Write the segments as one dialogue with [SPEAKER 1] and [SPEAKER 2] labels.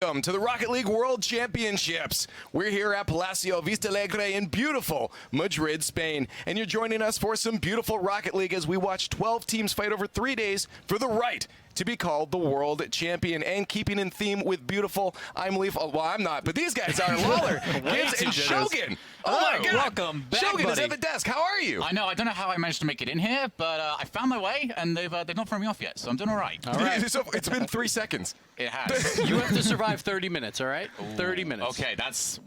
[SPEAKER 1] Welcome to the Rocket League World Championships. We're here at Palacio Vista Alegre in beautiful Madrid, Spain. And you're joining us for some beautiful Rocket League as we watch 12 teams fight over 3 days for the right to be called the world champion. And keeping in theme with beautiful, I'm Leaf. Well, I'm not, but these guys are Lawler, Gibbs, and Shogun. Oh my God.
[SPEAKER 2] Welcome back,
[SPEAKER 1] Shogun is
[SPEAKER 2] buddy.
[SPEAKER 1] at the desk. How are you?
[SPEAKER 3] I know. I don't know how I managed to make it in here, but I found my way, and they've not thrown me off yet, so I'm doing all right.
[SPEAKER 1] So it's been 3 seconds.
[SPEAKER 3] It has.
[SPEAKER 2] You have to survive 30 minutes, all right? 30 minutes.
[SPEAKER 3] Okay,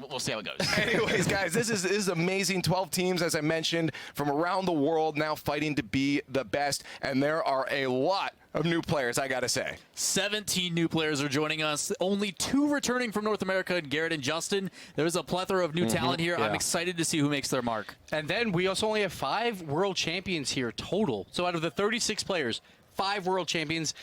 [SPEAKER 3] we'll see how it goes.
[SPEAKER 1] Anyways, guys, this is amazing. 12 teams, as I mentioned, from around the world now fighting to be the best, and there are a lot of new players, I gotta say.
[SPEAKER 4] 17 new players are joining us. Only 2 returning from North America, and Garrett and Justin. There's a plethora of new talent here.
[SPEAKER 1] Yeah.
[SPEAKER 4] I'm excited to see who makes their mark.
[SPEAKER 2] And then we also only have 5 world champions here total. So out of the 36 players, 5 world champions.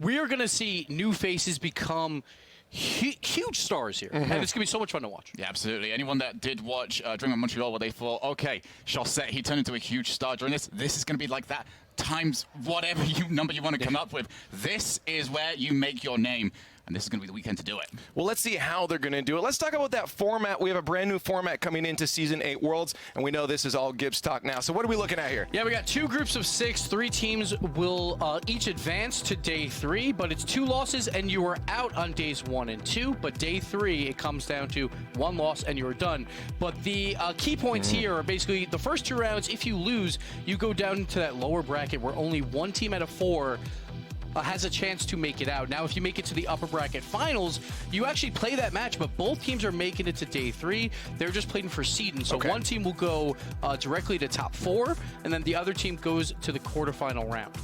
[SPEAKER 2] We are going to see new faces become huge stars here. And it's going to be so much fun to watch.
[SPEAKER 3] Yeah, absolutely. Anyone that did watch Dream of Montreal, where they thought, okay, Chaussette, he turned into a huge star during this. This is going to be like that times whatever number you want to come up with. This is where you make your name. And this is going to be the weekend to do it.
[SPEAKER 1] Well, let's see how they're going to do it. Let's talk about that format. We have a brand new format coming into Season 8 Worlds, and we know this is all Gibbs talk now. So what are we looking at here?
[SPEAKER 2] Yeah, we got 2 groups of 6. 3 teams will each advance to day 3, but it's 2 losses, and you are out on days 1 and 2. But day 3, it comes down to 1 loss, and you're done. But the key points here are basically the first 2 rounds. If you lose, you go down into that lower bracket where only 1 team out of 4 has a chance to make it out. Now, if you make it to the upper bracket finals, you actually play that match, but both teams are making it to day 3. They're just playing for seeding. So one team will go directly to top 4, and then the other team goes to the quarterfinal round.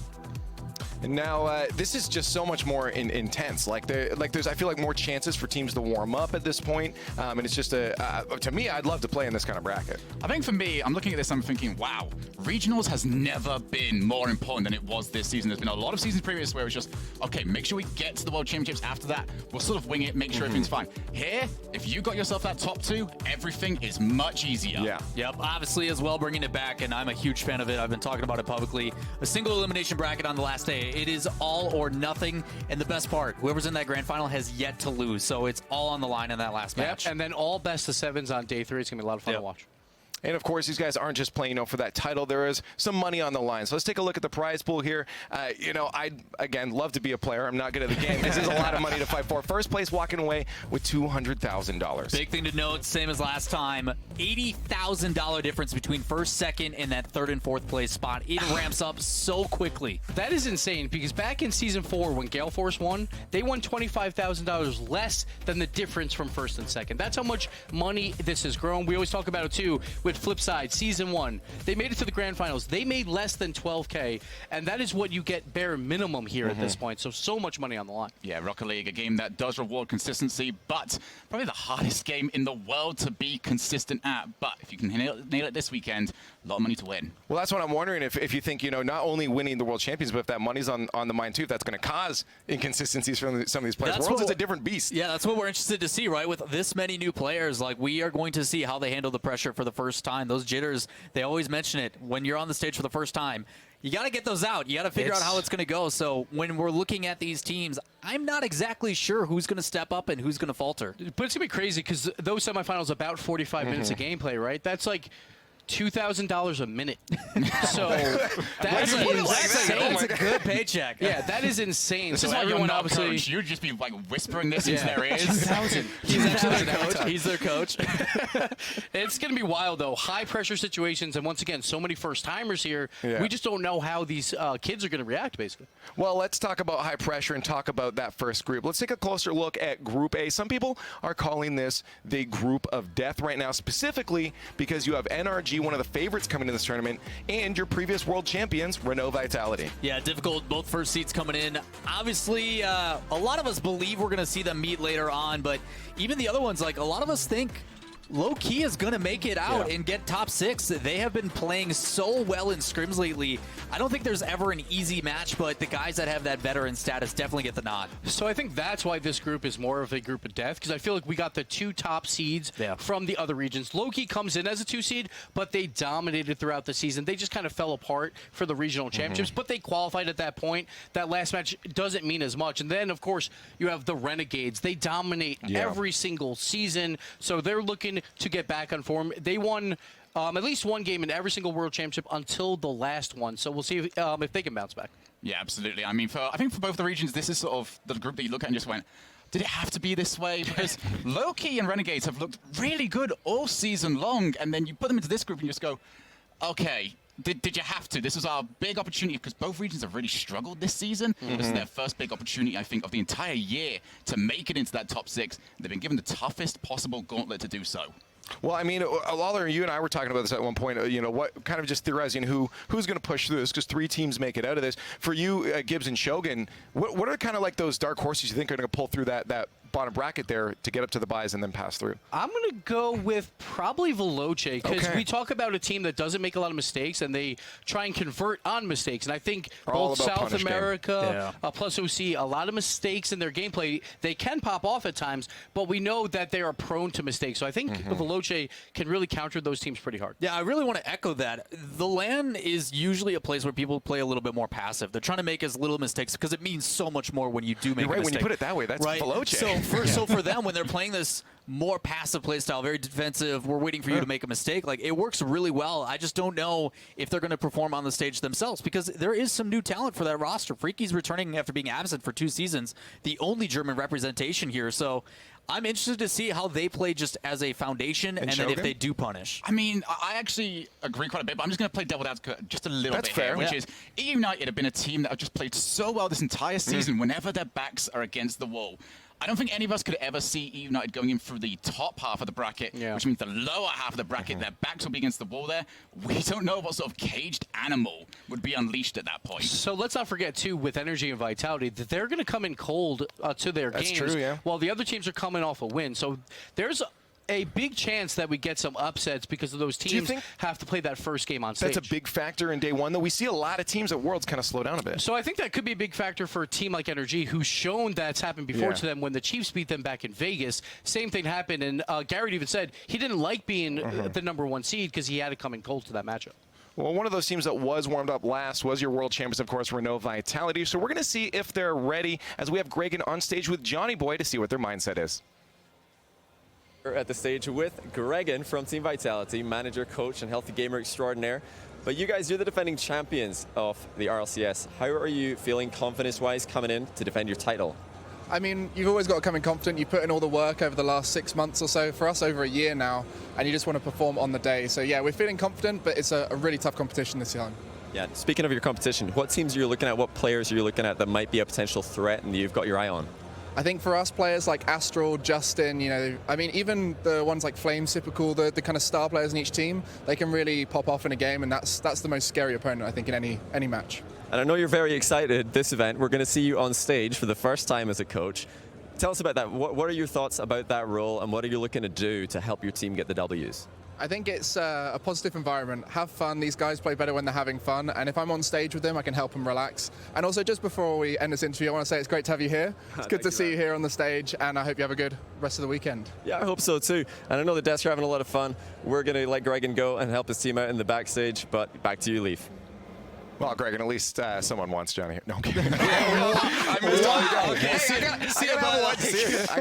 [SPEAKER 1] And now this is just so much more intense. There's I feel like more chances for teams to warm up at this point. And it's just to me, I'd love to play in this kind of bracket.
[SPEAKER 3] I think for me, I'm looking at this, I'm thinking, wow, regionals has never been more important than it was this season. There's been a lot of seasons previous where it was just, okay, make sure we get to the World Championships. After that, we'll sort of wing it, make sure everything's fine. Here, if you got yourself that top 2, everything is much easier.
[SPEAKER 1] Yeah.
[SPEAKER 4] Yep, obviously as well, bringing it back, and I'm a huge fan of it. I've been talking about it publicly. A single elimination bracket on the last day. It is all or nothing, and the best part, whoever's in that grand final has yet to lose, so it's all on the line in that last match.
[SPEAKER 2] And then all best of 7s on day 3. It's going to be a lot of fun to watch.
[SPEAKER 1] And of course, these guys aren't just playing for that title. There is some money on the line. So let's take a look at the prize pool here. I'd, again, love to be a player. I'm not good at the game. This is a lot of money to fight for. First place walking away with $200,000.
[SPEAKER 4] Big thing to note, same as last time, $80,000 difference between first, second, and that 3rd and 4th place spot. It ramps up so quickly.
[SPEAKER 2] That is insane, because back in Season 4, when Gale Force won, they won $25,000 less than the difference from 1st and 2nd. That's how much money this has grown. We always talk about it, too, with Flipside, Season 1. They made it to the grand finals. They made less than $12K, and that is what you get bare minimum here at this point. So much money on the line.
[SPEAKER 3] Yeah, Rocket League, a game that does reward consistency, but probably the hardest game in the world to be consistent at. But if you can nail it this weekend, a lot of money to win.
[SPEAKER 1] Well, that's what I'm wondering, if you think, not only winning the World Champions, but if that money's on the mind, too, if that's going to cause inconsistencies from some of these players. Worlds is a different beast.
[SPEAKER 4] Yeah, that's what we're interested to see, right? With this many new players, we are going to see how they handle the pressure for the first time. Those jitters, they always mention it. When you're on the stage for the first time, you got to get those out. You got to figure out how it's going to go. So when we're looking at these teams, I'm not exactly sure who's going to step up and who's going to falter.
[SPEAKER 2] But it's going to be crazy, because those semifinals, about 45 minutes of gameplay, right? That's like $2,000 a minute. So that's
[SPEAKER 4] a good paycheck.
[SPEAKER 2] Yeah, that is insane.
[SPEAKER 3] This
[SPEAKER 2] so
[SPEAKER 3] is why
[SPEAKER 2] everyone
[SPEAKER 3] you're not
[SPEAKER 2] obviously
[SPEAKER 3] coach. You'd just be whispering this into their ears.
[SPEAKER 2] 2,000.
[SPEAKER 4] He's their coach.
[SPEAKER 2] It's going to be wild, though. High pressure situations, and once again, so many first timers here.
[SPEAKER 1] Yeah.
[SPEAKER 2] We just don't know how these kids are going to react, basically.
[SPEAKER 1] Well, let's talk about high pressure and talk about that first group. Let's take a closer look at Group A. Some people are calling this the group of death right now, specifically because you have NRG, one of the favorites coming to this tournament, and your previous world champions, Renault Vitality.
[SPEAKER 4] Yeah, difficult. Both first seeds coming in. Obviously, a lot of us believe we're going to see them meet later on, but even the other ones, a lot of us think low-key is going to make it out and get top 6. They have been playing so well in scrims lately. I don't think there's ever an easy match, but the guys that have that veteran status definitely get the nod.
[SPEAKER 2] So I think that's why this group is more of a group of death, because I feel like we got the 2 top seeds from the other regions. Loki comes in as a 2 seed, but they dominated throughout the season. They just kind of fell apart for the regional championships, but they qualified at that point. That last match doesn't mean as much. And then, of course, you have the Renegades. They dominate every single season, so they're looking to get back on form. They won at least one game in every single World Championship until the last one, so we'll see if they can bounce back.
[SPEAKER 3] Yeah, absolutely. I mean, I think for both the regions, this is sort of the group that you look at and just went, did it have to be this way? Because Loki and Renegades have looked really good all season long, and then you put them into this group and you just go, okay, did you have to? This was our big opportunity, because both regions have really struggled this season. This is their first big opportunity, I think, of the entire year to make it into that top 6. They've been given the toughest possible gauntlet to do so.
[SPEAKER 1] Well, I mean, Lawler, you and I were talking about this at one point, you know, what kind of just theorizing who's going to push through this, because 3 teams make it out of this. For you, Gibbs and Shogun, what are kind of like those dark horses you think are going to pull through that bottom bracket there to get up to the buys and then pass through? I'm
[SPEAKER 2] going to go with probably Veloce, because we talk about a team that doesn't make a lot of mistakes, and they try and convert on mistakes. And I think both South America plus OC, a lot of mistakes in their gameplay. They can pop off at times, but we know that they are prone to mistakes. So I think Veloce can really counter those teams pretty hard.
[SPEAKER 4] Yeah, I really want to echo that. The LAN is usually a place where people play a little bit more passive. They're trying to make as little mistakes, because it means so much more when you do make a mistake.
[SPEAKER 1] When you put it that way, that's Veloce.
[SPEAKER 4] So for them, when they're playing this more passive play style, very defensive, we're waiting for you to make a mistake, like, it works really well. I just don't know if they're going to perform on the stage themselves, because there is some new talent for that roster. Freaky's returning after being absent for 2 seasons, the only German representation here. So I'm interested to see how they play just as a foundation, and then if they do punish.
[SPEAKER 3] I mean, I actually agree quite a bit, but I'm just going to play devil's advocate just a little bit
[SPEAKER 1] fair.
[SPEAKER 3] here, which is EU United have been a team that have just played so well this entire season whenever their backs are against the wall. I don't think any of us could ever see EU United going in through the top half of the bracket, which means the lower half of the bracket, their backs will be against the wall there. We don't know what sort of caged animal would be unleashed at that point.
[SPEAKER 2] So let's not forget, too, with Energy and Vitality, that they're going to come in cold to their games,
[SPEAKER 1] true,
[SPEAKER 2] while the other teams are coming off a win. So there's a big chance that we get some upsets, because of those teams have to play that first game on stage.
[SPEAKER 1] That's a big factor in day one, though. We see a lot of teams at Worlds kind of slow down a bit.
[SPEAKER 2] So I think that could be a big factor for a team like Energy, who's shown that's happened before to them when the Chiefs beat them back in Vegas. Same thing happened, and Garrett even said he didn't like being the #1 seed, because he had to come in cold to that matchup.
[SPEAKER 1] Well, one of those teams that was warmed up last was your world champions, of course, Renault Vitality. So we're going to see if they're ready, as we have GREGAN on stage with Johnny Boy to see what their mindset is.
[SPEAKER 5] We're at the stage with GREGAN from Team Vitality, manager, coach, and healthy gamer extraordinaire. But you guys, you're the defending champions of the RLCS. How are you feeling confidence-wise coming in to defend your title?
[SPEAKER 6] I mean, you've always got to come in confident. You put in all the work over the last 6 months or so, for us over a year now, and you just want to perform on the day. So yeah, we're feeling confident, but it's a really tough competition this time.
[SPEAKER 5] Yeah, speaking of your competition, what teams are you looking at, what players are you looking at that might be a potential threat and you've got your eye on?
[SPEAKER 6] I think for us, players like Astral, Justin, you know, I mean, even the ones like Flame, Typical, the kind of star players in each team, they can really pop off in a game, and that's the most scary opponent, I think, in any match.
[SPEAKER 5] And I know you're very excited this event. We're going to see you on stage for the first time as a coach. Tell us about that. What are your thoughts about that role, and what are you looking to do to help your team get the Ws?
[SPEAKER 6] I think it's a positive environment. Have fun. These guys play better when they're having fun. And if I'm on stage with them, I can help them relax. And also, just before we end this interview, I want to say it's great to have you here. It's good to see you here on the stage, and I hope you have a good rest of the weekend.
[SPEAKER 5] Yeah, I hope so too. And I know the devs are having a lot of fun. We're going to let GREGAN go and help his team out in the backstage. But back to you, Leaf.
[SPEAKER 1] Well, GREGAN, at least someone wants Johnny here. No, I'm kidding.
[SPEAKER 2] I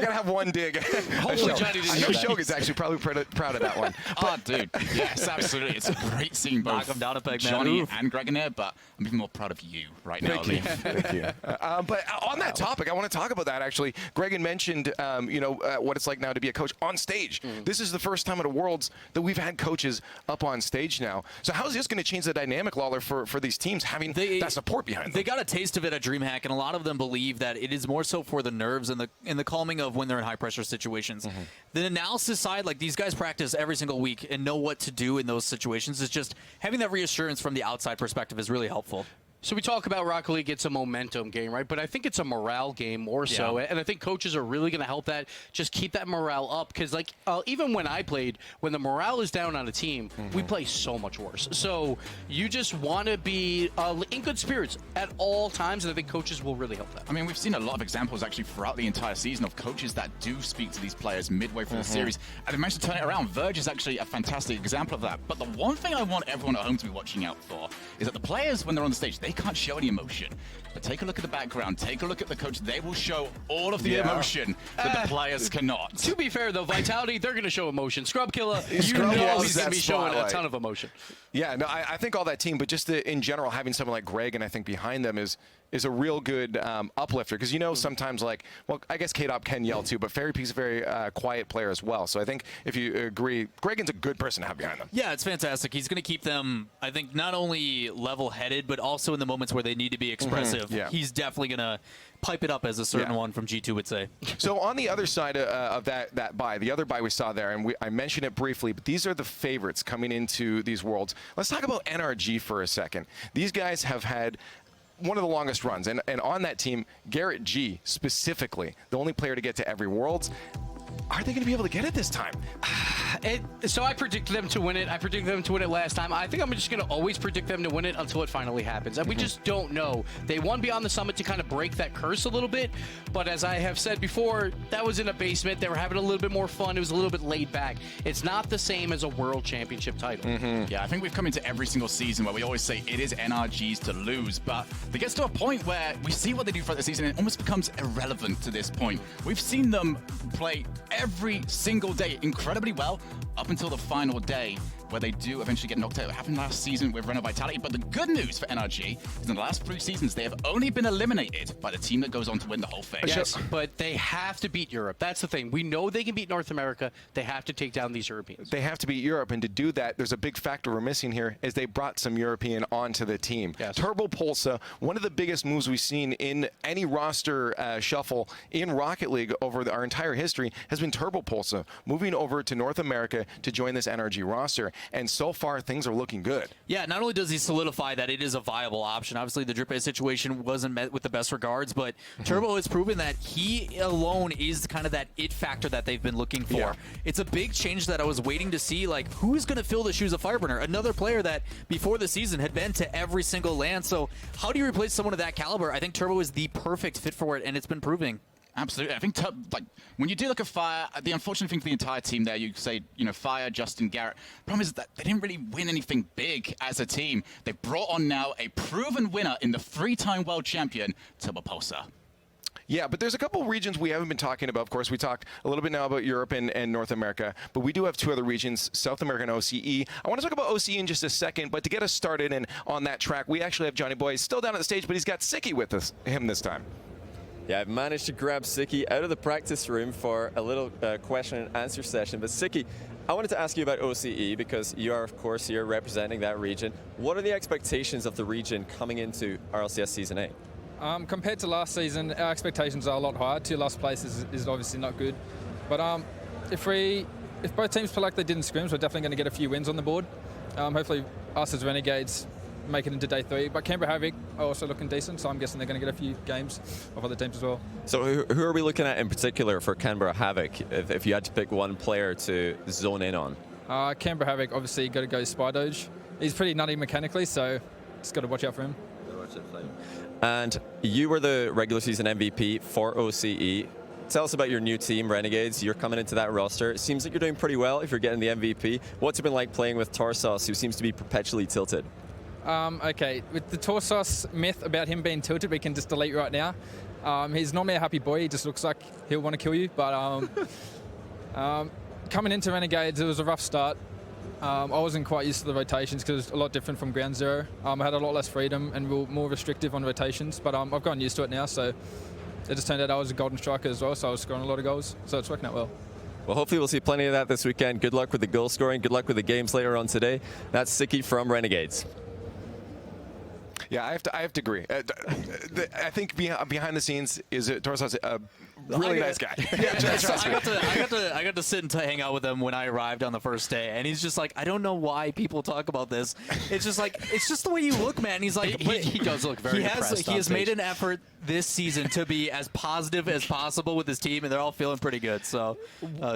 [SPEAKER 1] gotta have one dig.
[SPEAKER 2] Hopefully Johnny didn't hear that.
[SPEAKER 1] Shogun's actually probably proud of that one.
[SPEAKER 3] Oh, dude. Yes, absolutely. It's great seeing both
[SPEAKER 4] Knock him down a peg, man.
[SPEAKER 3] Johnny and GREGAN there, but I'm even more proud of you right now, Leaf.
[SPEAKER 1] Thank you. But on that topic, I want to talk about that, actually. GREGAN mentioned, what it's like now to be a coach on stage. This is the first time at a Worlds that we've had coaches up on stage now. So how is this going to change the dynamic, Lawler, for these teams having that support behind them?
[SPEAKER 4] They got a taste of it at DreamHack, and a lot of them believe that it is more so for the nerves and the calming of when they're in high-pressure situations. The analysis side, like, these guys practice every single week and know what to do in those situations. It's just having that reassurance from the outside perspective is really helpful.
[SPEAKER 2] So we talk about Rocket League, it's a momentum game, right? But I think it's a morale game more so. And I think coaches are really going to help that, just keep that morale up. Because like even when I played, when the morale is down on a team, we play so much worse. So you just want to be in good spirits at all times, and I think coaches will really help that.
[SPEAKER 3] I mean, we've seen a lot of examples actually throughout the entire season of coaches that do speak to these players midway through the series, and they managed to turn it around. Verge is actually a fantastic example of that. But the one thing I want everyone at home to be watching out for is that the players, when they're on the stage, they can't show any emotion. But take a look at the background, take a look at the coach. They will show all of the emotion that the players cannot.
[SPEAKER 2] To be fair, though, Vitality, they're going to show emotion. Scrub Killer, you
[SPEAKER 1] Scrub
[SPEAKER 2] know
[SPEAKER 1] loves
[SPEAKER 2] he's going to
[SPEAKER 1] that
[SPEAKER 2] be showing a
[SPEAKER 1] spotlight.
[SPEAKER 2] ton of emotion.
[SPEAKER 1] Yeah, no, I think all that team, but just in general, having someone like GREGAN, I think, behind them is a real good uplifter. Because sometimes, like, well, I guess K-Dop can yell too, but Fairy Peak's a very quiet player as well. So I think if you agree, GREGAN's a good person to have behind them.
[SPEAKER 4] Yeah, it's fantastic. He's going to keep them, I think, not only level-headed, but also in the moments where they need to be expressive.
[SPEAKER 1] Yeah.
[SPEAKER 4] He's definitely going to pipe it up, as a certain one from G2 would say.
[SPEAKER 1] So on the other side of that buy, the other buy we saw there, and I mentioned it briefly, but these are the favorites coming into these worlds. Let's talk about NRG for a second. These guys have had one of the longest runs, and on that team, Garrett G specifically, the only player to get to every Worlds. Are they going to be able to get it this time?
[SPEAKER 2] So I predicted them to win it. I predicted them to win it last time. I think I'm just going to always predict them to win it until it finally happens. And we just don't know. They won Beyond the Summit to kind of break that curse a little bit. But as I have said before, that was in a basement. They were having a little bit more fun. It was a little bit laid back. It's not the same as a World Championship title.
[SPEAKER 3] Yeah, I think we've come into every single season where we always say it is NRG's to lose, but it gets to a point where we see what they do throughout the season and it almost becomes irrelevant to this point. We've seen them play every single day incredibly well up until the final day, where they do eventually get knocked out. It happened last season with Reno Vitality, but the good news for NRG is in the last 3 seasons, they have only been eliminated by the team that goes on to win the whole thing.
[SPEAKER 2] Yes, but they have to beat Europe. That's the thing. We know they can beat North America. They have to take down these Europeans.
[SPEAKER 1] They have to beat Europe, and to do that, there's a big factor we're missing here, is they brought some European onto the team.
[SPEAKER 2] Yes.
[SPEAKER 1] Turbo Pulsa, one of the biggest moves we've seen in any roster shuffle in Rocket League over our entire history has been Turbo Pulsa, moving over to North America to join this NRG roster. And so far, things are looking good.
[SPEAKER 4] Yeah, not only does he solidify that it is a viable option, obviously the Drippe situation wasn't met with the best regards, but Turbo has proven that he alone is kind of that it factor that they've been looking for.
[SPEAKER 1] Yeah.
[SPEAKER 4] It's a big change that I was waiting to see, like, who's going to fill the shoes of Fireburner? Another player that before the season had been to every single LAN, so how do you replace someone of that caliber? I think Turbo is the perfect fit for it, and it's been proving.
[SPEAKER 3] Absolutely. I think, like, when you do look at Fire, the unfortunate thing for the entire team there, you say, Fire, Justin, Garrett. Problem is that they didn't really win anything big as a team. They brought on now a proven winner in the 3-time world champion, Turbo Pulsar.
[SPEAKER 1] Yeah, but there's a couple regions we haven't been talking about. Of course, we talked a little bit now about Europe and North America, but we do have 2 other regions, South America and OCE. I want to talk about OCE in just a second, but to get us started and on that track, we actually have Johnny Boy still down at the stage, but he's got Siki with him this time.
[SPEAKER 5] Yeah, I've managed to grab Siki out of the practice room for a little question and answer session. But Siki, I wanted to ask you about OCE because you are, of course, here representing that region. What are the expectations of the region coming into RLCS Season 8?
[SPEAKER 7] Compared to last season, our expectations are a lot higher. 2 last places is obviously not good. But if both teams play like they did in scrims, we're definitely going to get a few wins on the board. Hopefully us as Renegades make it into day 3. But Canberra Havoc are also looking decent, so I'm guessing they're going to get a few games of other teams as well.
[SPEAKER 5] So who are we looking at in particular for Canberra Havoc, if you had to pick one player to zone in on?
[SPEAKER 7] Canberra Havoc, obviously, got to go Spydoge. He's pretty nutty mechanically, so just got to watch out for him.
[SPEAKER 5] And you were the regular season MVP for OCE. Tell us about your new team, Renegades. You're coming into that roster. It seems like you're doing pretty well if you're getting the MVP. What's it been like playing with Tarsos, who seems to be perpetually tilted?
[SPEAKER 7] Okay, with the Tarsos myth about him being tilted, we can just delete right now. He's normally a happy boy. He just looks like he'll want to kill you. But coming into Renegades, it was a rough start. I wasn't quite used to the rotations because it was a lot different from Ground Zero. I had a lot less freedom and we were more restrictive on rotations, but I've gotten used to it now, so it just turned out I was a golden striker as well, so I was scoring a lot of goals, so it's working out well.
[SPEAKER 5] Well, hopefully we'll see plenty of that this weekend. Good luck with the goal scoring. Good luck with the games later on today. That's Siki from Renegades.
[SPEAKER 1] Yeah, I have to agree. I think behind the scenes is Torsa's a really nice guy. Yeah,
[SPEAKER 4] So I got to sit and hang out with him when I arrived on the first day, and he's just like, I don't know why people talk about this. It's just like, it's just the way you look, man. He's like,
[SPEAKER 2] he does look very depressed
[SPEAKER 4] He
[SPEAKER 2] on
[SPEAKER 4] has
[SPEAKER 2] stage.
[SPEAKER 4] made an effort this season to be as positive as possible with his team, and they're all feeling pretty good. So,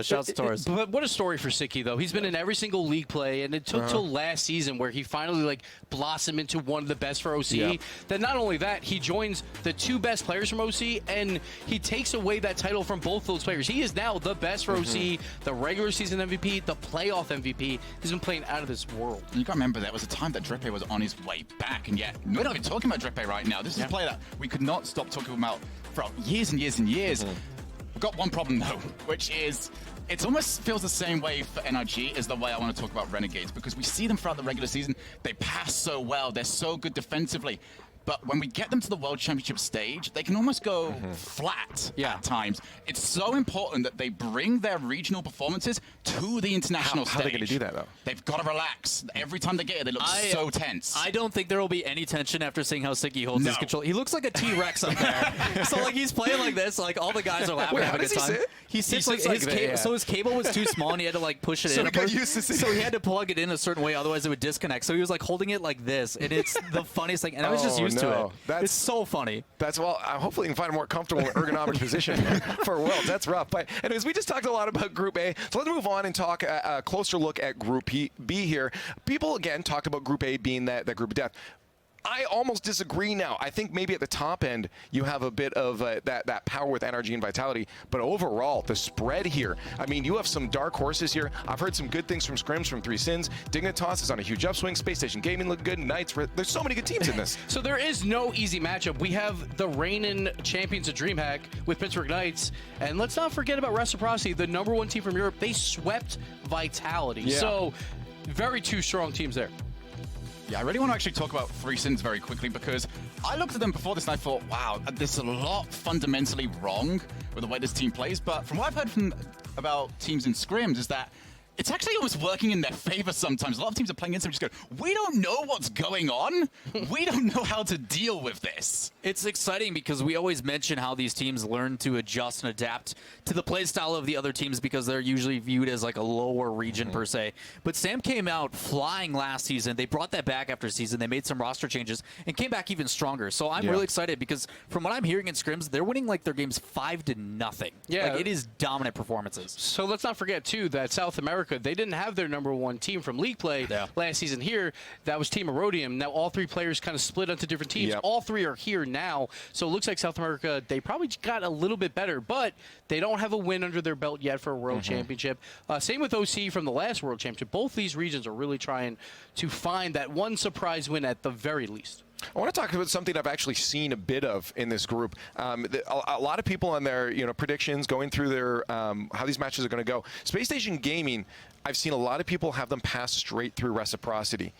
[SPEAKER 4] shouts to Torres.
[SPEAKER 2] But what a story for Siki, though. He's been in every single league play, and it took till last season where he finally like blossomed into one of the best for OCE.
[SPEAKER 1] Yep.
[SPEAKER 2] Then not only that, he joins the 2 best players from OCE, and he takes away that title from both those players. He is now the best for OCE, the regular season MVP, the playoff MVP. He's been playing out of this world.
[SPEAKER 3] And you got to remember, there was a time that Drippe was on his way back, and yet we're not even talking about Drippe right now. This is a player that we could not stop talking about for years and years and years. We've got one problem though, which is it almost feels the same way for NRG as the way I want to talk about Renegades, because we see them throughout the regular season. They pass so well, they're so good defensively. But when we get them to the World Championship stage, they can almost go flat at times. It's so important that they bring their regional performances to the international stage.
[SPEAKER 1] How are they going to do that, though?
[SPEAKER 3] They've got to relax. Every time they get it, they look so tense.
[SPEAKER 4] I don't think there will be any tension after seeing how Siki holds his control. He looks like a T-Rex up there. So like he's playing like this, like all the guys are laughing, having a good time. He sits like his cable. So his cable was too small, and he had to like push it in.
[SPEAKER 1] So he got used to
[SPEAKER 4] So he had to plug it in a certain way, otherwise it would disconnect. So he was like holding it like this, and it's the funniest thing. And I was just used to it. It's so funny.
[SPEAKER 1] That's hopefully you can find a more comfortable ergonomic position for Worlds. That's rough. But anyways, we just talked a lot about Group A. So let's move on and talk a closer look at Group B here. People again talked about Group A being that group of death. I almost disagree now. I think maybe at the top end you have a bit of that power with energy and vitality, but overall the spread here. I mean, you have some dark horses here. I've heard some good things from Scrims, from 3 Sins. Dignitas is on a huge upswing. Space Station Gaming look good. Knights. There's so many good teams in this.
[SPEAKER 2] So there is no easy matchup. We have the reigning champions of DreamHack with Pittsburgh Knights, and let's not forget about Reciprocity, the #1 team from Europe. They swept Vitality.
[SPEAKER 1] Yeah.
[SPEAKER 2] So very 2 strong teams there.
[SPEAKER 3] Yeah, I really want to actually talk about 3 Sins very quickly, because I looked at them before this and I thought, wow, there's a lot fundamentally wrong with the way this team plays. But from what I've heard about teams in scrims is that it's actually almost working in their favor sometimes. A lot of teams are playing against them and just go, we don't know what's going on. We don't know how to deal with this.
[SPEAKER 4] It's exciting because we always mention how these teams learn to adjust and adapt to the play style of the other teams because they're usually viewed as like a lower region per se. But Sam came out flying last season. They brought that back after season. They made some roster changes and came back even stronger. So I'm really excited because from what I'm hearing in scrims, they're winning like their games 5-0.
[SPEAKER 2] Yeah.
[SPEAKER 4] Like it is dominant performances.
[SPEAKER 2] So let's not forget, too, that South America, they didn't have their #1 team from league play last season here. That was Team Erodium. Now all 3 players kind of split into different teams.
[SPEAKER 1] Yep.
[SPEAKER 2] All 3 are here now. So it looks like South America, they probably got a little bit better, but they don't have a win under their belt yet for a World Championship. Same with OC from the last World Championship. Both these regions are really trying to find that one surprise win at the very least.
[SPEAKER 1] I want to talk about something I've actually seen a bit of in this group. A lot of people on their predictions going through their how these matches are going to go. Space Station Gaming, I've seen a lot of people have them pass straight through Reciprocity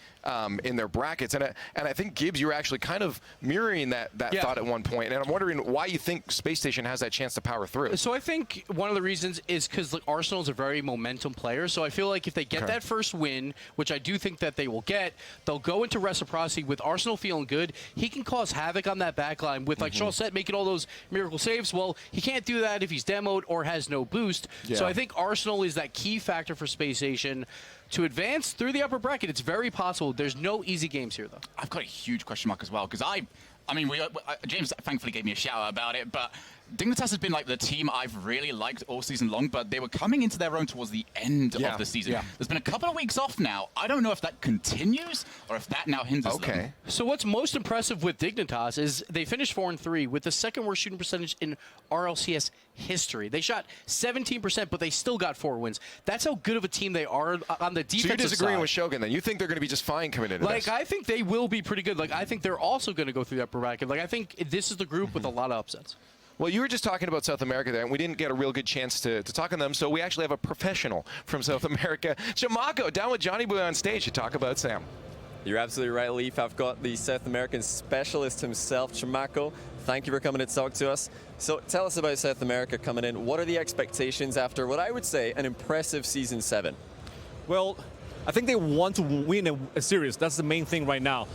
[SPEAKER 1] in their brackets, and I think Gibbs, you were actually kind of mirroring that thought at one point, and I'm wondering why you think Space Station has that chance to power through.
[SPEAKER 2] So I think one of the reasons is because Arsenal is a very momentum player. So I feel like if they get that first win, which I do think that they will get, they'll go into Reciprocity with Arsenal feeling good. He can cause havoc on that back line with like Chaussette making all those miracle saves. Well, he can't do that if he's demoed or has no boost. So I think Arsenal is that key factor for Space Station to advance through the upper bracket. It's very possible. There's no easy games here, though.
[SPEAKER 3] I've got a huge question mark as well, because I mean, James thankfully gave me a shout out about it, but Dignitas has been like the team I've really liked all season long, but they were coming into their own towards the end of the season. There's been a couple of weeks off now. I don't know if that continues or if that now hinders them.
[SPEAKER 2] So what's most impressive with Dignitas is they finished 4-3 with the second worst shooting percentage in RLCS history. They shot 17%, but they still got 4 wins. That's how good of a team they are on the defensive side.
[SPEAKER 1] So you're disagreeing with Shogun then? You think they're going to be just fine coming into this?
[SPEAKER 2] I think they will be pretty good. I think they're also going to go through the upper bracket. I think this is the group with a lot of upsets.
[SPEAKER 1] Well, you were just talking about South America there, and we didn't get a real good chance to talk on them, so we actually have a professional from South America. CHAMAKO, down with Johnny Boy on stage to talk about Sam.
[SPEAKER 5] You're absolutely right, Leaf. I've got the South American specialist himself, CHAMAKO. Thank you for coming to talk to us. So tell us about South America coming in. What are the expectations after what I would say an impressive Season 7?
[SPEAKER 8] Well, I think they want to win a series. That's the main thing right now.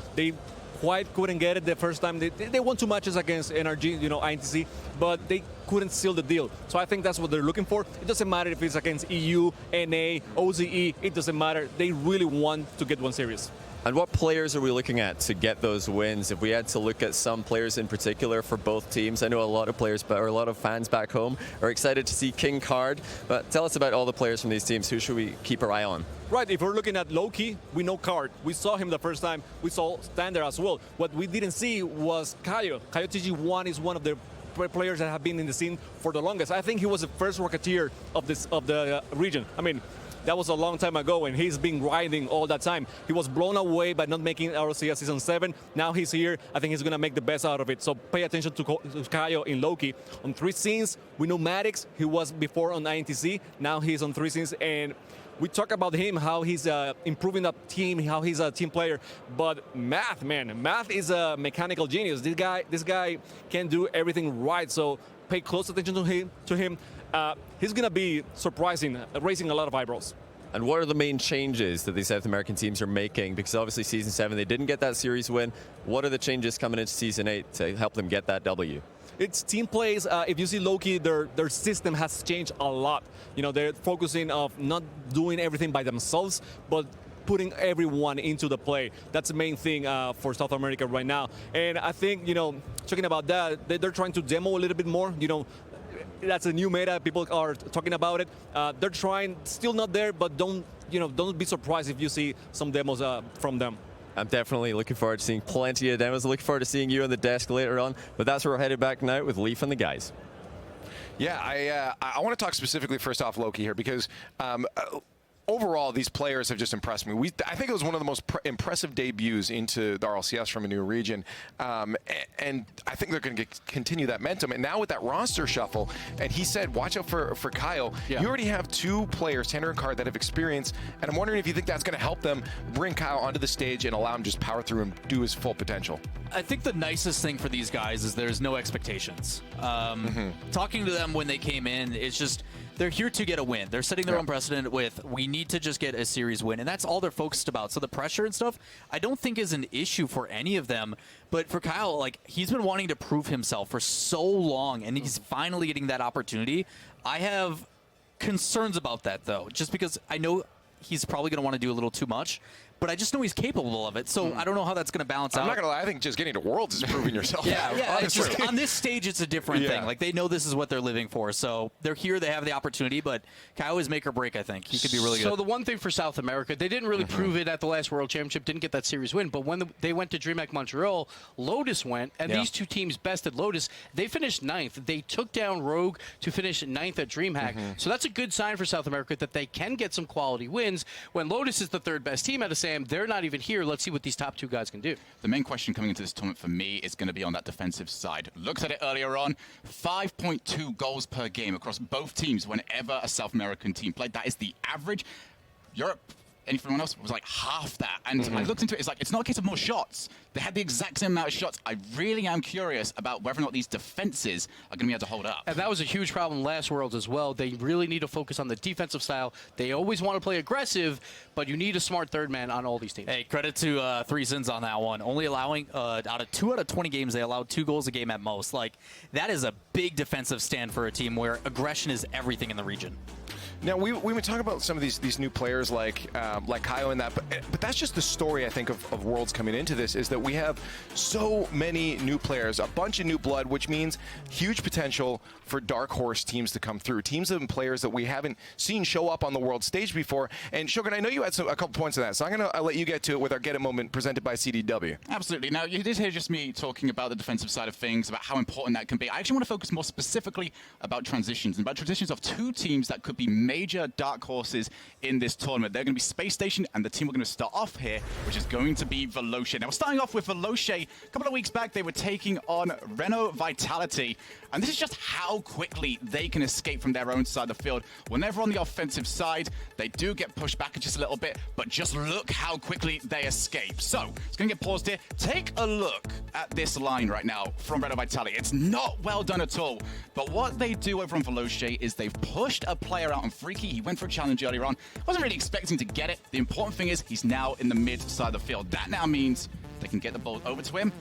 [SPEAKER 8] quite couldn't get it the first time. They won 2 matches against NRG, INTC, but they couldn't seal the deal. So I think that's what they're looking for. It doesn't matter if it's against EU, NA, OZE, it doesn't matter. They really want to get one series.
[SPEAKER 5] And what players are we looking at to get those wins? If we had to look at some players in particular for both teams, I know a lot of players, or a lot of fans back home are excited to see King Card. But tell us about all the players from these teams. Who should we keep our eye on?
[SPEAKER 8] Right, if we're looking at Loki, we know Card. We saw him the first time. We saw Standard as well. What we didn't see was Kayo. Kayo TG1 is one of the players that have been in the scene for the longest. I think he was the first Rocketeer of the region. I mean, that was a long time ago, and he's been grinding all that time. He was blown away by not making RLCS Season 7. Now he's here. I think he's going to make the best out of it. So pay attention to Kayo in Loki. On 3 scenes, we know Maddox. He was before on INTC. Now he's on 3 scenes, and we talk about him, how he's improving the team, how he's a team player. But Math, man, Math is a mechanical genius. This guy can do everything right. So pay close attention to him. He's going to be surprising, raising a lot of eyebrows.
[SPEAKER 5] And what are the main changes that these South American teams are making? Because obviously Season 7, they didn't get that series win. What are the changes coming into Season 8 to help them get that W?
[SPEAKER 8] It's team plays. If you see Loki, their system has changed a lot. They're focusing on not doing everything by themselves, but putting everyone into the play. That's the main thing for South America right now. And I think, talking about that, they're trying to demo a little bit more. That's a new meta. People are talking about it. They're trying, still not there, but don't be surprised if you see some demos from them.
[SPEAKER 5] I'm definitely looking forward to seeing plenty of demos. Looking forward to seeing you on the desk later on. But that's where we're headed back now with Leaf and the guys.
[SPEAKER 1] Yeah, I want to talk specifically first off Loki here because overall, these players have just impressed me. I think it was one of the most impressive debuts into the RLCS from a new region, and I think they're going to continue that momentum. And now with that roster shuffle, and he said, watch out for Kyle. Yeah. You already have 2 players, Tanner and Card, that have experience, and I'm wondering if you think that's going to help them bring Kyle onto the stage and allow him to just power through and do his full potential.
[SPEAKER 4] I think the nicest thing for these guys is there's no expectations. Talking to them when they came in, it's just they're here to get a win. They're setting their own precedent with, we need to just get a series win, and that's all they're focused about. So the pressure and stuff, I don't think is an issue for any of them. But for Kyle, he's been wanting to prove himself for so long, and he's finally getting that opportunity. I have concerns about that, though, just because I know he's probably going to want to do a little too much. But I just know he's capable of it, so I don't know how that's going to balance out.
[SPEAKER 1] I'm not going to lie, I think just getting to Worlds is proving yourself.
[SPEAKER 4] It's just, on this stage, it's a different thing. They know this is what they're living for, so they're here, they have the opportunity, but Kyle is make or break, I think. He could be really good.
[SPEAKER 2] So the one thing for South America, they didn't really prove it at the last World Championship, didn't get that series win, but when they went to DreamHack Montreal, Lotus went, and these 2 teams bested Lotus. They finished 9th. They took down Rogue to finish 9th at DreamHack, so that's a good sign for South America that they can get some quality wins. When Lotus is the 3rd best team out of SAM, they're not even here. Let's see what these top 2 guys can do.
[SPEAKER 3] The main question coming into this tournament for me is going to be on that defensive side. Looked at it earlier on, 5.2 goals per game across both teams whenever a South American team played. That is the average. Europe, anyone else, was half that. And I looked into it, it's not a case of more shots. They had the exact same amount of shots. I really am curious about whether or not these defenses are going to be able to hold up.
[SPEAKER 2] And that was a huge problem last Worlds as well. They really need to focus on the defensive style. They always want to play aggressive, but you need a smart 3rd man on all these teams.
[SPEAKER 4] Hey, credit to 3 Sins on that one. Only allowing, out of 2 out of 20 games, they allowed 2 goals a game at most. That is a big defensive stand for a team where aggression is everything in the region.
[SPEAKER 1] Now, we've been talking about some of these new players like Kaio and that, but that's just the story, I think, of Worlds coming into this, is that we have so many new players, a bunch of new blood, which means huge potential for dark horse teams to come through, teams and players that we haven't seen show up on the world stage before. And Shogun, I know you had a couple points on that, so I'm going to let you get to it with our Get It moment presented by CDW.
[SPEAKER 3] Absolutely. Now, you did hear just me talking about the defensive side of things, about how important that can be. I actually want to focus more specifically about transitions, and about transitions of 2 teams that could be major dark horses in this tournament. They're going to be Space Station, and the team we're going to start off here, which is going to be Veloce. Now, we're starting off with Veloce. A couple of weeks back, they were taking on Reno Vitality. And this is just how quickly they can escape from their own side of the field. Whenever on the offensive side, they do get pushed back just a little bit, but just look how quickly they escape. So, it's going to get paused here. Take a look at this line right now from Red Vitality. It's not well done at all. But what they do over on Veloce is they've pushed a player out on Freaky. He went for a challenge earlier on. Wasn't really expecting to get it. The important thing is he's now in the mid side of the field. That now means they can get the ball over to him.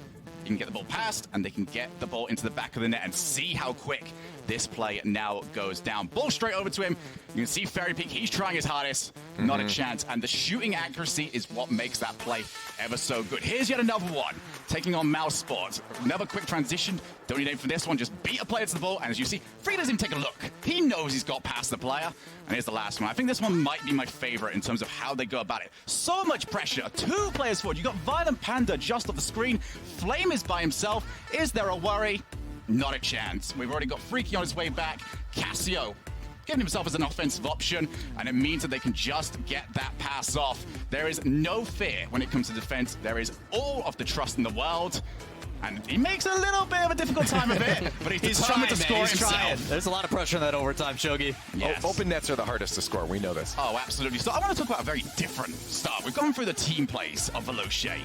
[SPEAKER 3] He can get the ball past, and they can get the ball into the back of the net and see how quick this play now goes down. Ball straight over to him. You can see Fairy Peak, he's trying his hardest. Not a chance. And the shooting accuracy is what makes that play ever so good. Here's yet another one. Taking on Mouse Sport. Another quick transition. Don't need aim for this one. Just beat a player to the ball. And as you see, Free doesn't even take a look. He knows he's got past the player. And here's the last one. I think this one might be my favorite in terms of how they go about it. So much pressure. 2 players forward. You got Violent Panda just off the screen. Flame is by himself. Is there a worry? Not a chance. We've already got Freaky on his way back. Cassio giving himself as an offensive option, and it means that they can just get that pass off. There is no fear when it comes to defense. There is all of the trust in the world. And he makes a little bit of a difficult time of it, but he's determined to score himself.
[SPEAKER 4] There's a lot of pressure in that overtime, Shogi.
[SPEAKER 3] Yes.
[SPEAKER 1] Open nets are the hardest to score. We know this.
[SPEAKER 3] Oh, absolutely. So I want to talk about a very different start. We've gone through the team plays of Veloce.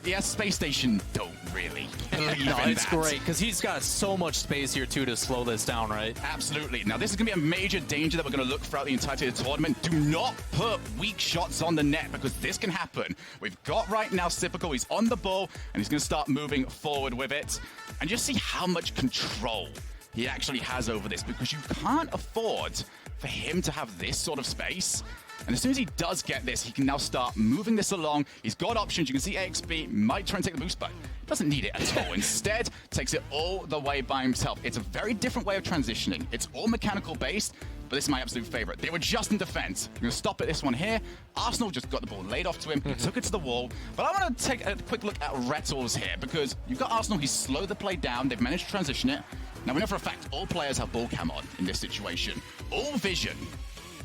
[SPEAKER 3] Yeah, Space Station don't really believe
[SPEAKER 4] No,
[SPEAKER 3] in
[SPEAKER 4] it's
[SPEAKER 3] that.
[SPEAKER 4] great, because he's got so much space here, too, to slow this down, right?
[SPEAKER 3] Absolutely. Now, this is going to be a major danger that we're going to look throughout the entirety of the tournament. Do not put weak shots on the net, because this can happen. We've got right now Sipical. He's on the ball, and he's going to start moving forward with it. And just see how much control he actually has over this, because you can't afford for him to have this sort of space. And as soon as he does get this, he can now start moving this along. He's got options. You can see AXB might try and take the boost, but doesn't need it at all. Instead, takes it all the way by himself. It's a very different way of transitioning. It's all mechanical based, but this is my absolute favorite. They were just in defense. You're going to stop at this one here. Arsenal just got the ball laid off to him. He took it to the wall. But I want to take a quick look at Rettles here, because you've got Arsenal. He's slowed the play down. They've managed to transition it. Now, we know for a fact all players have ball cam on in this situation. All vision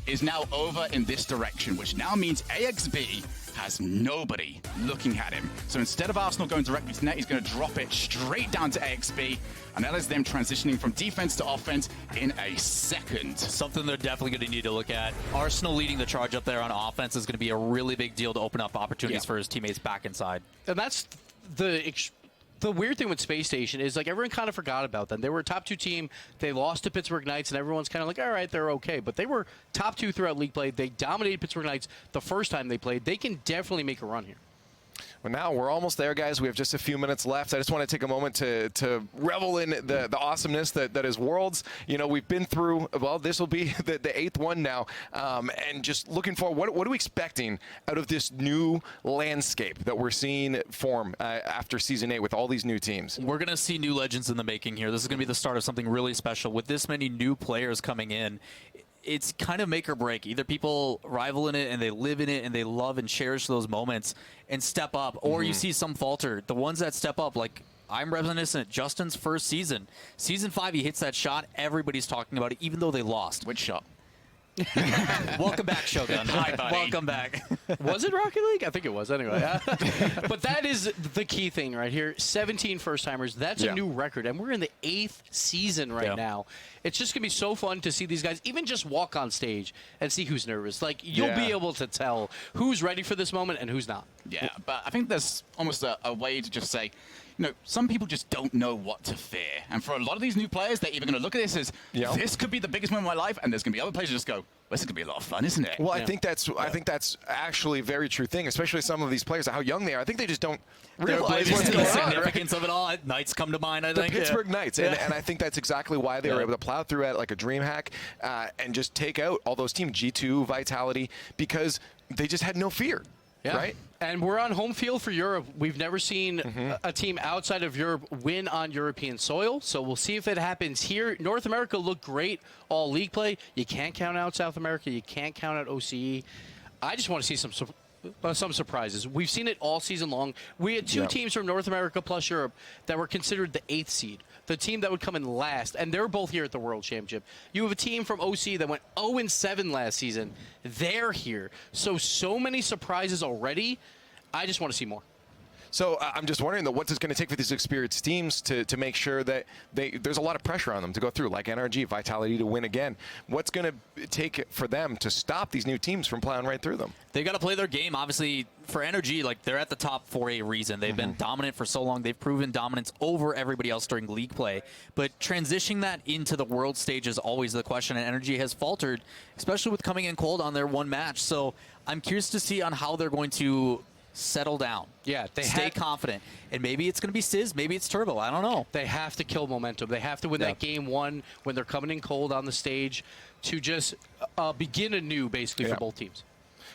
[SPEAKER 3] is now over in this direction, which now means AXB has nobody looking at him. So instead of Arsenal going directly to net, he's going to drop it straight down to AXB, and that is them transitioning from defense to offense in a second.
[SPEAKER 4] Something they're definitely going to need to look at. Arsenal leading the charge up there on offense is going to be a really big deal to open up opportunities for his teammates back inside.
[SPEAKER 2] And that's the weird thing with Space Station is, like, everyone kind of forgot about them. They were a top 2 team. They lost to Pittsburgh Knights, and everyone's kind of like, all right, they're okay. But they were top 2 throughout league play. They dominated Pittsburgh Knights the first time they played. They can definitely make a run here.
[SPEAKER 1] Well, now we're almost there, guys. We have just a few minutes left. I just want to take a moment to revel in the awesomeness that is Worlds. You know, we've been through, well, this will be the 8th one now. And just looking forward, what are we expecting out of this new landscape that we're seeing form after Season 8 with all these new teams?
[SPEAKER 4] We're going to see new legends in the making here. This is going to be the start of something really special. With this many new players coming in, it's kind of make or break. Either people rival in it and they live in it and they love and cherish those moments and step up, or you see some falter. The ones that step up, like I'm reminiscent, Justin's first season. Season 5, he hits that shot. Everybody's talking about it, even though they lost.
[SPEAKER 3] Which shot?
[SPEAKER 4] Welcome back, Shogun.
[SPEAKER 3] Hi, buddy.
[SPEAKER 4] Welcome back.
[SPEAKER 2] Was it Rocket League? I think it was anyway. But that is the key thing right here. 17 first-timers. That's a new record, and we're in the 8th season right now. It's just going to be so fun to see these guys even just walk on stage and see who's nervous. Like, you'll be able to tell who's ready for this moment and who's not.
[SPEAKER 3] Yeah, but I think there's almost a way to just say, you know, some people just don't know what to fear. And for a lot of these new players, they're either going to look at this as, this could be the biggest moment of my life, and there's going to be other players who just go, well, this is going to be a lot of fun, isn't it?
[SPEAKER 1] Well, I think that's actually a very true thing, especially some of these players, how young they are. I think they just don't realize what's
[SPEAKER 4] the
[SPEAKER 1] going on.
[SPEAKER 4] significance of it all. Knights come to mind, I think.
[SPEAKER 1] The Pittsburgh Knights, and I think that's exactly why they were able to plow through at like a DreamHack and just take out all those teams, G2, Vitality, because they just had no fear.
[SPEAKER 2] Yeah.
[SPEAKER 1] Right?
[SPEAKER 2] And we're on home field for Europe. We've never seen a team outside of Europe win on European soil, so we'll see if it happens here. North America looked great all league play. You can't count out South America. You can't count out OCE. I just want to see some surprises. We've seen it all season long. We had 2 teams from North America plus Europe that were considered the 8th seed, the team that would come in last, and they're both here at the World Championship. You have a team from OC that went 0-7 last season. They're here. So many surprises already. I just want to see more.
[SPEAKER 1] So I'm just wondering, though, what's it going to take for these experienced teams to make sure that there's a lot of pressure on them to go through, like NRG, Vitality to win again. What's going to take for them to stop these new teams from plowing right through them?
[SPEAKER 4] They got to play their game. Obviously, for NRG, like, they're at the top for a reason. They've been dominant for so long. They've proven dominance over everybody else during league play. But transitioning that into the world stage is always the question, and NRG has faltered, especially with coming in cold on their one match. So I'm curious to see on how they're going to settle down.
[SPEAKER 2] Yeah, they
[SPEAKER 4] stay confident. And maybe it's going to be Sizz, maybe it's Turbo. I don't know.
[SPEAKER 2] They have to kill momentum. They have to win that game one when they're coming in cold on the stage to just begin anew, basically, for both teams.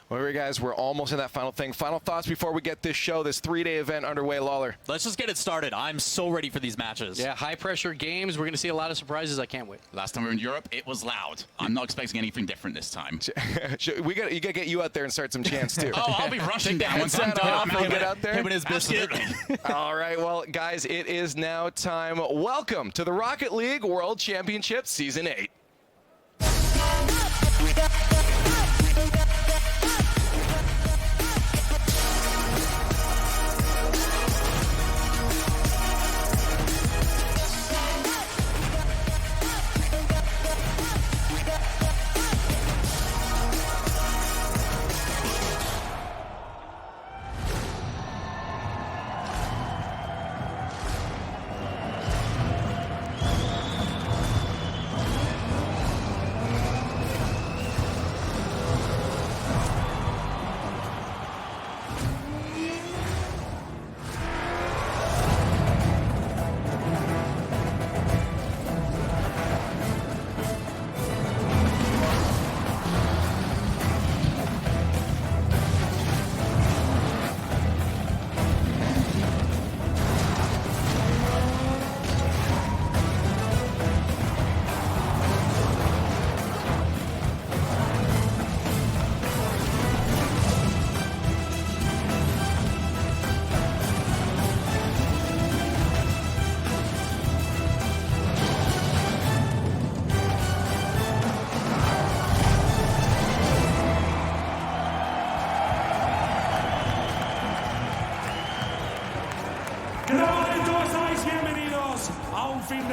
[SPEAKER 1] Well, here, guys, we're almost in that final thing. Final thoughts before we get this show, this 3-day event underway, Lawler.
[SPEAKER 4] Let's just get it started. I'm so ready for these matches.
[SPEAKER 2] Yeah, high-pressure games. We're going to see a lot of surprises. I can't wait.
[SPEAKER 3] Last time we were in Europe, it was loud. I'm not expecting anything different this time.
[SPEAKER 1] You got to get you out there and start some chants, too.
[SPEAKER 3] Oh, I'll be rushing down once I'm done.
[SPEAKER 1] We'll get out there.
[SPEAKER 4] Him and his biscuit.
[SPEAKER 1] All right, well, guys, it is now time. Welcome to the Rocket League World Championship Season 8.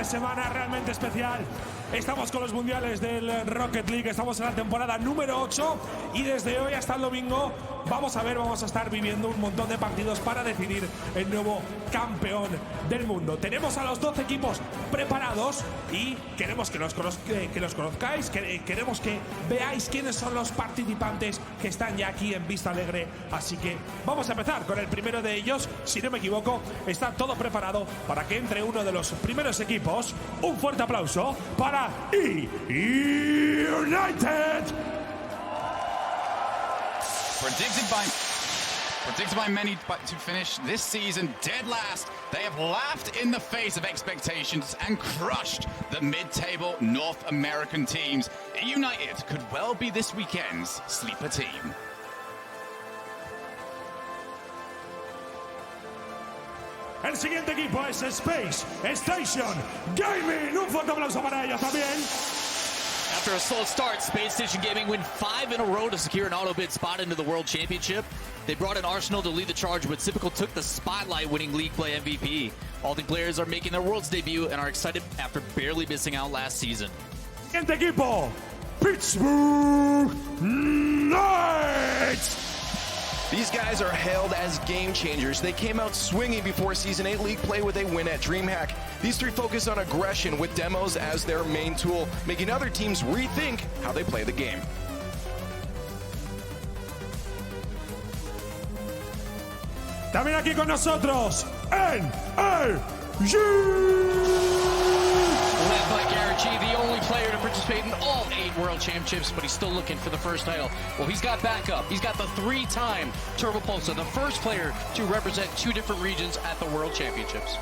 [SPEAKER 9] Semana realmente especial. Estamos con los mundiales del Rocket League, estamos en la temporada número 8 y desde hoy hasta el domingo vamos a estar viviendo un montón de partidos para decidir el nuevo campeón del mundo. Tenemos a los 12 equipos preparados y queremos que los conozcáis, queremos que veáis quiénes son los participantes que están ya aquí en Vista Alegre. Así que vamos a empezar con el primero de ellos. Si no me equivoco, está todo preparado para que entre uno de los primeros equipos. Un fuerte aplauso para United.
[SPEAKER 3] Predicted by many to finish this season dead last, they have laughed in the face of expectations and crushed the mid-table North American teams. United could well be this weekend's sleeper team.
[SPEAKER 9] El siguiente equipo es Space Station Gaming. Un fuerte aplauso para ellos también.
[SPEAKER 4] After a slow start, Space Station Gaming win 5 in a row to secure an auto-bid spot into the World Championship. They brought in Arsenal to lead the charge, but Typical took the spotlight, winning League Play MVP. All the players are making their Worlds debut and are excited after barely missing out last season.
[SPEAKER 9] Siguiente equipo, Pittsburgh Knights.
[SPEAKER 1] These guys are hailed as game changers. They came out swinging before Season 8 League Play with a win at DreamHack. These three focus on aggression with demos as their main tool, making other teams rethink how they play the game.
[SPEAKER 9] También aquí con nosotros, NRG.
[SPEAKER 2] Led by Garrett, the only player to participate in all 8 World Championships, but he's still looking for the first title. Well, he's got backup. He's got the 3-time Turbo Pulsar, the first player to represent 2 different regions at the World Championships.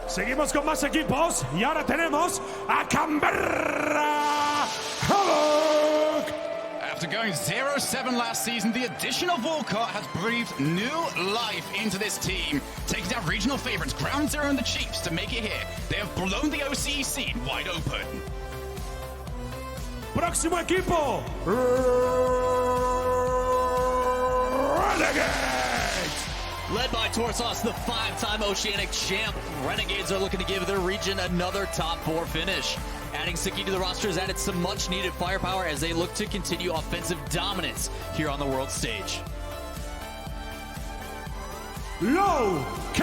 [SPEAKER 9] Seguimos con más equipos y ahora tenemos a Canberra Havoc.
[SPEAKER 3] After going 0-7 last season, the addition of Walcott has breathed new life into this team, taking down regional favorites Ground Zero and the Chiefs to make it here. They have blown the OCE scene wide open.
[SPEAKER 9] Próximo equipo, Renegades.
[SPEAKER 4] Led by Torsos, the 5-time Oceanic champ, Renegades are looking to give their region another top 4 finish. Adding SIKION to the roster has added some much-needed firepower as they look to continue offensive dominance here on the world stage.
[SPEAKER 9] Low K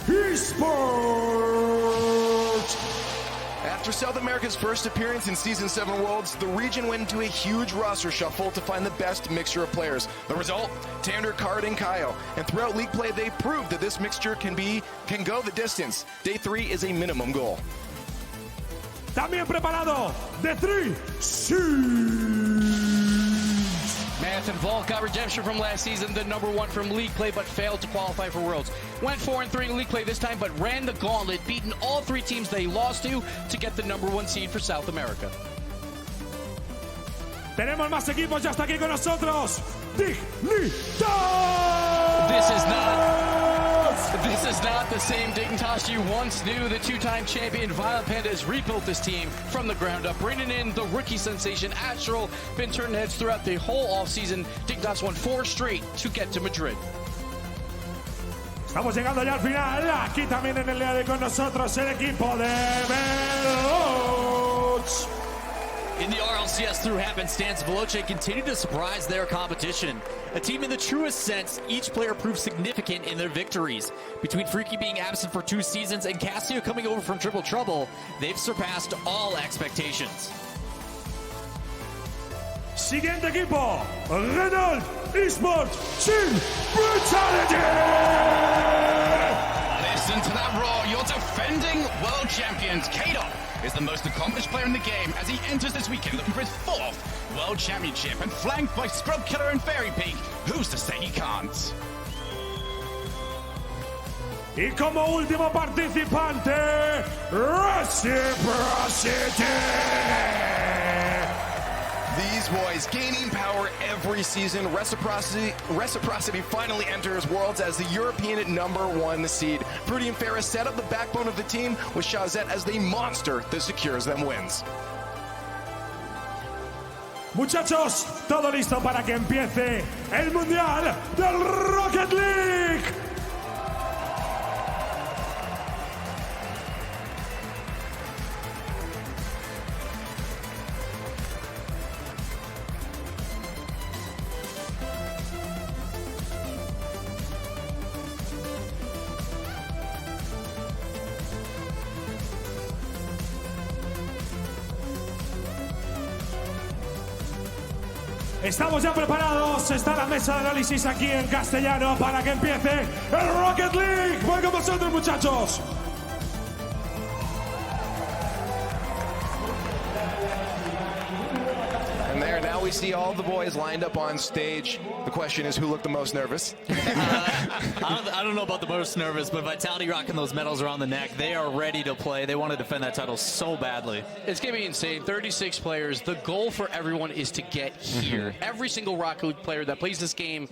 [SPEAKER 9] eSports.
[SPEAKER 1] After South America's first appearance in Season 7 Worlds, the region went into a huge roster shuffle to find the best mixture of players. The result? Tander, Card, and Kaio. And throughout league play, they proved that this mixture can go the distance. Day 3 is a minimum goal.
[SPEAKER 9] También preparado, de 3,
[SPEAKER 2] Math and Volk got redemption from last season, the #1 from league play, but failed to qualify for Worlds. Went 4-3 in league play this time, but ran the gauntlet, beating all 3 teams they lost to get the #1 seed for South America.
[SPEAKER 9] Tenemos más equipos, ya está aquí con nosotros. Dignitas!
[SPEAKER 2] This is not the same Dignitas you once knew. The 2-time champion Violent Panda has rebuilt this team from the ground up, bringing in the rookie sensation Astral. Been turning heads throughout the whole offseason. Dignitas won 4 straight to get to Madrid.
[SPEAKER 9] Estamos llegando ya al final. Aquí también en el día de con nosotros el equipo de Veloz.
[SPEAKER 4] In the RLCS through happenstance, Veloce continued to surprise their competition. A team in the truest sense, each player proved significant in their victories. Between Freaky being absent for 2 seasons and Casio coming over from Triple Trouble, they've surpassed all expectations.
[SPEAKER 9] Siguiente equipo, Renegades eSports Team Brutality!
[SPEAKER 3] Listen to that roar. Your defending world champions, Kato, is the most accomplished player in the game as he enters this weekend looking for his 4th world championship, and flanked by Scrub Killer and Fairy Peak. Who's to say he can't?
[SPEAKER 9] Y como último participante, Reciprocity!
[SPEAKER 1] These boys gaining power every season. Reciprocity finally enters Worlds as the European #1 seed. Fruity and Ferris set up the backbone of the team with Shazette as the monster that secures them wins.
[SPEAKER 9] Muchachos, todo listo para que empiece el Mundial del Rocket League. Estamos ya preparados, está la mesa de análisis aquí en castellano para que empiece el Rocket League. Voy con vosotros, muchachos.
[SPEAKER 1] And there, now we see all the boys lined up on stage. The question is, who looked the most nervous?
[SPEAKER 4] I don't know about the most nervous, but Vitality rocking those medals around the neck. They are ready to play. They want to defend that title so badly.
[SPEAKER 2] It's going to be insane. 36 players. The goal for everyone is to get here. Every single Rocket League player that plays this game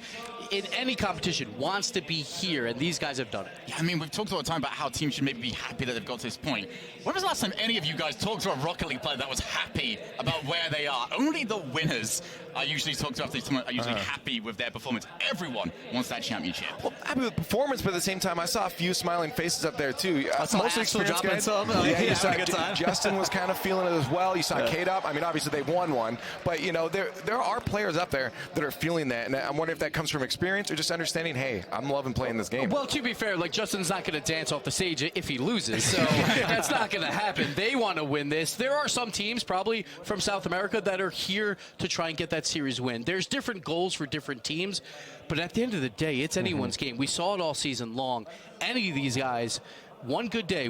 [SPEAKER 2] in any competition wants to be here, and these guys have done it.
[SPEAKER 3] Yeah, I mean, we've talked all the time about how teams should maybe be happy that they've got to this point. When was the last time any of you guys talked to a Rocket League player that was happy about where they are? Only the winners are usually talked to after this tournament are usually happy with their performance. Everyone wants that championship.
[SPEAKER 1] Well, happy with performance, but at the same time, I saw a few smiling faces up there, too. Mostly experienced guys. You saw Justin was kind of feeling it as well. You saw K-Dop. I mean, obviously, they won one. But, you know, there are players up there that are feeling that. And I'm wondering if that comes from experience or just understanding, hey, I'm loving playing this game.
[SPEAKER 2] Well, to be fair, like, Justin's not going to dance off the stage if he loses. So that's not going to happen. They want to win this. There are some teams, probably from South America, that are here to try and get that series win. There's different goals for different teams. But at the end of the day, it's anyone's game. We saw it all season long. Any of these guys, one good day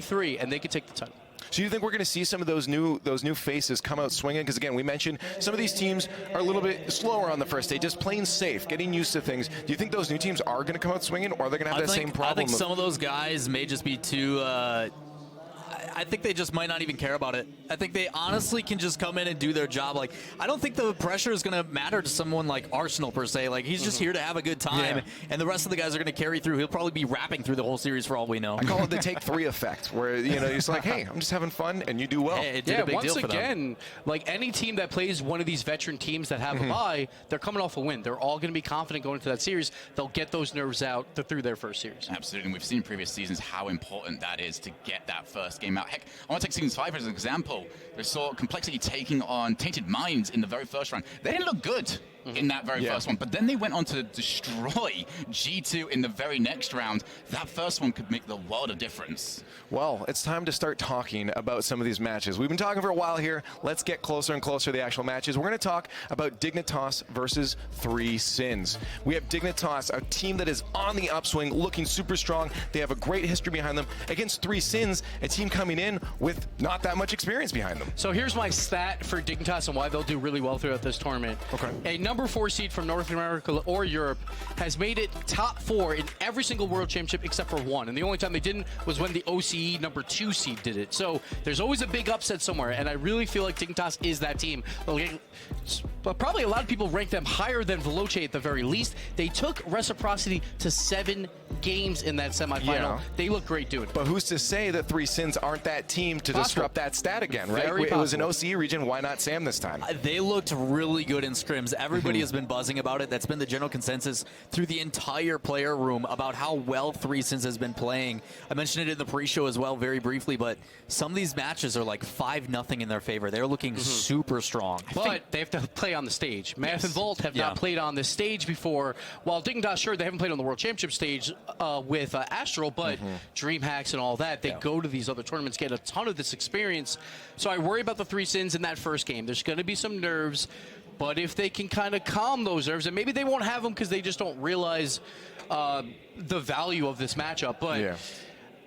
[SPEAKER 2] 3, and they could take the title.
[SPEAKER 1] So you think we're going to see some of those new faces come out swinging? Because again, we mentioned some of these teams are a little bit slower on the first day, just playing safe, getting used to things. Do you think those new teams are going to come out swinging, or are they going to have that same problem?
[SPEAKER 4] I think some of those guys may just be too. I think they just might not even care about it. I think they honestly can just come in and do their job. Like, I don't think the pressure is going to matter to someone like Arsenal, per se. Like, he's just here to have a good time, and the rest of the guys are going to carry through. He'll probably be rapping through the whole series for all we know.
[SPEAKER 1] I call it the Take 3 effect, where, you know, it's like, hey, I'm just having fun, and you do well.
[SPEAKER 4] Hey, it did a big deal for them.
[SPEAKER 2] Once again, like any team that plays one of these veteran teams that have a bye, they're coming off a win. They're all going to be confident going into that series. They'll get those nerves out through their first series.
[SPEAKER 3] Absolutely, and we've seen in previous seasons how important that is to get that first game out. Heck, I want to take Season 5 as an example. We saw Complexity taking on Tainted Minds in the very first round. They didn't look good in that very first one, but then they went on to destroy G2 in the very next round. That first one could make the world of difference.
[SPEAKER 1] Well, it's time to start talking about some of these matches. We've been talking for a while here. Let's get closer and closer to the actual matches. We're going to talk about Dignitas versus 3 Sins. We have Dignitas, a team that is on the upswing, looking super strong. They have a great history behind them against 3 Sins, a team coming in with not that much experience behind them.
[SPEAKER 2] So here's my stat for Dignitas and why they'll do really well throughout this tournament.
[SPEAKER 1] Okay.
[SPEAKER 2] A number 4 seed from North America or Europe has made it top 4 in every single World Championship except for 1. And the only time they didn't was when the OCE number 2 seed did it. So there's always a big upset somewhere, and I really feel like Dignitas is that team. But probably a lot of people rank them higher than Veloce at the very least. They took Reciprocity to 7 games in that semifinal.
[SPEAKER 1] Yeah.
[SPEAKER 2] They look great doing it.
[SPEAKER 1] But who's to say that 3 Sins aren't that team to disrupt that stat again, right? It was an OCE region. Why not Sam this time?
[SPEAKER 4] They looked really good in scrims. Everybody has been buzzing about it. That's been the general consensus through the entire player room about how well 3 Sins has been playing. I mentioned it in the pre-show as well very briefly, but some of these matches are like 5-0 in their favor. They're looking super strong.
[SPEAKER 2] But they have to play on the stage. Math and Volt have not played on the stage before. While Dignitas, sure, they haven't played on the World Championship stage with Astral, but DreamHacks and all that, they go to these other tournaments, get a ton of this experience. So I worry about the 3 Sins in that first game. There's going to be some nerves, but if they can kind of calm those nerves, and maybe they won't have them because they just don't realize the value of this matchup, but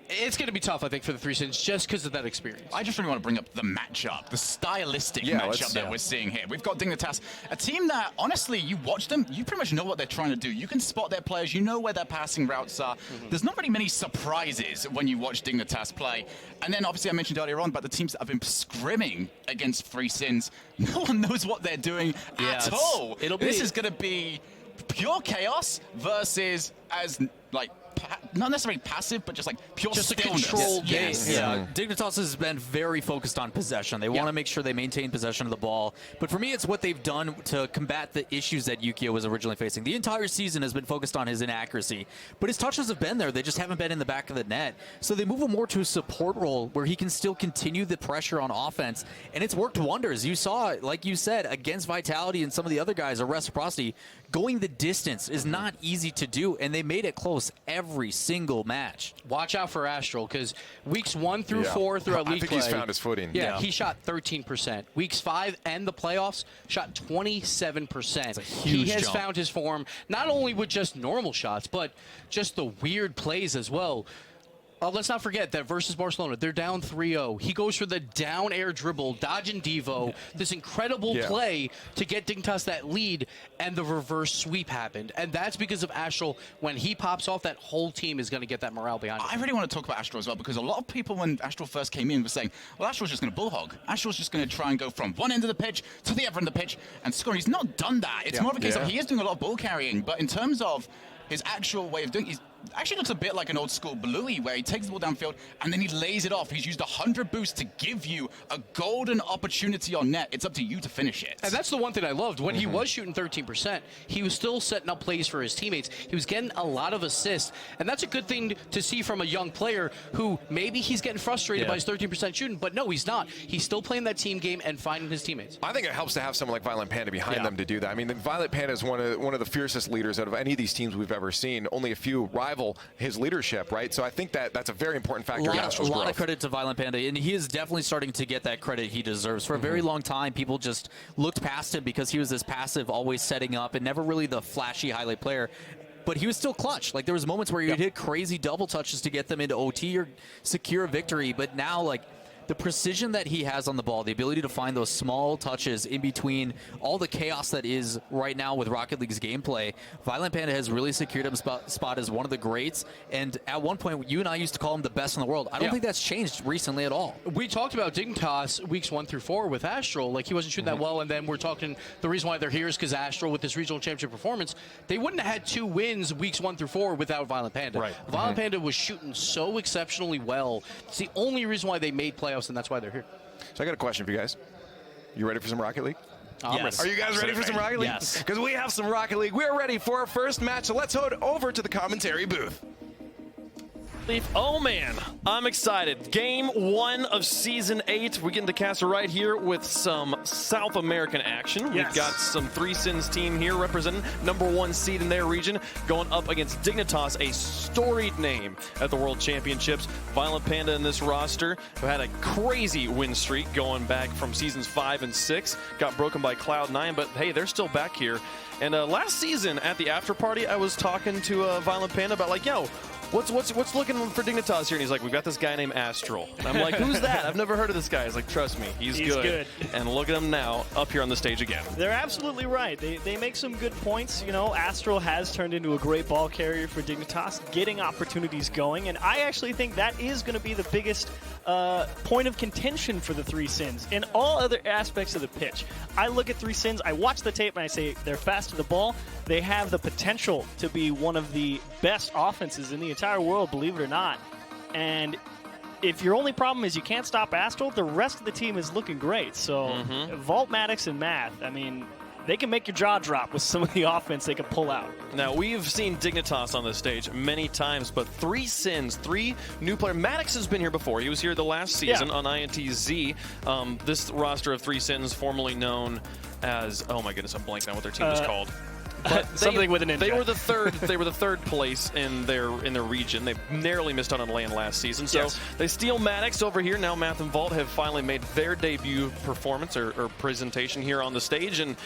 [SPEAKER 2] it's going to be tough, I think, for the 3 Sins just because of that experience.
[SPEAKER 3] I just really want to bring up the matchup, the stylistic matchup that we're seeing here. We've got Dignitas, a team that, honestly, you watch them, you pretty much know what they're trying to do. You can spot their players, you know where their passing routes are. There's not really many surprises when you watch Dignitas play. And then, obviously, I mentioned earlier on about the teams that have been scrimming against 3 Sins. No one knows what they're doing at all. This is going to be pure chaos versus as, like, not necessarily passive, but just like pure
[SPEAKER 2] just
[SPEAKER 3] stillness.
[SPEAKER 2] a controlled game.
[SPEAKER 4] Yeah, Dignitas has been very focused on possession. They want to make sure they maintain possession of the ball. But for me, it's what they've done to combat the issues that Yukio was originally facing. The entire season has been focused on his inaccuracy, but his touches have been there. They just haven't been in the back of the net. So they move him more to a support role where he can still continue the pressure on offense, and it's worked wonders. You saw, like you said, against Vitality and some of the other guys, or Reciprocity, going the distance is not easy to do, and they made it close every single match.
[SPEAKER 2] Watch out for Astral, because weeks 1 through 4 throughout league play,
[SPEAKER 1] he's found his footing.
[SPEAKER 2] Yeah, he shot 13%. Weeks 5 and the playoffs shot 27%. He has found his form, not only with just normal shots, but just the weird plays as well. Let's not forget that versus Barcelona, they're down 3-0. He goes for the down air dribble, dodging Devo, this incredible play to get Dignitas that lead, and the reverse sweep happened. And that's because of Astral. When he pops off, that whole team is going to get that morale behind him.
[SPEAKER 3] I really want to talk about Astral as well, because a lot of people, when Astral first came in, were saying, well, Astral's just going to bullhog. Astral's just going to try and go from one end of the pitch to the other end of the pitch and score. He's not done that. It's more of a case of he is doing a lot of ball carrying, but in terms of his actual way of doing it, actually looks a bit like an old school Bluey, where he takes the ball downfield and then he lays it off. He's used 100 boosts to give you a golden opportunity on net. It's up to you to finish it.
[SPEAKER 2] And that's the one thing I loved. When he was shooting 13%, he was still setting up plays for his teammates. He was getting a lot of assists. And that's a good thing to see from a young player who maybe he's getting frustrated by his 13% shooting, but no, he's not. He's still playing that team game and finding his teammates.
[SPEAKER 1] I think it helps to have someone like Violent Panda behind them to do that. I mean, the Violent Panda is one of the fiercest leaders out of any of these teams we've ever seen. Only a few rival his leadership, right? So I think that's a very important factor in Astral's growth.
[SPEAKER 4] A lot of credit to Violent Panda, and he is definitely starting to get that credit he deserves. For a very long time, people just looked past him because he was this passive, always setting up, and never really the flashy highlight player. But he was still clutch. Like, there was moments where he'd hit crazy double touches to get them into OT or secure a victory. But now, like, the precision that he has on the ball, the ability to find those small touches in between all the chaos that is right now with Rocket League's gameplay, Violent Panda has really secured him spot as one of the greats. And at one point, you and I used to call him the best in the world. I don't think that's changed recently at all.
[SPEAKER 2] We talked about Dignitas weeks 1 through 4 with Astral. Like, he wasn't shooting that well, and then we're talking the reason why they're here is because Astral, with this regional championship performance, they wouldn't have had 2 wins weeks 1 through 4 without Violent Panda.
[SPEAKER 1] Right.
[SPEAKER 2] Violent Panda was shooting so exceptionally well. It's the only reason why they made playoffs, and that's why they're here.
[SPEAKER 1] So I got a question for you guys. You ready for some Rocket League?
[SPEAKER 4] Yes.
[SPEAKER 1] Are you guys ready for some Rocket League?
[SPEAKER 4] Yes.
[SPEAKER 1] Because we have some Rocket League. We're ready for our first match, so let's head over to the commentary booth.
[SPEAKER 10] Oh man, I'm excited. Game 1 of Season 8. We're getting to cast right here with some South American action. We've got some 3Sins team here representing #1 seed in their region, going up against Dignitas, a storied name at the World Championships. Violent Panda in this roster, who had a crazy win streak going back from Seasons 5 and 6. Got broken by Cloud9, but hey, they're still back here. And last season at the after party, I was talking to Violent Panda about like, yo, What's looking for Dignitas here? And he's like, we've got this guy named Astral. And I'm like, who's that? I've never heard of this guy. He's like, trust me, he's good. And look at him now, up here on the stage again.
[SPEAKER 11] They're absolutely right. They make some good points. You know, Astral has turned into a great ball carrier for Dignitas, getting opportunities going. And I actually think that is going to be the biggest point of contention for the 3Sins in all other aspects of the pitch. I look at 3Sins, I watch the tape, and I say they're fast to the ball. They have the potential to be one of the best offenses in the entire world, believe it or not. And if your only problem is you can't stop Astral, the rest of the team is looking great. So Vault, Maddox, and Math, I mean, they can make your jaw drop with some of the offense they can pull out.
[SPEAKER 10] Now, we've seen Dignitas on this stage many times, but 3Sins, 3 new players. Maddox has been here before. He was here the last season on INTZ. This roster of 3Sins, formerly known as, oh my goodness, I'm blanking on what their team was called. But
[SPEAKER 11] something with an ninja.
[SPEAKER 10] They were the third. They were the third place in their region. They narrowly missed out on land last season. So they steal Maddox over here. Now Math and Vault have finally made their debut performance or presentation here on the stage. And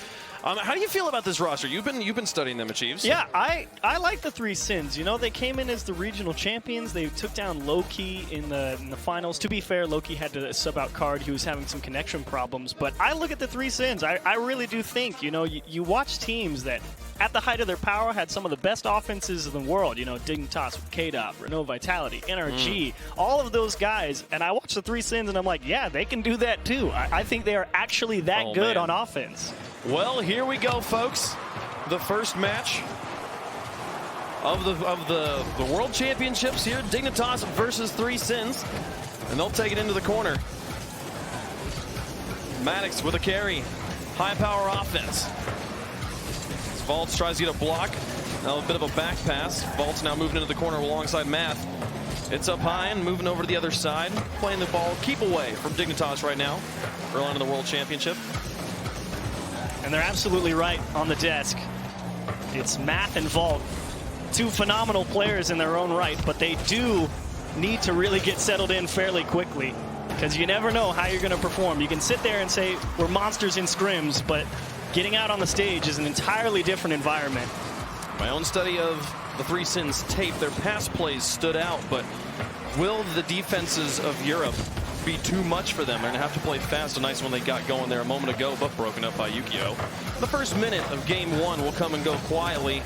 [SPEAKER 10] how do you feel about this roster? You've been studying them, Achieves.
[SPEAKER 11] Yeah, I like the 3Sins. You know, they came in as the regional champions. They took down Loki in the finals. To be fair, Loki had to sub out Card. He was having some connection problems. But I look at the 3Sins. I really do think, you know, you watch teams that at the height of their power had some of the best offenses in the world. You know, Dignitas with KDOT, Renault Vitality, NRG, all of those guys. And I watch the 3Sins and I'm like, yeah, they can do that too. I think they are actually that good on offense.
[SPEAKER 10] Well, here we go, folks. The first match of the World Championships here. Dignitas versus 3Sins. And they'll take it into the corner. Maddox with a carry. High power offense. Vaults tries to get a block. Now a bit of a back pass. Vaults now moving into the corner alongside Math. It's up high and moving over to the other side. Playing the ball, keep away from Dignitas right now. Early on in the World Championship.
[SPEAKER 11] And they're absolutely right on the desk. It's Math and Vault. 2 phenomenal players in their own right, but they do need to really get settled in fairly quickly because you never know how you're going to perform. You can sit there and say, we're monsters in scrims, but getting out on the stage is an entirely different environment.
[SPEAKER 10] My own study of the 3Sins tape, their pass plays stood out, but will the defenses of Europe be too much for them? They're going to have to play fast. A nice one they got going there a moment ago, but broken up by Yukio. The first minute of game 1 will come and go quietly,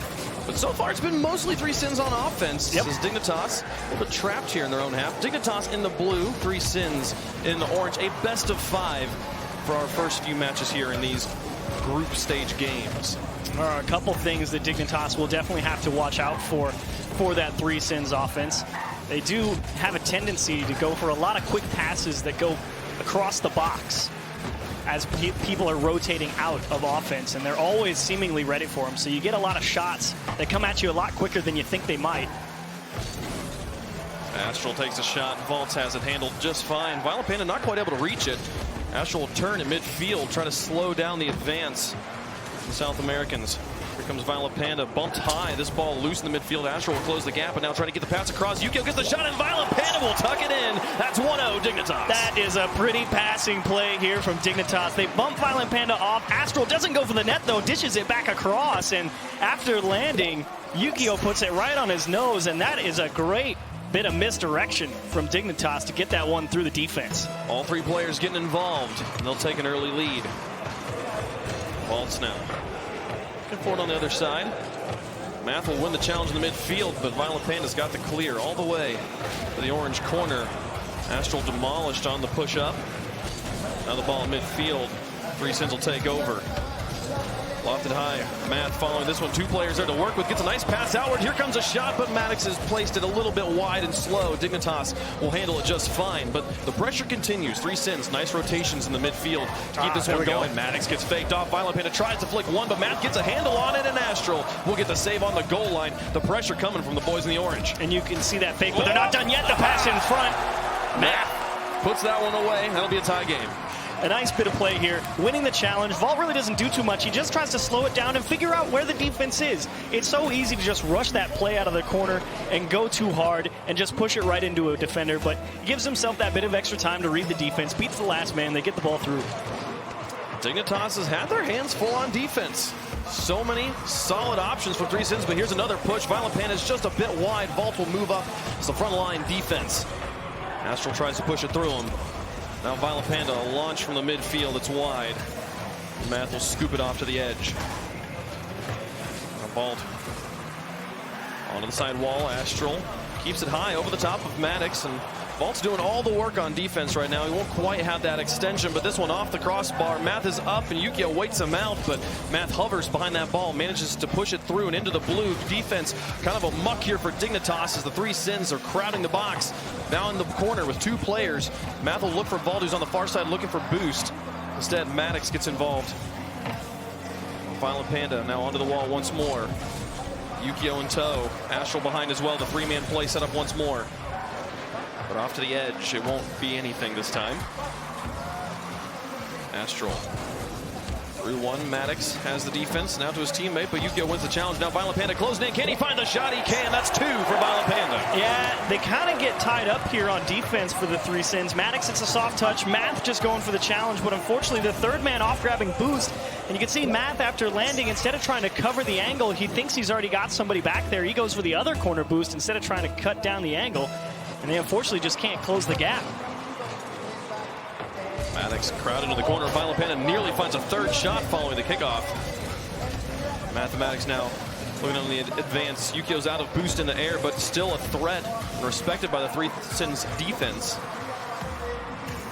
[SPEAKER 10] but so far it's been mostly 3Sins on offense. This is Dignitas a little bit trapped here in their own half. Dignitas in the blue, 3Sins in the orange. A best of 5 for our first few matches here in these group stage games.
[SPEAKER 11] There are a couple things that Dignitas will definitely have to watch out for that 3Sins offense. They do have a tendency to go for a lot of quick passes that go across the box as people are rotating out of offense, and they're always seemingly ready for them. So you get a lot of shots that come at you a lot quicker than you think they might.
[SPEAKER 10] Astral takes a shot. Vaults has it handled just fine. Violent Panda not quite able to reach it. Astral will turn in midfield, try to slow down the advance. The South Americans. Here comes Violent Panda, bumped high. This ball loose in the midfield. Astral will close the gap, and now trying to get the pass across. Yukio gets the shot, and Violent Panda will tuck it in. That's 1-0 Dignitas.
[SPEAKER 11] That is a pretty passing play here from Dignitas. They bump Violent Panda off. Astral doesn't go for the net, though. Dishes it back across, and after landing, Yukio puts it right on his nose, and that is a great bit of misdirection from Dignitas to get that one through the defense.
[SPEAKER 10] All three players getting involved, and they'll take an early lead. Vaults now. Looking forward on the other side. Math will win the challenge in the midfield, but Violent Panda's got the clear all the way to the orange corner. Astral demolished on the push-up. Now the ball in midfield. Three Sins will take over. Lofted high. Math following this one. Two players there to work with. Gets a nice pass outward. Here comes a shot, but Maddox has placed it a little bit wide and slow. Dignitas will handle it just fine, but the pressure continues. Three Sins. Nice rotations in the midfield to keep this one going. Maddox gets faked off. Violent Panda tries to flick one, but Math gets a handle on it, and Astral will get the save on the goal line. The pressure coming from the boys in the orange.
[SPEAKER 11] And you can see that fake, but they're not done yet. The pass in front.
[SPEAKER 10] Math puts that one away. That'll be a tie game.
[SPEAKER 11] A nice bit of play here, winning the challenge. Vault really doesn't do too much. He just tries to slow it down and figure out where the defense is. It's so easy to just rush that play out of the corner and go too hard and just push it right into a defender, but he gives himself that bit of extra time to read the defense, beats the last man, they get the ball through.
[SPEAKER 10] Dignitas has had their hands full on defense. So many solid options from Three Sins, but here's another push. Violent Panda is just a bit wide. Vault will move up as the front line defense. Astral tries to push it through him. Now Violent Panda, a launch from the midfield. It's wide. Math will scoop it off to the edge. Vault onto the side wall. Astral keeps it high over the top of Maddox, and Vault's doing all the work on defense right now. He won't quite have that extension, but this one off the crossbar. Math is up, and Yukio waits him out, but Math hovers behind that ball, manages to push it through and into the blue. Defense kind of a muck here for Dignitas as the Three Sins are crowding the box. Now in the corner with two players. Math will look for Vault, who's on the far side looking for boost. Instead, Maddox gets involved. Violent Panda now onto the wall once more. Yukio in tow. Astral behind as well. The three-man play set up once more. But off to the edge, it won't be anything this time. Astral through one. Maddox has the defense now to his teammate, but Yukio wins the challenge. Now Violent Panda closing in. Can he find the shot? He can. That's two for Violent Panda.
[SPEAKER 11] Yeah, they kind of get tied up here on defense for the Three Sins. Maddox, it's a soft touch. Math just going for the challenge, but unfortunately the third man off grabbing boost. And you can see Math after landing, instead of trying to cover the angle, he thinks he's already got somebody back there. He goes for the other corner boost instead of trying to cut down the angle. And they unfortunately just can't close the gap.
[SPEAKER 10] Maddox crowded into the corner. Violent Panda nearly finds a third shot following the kickoff. Mathematics now looking on the advance. Yukio's out of boost in the air, but still a threat and respected by the Three Sins defense.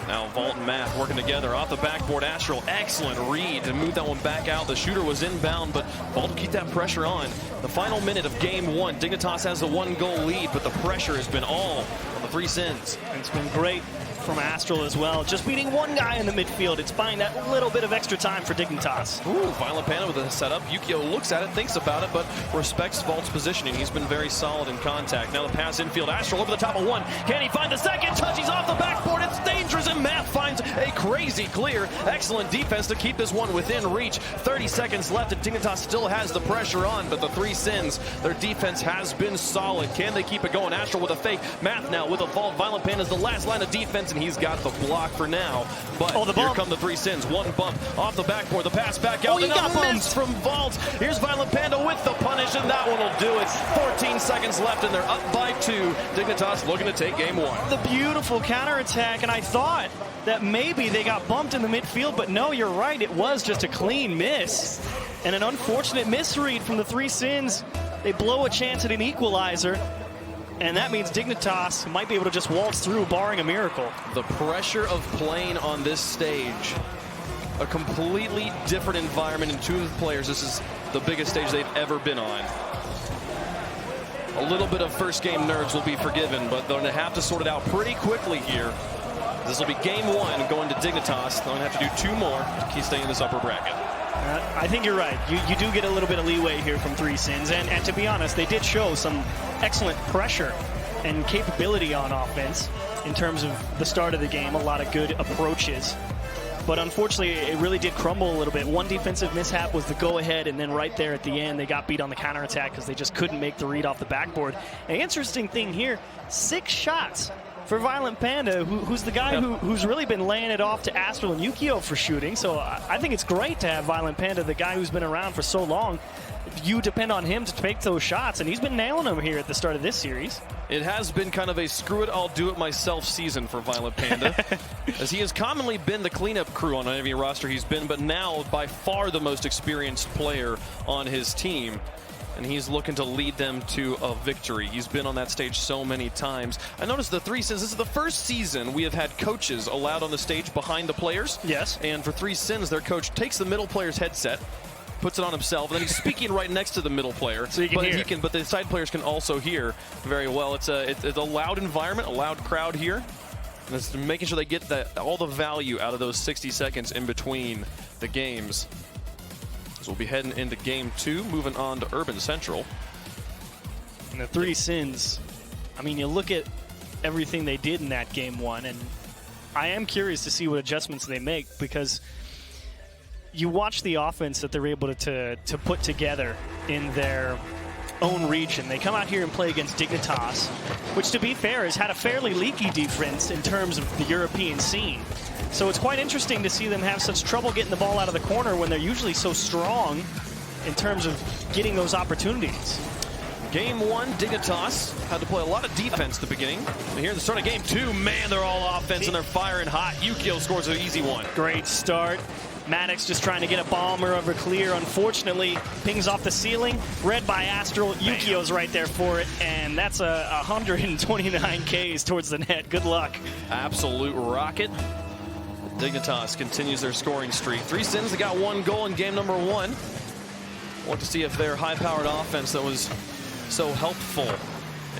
[SPEAKER 10] Now Vault and Math working together off the backboard. Astral, excellent read to move that one back out. The shooter was inbound, but Vault will keep that pressure on. The final minute of game one. Dignitas has the 1-goal lead, but the pressure has been all on the Three Sins.
[SPEAKER 11] It's been great from Astral as well. Just beating one guy in the midfield. It's buying that little bit of extra time for Dignitas.
[SPEAKER 10] Ooh, Violent Panda with a setup. Yukio looks at it, thinks about it, but respects Vault's positioning. He's been very solid in contact. Now the pass infield. Astral over the top of one. Can he find the second touch? He's off the backboard. It's dangerous, and Math finds a crazy clear. Excellent defense to keep this one within reach. 30 seconds left, and Dignitas still has the pressure on, but the Three Sins, their defense has been solid. Can they keep it going? Astral with a fake. Math now with a Vault. Violent Panda is the last line of defense, and he's got the block for now. But here come the Three Sins. One bump off the backboard. The pass back out.
[SPEAKER 11] Oh, you got
[SPEAKER 10] miss from Vault. Here's Violent Panda with the punish, and that one will do it. 14 seconds left, and they're up by 2. Dignitas looking to take game one.
[SPEAKER 11] The beautiful counterattack, and I thought that maybe they got bumped in the midfield, but no, you're right. It was just a clean miss. And an unfortunate misread from the Three Sins. They blow a chance at an equalizer. And that means Dignitas might be able to just waltz through, barring a miracle.
[SPEAKER 10] The pressure of playing on this stage, a completely different environment in two of the players. This is the biggest stage they've ever been on. A little bit of first game nerves will be forgiven, but they're going to have to sort it out pretty quickly here. This will be game one going to Dignitas. They're going to have to do 2 more to keep staying in this upper bracket.
[SPEAKER 11] I think you're right. You do get a little bit of leeway here from Three Sins. And to be honest, they did show some excellent pressure and capability on offense in terms of the start of the game. A lot of good approaches. But unfortunately, it really did crumble a little bit. One defensive mishap was the go-ahead, and then right there at the end, they got beat on the counterattack because they just couldn't make the read off the backboard. An interesting thing here, 6 shots for Violent Panda, who's the guy who's really been laying it off to Astral and Yukio for shooting. So I think it's great to have Violent Panda, the guy who's been around for so long. You depend on him to take those shots, and he's been nailing them here at the start of this series.
[SPEAKER 10] It has been kind of a screw it, I'll do it myself season for Violent Panda, as he has commonly been the cleanup crew on any roster he's been, but now by far the most experienced player on his team. And he's looking to lead them to a victory. He's been on that stage so many times. I noticed the 3 Sins, this is the first season we have had coaches allowed on the stage behind the players.
[SPEAKER 11] Yes.
[SPEAKER 10] And for 3 Sins, their coach takes the middle player's headset, puts it on himself, and then he's speaking right next to the middle player.
[SPEAKER 11] So you can hear.
[SPEAKER 10] But the side players can also hear very well. It's a loud environment, a loud crowd here. And it's making sure they get all the value out of those 60 seconds in between the games. So we'll be heading into game 2, moving on to Urban Central.
[SPEAKER 11] And the 3 Sins, I mean, you look at everything they did in that game 1, and I am curious to see what adjustments they make, because you watch the offense that they're able to put together in their own region. They come out here and play against Dignitas, which, to be fair, has had a fairly leaky defense in terms of the European scene. So it's quite interesting to see them have such trouble getting the ball out of the corner when they're usually so strong in terms of getting those opportunities.
[SPEAKER 10] Game 1, Dignitas had to play a lot of defense at the beginning. And here at the start of game 2, man, they're all offense and they're firing hot. Yukio scores an easy one.
[SPEAKER 11] Great start. Maddox just trying to get a bomber over clear. Unfortunately, pings off the ceiling. Read by Astral. Yukio's right there for it. And that's 129 Ks towards the net. Good luck.
[SPEAKER 10] Absolute rocket. Dignitas continues their scoring streak. 3 Sins, they got 1 goal in game number 1. Want to see if their high-powered offense that was so helpful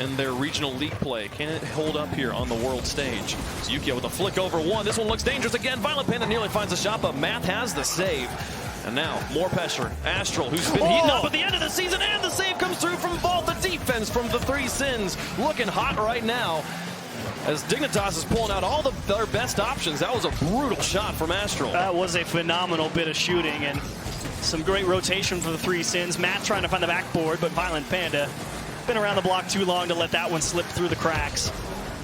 [SPEAKER 10] in their regional league play can it hold up here on the world stage. So Yukio with a flick over 1. This one looks dangerous again. Violent Panda nearly finds a shot, but Math has the save. And now, more pressure. Astral, who's been heating up at the end of the season, and the save comes through from Vault. The defense from the 3 Sins looking hot right now, as Dignitas is pulling out all their best options. That was a brutal shot from Astral.
[SPEAKER 11] That was a phenomenal bit of shooting, and some great rotation for the 3 Sins. Matt trying to find the backboard, but Violent Panda been around the block too long to let that one slip through the cracks.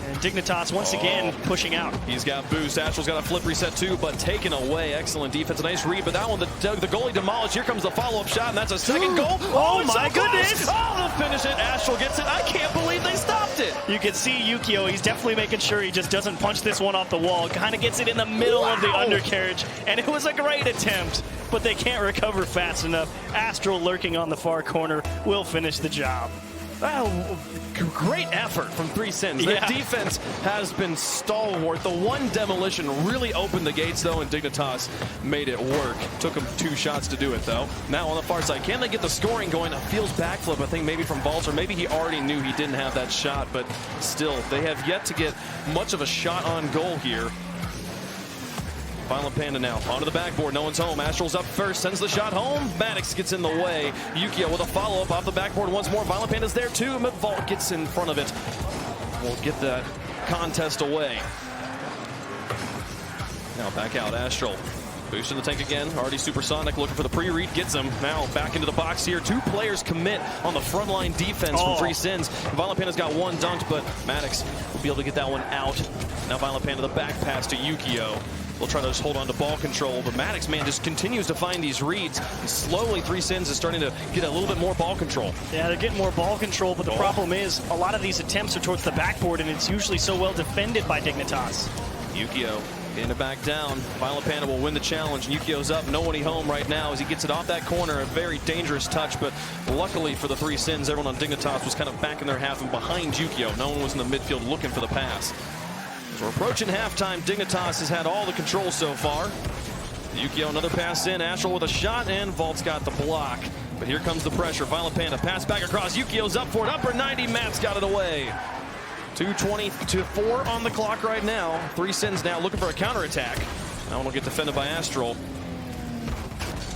[SPEAKER 11] And Dignitas once again pushing out.
[SPEAKER 10] He's got boost. Astral's got a flip reset too, but taken away. Excellent defense. A nice read, but that one, the goalie demolished. Here comes the follow-up shot, and that's a second goal.
[SPEAKER 11] Oh my goodness!
[SPEAKER 10] Oh, they'll finish it. Astral gets it. I can't believe they stopped it.
[SPEAKER 11] You can see Yukio. He's definitely making sure he just doesn't punch this one off the wall. Kind of gets it in the middle of the undercarriage, and it was a great attempt, but they can't recover fast enough. Astral lurking on the far corner will finish the job.
[SPEAKER 10] Oh, great effort from 3 Sins.
[SPEAKER 11] Yeah.
[SPEAKER 10] Their defense has been stalwart. The one demolition really opened the gates, though, and Dignitas made it work. Took them 2 shots to do it, though. Now on the far side, can they get the scoring going? A Fields backflip, I think, maybe from Vault, or maybe he already knew he didn't have that shot, but still, they have yet to get much of a shot on goal here. Violent Panda now onto the backboard. No one's home. Astral's up first. Sends the shot home. Maddox gets in the way. Yukio with a follow-up off the backboard once more. Violent Panda's there too. Vault gets in front of it. We'll get that contest away. Now back out. Astral. Boosting the tank again. Already supersonic. Looking for the pre-read. Gets him. Now back into the box here. 2 players commit on the frontline defense from 3 Sins. Violent Panda's got 1 dunked, but Maddox will be able to get that one out. Now Violent Panda the back pass to Yukio. They'll try to just hold on to ball control, but Maddox, man, just continues to find these reads. And slowly, 3 Sins is starting to get a little bit more ball control.
[SPEAKER 11] Yeah, they're getting more ball control, but the problem is a lot of these attempts are towards the backboard, and it's usually so well defended by Dignitas.
[SPEAKER 10] Yukio getting it back down. Violent Panda will win the challenge. Yukio's up, nobody home right now as he gets it off that corner. A very dangerous touch, but luckily for the 3 Sins, everyone on Dignitas was kind of back in their half and behind Yukio. No one was in the midfield looking for the pass. We're approaching halftime. Dignitas has had all the control so far. Yukio another pass in. Astral with a shot, and Vault's got the block. But here comes the pressure. Violent Panda pass back across. Yukio's up for it. Upper 90. Matt's got it away. 2:20 on the clock right now. 3 Sins now looking for a counterattack. That one will get defended by Astral.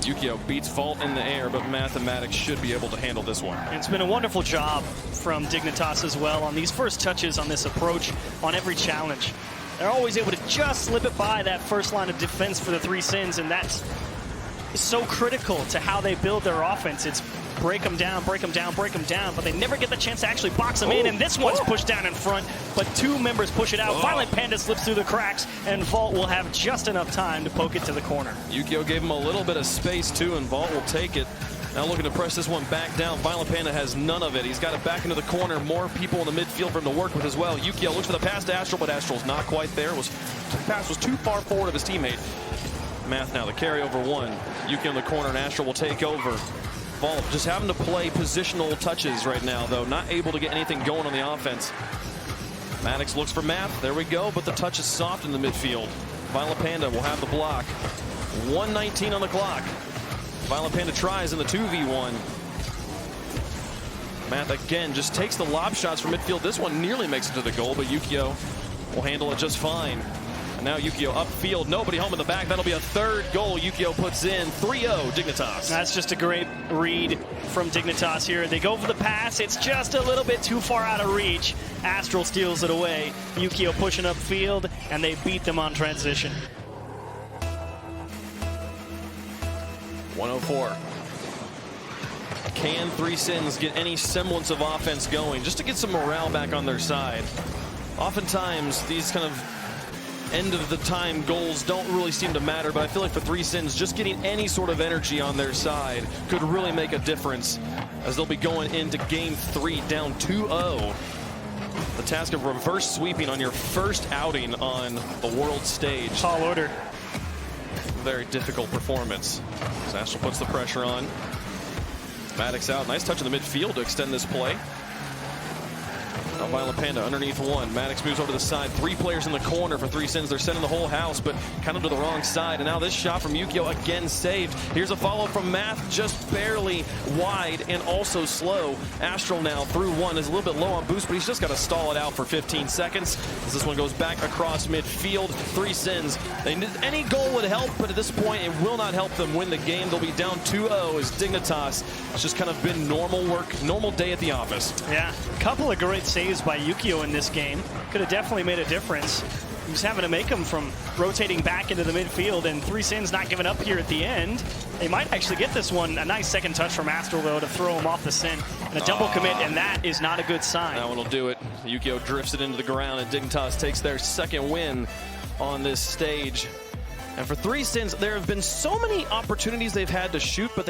[SPEAKER 10] Yukio beats Vault in the air, but Mathematics should be able to handle this one.
[SPEAKER 11] It's been a wonderful job from Dignitas as well on these first touches on this approach on every challenge. They're always able to just slip it by that first line of defense for the 3 Sins, and that's so critical to how they build their offense. It's break them down, break them down, break them down, but they never get the chance to actually box them in, and this one's pushed down in front, but 2 members push it out. Violent Panda slips through the cracks, and Vault will have just enough time to poke it to the corner.
[SPEAKER 10] Yukio gave him a little bit of space too, and Vault will take it. Now looking to press this one back down. Violent Panda has none of it. He's got it back into the corner. More people in the midfield for him to work with as well. Yukio looks for the pass to Astral, but Astral's not quite there. The pass was too far forward of his teammate. Math now, the carry over one. Yukio in the corner, and Astral will take over. Vault just having to play positional touches right now, though. Not able to get anything going on the offense. Maddox looks for Math. There we go, but the touch is soft in the midfield. Violent Panda will have the block. 1:19 on the clock. Violent Panda tries in the 2v1. Math again just takes the lob shots from midfield. This one nearly makes it to the goal, but Yukio will handle it just fine. And now Yukio upfield, nobody home in the back. That'll be a third goal Yukio puts in. 3-0 Dignitas.
[SPEAKER 11] That's just a great read from Dignitas here. They go for the pass. It's just a little bit too far out of reach. Astral steals it away. Yukio pushing upfield, and they beat them on transition.
[SPEAKER 10] 104. Can Three Sins get any semblance of offense going just to get some morale back on their side? Oftentimes, these kind of end of the time goals don't really seem to matter, but I feel like for Three Sins, just getting any sort of energy on their side could really make a difference as they'll be going into game 3 down 2-0. The task of reverse sweeping on your first outing on the world stage.
[SPEAKER 11] Tall order.
[SPEAKER 10] Very difficult performance. Astral puts the pressure on. Maddox out. Nice touch in the midfield to extend this play. Now Violent Panda underneath one. Maddox moves over to the side. 3 players in the corner for Three Sins. They're sending the whole house, but kind of to the wrong side. And now this shot from Yukio again saved. Here's a follow from Math, just barely wide and also slow. Astral now through one is a little bit low on boost, but he's just got to stall it out for 15 seconds as this one goes back across midfield. Three Sins. Any goal would help, but at this point it will not help them win the game. They'll be down 2-0 as Dignitas has just kind of been normal work, normal day at the office.
[SPEAKER 11] Yeah, a couple of great saves by Yukio in this game. Could have definitely made a difference. He was having to make them from rotating back into the midfield, and Three Sins not giving up here at the end. They might actually get this one. A nice second touch from Astral, though, to throw him off the sin. And a double commit, and that is not a good sign.
[SPEAKER 10] That one will do it. Yukio drifts it into the ground, and Dignitas takes their second win on this stage. And for Three Sins, there have been so many opportunities they've had to shoot, but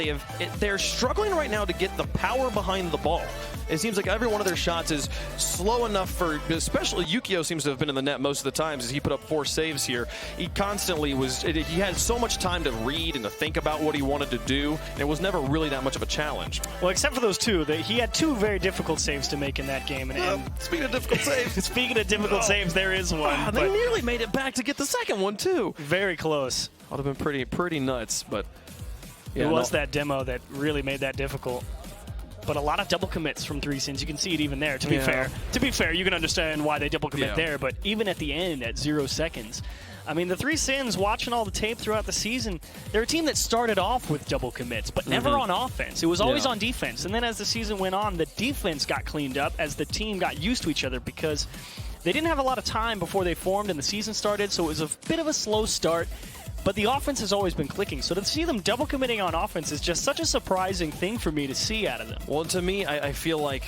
[SPEAKER 10] they're struggling right now to get the power behind the ball. It seems like every one of their shots is slow enough for, especially Yukio seems to have been in the net most of the times as he put up 4 saves here. He constantly he had so much time to read and to think about what he wanted to do, and it was never really that much of a challenge.
[SPEAKER 11] Well, except for those 2. He had 2 very difficult saves to make in that game. And
[SPEAKER 10] speaking of difficult saves.
[SPEAKER 11] Speaking of difficult saves, there is one.
[SPEAKER 10] They nearly made it back to get the second one, too.
[SPEAKER 11] Very close.
[SPEAKER 10] Would have been pretty nuts, but
[SPEAKER 11] yeah, it was that demo that really made that difficult. But a lot of double commits from Three Sins. You can see it even there. To be fair, you can understand why they double commit there. But even at the end, at 0 seconds, I mean, the Three Sins, watching all the tape throughout the season, they're a team that started off with double commits, but never on offense. It was always on defense. And then as the season went on, the defense got cleaned up as the team got used to each other because they didn't have a lot of time before they formed and the season started. So it was a bit of a slow start. But the offense has always been clicking. So to see them double committing on offense is just such a surprising thing for me to see out of them.
[SPEAKER 10] Well, to me, I feel like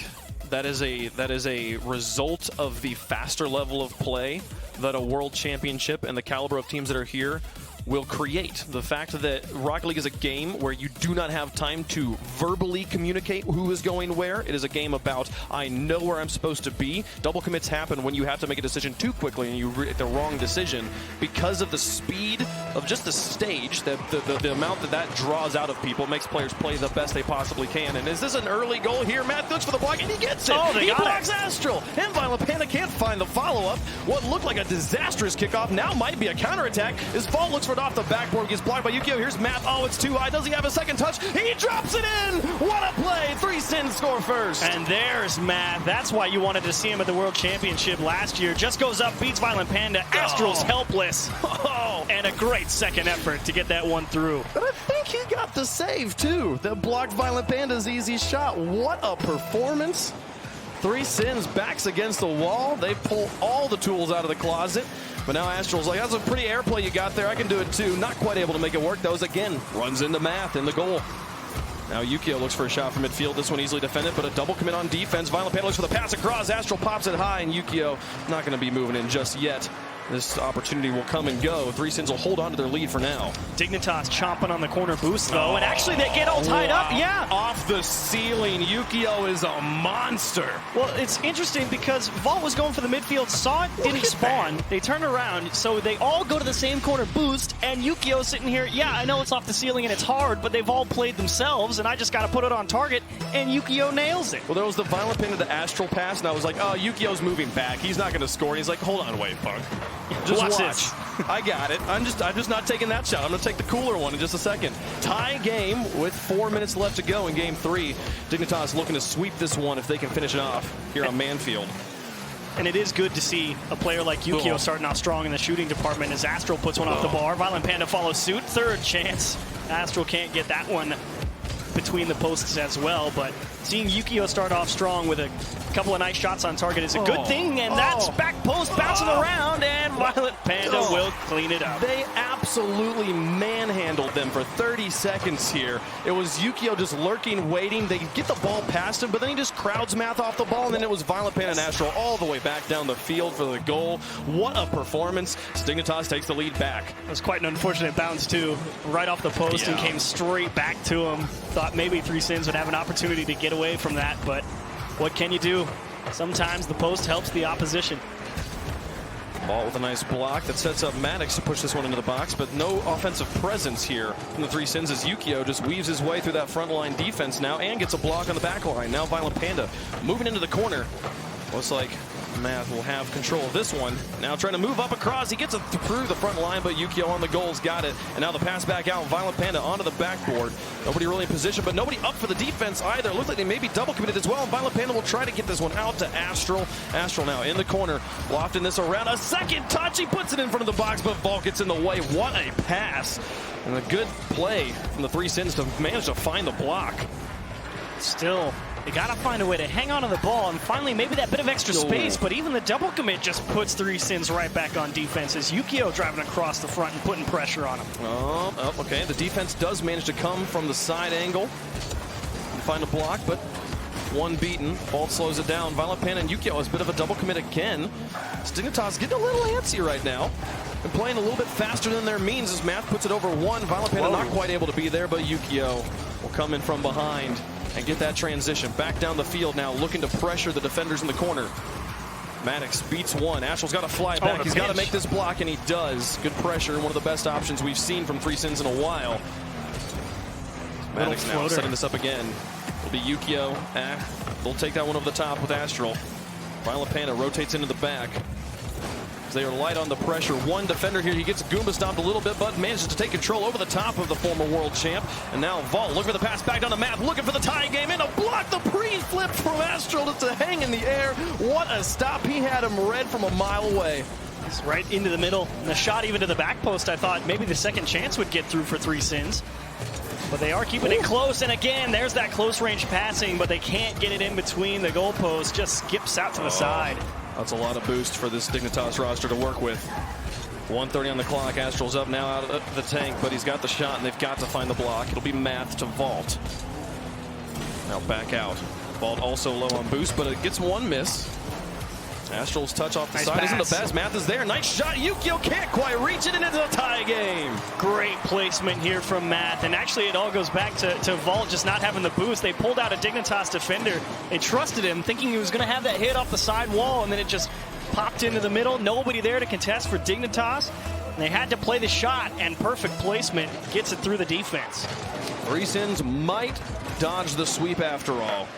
[SPEAKER 10] that is a result of the faster level of play that a world championship and the caliber of teams that are here will create. The fact that Rocket League is a game where you do not have time to verbally communicate who is going where. It is a game about, I know where I'm supposed to be. Double commits happen when you have to make a decision too quickly and you make the wrong decision because of the speed of just the stage, the amount that draws out of people, makes players play the best they possibly can. And is this an early goal here? Matt looks for the block and he gets it. He blocks Astral. And Violent Panda can't find the follow-up. What looked like a disastrous kickoff now might be a counterattack. His Vault looks for it off the backboard, gets blocked by Yukio. Here's Matt. Oh, it's too high. Does he have a second touch? He drops it in. What a play. Three Sins score first.
[SPEAKER 11] And there's Matt. That's why you wanted to see him at the World Championship last year. Just goes up, beats Violent Panda. Astral's helpless. And a great second effort to get that one through.
[SPEAKER 10] But I think he got the save, too. That blocked Violent Panda's easy shot. What a performance. Three Sins backs against the wall. They pull all the tools out of the closet. But now Astral's like, that's a pretty airplay you got there. I can do it too. Not quite able to make it work. That was, again, runs into Math in the goal. Now Yukio looks for a shot from midfield. This one easily defended, but a double commit on defense. Violent Panda looks for the pass across. Astral pops it high, and Yukio not going to be moving in just yet. This opportunity will come and go. Three Sins will hold on to their lead for now.
[SPEAKER 11] Dignitas chomping on the corner boost, though, and actually they get all tied up. Yeah.
[SPEAKER 10] Off the ceiling, Yukio is a monster.
[SPEAKER 11] Well, it's interesting because Vault was going for the midfield, saw it, didn't spawn. They turned around, so they all go to the same corner boost, and Yukio's sitting here, yeah, I know it's off the ceiling and it's hard, but they've all played themselves, and I just got to put it on target, and Yukio nails it.
[SPEAKER 10] Well, there was the violent pin to the Astral pass, and I was like, oh, Yukio's moving back. He's not going to score. And he's like, hold on, wait, punk. Just watch. I got it. I'm just not taking that shot. I'm going to take the cooler one in just a second. Tie game with 4 minutes left to go in game 3. Dignitas looking to sweep this one if they can finish it off here on Manfield.
[SPEAKER 11] And it is good to see a player like Yukio starting off strong in the shooting department as Astral puts one off the bar. Violent Panda follows suit. Third chance. Astral can't get that one between the posts as well, but seeing Yukio start off strong with a couple of nice shots on target is a good thing, and that's back post bouncing around, and Violent Panda will clean it up.
[SPEAKER 10] They absolutely manhandled them for 30 seconds here. It was Yukio just lurking, waiting. They get the ball past him, but then he just crowds Math off the ball, and then it was Violent Panda and Astral all the way back down the field for the goal. What a performance. Dignitas takes the lead back.
[SPEAKER 11] It was quite an unfortunate bounce, too. Right off the post and came straight back to him. Thought maybe Three Sins would have an opportunity to get away from that, but what can you do? Sometimes the post helps the opposition.
[SPEAKER 10] Ball with a nice block that sets up Maddox to push this one into the box, but no offensive presence here from the Three Sins as Yukio just weaves his way through that front line defense now and gets a block on the back line. Now Violent Panda moving into the corner. Looks like Math will have control of this one. Now trying to move up across. He gets it through the front line, but Yukio on the goals got it. And now the pass back out. Violent Panda onto the backboard. Nobody really in position, but nobody up for the defense either. Looks like they may be double committed as well. And Violent Panda will try to get this one out to Astral. Astral now in the corner, lofting this around. A second touch. He puts it in front of the box, but Vault gets in the way. What a pass. And a good play from the Three Sins to manage to find the block.
[SPEAKER 11] Still, they got to find a way to hang on to the ball, and finally maybe that bit of extra space, but even the double commit just puts Three Sins right back on defense as Yukio driving across the front and putting pressure on him.
[SPEAKER 10] Okay, the defense does manage to come from the side angle and find a block, but one beaten. Vault slows it down. Violent Panda and Yukio has a bit of a double commit again. Dignitas getting a little antsy right now and playing a little bit faster than their means as Math puts it over one. Violent Panda not quite able to be there, but Yukio will come in from behind and get that transition. Back down the field now, looking to pressure the defenders in the corner. Maddox beats one. Astral's got to fly back. He's got to make this block, and he does. Good pressure, one of the best options we've seen from Three Sins in a while. Maddox now setting this up again. It'll be Yukio. They'll take that one over the top with Astral. Violent Panda rotates into the back. They are light on the pressure. One defender here. He gets Goomba stomped a little bit, but manages to take control over the top of the former world champ. And now Vault looking for the pass back down the map, looking for the tie game, and a block. The pre-flip from Astral to hang in the air. What a stop. He had him read from a mile away.
[SPEAKER 11] It's right into the middle. And the shot even to the back post, I thought maybe the second chance would get through for Three Sins. But they are keeping it close, and again, there's that close-range passing, but they can't get it in between the goalposts. Just skips out to the side.
[SPEAKER 10] That's a lot of boost for this Dignitas roster to work with. 1:30 on the clock. Astral's up now out of the tank, but he's got the shot, and they've got to find the block. It'll be Math to Vault. Now back out. Vault also low on boost, but it gets one miss. Astral's touch off the side isn't the best. Math is there. Nice shot. Yukio can't quite reach it, and it's a tie game.
[SPEAKER 11] Great placement here from Math. And actually, it all goes back to Vault just not having the boost. They pulled out a Dignitas defender. They trusted him, thinking he was going to have that hit off the side wall, and then it just popped into the middle. Nobody there to contest for Dignitas. And they had to play the shot, and perfect placement gets it through the defense.
[SPEAKER 10] Three Sins might dodge the sweep after all.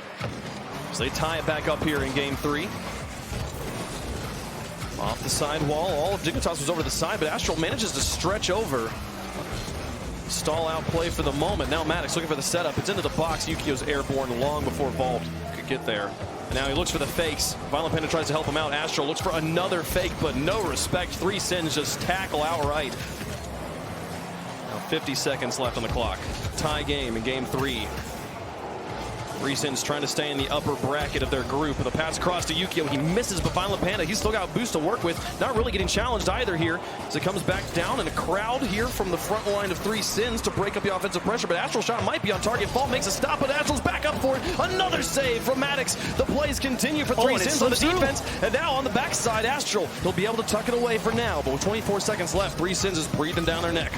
[SPEAKER 10] So they tie it back up here in game 3. Off the side wall, all of Dignitas was over the side, but Astral manages to stretch over. Stall out play for the moment. Now Maddox looking for the setup. It's into the box. Yukio's airborne long before Vault could get there. And now he looks for the fakes. Violent Panda tries to help him out. Astral looks for another fake, but no respect. Three Sins just tackle outright. Now 50 seconds left on the clock. Tie game in game 3. Three Sins trying to stay in the upper bracket of their group. The pass across to Yukio. He misses, but Violent Panda, he's still got a boost to work with. Not really getting challenged either here. As it comes back down, and a crowd here from the front line of Three Sins to break up the offensive pressure. But Astral shot might be on target. Vault makes a stop, but Astral's back up for it. Another save from Maddox. The plays continue for Three Sins on the defense. And now on the backside, Astral, he'll be able to tuck it away for now. But with 24 seconds left, Three Sins is breathing down their neck.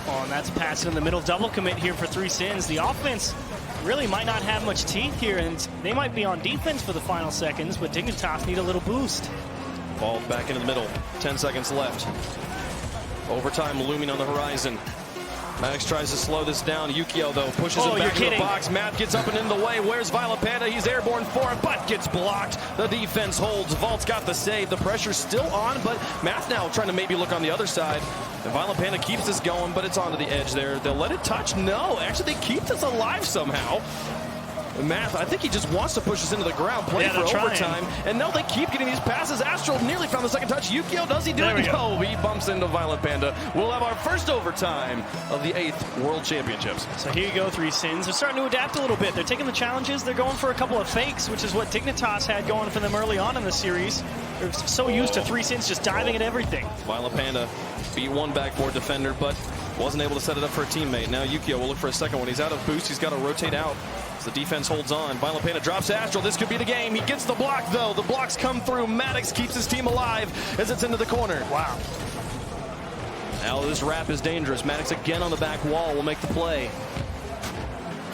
[SPEAKER 11] Oh, and that's passing in the middle. Double commit here for Three Sins. The offense really might not have much teeth here, and they might be on defense for the final seconds, but Dignitas need a little boost.
[SPEAKER 10] Ball back into the middle. 10 seconds left. Overtime looming on the horizon. Maddox tries to slow this down. Yukio, though, pushes it back in the box. Matt gets up and in the way. Where's Violent Panda? He's airborne for it, but gets blocked. The defense holds. Vault's got the save. The pressure's still on, but Matt now trying to maybe look on the other side. And Violent Panda keeps this going, but it's onto the edge there. They'll let it touch? No. Actually, they keep this alive somehow. Math, I think he just wants to push us into the ground, play for overtime. And no, they keep getting these passes. Astral nearly found the second touch. Yukio, does he do it? No, he bumps into Violent Panda. We'll have our first overtime of the 8th World Championships.
[SPEAKER 11] So here you go, Three Sins. They're starting to adapt a little bit. They're taking the challenges. They're going for a couple of fakes, which is what Dignitas had going for them early on in the series. They're so used to Three Sins just diving at everything.
[SPEAKER 10] Violent Panda beat one backboard defender, but wasn't able to set it up for a teammate. Now Yukio will look for a second one. He's out of boost. He's got to rotate out. The defense holds on. Violent Panda drops Astral. This could be the game. He gets the block, though. The blocks come through. Maddox keeps his team alive as it's into the corner.
[SPEAKER 11] Wow.
[SPEAKER 10] Now this wrap is dangerous. Maddox again on the back wall will make the play.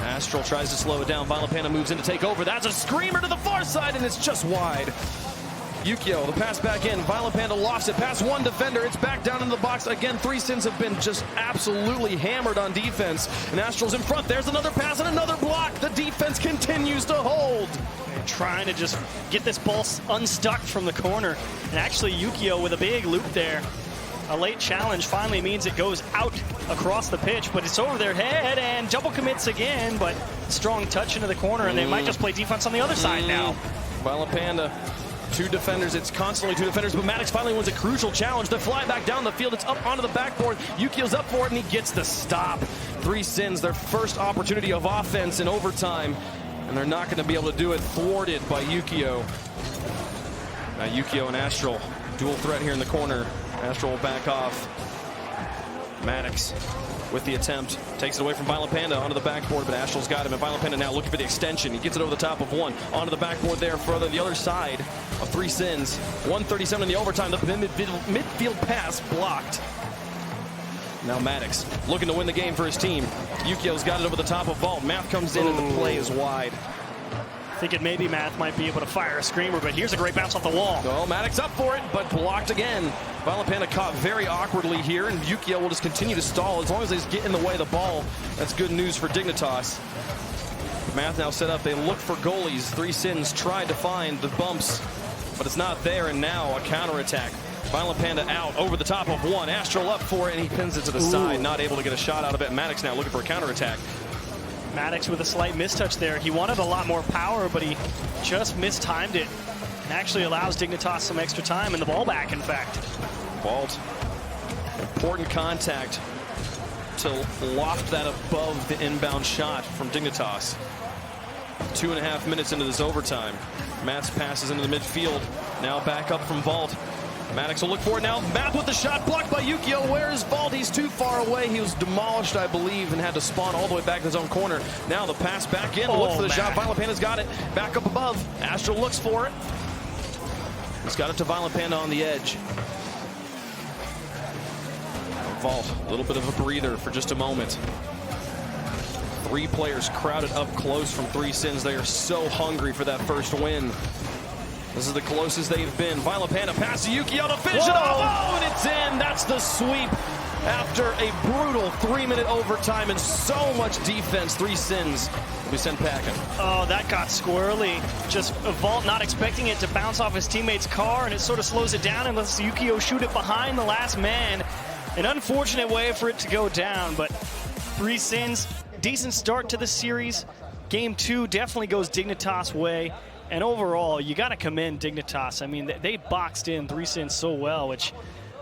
[SPEAKER 10] Astral tries to slow it down. Violent Panda moves in to take over. That's a screamer to the far side, and it's just wide. Yukio, the pass back in. Violent Panda lofts it past one defender. It's back down into the box. Again, Three Sins have been just absolutely hammered on defense. And Astral's in front. There's another pass and another block. The defense continues to hold.
[SPEAKER 11] They're trying to just get this ball unstuck from the corner. And actually, Yukio with a big loop there. A late challenge finally means it goes out across the pitch, but it's over their head and double commits again, but strong touch into the corner, and they might just play defense on the other side now.
[SPEAKER 10] Violent Panda. Two defenders, it's constantly two defenders, but Maddox finally wins a crucial challenge to fly back down the field. It's up onto the backboard. Yukio's up for it, and he gets the stop. Three Sins, their first opportunity of offense in overtime, and they're not going to be able to do it, thwarted by Yukio. Now Yukio and Astral, dual threat here in the corner. Astral will back off. Maddox with the attempt. Takes it away from Violent Panda onto the backboard, but Astral's got him, and Violent Panda now looking for the extension. He gets it over the top of one. Onto the backboard there, further the other side of Three Sins. 1:37 in the overtime. The midfield pass blocked. Now Maddox looking to win the game for his team. Yukio's got it over the top of Vault. Math comes in, and the play is wide.
[SPEAKER 11] Thinking maybe Math might be able to fire a screamer, but here's a great bounce off the wall.
[SPEAKER 10] Oh, Maddox up for it, but blocked again. Violent Panda caught very awkwardly here, and Yukio will just continue to stall as long as they just get in the way of the ball. That's good news for Dignitas. Math now set up. They look for goalies. Three Sins tried to find the bumps, but it's not there, and now a counterattack. Violent Panda out over the top of one. Astral up for it, and he pins it to the side, not able to get a shot out of it. Maddox now looking for a counterattack.
[SPEAKER 11] Maddox with a slight mistouch there. He wanted a lot more power, but he just mistimed it. And actually allows Dignitas some extra time and the ball back, in fact.
[SPEAKER 10] Vault. Important contact to loft that above the inbound shot from Dignitas. 2.5 minutes into this overtime. Matt's passes into the midfield. Now back up from Vault. Maddox will look for it now. Matt with the shot blocked by Yukio. Where is Vault? He's too far away. He was demolished, I believe, and had to spawn all the way back to his own corner. Now the pass back in. Look for the shot. Violent Panda's got it. Back up above. Astral looks for it. He's got it to Violent Panda on the edge. Vault, a little bit of a breather for just a moment. Three players crowded up close from Three Sins. They are so hungry for that first win. This is the closest they've been. Violent Panda pass to Yukio to finish it off. Oh, and it's in. That's the sweep after a brutal 3-minute overtime and so much defense. Three Sins will be sent packing.
[SPEAKER 11] Oh, that got squirrely. Just Vault not expecting it to bounce off his teammate's car, and it sort of slows it down and lets Yukio shoot it behind the last man. An unfortunate way for it to go down, but Three Sins, decent start to the series. Game 2 definitely goes Dignitas' way. And overall, you got to commend Dignitas. I mean, they boxed in Three Sins so well, which,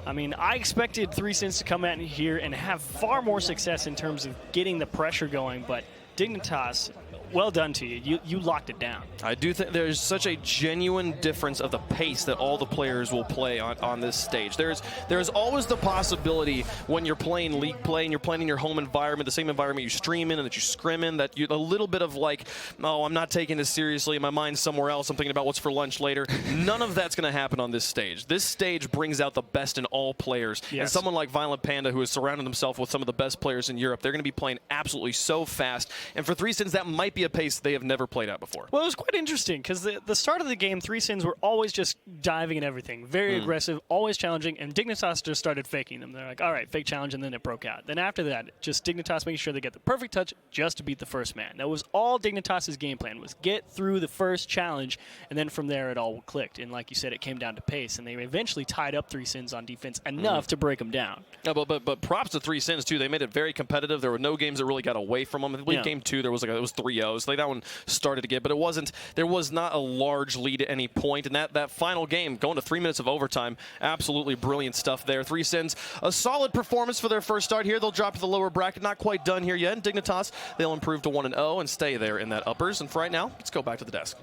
[SPEAKER 11] I mean, I expected Three Sins to come out here and have far more success in terms of getting the pressure going, but Dignitas well done to you. You locked it down.
[SPEAKER 10] I do think there's such a genuine difference of the pace that all the players will play on this stage. There's always the possibility when you're playing league play and you're playing in your home environment, the same environment you stream in and that you scrim in, that you're a little bit of like, oh, I'm not taking this seriously. My mind's somewhere else. I'm thinking about what's for lunch later. None of that's going to happen on this stage. This stage brings out the best in all players.
[SPEAKER 11] Yes.
[SPEAKER 10] And someone like Violent Panda, who has surrounded himself with some of the best players in Europe, they're going to be playing absolutely so fast. And for 3sins, that might be a pace they have never played at before.
[SPEAKER 11] Well, it was quite interesting because the start of the game, 3sins were always just diving at everything. Very aggressive, always challenging, and Dignitas just started faking them. They're like, all right, fake challenge, and then it broke out. Then after that, just Dignitas making sure they get the perfect touch just to beat the first man. That was all Dignitas' game plan, was get through the first challenge, and then from there it all clicked. And like you said, it came down to pace, and they eventually tied up 3sins on defense enough to break them down.
[SPEAKER 10] Yeah, but props to 3sins too. They made it very competitive. There were no games that really got away from them. I believe game 2 there was it was 3-0. So that one started to get, but it wasn't. There was not a large lead at any point. And that final game, going to 3 minutes of overtime, absolutely brilliant stuff there. 3sins, a solid performance for their first start here. They'll drop to the lower bracket. Not quite done here yet. And Dignitas, they'll improve to 1-0 and stay there in that uppers. And for right now, let's go back to the desk.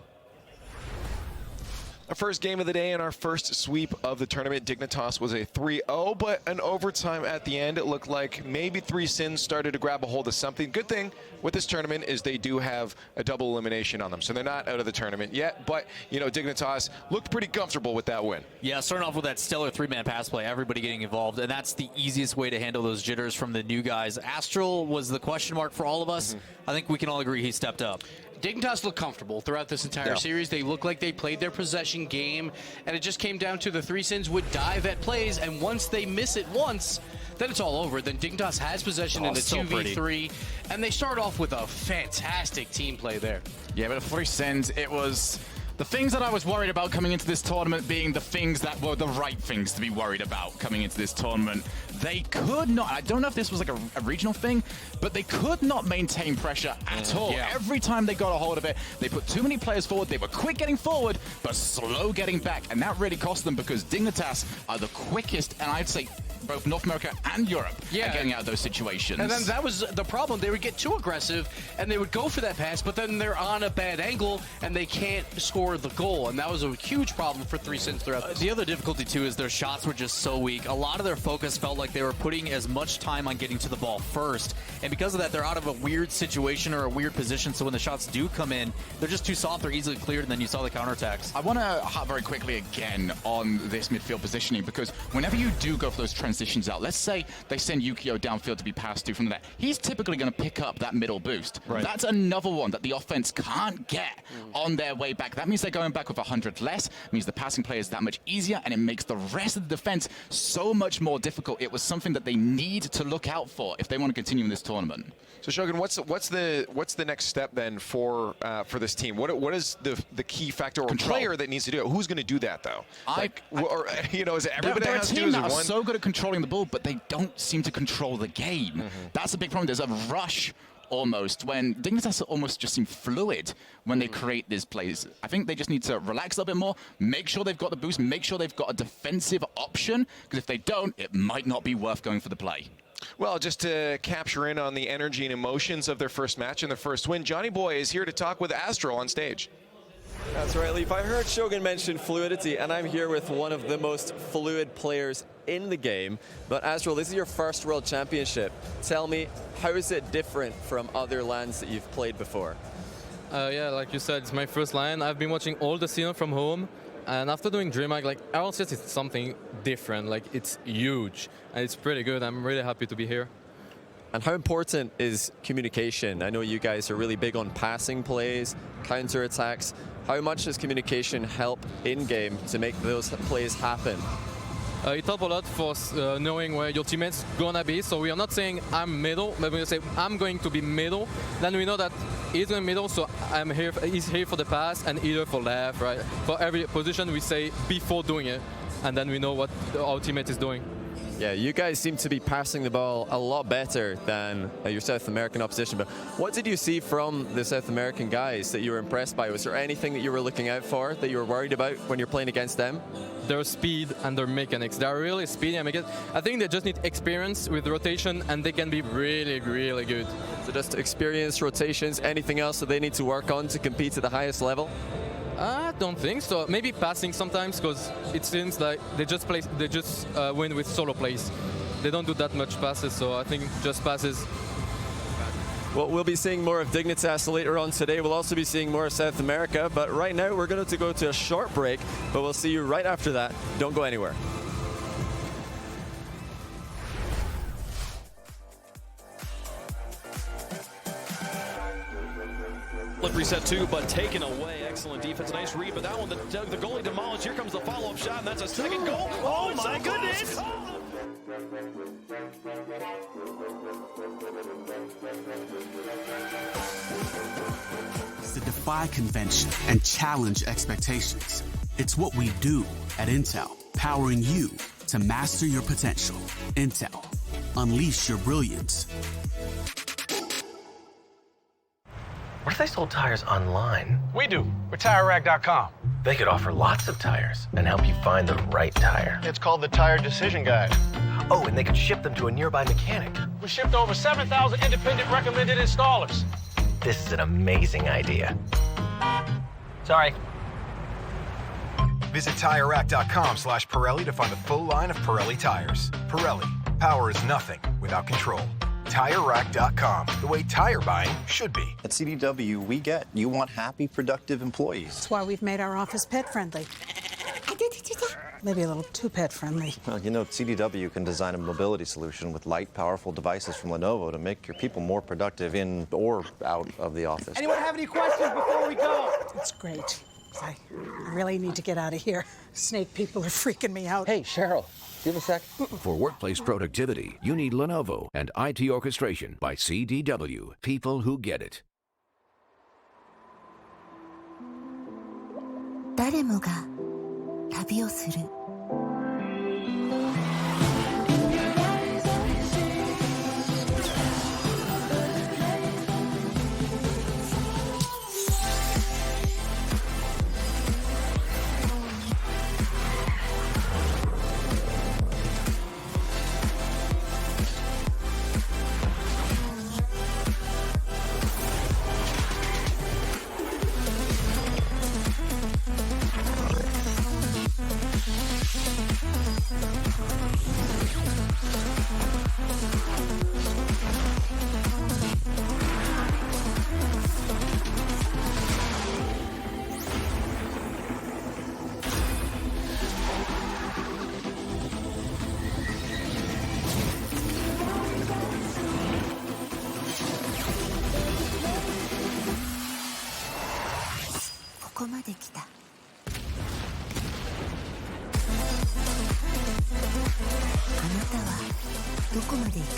[SPEAKER 1] Our first game of the day and our first sweep of the tournament, Dignitas was a 3-0, but an overtime at the end. It looked like maybe 3sins started to grab a hold of something. Good thing with this tournament is they do have a double elimination on them, so they're not out of the tournament yet, but, you know, Dignitas looked pretty comfortable with that win.
[SPEAKER 4] Yeah, starting off with that stellar 3-man pass play, everybody getting involved, and that's the easiest way to handle those jitters from the new guys. Astral was the question mark for all of us. I think we can all agree he stepped up.
[SPEAKER 2] Dignitas looked comfortable throughout this entire series. They looked like they played their possession game, and it just came down to the 3sins would dive at plays, and once they miss it once, then it's all over. Then Dignitas has possession in the 2v3, and they start off with a fantastic team play there.
[SPEAKER 3] Yeah, but for 3sins, it was the things that I was worried about coming into this tournament being the things that were the right things to be worried about coming into this tournament. They could not, I don't know if this was like a regional thing, but they could not maintain pressure at all.
[SPEAKER 2] Yeah.
[SPEAKER 3] Every time they got a hold of it, they put too many players forward. They were quick getting forward, but slow getting back. And that really cost them because Dignitas are the quickest, and I'd say both North America and Europe at getting out of those situations.
[SPEAKER 2] And then that was the problem. They would get too aggressive, and they would go for that pass, but then they're on a bad angle, and they can't score the goal. And that was a huge problem for 3sins throughout
[SPEAKER 4] The other difficulty, too, is their shots were just so weak. A lot of their focus felt like they were putting as much time on getting to the ball first. And because of that, they're out of a weird situation or a weird position, so when the shots do come in, they're just too soft, they're easily cleared, and then you saw the counterattacks.
[SPEAKER 3] I want to hop very quickly again on this midfield positioning, because whenever you do go for those transitions out, let's say they send Yukio downfield to be passed to from the net, he's typically going to pick up that middle boost.
[SPEAKER 10] Right.
[SPEAKER 3] That's another one that the offense can't get on their way back. That means they're going back with 100 less, means the passing play is that much easier, and it makes the rest of the defense so much more difficult. It was something that they need to look out for if they want to continue in this tournament.
[SPEAKER 1] So Shogun, what's the next step then for this team? What is the key factor or player that needs to do it? Who's going to do that though? Or you know, is it everybody
[SPEAKER 3] they're
[SPEAKER 1] has
[SPEAKER 3] a
[SPEAKER 1] to do?
[SPEAKER 3] team
[SPEAKER 1] Is
[SPEAKER 3] that
[SPEAKER 1] it
[SPEAKER 3] are
[SPEAKER 1] one?
[SPEAKER 3] so good at controlling the ball, but they don't seem to control the game. That's a big problem. There's a rush almost when Dignitas almost just seem fluid when they create these plays. I think they just need to relax a little bit more, make sure they've got the boost, make sure they've got a defensive option, because if they don't, it might not be worth going for the play.
[SPEAKER 1] Well, just to capture in on the energy and emotions of their first match and their first win, Johnny Boy is here to talk with Astral on stage.
[SPEAKER 5] That's right, Leaf. I heard Shogun mention fluidity, and I'm here with one of the most fluid players in the game. But Astral, this is your first World Championship. Tell me, how is it different from other LANs that you've played before?
[SPEAKER 12] Yeah, like you said, it's my first LAN. I've been watching all the season from home, and after doing DreamHack, like RLCS is something different. Like, it's huge, and it's pretty good. I'm really happy to be here.
[SPEAKER 5] And how important is communication? I know you guys are really big on passing plays, counter-attacks. How much does communication help in-game to make those plays happen?
[SPEAKER 12] It helps a lot for knowing where your teammate's gonna be. So we are not saying I'm middle, but we say I'm going to be middle. Then we know that he's going middle, so I'm here. He's here for the pass and either for left, right? For every position we say before doing it, and then we know what our teammate is doing.
[SPEAKER 5] Yeah, you guys seem to be passing the ball a lot better than your South American opposition. But what did you see from the South American guys that you were impressed by? Was there anything that you were looking out for, that you were worried about when you're playing against them?
[SPEAKER 12] Their speed and their mechanics. They are really speedy and mechanics. I think they just need experience with rotation, and they can be really, really good.
[SPEAKER 5] So just experience, rotations, anything else that they need to work on to compete at the highest level?
[SPEAKER 12] I don't think so. Maybe passing sometimes, because it seems like they just win with solo plays. They don't do that much passes, so I think just passes.
[SPEAKER 5] Well, we'll be seeing more of Dignitas later on today. We'll also be seeing more of South America. But right now, we're going to go to a short break. But we'll see you right after that. Don't go anywhere.
[SPEAKER 10] Flip reset two, but taken away. Excellent defense. Nice read, but that one, the goalie demolished. Here comes the follow-up shot, and that's a second goal.
[SPEAKER 11] Oh my goodness!
[SPEAKER 13] It's to defy convention and challenge expectations. It's what we do at Intel, powering you to master your potential. Intel, unleash your brilliance.
[SPEAKER 14] What if they sold tires online?
[SPEAKER 15] We do. We're TireRack.com.
[SPEAKER 14] They could offer lots of tires and help you find the right tire.
[SPEAKER 15] It's called the Tire Decision Guide.
[SPEAKER 14] Oh, and they could ship them to a nearby mechanic.
[SPEAKER 15] We shipped over 7,000 independent recommended installers.
[SPEAKER 14] This is an amazing idea. Sorry.
[SPEAKER 16] Visit TireRack.com/Pirelli to find the full line of Pirelli tires. Pirelli, power is nothing without control. TireRack.com, the way tire buying should be.
[SPEAKER 17] At CDW, we get you want happy, productive employees.
[SPEAKER 18] That's why we've made our office pet-friendly. Maybe a little too pet-friendly.
[SPEAKER 17] Well, you know, CDW can design a mobility solution with light, powerful devices from Lenovo to make your people more productive in or out of the office.
[SPEAKER 18] Anyone have any questions before we go? It's great. I really need to get out of here. Snake people are freaking me out.
[SPEAKER 19] Hey, Cheryl, do you have a sec? For workplace productivity, you need Lenovo and IT orchestration by CDW. People who get it.
[SPEAKER 20] 誰もが旅をする。ここまで来た。あなたはどこまで行く？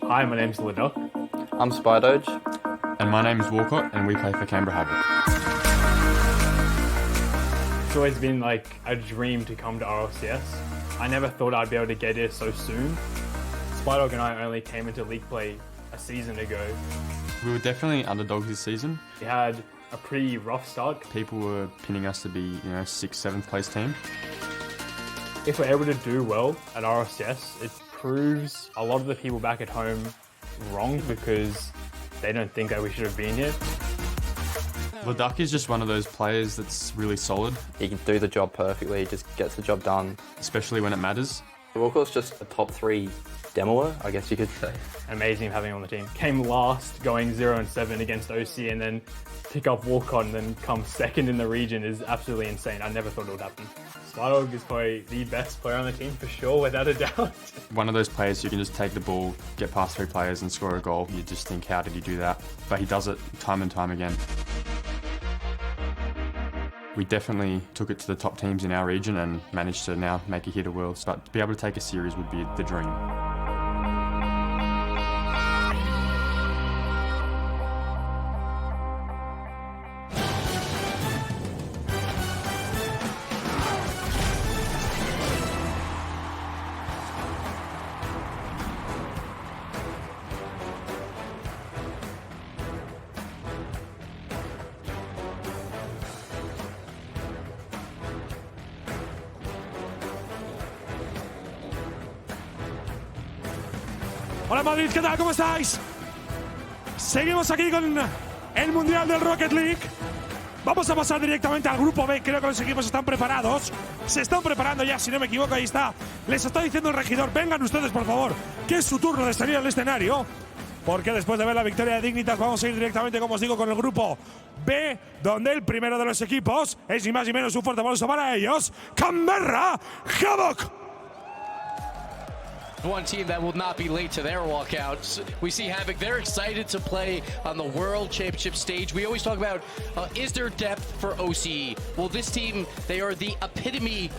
[SPEAKER 21] Hi, my name's Leduc.
[SPEAKER 22] I'm Spidoge.
[SPEAKER 21] And my name is Walcott, and we play for Canberra Havoc. It's always been like a dream to come to RLCS. I never thought I'd be able to get here so soon. Spydog and I only came into league play a season ago. We were definitely underdogs this season. We had a pretty rough start. People were pinning us to be, 6th, 7th place team. If we're able to do well at RLCS, it proves a lot of the people back at home wrong because they don't think that we should have been here. Leduc is just one of those players that's really solid.
[SPEAKER 22] He can do the job perfectly, he just gets the job done.
[SPEAKER 21] Especially when it matters.
[SPEAKER 22] Walcott's just a top 3 demoer, I guess you could say.
[SPEAKER 21] Amazing having him on the team. Came last, going 0-7 against OC, and then pick up Walcott and then come second in the region is absolutely insane. I never thought it would happen. Spydog is probably the best player on the team for sure, without a doubt. One of those players who can just take the ball, get past 3 players and score a goal. You just think, how did he do that? But he does it time and time again. We definitely took it to the top teams in our region and managed to now make it here to Worlds. But to be able to take a series would be the dream.
[SPEAKER 9] Hola Madrid, ¿qué tal? ¿Cómo estáis? Seguimos aquí con el Mundial del Rocket League. Vamos a pasar directamente al grupo B. Creo que los equipos están preparados. Se están preparando ya, si no me equivoco, ahí está. Les está diciendo el regidor, vengan ustedes por favor, que es su turno de salir al escenario. Porque después de ver la victoria de Dignitas vamos a ir directamente, como os digo, con el grupo B, donde el primero de los equipos es ni más ni menos un fuerte aplauso para ellos, Canberra Havoc.
[SPEAKER 2] One team that will not be late to their walkouts. We see Havoc, they're excited to play on the World Championship stage. We always talk about, is there depth for OCE? Well, this team, they are the epitome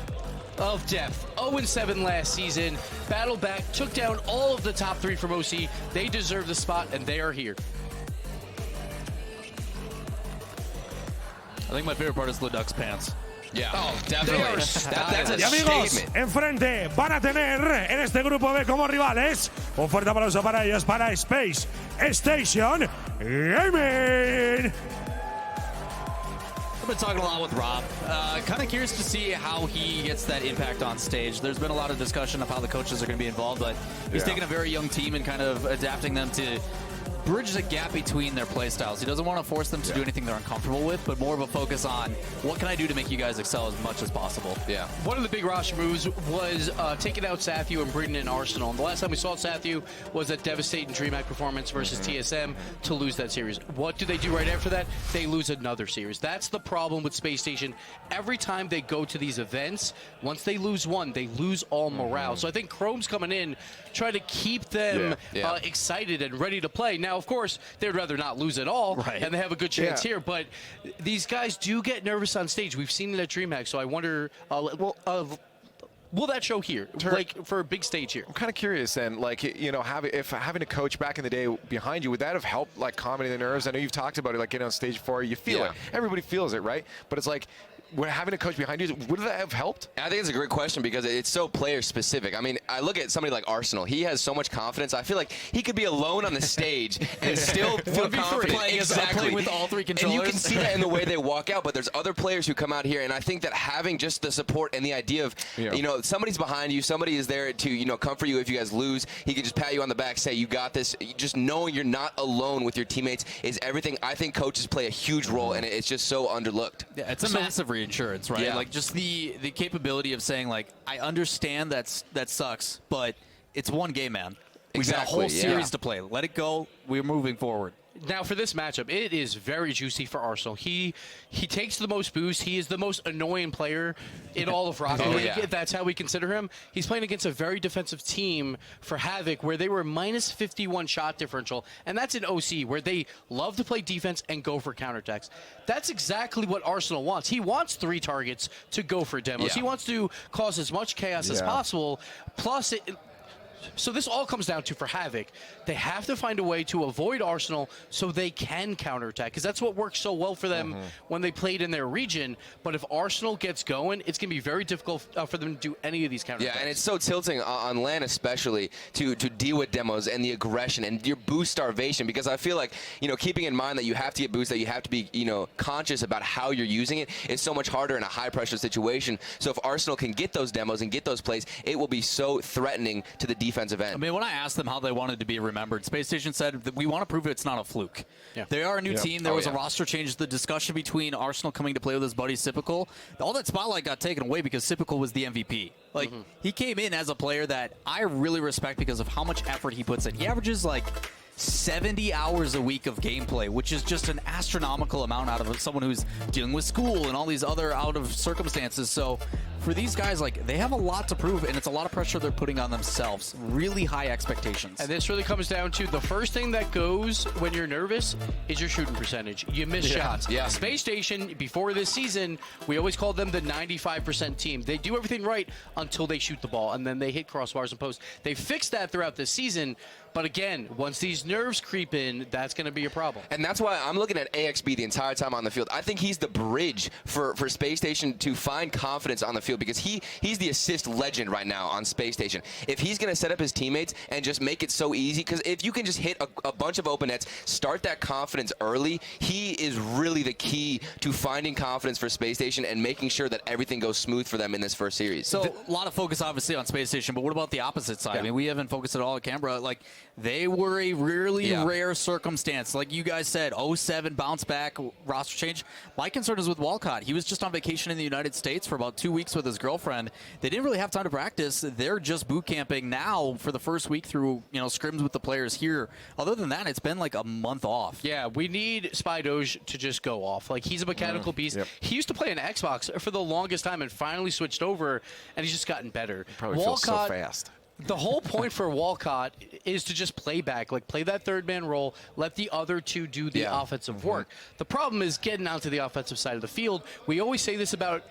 [SPEAKER 2] of depth. 0-7 last season, battled back, took down all of the top 3 from OC. They deserve the spot, and they are here.
[SPEAKER 4] I think my favorite part is Leduc's pants.
[SPEAKER 1] Yeah.
[SPEAKER 4] Oh, definitely.
[SPEAKER 1] That's a
[SPEAKER 9] Y amigos,
[SPEAKER 1] statement.
[SPEAKER 9] enfrente van a tener en este grupo B como rivales un fuerte aplauso para ellos, para Space Station Gaming.
[SPEAKER 4] I've been talking a lot with Rob. Kind of curious to see how he gets that impact on stage. There's been a lot of discussion of how the coaches are going to be involved, but he's taking a very young team and kind of adapting them to bridge the gap between their play styles. He doesn't want to force them to do anything they're uncomfortable with, but more of a focus on what can I do to make you guys excel as much as possible.
[SPEAKER 1] Yeah.
[SPEAKER 2] One of the big roster moves was taking out Sathu and bringing in Arsenal. And the last time we saw Sathu was that devastating DreamHack performance versus TSM to lose that series. What do they do right after that? They lose another series. That's the problem with Space Station. Every time they go to these events, once they lose one, they lose all morale. So I think Chrome's coming in, trying to keep them excited and ready to play. Now, of course, they'd rather not lose at all, and they have a good chance here. But these guys do get nervous on stage. We've seen it at DreamHack, so I wonder, will that show here, like for a big stage here?
[SPEAKER 1] I'm kind of curious then, like, having a coach back in the day behind you, would that have helped, like, calming the nerves? I know you've talked about it, like, getting on stage 4, you feel it. Everybody feels it, right? But it's like, having a coach behind you, would that have helped?
[SPEAKER 23] I think it's a great question because it's so player specific. I mean, I look at somebody like Arsenal. He has so much confidence. I feel like he could be alone on the stage and still feel confident.
[SPEAKER 4] Playing with all 3 controllers.
[SPEAKER 23] And you can see that in the way they walk out, but there's other players who come out here, and I think that having just the support and the idea of, somebody's behind you, somebody is there to, comfort you if you guys lose. He can just pat you on the back, say, you got this. Just knowing you're not alone with your teammates is everything. I think coaches play a huge role, and it's just so underlooked.
[SPEAKER 4] Yeah, it's a massive reinsurance, right?
[SPEAKER 23] Yeah.
[SPEAKER 4] Like, just the capability of saying, like, I understand that sucks, but it's one game, man. We've got a whole series to play. Let it go. We're moving forward.
[SPEAKER 2] Now, for this matchup, it is very juicy for Arsenal. He takes the most boost. He is the most annoying player in all of Rocket League. That's how we consider him. He's playing against a very defensive team for Havoc, where they were minus 51 shot differential, and that's in OC, where they love to play defense and go for counterattacks. That's exactly what Arsenal wants. He wants 3 targets to go for demos. He wants to cause as much chaos as possible. Plus, So this all comes down to, for Havoc, they have to find a way to avoid Arsenal so they can counterattack, because that's what worked so well for them when they played in their region. But if Arsenal gets going, it's going to be very difficult for them to do any of these counterattacks.
[SPEAKER 23] Yeah, and it's so tilting on LAN especially to deal with demos and the aggression and your boost starvation, because I feel like, keeping in mind that you have to get boost, that you have to be, conscious about how you're using it is so much harder in a high-pressure situation. So if Arsenal can get those demos and get those plays, it will be so threatening to the defensive end.
[SPEAKER 4] I mean, when I asked them how they wanted to be remembered, Space Station said that we want to prove it's not a fluke. Yeah. They are a new team. There was a roster change. The discussion between Arsenal coming to play with his buddy Sipical, all that spotlight got taken away because Sipical was the MVP. Like, he came in as a player that I really respect because of how much effort he puts in. He averages, like, 70 hours a week of gameplay, which is just an astronomical amount out of someone who's dealing with school and all these other out of circumstances. So for these guys, like, they have a lot to prove, and it's a lot of pressure they're putting on themselves. Really high expectations.
[SPEAKER 2] And this really comes down to the first thing that goes when you're nervous is your shooting percentage. You miss shots.
[SPEAKER 23] Yeah.
[SPEAKER 2] Space Station, before this season, we always called them the 95% team. They do everything right until they shoot the ball, and then they hit crossbars and posts. They fixed that throughout this season. But again, once these nerves creep in, that's going to be a problem.
[SPEAKER 23] And that's why I'm looking at AXB the entire time on the field. I think he's the bridge for Space Station to find confidence on the field, because he's the assist legend right now on Space Station. If he's going to set up his teammates and just make it so easy, because if you can just hit a bunch of open nets, start that confidence early, he is really the key to finding confidence for Space Station and making sure that everything goes smooth for them in this first series.
[SPEAKER 4] So a lot of focus obviously on Space Station, but what about the opposite side? I mean, we haven't focused at all at Canberra. Like, they were a really rare circumstance. Like you guys said, 07 bounce back, roster change. My concern is with Walcott. He was just on vacation in the United States for about 2 weeks with his girlfriend. They didn't really have time to practice. They're just boot camping now for the first week through, scrims with the players here. Other than that, it's been like a month off.
[SPEAKER 2] Yeah, we need SPYDOGE to just go off. Like, he's a mechanical beast. He used to play on Xbox for the longest time and finally switched over, and he's just gotten better.
[SPEAKER 1] Probably feels so fast.
[SPEAKER 2] The whole point for Walcott is to just play back, like play that third man role, let the other two do the offensive work. The problem is getting out to the offensive side of the field. We always say this about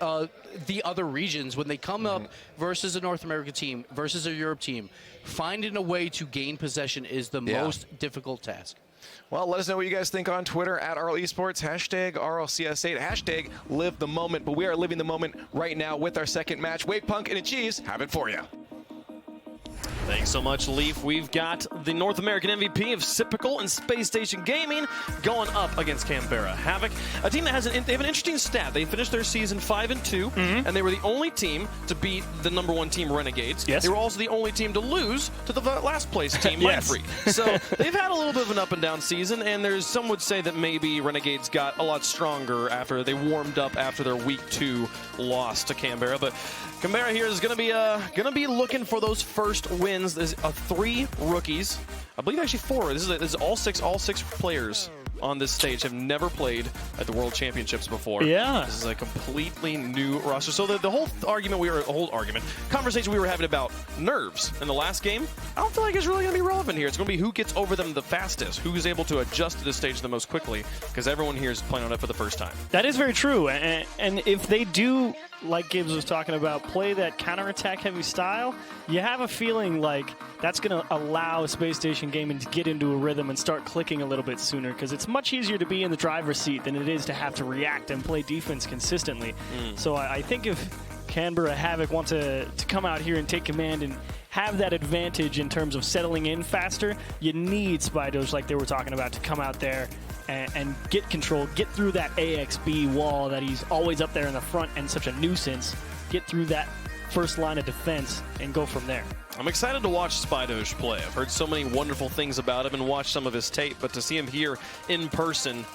[SPEAKER 2] the other regions when they come up versus a North American team, versus a Europe team. Finding a way to gain possession is the most difficult task.
[SPEAKER 1] Well, let us know what you guys think on Twitter at RL Esports, hashtag RLCS8, hashtag live the moment. But we are living the moment right now with our second match. Wake Punk and Achieves have it for you.
[SPEAKER 10] Thanks so much, Leaf. We've got the North American MVP of Sipical and Space Station Gaming going up against Canberra Havoc, a team that has they have an interesting stat. They finished their season 5-2, and they were the only team to beat the #1 team, Renegades. They were also the only team to lose to the last place team, Mindfreak. So they've had a little bit of an up and down season, and some would say that maybe Renegades got a lot stronger after they warmed up after their week 2 loss to Canberra. But Canberra here is going to be looking for those first wins. There's 3 rookies. I believe actually 4. This is all six players on this stage have never played at the World Championships before. Yeah. This is a completely new roster. So the whole conversation we were having about nerves in the last game, I don't feel like it's really going to be relevant here. It's going to be who gets over them the fastest, who's able to adjust to this stage the most quickly, because everyone here is playing on it for the first time.
[SPEAKER 11] That is very true. And if they do, like Gibbs was talking about, play that counterattack heavy style, you have a feeling like that's going to allow Space Station Gaming to get into a rhythm and start clicking a little bit sooner, because it's much easier to be in the driver's seat than it is to have to react and play defense consistently. So I think if Canberra Havoc want to come out here and take command and have that advantage in terms of settling in faster, you need SPYDOGE, like they were talking about, to come out there and get control, get through that AXB wall that he's always up there in the front and such a nuisance, get through that first line of defense and go from there.
[SPEAKER 10] I'm excited to watch SPYDOGE play. I've heard so many wonderful things about him and watched some of his tape, but to see him here in person,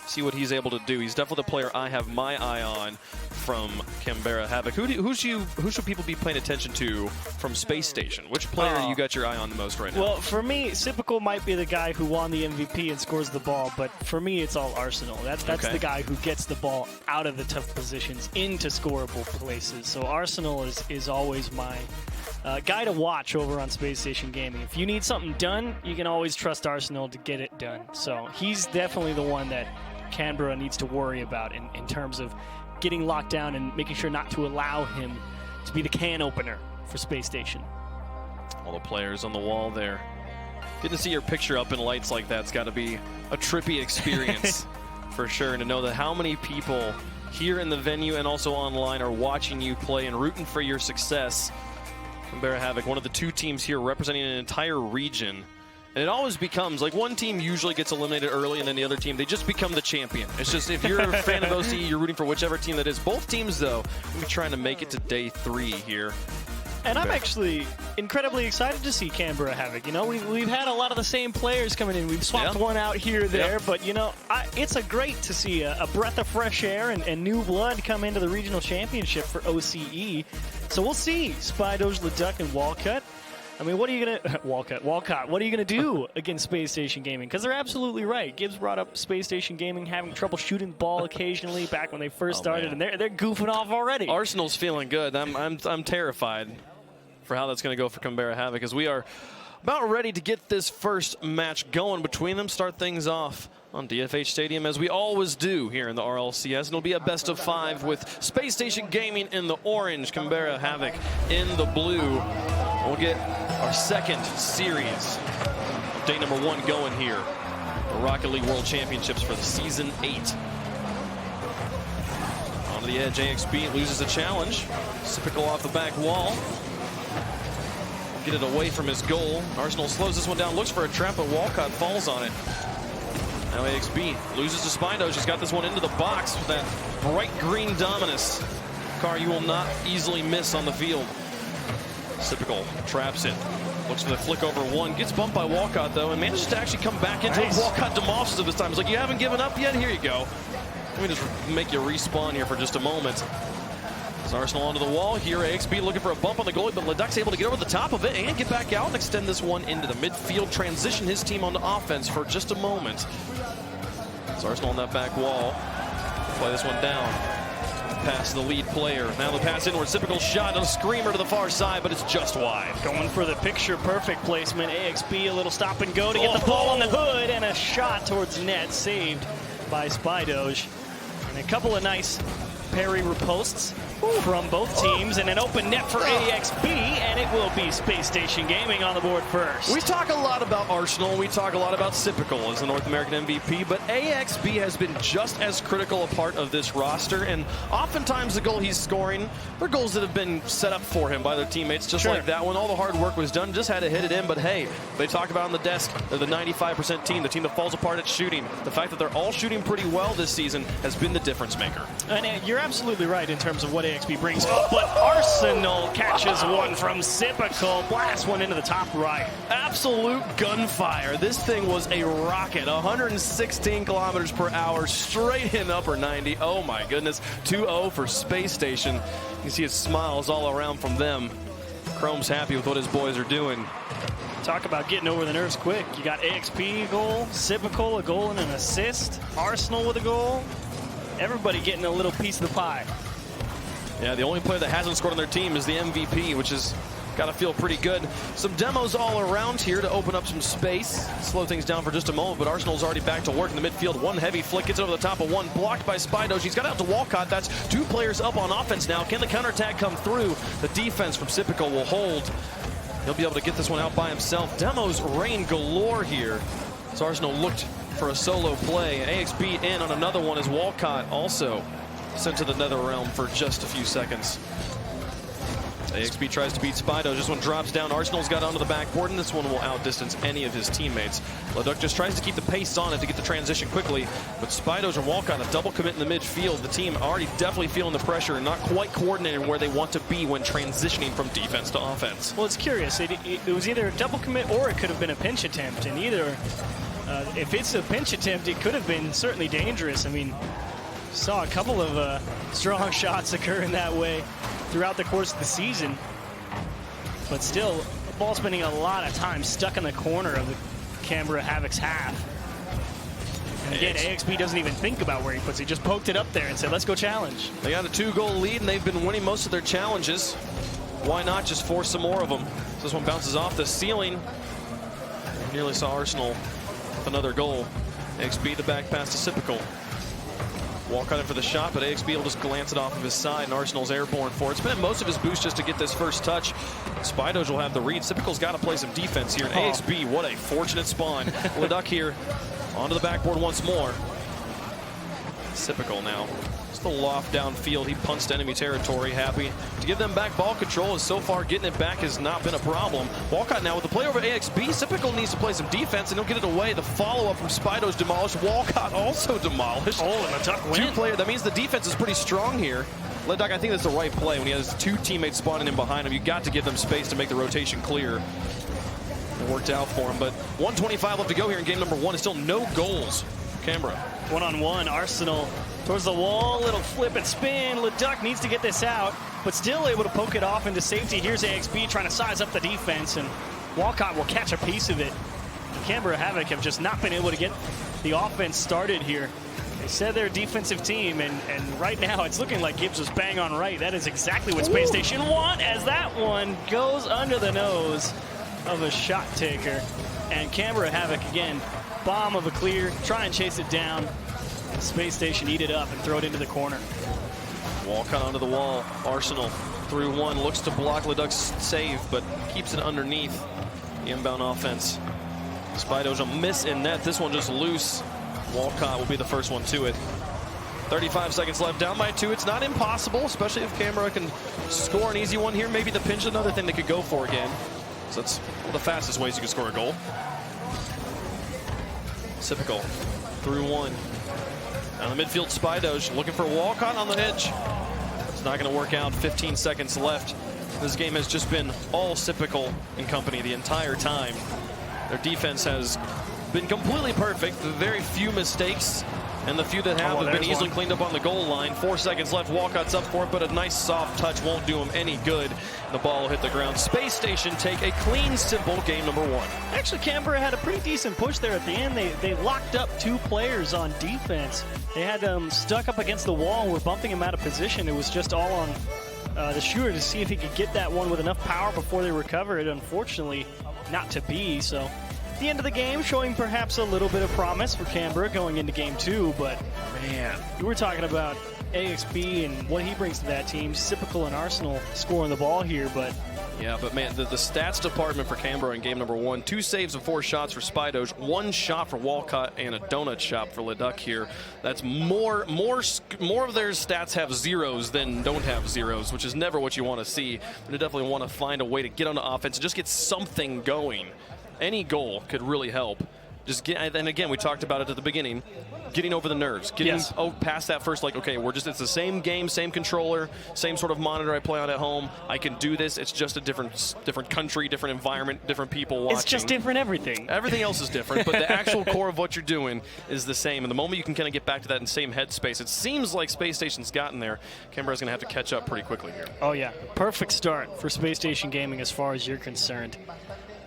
[SPEAKER 10] see what he's able to do. He's definitely the player I have my eye on from Canberra Havoc. Who should people be paying attention to from Space Station? Which player you got your eye on the most right now?
[SPEAKER 11] Well, for me, Sipical might be the guy who won the MVP and scores the ball, but for me, it's all Arsenal. That's the guy who gets the ball out of the tough positions into scoreable places. So Arsenal is always my guy to watch over on Space Station Gaming. If you need something done, you can always trust Arsenal to get it done. So he's definitely the one that Canberra needs to worry about in terms of getting locked down and making sure not to allow him to be the can opener for Space Station.
[SPEAKER 10] All the players on the wall there. Getting to see your picture up in lights like that's got to be a trippy experience for sure. And to know that how many people here in the venue and also online are watching you play and rooting for your success. Canberra Havoc, one of the 2 teams here representing an entire region. And it always becomes like one team usually gets eliminated early and then the other team, they just become the champion. It's just if you're a fan of OCE, you're rooting for whichever team that is. Both teams, though, will be trying to make it to day 3 here.
[SPEAKER 11] And I'm actually incredibly excited to see Canberra Havoc. You know, we've had a lot of the same players coming in. We've swapped one out here, there. But, you know, it's great to see a breath of fresh air and new blood come into the regional championship for OCE. So we'll see Spydoge, Leduc, and Walcott. I mean, what are you going to... Walcott. What are you going to do against Space Station Gaming? Because they're absolutely right. Gibbs brought up Space Station Gaming having trouble shooting the ball occasionally back when they first started, and they're goofing off already.
[SPEAKER 10] Arsenal's feeling good. I'm terrified for how that's going to go for Canberra Havoc, as we are about ready to get this first match going between them. Start things off on DFH Stadium, as we always do here in the RLCS. And it'll be a best of 5 with Space Station Gaming in the orange, Canberra Havoc in the blue. We'll get our second series, day number 1 going here. The Rocket League World Championships for the Season 8. Onto the edge, AXB loses a challenge. Sipical off the back wall. Get it away from his goal. Arsenal slows this one down, looks for a trap, but Walcott falls on it. Now AXB loses to Spydoge. He's got this one into the box with that bright green Dominus. Car you will not easily miss on the field. Sipical traps it. Looks for the flick over one. Gets bumped by Walcott, though, and manages to actually come back into it. Walcott demolishes it this time. He's like, you haven't given up yet? Here you go. Let me just make you respawn here for just a moment. As Arsenal onto the wall. Here, AXB looking for a bump on the goalie, but Leduc's able to get over the top of it and get back out and extend this one into the midfield. Transition his team onto offense for just a moment. As Arsenal on that back wall. Play this one down. Pass the lead player. Now the pass inward. Typical shot on a screamer to the far side, but it's just wide.
[SPEAKER 11] Going for the picture-perfect placement. AXB a little stop and go to get the ball on the hood, and a shot towards net saved by Spydoge. And a couple of nice parry riposts from both teams, and an open net for AXB, and it will be Space Station Gaming on the board first.
[SPEAKER 10] We talk a lot about Arsenal, we talk a lot about Sipical as the North American MVP, but AXB has been just as critical a part of this roster, and oftentimes the goal he's scoring are goals that have been set up for him by their teammates, just like that one. All the hard work was done, just had to hit it in, but hey, they talk about on the desk, they're the 95% team, the team that falls apart at shooting. The fact that they're all shooting pretty well this season has been the difference maker.
[SPEAKER 11] And you're absolutely right in terms of what AXB brings. But Arsenal catches one from Sipical, blasts one into the top right.
[SPEAKER 10] Absolute gunfire. This thing was a rocket. 116 kilometers per hour, straight in upper 90. Oh my goodness. 2-0 for Space Station. You see his smiles all around from them. Chrome's happy with what his boys are doing.
[SPEAKER 11] Talk about getting over the nerves quick. You got AXP a goal, Sipical a goal and an assist, Arsenal with a goal. Everybody getting a little piece of the pie.
[SPEAKER 10] Yeah, the only player that hasn't scored on their team is the MVP, which has got to feel pretty good. Some demos all around here to open up some space. Slow things down for just a moment, but Arsenal's already back to work in the midfield. One heavy flick gets over the top of one, blocked by Spydoge. He's got out to Walcott. That's 2 players up on offense now. Can the counterattack come through? The defense from Sipical will hold. He'll be able to get this one out by himself. Demos rain galore here. So Arsenal looked for a solo play. AXB in on another one as Walcott also sent to the nether realm for just a few seconds. AXB tries to beat Spydoge. This one drops down. Arsenal's got onto the backboard, and this one will outdistance any of his teammates. Leduc just tries to keep the pace on it to get the transition quickly, but Spydoge and Walcott a double commit in the midfield. The team already definitely feeling the pressure and not quite coordinating where they want to be when transitioning from defense to offense.
[SPEAKER 11] Well, it's curious. It was either a double commit or it could have been a pinch attempt, and either if it's a pinch attempt, it could have been certainly dangerous. I mean, saw a couple of strong shots occur in that way throughout the course of the season. But still, the ball spending a lot of time stuck in the corner of the Canberra Havoc's half. And again, AXB doesn't even think about where he puts it. He just poked it up there and said, let's go challenge.
[SPEAKER 10] They got a 2-goal lead, and they've been winning most of their challenges. Why not just force some more of them? So this one bounces off the ceiling. Nearly saw Arsenal with another goal. AXB the back pass to Sipical. Walcott in for the shot, but AXB will just glance it off of his side, and Arsenal's airborne for it. Spending most of his boost just to get this first touch. Spydoge will have the read. Typical's got to play some defense here, and AXB, what a fortunate spawn. Leduc here onto the backboard once more. Typical now. Just the loft downfield. He punts to enemy territory. Happy to give them back ball control, as so far getting it back has not been a problem. Walcott now with the play over AXB. Typical needs to play some defense, and he'll get it away. The follow-up from Spydoge demolished. Walcott also demolished.
[SPEAKER 11] Oh, and Leduc win.
[SPEAKER 10] Two-player. That means the defense is pretty strong here. Leduc, I think that's the right play. When he has two teammates spawning in behind him, you got to give them space to make the rotation clear. It worked out for him, but 1:25 left to go here in game number 1. And still no goals. Canberra.
[SPEAKER 11] One-on-one, Arsenal towards the wall, little flip and spin. Leduc needs to get this out, but still able to poke it off into safety. Here's AXB trying to size up the defense, and Walcott will catch a piece of it. And Canberra Havoc have just not been able to get the offense started here. They said they're a defensive team, and right now it's looking like Gibbs was bang on right. That is exactly what Space Station want, as that one goes under the nose of a shot taker. And Canberra Havoc again, bomb of a clear, try and chase it down. Space Station eat it up and throw it into the corner.
[SPEAKER 10] Walcott onto the wall. Arsenal through one, looks to block Leduc's save, but keeps it underneath the inbound offense. Spydoge a miss in net. This one just loose. Walcott will be the first one to it. 35 seconds left, down by 2. It's not impossible, especially if Canberra can score an easy one here. Maybe the pinch, another thing they could go for again. So that's one of the fastest ways you can score a goal. Typical through one. Down the midfield, Spydoge looking for Walcott on the edge. It's not going to work out. 15 seconds left. This game has just been all Typical and company the entire time. Their defense has been completely perfect. Very few mistakes, and the few that have been easily cleaned up on the goal line. 4 seconds left. Walcott's up for it, but a nice soft touch won't do him any good. The ball will hit the ground. Space Station take a clean, simple game number 1.
[SPEAKER 11] Actually, Canberra had a pretty decent push there at the end. They locked up 2 players on defense. They had them stuck up against the wall and were bumping him out of position. It was just all on the shooter to see if he could get that one with enough power before they recover it. Unfortunately, not to be. So at the end of the game, showing perhaps a little bit of promise for Canberra going into game 2. But man, we were talking about AXB and what he brings to that team. Typical and Arsenal scoring the ball here, but
[SPEAKER 10] yeah, but man, the stats department for Canberra in game number 1. 2 saves and 4 shots for Spydoge, 1 shot for Walcott, and a donut shop for Leduc here. That's more of their stats have zeros than don't have zeros, which is never what you want to see. But they definitely want to find a way to get on the offense and just get something going. Any goal could really help. Just get, and again, we talked about it at the beginning, getting over the nerves, getting past that first, like, okay, it's the same game, same controller, same sort of monitor I play on at home. I can do this. It's just a different country, different environment, different people watching.
[SPEAKER 11] It's just different everything.
[SPEAKER 10] Everything else is different, but the actual core of what you're doing is the same. And the moment you can kind of get back to that in same headspace, it seems like Space Station's gotten there. Canberra's going to have to catch up pretty quickly here.
[SPEAKER 11] Oh yeah, perfect start for Space Station Gaming as far as you're concerned.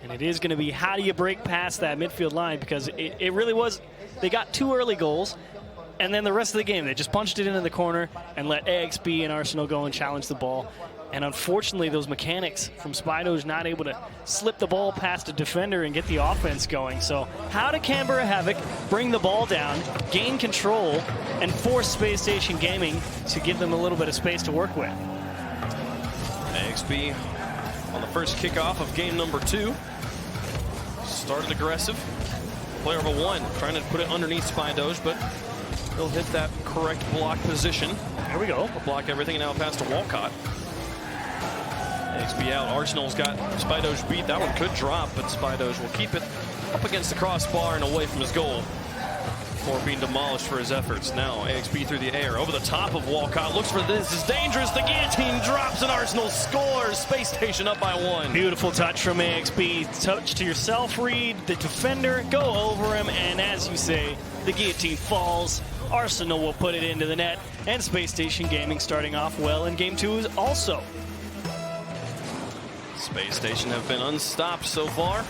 [SPEAKER 11] And it is going to be, how do you break past that midfield line? Because it really was, they got 2 early goals, and then the rest of the game, they just punched it into the corner and let AXB and Arsenal go and challenge the ball. And unfortunately, those mechanics from Spydoge not able to slip the ball past a defender and get the offense going. So how did Canberra Havoc bring the ball down, gain control, and force Space Station Gaming to give them a little bit of space to work with?
[SPEAKER 10] AXB on the first kickoff of game number 2. Started aggressive. Player over 1 trying to put it underneath Spydoge, but he'll hit that correct block position.
[SPEAKER 11] There we go.
[SPEAKER 10] We'll block everything, and now pass to Walcott. AXB out. Arsenal's got Spydoge beat. That one could drop, but Spydoge will keep it up against the crossbar and away from his goal before being demolished for his efforts. Now AXB through the air, over the top of Walcott, looks for this. It's dangerous. The guillotine drops and Arsenal scores. Space Station up by 1.
[SPEAKER 11] Beautiful touch from AXB. Touch to yourself, read the defender, go over him, and as you say, the guillotine falls. Arsenal will put it into the net, and Space Station Gaming starting off well in game 2 also.
[SPEAKER 10] Space Station have been unstopped so far.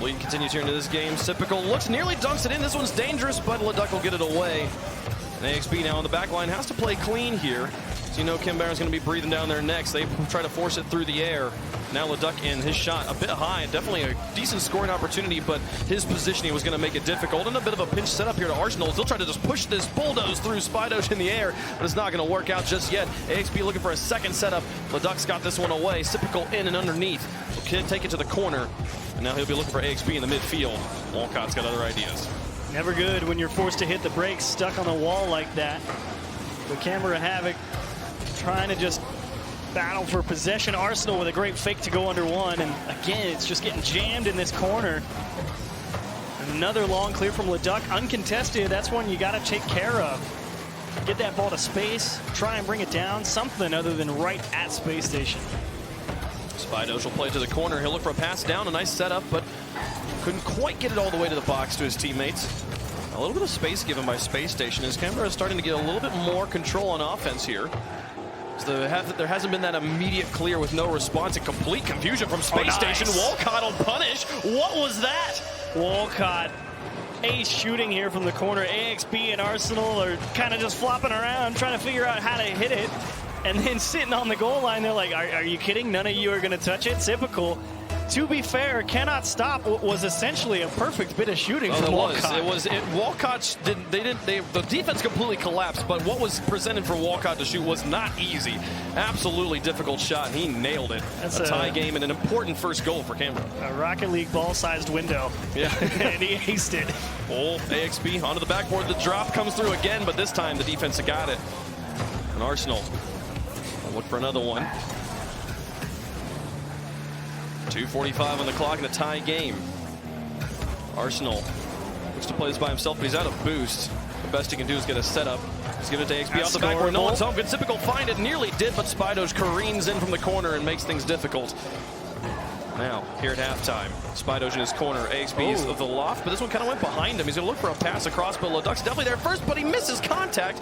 [SPEAKER 10] Bleed continues here into this game. Typical looks, nearly dunks it in. This one's dangerous, but Leduc will get it away. And AXB now on the back line has to play clean here. So you know Canberra's going to be breathing down their necks. They try to force it through the air. Now Leduc in, his shot a bit high. Definitely a decent scoring opportunity, but his positioning was going to make it difficult. And a bit of a pinch setup here to Arsenal. They'll try to just push this bulldoze through Spidoge in the air, but it's not going to work out just yet. AXB looking for a second setup. Leduc's got this one away. Sypical in and underneath. Will take it to the corner. And now he'll be looking for AXB in the midfield. Walcott's got other ideas.
[SPEAKER 11] Never good when you're forced to hit the brakes stuck on the wall like that. The Camera Havoc trying to just battle for possession. Arsenal with a great fake to go under one, and again it's just getting jammed in this corner. Another long clear from Leduc, uncontested. That's one you got to take care of. Get that ball to space, try and bring it down, something other than right at Space Station.
[SPEAKER 10] Spidoge will play to the corner. He'll look for a pass down, a nice setup, but couldn't quite get it all the way to the box to his teammates. A little bit of space given by Space Station as Canberra is starting to get a little bit more control on offense here. So there hasn't been that immediate clear with no response and complete confusion from Space Station. Walcott will punish. What was that?
[SPEAKER 11] Walcott, ace shooting here from the corner. AXB and Arsenal are kind of just flopping around, trying to figure out how to hit it. And then sitting on the goal line, they're like, are you kidding? None of you are going to touch it? Typical. To be fair, cannot stop what was essentially a perfect bit of shooting from Walcott.
[SPEAKER 10] Walcott the defense completely collapsed, but what was presented for Walcott to shoot was not easy. Absolutely difficult shot, and he nailed it.
[SPEAKER 11] That's
[SPEAKER 10] a tie game and an important first goal for Canberra.
[SPEAKER 11] A Rocket League ball-sized window. Yeah. And he aced it.
[SPEAKER 10] Oh, AXB onto the backboard. The drop comes through again, but this time the defense got it. And Arsenal will look for another one. 2:45 on the clock in a tie game. Arsenal looks to play this by himself, but he's out of boost. The best he can do is get a setup. He's giving it to AXB off the back where no one's home. Good Sypical find it, nearly did, but Spidoge careens in from the corner and makes things difficult. Now, here at halftime, Spidoge in his corner. AXB is of the loft, but this one kind of went behind him. He's going to look for a pass across, but Leduc's definitely there first, but he misses contact.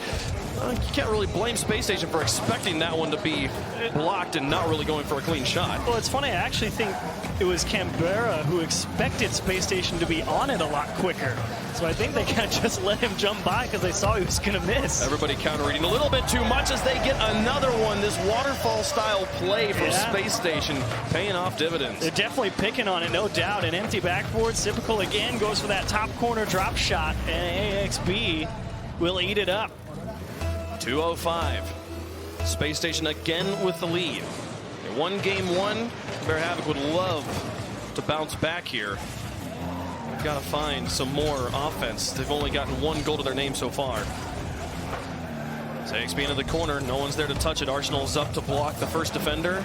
[SPEAKER 10] You can't really blame Space Station for expecting that one to be blocked and not really going for a clean shot.
[SPEAKER 11] Well, it's funny. I actually think it was Canberra who expected Space Station to be on it a lot quicker. So I think they kind of just let him jump by because they saw he was going to miss.
[SPEAKER 10] Everybody counter-reading a little bit too much as they get another one. This waterfall-style play from Space Station paying off dividends.
[SPEAKER 11] They're definitely picking on it, no doubt. An empty backboard. Sypical again goes for that top corner drop shot, and AXB will eat it up.
[SPEAKER 10] 2:05. Space Station again with the lead. They won game one. Bear Havoc would love to bounce back here. They've got to find some more offense. They've only gotten one goal to their name so far. AXB into the corner. No one's there to touch it. Arsenal's up to block the first defender.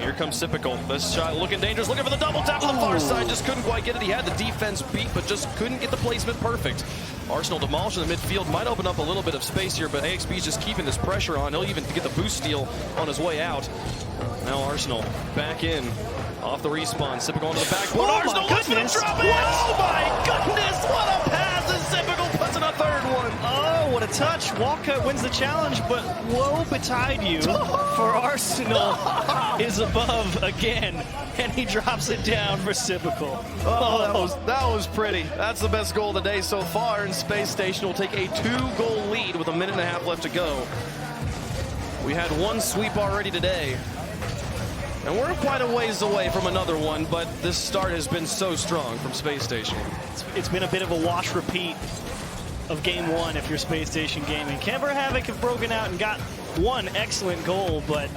[SPEAKER 10] Here comes Sypical. This shot looking dangerous. Looking for the double tap on the far side. Just couldn't quite get it. He had the defense beat, but just couldn't get the placement perfect. Arsenal demolishing the midfield. Might open up a little bit of space here, but AXB's just keeping this pressure on. He'll even get the boost steal on his way out. Now Arsenal back in. Off the respawn. Sypical onto the backboard. Arsenal looks for the drop in. Oh my goodness. What a pass. And Sypical puts in a third one.
[SPEAKER 11] Oh, what a touch. Walcott wins the challenge, but woe betide you for Arsenal is above again, and he drops it down for Sypical.
[SPEAKER 10] Oh, that was pretty. That's the best goal of the day so far, and Space Station will take a 2-goal lead with a minute and a half left to go. We had one sweep already today, and we're quite a ways away from another one, but this start has been so strong from Space Station.
[SPEAKER 11] It's been a bit of a wash-repeat of game one if you're Space Station Gaming. Canberra Havoc have broken out and got one excellent goal, but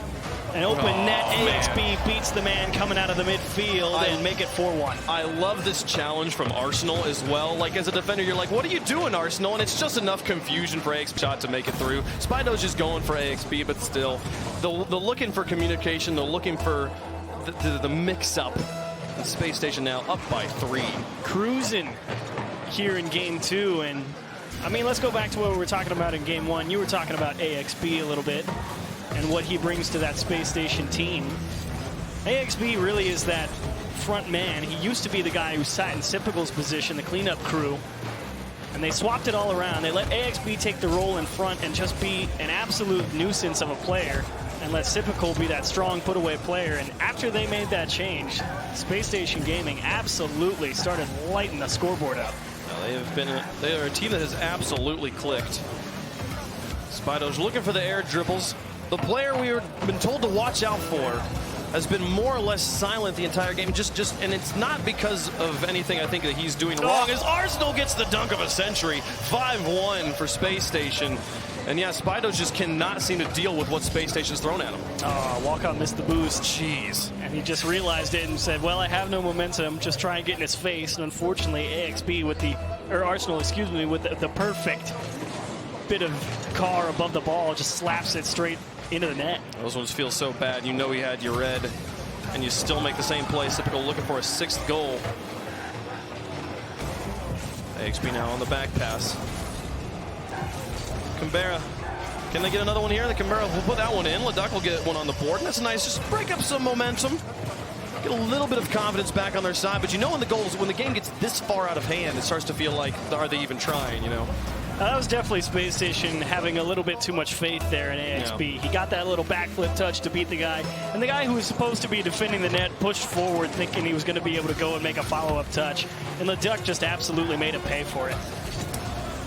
[SPEAKER 11] an open net. AXB beats the man coming out of the midfield and make it 4-1.
[SPEAKER 10] I love this challenge from Arsenal as well. Like, as a defender, you're like, what are you doing, Arsenal? And it's just enough confusion for AXB shot to make it through. Spidoge is going for AXB, but still, they're looking for communication. They're looking for the mix-up. And Space Station now up by 3.
[SPEAKER 11] Cruising here in game two, and I mean, let's go back to what we were talking about in game one. You were talking about AXB a little bit and what he brings to that Space Station team. AXB really is that front man. He used to be the guy who sat in Sypical's position, the cleanup crew, and they swapped it all around. They let AXB take the role in front and just be an absolute nuisance of a player, and let Sypical be that strong put-away player. And after they made that change, Space Station Gaming absolutely started lighting the scoreboard up.
[SPEAKER 10] They are a team that has absolutely clicked. Spidoge looking for the air dribbles. the player we've been told to watch out for has been more or less silent the entire game. And it's not because of anything I think that he's doing wrong. As Arsenal gets the dunk of a century, 5-1 for Space Station. And yeah, Spidos just cannot seem to deal with what Space Station's thrown at him.
[SPEAKER 11] Walkout missed the boost.
[SPEAKER 10] Jeez.
[SPEAKER 11] And he just realized it and said, well, I have no momentum. Just try and get in his face. And unfortunately, Arsenal, excuse me, with the perfect bit of car above the ball, just slaps it straight into the net.
[SPEAKER 10] Those ones feel so bad. You know he had you red, and you still make the same play. Typical looking for a 6th goal. AXB now on the back pass. Canberra, can they get another one here? The Canberra will put that one in. Leduc will get one on the board, and that's nice. Just break up some momentum. Get a little bit of confidence back on their side. But you know when the game gets this far out of hand, it starts to feel like, are they even trying, you know?
[SPEAKER 11] That was definitely Space Station having a little bit too much faith there in AXB. Yeah. He got that little backflip touch to beat the guy. And the guy who was supposed to be defending the net pushed forward thinking he was going to be able to go and make a follow-up touch. And Leduc just absolutely made him pay for it.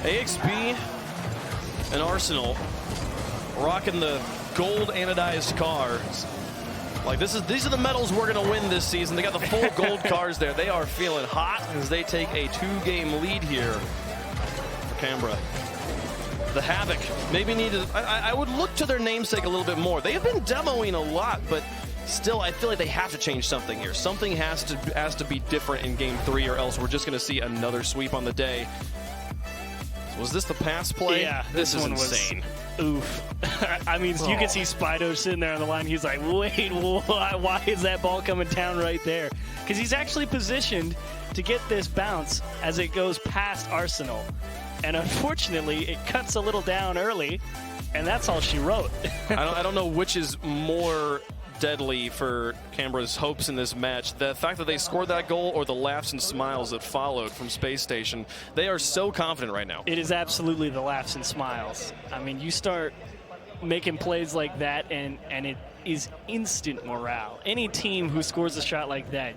[SPEAKER 10] AXB and Arsenal rocking the gold anodized cars. Like these are the medals we're going to win this season. They got the full gold cars there. They are feeling hot as they take a 2-game lead here. Canberra. The Havoc maybe needed. I would look to their namesake a little bit more. They have been demoing a lot, but still, I feel like they have to change something here. Something has to be different in Game 3, or else we're just going to see another sweep on the day. Was this the pass play?
[SPEAKER 11] Yeah,
[SPEAKER 10] this is insane.
[SPEAKER 11] Oof. I mean, you can see Spido sitting there on the line. He's like, wait, why is that ball coming down right there? Because he's actually positioned to get this bounce as it goes past Arsenal. And unfortunately, it cuts a little down early, and that's all she wrote.
[SPEAKER 10] I don't know which is more deadly for Canberra's hopes in this match. The fact that they scored that goal or the laughs and smiles that followed from Space Station. They are so confident right now.
[SPEAKER 11] It is absolutely the laughs and smiles. I mean, you start making plays like that, and it is instant morale. Any team who scores a shot like that,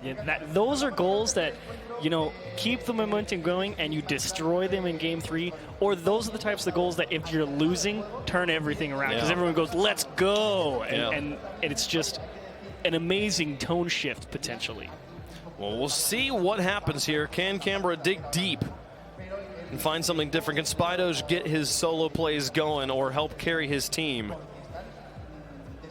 [SPEAKER 11] those are goals that, you know, keep the momentum going and you destroy them in Game 3, or those are the types of goals that if you're losing, turn everything around, because everyone goes, let's go, and it's just an amazing tone shift potentially.
[SPEAKER 10] Well, we'll see what happens here. Can Canberra dig deep and find something different? Can Spidos get his solo plays going or help carry his team?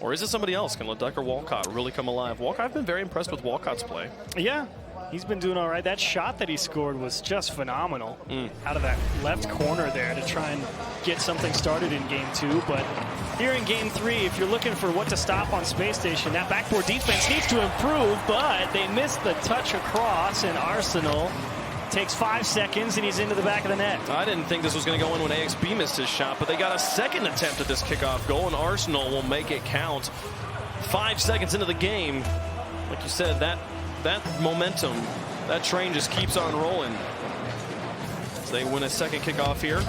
[SPEAKER 10] Or is it somebody else? Can Leduc or Walcott really come alive? Walcott, I've been very impressed with Walcott's play.
[SPEAKER 11] Yeah, he's been doing all right. That shot that he scored was just phenomenal out of that left corner there to try and get something started in Game 2. But here in Game 3, if you're looking for what to stop on Space Station, that backboard defense needs to improve, but they missed the touch across, and Arsenal takes 5 seconds, and he's into the back of the net.
[SPEAKER 10] I didn't think this was going to go in when AXB missed his shot, but they got a second attempt at this kickoff goal, and Arsenal will make it count. 5 seconds into the game, like you said, that momentum, that train just keeps on rolling. So they win a second kickoff here.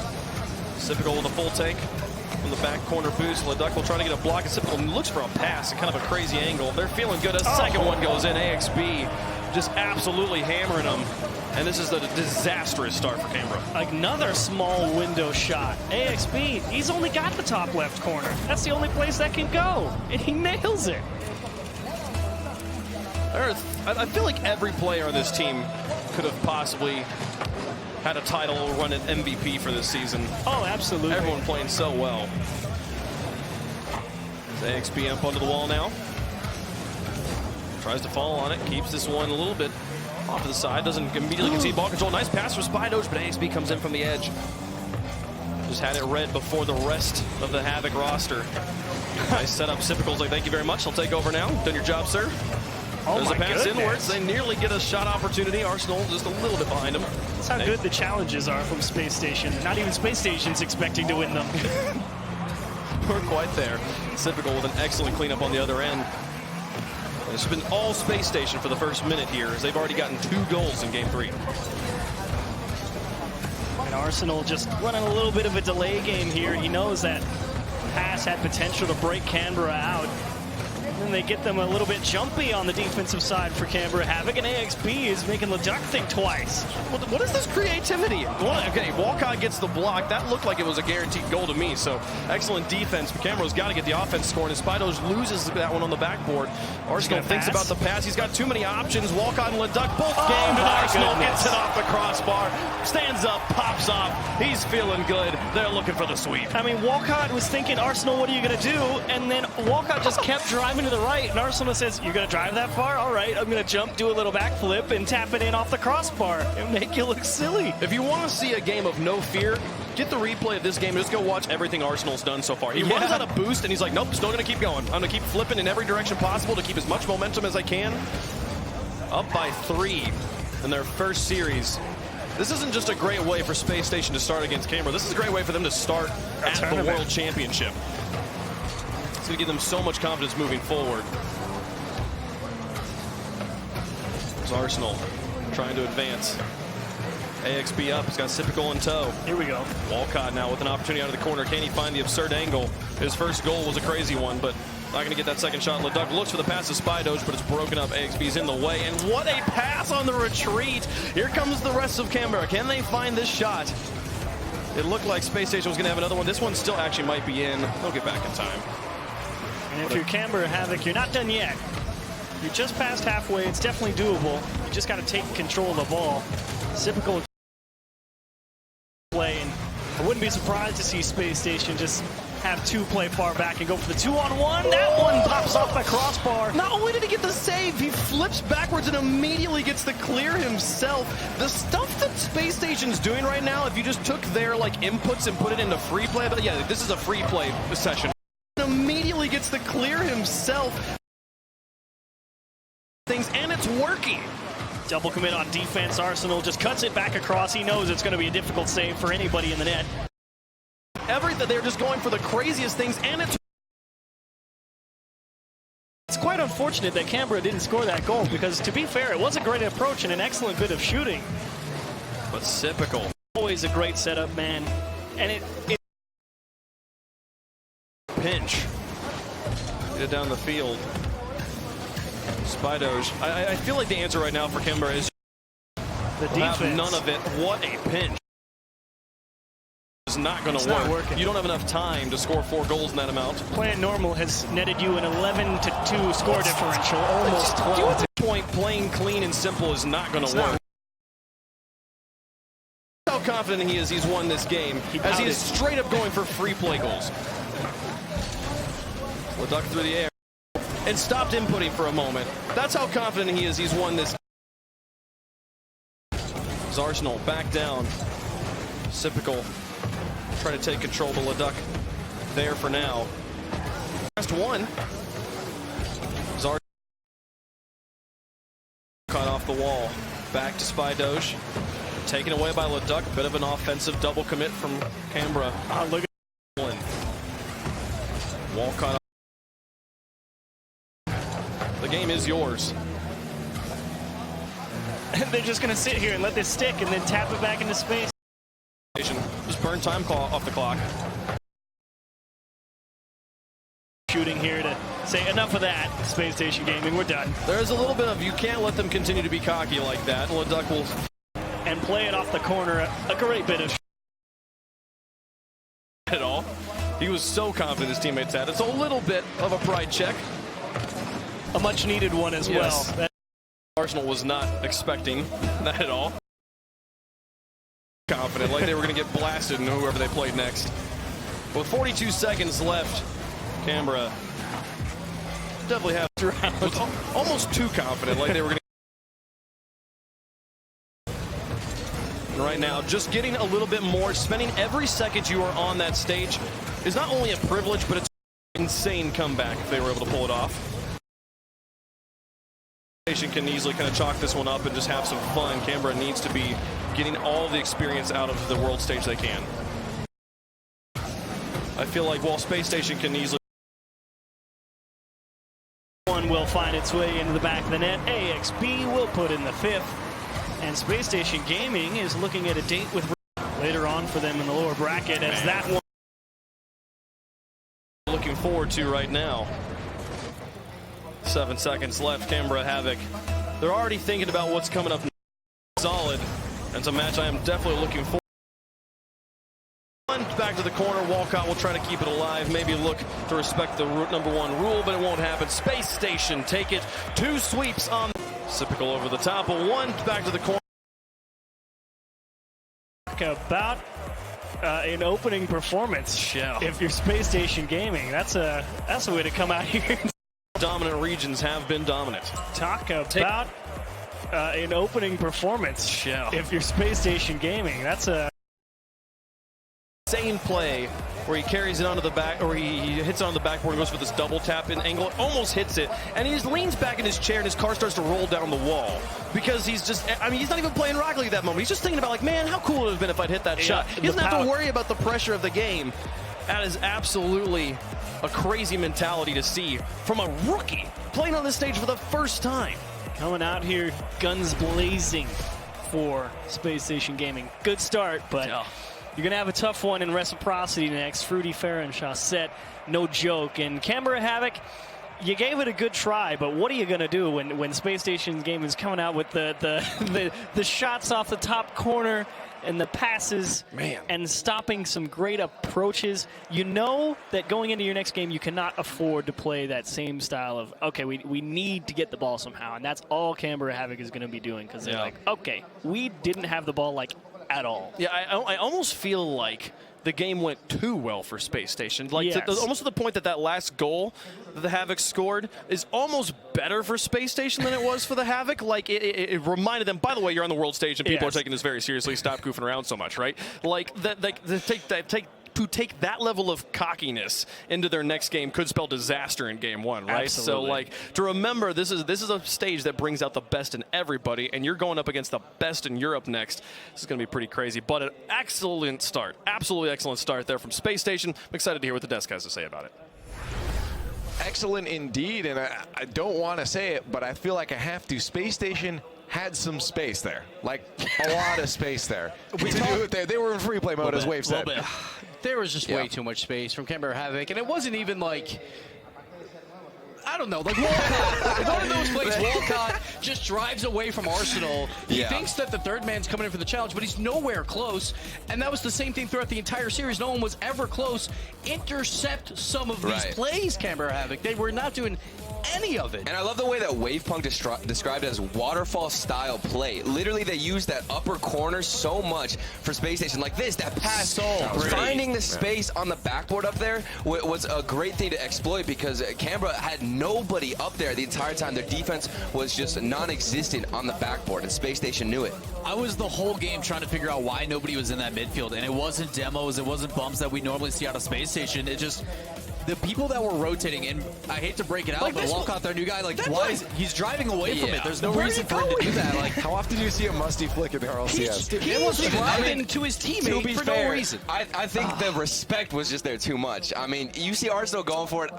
[SPEAKER 10] Sipical with a full take from the back corner boost. Leduc will try to get a block. Sipical looks for a pass at kind of a crazy angle. They're feeling good. A second one goes in. AXB just absolutely hammering them. And this is a disastrous start for Canberra.
[SPEAKER 11] Another small window shot. AXB, he's only got the top left corner. That's the only place that can go. And he nails it.
[SPEAKER 10] I feel like every player on this team could have possibly had a title or run an MVP for this season.
[SPEAKER 11] Oh, absolutely.
[SPEAKER 10] Everyone playing so well. AXB up onto the wall now. Tries to fall on it. Keeps this one a little bit off to the side. Doesn't immediately concede ball control. Nice pass for Spidos, but AXB comes in from the edge. Just had it read before the rest of the Havoc roster. Nice setup. Sipical's like, thank you very much. I'll take over now. Done your job, sir. There's a pass inwards. They nearly get a shot opportunity. Arsenal just a little bit behind them.
[SPEAKER 11] That's how good the challenges are from Space Station. Not even Space Station's expecting to win them.
[SPEAKER 10] We're quite there. Sipical with an excellent cleanup on the other end. It's been all Space Station for the first minute here, as they've already gotten 2 goals in Game 3.
[SPEAKER 11] And Arsenal just running a little bit of a delay game here. He knows that pass had potential to break Canberra out. And they get them a little bit jumpy on the defensive side for Canberra. Havoc and AXB is making Leduc think twice.
[SPEAKER 10] What is this creativity? Okay, Walcott gets the block. That looked like it was a guaranteed goal to me, so excellent defense. But Canberra's got to get the offense scoring, and Spidos loses that one on the backboard. Arsenal thinks about the pass. He's got too many options. Walcott and Leduc both gamed, and Arsenal gets it off the crossbar. Stands up, pops off. He's feeling good. They're looking for the sweep.
[SPEAKER 11] I mean, Walcott was thinking, Arsenal, what are you going to do? And then Walcott just kept driving to the right, and Arsenal says, you're going to drive that far? All right, I'm going to jump, do a little backflip, and tap it in off the crossbar and make you look silly.
[SPEAKER 10] If you want to see a game of no fear, get the replay of this game and just go watch everything Arsenal's done so far. He runs out of boost, and he's like, nope, still going to keep going. I'm going to keep flipping in every direction possible to keep as much momentum as I can. Up by 3 in their first series. This isn't just a great way for Space Station to start against Canberra. This is a great way for them to start at the World Championship. It's going to give them so much confidence moving forward. There's Arsenal trying to advance. AXB up. He's got Sippical in tow.
[SPEAKER 11] Here we go.
[SPEAKER 10] Walcott now with an opportunity out of the corner. Can he find the absurd angle? His first goal was a crazy one, but not going to get that second shot. Leduc looks for the pass to Spidos, but it's broken up. AXB's in the way, and what a pass on the retreat. Here comes the rest of Canberra. Can they find this shot? It looked like Space Station was going to have another one. This one still actually might be in. They'll get back in time.
[SPEAKER 11] And if you're Canberra, Havoc, you're not done yet. You're just past halfway. It's definitely doable. You just got to take control of the ball. Sippical play, and I wouldn't be surprised to see Space Station just have 2 play far back and go for the 2-on-1. That one pops off the crossbar.
[SPEAKER 10] Not only did he get the save, he flips backwards and immediately gets the clear himself. The stuff that Space Station's doing right now, if you just took their inputs and put it into free play, but yeah, this is a free play session. Immediately gets the clear himself. And it's working.
[SPEAKER 11] Double commit on defense. Arsenal just cuts it back across. He knows it's going to be a difficult save for anybody in the net.
[SPEAKER 10] Everything, they're just going for the craziest things, and
[SPEAKER 11] it's quite unfortunate that Canberra didn't score that goal, because to be fair, it was a great approach and an excellent bit of shooting.
[SPEAKER 10] But Sippical,
[SPEAKER 11] always a great setup, man. And it
[SPEAKER 10] pinch. Get it down the field. Spidos. I feel like the answer right now for Canberra is
[SPEAKER 11] the defense.
[SPEAKER 10] None of it. What a pinch. It's not going to work. You don't have enough time to score 4 goals in that amount.
[SPEAKER 11] Playing normal has netted you an 11-2 score differential, almost 12.
[SPEAKER 10] At this point, playing clean and simple is not going to work. How confident he is he's won this game, as he is straight up going for free play goals. Leduc through the air and stopped inputting for a moment. That's how confident he is he's won this. As Arsenal back down. Sippical trying to take control, but Leduc there for now. Last one. Zar caught off the wall. Back to Spidos. Taken away by Leduc. Bit of an offensive double commit from Canberra.
[SPEAKER 11] Look at
[SPEAKER 10] one. Walcott. The game is yours.
[SPEAKER 11] They're just going to sit here and let this stick and then tap it back into space.
[SPEAKER 10] Just burn time off the clock.
[SPEAKER 11] Shooting here to say enough of that. Space Station Gaming, we're done.
[SPEAKER 10] There's a little bit of, you can't let them continue to be cocky like that. Leduc will
[SPEAKER 11] and play it off the corner. A great bit of
[SPEAKER 10] at all. He was so confident his teammates had. It's a little bit of a pride check.
[SPEAKER 11] A much needed one as well.
[SPEAKER 10] Arsenal was not expecting that at all. Confident, like they were going to get blasted in whoever they played next. With 42 seconds left, Canberra definitely have almost too confident, like they were going to. And right now, just getting a little bit more, spending every second you are on that stage is not only a privilege, but it's an insane comeback if they were able to pull it off. Can easily kind of chalk this one up and just have some fun. Canberra needs to be getting all the experience out of the world stage they can. I feel like while Space Station can easily
[SPEAKER 11] one will find its way into the back of the net. AXB will put in the 5th. And Space Station Gaming is looking at a date with later on for them in the lower bracket, as that one
[SPEAKER 10] looking forward to right now. 7 seconds left. Canberra Havoc. They're already thinking about what's coming up solid. And it's a match I am definitely looking forward to. Back to the corner. Walcott will try to keep it alive. Maybe look to respect the #1 rule, but it won't happen. Space Station take it. 2 sweeps on. Typical over the top of 1. Back to the corner.
[SPEAKER 11] About an opening performance.
[SPEAKER 10] Yeah.
[SPEAKER 11] If you're Space Station Gaming, that's a way to come out here.
[SPEAKER 10] Dominant regions have been dominant.
[SPEAKER 11] Talk about an opening performance.
[SPEAKER 10] Yeah.
[SPEAKER 11] If you're Space Station Gaming, that's a
[SPEAKER 10] insane play where he carries it onto the back, or he hits it on the backboard and goes for this double tap in angle, almost hits it, and he just leans back in his chair and his car starts to roll down the wall because he's just, I mean, he's not even playing Rocket League at that moment. He's just thinking about, like, man, how cool it would have been if I'd hit that shot. He doesn't have to worry about the pressure of the game. That is absolutely a crazy mentality to see from a rookie playing on this stage for the first time.
[SPEAKER 11] Coming out here, guns blazing for Space Station Gaming. Good start, but you're going to have a tough one in Reciprocity next. Fruity Farah and Chaussette, no joke. And Canberra Havoc, you gave it a good try, but what are you going to do when Space Station Gaming is coming out with the shots off the top corner and the passes and stopping some great approaches? You know that going into your next game, you cannot afford to play that same style of, okay, we need to get the ball somehow. And that's all Canberra Havoc is going to be doing because they're like, okay, we didn't have the ball like at all.
[SPEAKER 10] Yeah, I almost feel like the game went too well for Space Station. Like almost to the point that last goal that the Havoc scored is almost better for Space Station than it was for the Havoc. Like it reminded them, by the way, you're on the world stage and people are taking this very seriously. Stop goofing around so much, right? Like to take that level of cockiness into their next game could spell disaster in game 1, right?
[SPEAKER 11] Absolutely.
[SPEAKER 10] So like to remember, this is a stage that brings out the best in everybody, and you're going up against the best in Europe next. This is going to be pretty crazy, but an excellent start, absolutely excellent start there from Space Station. I'm excited to hear what the desk has to say about it.
[SPEAKER 1] Excellent indeed, and I don't want to say it, but I feel like I have to. Space Station had some space there, like a lot of space there. They were in free play mode, as Wave said.
[SPEAKER 2] There was just way too much space from Canberra Havoc, and it wasn't even like, I don't know, like Walcott. One of those plays, Walcott just drives away from Arsenal. He thinks that the third man's coming in for the challenge, but he's nowhere close. And that was the same thing throughout the entire series. No one was ever close. Intercept some of these plays, Canberra Havoc. They were not doing any of it.
[SPEAKER 23] And I love the way that Wavepunk described it as waterfall style play. Literally, they use that upper corner so much for Space Station. Like this, that pass, finding the space on the backboard up there was a great thing to exploit because Canberra had nobody up there the entire time. Their defense was just non-existent on the backboard, and Space Station knew it.
[SPEAKER 4] I was the whole game trying to figure out why nobody was in that midfield, and it wasn't demos, it wasn't bumps that we normally see out of Space Station. It just, the people that were rotating, and I hate to break it out, but Walcott, their new guy, like, why is he's driving away from it? There's no reason for him to do that. Like,
[SPEAKER 1] how often do you see a musty flick in the RLCS?
[SPEAKER 2] He was driving to his teammate for no reason.
[SPEAKER 23] I think the respect was just there too much. I mean, you see Arsenal going for it.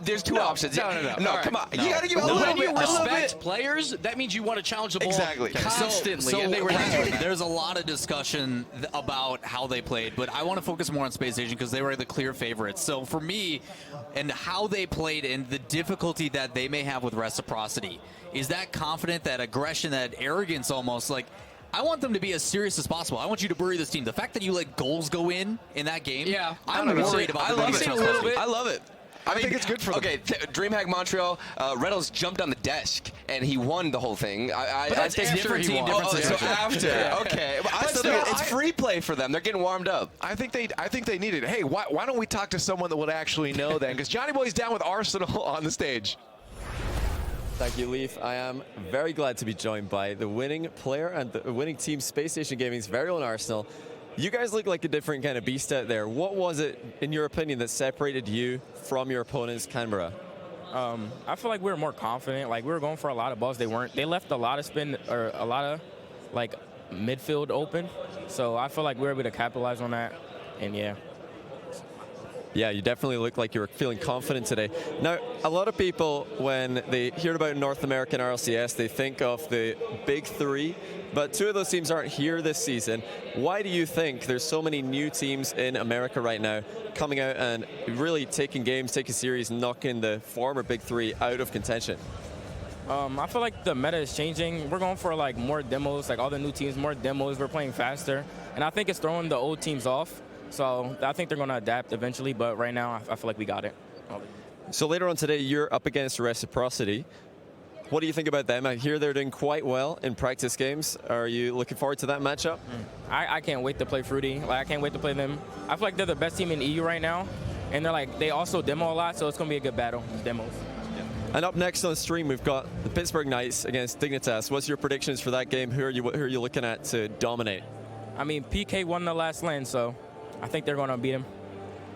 [SPEAKER 23] There's two options. No, come on. You got to give a little
[SPEAKER 2] When you
[SPEAKER 23] bit.
[SPEAKER 2] respect players, that means you want to challenge the ball constantly, and they were not doing that.
[SPEAKER 4] There's a lot of discussion about how they played, but I want to focus more on Space Station because they were the clear favorites. So for me, and how they played and the difficulty that they may have with Reciprocity, is that confident, that aggression, that arrogance almost, like, I want them to be as serious as possible. I want you to bury this team. The fact that you let goals go in that game, I'm worried about.
[SPEAKER 23] I love it. I love it.
[SPEAKER 1] I think it's good for them.
[SPEAKER 23] Okay, DreamHack Montreal, Reynolds jumped on the desk and he won the whole thing.
[SPEAKER 2] But that's after he won.
[SPEAKER 23] So after, okay. I still think it's free play for them. They're getting warmed up.
[SPEAKER 1] I think they need it. Hey, why don't we talk to someone that would actually know then? Because Johnny Boy's down with Arsenal on the stage.
[SPEAKER 5] Thank you, Leaf. I am very glad to be joined by the winning player and the winning team, Space Station Gaming's very own Arsenal. You guys look like a different kind of beast out there. What was it, in your opinion, that separated you from your opponents, Canberra?
[SPEAKER 6] I feel like we were more confident. Like, we were going for a lot of balls. They weren't. They left a lot of spin, or a lot of, like, midfield open. So I feel like we were able to capitalize on that. And, yeah.
[SPEAKER 5] Yeah, you definitely look like you were feeling confident today. Now, a lot of people, when they hear about North American RLCS, they think of the big three, but two of those teams aren't here this season. Why do you think there's so many new teams in America right now coming out and really taking games, taking series, knocking the former big three out of contention?
[SPEAKER 6] I feel like the meta is changing. We're going for like more demos, like all the new teams, more demos. We're playing faster, and I think it's throwing the old teams off. So I think they're going to adapt eventually, but right now I feel like we got it.
[SPEAKER 5] So later on today, you're up against Reciprocity. What do you think about them? I hear they're doing quite well in practice games. Are you looking forward to that matchup?
[SPEAKER 6] I can't wait to play Fruity. Like, I can't wait to play them. I feel like they're the best team in EU right now, and they also demo a lot, so it's going to be a good battle, demos.
[SPEAKER 5] And up next on the stream, we've got the Pittsburgh Knights against Dignitas. What's your predictions for that game? Who are you looking at to dominate?
[SPEAKER 6] I mean, PK won the last lane, so I think they're going to beat him.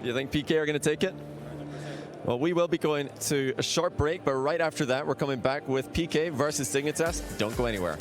[SPEAKER 5] You think PK are going to take it? Well, we will be going to a short break, but right after that, we're coming back with PK versus Dignitas. Don't go anywhere.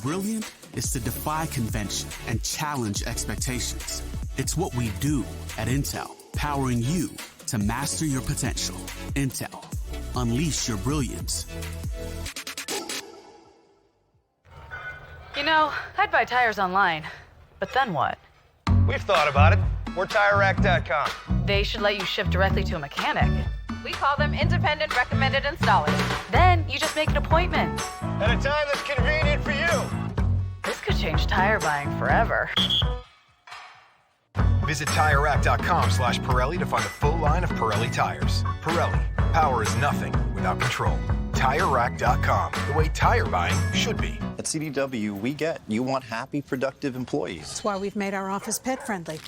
[SPEAKER 13] Brilliant is to defy convention and challenge expectations. It's what we do at Intel, powering you to master your potential. Intel, unleash your brilliance.
[SPEAKER 3] You know, I'd buy tires online, but then what?
[SPEAKER 14] We've thought about it. We're TireRack.com.
[SPEAKER 3] They should let you ship directly to a mechanic. We call them independent recommended installers. Then you just make an appointment.
[SPEAKER 14] At a time that's convenient for you.
[SPEAKER 3] This could change tire buying forever.
[SPEAKER 16] Visit TireRack.com/Pirelli to find a full line of Pirelli tires. Pirelli, power is nothing without control. TireRack.com, the way tire buying should be.
[SPEAKER 17] At CDW, we get you want happy, productive employees.
[SPEAKER 18] That's why we've made our office pet-friendly.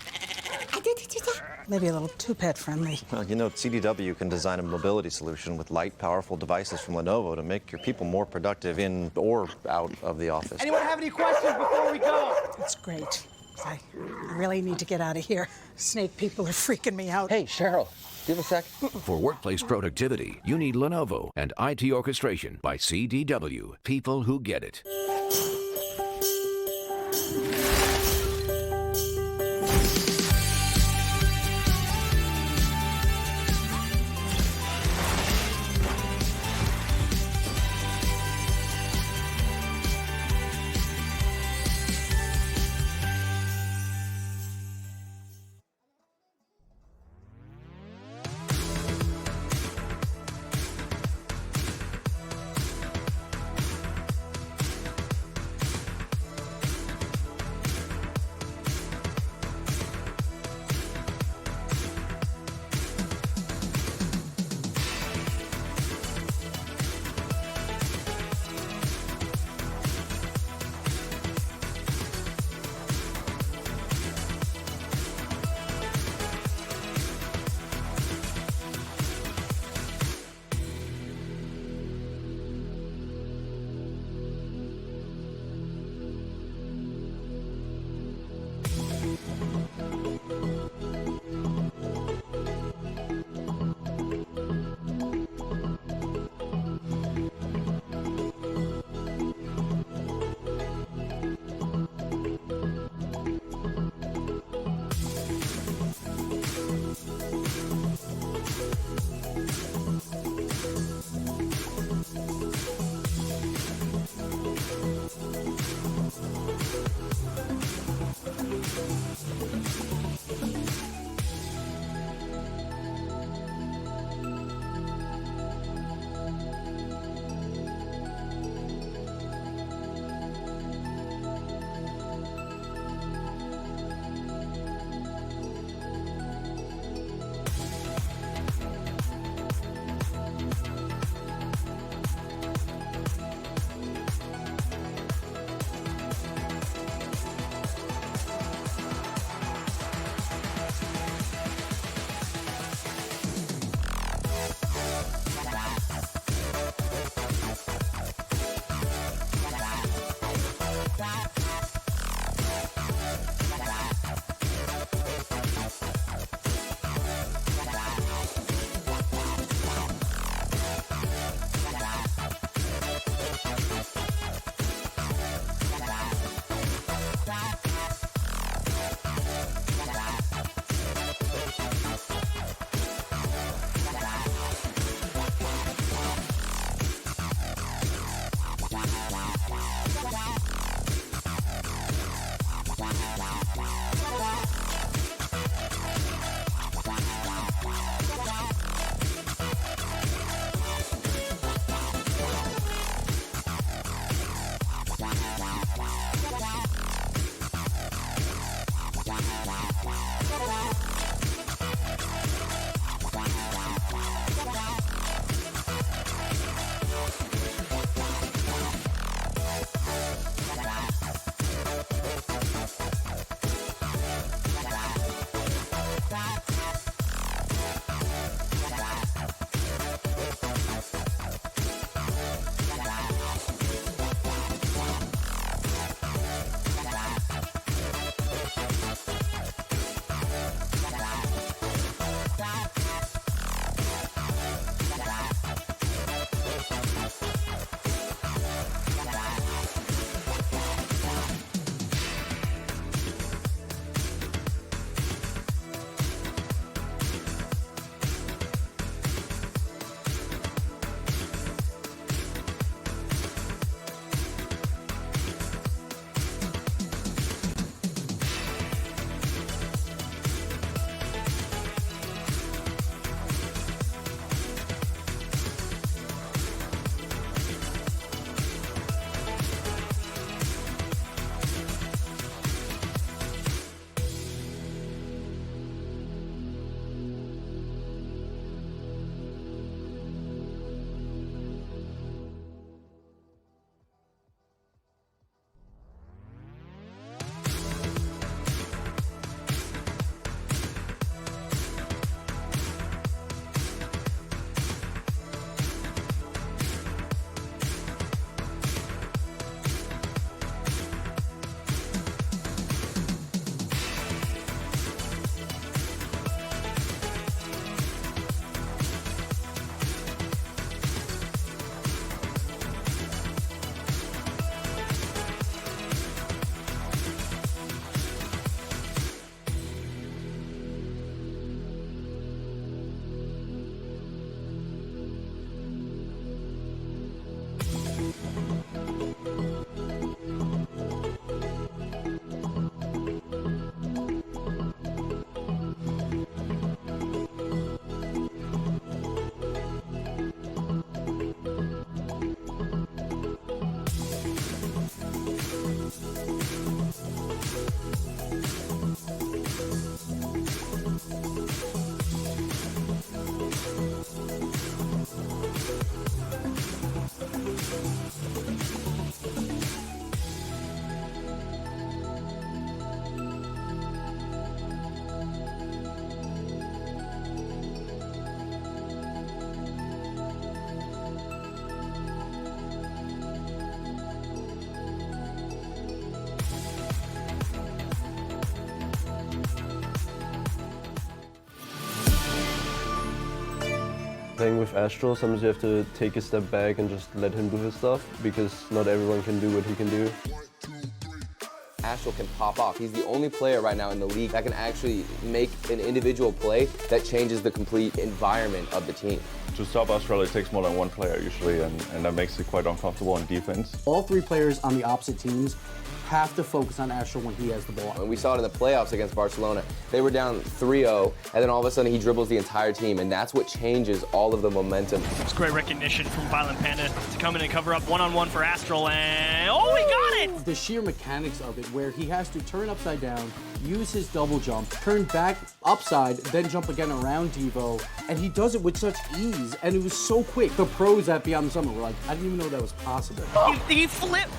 [SPEAKER 18] Maybe a little too pet-friendly.
[SPEAKER 17] Well, you know, CDW can design a mobility solution with light, powerful devices from Lenovo to make your people more productive in or out of the office.
[SPEAKER 14] Anyone have any questions before we go?
[SPEAKER 18] That's great. I really need to get out of here. Snake people are freaking me out.
[SPEAKER 19] Hey, Cheryl, give a sec. For workplace productivity, you need Lenovo and IT orchestration by CDW. People who get it.
[SPEAKER 7] Playing with Astral, sometimes you have to take a step back and just let him do his stuff, because not everyone can do what he can do.
[SPEAKER 8] Astral can pop off. He's the only player right now in the league that can actually make an individual play that changes the complete environment of the team.
[SPEAKER 12] To stop Astral, it takes more than one player usually, and that makes it quite uncomfortable on defense.
[SPEAKER 24] All three players on the opposite teams have to focus on Astral when he has the ball.
[SPEAKER 8] And we saw it in the playoffs against Barcelona. They were down 3-0, and then all of a sudden he dribbles the entire team, and that's what changes all of the momentum.
[SPEAKER 11] It's great recognition from Violent Panda to come in and cover up one-on-one for Astral, and oh, he got it!
[SPEAKER 24] The sheer mechanics of it, where he has to turn upside down, use his double jump, turn back upside, then jump again around Devo, and he does it with such ease, and it was so quick. The pros at Beyond the Summer were like, I didn't even know that was possible.
[SPEAKER 11] He flipped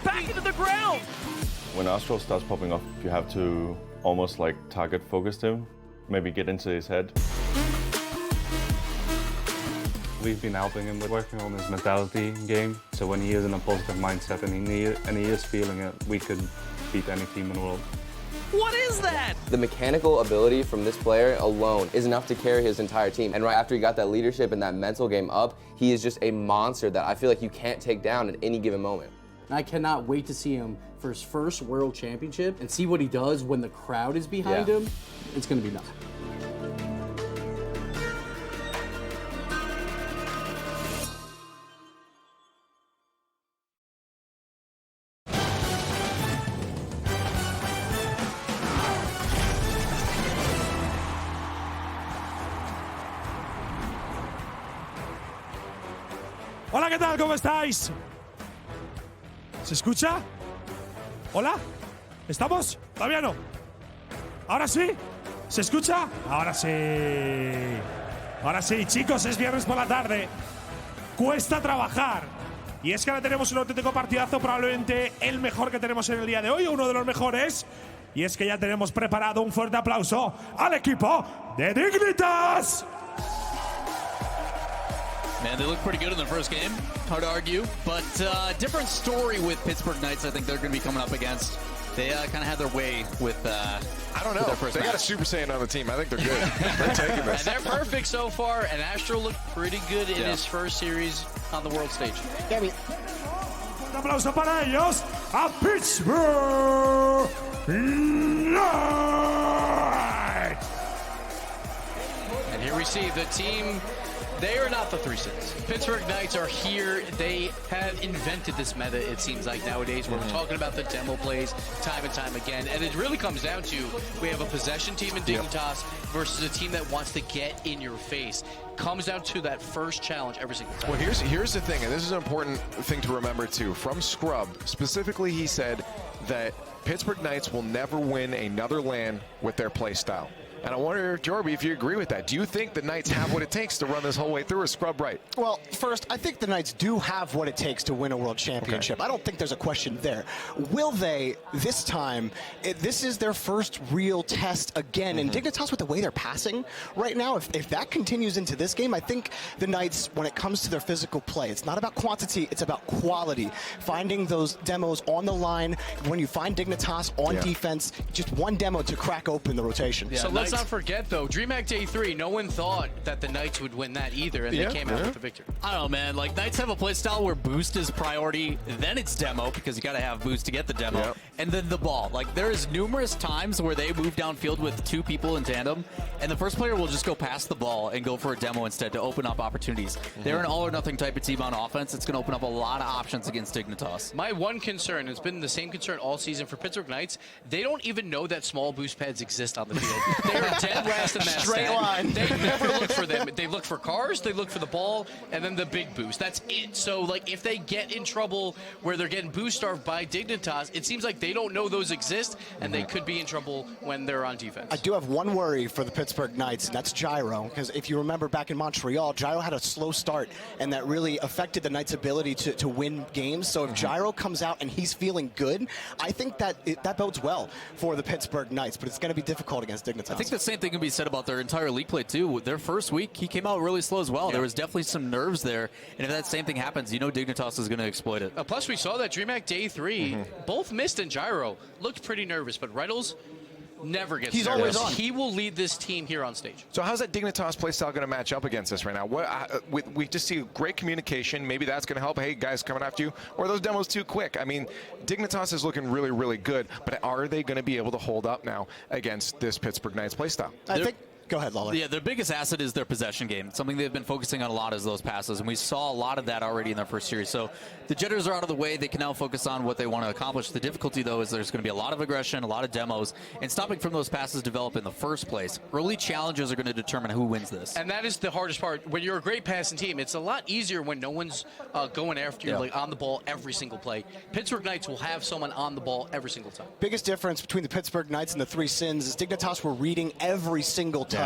[SPEAKER 11] back into the ground!
[SPEAKER 12] When Astral starts popping off, you have to almost like target focus him, maybe get into his head.
[SPEAKER 21] We've been helping him with working on his mentality game, so when he is in a positive mindset and he is feeling it, we could beat any team in the world.
[SPEAKER 11] What is that?
[SPEAKER 8] The mechanical ability from this player alone is enough to carry his entire team. And right after he got that leadership and that mental game up, he is just a monster that I feel like you can't take down at any given moment.
[SPEAKER 24] And I cannot wait to see him for his first World Championship and see what he does when the crowd is behind him. It's going to be nuts.
[SPEAKER 9] Hola, ¿qué tal? ¿Cómo estáis? ¿Se escucha? ¿Hola? ¿Estamos? Todavía no. ¿Ahora sí? ¿Se escucha? Ahora sí. Ahora sí, chicos, es viernes por la tarde. Cuesta trabajar. Y es que ahora tenemos un auténtico partidazo, probablemente el mejor que tenemos en el día de hoy, uno de los mejores. Y es que ya tenemos preparado un fuerte aplauso al equipo de Dignitas.
[SPEAKER 4] Man, they look pretty good in the first game. Hard to argue. But different story with Pittsburgh Knights, I think they're going to be coming up against. They kind of had their way with
[SPEAKER 1] I don't know. They got a Super Saiyan on the team. I think they're good. They're taking this.
[SPEAKER 2] And they're perfect so far. And Astro looked pretty good in his first series on the world stage.
[SPEAKER 9] Un aplauso para ellos a Pittsburgh Knights.
[SPEAKER 2] And here we see the team. They are not the 3 sins. Pittsburgh Knights are here. They have invented this meta, it seems like, nowadays, where we're talking about the demo plays time and time again. And it really comes down to, we have a possession team in Dignitas versus a team that wants to get in your face. Comes down to that first challenge every single time.
[SPEAKER 1] Well, here's the thing, and this is an important thing to remember, too. From Scrub, specifically, he said that Pittsburgh Knights will never win another LAN with their play style. And I wonder, Jorby, if you agree with that. Do you think the Knights have what it takes to run this whole way through, or Scrub right?
[SPEAKER 25] Well, first, I think the Knights do have what it takes to win a World Championship. I don't think there's a question there. Will they, this time, this is their first real test again. And Dignitas, with the way they're passing right now, if that continues into this game, I think the Knights, when it comes to their physical play, it's not about quantity, it's about quality. Finding those demos on the line, when you find Dignitas on defense, just one demo to crack open the rotation.
[SPEAKER 2] So let's not forget, though, DreamHack Day 3, no one thought that the Knights would win that either, and they came out with the victory.
[SPEAKER 4] I don't know, man. Like, Knights have a playstyle where boost is priority, then it's demo, because you got to have boost to get the demo, and then the ball. Like, there is numerous times where they move downfield with 2 people in tandem, and the first player will just go past the ball and go for a demo instead to open up opportunities. They're an all-or-nothing type of team on offense. It's going to open up a lot of options against Dignitas.
[SPEAKER 2] My one concern, it's been the same concern all season for Pittsburgh Knights, they don't even know that small boost pads exist on the field. They're dead last in that
[SPEAKER 25] straight line.
[SPEAKER 2] They never look for them. They look for cars, they look for the ball, and then the big boost. That's it. So, like, if they get in trouble where they're getting boost starved by Dignitas, it seems like they don't know those exist, and they could be in trouble when they're on defense.
[SPEAKER 25] I do have one worry for the Pittsburgh Knights, and that's Gyro, because if you remember back in Montreal, Gyro had a slow start, and that really affected the Knights' ability to win games. So if Gyro comes out and he's feeling good, I think that that bodes well for the Pittsburgh Knights, but it's going to be difficult against Dignitas.
[SPEAKER 4] I think the same thing can be said about their entire league play, too. Their first week, he came out really slow as well. There was definitely some nerves there, and if that same thing happens, you know Dignitas is going to exploit it.
[SPEAKER 2] Plus, we saw that DreamHack Day 3, both Mist and Gyro looked pretty nervous, but Riddles, Never gets
[SPEAKER 25] He's
[SPEAKER 2] nervous.
[SPEAKER 25] always on.
[SPEAKER 2] He will lead this team here on stage.
[SPEAKER 1] So how's that Dignitas playstyle going to match up against this right now? We just see great communication. Maybe that's going to help. Hey, guys coming after you. Or are those demos too quick? I mean, Dignitas is looking really, really good. But are they going to be able to hold up now against this Pittsburgh Knights playstyle?
[SPEAKER 25] I think. Go ahead, Lawler.
[SPEAKER 4] Yeah, their biggest asset is their possession game. Something they've been focusing on a lot is those passes, and we saw a lot of that already in their first series. So the jitters are out of the way. They can now focus on what they want to accomplish. The difficulty, though, is there's going to be a lot of aggression, a lot of demos, and stopping from those passes develop in the first place. Early challenges are going to determine who wins this.
[SPEAKER 2] And that is the hardest part. When you're a great passing team, it's a lot easier when no one's going after you like on the ball every single play. Pittsburgh Knights will have someone on the ball every single time.
[SPEAKER 25] Biggest difference between the Pittsburgh Knights and the Three Sins is Dignitas were reading every single touch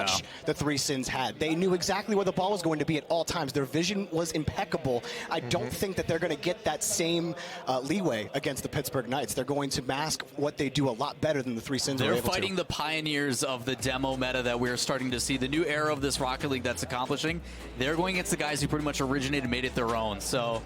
[SPEAKER 25] the Three Sins had. They knew exactly where the ball was going to be at all times. Their vision was impeccable. I don't think that they're going to get that same leeway against the Pittsburgh Knights. They're going to mask what they do a lot better than the Three Sins were able to.
[SPEAKER 4] They're fighting the pioneers of the demo meta that we're starting to see. The new era of this Rocket League that's accomplishing. They're going against the guys who pretty much originated and made it their own. So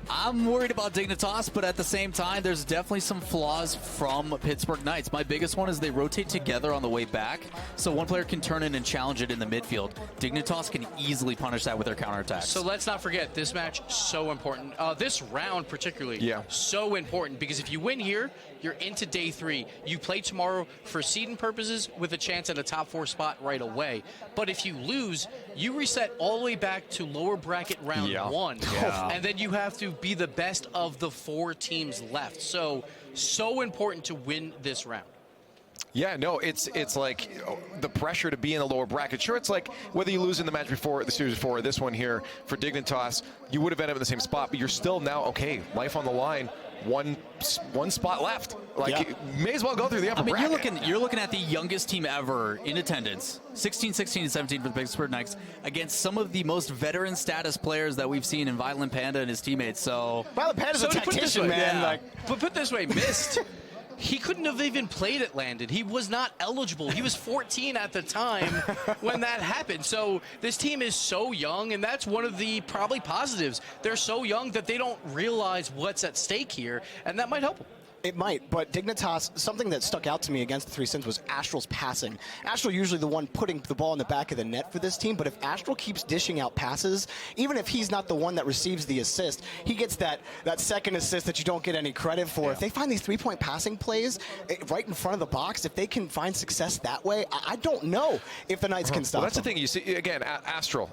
[SPEAKER 4] I'm worried about Dignitas, but at the same time, there's definitely some flaws from Pittsburgh Knights. My biggest one is they rotate together on the way back, so one player can turn in and challenge it in the midfield. Dignitas can easily punish that with their counterattacks.
[SPEAKER 2] So let's not forget, this match so important. This round particularly, so important, because if you win here, you're into day 3. You play tomorrow for seeding purposes with a chance at a top 4 spot right away. But if you lose, you reset all the way back to lower bracket round 1. And then you have to be the best of the 4 teams left. So important to win this round.
[SPEAKER 1] Yeah, no, it's like the pressure to be in the lower bracket. Sure, it's like whether you lose in the match before, the series before, or this one here for Dignitas, you would have ended up in the same spot, but you're still now, okay, life on the line. One spot left. Like, you may as well go through the upper bracket.
[SPEAKER 4] You're looking at the youngest team ever in attendance, 16, 16, and 17 for the Pittsburgh Knights, against some of the most veteran status players that we've seen in Violent Panda and his teammates. So
[SPEAKER 25] Violent Panda's a tactician, man.
[SPEAKER 2] But put this way, Mist. He couldn't have even played at Landon. He was not eligible. He was 14 at the time when that happened. So this team is so young, and that's one of the probably positives. They're so young that they don't realize what's at stake here, and that might help them.
[SPEAKER 25] It might, but Dignitas, something that stuck out to me against the Three Sins was Astral's passing. Astral usually the one putting the ball in the back of the net for this team, but if Astral keeps dishing out passes, even if he's not the one that receives the assist, he gets that second assist that you don't get any credit for. If they find these three-point passing plays right in front of the box, if they can find success that way, I don't know if the Knights can stop
[SPEAKER 1] Well, that's
[SPEAKER 25] them.
[SPEAKER 1] the thing. You see, again, Astral,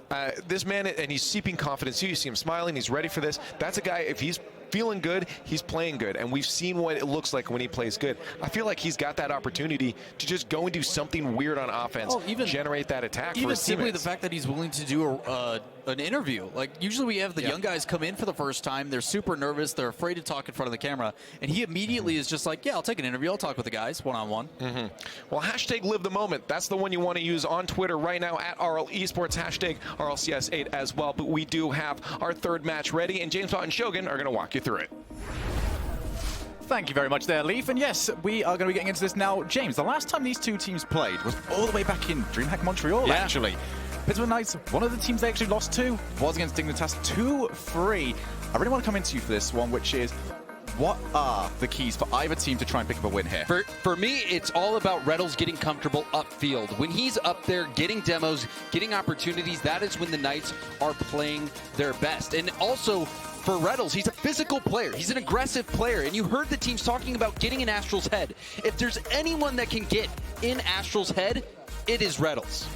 [SPEAKER 1] this man, and he's seeping confidence. You see him smiling. He's ready for this. That's a guy, if he's feeling good, he's playing good, and we've seen what it looks like when he plays good. I feel like he's got that opportunity to just go and do something weird on offense, generate that attack for his
[SPEAKER 4] simply
[SPEAKER 1] teammates.
[SPEAKER 4] the fact that he's willing to do an interview. Like, usually we have the young guys come in for the first time, they're super nervous, they're afraid to talk in front of the camera, and he immediately is just like, yeah, I'll take an interview, I'll talk with the guys one-on-one.
[SPEAKER 1] Well, hashtag live the moment. That's the one you want to use on Twitter right now, at RL Esports, hashtag RLCS8 as well. But we do have our third match ready, and James Bott and Shogun are going to walk you through it.
[SPEAKER 10] Thank you very much there, Leaf. And yes, we are going to be getting into this now. James, the last time these two teams played was all the way back in DreamHack Montreal, actually. Pittsburgh Knights, one of the teams they actually lost to was against Dignitas 2-3. I really want to come into you for this one, which is, what are the keys for either team to try and pick up a win here?
[SPEAKER 15] For me, it's all about Reynolds getting comfortable upfield. When he's up there getting demos, getting opportunities, that is when the Knights are playing their best. And also, for Reynolds, he's a physical player. He's an aggressive player. And you heard the teams talking about getting in Astral's head. If there's anyone that can get in Astral's head, it is Reynolds.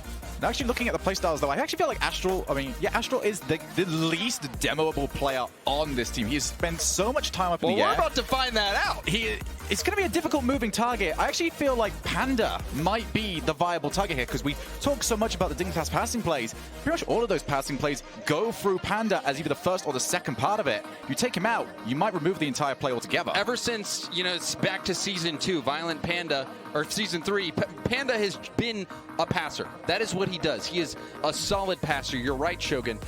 [SPEAKER 10] Actually, looking at the playstyles, though, I actually feel like Astral, Astral is the least demoable player on this team. He has spent so much time up in the air.
[SPEAKER 15] Well, we're about to find that out.
[SPEAKER 10] It's going to be a difficult moving target. I actually feel like Panda might be the viable target here because we talk so much about the Dignitas passing plays. Pretty much all of those passing plays go through Panda as either the first or the second part of it. You take him out, you might remove the entire play altogether.
[SPEAKER 15] Ever since, it's back to Season 2, Violent Panda, or Season 3, Panda has been a passer. That is what he does. He is a solid passer. You're right, Shogun.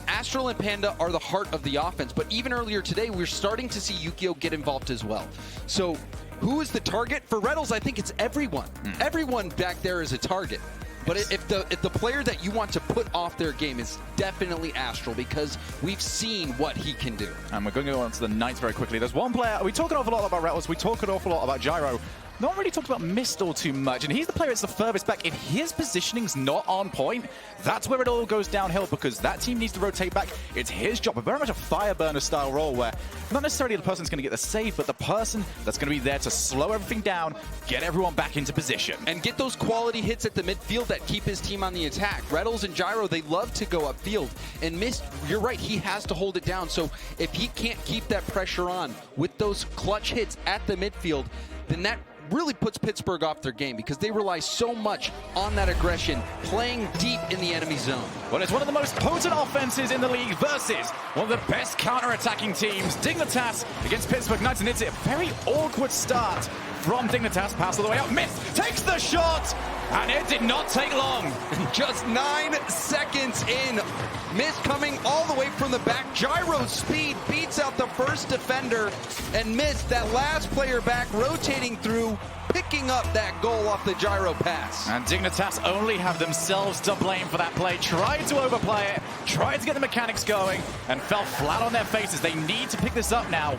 [SPEAKER 15] Astral and Panda are the heart of the offense, but even earlier today, we're starting to see Yukio get involved as well. So who is the target? For Reynolds, I think it's everyone. Everyone back there is a target. But if the player that you want to put off their game is definitely Astral, because we've seen what he can do.
[SPEAKER 10] And we're going to go on to the Knights very quickly. There's one player, we talk an awful lot about Reynolds, we talk an awful lot about Gyro. not really talked about Mist all too much, and he's the player that's the furthest back. If his positioning's not on point, that's where it all goes downhill, because that team needs to rotate back. It's his job, very much a Fireburner style role where not necessarily the person's going to get the save, but the person that's going to be there to slow everything down, get everyone back into position.
[SPEAKER 15] And get those quality hits at the midfield that keep his team on the attack. Reynolds and Gyro, they love to go upfield. And Mist, you're right, he has to hold it down. So if he can't keep that pressure on with those clutch hits at the midfield, then that really puts Pittsburgh off their game, because they rely so much on that aggression, playing deep in the enemy zone.
[SPEAKER 10] Well, it's one of the most potent offenses in the league versus one of the best counter-attacking teams, Dignitas against Pittsburgh Knights, and it's a very awkward start from Dignitas. Pass all the way out, Mist takes the shot, and it did not take long.
[SPEAKER 15] Just 9 seconds in. Mist coming all the way from the back. Gyro's speed beats out the first defender, and Mist, that last player back, rotating through, picking up that goal off the Gyro pass.
[SPEAKER 10] And Dignitas only have themselves to blame for that play. Tried to overplay it, tried to get the mechanics going, and fell flat on their faces. They need to pick this up now.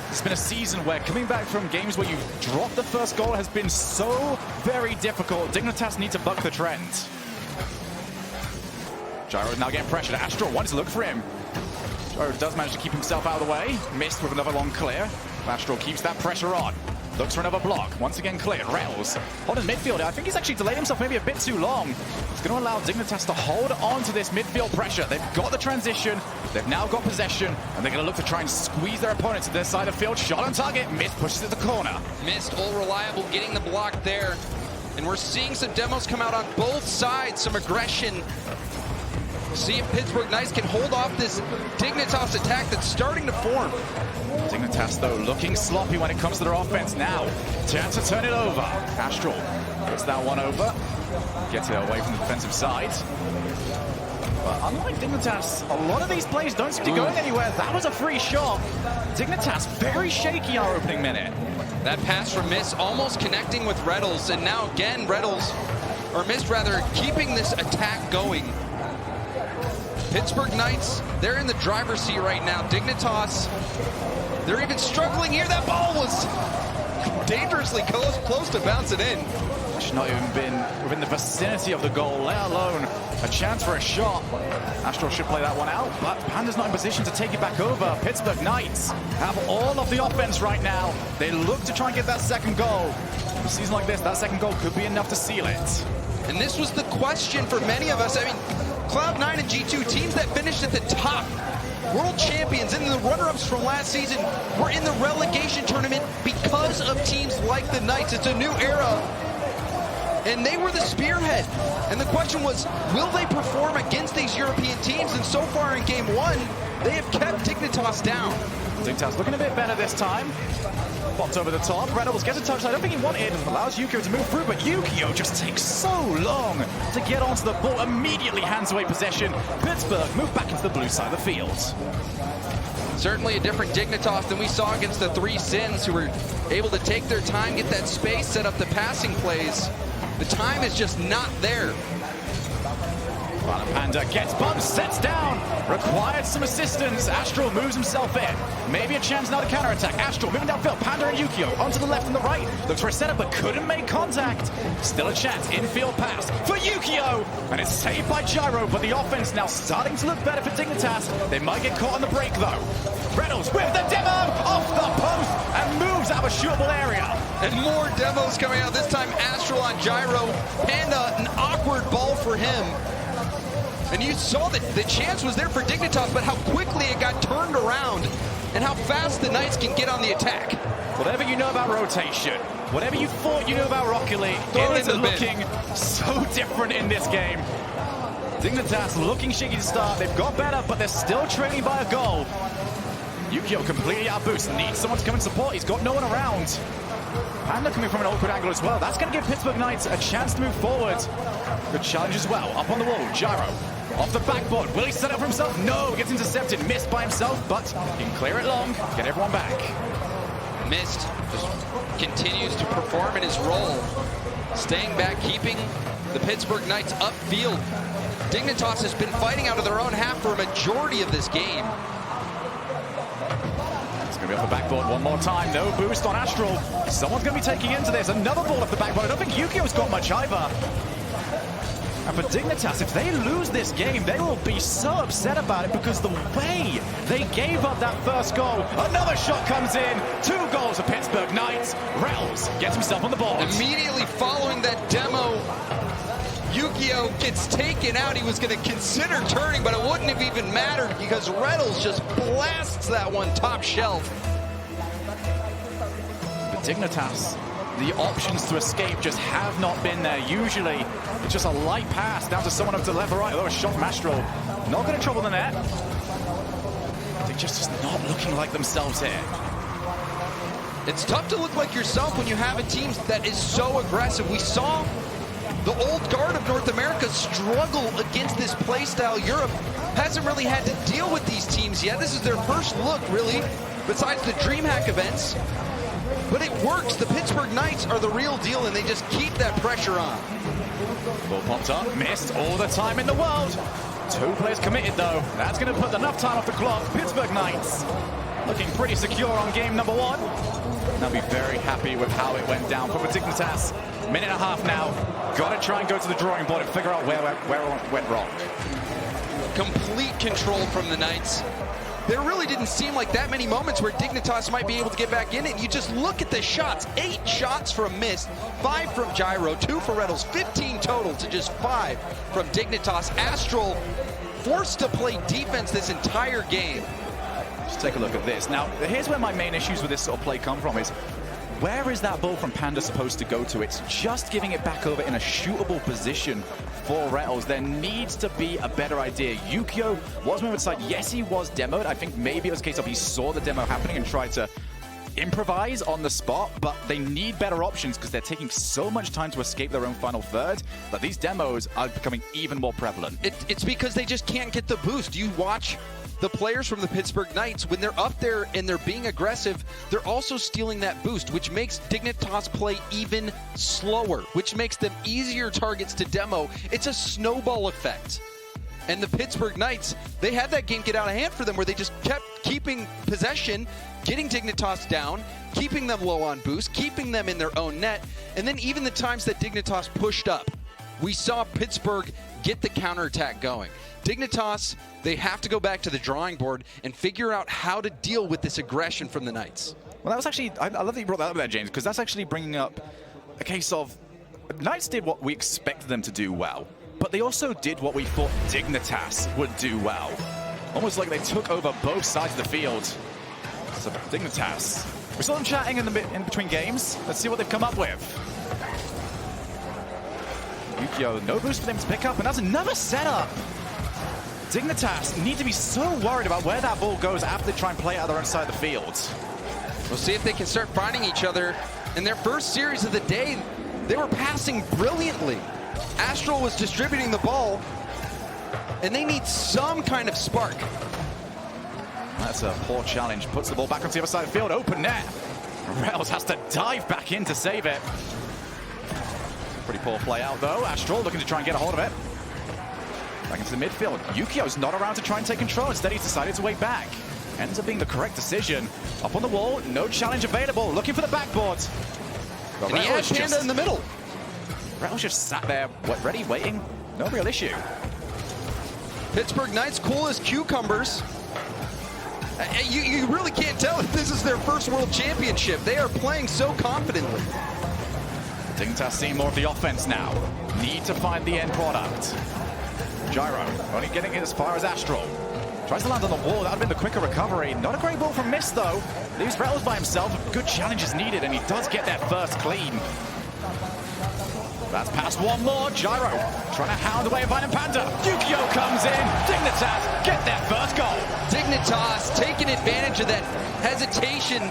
[SPEAKER 10] It's been a season where coming back from games where you've dropped the first goal has been so very difficult. Dignitas need to buck the trend. Gyro now getting pressured. Astral wants to look for him. Gyro does manage to keep himself out of the way. Missed with another long clear. Astral keeps that pressure on. Looks for another block. Once again cleared. Rails on his midfield. I think he's actually delayed himself maybe a bit too long. It's going to allow Dignitas to hold on to this midfield pressure. They've got the transition. They've now got possession. And they're going to look to try and squeeze their opponent to their side of the field. Shot on target. Mist pushes it to the corner.
[SPEAKER 15] Mist, all reliable, getting the block there. And we're seeing some demos come out on both sides. Some aggression. See if Pittsburgh Knights can hold off this Dignitas attack that's starting to form.
[SPEAKER 10] Dignitas, though, looking sloppy when it comes to their offense now. Chance to turn it over. Astral gets that one over. Gets it away from the defensive side. But unlike Dignitas, a lot of these plays don't seem to be going anywhere. That was a free shot. Dignitas very shaky our opening minute.
[SPEAKER 15] That pass from Mist almost connecting with Reynolds, and now again Mist rather, keeping this attack going. Pittsburgh Knights, they're in the driver's seat right now. Dignitas, they're even struggling here. That ball was dangerously close to bouncing in.
[SPEAKER 10] Should not even been within the vicinity of the goal, let alone a chance for a shot. Astral should play that one out, but Panda's not in position to take it back over. Pittsburgh Knights have all of the offense right now. They look to try and get that second goal. In a season like this, that second goal could be enough to seal it.
[SPEAKER 15] And this was the question for many of us. I mean, Cloud9 and G2, teams that finished at the top, world champions and the runner-ups from last season, were in the relegation tournament because of teams like the Knights. It's a new era, and they were the spearhead. And the question was, will they perform against these European teams? And so far in game one, they have kept Dignitas down.
[SPEAKER 10] Dignitas looking a bit better this time. Popped over the top. Reynolds gets a touch. I don't think he wanted. Allows Yukio to move through, but Yukio just takes so long to get onto the ball. Immediately hands away possession. Pittsburgh move back into the blue side of the field.
[SPEAKER 15] Certainly a different Dignitas than we saw against the Three Sins, who were able to take their time, get that space, set up the passing plays. The time is just not there.
[SPEAKER 10] Panda gets bumped, sets down, required some assistance. Astral moves himself in. Maybe a chance now to counterattack. Astral moving downfield. Panda and Yukio onto the left and the right. Looks for a setup, but couldn't make contact. Still a chance. Infield pass for Yukio. And it's saved by Gyro, but the offense now starting to look better for Dignitas. They might get caught on the break, though. Reynolds with the demo off the post and moves out of a shootable area.
[SPEAKER 15] And more demos coming out. This time Astral on Gyro. Panda, an awkward ball for him. And you saw that the chance was there for Dignitas, but how quickly it got turned around and how fast the Knights can get on the attack.
[SPEAKER 10] Whatever you know about rotation, whatever you thought you knew about Rocket League, it is looking so different in this game. Dignitas looking shaky to start. They've got better, but they're still trailing by a goal. Yukio completely out boost. Needs someone to come and support. He's got no one around. Panda coming from an awkward angle as well. That's going to give Pittsburgh Knights a chance to move forward. Good challenge as well. Up on the wall, Gyro. Off the backboard. Will he set up for himself? No, gets intercepted. Missed by himself, but he can clear it long. Get everyone back.
[SPEAKER 15] Mist just continues to perform in his role. Staying back, keeping the Pittsburgh Knights upfield. Dignitas has been fighting out of their own half for a majority of this game.
[SPEAKER 10] Gonna be off the backboard one more time. No boost on Astral. Someone's gonna be taking into this. Another ball off the backboard. I don't think Yukio's got much either. And for Dignitas, if they lose this game, they will be so upset about it because the way they gave up that first goal. Another shot comes in. 2 goals for Pittsburgh Knights. Rels gets himself on the board.
[SPEAKER 15] Immediately following that demo, Yukio gets taken out. He was going to consider turning, but it wouldn't have even mattered because Reynolds just blasts that one top shelf.
[SPEAKER 10] But Dignitas, the options to escape just have not been there. Usually, it's just a light pass down to someone up to the left or right. Although a shot from Astral, not going to trouble the net. They're just not looking like themselves here.
[SPEAKER 15] It's tough to look like yourself when you have a team that is so aggressive. We saw the old guard of North America struggle against this playstyle. Europe hasn't really had to deal with these teams yet. This is their first look, really, besides the DreamHack events. But it works. The Pittsburgh Knights are the real deal, and they just keep that pressure on.
[SPEAKER 10] Ball popped up, missed all the time in the world. 2 players committed, though. That's going to put enough time off the clock. Pittsburgh Knights looking pretty secure on game number 1. They'll be very happy with how it went down for Dignitas. Minute and a half now. Got to try and go to the drawing board and figure out where it went wrong.
[SPEAKER 15] Complete control from the Knights. There really didn't seem like that many moments where Dignitas might be able to get back in it. You just look at the shots. 8 shots from Mist, 5 from Gyro, 2 for Reynolds, 15 total to just 5 from Dignitas. Astral forced to play defense this entire game.
[SPEAKER 10] Just take a look at this. Now, here's where my main issues with this sort of play come from is, where is that ball from Panda supposed to go to? It's just giving it back over in a shootable position for Reynolds. There needs to be a better idea. Yukio was moving aside. Yes, he was demoed. I think maybe it was a case of he saw the demo happening and tried to improvise on the spot, but they need better options because they're taking so much time to escape their own final third that these demos are becoming even more prevalent.
[SPEAKER 15] It's because they just can't get the boost. You watch the players from the Pittsburgh Knights, when they're up there and they're being aggressive, they're also stealing that boost, which makes Dignitas play even slower, which makes them easier targets to demo. It's a snowball effect. And the Pittsburgh Knights, they had that game get out of hand for them where they just kept keeping possession, getting Dignitas down, keeping them low on boost, keeping them in their own net, and then even the times that Dignitas pushed up, we saw Pittsburgh get the counterattack going. Dignitas, they have to go back to the drawing board and figure out how to deal with this aggression from the Knights.
[SPEAKER 10] Well, that was actually, I love that you brought that up there, James, because that's actually bringing up a case of Knights did what we expected them to do well, but they also did what we thought Dignitas would do well. Almost like they took over both sides of the field. So Dignitas, we saw them chatting in between games. Let's see what they've come up with. Yukio, no boost for them to pick up, and that's another setup. Dignitas need to be so worried about where that ball goes after they try and play it out their own side of the field.
[SPEAKER 15] We'll see if they can start finding each other. In their first series of the day, they were passing brilliantly. Astral was distributing the ball, and they need some kind of spark.
[SPEAKER 10] That's a poor challenge. Puts the ball back onto the other side of the field. Open net. Rails has to dive back in to save it. Pretty poor play out, though. Astral looking to try and get a hold of it. Back into the midfield. Yukio's not around to try and take control. Instead, he's decided to wait back. Ends up being the correct decision. Up on the wall, no challenge available. Looking for the backboard.
[SPEAKER 15] But and he had Panda in the middle.
[SPEAKER 10] Rails just sat there, ready, waiting. No real issue.
[SPEAKER 15] Pittsburgh Knights, cool as cucumbers. You really can't tell if this is their first World Championship. They are playing so confidently.
[SPEAKER 10] Dignitas seeing more of the offense now. Need to find the end product. Gyro only getting it as far as Astral. Tries to land on the wall. That would have been the quicker recovery. Not a great ball from Mist, though. Leaves Reynolds by himself. Good challenge is needed, and he does get that first clean. That's past one more. Gyro trying to hound away Violent Panda. Yukio comes in. Dignitas get that first goal.
[SPEAKER 15] Dignitas taking advantage of that hesitation.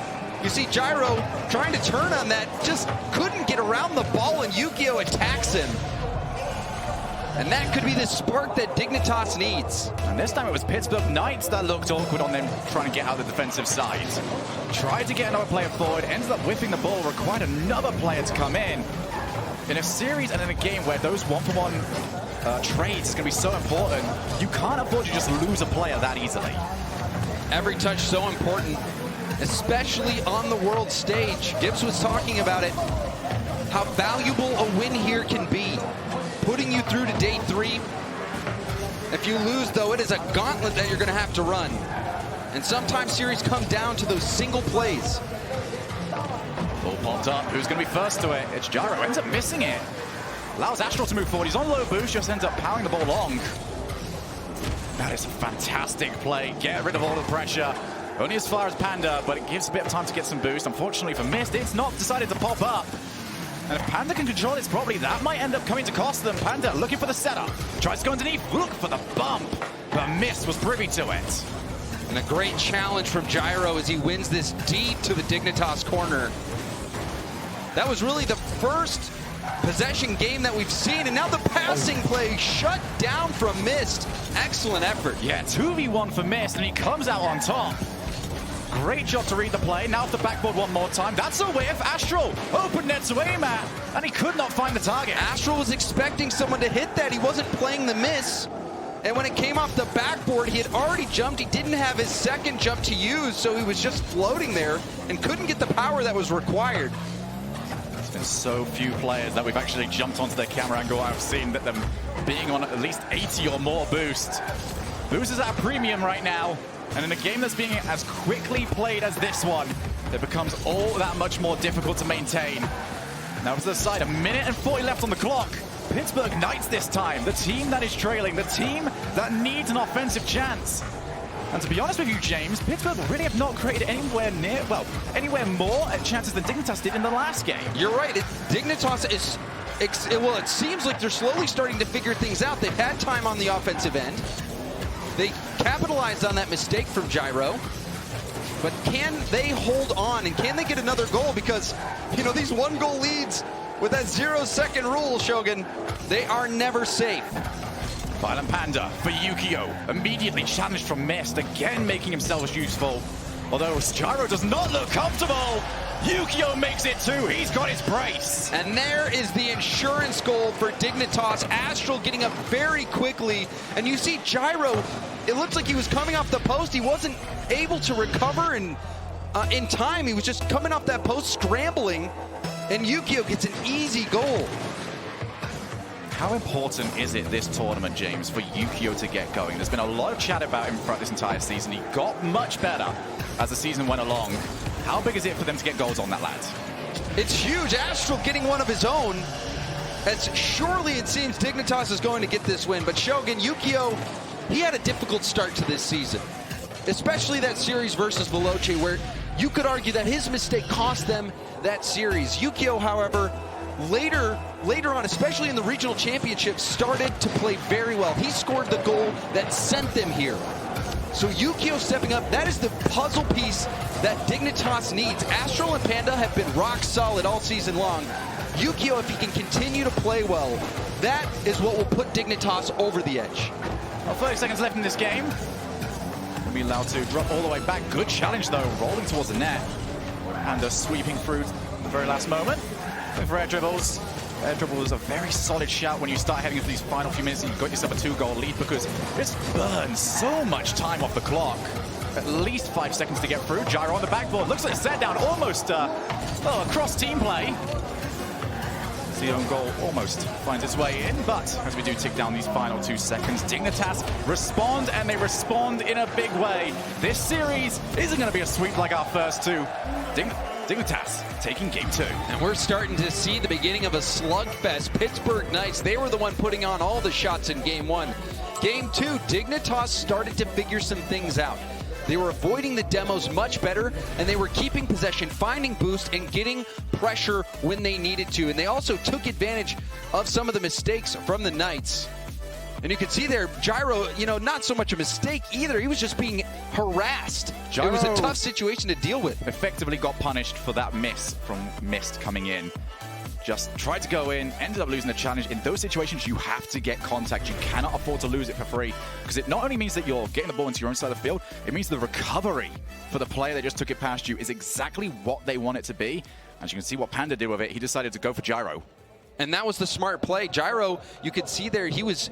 [SPEAKER 15] You see Gyro trying to turn on that. Just couldn't get around the ball, and Yukio attacks him. And that could be the spark that Dignitas needs.
[SPEAKER 10] And this time it was Pittsburgh Knights that looked awkward on them trying to get out the defensive side. Tried to get another player forward, ended up whipping the ball, required another player to come in. In a series and in a game where those one-for-one trades is going to be so important, you can't afford to just lose a player that easily.
[SPEAKER 15] Every touch so important. especially on the world stage. Gibbs was talking about it, how valuable a win here can be, putting you through to day 3. If you lose, though, it is a gauntlet that you're going to have to run. And sometimes series come down to those single plays.
[SPEAKER 10] Ball popped up. Who's going to be first to it? It's Gyro. Ends up missing it. Allows Astral to move forward. He's on low boost, just ends up powering the ball long. That is a fantastic play. Get rid of all the pressure. Only as far as Panda, but it gives a bit of time to get some boost. Unfortunately for Mist, it's not decided to pop up. And if Panda can control its properly, that might end up coming to cost them. Panda looking for the setup. Tries to go underneath. Look for the bump. But Mist was privy to it.
[SPEAKER 15] And a great challenge from Gyro as he wins this deep to the Dignitas corner. That was really the first possession game that we've seen, and now the passing play shut down from Mist. Excellent effort.
[SPEAKER 10] Yeah, 2v1 for Mist, and he comes out on top. Great job to read the play. Now off the backboard one more time. That's a whiff. Astral open net to aim at, and he could not find the target.
[SPEAKER 15] Astral was expecting someone to hit that. He wasn't playing the miss. And when it came off the backboard, he had already jumped. He didn't have his second jump to use, so he was just floating there and couldn't get the power that was required.
[SPEAKER 10] There's been so few players that we've actually jumped onto their camera angle. I've seen that them being on at least 80 or more boost. Boost is at a premium right now. And in a game that's being as quickly played as this one, it becomes all that much more difficult to maintain. Now to the side, 1 minute and 40 left on the clock. Pittsburgh Knights this time, the team that is trailing, the team that needs an offensive chance. And to be honest with you, James, Pittsburgh really have not created anywhere near, well, anywhere more chances than Dignitas did in the last game.
[SPEAKER 15] You're right. Dignitas is, well, it seems like they're slowly starting to figure things out. They've had time on the offensive end. They capitalized on that mistake from Gyro. But can they hold on, and can they get another goal? Because, you know, these 1-goal leads with that 0-second rule, Shogun, they are never safe.
[SPEAKER 10] Violent Panda for Yukio. Immediately challenged from Mist, again making himself useful. Although Gyro does not look comfortable. Yukio makes it too. He's got his brace.
[SPEAKER 15] And there is the insurance goal for Dignitas. Astral getting up very quickly. And you see Gyro, it looks like he was coming off the post. He wasn't able to recover in time. He was just coming off that post, scrambling. And Yukio gets an easy goal.
[SPEAKER 10] How important is it this tournament, James, for Yukio to get going? There's been a lot of chat about him throughout this entire season. He got much better as the season went along. How big is it for them to get goals on that, lads?
[SPEAKER 15] It's huge. Astral getting one of his own. As surely it seems Dignitas is going to get this win. But Shogun, Yukio, he had a difficult start to this season. Especially that series versus Veloce, where you could argue that his mistake cost them that series. Yukio, however, later on, especially in the regional championships, started to play very well. He scored the goal that sent them here. So Yukio stepping up, that is the puzzle piece that Dignitas needs. Astral and Panda have been rock solid all season long. Yukio, if he can continue to play well, that is what will put Dignitas over the edge.
[SPEAKER 10] Well, 30 seconds left in this game. Will be allowed to drop all the way back. Good challenge though, rolling towards the net. Panda sweeping through the very last moment. Going for air dribbles. Air dribble is a very solid shout when you start heading into these final few minutes and you've got yourself a 2-goal lead, because this burns so much time off the clock. At least 5 seconds to get through. Gyro on the backboard. Looks like a set down, almost cross team play. The own goal almost finds its way in, but as we do tick down these final 2 seconds, Dignitas respond, and they respond in a big way. This series isn't going to be a sweep like our first two. Dignitas taking game 2.
[SPEAKER 15] And we're starting to see the beginning of a slugfest. Pittsburgh Knights, they were the one putting on all the shots in game 1. Game 2, Dignitas started to figure some things out. They were avoiding the demos much better, and they were keeping possession, finding boost, and getting pressure when they needed to. And they also took advantage of some of the mistakes from the Knights. And you can see there, Gyro, you know, not so much a mistake either. He was just being harassed.
[SPEAKER 10] Gyro,
[SPEAKER 15] it was a tough situation to deal with.
[SPEAKER 10] Effectively got punished for that miss from Mist coming in. Just tried to go in, ended up losing the challenge. In those situations, you have to get contact. You cannot afford to lose it for free, because it not only means that you're getting the ball into your own side of the field, it means the recovery for the player that just took it past you is exactly what they want it to be. As you can see what Panda did with it, he decided to go for Gyro.
[SPEAKER 15] And that was the smart play. Gyro, you could see there, he was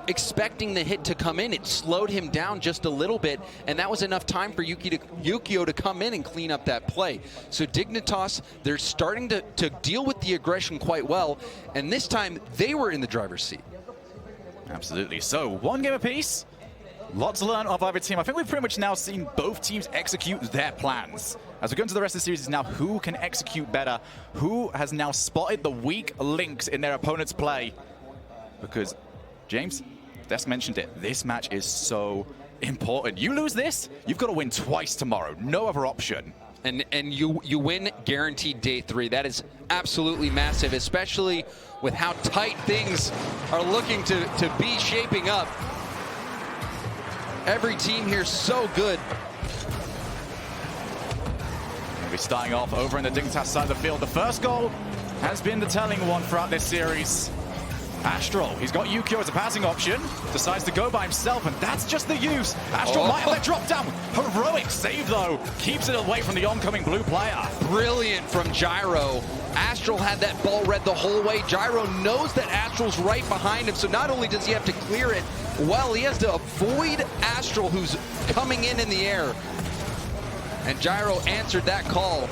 [SPEAKER 15] expecting the hit to come in. It slowed him down just a little bit, and that was enough time for Yukio to come in and clean up that play. So Dignitas, they're starting to deal with the aggression quite well, and this time they were in the driver's seat.
[SPEAKER 10] Absolutely. So, one game apiece. Lots to learn of either team. I think we've pretty much now seen both teams execute their plans. As we go into the rest of the series, is now who can execute better, who has now spotted the weak links in their opponent's play. Because, James, Des mentioned it, this match is so important. You lose this, you've got to win twice tomorrow. No other option.
[SPEAKER 15] And you win guaranteed day 3. That is absolutely massive, especially with how tight things are looking to be shaping up. Every team here so good.
[SPEAKER 10] We'll be starting off over in the Dignitas side of the field. The first goal has been the telling one throughout this series. Astral, he's got Yukio as a passing option, decides to go by himself, and that's just the use. Astral might have that drop down. Heroic save, though. Keeps it away from the oncoming blue player.
[SPEAKER 15] Brilliant from Gyro. Astral had that ball read the whole way. Gyro knows that Astral's right behind him, so not only does he have to clear it well, he has to avoid Astral, who's coming in the air. And Gyro answered that call.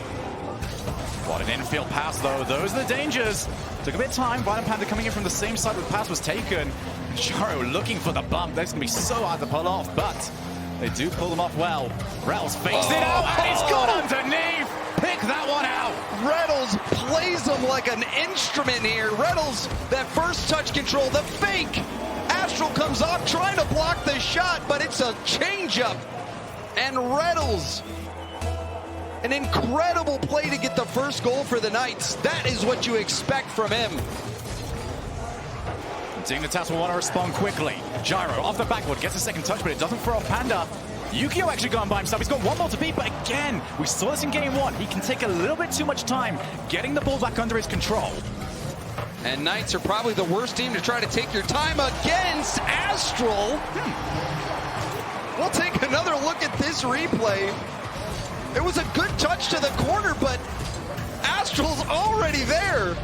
[SPEAKER 10] What an infield pass, though. Those are the dangers. Took a bit of time. Violent Panda coming in from the same side where the pass was taken. Gyro looking for the bump. That's going to be so hard to pull off, but they do pull them off well. Rettles fakes it out, and he's got underneath. Pick that one out.
[SPEAKER 15] Rettles plays him like an instrument here. Rettles, that first touch control, the fake. Astral comes off trying to block the shot, but it's a changeup. And Rettles, an incredible play to get the first goal for the Knights. That is what you expect from him.
[SPEAKER 10] Dignitas will want to respond quickly. Gyro off the backboard, gets a second touch, but it doesn't throw off Panda. Yukio actually going by himself. He's got one more to beat, but again, we saw this in game 1. He can take a little bit too much time getting the ball back under his control.
[SPEAKER 15] And Knights are probably the worst team to try to take your time against Astral. We'll take another look at this replay. It was a good touch to the corner, but Astral's already there.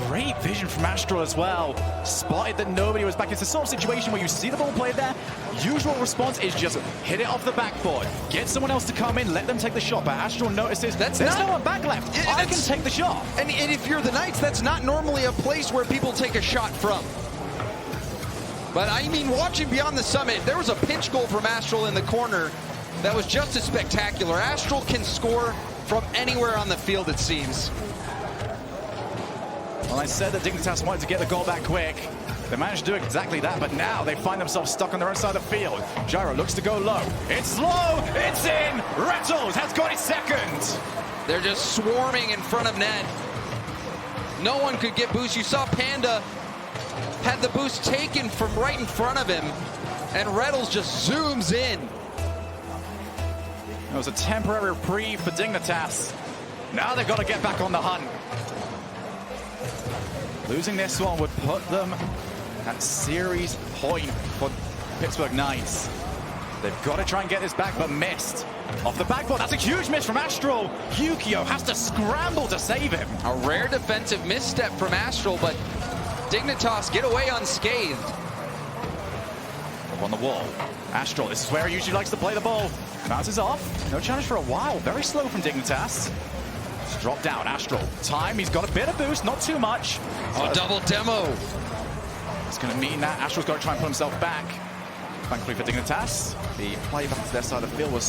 [SPEAKER 10] Great vision from Astral as well. Spotted that nobody was back. It's the sort of situation where you see the ball played there. Usual response is just hit it off the backboard. Get someone else to come in, let them take the shot. But Astral notices there's no one back left. I can take the shot.
[SPEAKER 15] And if you're the Knights, that's not normally a place where people take a shot from. But I mean, watching Beyond the Summit, there was a pinch goal from Astral in the corner that was just as spectacular. Astral can score from anywhere on the field, it seems.
[SPEAKER 10] Well, I said that Dignitas wanted to get the goal back quick. They managed to do exactly that, but now they find themselves stuck on their own side of the field. Gyro looks to go low. It's low, it's in! Rettles has got his second!
[SPEAKER 15] They're just swarming in front of net. No one could get boost. You saw Panda had the boost taken from right in front of him, and Rettles just zooms in.
[SPEAKER 10] It was a temporary reprieve for Dignitas. Now they've got to get back on the hunt. Losing this one would put them at series point for Pittsburgh Knights. They've got to try and get this back, but missed. Off the backboard, that's a huge miss from Astral. Yukio has to scramble to save him.
[SPEAKER 15] A rare defensive misstep from Astral, but Dignitas get away unscathed.
[SPEAKER 10] Up on the wall. Astral, this is where he usually likes to play the ball. Bounces off. No challenge for a while. Very slow from Dignitas. Just drop down. Astral. Time. He's got a bit of boost. Not too much.
[SPEAKER 15] Oh, double demo.
[SPEAKER 10] It's going to mean that Astral's got to try and put himself back. Thankfully for Dignitas, the play back to their side of the field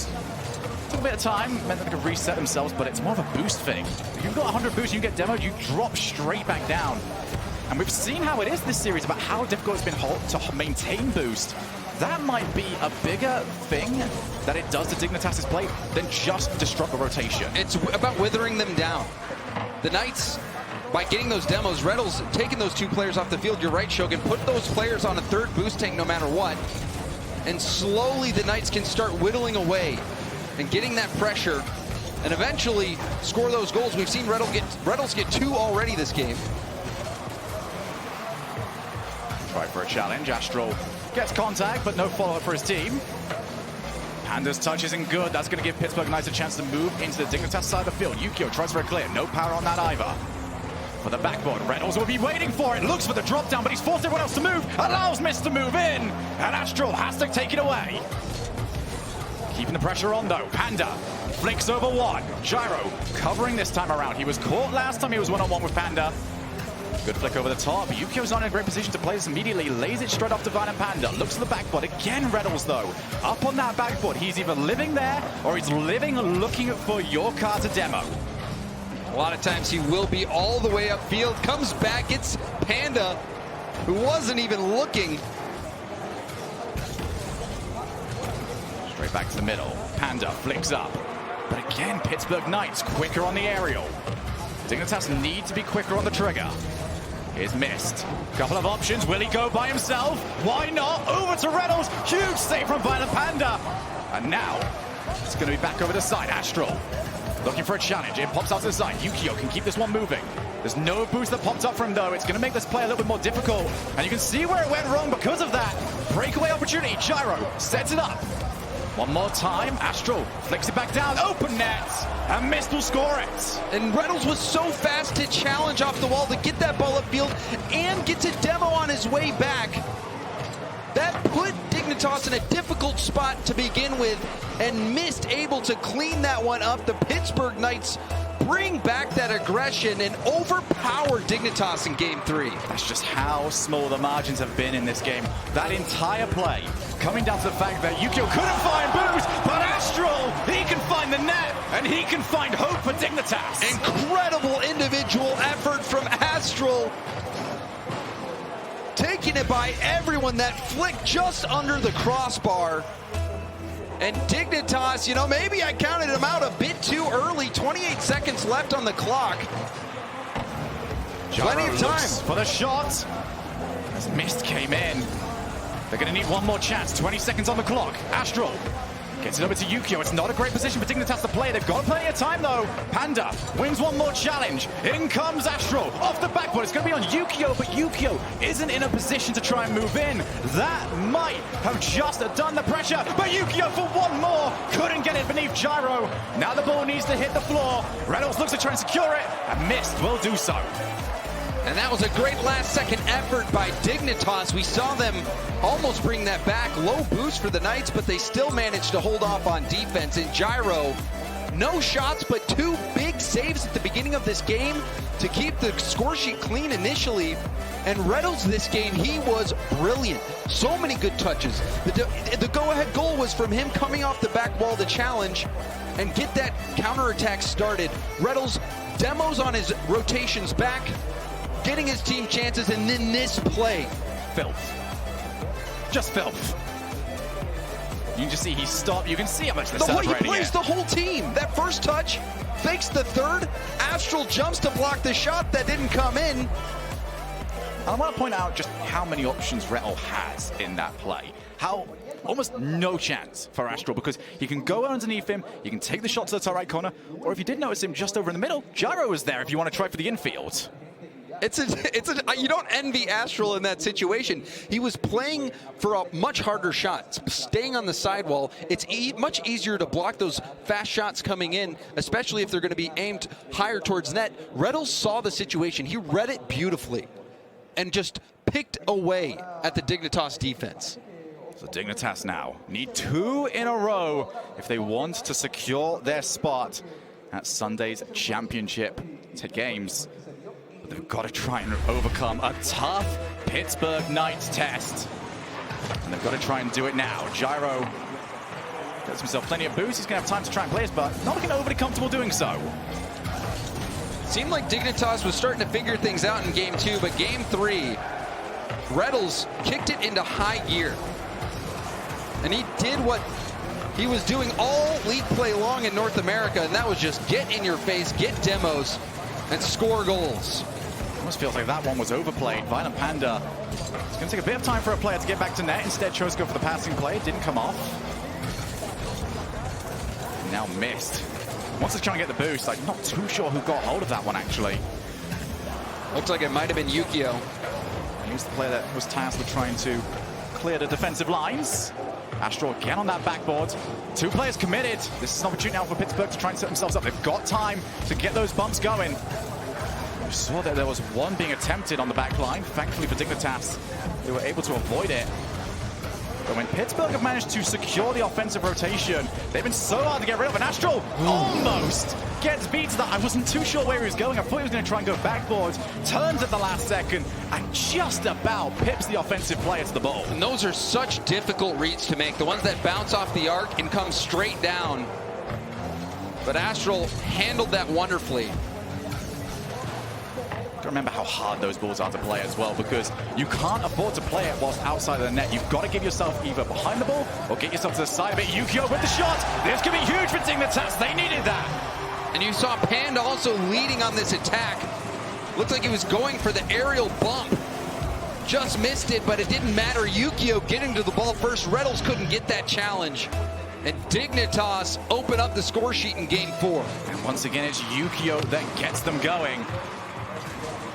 [SPEAKER 10] took a bit of time, meant that they could reset themselves, but it's more of a boost thing. If you've got 100 boost and you get demoed, you drop straight back down. And we've seen how it is this series about how difficult it's been to maintain boost. That might be a bigger thing that it does to Dignitas' play than just disrupt the rotation.
[SPEAKER 15] It's about withering them down. The Knights, by getting those demos, Rettles taking those 2 players off the field, you're right, Shogun, put those players on a 3rd boost tank no matter what, and slowly the Knights can start whittling away and getting that pressure and eventually score those goals. We've seen Rettles get 2 already this game.
[SPEAKER 10] Try for a challenge. Astral gets contact, but no follow-up for his team. Panda's touch isn't good. That's going to give Pittsburgh Knights a chance to move into the Dignitas side of the field. Yukio tries for a clear. No power on that either. for the backboard. Reynolds will be waiting for it. Looks for the drop down, but he's forced everyone else to move. Allows Mist to move in. And Astral has to take it away. Keeping the pressure on though. Panda flicks over one. Gyro covering this time around. He was caught last time he was one-on-one with Panda. Good flick over the top. Yukio's not in a great position to play this immediately. Lays it straight off to Violent Panda. Looks at the backboard. Again, Reynolds, though. Up on that backboard. He's either living there or he's living looking for your car to demo.
[SPEAKER 15] A lot of times he will be all the way upfield. Comes back. It's Panda, who wasn't even looking.
[SPEAKER 10] Straight back to the middle. Panda flicks up. But again, Pittsburgh Knights quicker on the aerial. Dignitas need to be quicker on the trigger. Here's Mist. Couple of options. Will he go by himself? Why not? Over to Reynolds. Huge save from Violent Panda. And now it's going to be back over the side. Astral looking for a challenge. It pops out to the side. Yukio can keep this one moving. There's no boost that popped up from him, though. It's going to make this play a little bit more difficult. And you can see where it went wrong because of that. Breakaway opportunity. Gyro sets it up. One more time. Astral flicks it back down. Open net. And Mist will score it.
[SPEAKER 15] And Reynolds was so fast to challenge off the wall to get that ball upfield and get to demo on his way back. That put Dignitas in a difficult spot to begin with, and Mist able to clean that one up. The Pittsburgh Knights bring back that aggression and overpower Dignitas in Game 3.
[SPEAKER 10] That's just how small the margins have been in this game. That entire play coming down to the fact that Yukio couldn't find boost, but Astral, he can find the net, and he can find hope for Dignitas.
[SPEAKER 15] Incredible individual effort from Astral. Taking it by everyone. That flick just under the crossbar. And Dignitas, you know, maybe I counted him out a bit too early. 28 seconds left on the clock. Plenty of time
[SPEAKER 10] for the shot. As Mist came in. They're going to need one more chance. 20 seconds on the clock. Astral gets it over to Yukio. It's not a great position for Dignitas to play. They've got plenty of time, though. Panda wins one more challenge. In comes Astral. Off the backboard. It's going to be on Yukio, but Yukio isn't in a position to try and move in. That might have just done the pressure, but Yukio for one more. Couldn't get it beneath Gyro. Now the ball needs to hit the floor. Reynolds looks to try and secure it, and Mist will do so.
[SPEAKER 15] And that was a great last-second effort by Dignitas. We saw them almost bring that back. Low boost for the Knights, but they still managed to hold off on defense. And Gyro, no shots, but two big saves at the beginning of this game to keep the score sheet clean initially. And Reynolds this game, he was brilliant. So many good touches. The go-ahead goal was from him coming off the back wall to challenge and get that counterattack started. Reynolds demos on his rotations back, getting his team chances, and then this play.
[SPEAKER 10] Filth. Just filth. You can just see he stopped. You can see how much they're celebrating.
[SPEAKER 15] He plays the whole team. That first touch, fakes the third. Astral jumps to block the shot that didn't come in.
[SPEAKER 10] I want to point out just how many options Rettel has in that play. How almost no chance for Astral, because you can go underneath him, you can take the shot to the top right corner, or if you did notice him just over in the middle, Gyro was there if you want to try for the infield.
[SPEAKER 15] You don't envy Astral in that situation. He was playing for a much harder shot, staying on the sidewall. It's much easier to block those fast shots coming in, especially if they're going to be aimed higher towards net. Reynolds saw the situation. He read it beautifully and just picked away at the Dignitas defense.
[SPEAKER 10] So Dignitas now need 2 in a row if they want to secure their spot at Sunday's championship games. They've got to try and overcome a tough Pittsburgh Knights test. And they've got to try and do it now. Gyro gets himself plenty of boost. He's going to have time to try and play his butt. Not looking overly comfortable doing so.
[SPEAKER 15] Seemed like Dignitas was starting to figure things out in Game 2, but Game 3, Reynolds kicked it into high gear. And he did what he was doing all league play long in North America, and that was just get in your face, get demos, and score goals.
[SPEAKER 10] Almost feels like that one was overplayed. Violent Panda, it's going to take a bit of time for a player to get back to net. Instead chose to go for the passing play. It didn't come off. Now Mist. Wants to try and get the boost. I'm not too sure who got hold of that one, actually.
[SPEAKER 15] Looks like it might have been Yukio.
[SPEAKER 10] He was the player that was tasked with trying to clear the defensive lines. Astral again on that backboard. 2 players committed. This is an opportunity now for Pittsburgh to try and set themselves up. They've got time to get those bumps going. We saw that there was one being attempted on the back line. Thankfully for Dignitas, they were able to avoid it. But when Pittsburgh have managed to secure the offensive rotation, they've been so hard to get rid of. And Astral almost gets beat to that. I wasn't too sure where he was going. I thought he was going to try and go backboard. Turns at the last second and just about pips the offensive player to the ball.
[SPEAKER 15] And those are such difficult reads to make. The ones that bounce off the arc and come straight down. But Astral handled that wonderfully.
[SPEAKER 10] Remember how hard those balls are to play as well, because you can't afford to play it whilst outside of the net. You've got to give yourself either behind the ball or get yourself to the side of it. Yukio with the shot. This could be huge for Dignitas. They needed that.
[SPEAKER 15] And you saw Panda also leading on this attack. Looked like he was going for the aerial bump. Just missed it, but it didn't matter. Yukio getting to the ball first. Reynolds couldn't get that challenge. And Dignitas open up the score sheet in game 4.
[SPEAKER 10] And once again, it's Yukio that gets them going.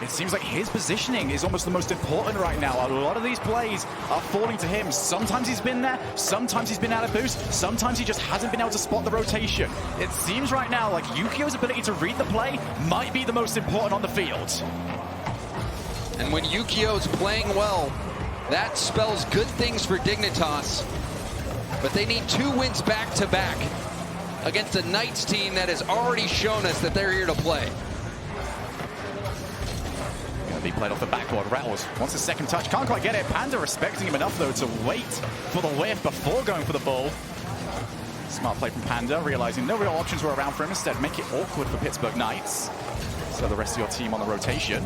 [SPEAKER 10] It seems like his positioning is almost the most important right now. A lot of these plays are falling to him. Sometimes he's been there, sometimes he's been out of boost, sometimes he just hasn't been able to spot the rotation. It seems right now like Yukio's ability to read the play might be the most important on the field.
[SPEAKER 15] And when Yukio's playing well, that spells good things for Dignitas. But they need 2 wins back-to-back against a Knights team that has already shown us that they're here to play.
[SPEAKER 10] Be played off the backboard. Rattles wants a second touch, can't quite get it. Panda respecting him enough though to wait for the whiff before going for the ball. Smart play from Panda, realizing no real options were around for him. Instead, make it awkward for Pittsburgh Knights. So the rest of your team on the rotation.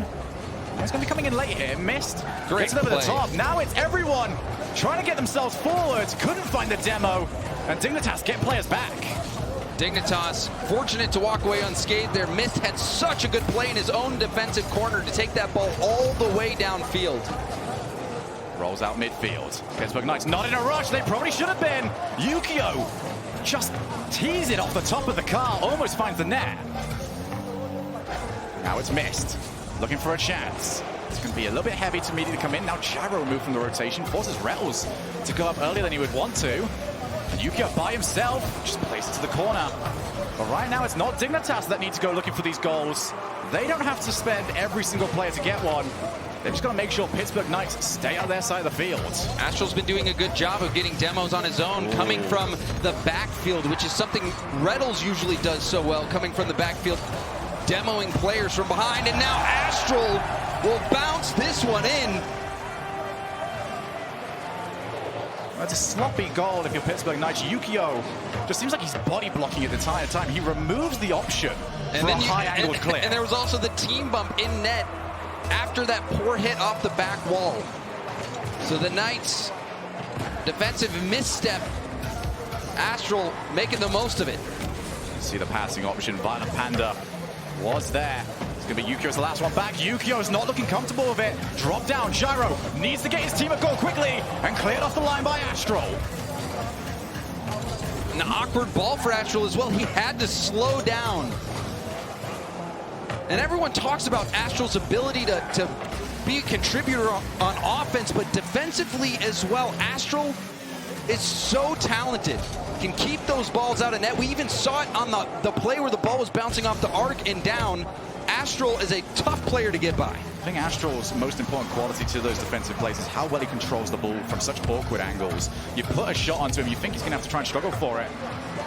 [SPEAKER 10] He's going to be coming in late here. Missed.
[SPEAKER 15] Great
[SPEAKER 10] Gets it over the
[SPEAKER 15] play.
[SPEAKER 10] top. Now it's everyone trying to get themselves forward. Couldn't find the demo. And Dignitas get players back.
[SPEAKER 15] Dignitas fortunate to walk away unscathed there. Mist had such a good play in his own defensive corner to take that ball all the way downfield.
[SPEAKER 10] Rolls out midfield. Pittsburgh Knights not in a rush. They probably should have been. Yukio just tease it off the top of the car. Almost finds the net. Now it's Mist. Looking for a chance. It's going to be a little bit heavy to immediately come in. Now Gyro moved from the rotation. Forces Rettles to go up earlier than he would want to. Yukio by himself, just plays it to the corner. But right now it's not Dignitas that need to go looking for these goals. They don't have to spend every single player to get one. They've just got to make sure Pittsburgh Knights stay on their side of the field.
[SPEAKER 15] Astral's been doing a good job of getting demos on his own, coming from the backfield, which is something Rettles usually does so well, coming from the backfield, demoing players from behind. And now Astral will bounce this one in.
[SPEAKER 10] That's a sloppy goal if you're Pittsburgh Knights. Yukio just seems like he's body blocking it the entire time. He removes the option for a high-angled clear.
[SPEAKER 15] And there was also the team bump in net after that poor hit off the back wall. So the Knights, defensive misstep. Astral making the most of it.
[SPEAKER 10] See the passing option. Violent Panda was there. It's going to be Yukio's last one back. Yukio's not looking comfortable with it. Drop down. Gyro needs to get his team a goal quickly and cleared off the line by Astral.
[SPEAKER 15] An awkward ball for Astral as well. He had to slow down. And everyone talks about Astral's ability to be a contributor on offense, but defensively as well. Astral is so talented. Can keep those balls out of net. We even saw it on the play where the ball was bouncing off the arc and down. Astral is a tough player to get by.
[SPEAKER 10] I think Astral's most important quality to those defensive plays is how well he controls the ball from such awkward angles. You put a shot onto him, you think he's going to have to try and struggle for it.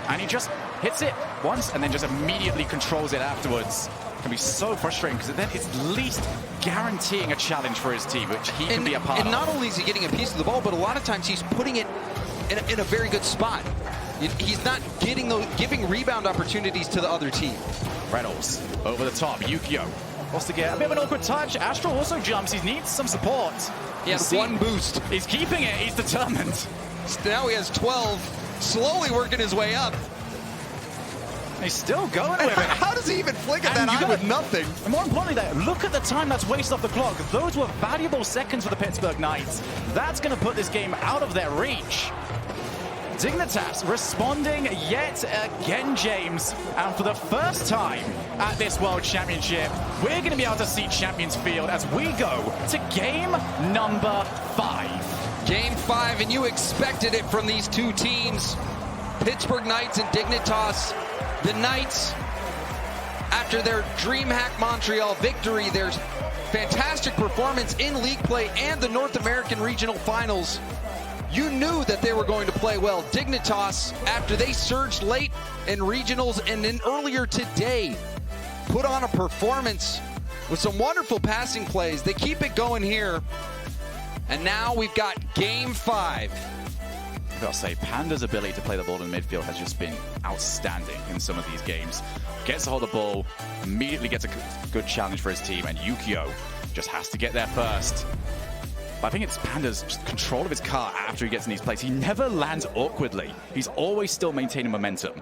[SPEAKER 10] And he just hits it once and then just immediately controls it afterwards. It can be so frustrating because then it's at least guaranteeing a challenge for his team, which he can be a part of.
[SPEAKER 15] And not only is he getting a piece of the ball, but a lot of times he's putting it in a very good spot. He's not giving rebound opportunities to the other team.
[SPEAKER 10] Reynolds over the top. Yukio wants to get a bit of an awkward touch. Astral also jumps. He needs some support.
[SPEAKER 15] He has one boost.
[SPEAKER 10] He's keeping it. He's determined.
[SPEAKER 15] Now he has 12. Slowly working his way up.
[SPEAKER 10] He's still going with it.
[SPEAKER 15] How does he even flick at that eye with nothing?
[SPEAKER 10] And more importantly, look at the time that's wasted off the clock. Those were valuable seconds for the Pittsburgh Knights. That's going to put this game out of their reach. Dignitas responding yet again, James. And for the first time at this World Championship, we're going to be able to see Champions Field as we go to game number 5.
[SPEAKER 15] Game 5, and you expected it from these two teams. Pittsburgh Knights and Dignitas. The Knights after their DreamHack Montreal victory, their fantastic performance in league play and the North American Regional Finals, you knew that they were going to play well. Dignitas, after they surged late in regionals and then earlier today, put on a performance with some wonderful passing plays. They keep it going here. And now we've got Game 5.
[SPEAKER 10] I've got to say, Panda's ability to play the ball in midfield has just been outstanding in some of these games. Gets a hold of the ball, immediately gets a good challenge for his team, and Yukio just has to get there first. But I think it's Panda's just control of his car after he gets in these plays. He never lands awkwardly. He's always still maintaining momentum.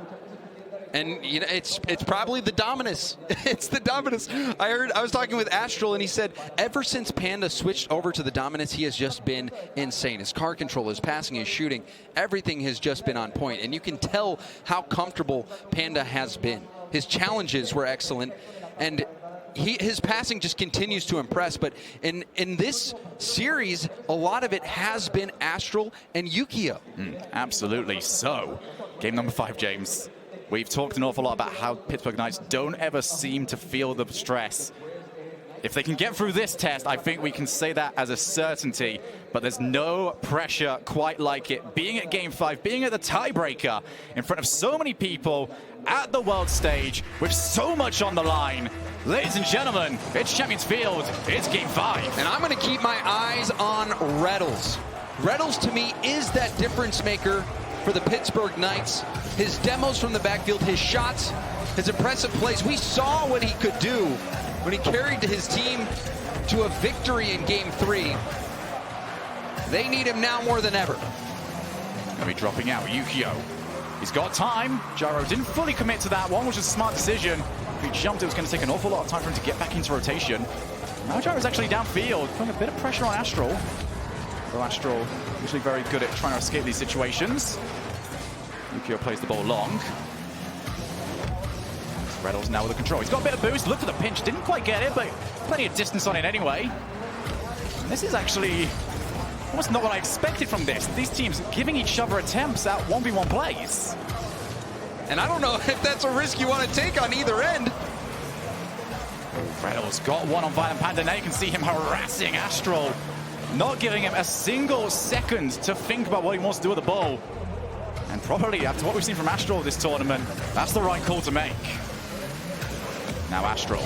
[SPEAKER 15] And you know, it's probably the Dominus. It's the Dominus. I was talking with Astral, and he said ever since Panda switched over to the Dominus, he has just been insane. His car control, his passing, his shooting, everything has just been on point. And you can tell how comfortable Panda has been. His challenges were excellent, and his passing just continues to impress. But in this series, a lot of it has been Astral and Yukio.
[SPEAKER 10] Absolutely. So, game number 5, James. We've talked an awful lot about how Pittsburgh Knights don't ever seem to feel the stress. If they can get through this test, I think we can say that as a certainty, but there's no pressure quite like it. Being at Game 5, being at the tiebreaker, in front of so many people, at the world stage, with so much on the line. Ladies and gentlemen, it's Champions Field, it's Game 5.
[SPEAKER 15] And I'm going to keep my eyes on Reddles. Reddles, to me, is that difference maker for the Pittsburgh Knights. His demos from the backfield, his shots, his impressive plays. We saw what he could do when he carried his team to a victory in Game 3. They need him now more than ever.
[SPEAKER 10] Gonna be dropping out, Yukio. He's got time. Gyro didn't fully commit to that one, which is a smart decision. If he jumped, it was going to take an awful lot of time for him to get back into rotation. Now Gyro's actually downfield, putting a bit of pressure on Astral. So Astral usually very good at trying to escape these situations. Yukio plays the ball long. Reddles now with the control. He's got a bit of boost. Look for the pinch. Didn't quite get it, but plenty of distance on it anyway. And this is actually almost not what I expected from this. These teams giving each other attempts at 1v1 plays.
[SPEAKER 15] And I don't know if that's a risk you want to take on either end.
[SPEAKER 10] Reddles got one on Violent Panda. Now you can see him harassing Astral, not giving him a single second to think about what he wants to do with the ball. And probably, after what we've seen from Astral this tournament, that's the right call to make. Now Astral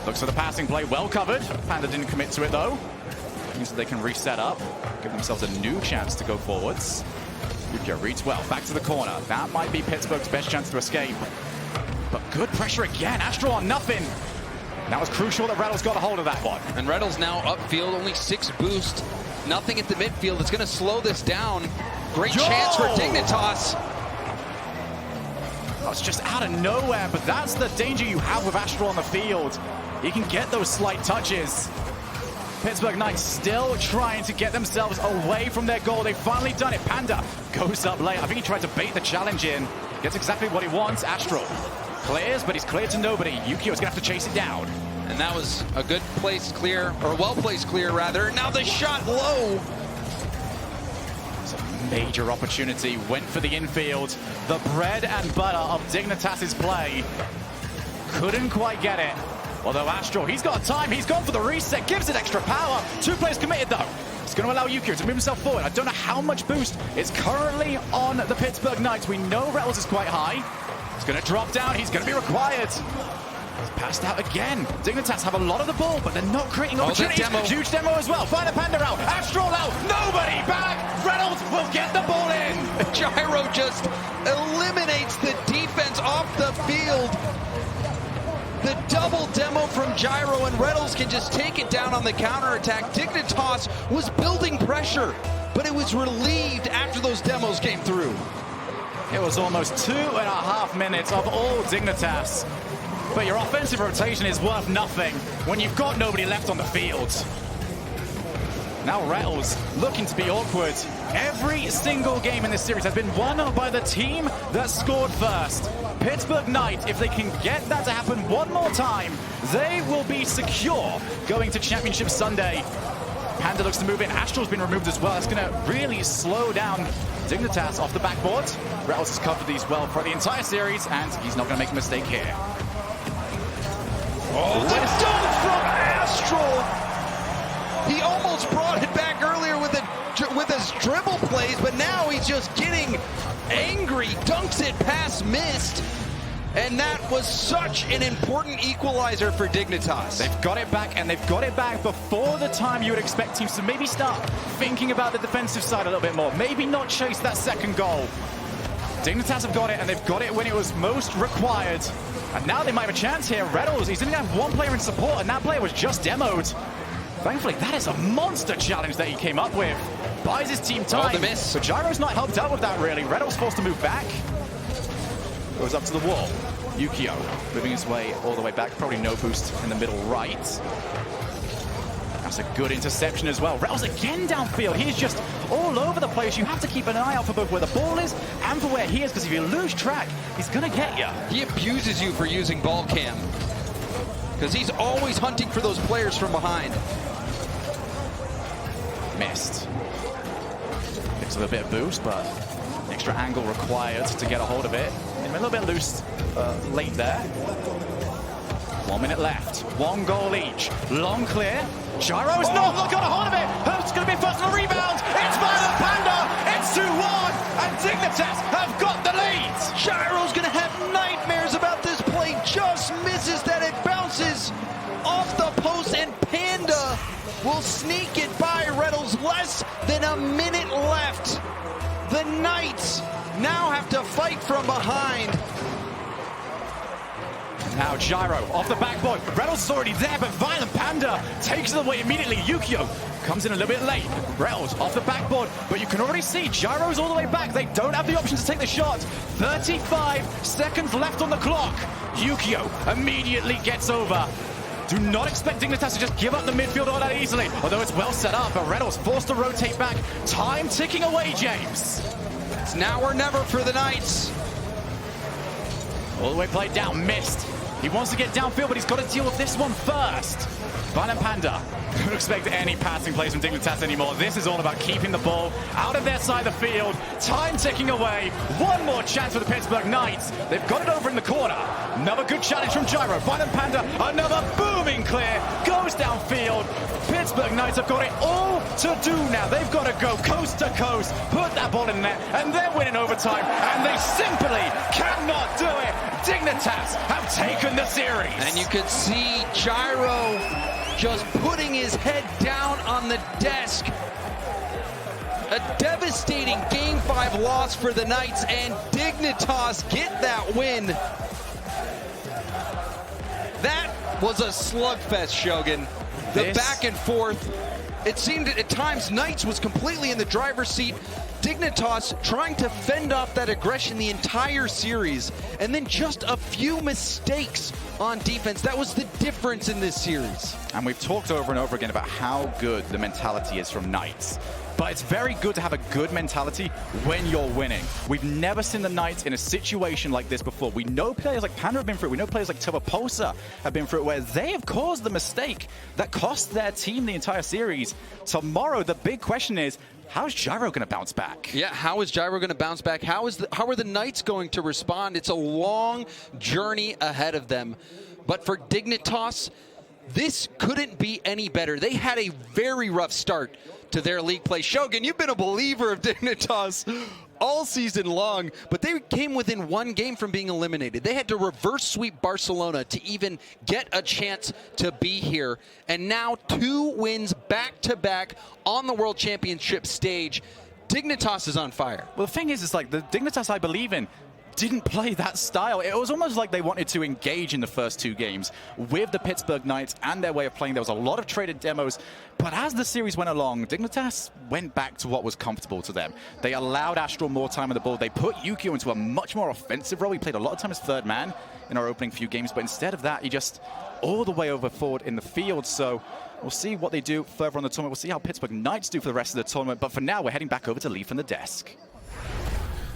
[SPEAKER 10] looks for the passing play, well covered. Panda didn't commit to it though. Means that they can reset up, give themselves a new chance to go forwards. Yukio reads well, back to the corner. That might be Pittsburgh's best chance to escape. But good pressure again, Astral on nothing. That was crucial that Reddles got a hold of that one.
[SPEAKER 15] And Reddles now upfield, only 6 boost. Nothing at the midfield. It's going to slow this down. Great chance for Dignitas.
[SPEAKER 10] Oh, it's just out of nowhere, but that's the danger you have with Astral on the field. He can get those slight touches. Pittsburgh Knights still trying to get themselves away from their goal. They've finally done it. Panda goes up late. I think he tried to bait the challenge in. Gets exactly what he wants. Astral clears, but he's cleared to nobody. Yukio's gonna have to chase it down.
[SPEAKER 15] And that was a good place clear, or well-placed clear rather. Now the shot low.
[SPEAKER 10] It's a major opportunity. Went for the infield. The bread and butter of Dignitas' play. Couldn't quite get it. Although Astral, he's got time. He's gone for the reset. Gives it extra power. 2 players committed though. It's going to allow Yukio to move himself forward. I don't know how much boost is currently on the Pittsburgh Knights. We know Reddles is quite high. He's going to drop down. He's going to be required. He's passed out again. Dignitas have a lot of the ball, but they're not creating opportunities. Huge demo as well. Find a Panda out. Astral out. Nobody back. Reddles will get the ball in.
[SPEAKER 15] Gyro just eliminates the defense off the field. The double demo from Gyro, and Reddles can just take it down on the counterattack. Dignitas was building pressure, but it was relieved after those demos came through.
[SPEAKER 10] It was almost 2.5 minutes of all Dignitas. But your offensive rotation is worth nothing when you've got nobody left on the field. Now Reddles looking to be awkward. Every single game in this series has been won by the team that scored first. Pittsburgh Knights, if they can get that to happen one more time, they will be secure going to Championship Sunday. Panda looks to move in. Astral's been removed as well. That's going to really slow down Dignitas off the backboard. Reddles has covered these well for the entire series, and he's not going to make a mistake here.
[SPEAKER 15] Oh, the dunk from Astral! He almost brought it back earlier with his dribble plays, but now he's just getting angry, dunks it past Mist. And that was such an important equalizer for Dignitas.
[SPEAKER 10] They've got it back, and they've got it back before the time you would expect teams to maybe start thinking about the defensive side a little bit more. Maybe not chase that second goal. Dignitas have got it, and they've got it when it was most required. And now they might have a chance here. Reddles, he's only have one player in support, and that player was just demoed. Thankfully, that is a monster challenge that he came up with. Buys his team time.
[SPEAKER 15] Oh, the miss.
[SPEAKER 10] But Gyro's not helped out with that, really. Reddles forced to move back. Goes up to the wall. Yukio moving his way all the way back. Probably no boost in the middle right. That's a good interception as well. Reddles again downfield. He's just all over the place. You have to keep an eye out for both where the ball is and for where he is, because if you lose track, he's going to get you.
[SPEAKER 15] He abuses you for using ball cam, because he's always hunting for those players from behind.
[SPEAKER 10] Missed. Gets a little bit of boost, but extra angle required to get a hold of it. A little bit loose late there. 1 minute left. 1 goal each. Long clear. Gyro's not got a hold of it. Who's going to be first on the rebound? It's Violent Panda. It's 2-1. And Dignitas have got the lead.
[SPEAKER 15] Gyro's going to have nightmares about this play. Just misses that. It bounces off the post, and Panda will sneak it by Reddles. Less than a minute left. The Knights now have to fight from behind.
[SPEAKER 10] Now Gyro off the backboard. Reddles is already there, but Violent Panda takes it away immediately. Yukio comes in a little bit late. Reddles off the backboard, but you can already see Gyro's all the way back. They don't have the option to take the shot. 35 seconds left on the clock. Yukio immediately gets over. Do not expect Dignitas to just give up the midfield all that easily, although it's well set up, but Reddles forced to rotate back. Time ticking away, James.
[SPEAKER 15] It's now or never for the Knights.
[SPEAKER 10] All the way played down, missed. He wants to get downfield, but he's got to deal with this one first. Violent Panda. Don't expect any passing plays from Dignitas anymore. This is all about keeping the ball out of their side of the field. Time ticking away. One more chance for the Pittsburgh Knights. They've got it over in the corner. Another good challenge from Gyro. Violent Panda, another booming clear. Goes downfield. Pittsburgh Knights have got it all to do now. They've got to go coast to coast, put that ball in there, and they're winning overtime. And they simply cannot do it. Dignitas have taken the series.
[SPEAKER 15] And you could see Gyro just putting his head down on the desk. A devastating Game 5 loss for the Knights, and Dignitas get that win. That was a slugfest, Shogun. The back and forth. It seemed at times Knights was completely in the driver's seat. Dignitas trying to fend off that aggression the entire series, and then just a few mistakes on defense. That was the difference in this series.
[SPEAKER 10] And we've talked over and over again about how good the mentality is from Knights. But it's very good to have a good mentality when you're winning. We've never seen the Knights in a situation like this before. We know players like Panda have been through it. We know players like Tovaposa have been through it, where they have caused the mistake that cost their team the entire series. Tomorrow, the big question is, how's Gyro going to bounce back?
[SPEAKER 15] Yeah, how is Gyro going to bounce back? How are the Knights going to respond? It's a long journey ahead of them. But for Dignitas, this couldn't be any better. They had a very rough start to their league play. Shogun, you've been a believer of Dignitas all season long, but they came within one game from being eliminated. They had to reverse sweep Barcelona to even get a chance to be here. And now 2 wins back-to-back on the World Championship stage. Dignitas is on fire.
[SPEAKER 10] Well, the thing is, it's like the Dignitas I believe in didn't play that style. It was almost like they wanted to engage in the first 2 games with the Pittsburgh Knights and their way of playing. There was a lot of traded demos, but as the series went along, Dignitas went back to what was comfortable to them. They allowed Astral more time on the ball. They put Yukio into a much more offensive role. He played a lot of time as third man in our opening few games, but instead of that, he just all the way over forward in the field. So we'll see what they do further on the tournament. We'll see how Pittsburgh Knights do for the rest of the tournament, but for now, we're heading back over to Leaf and the desk.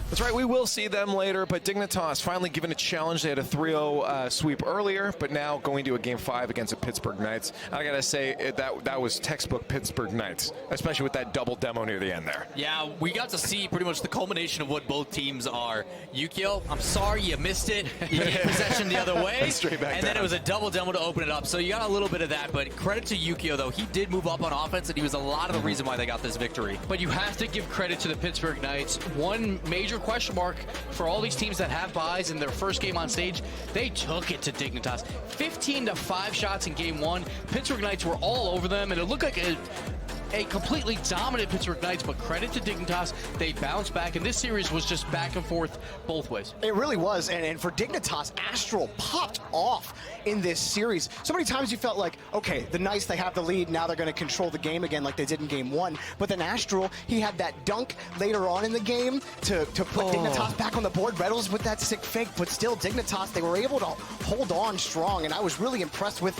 [SPEAKER 1] That's right, we will see them later, but Dignitas finally given a challenge. They had a 3-0 sweep earlier, but now going to a Game 5 against the Pittsburgh Knights. I gotta say, that was textbook Pittsburgh Knights, especially with that double demo near the end there.
[SPEAKER 4] Yeah, we got to see pretty much the culmination of what both teams are. Yukio, I'm sorry you missed it. You gave possession the other way,
[SPEAKER 1] Straight back
[SPEAKER 4] and
[SPEAKER 1] down.
[SPEAKER 4] then it was a double demo to open it up. So you got a little bit of that, but credit to Yukio, though. He did move up on offense, and he was a lot of the reason why they got this victory.
[SPEAKER 2] But you have to give credit to the Pittsburgh Knights. One major question mark for all these teams that have buys in their first game on stage, they took it to Dignitas. 15-5 shots in game 1. Pittsburgh Knights were all over them, and it looked like a completely dominant Pittsburgh Knights, but credit to Dignitas, they bounced back, and this series was just back and forth both ways.
[SPEAKER 25] It really was, and for Dignitas, Astral popped off in this series. So many times you felt like, okay, the Knights, they have the lead, now they're going to control the game again like they did in game 1. But then Astral, he had that dunk later on in the game to put Dignitas back on the board. Reynolds with that sick fake, but still Dignitas, they were able to hold on strong, and I was really impressed with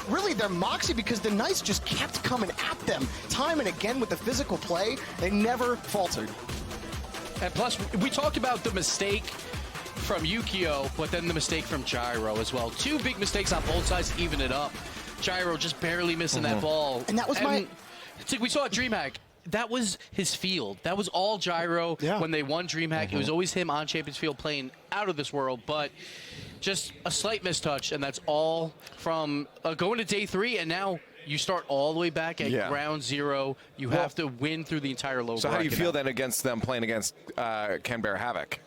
[SPEAKER 25] really their moxie because the Knights just kept coming at them time and again with the physical play. They never faltered.
[SPEAKER 2] And plus, we talked about the mistake from Yukio, but then the mistake from Gyro as well. 2 big mistakes on both sides to even it up. Gyro just barely missing that ball.
[SPEAKER 25] And that was
[SPEAKER 2] it's like we saw at DreamHack. That was his field. That was all Gyro when they won DreamHack. It was always him on Champions Field playing out of this world, but just a slight mistouch, and that's all from going to day 3, and now you start all the way back at ground 0. You have to win through the entire low.
[SPEAKER 1] So how do you feel then against them playing against Canberra Havoc?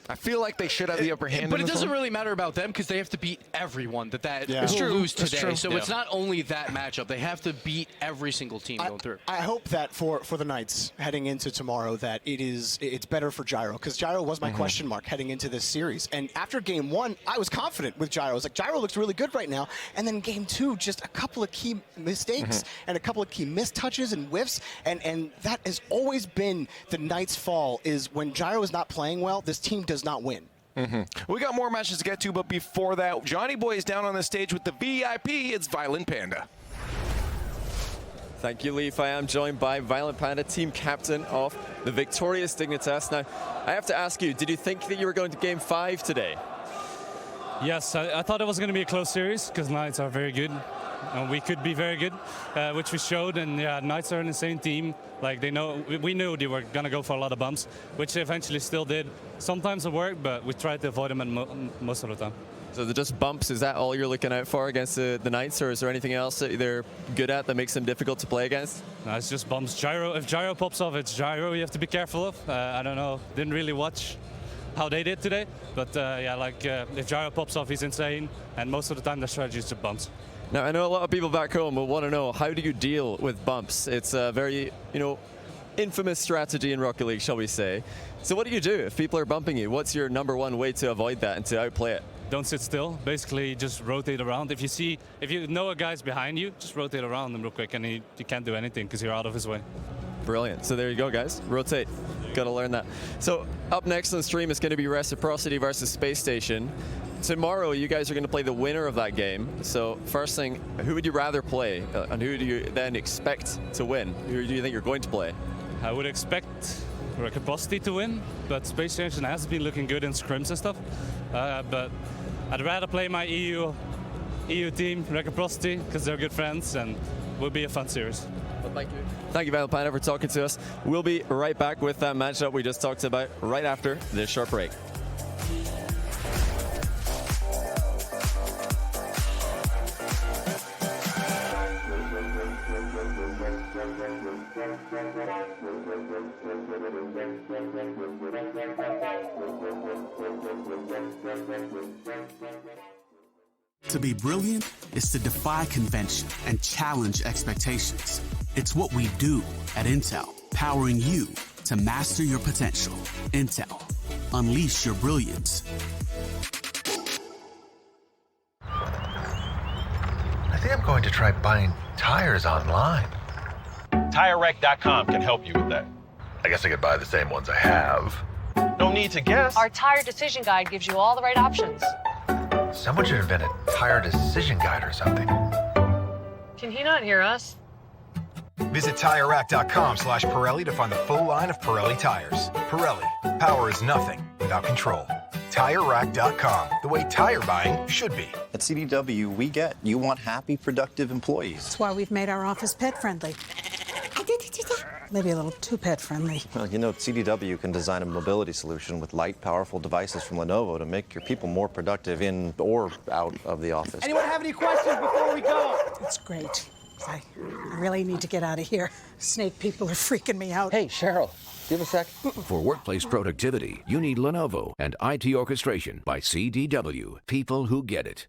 [SPEAKER 1] I feel like they should have the upper hand.
[SPEAKER 2] But
[SPEAKER 1] in
[SPEAKER 2] it
[SPEAKER 1] this
[SPEAKER 2] doesn't
[SPEAKER 1] one.
[SPEAKER 2] really matter about them because they have to beat everyone that
[SPEAKER 25] Yeah.
[SPEAKER 2] will
[SPEAKER 25] It's true.
[SPEAKER 2] lose
[SPEAKER 25] It's
[SPEAKER 2] today.
[SPEAKER 25] true.
[SPEAKER 2] So
[SPEAKER 25] Yeah.
[SPEAKER 2] it's not only that matchup. They have to beat every single team going through.
[SPEAKER 25] I hope that for the Knights heading into tomorrow that it's better for Gyro, because Gyro was my question mark heading into this series. And after game 1, I was confident with Gyro. I was like, Gyro looks really good right now. And then game 2, just a couple of key mistakes and a couple of key missed touches and whiffs. And that has always been the Knights' fall, is when Gyro is not playing well, this team does not win.
[SPEAKER 1] We got more matches to get to, but before that, Johnny Boy is down on the stage with the VIP. It's Violent Panda.
[SPEAKER 5] Thank you, Leaf. I am joined by Violent Panda, team captain of the victorious Dignitas. Now, I have to ask you, did you think that you were going to Game 5 today?
[SPEAKER 6] Yes, I thought it was going to be a close series because Knights are very good. And we could be very good, which we showed. And yeah, Knights are in the same team. Like we knew they were going to go for a lot of bumps, which they eventually still did. Sometimes it worked, but we tried to avoid them most of the time.
[SPEAKER 5] So they're just bumps, is that all you're looking out for against the Knights, or is there anything else that they're good at that makes them difficult to play against?
[SPEAKER 6] No, it's just bumps. Gyro, if Gyro pops off, it's Gyro you have to be careful of. I don't know, didn't really watch how they did today, but if Gyro pops off, he's insane, and most of the time the strategy is just bumps.
[SPEAKER 5] Now, I know a lot of people back home will want to know, how do you deal with bumps? It's a very, infamous strategy in Rocket League, shall we say. So what do you do if people are bumping you? What's your #1 way to avoid that and to outplay it?
[SPEAKER 6] Don't sit still. Basically, just rotate around. If you know a guy's behind you, just rotate around him real quick, and you can't do anything because you're out of his way.
[SPEAKER 5] Brilliant. So there you go, guys. Rotate. Got to learn that. So up next on stream is going to be Reciprocity versus Space Station. Tomorrow, you guys are going to play the winner of that game. So first thing, who would you rather play, and who do you then expect to win? Who do you think you're going to play?
[SPEAKER 6] I would expect Reciprocity to win, but Space Station has been looking good in scrims and stuff. But I'd rather play my EU team, Reciprocity, because they're good friends, and it will be a fun series.
[SPEAKER 5] Well, thank you. Thank you, Violent Panda, for talking to us. We'll be right back with that matchup we just talked about right after this short break.
[SPEAKER 13] To be brilliant is to defy convention and challenge expectations. It's what we do at Intel, powering you to master your potential. Intel, unleash your brilliance.
[SPEAKER 16] I think I'm going to try buying tires online.
[SPEAKER 20] TireRack.com can help you with that.
[SPEAKER 16] I guess I could buy the same ones I have.
[SPEAKER 20] No need to guess.
[SPEAKER 22] Our tire decision guide gives you all the right options.
[SPEAKER 16] Someone should invent a tire decision guide or something.
[SPEAKER 22] Can he not hear us?
[SPEAKER 16] Visit TireRack.com/Pirelli to find the full line of Pirelli tires. Pirelli, power is nothing without control. TireRack.com, the way tire buying should be.
[SPEAKER 3] At CDW, we get you want happy, productive employees.
[SPEAKER 14] That's why we've made our office pet-friendly. Maybe a little too pet-friendly.
[SPEAKER 3] Well, you know, CDW can design a mobility solution with light, powerful devices from Lenovo to make your people more productive in or out of the office.
[SPEAKER 14] Anyone have any questions before we go? It's great. I really need to get out of here. Snake people are freaking me out.
[SPEAKER 8] Hey, Cheryl, do you have a sec?
[SPEAKER 19] For workplace productivity, you need Lenovo and IT orchestration by CDW. People who get it.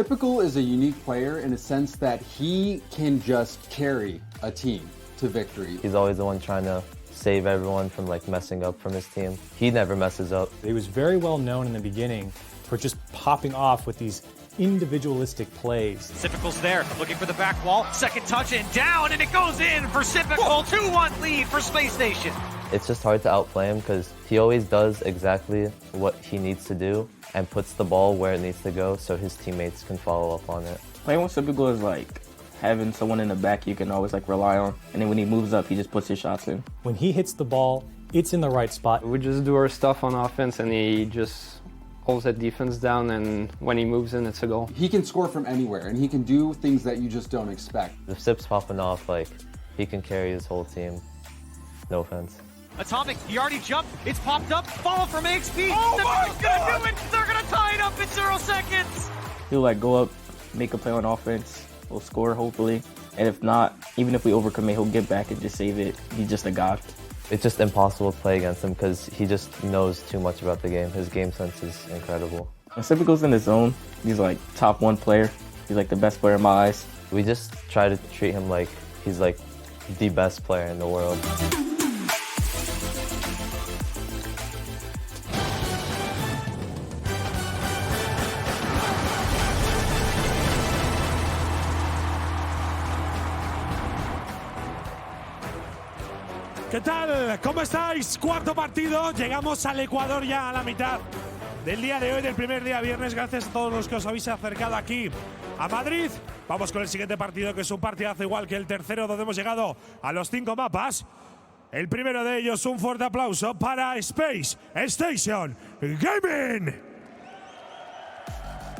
[SPEAKER 7] SIKION is a unique player in a sense that he can just carry a team to victory.
[SPEAKER 3] He's always the one trying to save everyone from like messing up from his team. He never messes up.
[SPEAKER 12] He was very well known in the beginning for just popping off with these individualistic plays.
[SPEAKER 17] SIKION's there, looking for the back wall. Second touch and down, and it goes in for SIKION. 2-1 lead for Space Station.
[SPEAKER 3] It's just hard to outplay him because he always does exactly what he needs to do and puts the ball where it needs to go so his teammates can follow up on it.
[SPEAKER 18] Playing with SIKION is like having someone in the back you can always like rely on, and then when he moves up, he just puts his shots in.
[SPEAKER 12] When he hits the ball, it's in the right spot.
[SPEAKER 23] We just do our stuff on offense, and he just holds that defense down, and when he moves in, it's a goal.
[SPEAKER 7] He can score from anywhere, and he can do things that you just don't expect.
[SPEAKER 3] If Sip's popping off, like, he can carry his whole team. No offense.
[SPEAKER 17] Atomic, he already jumped. It's popped up. Follow from AXP. Oh my God! Gonna do it. They're gonna tie it up in 0 seconds.
[SPEAKER 18] He'll like go up, make a play on offense. We'll score hopefully, and if not, even if we overcommit, he'll get back and just save it. He's just a god.
[SPEAKER 3] It's just impossible to play against him because he just knows too much about the game. His game sense is incredible.
[SPEAKER 18] When SIKION's in his zone, he's like top 1 player. He's like the best player in my eyes.
[SPEAKER 3] We just try to treat him like he's like the best player in the world.
[SPEAKER 9] ¿Qué tal? ¿Cómo estáis? Cuarto partido. Llegamos al Ecuador ya a la mitad del día de hoy, del primer día viernes. Gracias a todos los que os habéis acercado aquí a Madrid. Vamos con el siguiente partido, que es un partidazo igual que el tercero, donde hemos llegado a los 5 mapas. El primero de ellos, un fuerte aplauso para Space Station Gaming.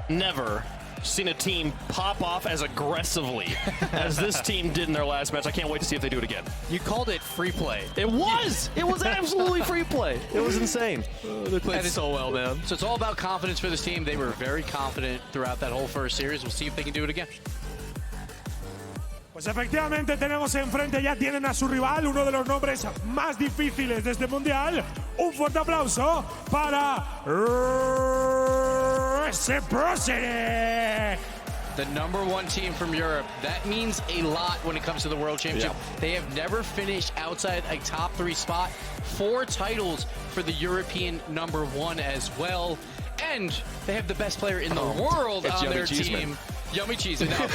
[SPEAKER 26] Never seen a team pop off as aggressively as this team did in their last match. I can't wait to see if they do it again.
[SPEAKER 2] You called it free play.
[SPEAKER 26] It was! It was absolutely free play. It was insane.
[SPEAKER 2] They played so well, man. So it's all about confidence for this team. They were very confident throughout that whole first series. We'll see if they can do it again.
[SPEAKER 9] Pues efectivamente tenemos enfrente, ya tienen a su rival, uno de los nombres más difíciles de este mundial. Un fuerte aplauso para Reciprocity.
[SPEAKER 2] The #1 team from Europe. That means a lot when it comes to the World Championship. Yeah. They have never finished outside a top 3 spot. 4 titles for the European #1 as well. And they have the best player in the world on their team. Yummy Cheese. Now,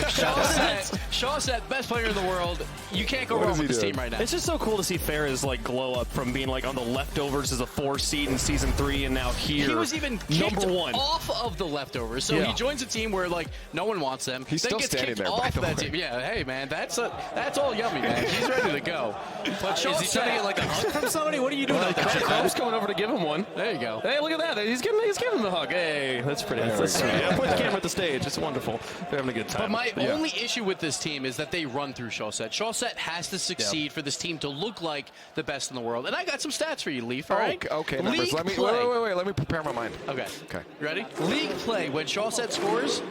[SPEAKER 2] Shaw said, best player in the world. You can't go wrong with this team right now.
[SPEAKER 26] It's just so cool to see Ferris like glow up from being like on the leftovers as a 4 seed in season 3 and now here.
[SPEAKER 2] He was even kicked
[SPEAKER 26] #1
[SPEAKER 2] off of the leftovers. So he joins a team where like no one wants them.
[SPEAKER 1] He's
[SPEAKER 2] then
[SPEAKER 1] still
[SPEAKER 2] gets
[SPEAKER 1] standing
[SPEAKER 2] kicked
[SPEAKER 1] there,
[SPEAKER 2] off
[SPEAKER 1] by the
[SPEAKER 2] that
[SPEAKER 1] way.
[SPEAKER 2] team. Yeah, hey man, that's all Yummy, man. He's ready to go. But
[SPEAKER 26] Is he trying to get like a hug from somebody? What are you doing? Crow's coming over to give him one.
[SPEAKER 2] There you go.
[SPEAKER 26] Hey, look at that. He's giving him the hug. Hey, that's pretty nice. That's sweet. Yeah, put the camera at the stage. It's wonderful. They're having a good time.
[SPEAKER 2] But my only issue with this team is that they run through Shawset. Shawset has to succeed for this team to look like the best in the world. And I got some stats for you, Leaf, all right?
[SPEAKER 1] Okay, numbers. Let me wait. Let me prepare my mind.
[SPEAKER 2] Okay.
[SPEAKER 1] Okay.
[SPEAKER 2] You ready? League play, when Shawset scores,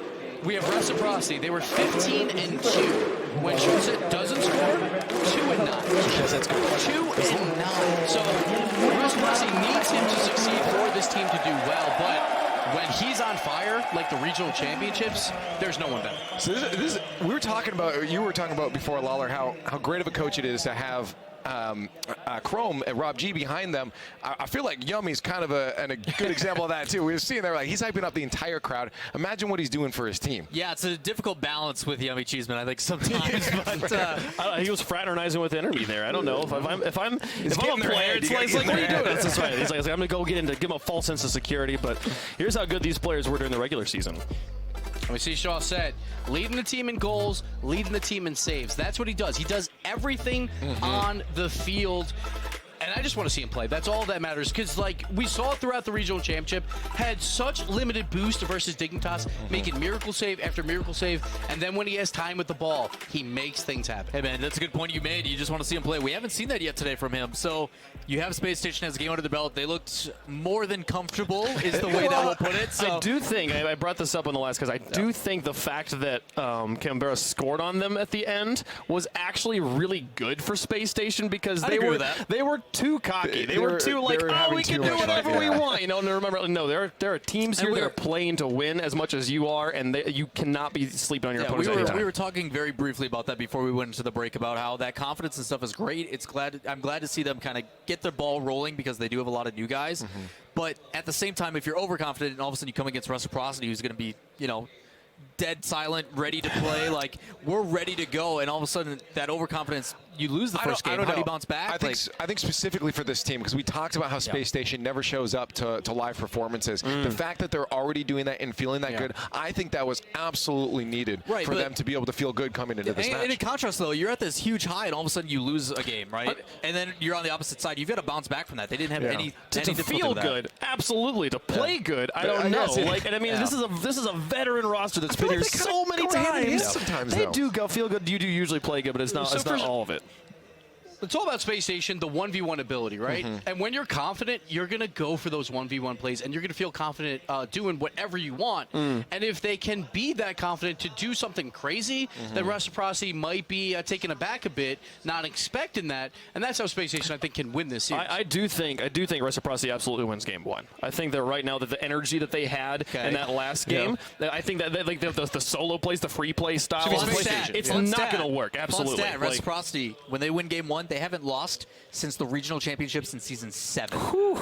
[SPEAKER 2] we have reciprocity. They were 15-2. When Shawset doesn't score, 2-9.
[SPEAKER 1] Shawset's good.
[SPEAKER 2] 2-9. So reciprocity needs him to succeed for this team to do well, but when he's on fire, like the regional championships, there's no one better.
[SPEAKER 1] So you were talking about before, Lawler, how great of a coach it is to have Chrome and Rob G behind them. I feel like Yummy's kind of a good example of that too. We were seeing there, like, he's hyping up the entire crowd. Imagine what he's doing for his team.
[SPEAKER 4] Yeah, it's a difficult balance with Yummy Cheeseman, I think, sometimes. But
[SPEAKER 26] he was fraternizing with Enemy there. I don't know if I'm a player. It's like, what are you doing? That's right. He's like, I'm gonna go give him a false sense of security. But here's how good these players were during the regular season.
[SPEAKER 2] We see Shaw set, leading the team in goals, leading the team in saves. That's what he does. He does everything on the field. And I just want to see him play. That's all that matters. Because, like, we saw throughout the regional championship, had such limited boost versus Dignitas, making miracle save after miracle save. And then when he has time with the ball, he makes things happen.
[SPEAKER 4] Hey, man, that's a good point you made. You just want to see him play. We haven't seen that yet today from him. So you have Space Station as a game under the belt. They looked more than comfortable is the way that we'll put it. So
[SPEAKER 26] I do think, I brought this up on the last, because I do think the fact that Canberra scored on them at the end was actually really good for Space Station, because they were too cocky. They were too like, oh, we can do whatever we want. You know, and remember, no, there are teams here that are playing to win as much as you are, and you cannot be sleeping on your opponents.
[SPEAKER 4] We were talking very briefly about that before we went into the break about how that confidence and stuff is great. I'm glad to see them kind of get their ball rolling because they do have a lot of new guys. But at the same time, if you're overconfident and all of a sudden you come against Reciprocity, who's going to be, you know, dead silent, ready to play, like we're ready to go, and all of a sudden that overconfidence, you lose the first game. How do you bounce back?
[SPEAKER 1] I think specifically for this team, because we talked about how Space Station never shows up to live performances. The fact that they're already doing that and feeling that good, I think that was absolutely needed for them to be able to feel good coming into this match.
[SPEAKER 4] And in contrast, though, you're at this huge high, and all of a sudden you lose a game, right? And then you're on the opposite side. You've got to bounce back from that. They didn't have any
[SPEAKER 26] to feel good. Absolutely, to play good. I don't know. Like, and I mean, this is a veteran roster that's been here so many times.
[SPEAKER 1] Sometimes
[SPEAKER 26] they do go feel good. You do usually play good, but it's not all of it.
[SPEAKER 2] It's all about Space Station, the 1v1 ability, right? And when you're confident, you're going to go for those 1v1 plays, and you're going to feel confident doing whatever you want. And if they can be that confident to do something crazy, then Reciprocity might be taken aback a bit, not expecting that. And that's how Space Station, I think, can win this series.
[SPEAKER 26] I do think Reciprocity absolutely wins game 1. I think that right now that the energy that they had in that last game, that I think that like the solo plays, the free play style, it's not going to work. Absolutely.
[SPEAKER 4] Reciprocity, when they win game 1, they haven't lost since the regional championships in season 7.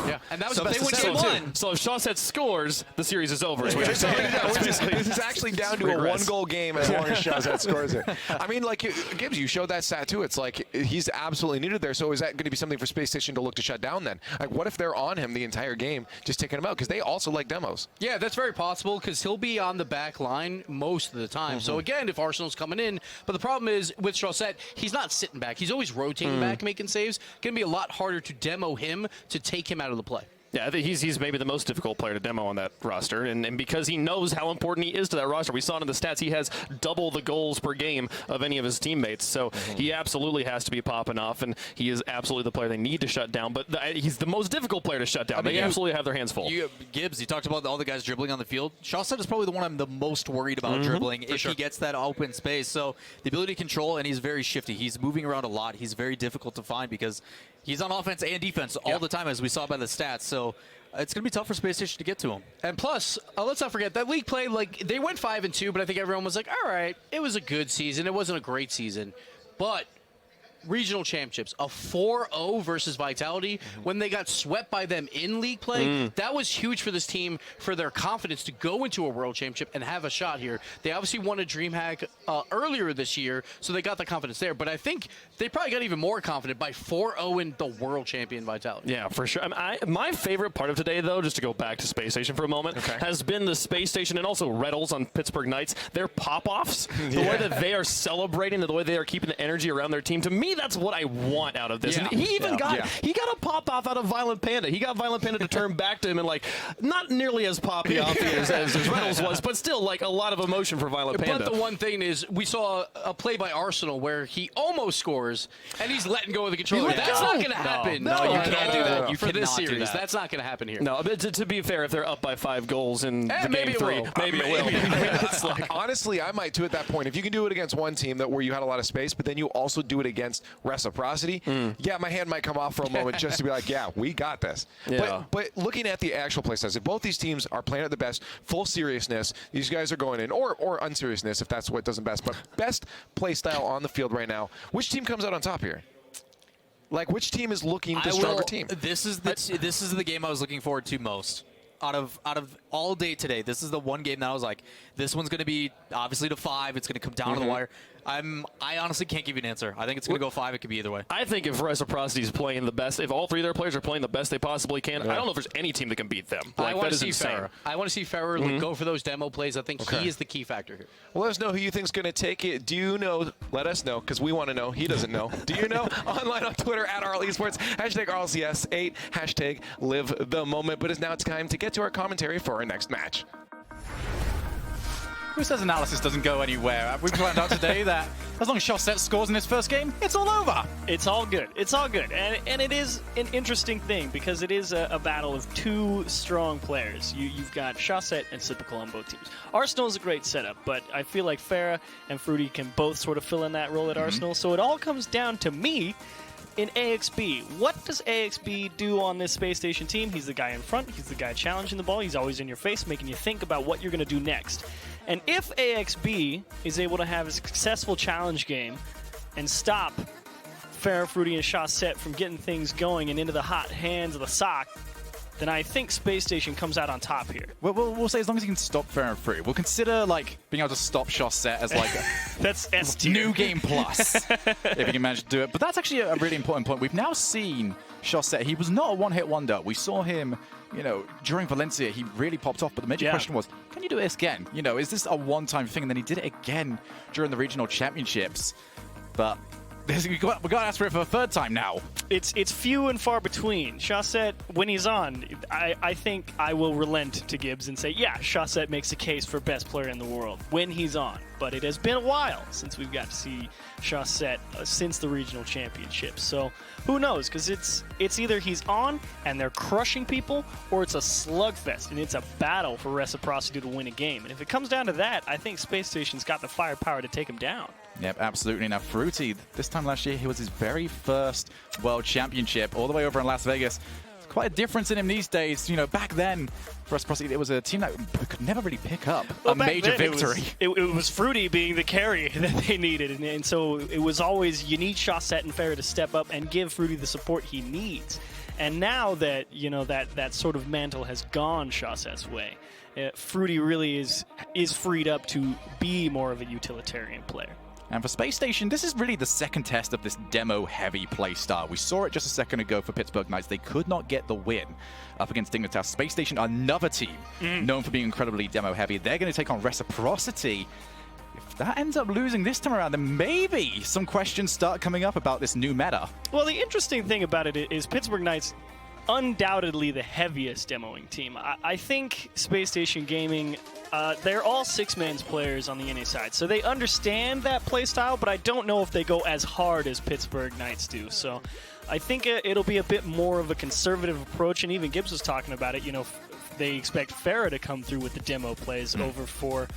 [SPEAKER 2] Yeah, and that was
[SPEAKER 26] so
[SPEAKER 2] they win game 1.
[SPEAKER 26] So if Shawset scores, the series is over. Is what you're saying.
[SPEAKER 1] This is actually down to a 1-goal game as long as Shawset scores it. I mean, like Gibbs, you showed that stat too. It's like he's absolutely needed there. So is that going to be something for Space Station to look to shut down then? Like, what if they're on him the entire game, just taking him out? Because they also like demos.
[SPEAKER 2] Yeah, that's very possible because he'll be on the back line most of the time. So again, if Arsenal's coming in, but the problem is with Shawset, he's not sitting back. He's always rotating back, making saves. Going to be a lot harder to demo him to take him out of the play.
[SPEAKER 26] Yeah, I think he's maybe the most difficult player to demo on that roster, and because he knows how important he is to that roster. We saw it in the stats. He has double the goals per game of any of his teammates, so he absolutely has to be popping off, and he is absolutely the player they need to shut down, but he's the most difficult player to shut down. They absolutely have their hands full.
[SPEAKER 4] Gibbs, you talked about all the guys dribbling on the field. Shawset is probably the one I'm the most worried about dribbling if he gets that open space. So the ability to control, and he's very shifty. He's moving around a lot. He's very difficult to find because he's on offense and defense all the time, as we saw by the stats. So it's going to be tough for Space Station to get to him.
[SPEAKER 2] And plus, let's not forget, that league play, like, they went 5-2, but I think everyone was like, all right, it was a good season. It wasn't a great season. But regional championships, a 4-0 versus Vitality, when they got swept by them in league play, that was huge for this team, for their confidence to go into a world championship and have a shot here. They obviously won a DreamHack earlier this year, so they got the confidence there. But I think they probably got even more confident by 4-0 in the world champion Vitality.
[SPEAKER 26] Yeah, for sure. My favorite part of today, though, just to go back to Space Station for a moment, has been the Space Station and also Reddles on Pittsburgh Knights. Their pop-offs, the way that they are celebrating, the way they are keeping the energy around their team. To me, that's what I want out of this. And he even got a pop-off out of Violent Panda. He got Violent Panda to turn back to him and, like, not nearly as poppy as Reynolds was, but still, like, a lot of emotion for Violent Panda.
[SPEAKER 2] But the one thing is, we saw a play by Arsenal where he almost scores, and he's letting go of the controller. That's not going to happen.
[SPEAKER 4] No, you can't do that. You
[SPEAKER 2] for this
[SPEAKER 4] cannot do
[SPEAKER 2] series.
[SPEAKER 4] that.
[SPEAKER 2] That's not going to happen here.
[SPEAKER 26] No, but to be fair, if they're up by 5 goals in the game 3, maybe it will.
[SPEAKER 1] It's like, honestly, I might too at that point. If you can do it against one team where you had a lot of space, but then you also do it against Reciprocity, yeah, my hand might come off for a moment just to be like, yeah, we got this.
[SPEAKER 26] Yeah.
[SPEAKER 1] But looking at the actual play styles, if both these teams are playing at the best, full seriousness, these guys are going in, or unseriousness if that's what does them best, but best play style on the field right now, which team comes out on top here? Like, which team is looking the stronger team?
[SPEAKER 4] This is the game I was looking forward to most. Out of all day today, this is the one game that I was like, this one's going to be obviously to 5. It's going to come down to the wire. I honestly can't give you an answer. I think it's going to go 5. It could be either way.
[SPEAKER 26] I think if Reciprocity is playing the best, if all 3 of their players are playing the best they possibly can, I don't know if there's any team that can beat them. Like,
[SPEAKER 2] I want to see Farah. I want to see Farah go for those demo plays. I think he is the key factor here.
[SPEAKER 1] Well, let us know who you think is going to take it. Do you know? Let us know, because we want to know. He doesn't know. Do you know? Online on Twitter at RLESports, hashtag RLCS8, hashtag live the moment. But it's now time to get to our commentary for our next match.
[SPEAKER 10] Who says analysis doesn't go anywhere? We've found out today that as long as Shawset scores in his first game, it's all over.
[SPEAKER 11] It's all good. It's all good. And it is an interesting thing because it is a battle of 2 strong players. You've got Shawset and Typical on both teams. Arsenal is a great setup, but I feel like Farah and Fruity can both sort of fill in that role at Arsenal. So it all comes down to me in AXB. What does AXB do on this Space Station team? He's the guy in front. He's the guy challenging the ball. He's always in your face, making you think about what you're going to do next. And if AXB is able to have a successful challenge game and stop Farah, Fruity, and Chaussette from getting things going and into the hot hands of the sock, then I think Space Station comes out on top here.
[SPEAKER 10] We'll say as long as you can stop Fair and Free. We'll consider like being able to stop Chaussette as like
[SPEAKER 11] that's S tier.
[SPEAKER 10] New game plus if you can manage to do it. But that's actually a really important point. We've now seen Chaussette. He was not a one-hit wonder. We saw him, you know, during Valencia. He really popped off. But the major question was, can you do this again? You know, is this a one-time thing? And then he did it again during the regional championships. But we got to ask for it for a third time now.
[SPEAKER 11] It's few and far between. Chaussette, when he's on, I think I will relent to Gibbs and say, yeah, Chaussette makes a case for best player in the world when he's on. But it has been a while since we've got to see Chaussette since the regional championships. So who knows? Because it's either he's on and they're crushing people, or it's a slugfest and it's a battle for reciprocity to win a game. And if it comes down to that, I think Space Station's got the firepower to take him down.
[SPEAKER 10] Yep, absolutely. Now, Fruity, this time last year, he was his very first World Championship all the way over in Las Vegas. It's quite a difference in him these days. You know, back then, for Reciprocity, it was a team that could never really pick up a major victory.
[SPEAKER 11] It was Fruity being the carry that they needed. And so it was always, you need Chaussette and Farah to step up and give Fruity the support he needs. And now that, you know, that sort of mantle has gone Chaussette's way, Fruity really is freed up to be more of a utilitarian player.
[SPEAKER 10] And for Space Station, this is really the second test of this demo-heavy playstyle. We saw it just a second ago for Pittsburgh Knights. They could not get the win up against Dignitas. Space Station, another team known for being incredibly demo-heavy. They're going to take on Reciprocity. If that ends up losing this time around, then maybe some questions start coming up about this new meta.
[SPEAKER 11] Well, the interesting thing about it is Pittsburgh Knights undoubtedly the heaviest demoing team. I think Space Station Gaming, they're all six-man players on the NA side, so they understand that play style, but I don't know if they go as hard as Pittsburgh Knights do. So I think it'll be a bit more of a conservative approach, and even Gibbs was talking about it. You know, they expect Farah to come through with the demo plays over for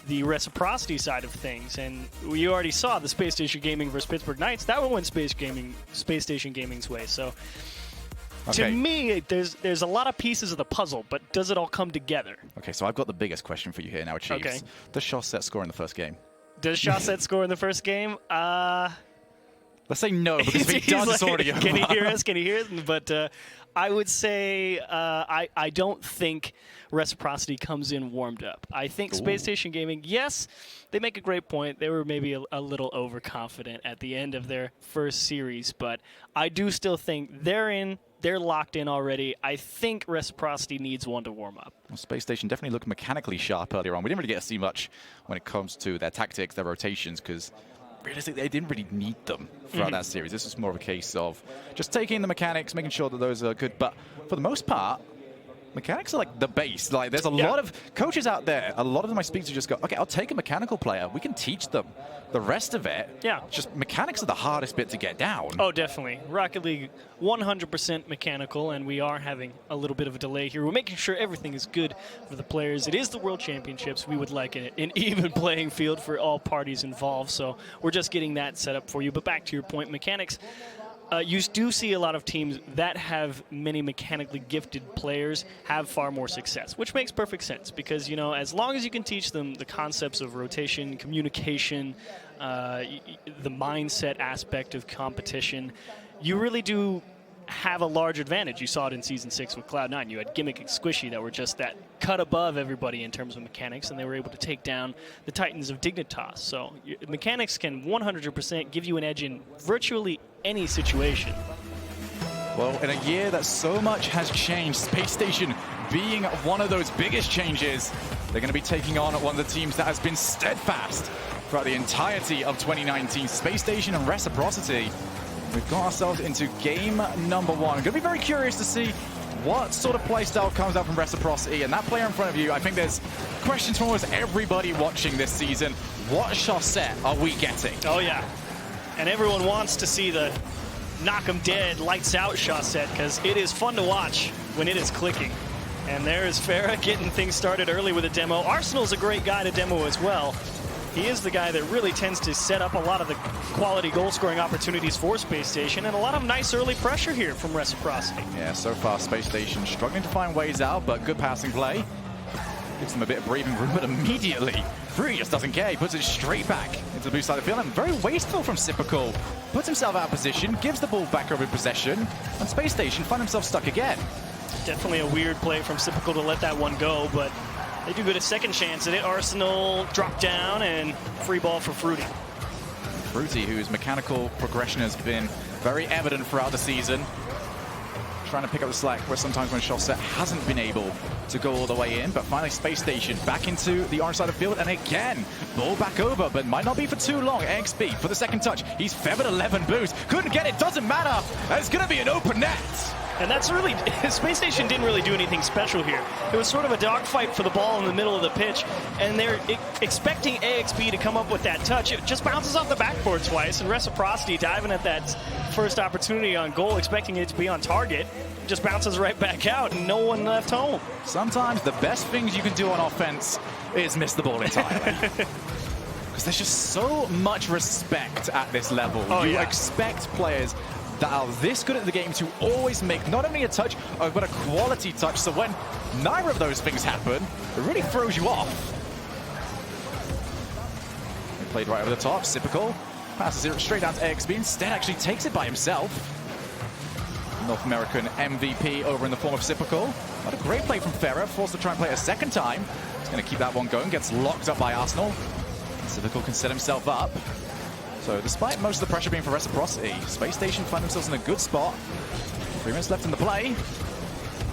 [SPEAKER 11] the Reciprocity side of things, and we already saw the Space Station Gaming versus Pittsburgh Knights. That one went Space Station Gaming's way. So to me, there's a lot of pieces of the puzzle, but does it all come together?
[SPEAKER 10] Okay, so I've got the biggest question for you here now, Chiefs.
[SPEAKER 11] Okay.
[SPEAKER 10] Does Chaussette score in the first game?
[SPEAKER 11] Does Chaussette score in the first game?
[SPEAKER 10] Let's say no, because if he does, it's already over.
[SPEAKER 11] Can he hear us? Can he hear us? But I would say I don't think Reciprocity comes in warmed up. I think Space Station Gaming, yes, they make a great point. They were maybe a little overconfident at the end of their first series, but I do still think they're locked in already. I think Reciprocity needs one to warm up.
[SPEAKER 10] Well, Space Station definitely looked mechanically sharp earlier on. We didn't really get to see much when it comes to their tactics, their rotations, because realistically, they didn't really need them throughout that series. This was more of a case of just taking the mechanics, making sure that those are good. But for the most part, mechanics are like the base. Like, there's a lot of coaches out there, a lot of them I speak to just go, okay, I'll take a mechanical player. We can teach them. The rest of it, just mechanics are the hardest bit to get down.
[SPEAKER 11] Oh, definitely. Rocket League, 100% mechanical, and we are having a little bit of a delay here. We're making sure everything is good for the players. It is the World Championships. We would like an even playing field for all parties involved, so we're just getting that set up for you. But back to your point, mechanics. You do see a lot of teams that have many mechanically gifted players have far more success, which makes perfect sense because, you know, as long as you can teach them the concepts of rotation, communication, the mindset aspect of competition, you really do have a large advantage. You saw it in Season 6 with Cloud9. You had Gimmick and Squishy that were just that cut above everybody in terms of mechanics, and they were able to take down the Titans of Dignitas. So mechanics can 100% give you an edge in virtually any situation.
[SPEAKER 10] Well, in a year that so much has changed, Space Station being one of those biggest changes, they're going to be taking on one of the teams that has been steadfast throughout the entirety of 2019. Space Station and Reciprocity. We've got ourselves into game number one. I'm going to be very curious to see what sort of playstyle comes out from Reciprocity. And that player in front of you, I think there's questions from almost everybody watching this season. What Chaussette are we getting?
[SPEAKER 11] Oh, yeah. And everyone wants to see the knock 'em dead, lights out Chaussette, because it is fun to watch when it is clicking. And there's Farah getting things started early with a demo. Arsenal's a great guy to demo as well. He is the guy that really tends to set up a lot of the quality goal-scoring opportunities for Space Station, and a lot of nice early pressure here from Reciprocity.
[SPEAKER 10] Yeah, so far Space Station struggling to find ways out, but good passing play. Gives them a bit of breathing room, but immediately, Free just doesn't care. He puts it straight back into the boost side of the field, and very wasteful from Sypical. Puts himself out of position, gives the ball back over in possession, and Space Station find himself stuck again.
[SPEAKER 11] Definitely a weird play from Sypical to let that one go, but they do get a second chance at it. Arsenal drop down, and free ball for Fruity.
[SPEAKER 10] Fruity, whose mechanical progression has been very evident throughout the season. Trying to pick up the slack where sometimes when Chaussette hasn't been able to go all the way in, but finally Space Station back into the orange side of the field, and again, ball back over, but might not be for too long. XB for the second touch. He's feathered 11 boost. Couldn't get it, doesn't matter. It's going to be an open net.
[SPEAKER 11] And that's really, Space Station didn't really do anything special here. It was sort of a dogfight for the ball in the middle of the pitch, and they're expecting AXB to come up with that touch. It just bounces off the backboard twice, and Reciprocity diving at that first opportunity on goal, expecting it to be on target. It just bounces right back out, and no one left home.
[SPEAKER 10] Sometimes the best things you can do on offense is miss the ball entirely. Because there's just so much respect at this level. You expect players that are this good at the game to always make not only a touch, but a quality touch. So when neither of those things happen, it really throws you off. He played right over the top. Sypical passes it straight down to AXB. Instead, actually takes it by himself. North American MVP over in the form of Sypical. What a great play from Ferrer. Forced to try and play it a second time. He's going to keep that one going. Gets locked up by Arsenal. Sypical can set himself up. So despite most of the pressure being for Reciprocity, Space Station find themselves in a good spot. 3 minutes left in the play.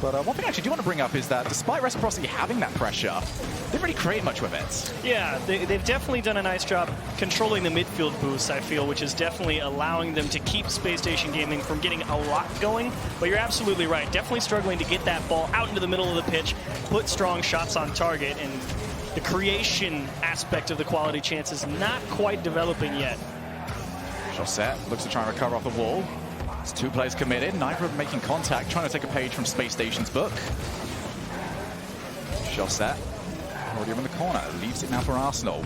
[SPEAKER 10] But one thing I actually do want to bring up is that despite Reciprocity having that pressure, they didn't really create much with it.
[SPEAKER 11] Yeah, they've definitely done a nice job controlling the midfield boost, I feel, which is definitely allowing them to keep Space Station Gaming from getting a lot going. But you're absolutely right. Definitely struggling to get that ball out into the middle of the pitch, put strong shots on target, and the creation aspect of the quality chance is not quite developing yet.
[SPEAKER 10] Chaussette looks to try and recover off the wall. It's 2 players committed, neither of them making contact, trying to take a page from Space Station's book. Chaussette already over in the corner, leaves it now for Arsenal.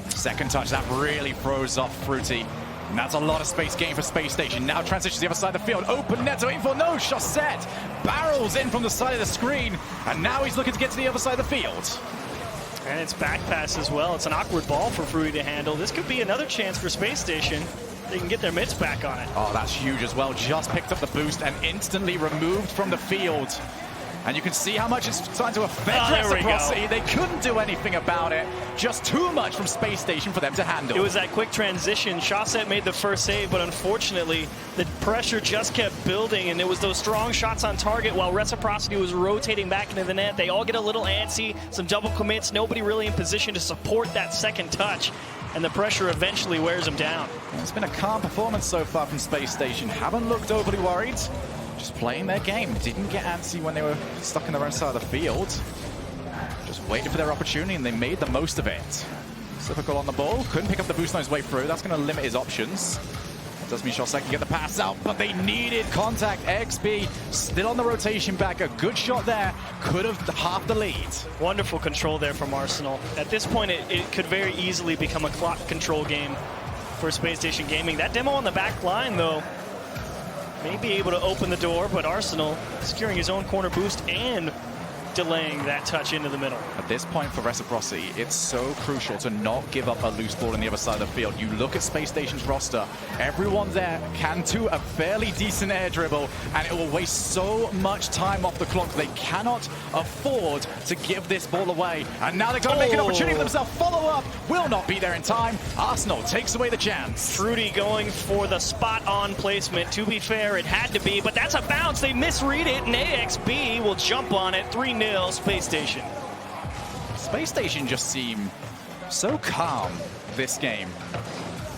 [SPEAKER 10] Second touch, that really throws off Fruity. And that's a lot of space gain for Space Station. Now transitions to the other side of the field. Open net to waiting for no. Chaussette barrels in from the side of the screen, and now he's looking to get to the other side of the field.
[SPEAKER 11] And it's back pass as well. It's an awkward ball for Fruity to handle. This could be another chance for Space Station. They can get their mitts back on it.
[SPEAKER 10] Oh, that's huge as well. Just picked up the boost and instantly removed from the field. And you can see how much it's starting to affect Reciprocity. They couldn't do anything about it. Just too much from Space Station for them to handle.
[SPEAKER 11] It was that quick transition. Chaussette made the first save, but unfortunately, the pressure just kept building, and it was those strong shots on target while Reciprocity was rotating back into the net. They all get a little antsy, some double commits, nobody really in position to support that second touch, and the pressure eventually wears them down.
[SPEAKER 10] It's been a calm performance so far from Space Station. Haven't looked overly worried. Just playing their game. Didn't get antsy when they were stuck in their own side of the field. Just waited for their opportunity, and they made the most of it. Sypical on the ball. Couldn't pick up the boost on his way through. That's going to limit his options. That does mean Chaussette can get the pass out, but they needed contact. XB still on the rotation back. A good shot there. Could have halved the lead.
[SPEAKER 11] Wonderful control there from Arsenal. At this point, it could very easily become a clock control game for Space Station Gaming. That demo on the back line, though, may be able to open the door, but Arsenal securing his own corner boost and delaying that touch into the middle.
[SPEAKER 10] At this point for Reciprocity, it's so crucial to not give up a loose ball on the other side of the field. You look at Space Station's roster, everyone there can do a fairly decent air dribble, and it will waste so much time off the clock. They cannot afford to give this ball away. And now they've got to make an opportunity for themselves. Follow-up will not be there in time. Arsenal takes away the chance.
[SPEAKER 11] Fruity going for the spot-on placement. To be fair, it had to be, but that's a bounce. They misread it, and AXB will jump on it. 3-0 Space Station.
[SPEAKER 10] Space Station just seem so calm this game.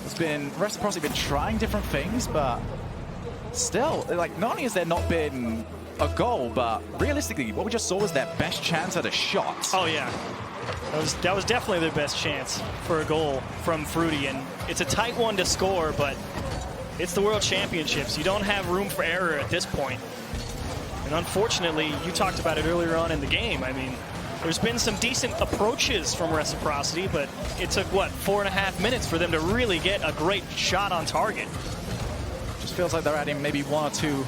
[SPEAKER 10] It's been Reciprocity been trying different things, but still, like, not only has there not been a goal, but realistically, what we just saw was their best chance at a shot.
[SPEAKER 11] Oh yeah, that was definitely their best chance for a goal from Fruity, and it's a tight one to score, but it's the World Championships. You don't have room for error at this point. And unfortunately, you talked about it earlier on in the game. I mean, There's been some decent approaches from Reciprocity, but it took, what, 4.5 minutes for them to really get a great shot on target.
[SPEAKER 10] Just feels like they're adding maybe 1 or 2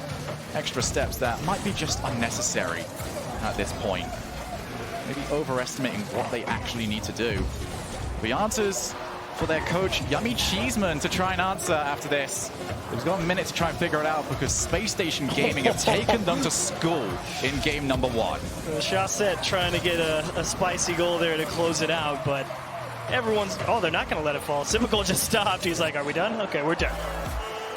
[SPEAKER 10] extra steps that might be just unnecessary at this point. Maybe overestimating what they actually need to do. The answers for their coach, Yummy Cheeseman, to try and answer after this. He's got a minute to try and figure it out because Space Station Gaming have taken them to school in game number 1.
[SPEAKER 11] Chaussette trying to get a spicy goal there to close it out, but everyone's, oh, they're not going to let it fall. Simical just stopped. He's like, are we done? Okay, we're done.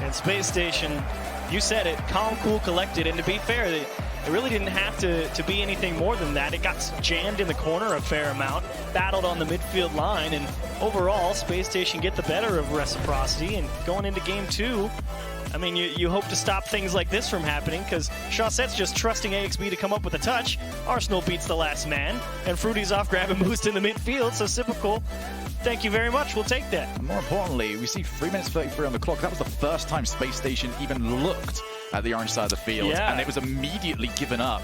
[SPEAKER 11] And Space Station, you said it, calm, cool, collected, and to be fair, it really didn't have to be anything more than that. It got jammed in the corner a fair amount, battled on the midfield line, and overall, Space Station get the better of Reciprocity. And going into game 2, I mean, you hope to stop things like this from happening because Chaussette's just trusting AXB to come up with a touch. Arsenal beats the last man, and Fruity's off grabbing Boost in the midfield, so Typical, thank you very much, we'll take that.
[SPEAKER 10] And more importantly, we see 3 minutes 33 on the clock. That was the first time Space Station even looked at the orange side of the field, and it was immediately given up.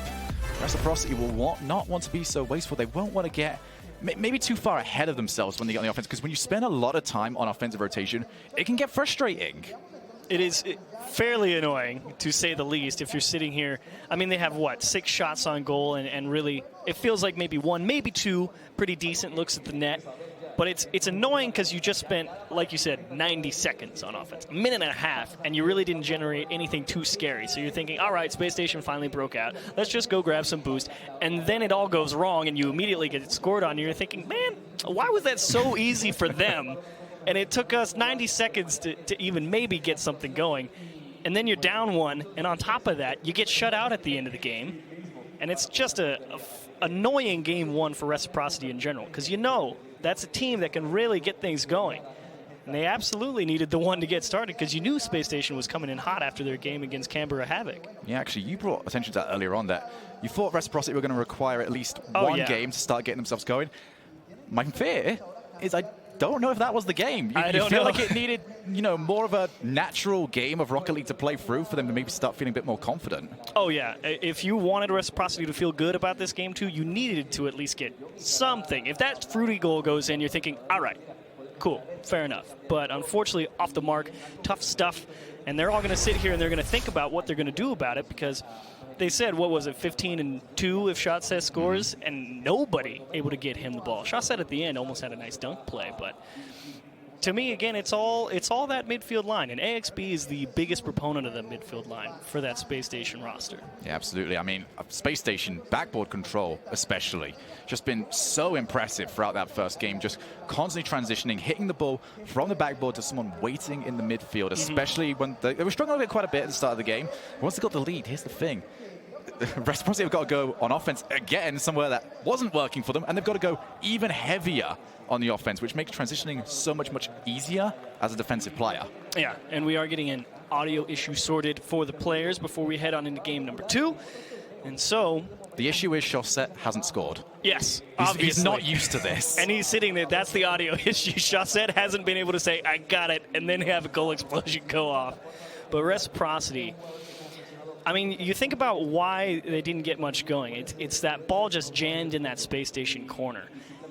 [SPEAKER 10] Reciprocity will not want to be so wasteful. They won't want to get maybe too far ahead of themselves when they get on the offense, because when you spend a lot of time on offensive rotation, it can get frustrating.
[SPEAKER 11] It is fairly annoying, to say the least, if you're sitting here. I mean, they have, what, 6 shots on goal, and really, it feels like maybe 1, maybe 2 pretty decent looks at the net. But it's annoying because you just spent, like you said, 90 seconds on offense, 1.5 minutes, and you really didn't generate anything too scary. So you're thinking, all right, Space Station finally broke out. Let's just go grab some boost. And then it all goes wrong, and you immediately get scored on. You're thinking, man, why was that so easy for them? And it took us 90 seconds to even maybe get something going. And then you're down 1, and on top of that, you get shut out at the end of the game. And it's just a annoying game 1 for Reciprocity in general, because you know that's a team that can really get things going. And they absolutely needed the 1 to get started because you knew Space Station was coming in hot after their game against Canberra Havoc.
[SPEAKER 10] Yeah, actually, you brought attention to that earlier on, that you thought Reciprocity were going to require at least one game to start getting themselves going. My fear is I don't know if that was the game. You feel like it needed, more of a natural game of Rocket League to play through for them to maybe start feeling a bit more confident.
[SPEAKER 11] Oh, yeah. If you wanted Reciprocity to feel good about this game, too, you needed to at least get something. If that Fruity goal goes in, you're thinking, all right, cool, fair enough. But unfortunately, off the mark, tough stuff. And they're all going to sit here and they're going to think about what they're going to do about it because they said, what was it, 15-2 if Chaussette scores, and nobody able to get him the ball. Chaussette at the end almost had a nice dunk play, but to me, again, it's all that midfield line, and AXB is the biggest proponent of the midfield line for that Space Station roster.
[SPEAKER 10] Yeah, absolutely. I mean, Space Station backboard control especially, just been so impressive throughout that first game, just constantly transitioning, hitting the ball from the backboard to someone waiting in the midfield, especially when they were struggling with it quite a bit at the start of the game. Once they got the lead, here's the thing. Reciprocity have got to go on offense again somewhere that wasn't working for them, and they've got to go even heavier on the offense, which makes transitioning so much easier as a defensive player.
[SPEAKER 11] Yeah, and we are getting an audio issue sorted for the players before we head on into game number 2. And so
[SPEAKER 10] the issue is Chaussette hasn't scored.
[SPEAKER 11] Yes,
[SPEAKER 10] obviously. He's not used to this.
[SPEAKER 11] And he's sitting there. That's the audio issue. Chaussette hasn't been able to say, I got it, and then have a goal explosion go off. But Reciprocity, I mean, you think about why they didn't get much going. It's that ball just jammed in that Space Station corner.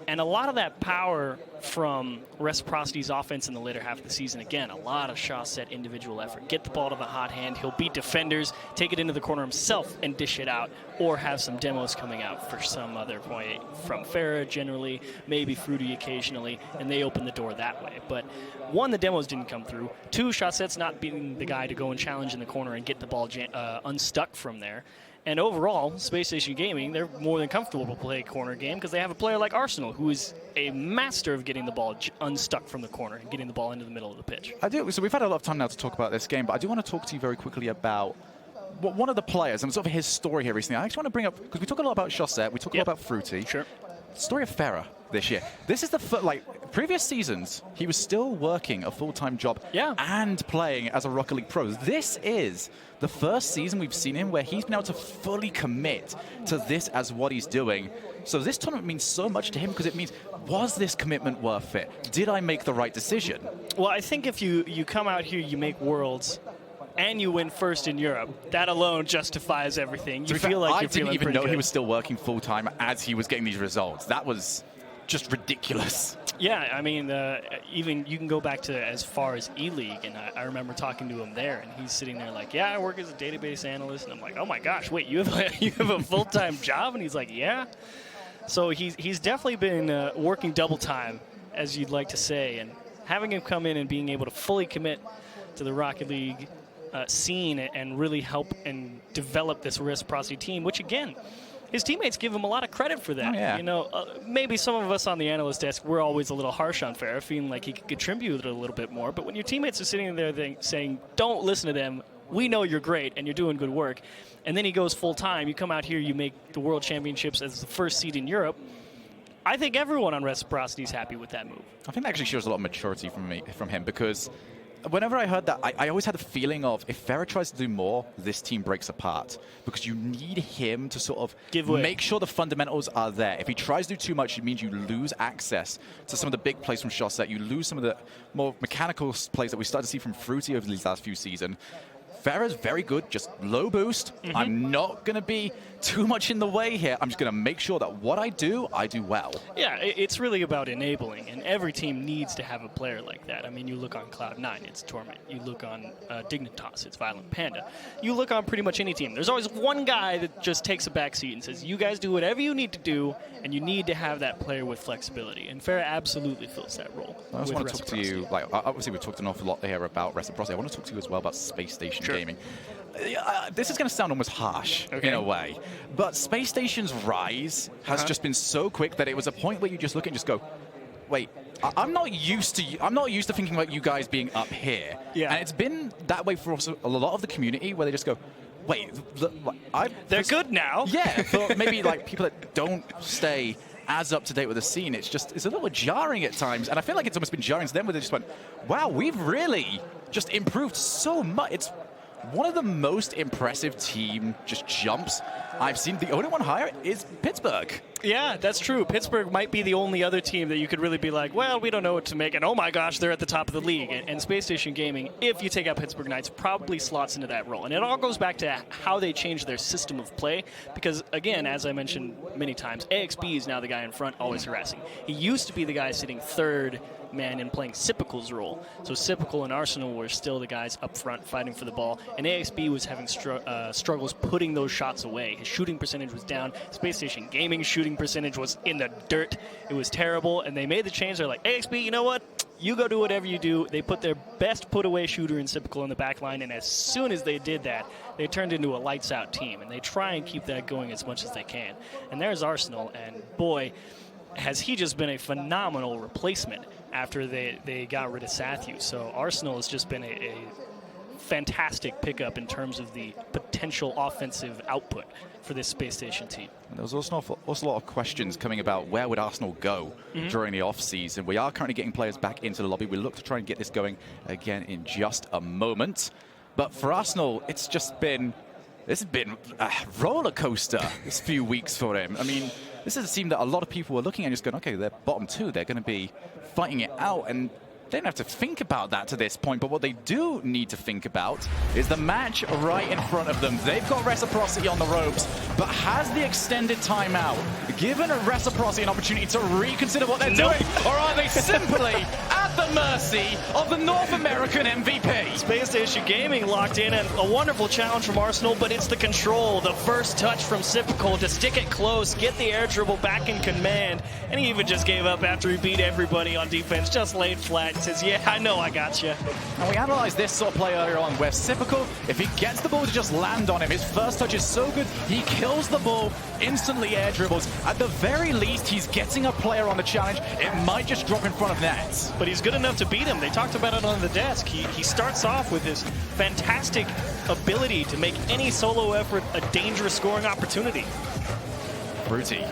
[SPEAKER 11] And a lot of that power from Reciprocity's offense in the later half of the season, again, a lot of Chaussette individual effort. Get the ball to the hot hand. He'll beat defenders, take it into the corner himself and dish it out, or have some demos coming out for some other point from Farah generally, maybe Fruity occasionally, and they open the door that way. But 1, the demos didn't come through. 2, Chaussette's not being the guy to go and challenge in the corner and get the ball unstuck from there. And overall, Space Station Gaming, they're more than comfortable to play a corner game because they have a player like Arsenal who is a master of getting the ball unstuck from the corner and getting the ball into the middle of the pitch.
[SPEAKER 10] I do. So we've had a lot of time now to talk about this game, but I do want to talk to you very quickly about one of the players and sort of his story here recently. I actually want to bring up, because we talk a lot about Chaussette, we talk a lot about Fruity.
[SPEAKER 11] Sure.
[SPEAKER 10] Story of Farah this year. This is the previous seasons, he was still working a full-time job and playing as a Rocket League Pro. This is the first season we've seen him where he's been able to fully commit to this as what he's doing. So this tournament means so much to him because it means, was this commitment worth it? Did I make the right decision?
[SPEAKER 11] Well, I think if you come out here, you make Worlds, and you win first in Europe, that alone justifies everything. You feel like
[SPEAKER 10] I
[SPEAKER 11] you're
[SPEAKER 10] didn't
[SPEAKER 11] feeling
[SPEAKER 10] even
[SPEAKER 11] pretty
[SPEAKER 10] know he
[SPEAKER 11] good.
[SPEAKER 10] was still working full-time as he was getting these results. That was just ridiculous.
[SPEAKER 11] Yeah, I mean, even you can go back to as far as E-League, and I remember talking to him there, and he's sitting there like, yeah, I work as a database analyst, and I'm like, oh my gosh, wait, you have a full-time job? And he's like, yeah. So he's definitely been working double time, as you'd like to say, and having him come in and being able to fully commit to the Rocket League scene and really help and develop this reciprocity team, which again, his teammates give him a lot of credit for that.
[SPEAKER 10] Oh, yeah.
[SPEAKER 11] You know, maybe some of us on the analyst desk, we're always a little harsh on Farah, feeling like he could contribute a little bit more. But when your teammates are sitting there saying, don't listen to them, we know you're great and you're doing good work, and then he goes full time, you come out here, you make the World Championships as the first seed in Europe, I think everyone on Reciprocity is happy with that move.
[SPEAKER 10] I think that actually shows a lot of maturity from him, because whenever I heard that, I always had the feeling of, if Farah tries to do more, this team breaks apart. Because you need him to sort of make sure the fundamentals are there. If he tries to do too much, it means you lose access to some of the big plays from shot set. You lose some of the more mechanical plays that we started to see from Fruity over these last few seasons. Farah's very good, just low boost. I'm not going to be too much in the way here. I'm just going to make sure that what I do well.
[SPEAKER 11] Yeah, it's really about enabling, and every team needs to have a player like that. I mean, you look on Cloud9, it's Torment. You look on Dignitas, it's Violent Panda. You look on pretty much any team. There's always one guy that just takes a backseat and says, you guys do whatever you need to do, and you need to have that player with flexibility. And Farah absolutely fills that role.
[SPEAKER 10] I also want to talk to you, like, obviously we've talked an awful lot here about Reciprocity. I want to talk to you as well about Space Station Gaming. This is going to sound almost harsh in a way, but Space Station's rise has just been so quick that it was a point where you just look and just go, wait, I'm not used to thinking about you guys being up here. Yeah. And it's been that way for also a lot of the community, where they just go, wait,
[SPEAKER 11] they're good now.
[SPEAKER 10] Yeah, but maybe like people that don't stay as up to date with the scene, it's a little jarring at times, and I feel like it's almost been jarring to them, where they just went, wow, we've really just improved so much. It's one of the most impressive team just jumps I've seen. The only one higher is Pittsburgh.
[SPEAKER 11] Yeah, that's true. Pittsburgh might be the only other team that you could really be like, well, we don't know what to make, and oh my gosh, they're at the top of the league. And Space Station Gaming, if you take out Pittsburgh Knights, probably slots into that role. And it all goes back to how they changed their system of play, because again, as I mentioned many times, AXB is now the guy in front, always harassing. He used to be the guy sitting third man and playing Sipical's role. So Sipical and Arsenal were still the guys up front fighting for the ball, and AXB was having struggles putting those shots away. His shooting percentage was down. Space Station Gaming's shooting percentage was in the dirt. It was terrible, and they made the change. They're like, AXB, you know what? You go do whatever you do. They put their best put-away shooter in Sipical in the back line, and as soon as they did that, they turned into a lights-out team, and they try and keep that going as much as they can. And there's Arsenal, and boy, has he just been a phenomenal replacement after they got rid of Sathu. So Arsenal has just been a fantastic pickup in terms of the potential offensive output for this Space Station team.
[SPEAKER 10] And there was also a lot of questions coming about where would Arsenal go during the off-season. We are currently getting players back into the lobby. We look to try and get this going again in just a moment. But for Arsenal, this has been a roller coaster this few weeks for him. I mean, this is a team that a lot of people were looking at and just going, okay, they're bottom two. They're going to be fighting it out. And they don't have to think about that to this point, but what they do need to think about is the match right in front of them. They've got Reciprocity on the ropes, but has the extended timeout given a Reciprocity an opportunity to reconsider what they're doing? Or are they simply at the mercy of the North American MVP?
[SPEAKER 11] Space Station Gaming locked in, and a wonderful challenge from Arsenal, but it's the control, the first touch from Sipical to stick it close, get the air dribble back in command, and he even just gave up after he beat everybody on defense, just laid flat. Says, yeah, I know I got you.
[SPEAKER 10] And we analyzed this sort of play earlier on, where Sipical, if he gets the ball to just land on him, his first touch is so good, he kills the ball, instantly air dribbles. At the very least, he's getting a player on the challenge. It might just drop in front of net.
[SPEAKER 11] But he's good enough to beat him. They talked about it on the desk. He starts off with his fantastic ability to make any solo effort a dangerous scoring opportunity.
[SPEAKER 10] Fruity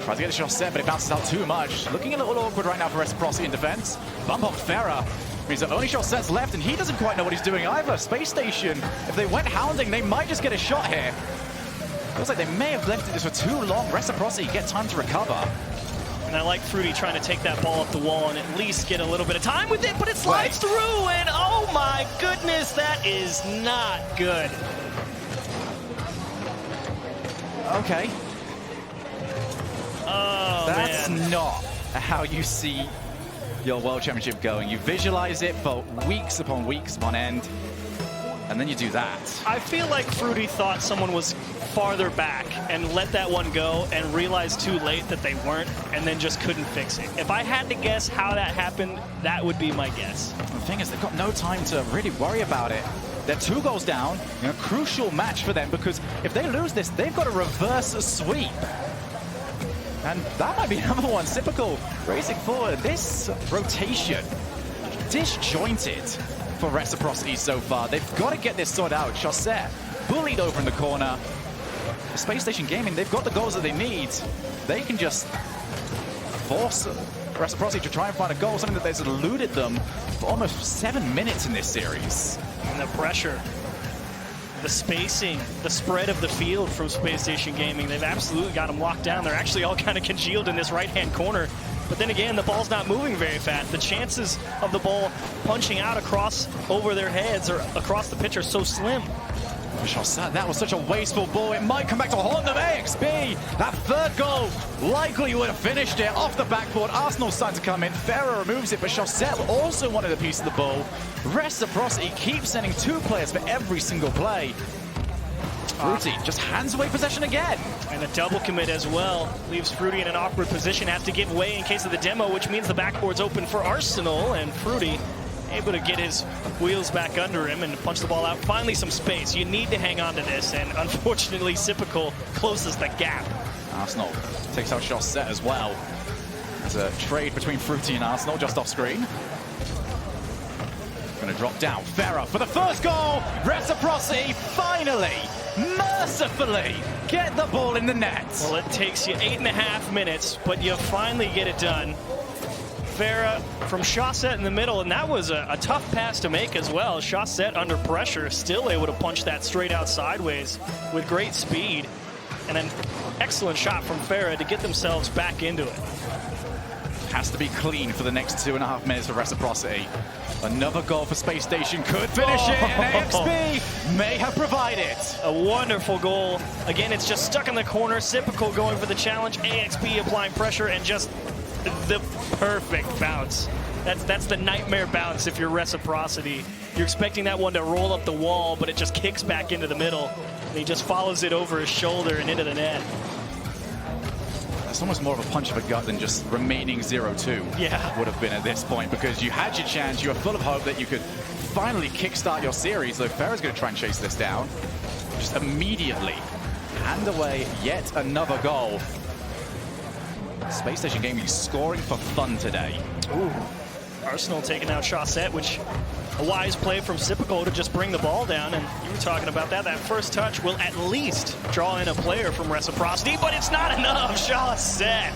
[SPEAKER 10] tries to get the shot set, but it bounces out too much. Looking a little awkward right now for Reciprocity in defense. Bump off Farah means the only shot sets left, and he doesn't quite know what he's doing either. Space Station, if they went hounding, they might just get a shot here. Feels like they may have left this for too long. Reciprocity get time to recover.
[SPEAKER 11] And I like Fruity trying to take that ball up the wall and at least get a little bit of time with it, but it slides through, and oh my goodness, that is not good.
[SPEAKER 10] Okay.
[SPEAKER 11] Oh,
[SPEAKER 10] That's
[SPEAKER 11] man.
[SPEAKER 10] not how you see your World Championship going. You visualize it for weeks upon end, and then you do that.
[SPEAKER 11] I feel like Fruity thought someone was farther back and let that one go and realized too late that they weren't, and then just couldn't fix it. If I had to guess how that happened, that would be my guess.
[SPEAKER 10] The thing is, they've got no time to really worry about it. They're 2 goals down, a crucial match for them, because if they lose this, they've got a reverse sweep. And that might be another one. Typical racing forward. This rotation, disjointed for Reciprocity so far. They've got to get this sorted out. Chaussette bullied over in the corner. Space Station Gaming, they've got the goals that they need. They can just force Reciprocity to try and find a goal, something that has eluded them for almost 7 minutes in this series.
[SPEAKER 11] And the pressure, the spacing, the spread of the field from Space Station Gaming, they've absolutely got them locked down. They're actually all kind of congealed in this right-hand corner. But then again, the ball's not moving very fast. The chances of the ball punching out across over their heads or across the pitch are so slim.
[SPEAKER 10] That was such a wasteful ball. It might come back to haunt them. AXB, that third goal likely would have finished it off the backboard. Arsenal's starting to come in. Ferrer removes it, but Chaussette also wanted a piece of the ball. Reciprocity keeps sending 2 players for every single play. Fruity just hands away possession again.
[SPEAKER 11] And a double commit as well. Leaves Fruity in an awkward position, has to give way in case of the demo, which means the backboard's open for Arsenal, and Fruity able to get his wheels back under him and punch the ball out. Finally some space. You need to hang on to this, and unfortunately Sypical closes the gap.
[SPEAKER 10] Arsenal takes out Chaussette as well. There's a trade between Fruity and Arsenal just off screen. Going to drop down. Ferrer for the first goal. Reciprocity finally, mercifully, get the ball in the net.
[SPEAKER 11] Well, it takes you 8.5 minutes, but you finally get it done. Ferrer from Chaussette in the middle, and that was a tough pass to make as well. Chaussette under pressure, still able to punch that straight out sideways with great speed. And an excellent shot from Ferrer to get themselves back into it.
[SPEAKER 10] Has to be clean for the next 2.5 minutes for Reciprocity. Another goal for Space Station could finish it, and AXB may have provided.
[SPEAKER 11] A wonderful goal. Again, it's just stuck in the corner. Sypical going for the challenge. AXB applying pressure, and just the perfect bounce. That's the nightmare bounce if you're Reciprocity. You're expecting that one to roll up the wall, but it just kicks back into the middle. And he just follows it over his shoulder and into the net.
[SPEAKER 10] That's almost more of a punch of a gut than just remaining 0-2.
[SPEAKER 11] Yeah.
[SPEAKER 10] Would have been at this point, because you had your chance. You were full of hope that you could finally kickstart your series. Though Ferrer's going to try and chase this down. Just immediately hand away yet another goal. Space Station Gaming scoring for fun today.
[SPEAKER 11] Ooh. Arsenal taking out Chaussette, which a wise play from Sypical to just bring the ball down. And you were talking about that. That first touch will at least draw in a player from Reciprocity, but it's not enough. Chaussette.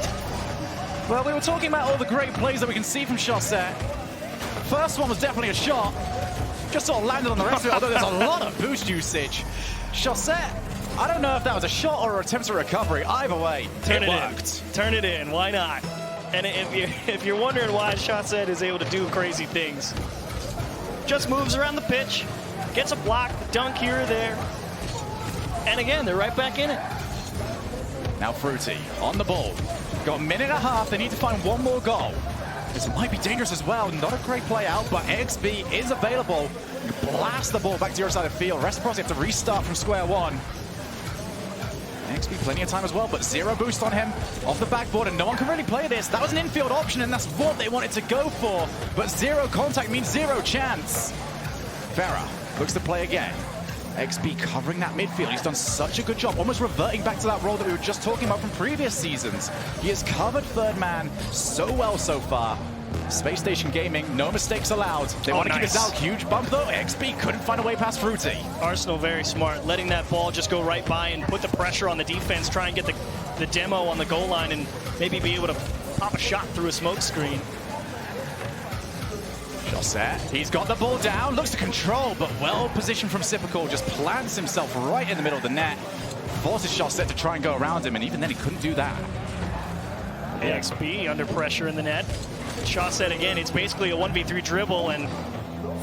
[SPEAKER 10] Well, we were talking about all the great plays that we can see from Chaussette. First one was definitely a shot. Just sort of landed on the rest of it, although there's a lot of boost usage. Chaussette, I don't know if that was a shot or an attempt at recovery. Either way, it worked.
[SPEAKER 11] Turn it in. Why not? And if you're wondering why Chaussette is able to do crazy things, just moves around the pitch, gets a block, dunk here or there, and again, they're right back in it.
[SPEAKER 10] Now Fruity on the ball. Got a minute and a half. They need to find one more goal. This might be dangerous as well. Not a great play out, but XB is available. You blast the ball back to your side of the field. Reciprocity have to restart from square one. XB plenty of time as well, but 0 boost on him off the backboard, and no one can really play this. That was an infield option, and that's what they wanted to go for, but 0 contact means 0 chance. Ferrer looks to play again. XB covering that midfield. He's done such a good job, almost reverting back to that role that we were just talking about from previous seasons. He has covered third man so well so far. Space Station Gaming, no mistakes allowed. They want to keep this out. Huge bump though. XB couldn't find a way past Fruity.
[SPEAKER 11] Arsenal very smart, letting that ball just go right by and put the pressure on the defense, try and get the demo on the goal line and maybe be able to pop a shot through a smoke screen.
[SPEAKER 10] Chaussette, he's got the ball down, looks to control, but well positioned from Sypical, just plants himself right in the middle of the net, forces Chaussette to try and go around him, and even then he couldn't do that.
[SPEAKER 11] AXB under pressure in the net. Chaussette again, it's basically a 1v3 dribble, and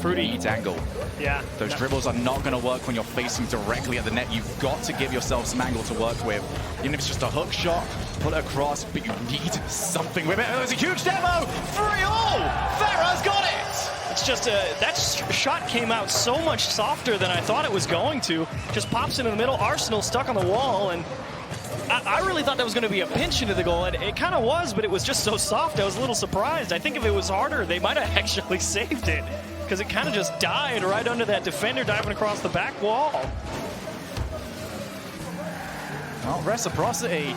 [SPEAKER 11] Fruity
[SPEAKER 10] needs angle.
[SPEAKER 11] Yeah.
[SPEAKER 10] Those dribbles are not going to work when you're facing directly at the net. You've got to give yourself some angle to work with. Even if it's just a hook shot, put it across, but you need something with it. It was a huge demo! 3-all! Farah's got it!
[SPEAKER 11] It's just that shot came out so much softer than I thought it was going to. Just pops into the middle. Arsenal stuck on the wall, and I really thought that was going to be a pinch into the goal, and it kind of was, but it was just so soft. I was a little surprised. I think if it was harder, they might have actually saved it, because it kind of just died right under that defender diving across the back wall.
[SPEAKER 10] Well, Reciprocity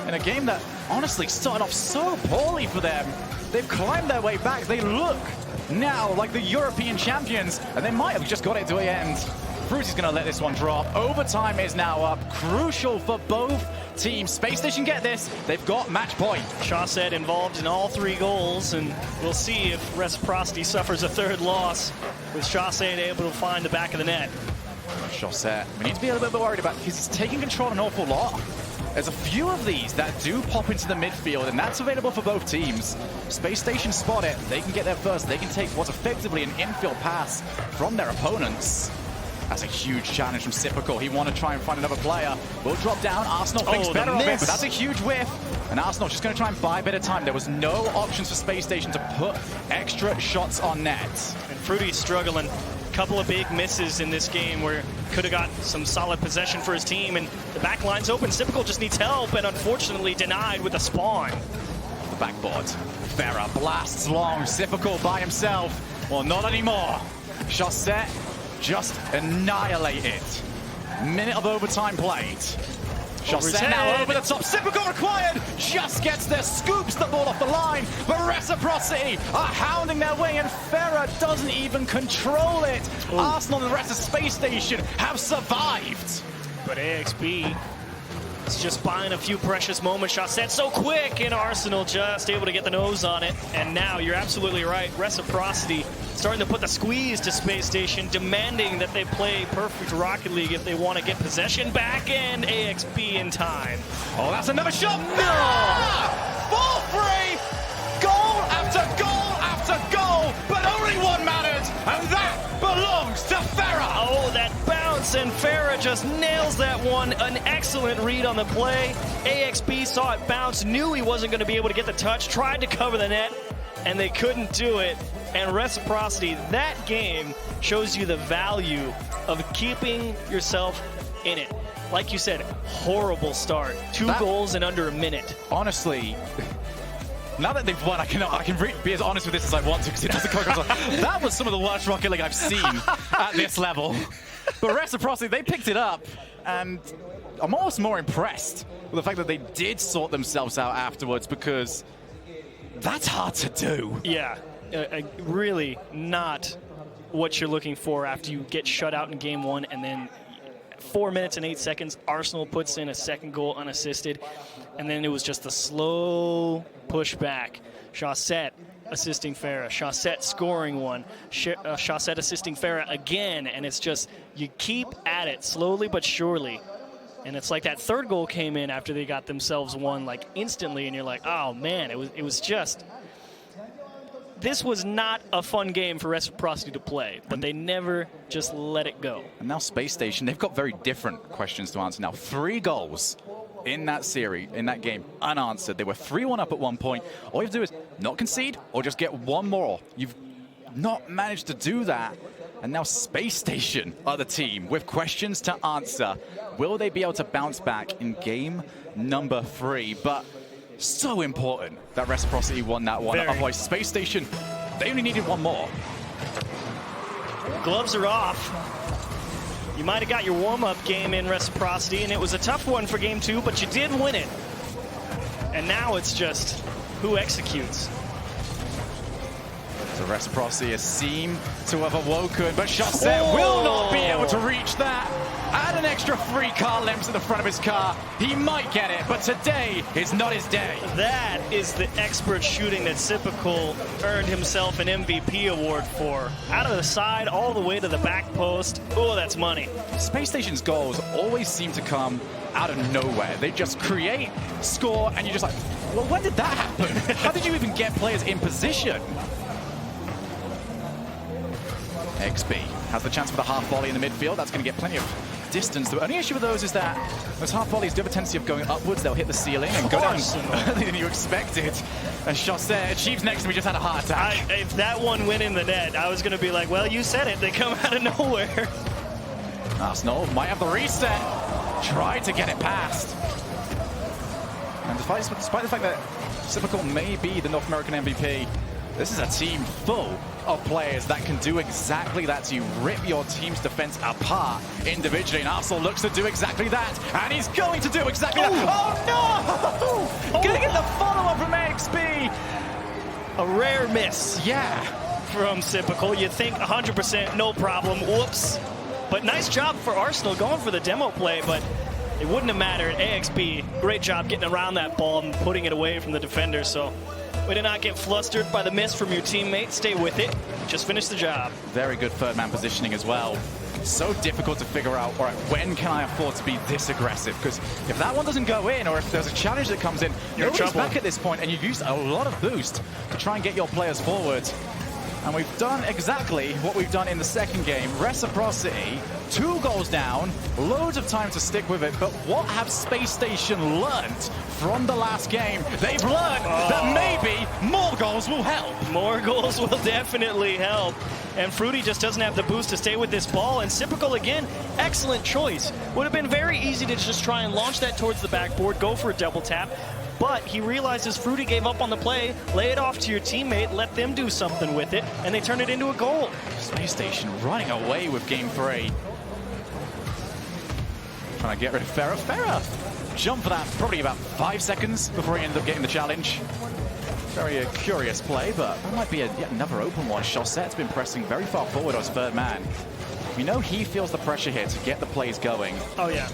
[SPEAKER 10] in a game that honestly started off so poorly for them. They've climbed their way back. They look now like the European champions, and they might have just got it to the end. Fruity's going to let this one drop. Overtime is now up. Crucial for both teams. Space Station get this. They've got match point.
[SPEAKER 11] Chaussette involved in all 3 goals, and we'll see if Reciprocity suffers a 3rd loss with Chaussette able to find the back of the net.
[SPEAKER 10] Chaussette, we need to be a little bit worried about, because he's taking control an awful lot. There's a few of these that do pop into the midfield, and that's available for both teams. Space Station spot it. They can get there first. They can take what's effectively an infield pass from their opponents. That's a huge challenge from Sypical. He want to try and find another player. Will drop down. Arsenal thinks better of it, but that's a huge whiff. And Arsenal just going to try and buy a bit of time. There was no options for Space Station to put extra shots on net.
[SPEAKER 11] And Fruity's struggling. Couple of big misses in this game where could have got some solid possession for his team, and the back line's open. Sypical just needs help, and unfortunately denied with a spawn.
[SPEAKER 10] The backboard. Farah blasts long. Sypical by himself. Well, not anymore. Chaussette just annihilated. Minute of overtime played. Chaussette now over the top. Sypical required. Just gets there, scoops the ball off the line. But Reciprocity are hounding their way, and Farah doesn't even control it. Ooh. Arsenal and the rest of Space Station have survived.
[SPEAKER 11] But AXB is just buying a few precious moments. Chaussette so quick, and Arsenal just able to get the nose on it. And now you're absolutely right. Reciprocity starting to put the squeeze to Space Station, demanding that they play perfect Rocket League if they want to get possession back, and AXB in time.
[SPEAKER 10] Oh, that's another shot. No! Ball free! Goal after goal after goal, but only one matters, and that belongs to Farah.
[SPEAKER 11] Oh, that bounce, and Farah just nails that one. An excellent read on the play. AXB saw it bounce, knew he wasn't going to be able to get the touch, tried to cover the net, and they couldn't do it. And Reciprocity, that game shows you the value of keeping yourself in it. Like you said, horrible start. 2 goals in under a minute.
[SPEAKER 10] Honestly, now that they've won, I can be as honest with this as I want to, because it doesn't come across. That was some of the worst Rocket League I've seen at this level. But Reciprocity, they picked it up, and I'm almost more impressed with the fact that they did sort themselves out afterwards, because that's hard to do.
[SPEAKER 11] Yeah. Really not what you're looking for after you get shut out in game 1, and then 4 minutes and 8 seconds, Arsenal puts in a 2nd goal unassisted, and then it was just a slow push back. Chaussette assisting Farah, Chaussette scoring one, Chaussette assisting Farah again, and it's just, you keep at it slowly but surely. And it's like that 3rd goal came in after they got themselves one like instantly, and you're like, oh man, it was just... This was not a fun game for Reciprocity to play, but they never just let it go.
[SPEAKER 10] And now Space Station, they've got very different questions to answer now. 3 goals in that series, in that game, unanswered. They were 3-1 up at one point. All you have to do is not concede or just get one more. You've not managed to do that. And now Space Station are the team with questions to answer. Will they be able to bounce back in game number 3? But so important that Reciprocity won that one. Otherwise, Space Station, they only needed one more.
[SPEAKER 11] Gloves are off. You might have got your warm-up game in Reciprocity, and it was a tough one for game 2, but you did win it. And now it's just who executes.
[SPEAKER 10] So Reciprocity seem to have awoken, but Chaussette will not be able to reach that. Add an extra 3 car lengths at the front of his car. He might get it, but today is not his day.
[SPEAKER 11] That is the expert shooting that Sypical earned himself an MVP award for. Out of the side, all the way to the back post. Oh, that's money.
[SPEAKER 10] Space Station's goals always seem to come out of nowhere. They just create, score, and you're just like, well, when did that happen? How did you even get players in position? XP has the chance for the half volley in the midfield. That's going to get plenty of distance. The only issue with those is that those half volleys do have a tendency of going upwards. They'll hit the ceiling and go down earlier than you expected. And Chaussette achieves next to me, just had a heart attack.
[SPEAKER 11] If that one went in the net, I was going to be like, well, you said it. They come out of nowhere.
[SPEAKER 10] Arsenal might have the reset. Tried to get it past. And despite the fact that Sypical may be the North American MVP, this is a team full of players that can do exactly that. So you rip your team's defense apart individually, and Arsenal looks to do exactly that, and he's going to do exactly that. Oh no! Gonna get the follow-up from AXB.
[SPEAKER 11] A rare miss.
[SPEAKER 10] Yeah.
[SPEAKER 11] From Sypical. You'd think 100%, no problem. Whoops. But nice job for Arsenal going for the demo play, but it wouldn't have mattered. AXB, great job getting around that ball and putting it away from the defender. So way to not get flustered by the miss from your teammate. Stay with it. Just finish the job.
[SPEAKER 10] Very good third man positioning as well. So difficult to figure out, all right, when can I afford to be this aggressive? Because if that one doesn't go in, or if there's a challenge that comes in, you're back at this point, and you've used a lot of boost to try and get your players forward. And we've done exactly what we've done in the second game. Reciprocity, 2 goals down, loads of time to stick with it. But what have Space Station learned from the last game? They've learned that maybe more goals will help.
[SPEAKER 11] More goals will definitely help. And Fruity just doesn't have the boost to stay with this ball. And Sypical, again, excellent choice. Would have been very easy to just try and launch that towards the backboard, go for a double tap. But he realizes Fruity gave up on the play, lay it off to your teammate, let them do something with it, and they turn it into a goal.
[SPEAKER 10] Space Station running away with game 3. Trying to get rid of Farah. Farah jumped for that probably about 5 seconds before he ended up getting the challenge. Very curious play, but that might be yet another open one. Chaussette's been pressing very far forward as third man. We know he feels the pressure here to get the plays going.
[SPEAKER 11] Oh, yeah.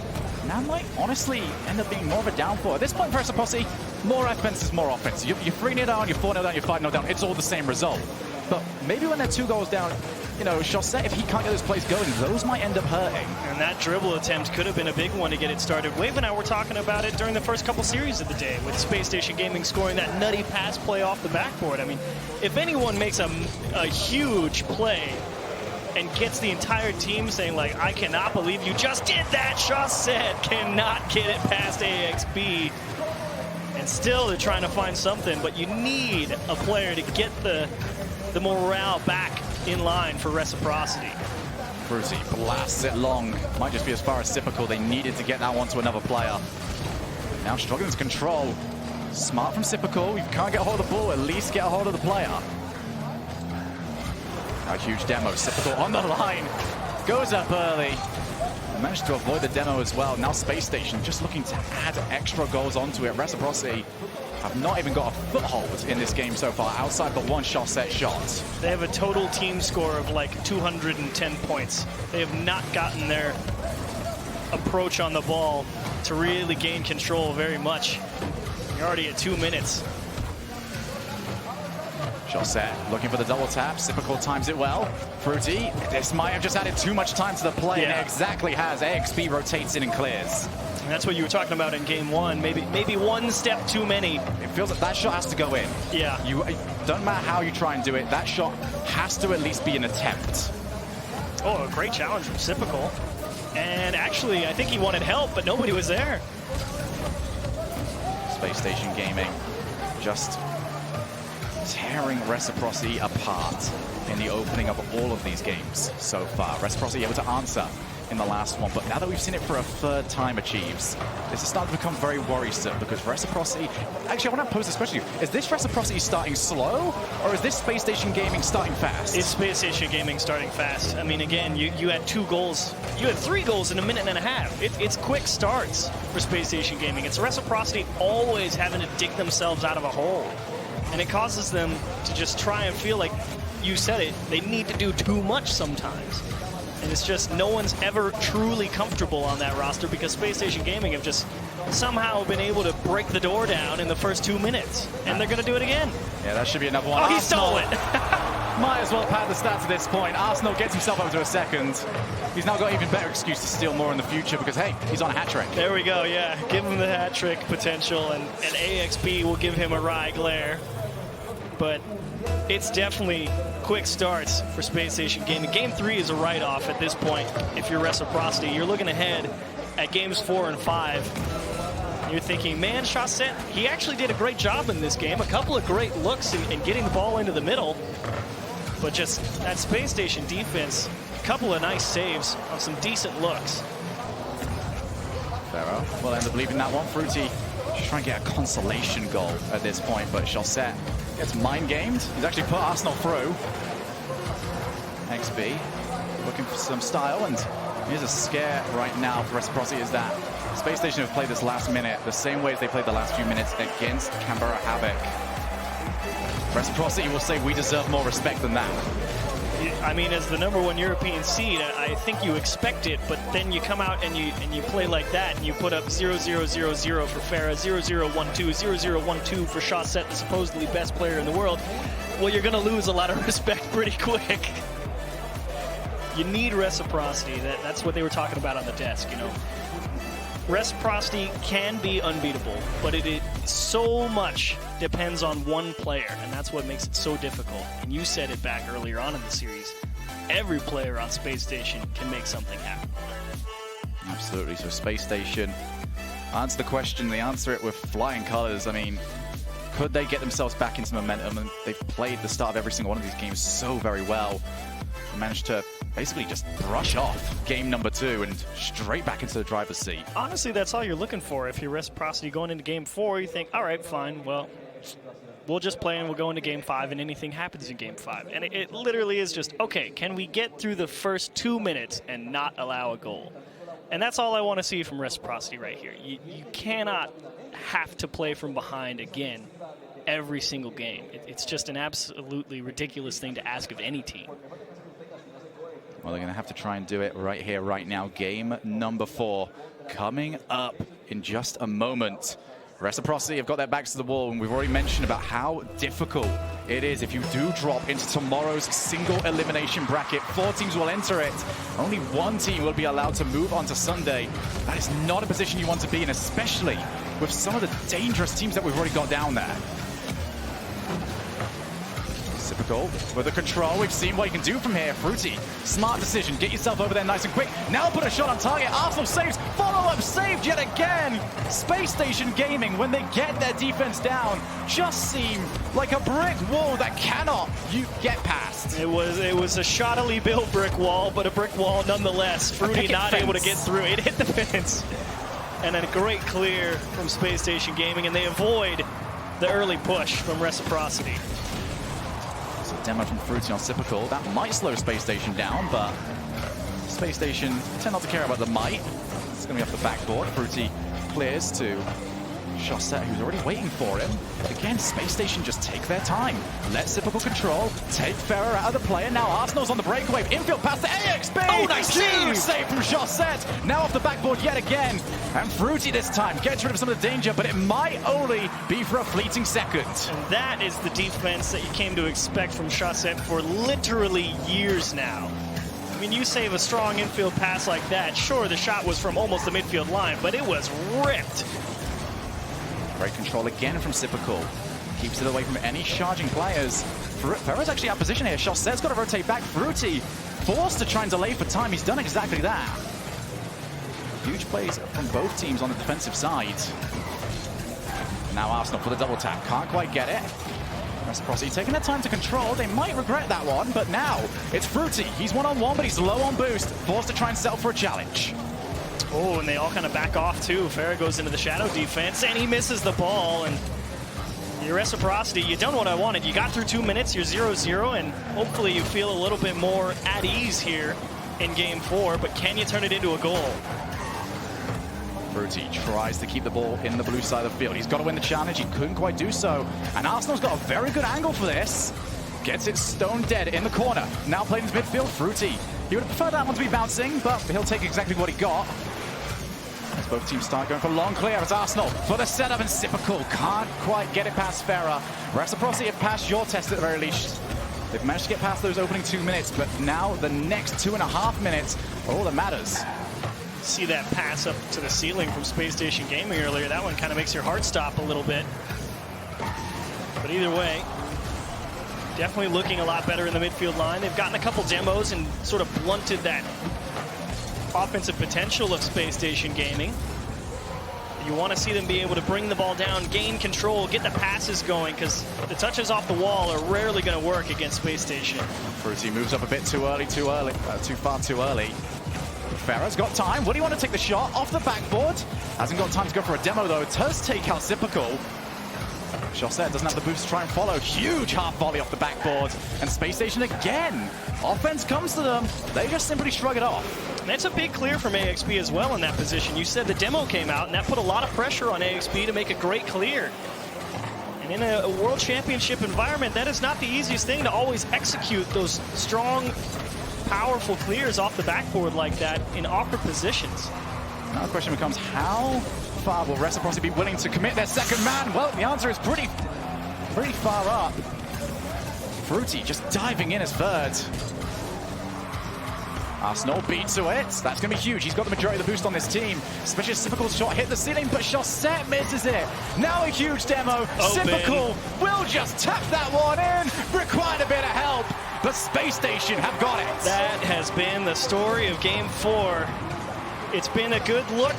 [SPEAKER 10] That might honestly end up being more of a downfall. At this point, Reciprocity, more offense is more offense. You're 3-0 down, you're 4-0 down, you're 5-0 down. It's all the same result. But maybe when they're 2 goals down, you know, Chaussette, if he can't get those plays going, those might end up hurting.
[SPEAKER 11] And that dribble attempt could have been a big one to get it started. Wave and I were talking about it during the first couple series of the day, with Space Station Gaming scoring that nutty pass play off the backboard. I mean, if anyone makes a huge play and gets the entire team saying, like, I cannot believe you just did that, Chaussette cannot get it past AXB. And still they're trying to find something, but you need a player to get the morale back in line for Reciprocity.
[SPEAKER 10] Fruity blasts it long. Might just be as far as Sypical. They needed to get that one to another player. Now struggling to control. Smart from Sypical. You can't get a hold of the ball, at least get a hold of the player. A huge demo. Sypical on the line. Goes up early. Managed to avoid the demo as well. Now Space Station just looking to add extra goals onto it. Reciprocity have not even got a foothold in this game so far, outside but one Chaussette shot.
[SPEAKER 11] They have a total team score of like 210 points. They have not gotten their approach on the ball to really gain control very much. You're already at 2 minutes.
[SPEAKER 10] Chaussette looking for the double tap. Sypical times it well. Fruity, this might have just added too much time to the play, and it exactly has. AXB rotates in and clears.
[SPEAKER 11] And that's what you were talking about in game 1. Maybe one step too many.
[SPEAKER 10] It feels like that shot has to go in.
[SPEAKER 11] Yeah.
[SPEAKER 10] You don't matter how you try and do it, that shot has to at least be an attempt.
[SPEAKER 11] Oh, a great challenge from Sypical. And actually, I think he wanted help, but nobody was there.
[SPEAKER 10] Space Station Gaming just tearing Reciprocity apart in the opening of all of these games so far. Reciprocity able to answer in the last one, but now that we've seen it for a 3rd time achieves, this is starting to become very worrisome, because Reciprocity, actually I want to pose this question to you, is this Reciprocity starting slow, or is this Space Station Gaming starting fast?
[SPEAKER 11] It's Space Station Gaming starting fast. I mean, again, you had 2 goals, you had 3 goals in a minute and a half. It's quick starts for Space Station Gaming. It's Reciprocity always having to dig themselves out of a hole. And it causes them to just try and feel like, you said it, they need to do too much sometimes. And it's just no one's ever truly comfortable on that roster, because Space Station Gaming have just somehow been able to break the door down in the first 2 minutes. And they're going to do it again.
[SPEAKER 10] Yeah, that should be another one.
[SPEAKER 11] Oh, he stole it.
[SPEAKER 10] Might as well pad the stats at this point. Arsenal gets himself up to a second. He's now got even better excuse to steal more in the future because, hey, he's on a hat trick.
[SPEAKER 11] There we go, yeah. Give him the hat trick potential, and AXP will give him a wry glare. But it's definitely quick starts for Space Station Gaming. Game 3 is a write-off at this point if you're Reciprocity. You're looking ahead at games 4 and 5. You're thinking, man, Chaussette, he actually did a great job in this game. A couple of great looks in getting the ball into the middle. But just that Space Station defense, a couple of nice saves on some decent looks.
[SPEAKER 10] Pharaoh will end up leaving that one. Fruity just trying to get a consolation goal at this point, but Chaussette gets mind-gamed. He's actually put Arsenal through. XB looking for some style, and here's a scare right now for Reciprocity is that Space Station have played this last minute the same way as they played the last few minutes against Canberra Havoc. Reciprocity will say we deserve more respect than that.
[SPEAKER 11] I mean, as the #1 European seed, I think you expect it, but then you come out and you play like that, and you put up 0-0-0-0 for Farah, 0-0-1-2, 0-0-1-2 for Chaussette, the supposedly best player in the world. Well, you're going to lose a lot of respect pretty quick. You need reciprocity. That's what they were talking about on the desk, you know. Reciprocity can be unbeatable, but it so much depends on one player, and that's what makes it so difficult. And you said it back earlier on in the series. Every player on Space Station can make something happen.
[SPEAKER 10] Absolutely. So Space Station answer the question. They answer it with flying colors. I mean, could they get themselves back into momentum? And they've played the start of every single one of these games so very well. Managed to basically just brush off game #2 and straight back into the driver's seat.
[SPEAKER 11] Honestly, that's all you're looking for. If you're Reciprocity going into game 4, you think, all right, fine, well, we'll just play and we'll go into game 5 and anything happens in game 5. And it literally is just, okay, can we get through the first 2 minutes and not allow a goal? And that's all I want to see from Reciprocity right here. You cannot have to play from behind again every single game. It's just an absolutely ridiculous thing to ask of any team.
[SPEAKER 10] Well, they're going to have to try and do it right here, right now. Game #4 coming up in just a moment. Reciprocity have got their backs to the wall, and we've already mentioned about how difficult it is if you do drop into tomorrow's single elimination bracket. 4 teams will enter it. Only 1 team will be allowed to move on to Sunday. That is not a position you want to be in, especially with some of the dangerous teams that we've already got down there. Typical with the control. We've seen what you can do from here. Fruity, smart decision. Get yourself over there nice and quick. Now put a shot on target. Arsenal saves. Follow-up saved yet again. Space Station Gaming, when they get their defense down, just seem like a brick wall that cannot you get past.
[SPEAKER 11] It was a shoddily built brick wall, but a brick wall nonetheless. Fruity not able to get through. It hit the fence. And then a great clear from Space Station Gaming, and they avoid the early push from Reciprocity.
[SPEAKER 10] Demo from Fruity on Typical. That might slow Space Station down, but Space Station tend not to care about the might. It's going to be off the backboard. Fruity clears to Chaussette, who's already waiting for him. But again, Space Station just take their time. Let Typical control. Take Ferrer out of the play, and now Arsenal's on the breakaway. Infield pass to AXB!
[SPEAKER 11] Oh, nice
[SPEAKER 10] Huge save from Chaussette! Now off the backboard yet again. And Fruity this time gets rid of some of the danger, but it might only be for a fleeting second.
[SPEAKER 11] And that is the defense that you came to expect from Chaussette for literally years now. I mean, you save a strong infield pass like that. Sure, the shot was from almost the midfield line, but it was ripped.
[SPEAKER 10] Great control again from Typical. Keeps it away from any charging players. Ferrer's actually out of position here. Chaussette's got to rotate back. Fruity forced to try and delay for time. He's done exactly that. Huge plays from both teams on the defensive side. Now Arsenal for the double tap. Can't quite get it. Reciprocity taking their time to control. They might regret that one, but now it's Fruity. He's one-on-one, but he's low on boost. Forced to try and settle for a challenge.
[SPEAKER 11] Oh, and they all kind of back off too. Ferrer goes into the shadow defense, and he misses the ball. And your Reciprocity, you done what I wanted. You got through 2 minutes, you're 0-0, and hopefully you feel a little bit more at ease here in game 4, but can you turn it into a goal?
[SPEAKER 10] Fruity tries to keep the ball in the blue side of the field. He's got to win the challenge. He couldn't quite do so. And Arsenal's got a very good angle for this. Gets it stone dead in the corner. Now playing his midfield, Fruity. He would have preferred that one to be bouncing, but he'll take exactly what he got. As both teams start going for long clear, it's Arsenal for the setup, and Typical can't quite get it past Ferrer. Reciprocity have passed your test at the very least. They've managed to get past those opening 2 minutes, but now the next 2.5 minutes are all that matters.
[SPEAKER 11] See that pass up to the ceiling from Space Station Gaming earlier. That one kind of makes your heart stop a little bit. But either way, definitely looking a lot better in the midfield line. They've gotten a couple demos and sort of blunted that offensive potential of Space Station Gaming. You want to see them be able to bring the ball down, gain control, get the passes going, because the touches off the wall are rarely going to work against Space Station.
[SPEAKER 10] Fruity moves up a bit too far too early. Farah's got time. Would he want to take the shot off the backboard? Hasn't got time to go for a demo, though. It does take out Typical. Chaussette doesn't have the boost to try and follow. Huge half volley off the backboard. And Space Station again. Offense comes to them. They just simply shrug it off.
[SPEAKER 11] That's a big clear from AXB as well in that position. You said the demo came out, and that put a lot of pressure on AXB to make a great clear. And in a World Championship environment, that is not the easiest thing to always execute those strong, powerful clears off the backboard like that in awkward positions.
[SPEAKER 10] Now the question becomes, how far will Reciprocity be willing to commit their second man? Well, the answer is pretty far up. Fruity just diving in as third. Arsenal beat to it. That's going to be huge. He's got the majority of the boost on this team. Especially Sypical shot hit the ceiling, but Chaussette misses it. Now a huge demo. Sypical will just tap that one in. Required a bit of help, but Space Station have got it.
[SPEAKER 11] That has been the story of Game 4. It's been a good look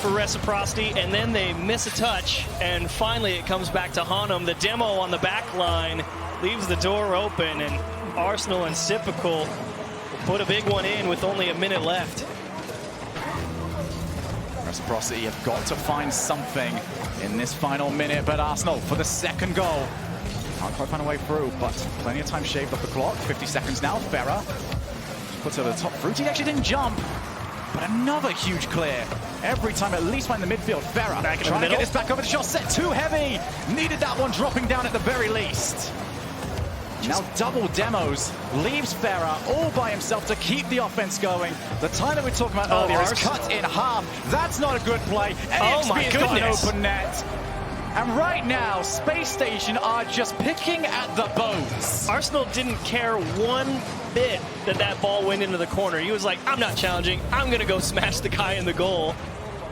[SPEAKER 11] for Reciprocity, and then they miss a touch, and finally it comes back to haunt them. The demo on the back line leaves the door open, and Arsenal and Sypical put a big one in with only a minute left.
[SPEAKER 10] Reciprocity have got to find something in this final minute, but Arsenal for the second goal. Can't quite find a way through, but plenty of time shaved off the clock. 50 seconds now. Farah puts her to the top. Fruity actually didn't jump, but another huge clear. Every time at least find the midfield. Farah trying to get this back over to Chaussette. Too heavy. Needed that one dropping down at the very least. Now double demos, leaves Farah all by himself to keep the offense going. The time that we were talking about earlier is cut in half. That's not a good play.
[SPEAKER 11] Oh my
[SPEAKER 10] AXB has got an
[SPEAKER 11] goodness.
[SPEAKER 10] open net. And right now, Space Station are just picking at the bones.
[SPEAKER 11] Arsenal didn't care one bit that that ball went into the corner. He was like, I'm not challenging. I'm going to go smash the guy in the goal.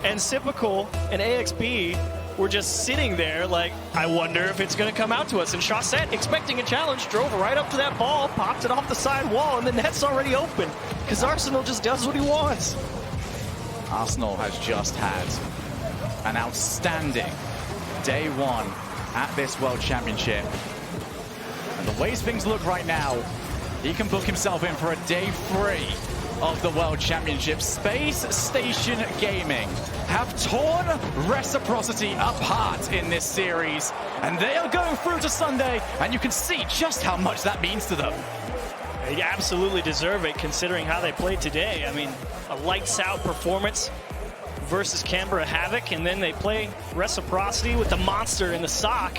[SPEAKER 11] And Sypical and AXB were just sitting there like, I wonder if it's going to come out to us. And Chaussette, expecting a challenge, drove right up to that ball, popped it off the side wall, and the net's already open because Arsenal just does what he wants.
[SPEAKER 10] Arsenal has just had an outstanding day one at this World Championship. And the ways things look right now, he can book himself in for a day 3 of the World Championship. Space Station Gaming have torn Reciprocity apart in this series, and they are going through to Sunday, and you can see just how much that means to them.
[SPEAKER 11] They absolutely deserve it considering how they played today. I mean, a lights out performance versus Canberra Havoc, and then they play Reciprocity with the monster in the sock,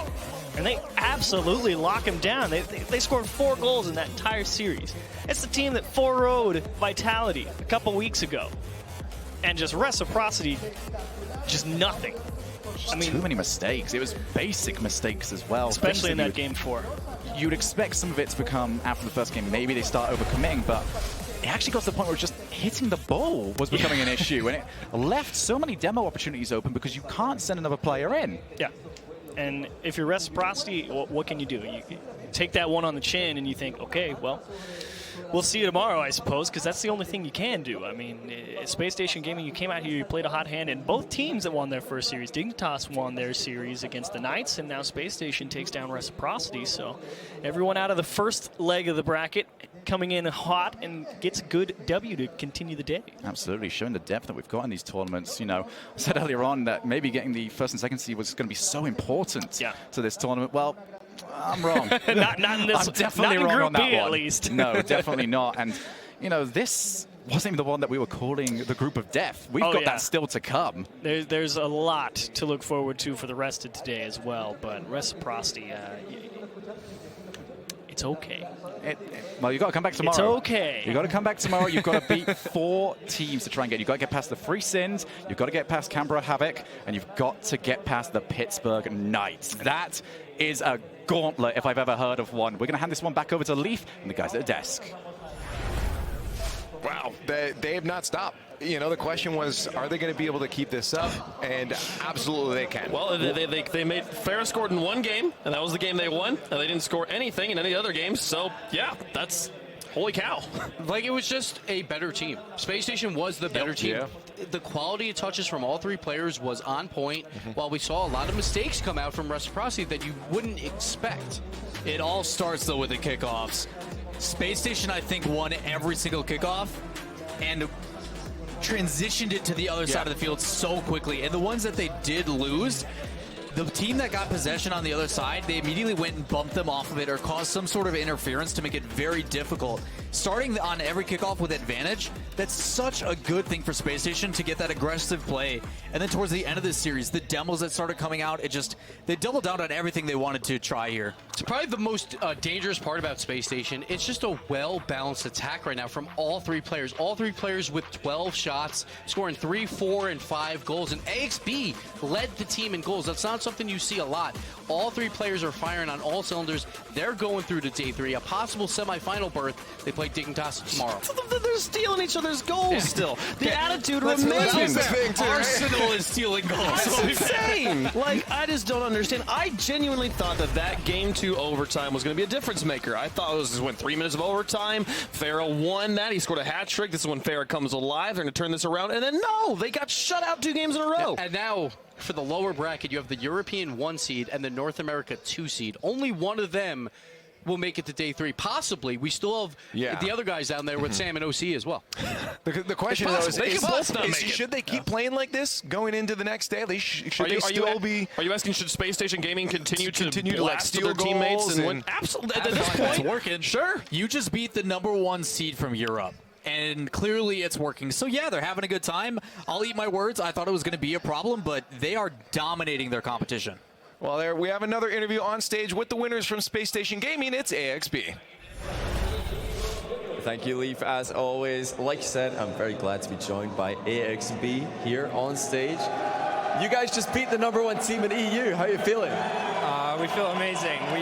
[SPEAKER 11] and they absolutely lock him down. They scored 4 goals in that entire series. It's the team that 4-0'd Vitality a couple weeks ago. And just Reciprocity, just nothing.
[SPEAKER 10] I mean, too many mistakes. It was basic mistakes as well.
[SPEAKER 11] Especially in that Game 4.
[SPEAKER 10] You'd expect some of it to become, after the first game, maybe they start overcommitting, but it actually got to the point where just hitting the ball was becoming an issue, and it left so many demo opportunities open because you can't send another player in.
[SPEAKER 11] Yeah. And if you're Reciprocity, what can you do? You take that one on the chin and you think, okay, well, we'll see you tomorrow, I suppose, because that's the only thing you can do. I mean, Space Station Gaming, you came out here, you played a hot hand, and both teams that won their first series, Dignitas won their series against the Knights, and now Space Station takes down Reciprocity. So everyone out of the first leg of the bracket coming in hot and gets a good W to continue the day.
[SPEAKER 10] Absolutely, showing the depth that we've got in these tournaments. You know, I said earlier on that maybe getting the first and second seed was going to be so important to this tournament. Well, I'm wrong.
[SPEAKER 11] not in this.
[SPEAKER 10] I'm definitely
[SPEAKER 11] not in
[SPEAKER 10] wrong
[SPEAKER 11] Group
[SPEAKER 10] on that
[SPEAKER 11] B,
[SPEAKER 10] one.
[SPEAKER 11] at least.
[SPEAKER 10] No, definitely not. And you know, this wasn't even the one that we were calling the group of death. We've got that still to come.
[SPEAKER 11] There's a lot to look forward to for the rest of today as well. But Reciprocity, it's It's okay.
[SPEAKER 10] Well, you've got to come back tomorrow.
[SPEAKER 11] It's okay.
[SPEAKER 10] You've got to come back tomorrow. You've got to beat 4 teams to try and get. You've got to get past the Free Sins. You've got to get past Canberra Havoc. And you've got to get past the Pittsburgh Knights. That is a gauntlet if I've ever heard of one. We're going to hand this one back over to Leaf and the guys at the desk.
[SPEAKER 1] Wow, they have not stopped. You know, the question was, are they going to be able to keep this up? And absolutely they can.
[SPEAKER 26] Well, they made Farah scored in 1 game, and that was the game they won, and they didn't score anything in any other games. So, yeah, that's holy cow.
[SPEAKER 2] Like, it was just a better team. Space Station was the better team.
[SPEAKER 1] Yeah.
[SPEAKER 2] The quality of touches from all 3 players was on point, while we saw a lot of mistakes come out from Reciprocity that you wouldn't expect.
[SPEAKER 4] It all starts, though, with the kickoffs. Space Station, I think, won every single kickoff and transitioned it to the other side of the field so quickly. And the ones that they did lose, the team that got possession on the other side, they immediately went and bumped them off of it or caused some sort of interference to make it very difficult. Starting on every kickoff with advantage, that's such a good thing for Space Station to get that aggressive play. And then towards the end of this series, the demos that started coming out, they doubled down on everything they wanted to try here.
[SPEAKER 2] It's probably the most dangerous part about Space Station. It's just a well-balanced attack right now from all 3 players. All 3 players with 12 shots, scoring 3, 4, and 5 goals. And AXB led the team in goals. That's not something you see a lot. All 3 players are firing on all cylinders. They're going through to day 3, a possible semifinal berth. They play Dignitas tomorrow.
[SPEAKER 26] They're stealing each other's goals still. The attitude remains.
[SPEAKER 2] Arsenal is stealing goals.
[SPEAKER 26] That's insane. Like, I just don't understand. I genuinely thought that game 2 overtime was going to be a difference maker. I thought it was just went 3 minutes of overtime. Farah won that. He scored a hat trick. This is when Farah comes alive. They're going to turn this around. And then, no, they got shut out 2 games in a row.
[SPEAKER 2] And now, for the lower bracket, you have the European 1 seed and the North America 2 seed. Only one of them will make it to day 3. Possibly. We still have the other guys down there with Sam and OC as well.
[SPEAKER 1] The question, though, is should they keep playing like this going into the next day? Should they still be...
[SPEAKER 26] Are you asking, should Space Station Gaming continue to
[SPEAKER 1] like
[SPEAKER 26] blast
[SPEAKER 1] steal
[SPEAKER 26] their teammates?
[SPEAKER 1] goals
[SPEAKER 26] And absolutely. At this point,
[SPEAKER 4] it's working.
[SPEAKER 26] Sure.
[SPEAKER 4] You just beat the #1 seed from Europe. And clearly it's working. So, yeah, they're having a good time. I'll eat my words. I thought it was going to be a problem, but they are dominating their competition.
[SPEAKER 1] Well, there we have another interview on stage with the winners from Space Station Gaming. It's AXB.
[SPEAKER 5] Thank you, Leaf. As always, like you said, I'm very glad to be joined by AXB here on stage. You guys just beat the #1 team in EU. How are you feeling?
[SPEAKER 6] We feel amazing. We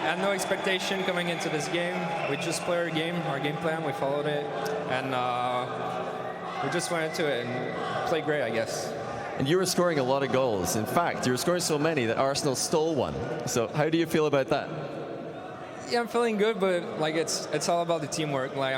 [SPEAKER 6] had no expectation coming into this game. We just played our game plan, we followed it, and we just went into it and played great, I guess.
[SPEAKER 5] And you were scoring a lot of goals. In fact, you were scoring so many that Arsenal stole one. So how do you feel about that?
[SPEAKER 6] Yeah, I'm feeling good, but like it's all about the teamwork. Like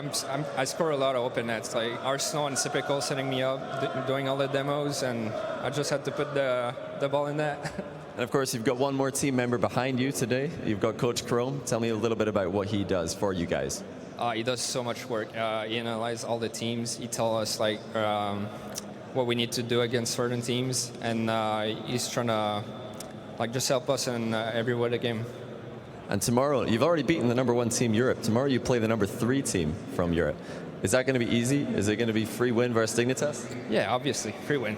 [SPEAKER 6] I score a lot of open nets. Like Arsenal and Typical setting me up, doing all the demos, and I just had to put the ball in net.
[SPEAKER 5] And of course, you've got one more team member behind you today. You've got Coach Chrome. Tell me a little bit about what he does for you guys.
[SPEAKER 6] He does so much work. He analyzes all the teams. He tells us like what we need to do against certain teams, and he's trying to like just help us in every way of the game.
[SPEAKER 5] And tomorrow, you've already beaten the #1 team Europe. Tomorrow you play the #3 team from Europe. Is that going to be easy? Is it going to be free win versus Dignitas?
[SPEAKER 6] Yeah, obviously, free win.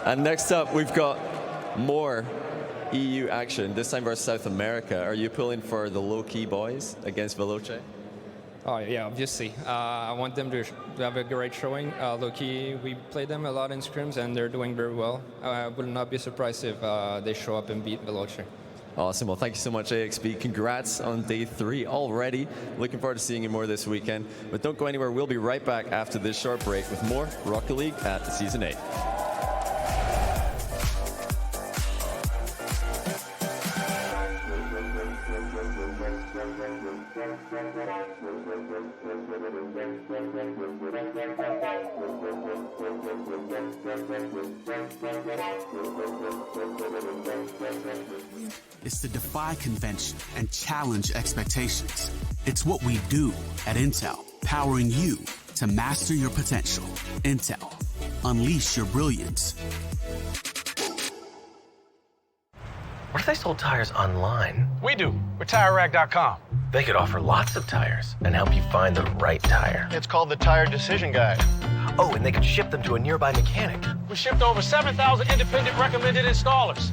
[SPEAKER 5] And next up, we've got more EU action, this time versus South America. Are you pulling for the low-key boys against Veloce?
[SPEAKER 6] Oh, yeah, obviously. I want them to have a great showing. Low-key, we play them a lot in scrims, and they're doing very well. I would not be surprised if they show up and beat Veloce.
[SPEAKER 5] Awesome. Well, thank you so much, AXB. Congrats on day 3 already. Looking forward to seeing you more this weekend. But don't go anywhere. We'll be right back after this short break with more Rocket League at Season 8.
[SPEAKER 13] It's to defy convention and challenge expectations. It's what we do at Intel, powering you to master your potential. Intel, unleash your brilliance.
[SPEAKER 15] What if they sold tires online?
[SPEAKER 20] We do. We're TireRack.com.
[SPEAKER 15] They could offer lots of tires and help you find the right tire.
[SPEAKER 20] It's called the Tire Decision Guide.
[SPEAKER 15] Oh, and they could ship them to a nearby mechanic.
[SPEAKER 20] We shipped over 7,000 independent recommended installers.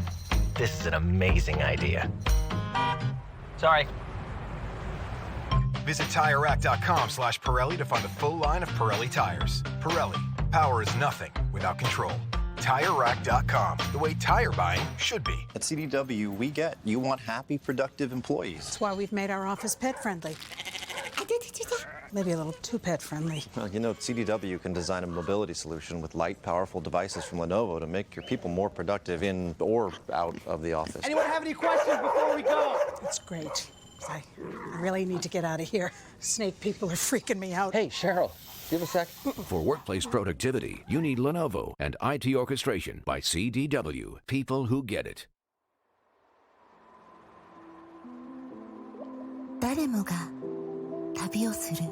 [SPEAKER 15] This is an amazing idea.
[SPEAKER 17] Sorry.
[SPEAKER 14] Visit TireRack.com/Pirelli to find the full line of Pirelli tires. Pirelli, power is nothing without control. TireRack.com, the way tire buying should be.
[SPEAKER 16] At CDW, we get you want happy, productive employees.
[SPEAKER 21] That's why we've made our office pet-friendly. Maybe a little too pet-friendly.
[SPEAKER 16] Well, you know, CDW can design a mobility solution with light, powerful devices from Lenovo to make your people more productive in or out of the office.
[SPEAKER 17] Anyone have any questions before we go?
[SPEAKER 21] That's great. I really need to get out of here. Snake people are freaking me out.
[SPEAKER 8] Hey, Cheryl, do you have a sec?
[SPEAKER 19] For workplace productivity, you need Lenovo and IT orchestration by CDW. People who get it.
[SPEAKER 22] 誰もが旅をする。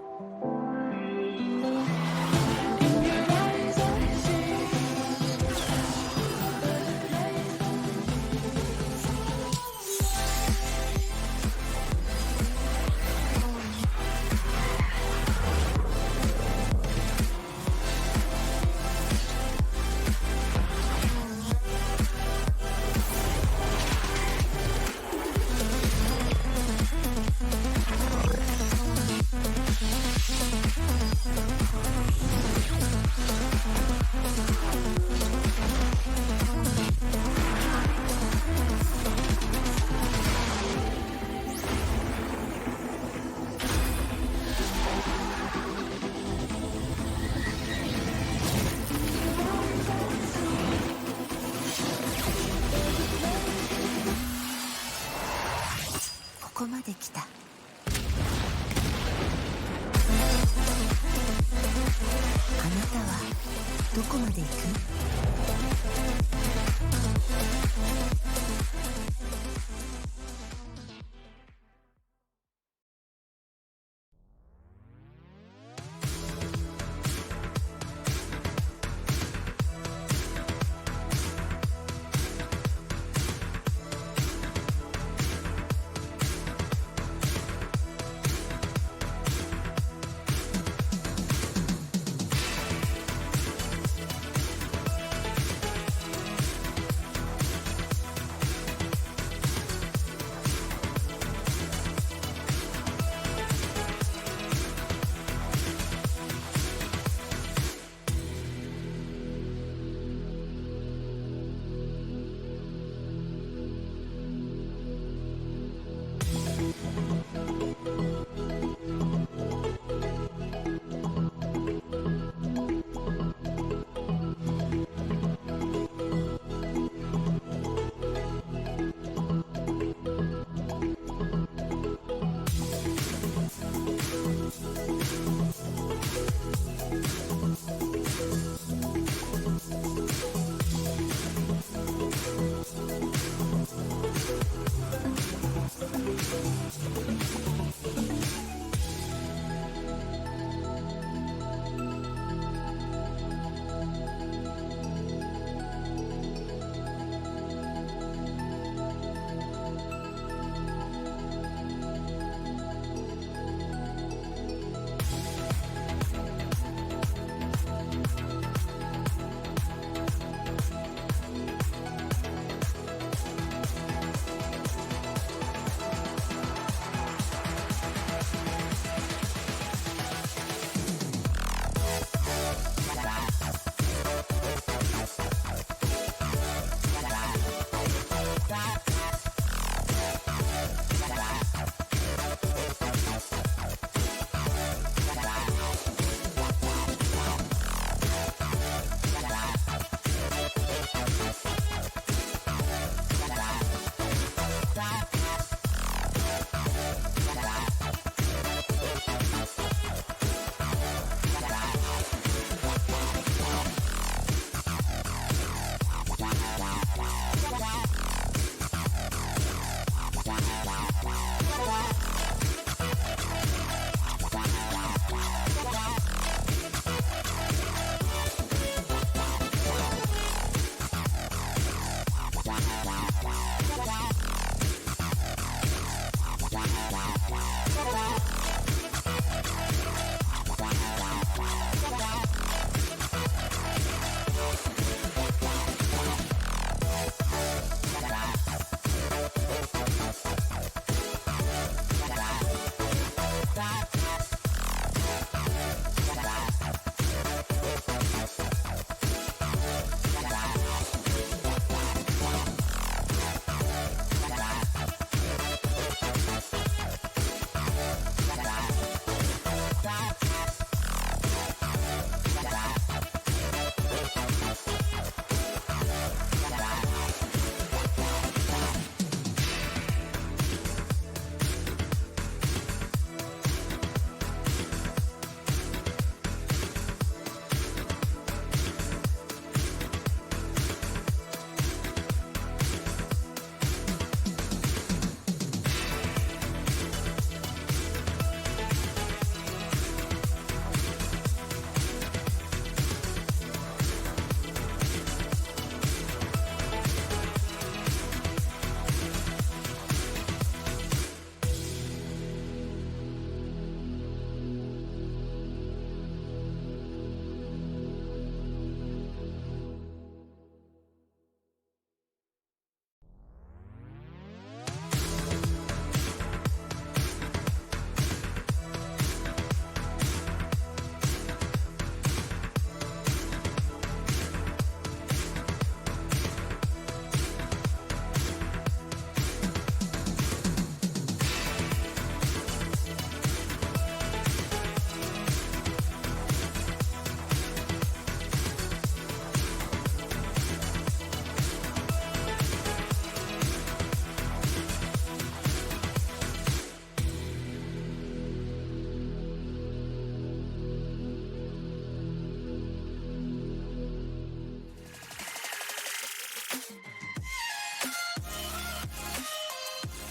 [SPEAKER 22] ここまで来た。あなたはどこまで行く？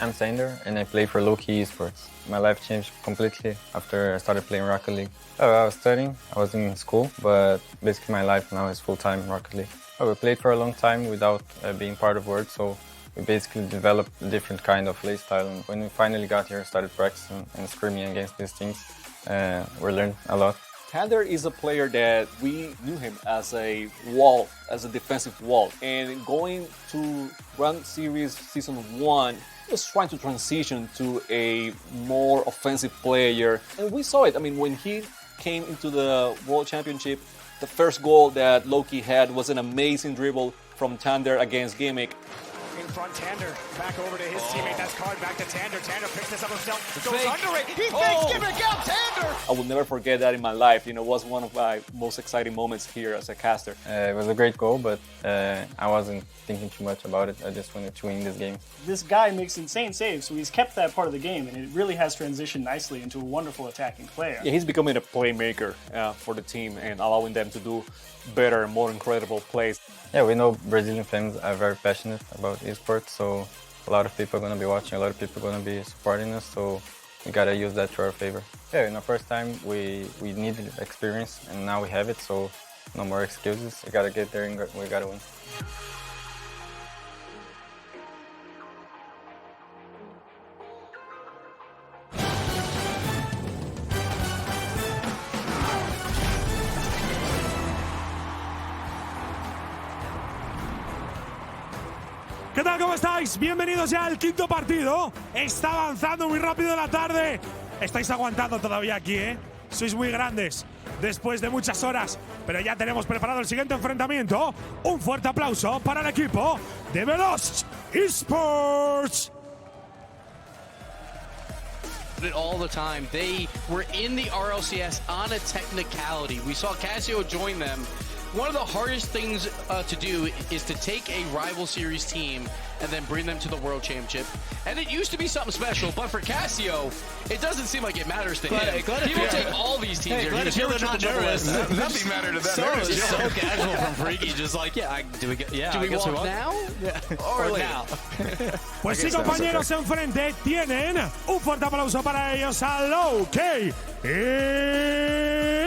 [SPEAKER 7] I'm Sander, and I play for Loki eSports. My life changed completely after I started playing Rocket League. I was studying, I was in school, but basically my life now is full-time Rocket League. We played for a long time without being part of work, so we basically developed a different kind of play style. And when we finally got here, started practicing and screaming against these teams, we learned a lot.
[SPEAKER 12] Tander is a player that we knew him as a wall, as a defensive wall. And going to Grand Series Season 1, he was trying to transition to a more offensive player. And we saw it. I mean, when he came into the World Championship, the first goal that Loki had was an amazing dribble from Tander against Gimmick.
[SPEAKER 17] In front, Tander back over to his teammate. That's card back to Tander. Tander picks this up himself. Goes under it. He fakes. Give it out, Tander.
[SPEAKER 12] I will never forget that in my life. You know, it was one of my most exciting moments here as a caster.
[SPEAKER 7] It was a great goal, but I wasn't thinking too much about it. I just wanted to win this game.
[SPEAKER 11] This guy makes insane saves, so he's kept that part of the game, and it really has transitioned nicely into a wonderful attacking player.
[SPEAKER 12] Yeah, he's becoming a playmaker for the team and allowing them to do better, more incredible plays.
[SPEAKER 7] Yeah, we know Brazilian fans are very passionate about esports, so a lot of people are going to be watching, a lot of people are going to be supporting us, so we got to use that to our favor. Yeah, in our first time, we needed experience, and now we have it, so no more excuses. We got to get there and we got to win.
[SPEAKER 9] ¿Qué tal? ¿Cómo estáis? Bienvenidos ya al quinto partido. Está avanzando muy rápido la tarde. Estáis aguantando todavía aquí, ¿eh? Sois muy grandes después de muchas horas, pero ya tenemos preparado el siguiente enfrentamiento. Un fuerte aplauso para el equipo de Veloz eSports.
[SPEAKER 2] All the time. They were in the RLCS on a technicality. We saw Casio join them. One of the hardest things to do is to take a rival series team and then bring them to the World Championship. And it used to be something special, but for Casio, it doesn't seem like it matters to him. People take all these teams.
[SPEAKER 4] They're not nervous.
[SPEAKER 1] Nothing mattered to them.
[SPEAKER 4] So casual from Freaky, just like, do we walk
[SPEAKER 2] now?
[SPEAKER 1] Or
[SPEAKER 2] now?
[SPEAKER 9] Pues sí, compañeros, enfrente tienen un fuerte aplauso para ellos a Loki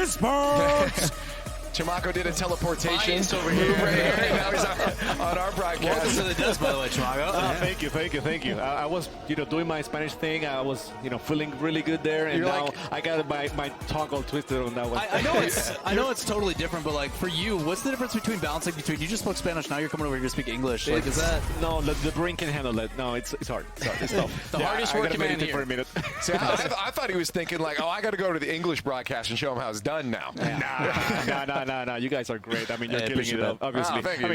[SPEAKER 9] eSports.
[SPEAKER 1] CHAMAKO did a teleportation over here. Now he's on our broadcast.
[SPEAKER 4] Welcome to the desk, by the way, CHAMAKO.
[SPEAKER 18] Thank you. I was, doing my Spanish thing. I was, feeling really good there, and now I got my tongue all twisted on that one.
[SPEAKER 4] I know it's totally different, but like for you, what's the difference between balancing between you just spoke Spanish, now you're coming over here to speak English? Like, is that
[SPEAKER 18] no? The brain can handle it. No, it's hard. It's tough.
[SPEAKER 2] The hardest working man here.
[SPEAKER 18] For a minute.
[SPEAKER 1] See, I thought he was thinking like, I got to go to the English broadcast and show him how it's done now.
[SPEAKER 18] No. You guys are great. I mean, you're killing it up, obviously.
[SPEAKER 1] Thank you.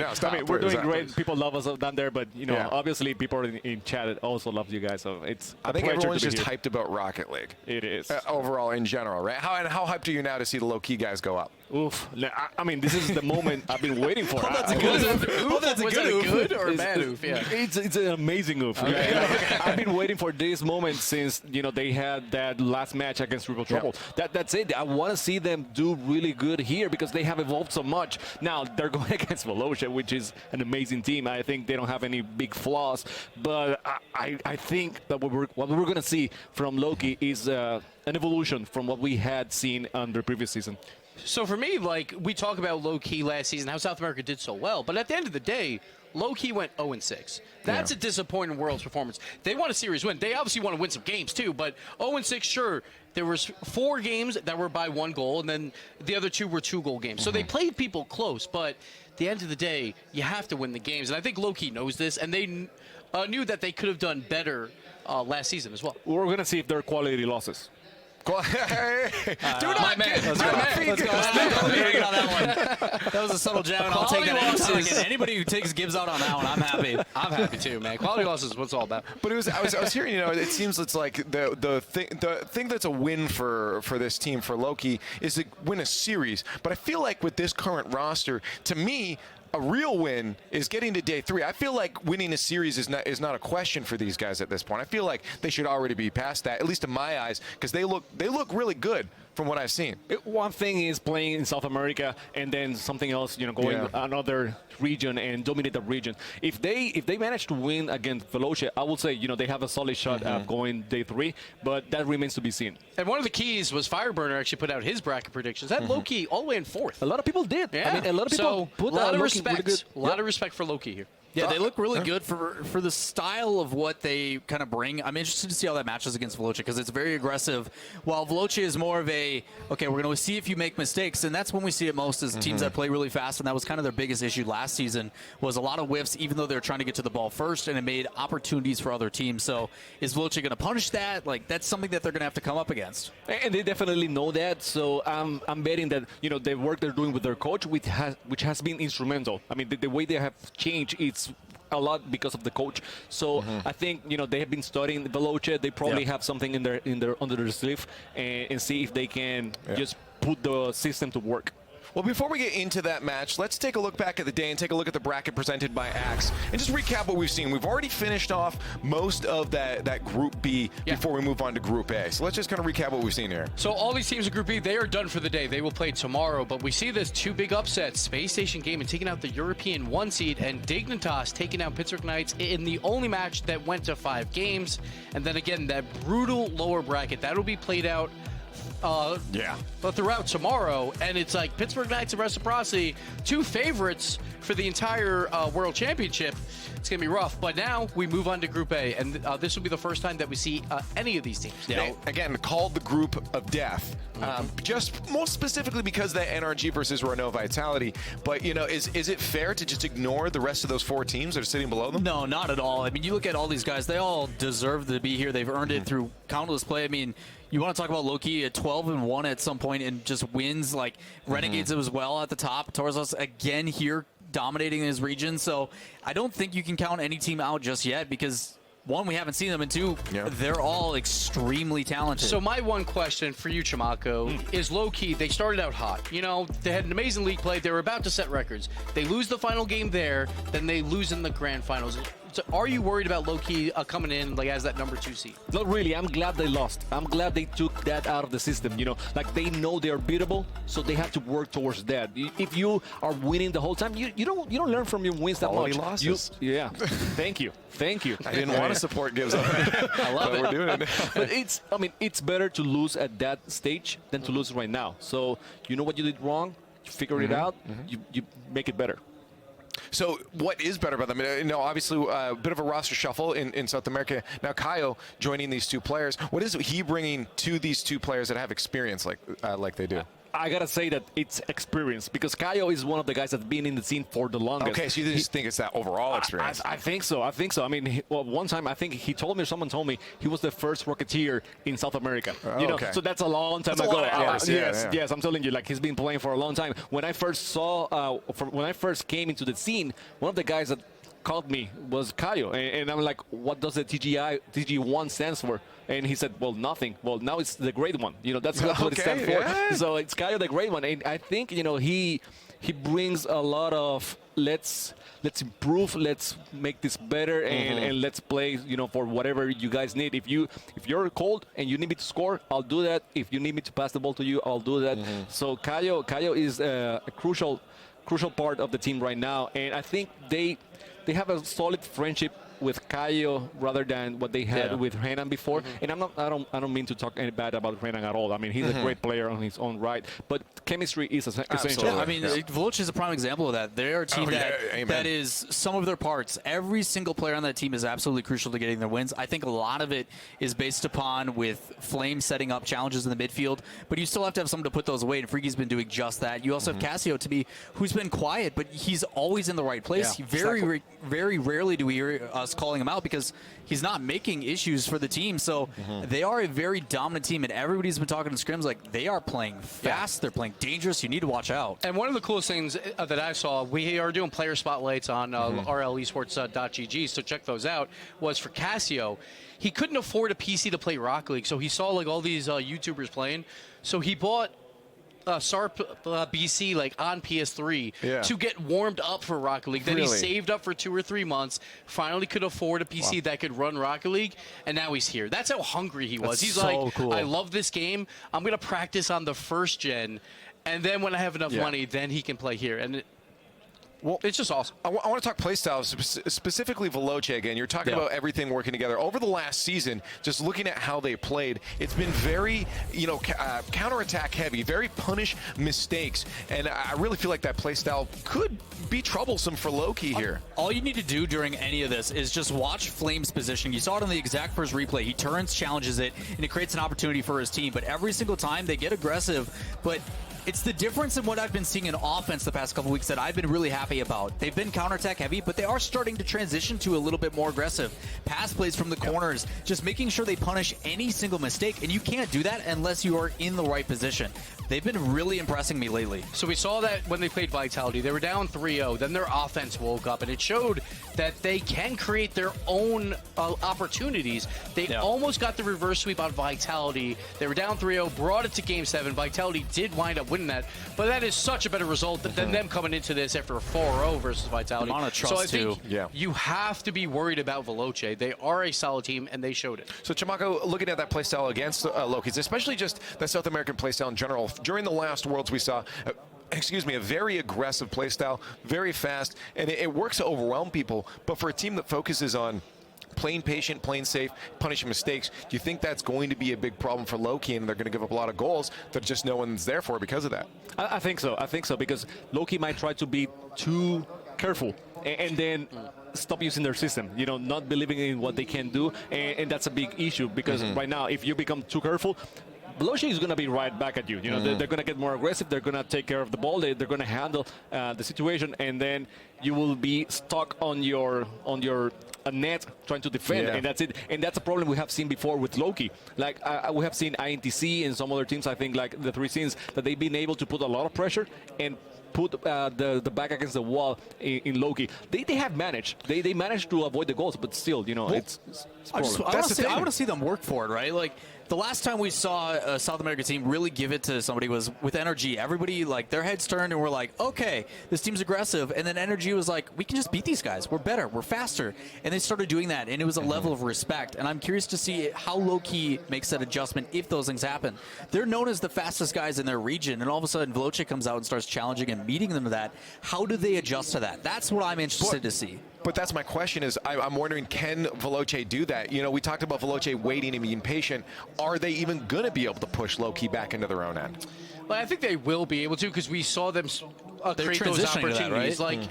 [SPEAKER 18] We're doing great. People love us down there, but obviously people in chat also love you guys. So it's
[SPEAKER 1] I think everyone's just hyped about Rocket League.
[SPEAKER 18] It is
[SPEAKER 1] overall in general, right? How hyped are you now to see the low-key guys go up?
[SPEAKER 18] Oof! I mean, this is the moment I've been waiting for.
[SPEAKER 4] That's a good or a bad oof? Yeah,
[SPEAKER 18] it's an amazing oof. I've been waiting for this moment since they had that last match against Triple Trouble. That's it. I want to see them do really good here because they have evolved so much. Now they're going against Velocia, which is an amazing team. I think they don't have any big flaws, but I think that what we're going to see from Loki is an evolution from what we had seen on the previous season.
[SPEAKER 2] So for me, like, we talk about low-key last season, how South America did so well, but at the end of the day, low-key went 0-6. That's a disappointing Worlds performance. They want a series win. They obviously want to win some games too, but 0-6, sure, there was 4 games that were by 1 goal, and then the other 2 were 2-goal games. So they played people close, but at the end of the day, you have to win the games. And I think low-key knows this, and they knew that they could have done better last season as well.
[SPEAKER 18] We're going to see if they're quality losses.
[SPEAKER 4] My man. Let's go. On that one. That was a subtle jab, and I'll take that anytime again. Anybody who takes Gibbs out on that one, I'm happy.
[SPEAKER 2] I'm happy too, man. Quality losses is what it's all about.
[SPEAKER 1] But I was hearing, it seems it's like the thing that's a win for this team, for Loki, is to win a series. But I feel like with this current roster, to me, a real win is getting to day 3. I feel like winning a series is not a question for these guys at this point. I feel like they should already be past that, at least in my eyes, because they look really good from what I've seen.
[SPEAKER 18] One thing is playing in South America, and then something else, going another region and dominate the region. If they manage to win against Veloce, I would say, they have a solid shot at going day 3, but that remains to be seen.
[SPEAKER 2] And one of the keys was Fireburner actually put out his bracket predictions. That Loki all the way in 4th.
[SPEAKER 18] A lot of people did.
[SPEAKER 2] Yeah.
[SPEAKER 18] I mean, a lot of people put
[SPEAKER 2] a lot of
[SPEAKER 18] Loki really
[SPEAKER 2] respect.
[SPEAKER 18] good.
[SPEAKER 2] A lot of respect for Loki here.
[SPEAKER 4] Yeah, they look really good for the style of what they kind of bring. I'm interested to see how that matches against Veloce because it's very aggressive. While Veloce is more of a, okay, we're going to see if you make mistakes, and that's when we see it most is teams that play really fast, and that was kind of their biggest issue last season was a lot of whiffs, even though they were trying to get to the ball first, and it made opportunities for other teams. So is Veloce going to punish that? Like, that's something that they're going to have to come up against.
[SPEAKER 18] And they definitely know that, so I'm betting that, the work they're doing with their coach, which has been instrumental. I mean, the way they have changed, it's a lot because of the coach. So I think they have been studying Veloce. They probably have something in their under their sleeve and see if they can just put the system to work.
[SPEAKER 1] Well, before we get into that match, let's take a look back at the day and take a look at the bracket presented by Axe and just recap what we've seen. We've already finished off most of that Group B before we move on to Group A. So let's just kind of recap what we've seen here.
[SPEAKER 2] So all these teams in Group B, they are done for the day. They will play tomorrow, but we see this 2 big upsets. Space Station Gaming taking out the European 1 seed and Dignitas taking out Pittsburgh Knights in the only match that went to 5 games. And then again, that brutal lower bracket, that'll be played out but throughout tomorrow, and it's like Pittsburgh Knights and Reciprocity, 2 favorites for the entire World Championship. It's going to be rough, but now we move on to Group A, and this will be the first time that we see any of these teams.
[SPEAKER 1] They, again, called the Group of Death, just most specifically because that NRG versus Renault Vitality. But, is it fair to just ignore the rest of those 4 teams that are sitting below them?
[SPEAKER 4] No, not at all. I mean, you look at all these guys, they all deserve to be here. They've earned it through countless play. I mean, you want to talk about Loki at 12-1 at some point and just wins like Renegades as well at the top. Torzos again here dominating his region. So I don't think you can count any team out just yet because 1, we haven't seen them, and 2, they're all extremely talented.
[SPEAKER 2] So my one question for you, Chamako, is low-key, they started out hot. They had an amazing league play. They were about to set records. They lose the final game there, then they lose in the grand finals. So are you worried about low-key coming in like as that number 2 seed?
[SPEAKER 18] Not really. I'm glad they lost. I'm glad they took that out of the system. Like they know they are beatable, so they have to work towards that. If you are winning the whole time, you don't learn from your wins that much.
[SPEAKER 1] Losses.
[SPEAKER 18] Thank you.
[SPEAKER 1] I didn't want to support Gibbs on it.
[SPEAKER 18] I love it.
[SPEAKER 1] We're doing it.
[SPEAKER 18] But it's better to lose at that stage than to lose right now. So you know what you did wrong, you figure it out, you make it better.
[SPEAKER 1] So what is better about them? Obviously a bit of a roster shuffle in South America. Now Kaio joining these 2 players. What is he bringing to these 2 players that have experience like they do?
[SPEAKER 18] I gotta say that it's experience because Kaio is one of the guys that's been in the scene for the longest.
[SPEAKER 1] Okay, so you just think it's that overall experience?
[SPEAKER 18] I think so. I mean, one time I think he told me, or someone told me, he was the first Rocketeer in South America.
[SPEAKER 1] Okay.
[SPEAKER 18] So that's a long time
[SPEAKER 1] ago.
[SPEAKER 18] A lot of hours. Yes, I'm telling you, like he's been playing for a long time. When I first when I first came into the scene, one of the guys that called me was Kaio, and I'm like, what does the TG1 stands for? And he said, well, nothing. Well, now it's the Great One. That's what it stands for.
[SPEAKER 1] Yeah.
[SPEAKER 18] So it's Kaio the Great One, and I think he brings a lot of let's improve, let's make this better, and let's play for whatever you guys need. If you're cold and you need me to score, I'll do that. If you need me to pass the ball to you, I'll do that. So Kaio is a crucial part of the team right now, and I think they have a solid friendship with Kaio rather than what they had with Renan before. And I don't mean to talk any bad about Renan at all. I mean, he's a great player on his own right, but chemistry is essential.
[SPEAKER 4] Yeah, I mean, Veloce is a prime example of that. They're a team that is some of their parts. Every single player on that team is absolutely crucial to getting their wins. I think a lot of it is based upon with Flame setting up challenges in the midfield, but you still have to have someone to put those away, and Freaky's been doing just that. You also have Cassio to be, who's been quiet, but he's always in the right place. Very rarely do we hear us calling him out because he's not making issues for the team. So they are a very dominant team, and everybody's been talking in scrims like they are playing fast, they're playing dangerous. You need to watch out.
[SPEAKER 2] And one of the coolest things that I saw, we are doing player spotlights on RLEsports.gg, so check those out, was for Cassio. He couldn't afford a PC to play Rocket League, so he saw like all these YouTubers playing, so he bought SARP BC like on PS3 to get warmed up for Rocket League. Then he saved up for 2 or 3 months, finally could afford a PC that could run Rocket League, and now he's here. That's how hungry he was. He's like, cool. I love this game. I'm going to practice on the first gen, and then when I have enough money, then he can play here. And well, it's just awesome.
[SPEAKER 1] I want to talk playstyles, specifically Veloce again. You're talking about everything working together. Over the last season, just looking at how they played, it's been very, counterattack heavy, very punish mistakes. And I really feel like that playstyle could be troublesome for Loki here.
[SPEAKER 4] All you need to do during any of this is just watch Flame's positioning. You saw it on the exact first replay. He turns, challenges it, and it creates an opportunity for his team. But every single time they get aggressive, but it's the difference in what I've been seeing in offense the past couple weeks that I've been really happy about. They've been counterattack heavy, but they are starting to transition to a little bit more aggressive. Pass plays from the corners, just making sure they punish any single mistake, and you can't do that unless you are in the right position. They've been really impressing me lately.
[SPEAKER 2] So we saw that when they played Vitality. They were down 3-0. Then their offense woke up, and it showed that they can create their own opportunities. They almost got the reverse sweep on Vitality. They were down 3-0, brought it to Game 7. Vitality did wind up winning that, but that is such a better result than them coming into this after a 4-0 versus Vitality.
[SPEAKER 4] So I think
[SPEAKER 2] you have to be worried about Veloce. They are a solid team, and they showed it.
[SPEAKER 1] So CHAMAKO, looking at that playstyle against Loki's, especially just the South American playstyle in general, during the last Worlds we saw a very aggressive playstyle, very fast, and it works to overwhelm people. But for a team that focuses on playing patient, playing safe, punishing mistakes, do you think that's going to be a big problem for Loki, and they're going to give up a lot of goals that just no one's there for because of that?
[SPEAKER 18] I think so. I think so, because Loki might try to be too careful and then stop using their system, not believing in what they can do, and that's a big issue, because right now, if you become too careful, Veloce is going to be right back at you. They're going to get more aggressive. They're going to take care of the ball. They're going to handle the situation, and then you will be stuck on your net trying to defend, and that's it. And that's a problem we have seen before with Loki. Like we have seen INTC and some other teams. I think like the 3 scenes that they've been able to put a lot of pressure and put the back against the wall in Loki. They have managed. They managed to avoid the goals, but still, it's
[SPEAKER 4] I want to see them work for it, right? Like, the last time we saw a South American team really give it to somebody was with NRG. Everybody, like, their heads turned and we're like, okay, this team's aggressive. And then NRG was like, we can just beat these guys. We're better. We're faster. And they started doing that, and it was a level of respect. And I'm curious to see how Loki makes that adjustment if those things happen. They're known as the fastest guys in their region, and all of a sudden Veloce comes out and starts challenging and meeting them to that. How do they adjust to that? That's what I'm interested to see.
[SPEAKER 1] But that's my question is, I'm wondering, can Veloce do that? We talked about Veloce waiting and being patient. Are they even going to be able to push Loki back into their own end?
[SPEAKER 2] Well, I think they will be able to, because we saw them create those opportunities.
[SPEAKER 4] That, right?
[SPEAKER 2] Like,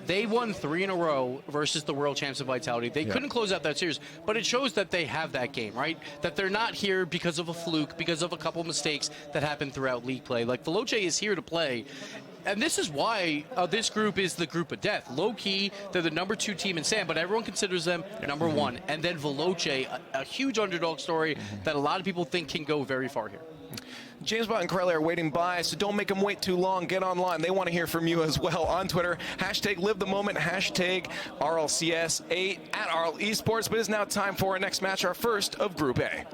[SPEAKER 2] they won 3 in a row versus the world champs of Vitality. They couldn't close out that series, but it shows that they have that game, right? That they're not here because of a fluke, because of a couple mistakes that happened throughout league play. Like, Veloce is here to play. And this is why this group is the group of death. Low-key, they're the number 2 team in SAM, but everyone considers them number 1. And then Veloce, a huge underdog story that a lot of people think can go very far here.
[SPEAKER 1] James Bott and Crowley are waiting by, so don't make them wait too long. Get online. They want to hear from you as well on Twitter. Hashtag live the moment. Hashtag RLCS8 at RL eSports. But it's now time for our next match, our first of Group A.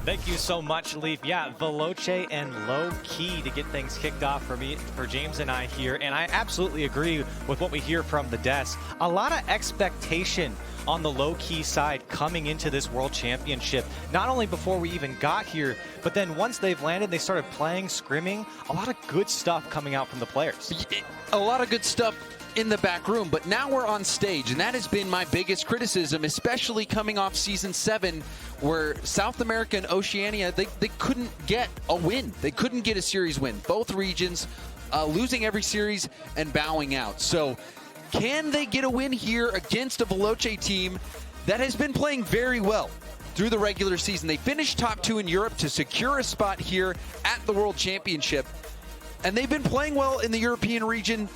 [SPEAKER 3] Thank you so much, Leaf. Yeah, Veloce and Low Key to get things kicked off for James and I here. And I absolutely agree with what we hear from the desk. A lot of expectation on the Low Key side coming into this World Championship. Not only before we even got here, but then once they've landed, they started playing, scrimming. A lot of good stuff coming out from the players.
[SPEAKER 10] A lot of good stuff in the back room, but now we're on stage, and that has been my biggest criticism, especially coming off Season 7, where South America and Oceania, they couldn't get a win. They couldn't get a series win. Both regions losing every series and bowing out. So can they get a win here against a Veloce team that has been playing very well through the regular season? They finished top 2 in Europe to secure a spot here at the World Championship, and they've been playing well in the European region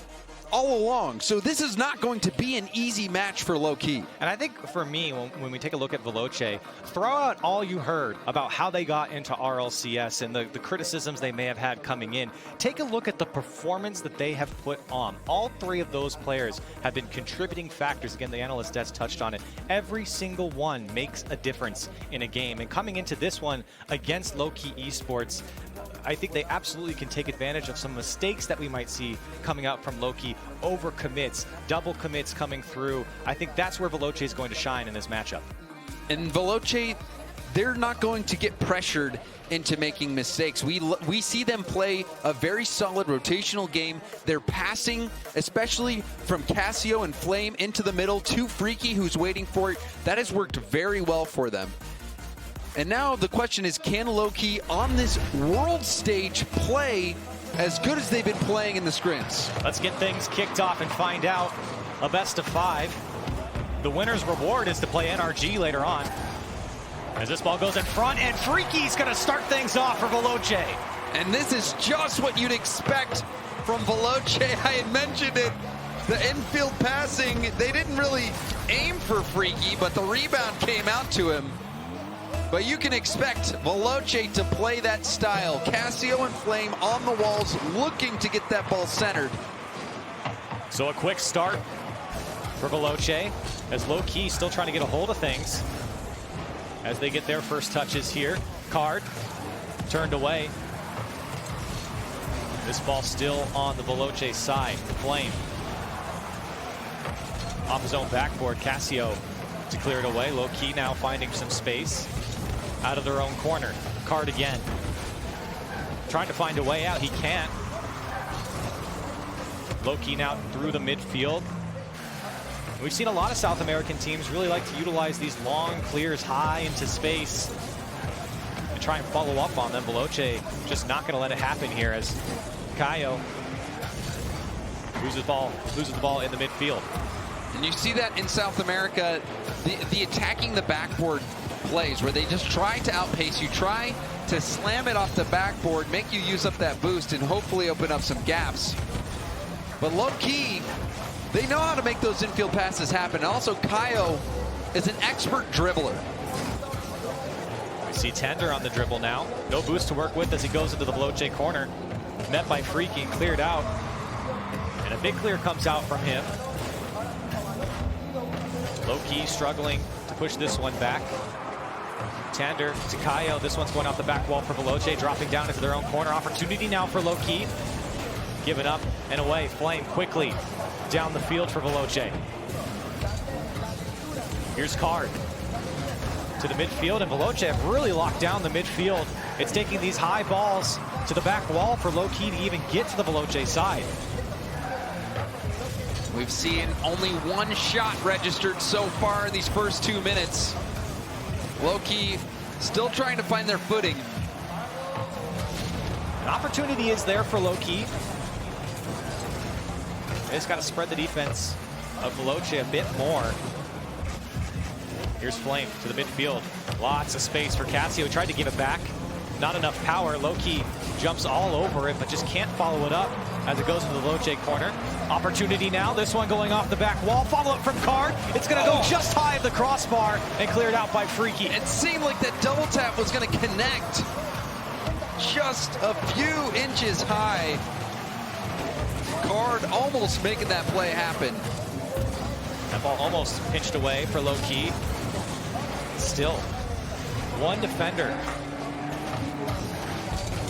[SPEAKER 10] all along. So this is not going to be an easy match for Low Key.
[SPEAKER 3] And I think for me, when we take a look at Veloce, throw out all you heard about how they got into RLCS and the criticisms they may have had coming in. Take a look at the performance that they have put on. All 3 of those players have been contributing factors. Again, the analyst desk touched on it. Every single one makes a difference in a game. And coming into this one against Low Key eSports, I think they absolutely can take advantage of some mistakes that we might see coming out from Loki. Over commits, double commits coming through. I think that's where Veloce is going to shine in this matchup.
[SPEAKER 10] And Veloce, they're not going to get pressured into making mistakes. We see them play a very solid rotational game. They're passing, especially from Casio and Flame into the middle to Freaky, who's waiting for it. That has worked very well for them. And now the question is, can Loki on this world stage play as good as they've been playing in the scrints?
[SPEAKER 3] Let's get things kicked off and find out a best of 5. The winner's reward is to play NRG later on. As this ball goes in front, and Freaky's going to start things off for Veloce.
[SPEAKER 10] And this is just what you'd expect from Veloce. I had mentioned it. The infield passing, they didn't really aim for Freaky, but the rebound came out to him. But you can expect Veloce to play that style. Casio and Flame on the walls, looking to get that ball centered.
[SPEAKER 3] So a quick start for Veloce, as low-key still trying to get a hold of things. As they get their first touches here. Card turned away. This ball still on the Veloce side. Flame off his own backboard. Casio to clear it away. Low-key now finding some space out of their own corner. Card again. Trying to find a way out. He can't. Low-key now through the midfield. We've seen a lot of South American teams really like to utilize these long clears high into space and try and follow up on them. Veloce just not going to let it happen here as Kaio loses the ball in the midfield.
[SPEAKER 10] And you see that in South America, the attacking the backboard plays where they just try to outpace you, try to slam it off the backboard, make you use up that boost and hopefully open up some gaps. But low-key, they know how to make those infield passes happen. Also, Kaio is an expert dribbler.
[SPEAKER 3] We see Tender on the dribble now. No boost to work with as he goes into the Veloce corner. Met by Freaky, cleared out. And a big clear comes out from him. Low-key struggling to push this one back. Tander to Kaio. This one's going off the back wall for Veloce, dropping down into their own corner. Opportunity now for Low-key. Given up and away. Flame quickly down the field for Veloce. Here's Card to the midfield, and Veloce have really locked down the midfield. It's taking these high balls to the back wall for Low-key to even get to the Veloce side.
[SPEAKER 10] We've seen only one shot registered so far in these first 2 minutes. Low-key still trying to find their footing.
[SPEAKER 3] An opportunity is there for Low-key. They just got to spread the defense of Veloce a bit more. Here's Flame to the midfield. Lots of space for Casio. Tried to give it back. Not enough power. Low-key jumps all over it, but just can't follow it up as it goes into the Veloce corner. Opportunity now. This one going off the back wall. Follow up from Card. It's going to go just high of the crossbar and cleared out by Freaky.
[SPEAKER 10] It seemed like that double tap was going to connect just a few inches high. Card almost making that play happen.
[SPEAKER 3] That ball almost pinched away for Low-key. Still, one defender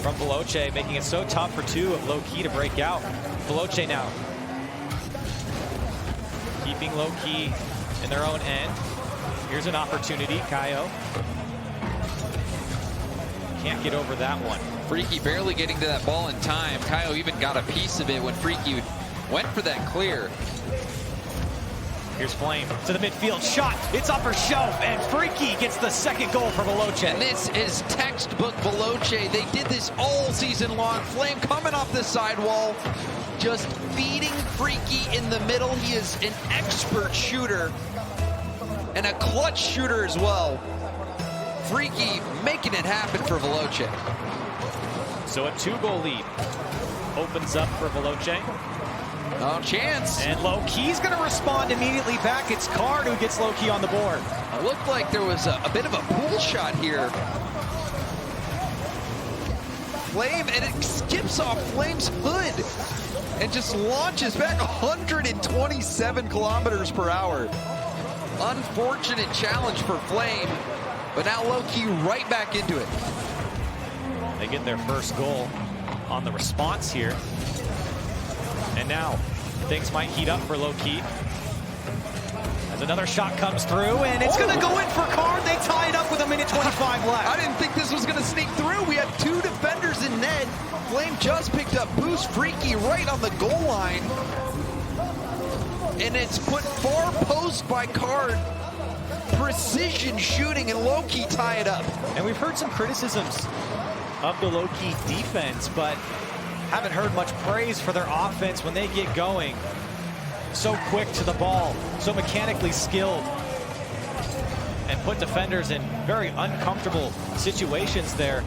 [SPEAKER 3] from Veloce, making it so tough for two of Low-key to break out. Veloce now keeping Low-key in their own end. Here's an opportunity. Kaio can't get over that one.
[SPEAKER 10] Freaky barely getting to that ball in time. Kaio even got a piece of it when Freaky went for that clear.
[SPEAKER 3] Here's Flame to the midfield shot. It's upper shelf, and Freaky gets the second goal for Veloce.
[SPEAKER 10] And this is textbook Veloce. They did this all season long. Flame coming off the sidewall, just feeding Freaky in the middle. He is an expert shooter and a clutch shooter as well. Freaky making it happen for Veloce.
[SPEAKER 3] So a 2-goal lead opens up for Veloce.
[SPEAKER 10] No chance.
[SPEAKER 3] And Low-key's going to respond immediately back. It's Card who gets Low-key on the board.
[SPEAKER 10] It looked like there was a bit of a pool shot here. Flame, and it skips off Flame's hood and just launches back 127 kilometers per hour. Unfortunate challenge for Flame, but now Low-key right back into it.
[SPEAKER 3] They get their first goal on the response here. And now things might heat up for Low-Key. As another shot comes through, and it's going to go in for Card. They tie it up with 1:25 left.
[SPEAKER 10] I didn't think this was going to sneak through. We had two defenders in net. Flame just picked up Boost Freaky right on the goal line. And it's put far post by Card. Precision shooting, and Low-Key tie it up.
[SPEAKER 3] And we've heard some criticisms of the Low-Key defense, but haven't heard much praise for their offense when they get going. So quick to the ball, so mechanically skilled, and put defenders in very uncomfortable situations there.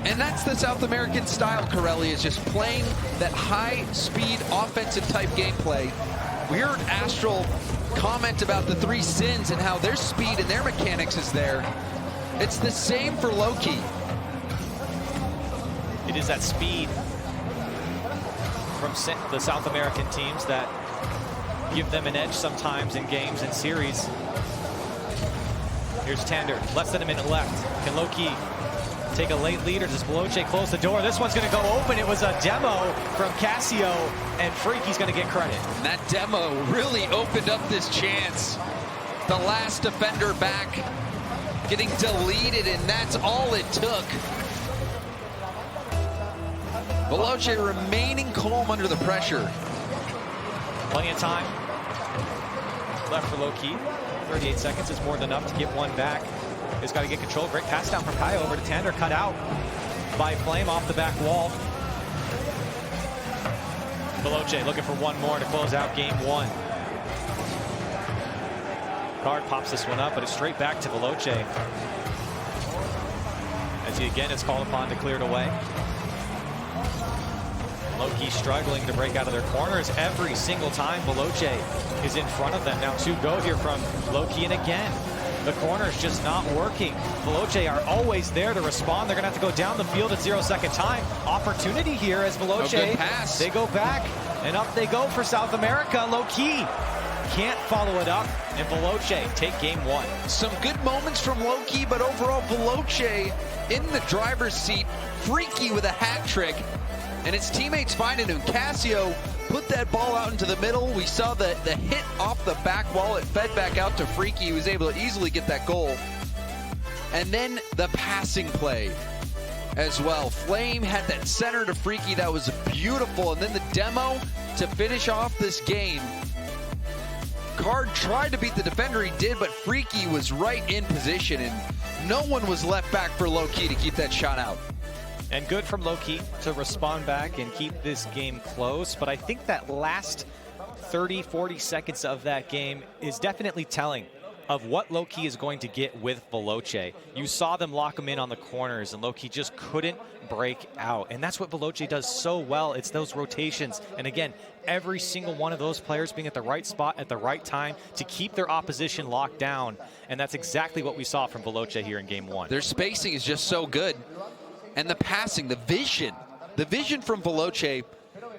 [SPEAKER 10] And that's the South American style, Corelli, is just playing that high-speed offensive type gameplay. We heard Astral comment about the 3 sins and how their speed and their mechanics is there. It's the same for Low-Key.
[SPEAKER 3] It is that speed from the South American teams that give them an edge sometimes in games and series. Here's Tander, less than a minute left. Can Low-Key take a late lead, or does Veloce close the door? This one's going to go open. It was a demo from Casio, and Freaky's going to get credit.
[SPEAKER 10] And that demo really opened up this chance. The last defender back getting deleted, and that's all it took. Veloce remaining calm under the pressure.
[SPEAKER 3] Plenty of time left for Low-Key. 38 seconds is more than enough to get one back. He's got to get control. Great pass down from Kaya over to Tander, cut out by Flame off the back wall. Veloce looking for one more to close out game 1. Card pops this one up, but it's straight back to Veloce, as he again is called upon to clear it away. Low-Key struggling to break out of their corners every single time Veloce is in front of them. Now 2 go here from Low-Key, and again, the corner's just not working. Veloce are always there to respond. They're going to have to go down the field at 0-second time. Opportunity here as Veloce,
[SPEAKER 10] good pass.
[SPEAKER 3] They go back, and up they go for South America. Low-Key can't follow it up, and Veloce take game 1.
[SPEAKER 10] Some good moments from Low-Key, but overall Veloce in the driver's seat. Freaky with a hat trick, and his teammates finding him. Casio put that ball out into the middle. We saw the hit off the back wall. It fed back out to Freaky. He was able to easily get that goal. And then the passing play as well. Flame had that center to Freaky that was beautiful. And then the demo to finish off this game. Card tried to beat the defender, he did, but Freaky was right in position, and no one was left back for Low-Key to keep that shot out.
[SPEAKER 3] And good from Low-Key to respond back and keep this game close. But I think that last 30, 40 seconds of that game is definitely telling of what Low-Key is going to get with Veloce. You saw them lock him in on the corners, and Low-Key just couldn't break out. And that's what Veloce does so well. It's those rotations. And again, every single one of those players being at the right spot at the right time to keep their opposition locked down. And that's exactly what we saw from Veloce here in game 1.
[SPEAKER 10] Their spacing is just so good. And the passing, the vision from Veloce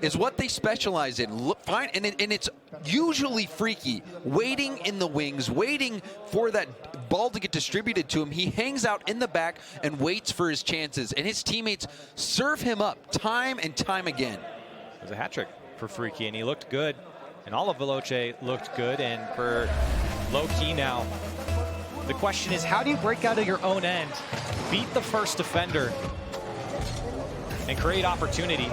[SPEAKER 10] is what they specialize in. Look, fine, and it's usually Freaky, waiting in the wings, waiting for that ball to get distributed to him. He hangs out in the back and waits for his chances, and his teammates serve him up time and time again.
[SPEAKER 3] It was a hat trick for Freaky, and he looked good, and all of Veloce looked good. And for Low-Key now, the question is, how do you break out of your own end, beat the first defender, and create opportunity?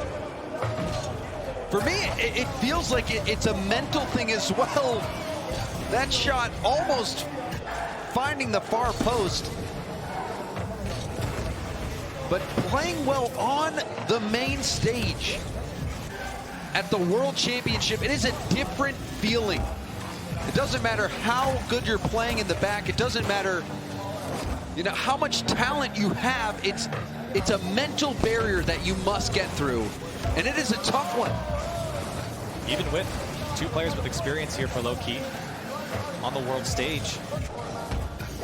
[SPEAKER 10] For me, it feels like it's a mental thing as well. That shot almost finding the far post, but playing well on the main stage at the World Championship. It is a different feeling. It doesn't matter how good you're playing in the back. It doesn't matter, you know, how much talent you have. It's a mental barrier that you must get through, and it is a tough one.
[SPEAKER 3] Even with 2 players with experience here for Low-Key on the world stage.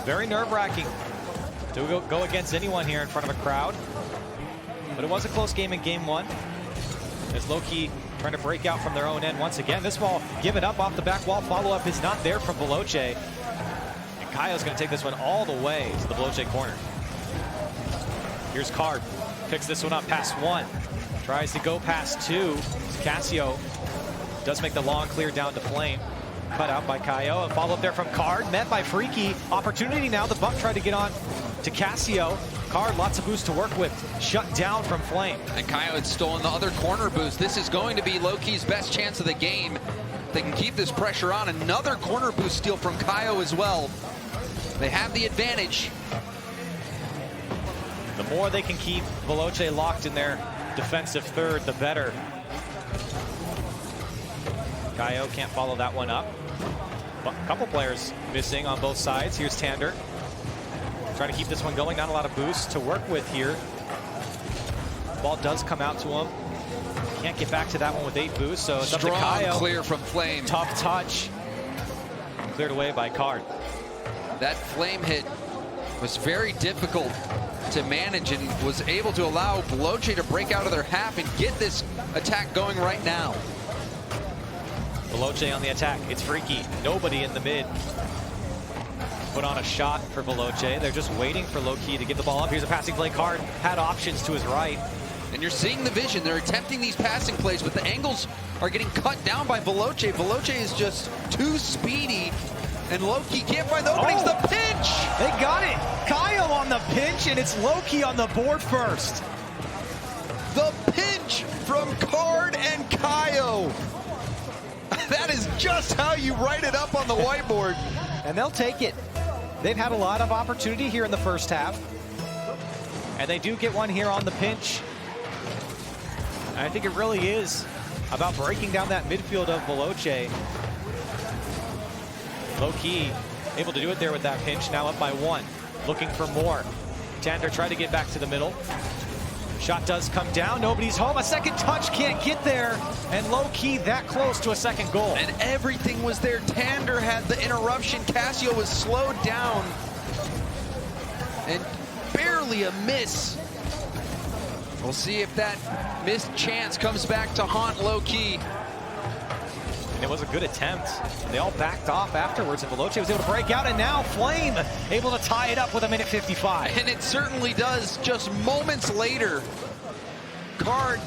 [SPEAKER 3] Very nerve-wracking to go against anyone here in front of a crowd. But it was a close game in game 1. As Low-Key trying to break out from their own end once again. This ball given up off the back wall. Follow-up is not there from Veloce. And Kaya's going to take this one all the way to the Veloce corner. Here's Card. Picks this one up past 1. Tries to go past 2. Casio does make the long clear down to Flame. Cut out by Kaio. And follow up there from Card. Met by Freaky. Opportunity now. The Buck tried to get on to Casio. Card, lots of boost to work with. Shut down from Flame.
[SPEAKER 10] And Kaio had stolen the other corner boost. This is going to be Low-Key's best chance of the game. They can keep this pressure on. Another corner boost steal from Kaio as well. They have the advantage.
[SPEAKER 3] The more they can keep Veloce locked in their defensive third, the better. Kaio can't follow that one up. A couple players missing on both sides. Here's Tander. Trying to keep this one going. Not a lot of boost to work with here. Ball does come out to him. Can't get back to that one with 8 boosts, so it's up to Kaio.
[SPEAKER 10] Clear from Flame.
[SPEAKER 3] Tough touch. Cleared away by Card.
[SPEAKER 10] That Flame hit was very difficult to manage and was able to allow Veloce to break out of their half and get this attack going right now.
[SPEAKER 3] Veloce on the attack. It's Freaky. Nobody in the mid. Put on a shot for Veloce. They're just waiting for Low-Key to get the ball up. Here's a passing play. Card had options to his right.
[SPEAKER 10] And you're seeing the vision. They're attempting these passing plays, but the angles are getting cut down by Veloce. Veloce is just too speedy, and Low-Key can't find the openings. The pinch!
[SPEAKER 3] They got it. Kaio on the pinch, and it's Low-Key on the board first.
[SPEAKER 10] The pinch from Card and Kaio. That is just how you write it up on the whiteboard.
[SPEAKER 3] And they'll take it. They've had a lot of opportunity here in the first half. And they do get one here on the pinch. And I think it really is about breaking down that midfield of Veloce. Low-Key able to do it there with that pinch. Now up by 1. Looking for more. Tander tried to get back to the middle. Shot does come down. Nobody's home. A second touch can't get there. And Low-Key that close to a second goal.
[SPEAKER 10] And everything was there. Tander had the interruption. Casio was slowed down. And barely a miss. We'll see if that missed chance comes back to haunt Low-Key.
[SPEAKER 3] And it was a good attempt. And they all backed off afterwards, and Veloce was able to break out, and now Flame able to tie it up with 1:55.
[SPEAKER 10] And it certainly does. Just moments later, Card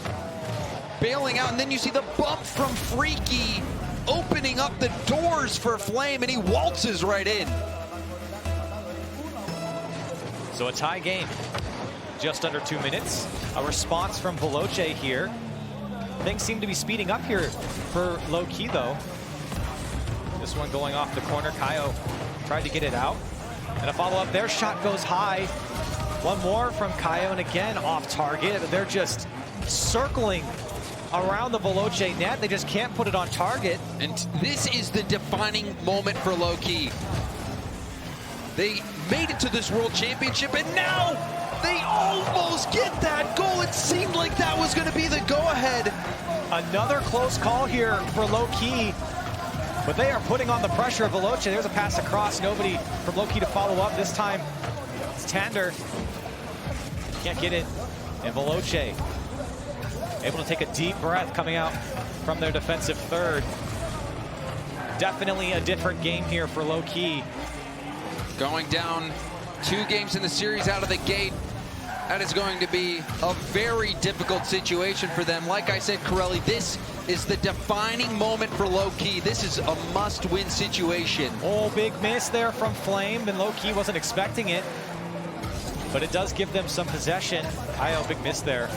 [SPEAKER 10] bailing out, and then you see the bump from Freaky opening up the doors for Flame, and he waltzes right in.
[SPEAKER 3] So a tie game, just under 2 minutes. A response from Veloce here. Things seem to be speeding up here for Low-Key, though. This one going off the corner. Kaio tried to get it out. And a follow-up there. Shot goes high. One more from Kaio, and again off target. They're just circling around the Veloce net. They just can't put it on target.
[SPEAKER 10] And this is the defining moment for Low-Key. They made it to this World Championship, and now they almost get that goal. It seemed like that was going to be the go-ahead.
[SPEAKER 3] Another close call here for Low-Key, but they are putting on the pressure of Veloce. There's a pass across. Nobody from Low-Key to follow up. This time it's Tander. Can't get it. And Veloce able to take a deep breath coming out from their defensive third. Definitely a different game here for Low-Key.
[SPEAKER 10] Going down 2 games in the series out of the gate. That is going to be a very difficult situation for them. Like I said, Corelli, this is the defining moment for Low-Key. This is a must-win situation.
[SPEAKER 3] Oh, big miss there from Flame, and Low-Key wasn't expecting it. But it does give them some possession. Big miss there.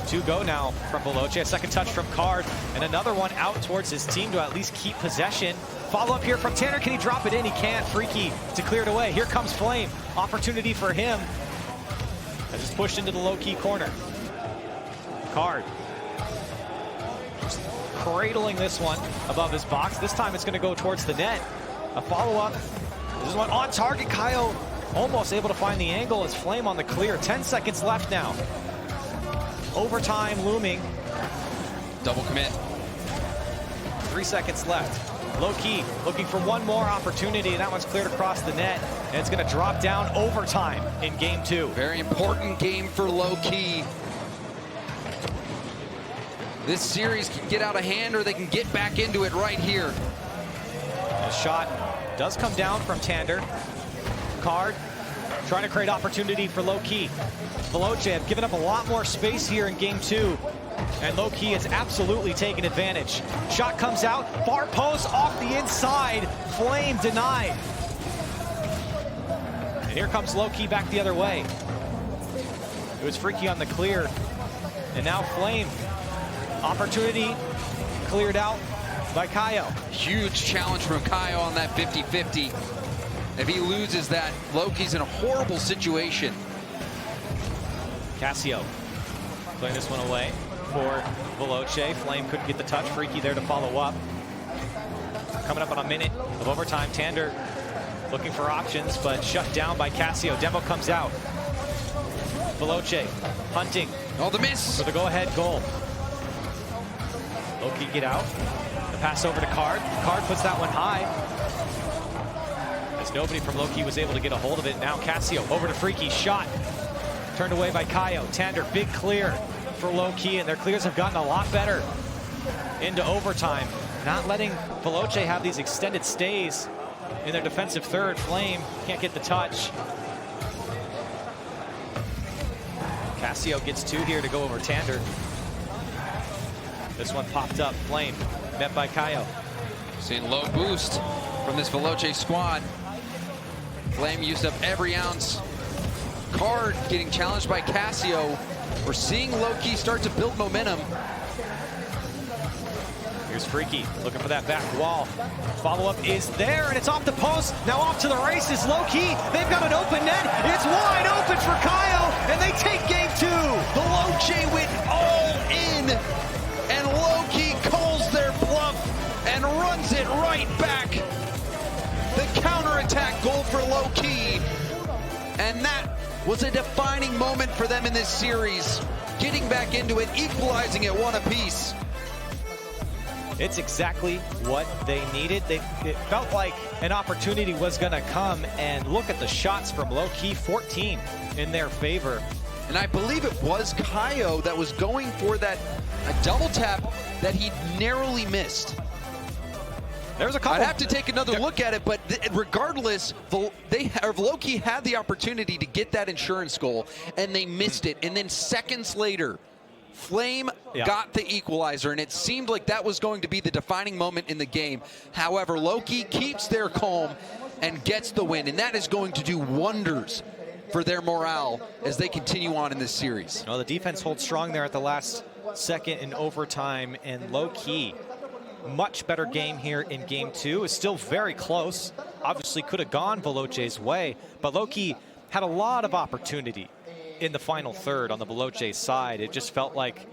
[SPEAKER 3] 2 go now from Veloce. A second touch from Card, and another one out towards his team to at least keep possession. Follow up here from Tander. Can he drop it in? He can't. Freaky to clear it away. Here comes Flame. Opportunity for him. That just pushed into the Low-Key corner. Card just cradling this one above his box. This time it's going to go towards the net. A follow-up. This is one on target. Kaio almost able to find the angle as Flame on the clear. 10 seconds left now. Overtime looming.
[SPEAKER 10] Double commit.
[SPEAKER 3] 3 seconds left. Low-Key looking for one more opportunity, and that one's cleared across the net, and it's going to drop down overtime in game 2.
[SPEAKER 10] Very important game for Low-Key. This series can get out of hand, or they can get back into it right here.
[SPEAKER 3] The shot does come down from Tander. Card trying to create opportunity for Low-Key. Veloce have given up a lot more space here in game 2. And Low-Key has absolutely taken advantage. Shot comes out, far post off the inside. Flame denied. And here comes Low-Key back the other way. It was Freaky on the clear. And now Flame. Opportunity cleared out by Kaio.
[SPEAKER 10] Huge challenge from Kaio on that 50-50. If he loses that, Loki's in a horrible situation.
[SPEAKER 3] Cassio playing this one away for Veloce. Flame couldn't get the touch. Freaky there to follow up. Coming up on a minute of overtime. Tander looking for options, but shut down by Cassio. Demo comes out. Veloce hunting.
[SPEAKER 10] Oh, the miss.
[SPEAKER 3] For the go-ahead goal. Low-Key get out. The pass over to Card. Card puts that one high. As nobody from Low-Key was able to get a hold of it. Now Cassio over to Freaky. Shot. Turned away by Kaio. Tander, big clear for Low-Key, and their clears have gotten a lot better into overtime. Not letting Veloce have these extended stays in their defensive third. Flame can't get the touch. Cassio gets 2 here to go over Tander. This one popped up. Flame met by Kaio.
[SPEAKER 10] Seeing low boost from this Veloce squad. Flame used up every ounce. Card getting challenged by Cassio. We're seeing Low-Key start to build momentum.
[SPEAKER 3] Here's Freaky looking for that back wall. Follow-up is there, and it's off the post. Now off to the races. Low-Key, they've got an open net. It's wide open for Kaio, and they take game 2.
[SPEAKER 10] Veloce went all in, and Low-Key calls their bluff and runs it right back. The counterattack goal for Low-Key, and that was a defining moment for them in this series. Getting back into it, equalizing it 1 apiece.
[SPEAKER 3] It's exactly what they needed. It felt like an opportunity was going to come, and look at the shots from Low-Key, 14 in their favor.
[SPEAKER 10] And I believe it was Kaio that was going for that a double tap that he narrowly missed.
[SPEAKER 3] There's a couple.
[SPEAKER 10] I'd have to take another look at it, but regardless, Low-Key had the opportunity to get that insurance goal, and they missed it. And then seconds later, Flame got the equalizer, and it seemed like that was going to be the defining moment in the game. However, Low-Key keeps their calm and gets the win, and that is going to do wonders for their morale as they continue on in this series.
[SPEAKER 3] No, the defense holds strong there at the last second in overtime, and Low-Key, much better game here in game 2. Is still very close. Obviously could have gone Veloce's way, but Low-Key had a lot of opportunity in the final third on the Veloce side. It just felt like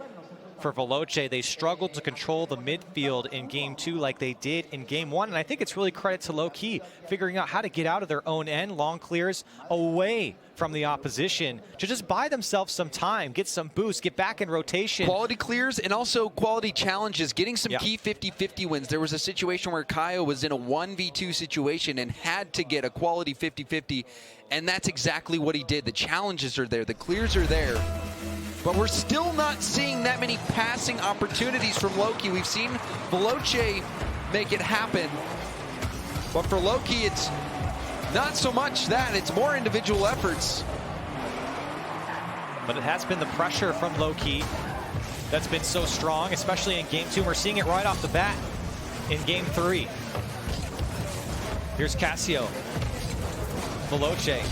[SPEAKER 3] for Veloce, they struggled to control the midfield in game 2 like they did in game 1. And I think it's really credit to Low-Key figuring out how to get out of their own end, long clears away from the opposition to just buy themselves some time, get some boost, get back in rotation.
[SPEAKER 10] Quality clears and also quality challenges, getting some key 50-50 wins. There was a situation where Kaio was in a 1v2 situation and had to get a quality 50-50, and that's exactly what he did. The challenges are there, the clears are there. But we're still not seeing that many passing opportunities from Low-Key. We've seen Veloce make it happen. But for Low-Key, it's not so much that. It's more individual efforts.
[SPEAKER 3] But it has been the pressure from Low-Key that's been so strong, especially in game 2. We're seeing it right off the bat in game 3. Here's Cassio. Veloce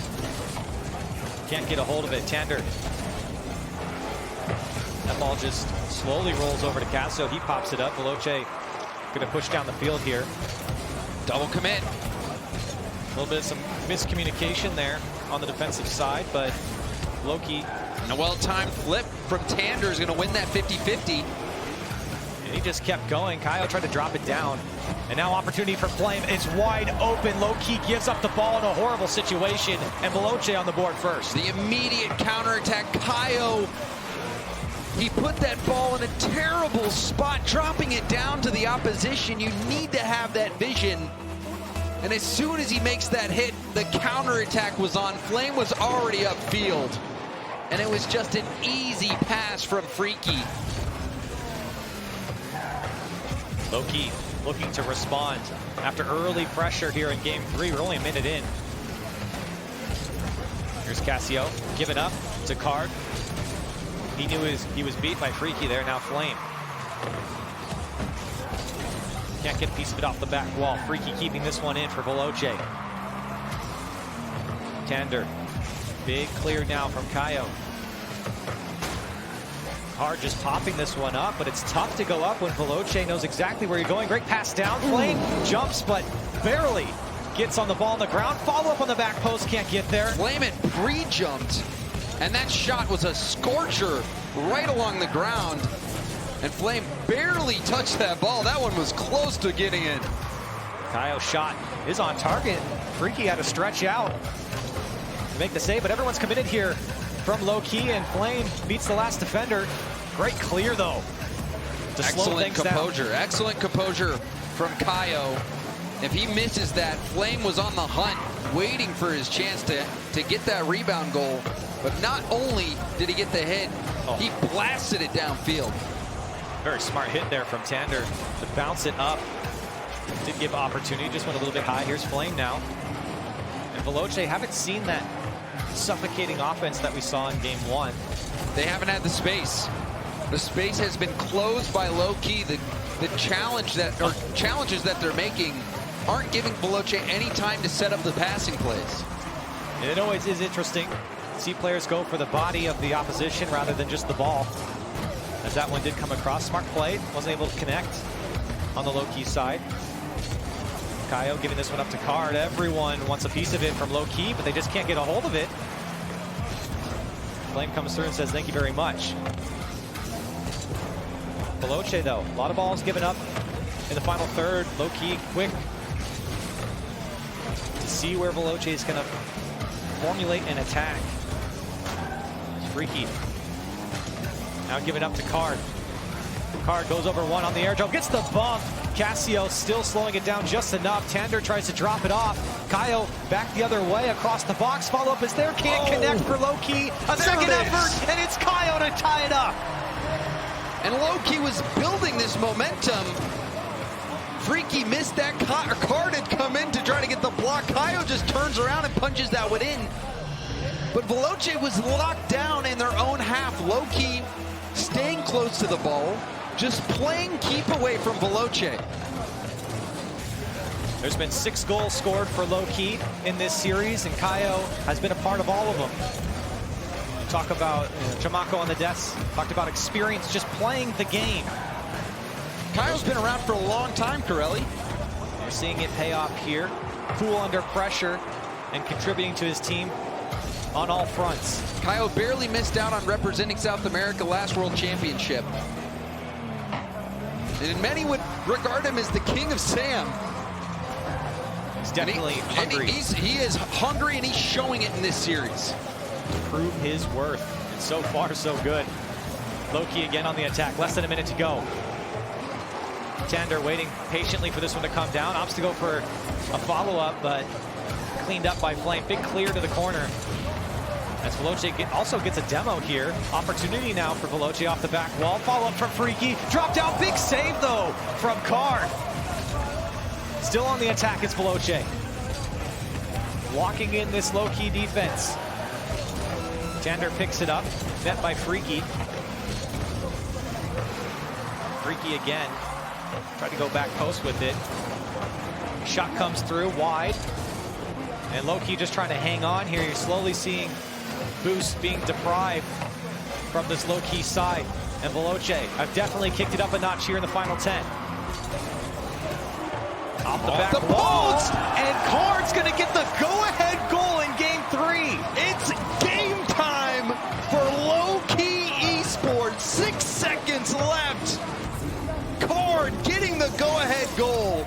[SPEAKER 3] can't get a hold of it. Tander. That ball just slowly rolls over to Cassio. He pops it up. Veloce going to push down the field here.
[SPEAKER 10] Double commit.
[SPEAKER 3] A little bit of some miscommunication there on the defensive side, but Low-Key.
[SPEAKER 10] And a well-timed flip from Tander is going to win that 50-50.
[SPEAKER 3] And he just kept going. Kaio tried to drop it down. And now opportunity for Flame. It's wide open. Low-Key gives up the ball in a horrible situation. And Veloce on the board first.
[SPEAKER 10] The immediate counterattack. Kaio, he put that ball in a terrible spot, dropping it down to the opposition. You need to have that vision. And as soon as he makes that hit, the counterattack was on. Flame was already upfield. And it was just an easy pass from Freaky.
[SPEAKER 3] Low-Key looking to respond after early pressure here in game 3. We're only a minute in. Here's Casio, giving up to Card. He knew he was beat by Freaky there, now Flame. Can't get a piece of it off the back wall. Freaky keeping this one in for Veloce. Tander, big clear now from Kaio. Card just popping this one up, but it's tough to go up when Veloce knows exactly where you're going. Great pass down, Flame jumps, but barely gets on the ball on the ground. Follow up on the back post, can't get there.
[SPEAKER 10] Flame it pre-jumped, and that shot was a scorcher right along the ground. And Flame barely touched that ball. That one was close to getting in.
[SPEAKER 3] Kaio's shot is on target. Freaky had to stretch out to make the save, but everyone's committed here from low key, and Flame beats the last defender. Great clear though to slow
[SPEAKER 10] Excellent
[SPEAKER 3] things
[SPEAKER 10] composure.
[SPEAKER 3] down.
[SPEAKER 10] Excellent composure from Kaio. If he misses that, Flame was on the hunt, waiting for his chance to get that rebound goal. But not only did he get the hit, he blasted it downfield.
[SPEAKER 3] Very smart hit there from Tander to bounce it up. Did give opportunity, just went a little bit high. Here's Flame now. And Veloce haven't seen that suffocating offense that we saw in game 1.
[SPEAKER 10] They haven't had the space. The space has been closed by low key. The challenges that they're making aren't giving Veloce any time to set up the passing plays.
[SPEAKER 3] And it always is interesting to see players go for the body of the opposition rather than just the ball. As that one did come across. Smart play, wasn't able to connect on the low-key side. Kaio giving this one up to Card. Everyone wants a piece of it from low-key, but they just can't get a hold of it. Flame comes through and says thank you very much. Veloce though, a lot of balls given up in the final third. Low-key, quick to see where Veloce is going to formulate an attack. Freaky. Now give it up to Card. Card goes over one on the air dribble, gets the bump. Casio still slowing it down just enough. Tander tries to drop it off. Kaio back the other way across the box. Follow-up is there, can't connect for low-key. A second effort, and it's Kaio to tie it up.
[SPEAKER 10] And low-key was building this momentum. Freaky missed that. Card had come in to try to get the block. Kaio just turns around and punches that one in. But Veloce was locked down in their own half. Low-key staying close to the ball, just playing keep away from Veloce.
[SPEAKER 3] There's been 6 goals scored for low-key in this series, and Kaio has been a part of all of them. Talk about CHAMAKO on the desk, talked about experience just playing the game.
[SPEAKER 10] Kaio's been around for a long time, Corelli.
[SPEAKER 3] We're seeing it pay off here. Cool under pressure and contributing to his team on all fronts.
[SPEAKER 10] Kaio barely missed out on representing South America last World Championship. And many would regard him as the king of Sam.
[SPEAKER 3] He's definitely hungry.
[SPEAKER 10] He is hungry, and he's showing it in this series.
[SPEAKER 3] To prove his worth. And so far, so good. Low-key again on the attack. Less than a minute to go. Tander waiting patiently for this one to come down. Opts to go for a follow-up, but cleaned up by Flame. Big clear to the corner. As Veloce also gets a demo here. Opportunity now for Veloce off the back wall. Follow-up from Freaky. Dropped out. Big save, though, from Card. Still on the attack is Veloce. Locking in this low-key defense. Tander picks it up. Met by Freaky. Freaky again. Tried to go back post with it. Shot comes through wide. And low-key just trying to hang on here. You're slowly seeing boost being deprived from this low-key side. And Veloce, I've definitely kicked it up a notch here in the final 10. Off the back wall. And Card's going to get the go-ahead goal in game 3.
[SPEAKER 10] It's game time for low-key eSports. 6 seconds left. Card getting the go-ahead goal.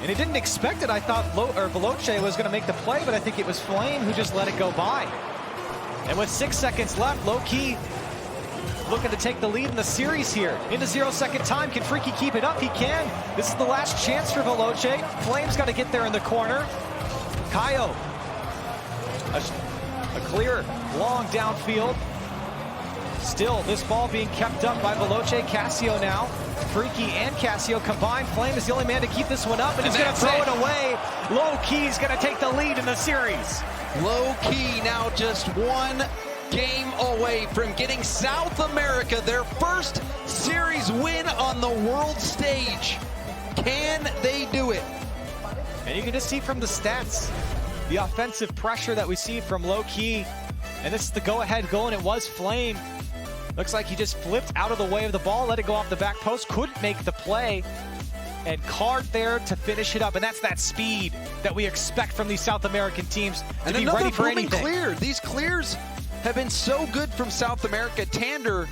[SPEAKER 3] And he didn't expect it. I thought Veloce was going to make the play, but I think it was Flame who just let it go by. And with 6 seconds left, low-key looking to take the lead in the series here. Into 0-second time. Can Freaky keep it up? He can. This is the last chance for Veloce. Flame's got to get there in the corner. Kaio. A clear, long downfield. Still, this ball being kept up by Veloce. Casio now Freaky and Casio combined. Flame is the only man to keep this one up, and he's going to throw it away. Low Key's going to take the lead in the series.
[SPEAKER 10] Low Key now just one game away from getting South America their first series win on the world stage. Can they do it?
[SPEAKER 3] And you can just see from the stats, the offensive pressure that we see from Low Key. And this is the go-ahead goal, and it was Flame. Looks like he just flipped out of the way of the ball, let it go off the back post, couldn't make the play. And Card there to finish it up, and that's that speed that we expect from these South American teams to be ready for anything.
[SPEAKER 10] Clear. These clears have been so good from South America. Tander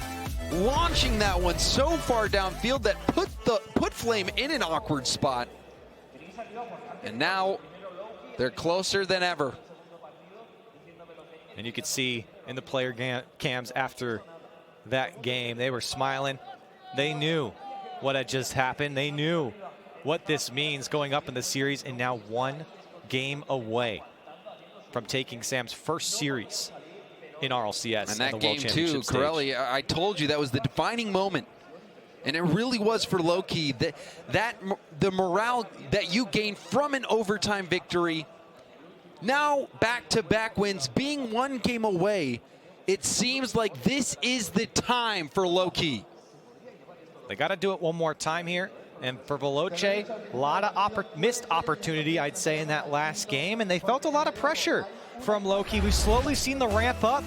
[SPEAKER 10] launching that one so far downfield that put Flame in an awkward spot. And now they're closer than ever.
[SPEAKER 3] And you could see in the player cams after that game, they were smiling. They knew what had just happened. They knew what this means going up in the series, and now one game away from taking Sam's first series in RLCS.
[SPEAKER 10] And that game too, Corelli, I told you that was the defining moment. And it really was for Low Key. The morale that you gain from an overtime victory, now back-to-back wins, being one game away, it seems like this is the time for Low Key.
[SPEAKER 3] They got to do it one more time here. And for Veloce, a lot of missed opportunity, I'd say, in that last game. And they felt a lot of pressure from Low Key. We've slowly seen the ramp up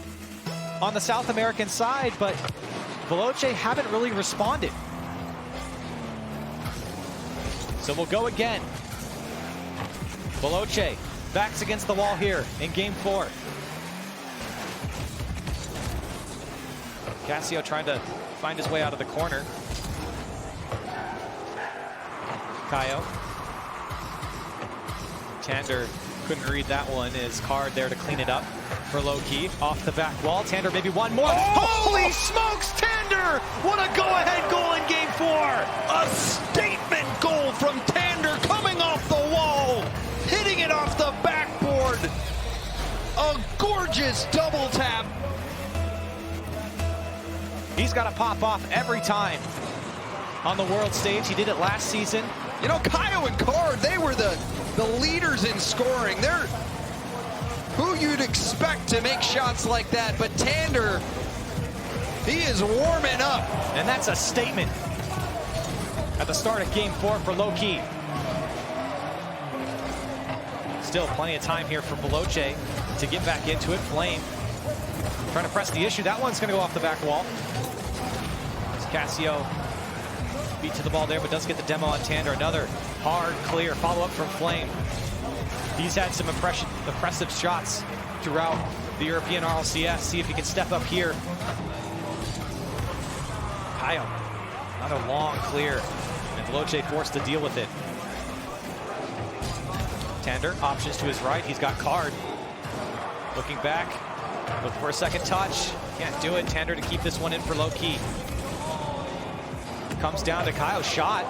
[SPEAKER 3] on the South American side, but Veloce haven't really responded. So we'll go again. Veloce backs against the wall here in game 4. Casio trying to find his way out of the corner. Kaio. Tander couldn't read that one. His Card there to clean it up for Low Key. Off the back wall. Tander maybe one more. Holy smokes, Tander! What a go-ahead goal in game 4!
[SPEAKER 10] A statement goal from Tander coming off the wall, hitting it off the backboard. A gorgeous double tap.
[SPEAKER 3] He's got to pop off every time on the world stage. He did it last season.
[SPEAKER 10] You know, Kaio and Card, they were the leaders in scoring. They're who you'd expect to make shots like that, but Tander, he is warming up.
[SPEAKER 3] And that's a statement at the start of game 4 for Low Key. Still plenty of time here for Veloce to get back into it. Flame trying to press the issue. That one's going to go off the back wall. Casio beat to the ball there, but does get the demo on Tander. Another hard clear follow-up from Flame. He's had some impressive shots throughout the European RLCS. See if he can step up here. Kaio, another long clear, and Veloce forced to deal with it. Tander, options to his right. He's got Card. Looking back, looking for a second touch. Can't do it. Tander to keep this one in for Low Key. Comes down to Kaio. Shot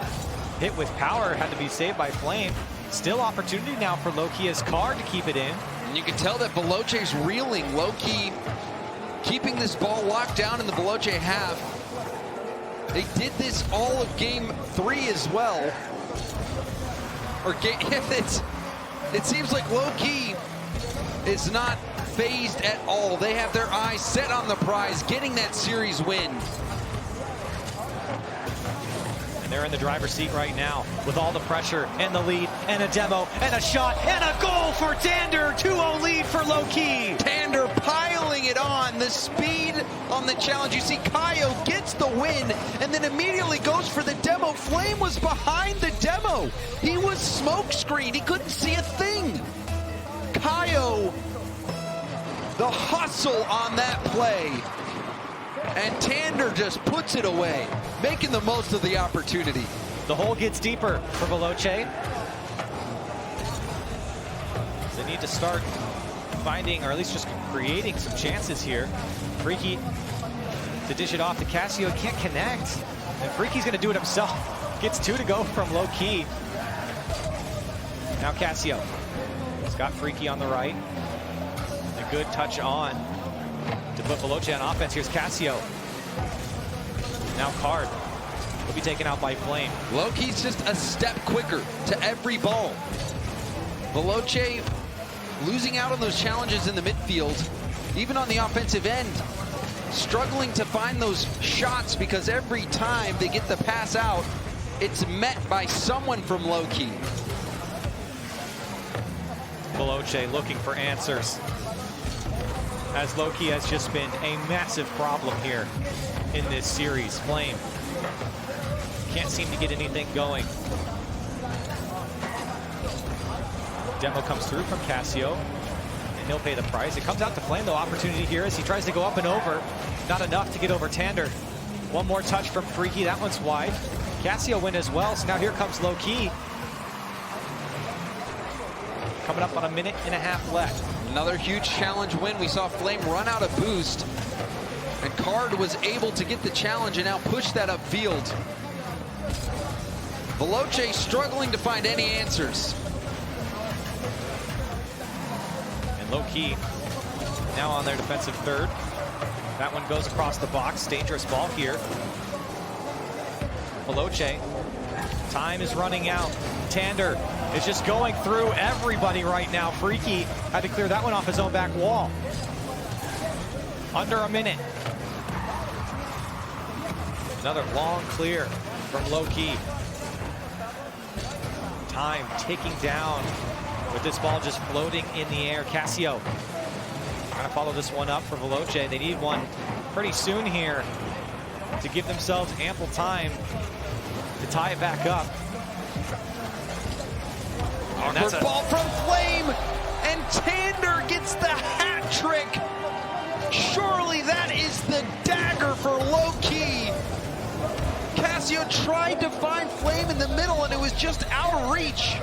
[SPEAKER 3] hit with power, had to be saved by Flame. Still opportunity now for Low Key as Card to keep it in.
[SPEAKER 10] And you can tell that Veloce's reeling. Low Key keeping this ball locked down in the Veloce half. They did this all of game 3 as well. Or it seems like Low Key is not phased at all. They have their eyes set on the prize, getting that series win.
[SPEAKER 3] And they're in the driver's seat right now with all the pressure and the lead and a demo and a shot and a goal for Tander. 2-0 lead for Low Key.
[SPEAKER 10] Tander piling it on. The speed on the challenge. You see Kaio gets the win and then immediately goes for the demo. Flame was behind the demo. He was smoke screened. He couldn't see a thing. Kaio, the hustle on that play. And Tander just puts it away, making the most of the opportunity.
[SPEAKER 3] The hole gets deeper for Veloce. They need to start finding, or at least just creating some chances here. Freaky to dish it off to Casio, can't connect. And Freaky's gonna do it himself. Gets 2 to go from Low Key. Now Casio. He's got Freaky on the right. A good touch on to put Veloce on offense. Here's Casio. Now Card. will be taken out by Flame.
[SPEAKER 10] Loki's just a step quicker to every ball. Veloce losing out on those challenges in the midfield, even on the offensive end, struggling to find those shots because every time they get the pass out, it's met by someone from Loki.
[SPEAKER 3] Veloce looking for answers, as Loki has just been a massive problem here in this series. Flame can't seem to get anything going. Demo comes through from Casio, and he'll pay the price. It comes out to Flame, though. Opportunity here as he tries to go up and over. Not enough to get over Tander. One more touch from Freaky. That one's wide. Casio win as well, so now here comes Loki. Coming up on a minute and a half left.
[SPEAKER 10] Another huge challenge win. We saw Flame run out of boost, and Card was able to get the challenge and now push that upfield. Veloce struggling to find any answers.
[SPEAKER 3] And Loki now on their defensive third. That one goes across the box. Dangerous ball here. Veloce. Time is running out. Tander is just going through everybody right now. Freaky had to clear that one off his own back wall. Under a minute. Another long clear from Loki. Time ticking down with this ball just floating in the air. Casio trying to follow this one up for Veloce. They need one pretty soon here to give themselves ample time to tie it back up.
[SPEAKER 10] And that's a ball from Flame, and Tander gets the hat trick. Surely that is the dagger for Loki. Casio tried to find Flame in the middle, and it was just out of reach.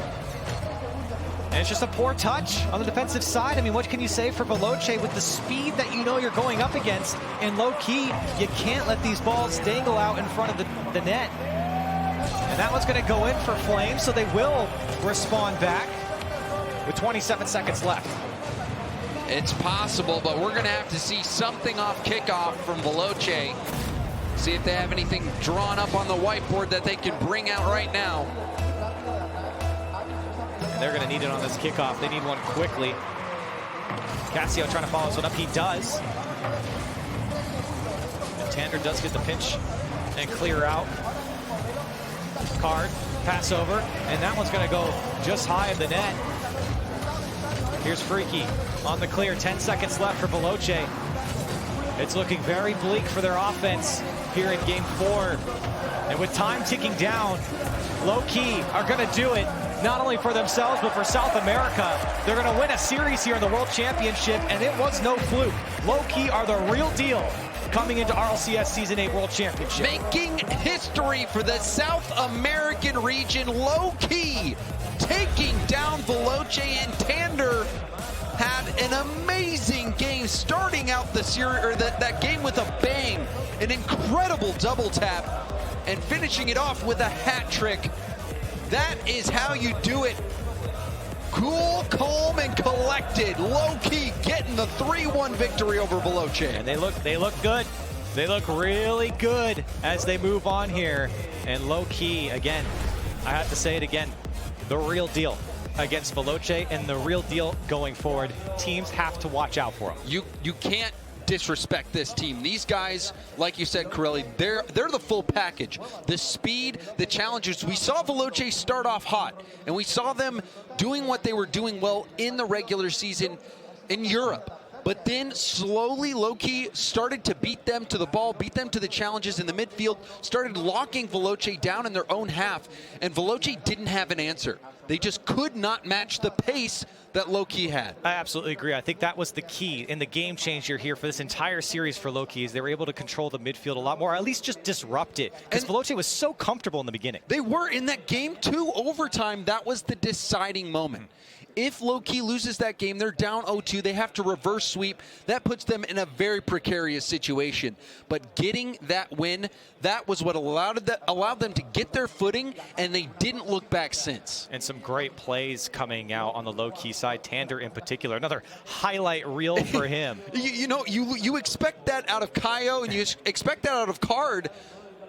[SPEAKER 3] And it's just a poor touch on the defensive side. I mean, what can you say for Veloce with the speed that you know you're going up against? And low-key, you can't let these balls dangle out in front of the net. And that one's going to go in for Flame, so they will respond back with 27 seconds left.
[SPEAKER 10] It's possible, but we're going to have to see something off kickoff from Veloce. See if they have anything drawn up on the whiteboard that they can bring out right now.
[SPEAKER 3] And they're going to need it on this kickoff. They need one quickly. Casio trying to follow this one up. He does. And Tander does get the pinch and clear out. Card, pass over, and that one's going to go just high of the net. Here's Freaky on the clear. 10 seconds left for Veloce. It's looking very bleak for their offense here in Game 4. And with time ticking down, low-key are going to do it, not only for themselves, but for South America. They're going to win a series here in the World Championship, and it was no fluke. Low-key are the real deal coming into RLCS Season 8 World Championship.
[SPEAKER 10] Making history for the South American region. Low-key taking down Veloce, and Tander had an amazing game, starting out the series, or that game with a bang, an incredible double tap, and finishing it off with a hat trick. That is how you do it. Cool, calm, and collected. Low-key getting the 3-1 victory over Veloce.
[SPEAKER 3] And they look good. They look really good as they move on here. And low-key, again, I have to say it again, the real deal against Veloce, and the real deal going forward. Teams have to watch out for them.
[SPEAKER 10] You can't disrespect this team. These guys, like you said, Corelli, they're the full package. The speed, the challenges. We saw Veloce start off hot, and we saw them doing what they were doing well in the regular season in Europe. But then slowly, low-key started to beat them to the ball, beat them to the challenges in the midfield, started locking Veloce down in their own half, and Veloce didn't have an answer. They just could not match the pace that Low-key had.
[SPEAKER 3] I absolutely agree. I think that was the key and the game changer here for this entire series for Low-key, is they were able to control the midfield a lot more, or at least just disrupt it, because Veloce was so comfortable in the beginning.
[SPEAKER 10] They were in that game 2 overtime. That was the deciding moment. If Low-key loses that game, they're down 0-2. They have to reverse sweep. That puts them in a very precarious situation. But getting that win, that was what allowed them to get their footing, and they didn't look back since.
[SPEAKER 3] And some great plays coming out on the low-key side. Tander in particular, another highlight reel for him.
[SPEAKER 10] You expect that out of Kaio, and you expect that out of Card.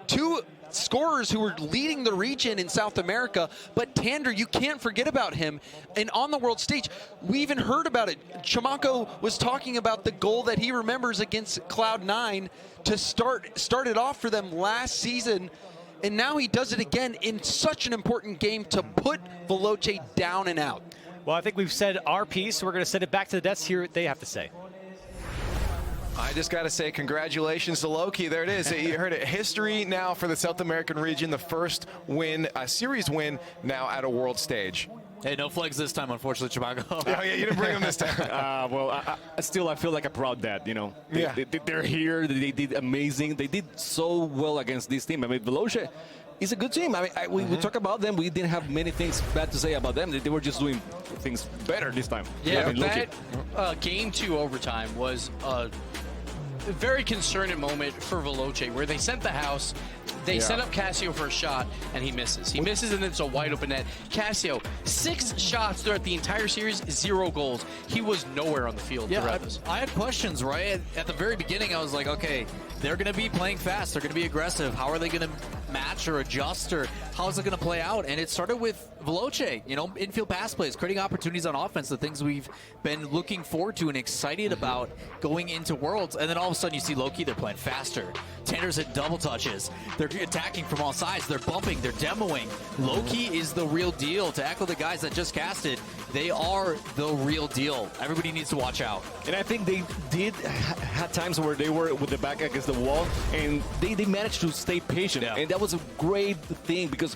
[SPEAKER 10] Two scorers who were leading the region in South America, but Tander, you can't forget about him. And on the world stage, we even heard about it. CHAMAKO was talking about the goal that he remembers against Cloud9 to start it off for them last season. And now he does it again in such an important game to put Veloce down and out.
[SPEAKER 3] Well, I think we've said our piece. We're going to send it back to the desk. Here they have to say.
[SPEAKER 1] I just got to say congratulations to Loki. There it is. You heard it. History now for the South American region. The first win, a series win now at a world stage.
[SPEAKER 4] Hey, no flags this time, unfortunately, CHAMAKO.
[SPEAKER 1] Oh, yeah, you didn't bring them this time.
[SPEAKER 18] Well, I feel like a proud dad, you know. They're here. They did amazing. They did so well against this team. I mean, Veloce is a good team. I mean, we talk about them. We didn't have many things bad to say about them. They were just doing things better this time.
[SPEAKER 2] Yeah, that game 2 overtime was a very concerning moment for Veloce, where they sent the house. They set up Cassio for a shot, and he misses. He misses, and then it's a wide open net. Cassio, 6 shots throughout the entire series, 0 goals. He was nowhere on the field throughout this.
[SPEAKER 4] I had questions, right? At the very beginning, I was like, okay, they're going to be playing fast. They're going to be aggressive. How are they going to match or adjust, or how is it going to play out? And it started with Veloce, you know, infield pass plays, creating opportunities on offense, the things we've been looking forward to and excited about going into Worlds. And then all of a sudden you see Loki, they're playing faster. Tander's at double touches. They're attacking from all sides. They're bumping. They're demoing. Loki is the real deal. To echo the guys that just casted, they are the real deal. Everybody needs to watch out.
[SPEAKER 18] And I think they did have times where they were with the back against the wall, and they managed to stay patient. Yeah. And that was a great thing, because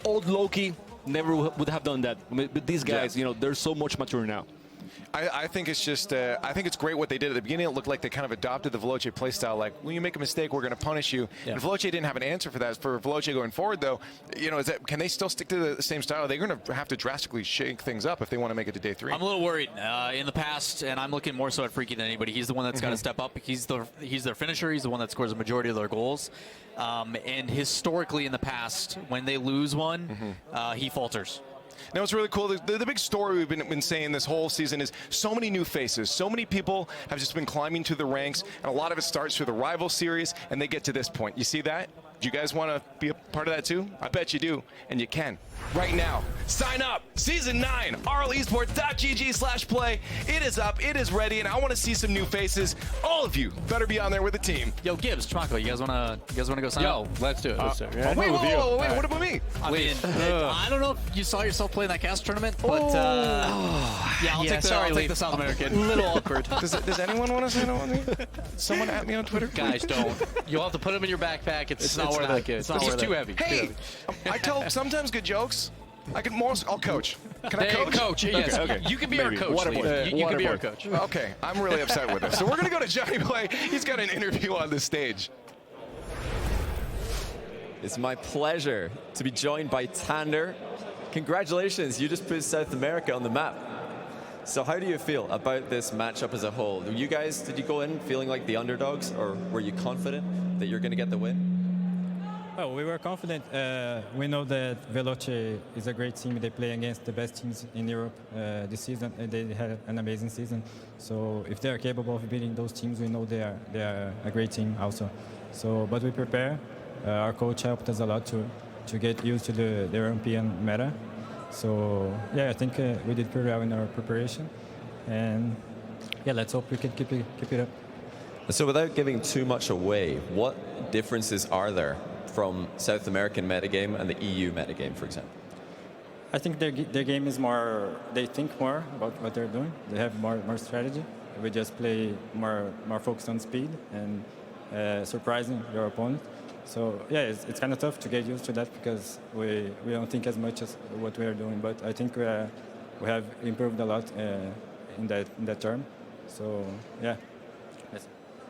[SPEAKER 18] old Loki never would have done that. But these guys, you know, they're so much mature now.
[SPEAKER 1] I think it's just, I think it's great what they did at the beginning. It looked like they kind of adopted the Veloce playstyle. Like, when you make a mistake, we're going to punish you. Yeah. And Veloce didn't have an answer for that. For Veloce going forward, though, you know, can they still stick to the same style? They're going to have to drastically shake things up if they want to make it to day 3.
[SPEAKER 4] I'm a little worried. In the past, and I'm looking more so at Freaky than anybody, he's the one that's got to step up. He's their finisher. He's the one that scores the majority of their goals. And historically in the past, when they lose one, he falters.
[SPEAKER 1] Now, it's really cool. The big story we've been saying this whole season is so many new faces. So many people have just been climbing to the ranks, and a lot of it starts through the rival series, and they get to this point. You see that? Do you guys want to be a part of that too? I bet you do, and you can. Right now, sign up. Season 9, rlesports.gg/play. It is up, it is ready, and I want to see some new faces. All of you better be on there with the team.
[SPEAKER 4] Yo, Gibbs, CHAMAKO, you guys wanna go sign up?
[SPEAKER 2] Yo, let's do it. Let's do it.
[SPEAKER 1] Wait, what about me?
[SPEAKER 4] I mean, I don't know if you saw yourself playing that cast tournament, but yeah, I'll take the South American.
[SPEAKER 2] A little awkward.
[SPEAKER 1] Does anyone want to sign up with me? Someone at me on Twitter?
[SPEAKER 2] Guys, don't. You'll have to put them in your backpack. It's not worth it. It's too heavy.
[SPEAKER 1] Hey, I tell sometimes good jokes. I'll coach. Can I coach?
[SPEAKER 2] Coach, yes. Okay. You can be our coach. You can be our coach.
[SPEAKER 1] Okay, I'm really upset with this. So we're going to go to Johnny Play. He's got an interview on the stage.
[SPEAKER 5] It's my pleasure to be joined by Tander. Congratulations, you just put South America on the map. So how do you feel about this matchup as a whole? Did you go in feeling like the underdogs, or were you confident that you're going to get the win?
[SPEAKER 6] Well, we were confident. We know that Veloce is a great team. They play against the best teams in Europe this season, and they had an amazing season. So if they are capable of beating those teams, we know they are a great team also. So, but we prepare. Our coach helped us a lot to get used to the European meta. So yeah, I think we did pretty well in our preparation, and yeah, let's hope we can keep it up.
[SPEAKER 5] So without giving too much away, what differences are there from South American metagame and the EU metagame, for example?
[SPEAKER 6] I think their game is more, they think more about what they're doing. They have more strategy. We just play more focused on speed and surprising your opponent. So yeah, it's kind of tough to get used to that, because we don't think as much as what we are doing. But I think we have improved a lot in that term. So yeah.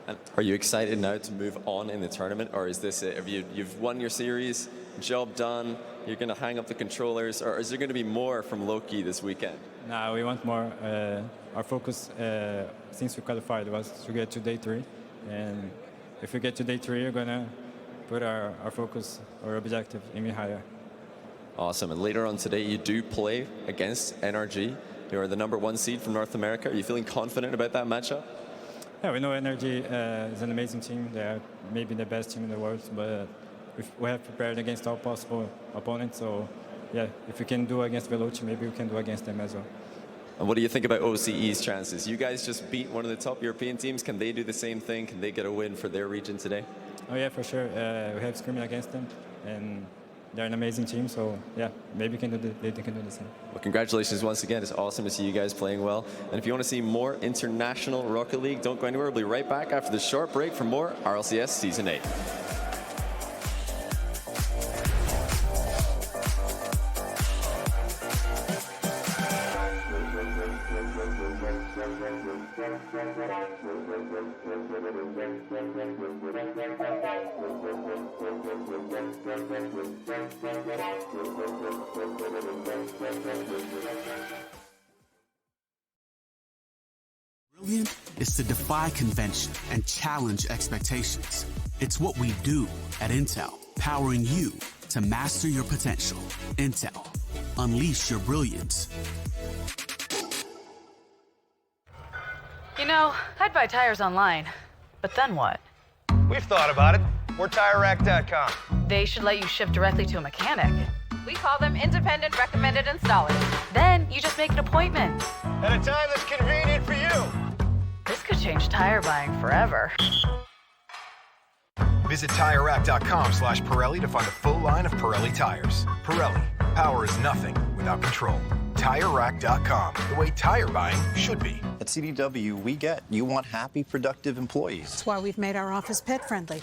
[SPEAKER 5] And are you excited now to move on in the tournament, or is this it? You've won your series, job done, you're going to hang up the controllers, or is there going to be more from Loki this weekend?
[SPEAKER 6] No, we want more. Our focus since we qualified was to get to day 3, and if we get to day 3, we're going to put our focus, our objective even higher.
[SPEAKER 5] Awesome. And later on today, you do play against NRG. You're the #1 seed from North America. Are you feeling confident about that matchup?
[SPEAKER 6] Yeah, we know NRG is an amazing team. They are maybe the best team in the world, but we have prepared against all possible opponents. So yeah, if we can do against Veloce, maybe we can do against them as well.
[SPEAKER 5] And what do you think about OCE's chances? You guys just beat one of the top European teams. Can they do the same thing? Can they get a win for their region today?
[SPEAKER 6] Oh yeah, for sure. We have scrimmaged against them, and they're an amazing team. So yeah, maybe they can do the same.
[SPEAKER 5] Well, congratulations once again. It's awesome to see you guys playing well. And if you want to see more international Rocket League, don't go anywhere. We'll be right back after the short break for more RLCS Season 8.
[SPEAKER 13] Brilliant is to defy convention and challenge expectations. It's what we do at Intel, powering you to master your potential. Intel, unleash your brilliance.
[SPEAKER 20] You know, I'd buy tires online, but then what?
[SPEAKER 23] We've thought about it. We're TireRack.com.
[SPEAKER 20] They should let you ship directly to a mechanic.
[SPEAKER 24] We call them independent recommended installers.
[SPEAKER 20] Then you just make an appointment.
[SPEAKER 23] At a time that's convenient for you.
[SPEAKER 20] This could change tire buying forever.
[SPEAKER 14] Visit TireRack.com/Pirelli to find a full line of Pirelli tires. Pirelli, power is nothing without control. TireRack.com, the way tire buying should be.
[SPEAKER 16] At CDW, we get you want happy, productive employees.
[SPEAKER 21] That's why we've made our office pet-friendly.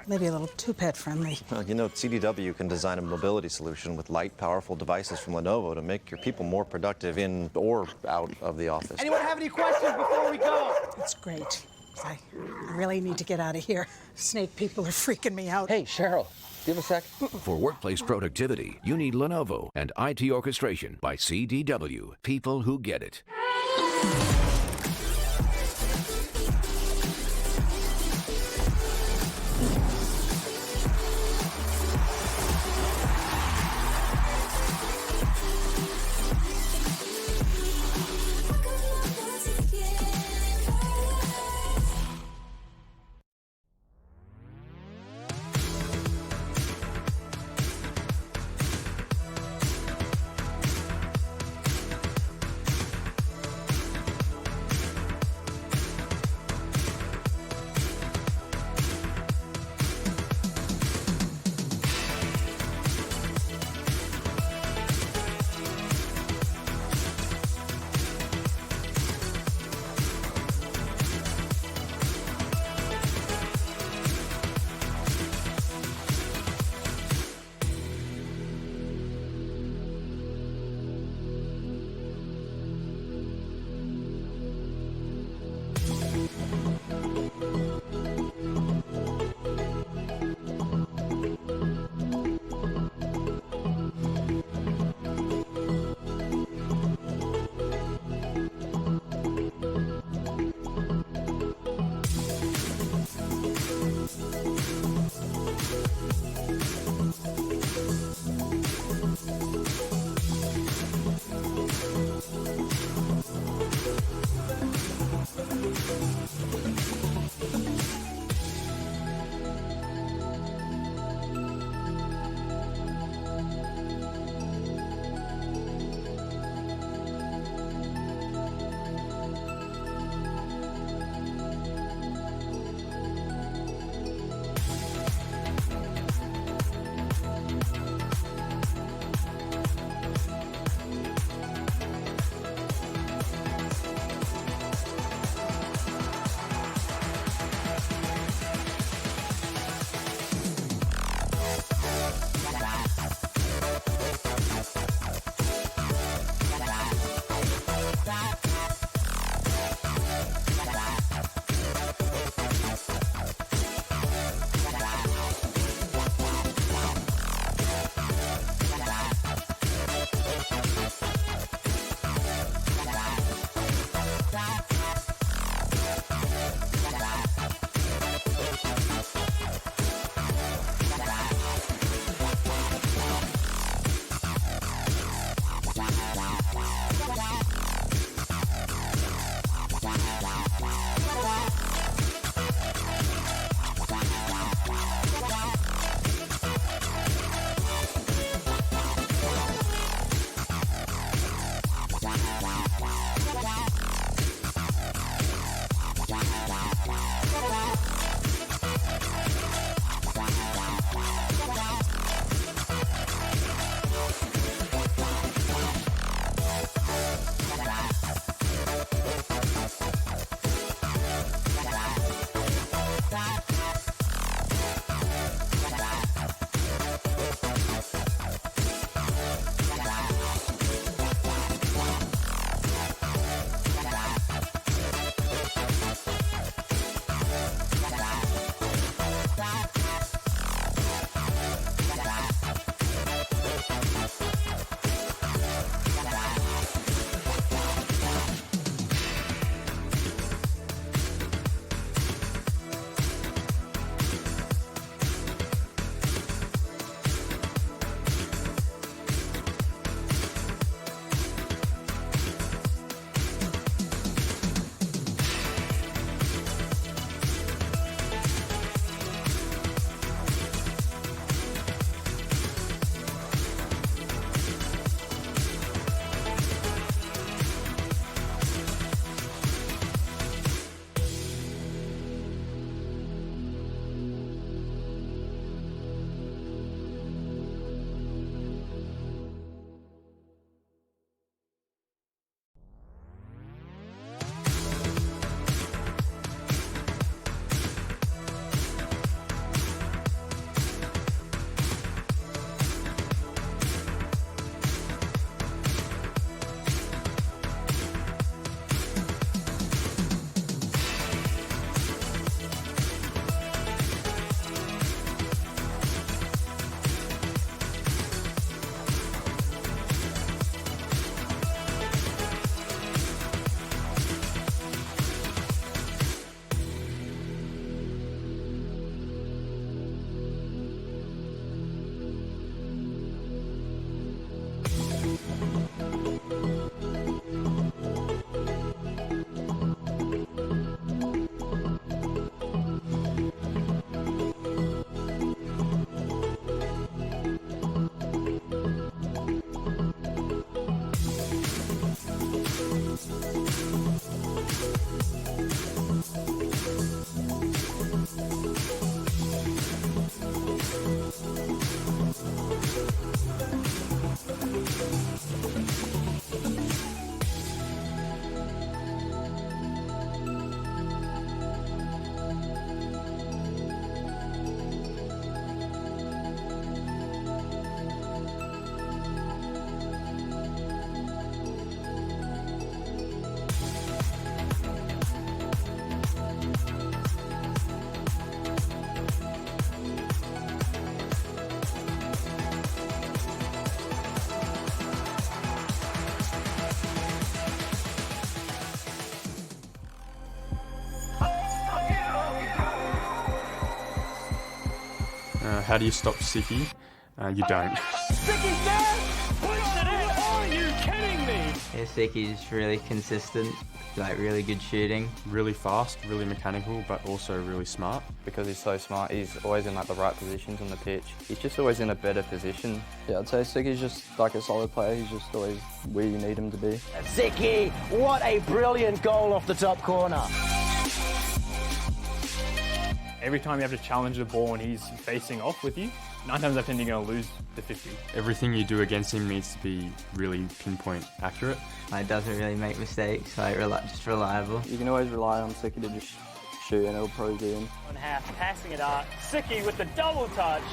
[SPEAKER 21] Maybe a little too pet-friendly.
[SPEAKER 16] Well, you know, CDW can design a mobility solution with light, powerful devices from Lenovo to make your people more productive in or out of the office.
[SPEAKER 21] Anyone have any questions before we go? It's great. I really need to get out of here. Snake people are freaking me out.
[SPEAKER 15] Hey, Cheryl, give a sec.
[SPEAKER 19] For workplace productivity, you need Lenovo and IT orchestration by CDW. People who get it.
[SPEAKER 8] How do you stop Siki? You don't.
[SPEAKER 11] Yeah, Siki's really consistent, like really good shooting.
[SPEAKER 8] Really fast, really mechanical, but also really smart.
[SPEAKER 17] Because he's so smart, he's always in like the right positions on the pitch. He's just always in a better position. Yeah, I'd say Siki's just like a solid player. He's just always where you need him to be.
[SPEAKER 22] Siki, what a brilliant goal off the top corner.
[SPEAKER 25] Every time you have to challenge the ball and he's facing off with you, 9 times out of 10 you're going to lose the 50.
[SPEAKER 8] Everything you do against him needs to be really pinpoint accurate.
[SPEAKER 11] He doesn't really make mistakes, like just reliable.
[SPEAKER 17] You can always rely on Siki to just shoot and it'll probably be in.
[SPEAKER 26] On half, passing it out, Siki with the double touch.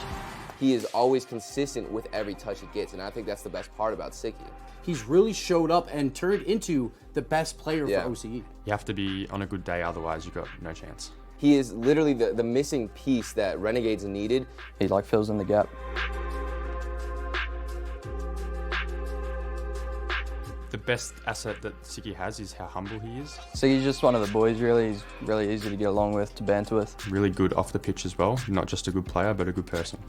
[SPEAKER 27] He is always consistent with every touch he gets, and I think that's the best part about Siki.
[SPEAKER 28] He's really showed up and turned into the best player for OCE.
[SPEAKER 8] You have to be on a good day, otherwise you've got no chance.
[SPEAKER 27] He is literally the missing piece that Renegades needed.
[SPEAKER 17] He like fills in the gap.
[SPEAKER 8] The best asset that Siki has is how humble he is.
[SPEAKER 17] Siki's just one of the boys, really. He's really easy to get along with, to banter with.
[SPEAKER 8] Really good off the pitch as well. Not just a good player, but a good person.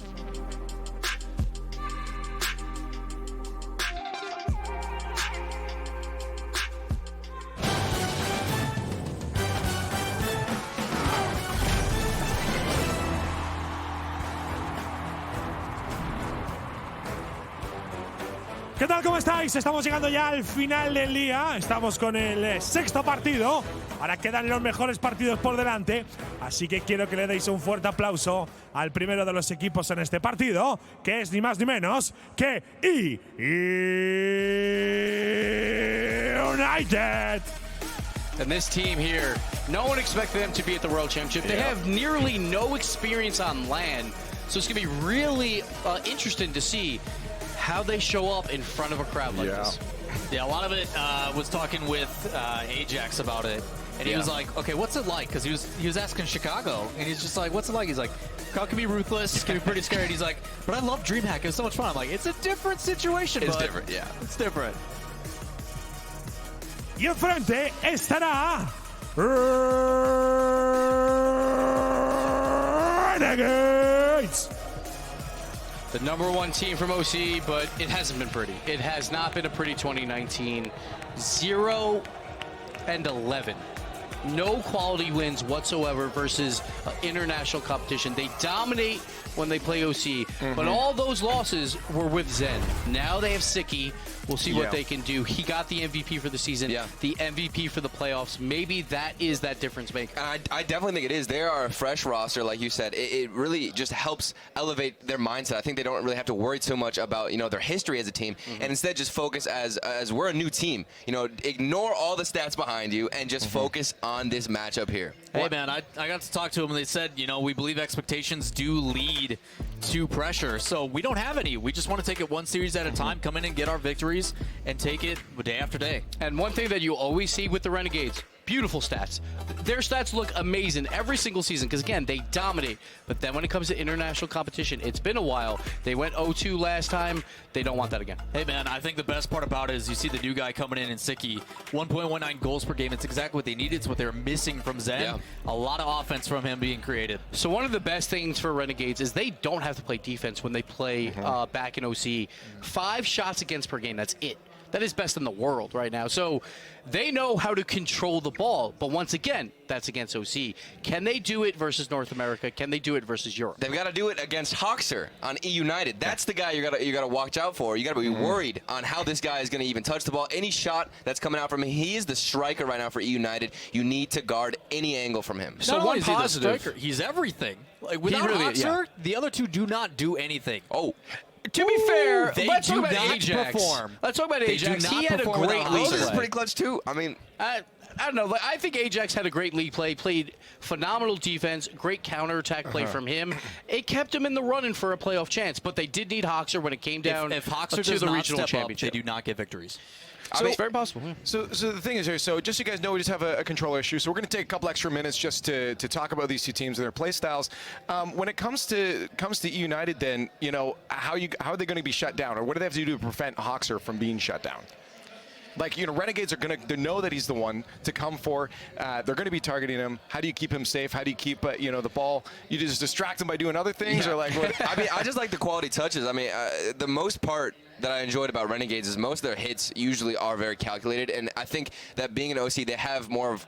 [SPEAKER 2] ¿Qué tal? ¿Cómo estáis? Estamos llegando ya al final del día. Estamos con el sexto partido. Ahora quedan los mejores partidos por delante. Así que quiero que le deis un fuerte aplauso al primero de los equipos en este partido, que es ni más ni menos que United.
[SPEAKER 3] And this team here, no one expected them to be at the World Championship. They have nearly no experience on land. So it's going to be really interesting to see how they show up in front of a crowd like this.
[SPEAKER 4] Yeah, a lot of it was talking with Ajax about it. And he was like, okay, what's it like? Because he was asking Chicago, and he's just like, what's it like? He's like, crowd can be ruthless, it can be pretty scary. And he's like, but I love DreamHack, it's so much fun. I'm like, it's a different situation.
[SPEAKER 1] It's different, yeah.
[SPEAKER 4] It's different.
[SPEAKER 2] Y enfrente estará Renegades.
[SPEAKER 3] The #1 team from OC, but it hasn't been pretty. It has not been a pretty 2019. 0-11. No quality wins whatsoever versus international competition. They dominate when they play OC, but all those losses were with Zen. Now they have Siki. We'll see what they can do. He got the MVP for the season, the MVP for the playoffs. Maybe that is that difference maker.
[SPEAKER 27] I definitely think it is. They are a fresh roster, like you said. It really just helps elevate their mindset. I think they don't really have to worry too much about their history as a team, and instead just focus as we're a new team. Ignore all the stats behind you and just focus on this matchup here.
[SPEAKER 4] Hey, man, I got to talk to them, and they said, we believe expectations do lead to pressure. So we don't have any. We just want to take it one series at a time, come in and get our victories, and take it day after day.
[SPEAKER 3] And one thing that you always see with the Renegades, beautiful stats. Their stats look amazing every single season because, again, they dominate. But then when it comes to international competition, it's been a while. They went 0-2 last time. They don't want that again.
[SPEAKER 4] Hey, man, I think the best part about it is you see the new guy coming in Siki, 1.19 goals per game. It's exactly what they needed. It's what they were missing from Zen.
[SPEAKER 3] Yeah.
[SPEAKER 4] A lot of offense from him being created.
[SPEAKER 3] So one of the best things for Renegades is they don't have to play defense when they play back in OC. 5 shots against per game, that's it. That is best in the world right now. So they know how to control the ball. But once again, that's against OC. Can they do it versus North America? Can they do it versus Europe?
[SPEAKER 27] They've got to do it against Hoxer on United. That's the guy you got to watch out for. You got to be worried on how this guy is going to even touch the ball. Any shot that's coming out from him, he is the striker right now for United. You need to guard any angle from him.
[SPEAKER 4] So one positive, he's everything. Like without Hoxer, the other two do not do anything.
[SPEAKER 27] Oh.
[SPEAKER 3] To be fair,
[SPEAKER 4] let's
[SPEAKER 3] talk about Ajax. Let's talk about Ajax. He had a great league.
[SPEAKER 27] This is pretty clutch too. I mean,
[SPEAKER 3] I don't know. I think Ajax had a great league play, played phenomenal defense, great counterattack play from him. It kept him in the running for a playoff chance, but they did need Hoxer when it came down
[SPEAKER 4] if Hoxer
[SPEAKER 3] to
[SPEAKER 4] does
[SPEAKER 3] the
[SPEAKER 4] not
[SPEAKER 3] regional
[SPEAKER 4] step
[SPEAKER 3] championship.
[SPEAKER 4] Up, they do not get victories.
[SPEAKER 1] So
[SPEAKER 3] it's very possible.
[SPEAKER 1] So the thing is here, so just so you guys know, we just have a controller issue. So we're going to take a couple extra minutes just to talk about these two teams and their play styles. When it comes to United, then how are they going to be shut down, or what do they have to do to prevent Hoxer from being shut down? Like, Renegades are going to know that he's the one to come for. They're going to be targeting him. How do you keep him safe? How do you keep, the ball? You just distract him by doing other things? Or like what?
[SPEAKER 27] I mean, I just like the quality touches. I mean, the most part that I enjoyed about Renegades is most of their hits usually are very calculated, and I think that being an OC, they have more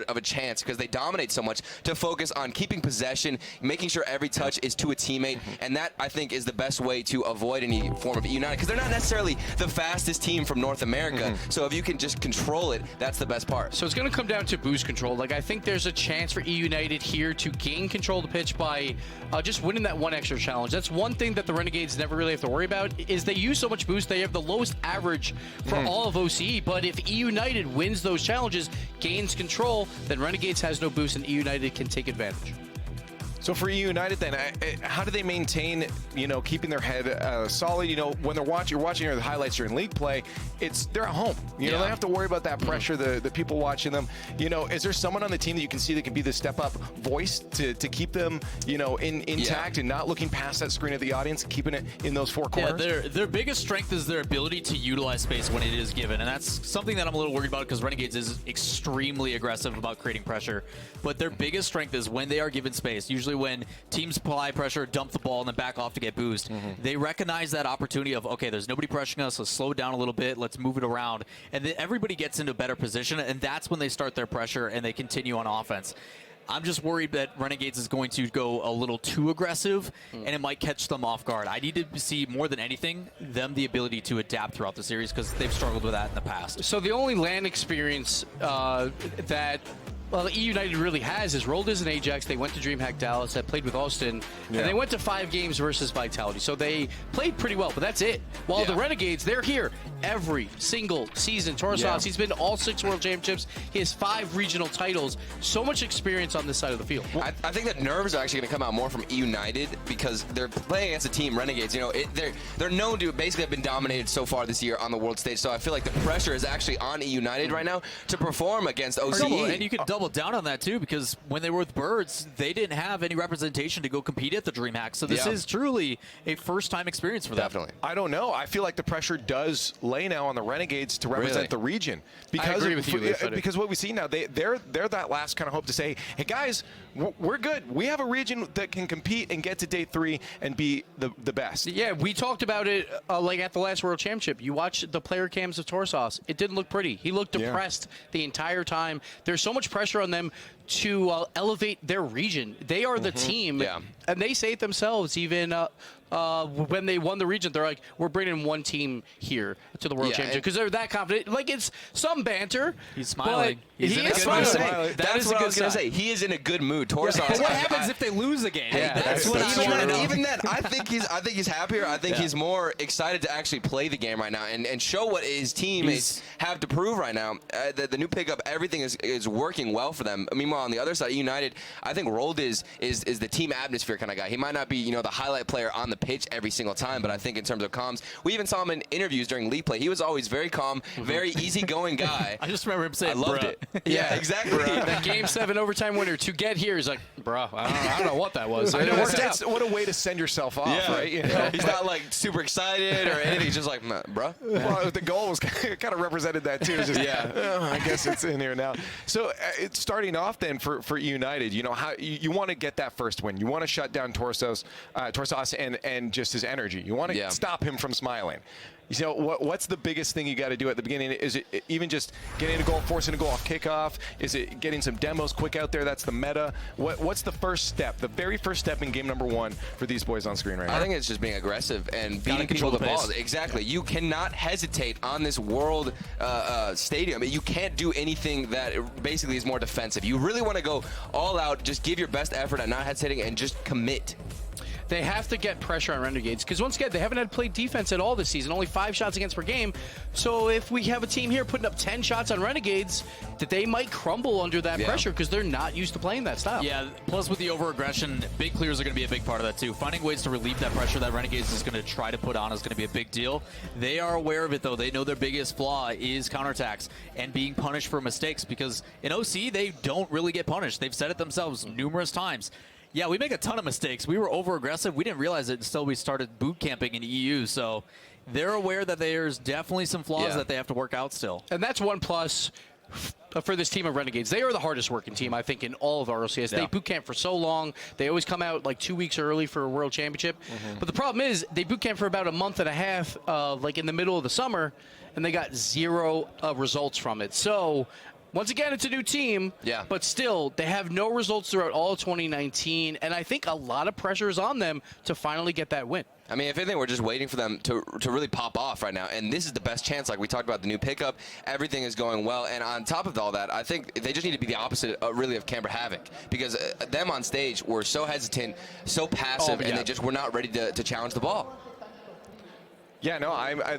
[SPEAKER 27] of a chance because they dominate so much to focus on keeping possession, making sure every touch is to a teammate, and that, I think, is the best way to avoid any form of United, because they're not necessarily the fastest team from North America, so if you can just control it, that's the best part.
[SPEAKER 3] So it's going to come down to boost control. Like, I think there's a chance for United here to gain control of the pitch by just winning that one extra challenge. That's one thing that the Renegades never really have to worry about, is they use so much boost. They have the lowest average for all of OCE, but if United wins those challenges, gains control, then Renegades has no boost and United can take advantage.
[SPEAKER 1] So for United, then, how do they maintain, keeping their head solid? When you're watching the highlights during league play, they're at home. They don't have to worry about that pressure. The people watching them. Is there someone on the team that you can see that can be the step-up voice to keep them, intact and not looking past that screen of the audience, keeping it in those four corners?
[SPEAKER 4] Yeah, their biggest strength is their ability to utilize space when it is given, and that's something that I'm a little worried about because Renegades is extremely aggressive about creating pressure. But their biggest strength is when they are given space. Usually when teams apply pressure, dump the ball, and then back off to get boost, they recognize that opportunity of, okay, there's nobody pressuring us, let's slow it down a little bit, let's move it around. And then everybody gets into a better position, and that's when they start their pressure and they continue on offense. I'm just worried that Renegades is going to go a little too aggressive, and it might catch them off guard. I need to see, more than anything, them the ability to adapt throughout the series, because they've struggled with that in the past.
[SPEAKER 3] So the only LAN experience that E United really has is rolled as an Ajax. They went to DreamHack Dallas, that played with Austin, and they went to 5 games versus Vitality. So they played pretty well, but that's it. While the Renegades, they're here every single season. Torres, he's been to all 6 World Championships. He has 5 regional titles. So much experience on this side of the field.
[SPEAKER 27] I think that nerves are actually going to come out more from E United because they're playing against a team, Renegades. You know, they're known to basically have been dominated so far this year on the world stage. So I feel like the pressure is actually on E United right now to perform against OCE.
[SPEAKER 4] And you could double down on that too, because when they were with Birds, they didn't have any representation to go compete at the DreamHack. So this is truly a first-time experience for them.
[SPEAKER 27] Definitely.
[SPEAKER 1] I don't know. I feel like the pressure does lay now on the Renegades to represent the region. Because
[SPEAKER 3] I agree with you,
[SPEAKER 1] because what we see now, they're that last kind of hope to say, hey guys, we're good. We have a region that can compete and get to day 3 and be the best.
[SPEAKER 3] Yeah, we talked about it like at the last World Championship. You watch the player cams of Torsos. It didn't look pretty. He looked depressed the entire time. There's so much pressure on them to elevate their region. They are the team, and they say it themselves. Even when they won the region, they're like, we're bringing one team here to the World Championship because they're that confident. Like, it's some banter.
[SPEAKER 4] He's smiling.
[SPEAKER 27] He's in a good mood. That's what I was going to say. He is in a good mood. Torsos.
[SPEAKER 4] But what happens if they lose a game? That's what I want to know.
[SPEAKER 27] Even then, I think he's happier. I think he's more excited to actually play the game right now and show what his teammates have to prove right now. The new pickup, everything is working well for them. Meanwhile, on the other side, United, I think Rold is the team atmosphere kind of guy. He might not be, the highlight player on the pitch every single time, but I think in terms of comms, we even saw him in interviews during league play. He was always very calm, very easygoing guy.
[SPEAKER 4] I just remember him saying,
[SPEAKER 27] I loved it. Yeah, exactly.
[SPEAKER 3] That Game 7 overtime winner to get here is like, bro, I don't know what that was.
[SPEAKER 1] What a way to send yourself off, right?
[SPEAKER 27] He's not like super excited or anything. He's just like, bro.
[SPEAKER 1] Well, the goal was kind of represented that too. Just, I guess it's in here now. So it's starting off then for United. How you want to get that first win. You want to shut down Torsos and just his energy. You want to stop him from smiling. What's the biggest thing you got to do at the beginning? Is it even just getting a goal, forcing a goal off kickoff? Is it getting some demos quick out there? That's the meta. What's the first step, the very first step in game number 1 for these boys on screen right now?
[SPEAKER 27] I think it's just being aggressive and beating people to the ball. Exactly. You cannot hesitate on this world stadium. You can't do anything that basically is more defensive. You really want to go all out, just give your best effort at not hesitating and just commit.
[SPEAKER 3] They have to get pressure on Renegades because, once again, they haven't had to play defense at all this season, only 5 shots against per game. So if we have a team here putting up 10 shots on Renegades, that they might crumble under that pressure because they're not used to playing that style.
[SPEAKER 4] Yeah, plus with the over-aggression, big clears are going to be a big part of that too. Finding ways to relieve that pressure that Renegades is going to try to put on is going to be a big deal. They are aware of it, though. They know their biggest flaw is counterattacks and being punished for mistakes, because in OC, they don't really get punished. They've said it themselves numerous times. Yeah, we make a ton of mistakes. We were over-aggressive. We didn't realize it until we started boot camping in EU. So they're aware that there's definitely some flaws that they have to work out still.
[SPEAKER 3] And that's one plus for this team of Renegades. They are the hardest working team, I think, in all of RLCS. They boot camp for so long. They always come out like 2 weeks early for a World Championship. But the problem is they boot camp for about a month and a half, like in the middle of the summer, and they got 0 results from it. So once again, it's a new team, but still, they have no results throughout all of 2019, and I think a lot of pressure is on them to finally get that win.
[SPEAKER 27] I mean, if anything, we're just waiting for them to really pop off right now, and this is the best chance. Like we talked about, the new pickup, everything is going well, and on top of all that, I think they just need to be the opposite, really, of Camber Havoc, because them on stage were so hesitant, so passive, and they just were not ready to challenge the ball.
[SPEAKER 1] Yeah, no, I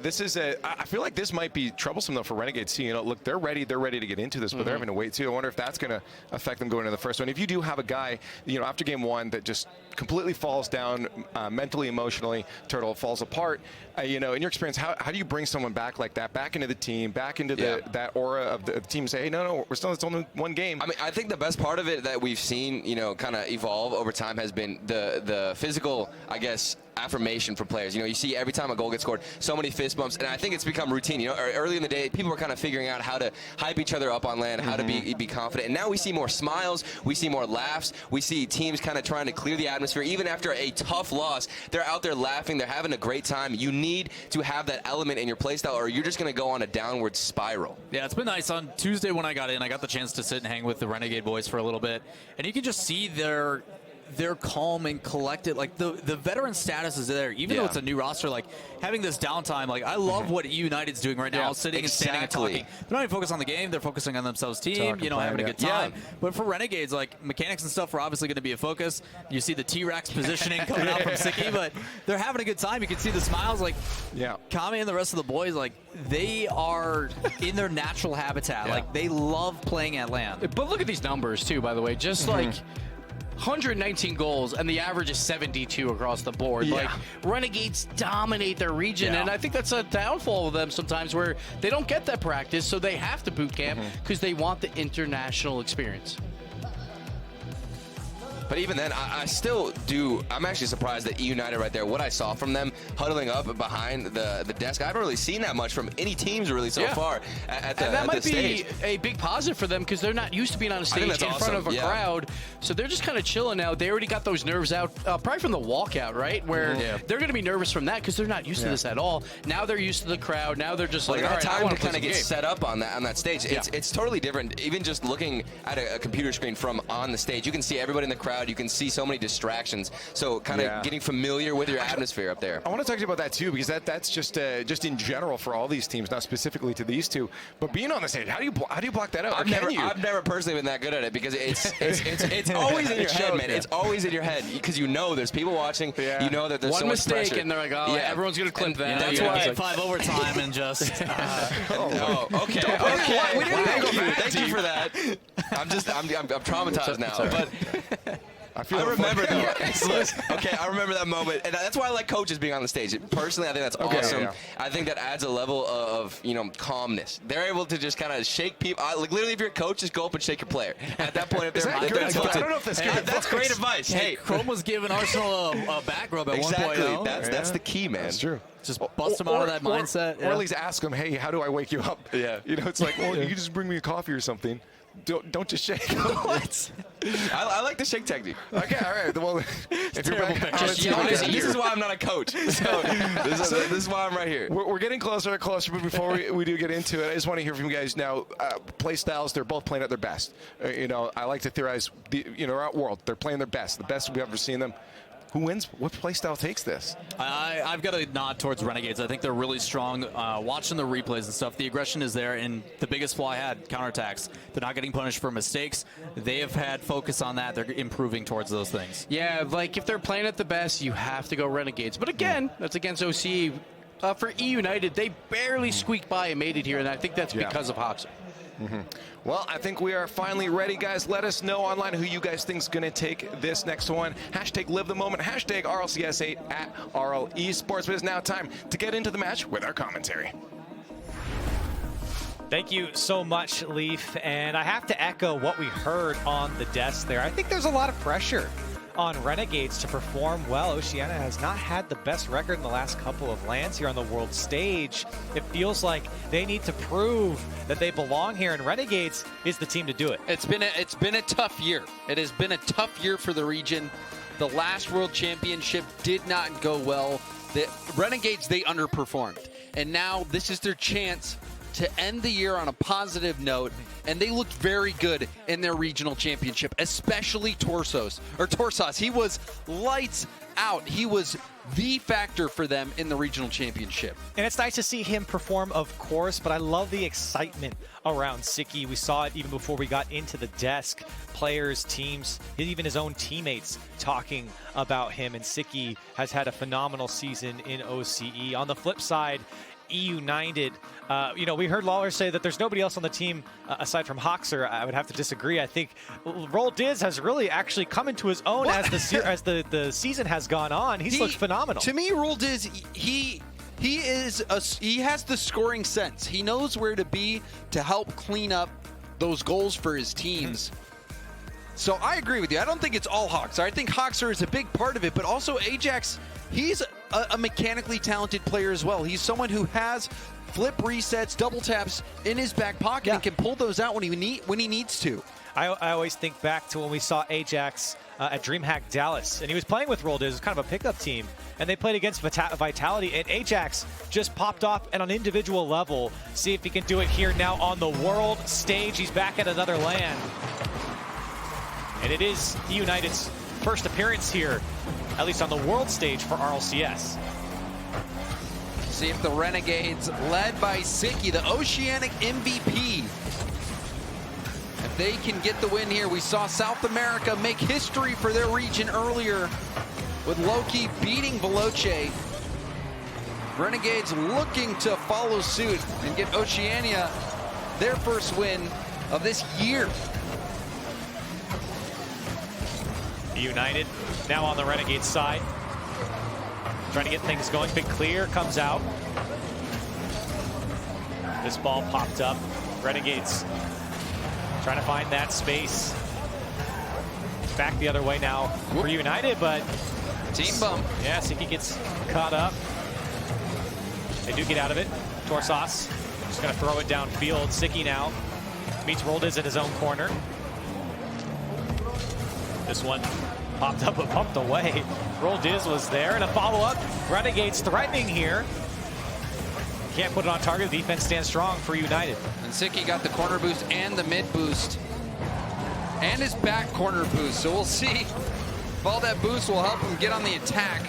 [SPEAKER 1] feel like this might be troublesome though for Renegades. See, look, they're ready to get into this, but they're having to wait too. I wonder if that's going to affect them going into the first one. If you do have a guy, after game 1 that just completely falls down mentally, emotionally, Turtle falls apart. In your experience, how do you bring someone back like that, back into the team, back into that aura of the team, and say, hey, no, it's only one game?
[SPEAKER 27] I mean, I think the best part of it that we've seen, kind of evolve over time has been the physical, I guess, affirmation for players. You see every time a goal gets scored forward, so many fist bumps, and I think it's become routine. You know, early in the day, people were kind of figuring out how to hype each other up on LAN, how to be confident, and now we see more smiles, we see more laughs, we see teams kind of trying to clear the atmosphere. Even after a tough loss, they're out there laughing, they're having a great time. You need to have that element in your playstyle, or you're just going to go on a downward spiral.
[SPEAKER 4] Yeah, it's been nice. On Tuesday when I got in, I got the chance to sit and hang with the Renegade boys for a little bit, and you can just see they're calm and collected. Like the veteran status is there, even though it's a new roster. Like having this downtime, like I love what United's doing right now, sitting and standing and talking. They're not even focused on the game; they're focusing on themselves, team. You know, having a good time. But for Renegades, like mechanics and stuff are obviously going to be a focus. You see the T-Rex positioning coming out from Siki, but they're having a good time. You can see the smiles. Like Kami and the rest of the boys, like they are in their natural habitat. Like they love playing at LAN.
[SPEAKER 3] But look at these numbers too, by the way. Just like 119 goals, and the average is 72 across the board. Like Renegades dominate their region, and I think that's a downfall of them sometimes, where they don't get that practice, so they have to boot camp because they want the international experience.
[SPEAKER 27] But even then, I still do. I'm actually surprised that United right there, what I saw from them huddling up behind the desk, I haven't really seen that much from any teams really so far at the,
[SPEAKER 3] and that might be
[SPEAKER 27] stage.
[SPEAKER 3] a big positive for them, because they're not used to being on a stage in front of a crowd. So they're just kind of chilling now. They already got those nerves out, probably from the walkout, right? Where they're going to be nervous from that because they're not used to this at all. Now they're used to the crowd. Now they're just like, all right,
[SPEAKER 27] time to kind of get set up on that stage. It's totally different. Even just looking at a computer screen from on the stage, you can see everybody in the crowd. You can see so many distractions. So kind of getting familiar with your atmosphere up there.
[SPEAKER 1] I want to talk to you about that too, because that's just in general for all these teams, not specifically to these two. But being on the stage, how do you block that out?
[SPEAKER 27] I've never personally been that good at it, because it's always in your head, man. It's always in your head, because you know there's people watching. You know that there's
[SPEAKER 3] one
[SPEAKER 27] so much
[SPEAKER 3] mistake
[SPEAKER 27] pressure.
[SPEAKER 3] And they're like, oh, everyone's gonna clip that.
[SPEAKER 4] That's why get 5 overtime and just.
[SPEAKER 27] Okay. Thank you for that. I'm traumatized now, but. I remember that. Okay, I remember that moment, and that's why I like coaches being on the stage. Personally, I think that's awesome. I think that adds a level of calmness. They're able to just kind of shake people. Like literally, if you're a coach, just go up and shake your player. At that point, if they're
[SPEAKER 1] I don't know if that's good.
[SPEAKER 27] That's great advice.
[SPEAKER 4] Hey, Chrome was giving Arsenal a back rub at one point.
[SPEAKER 27] Exactly. That's the key, man.
[SPEAKER 1] That's true.
[SPEAKER 4] Just bust them out of that mindset.
[SPEAKER 1] Or at least ask them, hey, how do I wake you up? Yeah. You know, it's like, well, you just bring me a coffee or something. Don't just shake. What?
[SPEAKER 27] I like the shake technique.
[SPEAKER 1] Okay, all right. Well, if you're back,
[SPEAKER 27] this is why I'm not a coach. So this is why I'm right here.
[SPEAKER 1] We're getting closer and closer, but before we do get into it, I just want to hear from you guys now. Play styles, they're both playing at their best. I like to theorize, our world, they're playing their best, the best we've ever seen them. Who wins? What play style takes this?
[SPEAKER 4] I've got a nod towards Renegades. I think they're really strong. Watching the replays and stuff, the aggression is there, and the biggest flaw I had, counterattacks. They're not getting punished for mistakes. They have had focus on that. They're improving towards those things.
[SPEAKER 3] Yeah, like if they're playing at the best, you have to go Renegades. But again, that's against OCE. For United, they barely squeaked by and made it here, and I think that's because of Hoxer.
[SPEAKER 1] Well, I think we are finally ready, guys. Let us know online who you guys think is going to take this next one. Hashtag live the moment. Hashtag RLCS8 at RL eSports. But it's now time to get into the match with our commentary.
[SPEAKER 5] Thank you so much, Leaf. And I have to echo what we heard on the desk there. I think there's a lot of pressure on Renegades to perform well. Oceania has not had the best record in the last couple of lands here on the world stage. It feels like they need to prove that they belong here, and Renegades is the team to do it.
[SPEAKER 6] It's been a tough year. It has been a tough year for the region. The last World Championship did not go well. The Renegades, they underperformed. And now this is their chance to end the year on a positive note, and they looked very good in their regional championship, especially Torsos. He was lights out. He was the factor for them in the regional championship.
[SPEAKER 5] And it's nice to see him perform, of course, but I love the excitement around Siki. We saw it even before we got into the desk. Players, teams, even his own teammates talking about him, and Siki has had a phenomenal season in OCE. On the flip side, United, we heard Lawler say that there's nobody else on the team aside from Hoxer. I would have to disagree. I think Roll Diz has really actually come into his own as the season has gone on. He's looked phenomenal.
[SPEAKER 6] To me, Roll Diz, he has the scoring sense. He knows where to be to help clean up those goals for his teams. So I agree with you. I don't think it's all Hoxer. I think Hoxer is a big part of it, but also Ajax, he's a mechanically talented player as well. He's someone who has flip resets, double taps in his back pocket and can pull those out when he needs to.
[SPEAKER 5] I always think back to when we saw Ajax at DreamHack Dallas, and he was playing with RLCS. It was kind of a pickup team, and they played against Vitality, and Ajax just popped off at an individual level. See if he can do it here now on the world stage. He's back at another land. And it is United's first appearance here, at least on the world stage for RLCS.
[SPEAKER 6] See if the Renegades, led by Siki, the Oceanic MVP, if they can get the win here. We saw South America make history for their region earlier with Loki beating Veloce. Renegades looking to follow suit and get Oceania their first win of this year.
[SPEAKER 5] United now on the Renegades side, trying to get things going. Big clear comes out. This ball popped up. Renegades trying to find that space. Back the other way now for United, but
[SPEAKER 6] team bump.
[SPEAKER 5] Yeah, Siki gets caught up. They do get out of it. Torsos just going to throw it downfield. Siki now meets RLCS in his own corner. This one popped up but pumped away. RLCS was there, and a follow-up. Renegades threatening here. Can't put it on target. The defense stands strong for United.
[SPEAKER 6] And Siki got the corner boost and the mid boost. And his back corner boost. So we'll see if all that boost will help him get on the attack.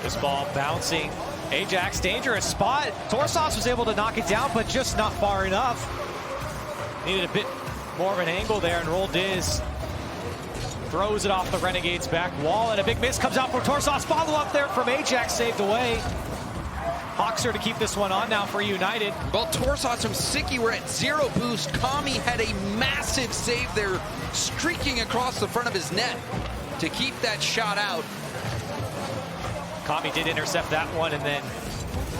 [SPEAKER 5] This ball bouncing. Ajax, dangerous spot. Torsos was able to knock it down, but just not far enough. Needed a bit more of an angle there, and RLCS throws it off the Renegades' back wall, and a big miss comes out from Torsos. Follow up there from Ajax, saved away. Hoxer to keep this one on now for United.
[SPEAKER 6] Well, Torsos from Siki were at 0 boost. Kami had a massive save there, streaking across the front of his net to keep that shot out.
[SPEAKER 5] Kami did intercept that one and then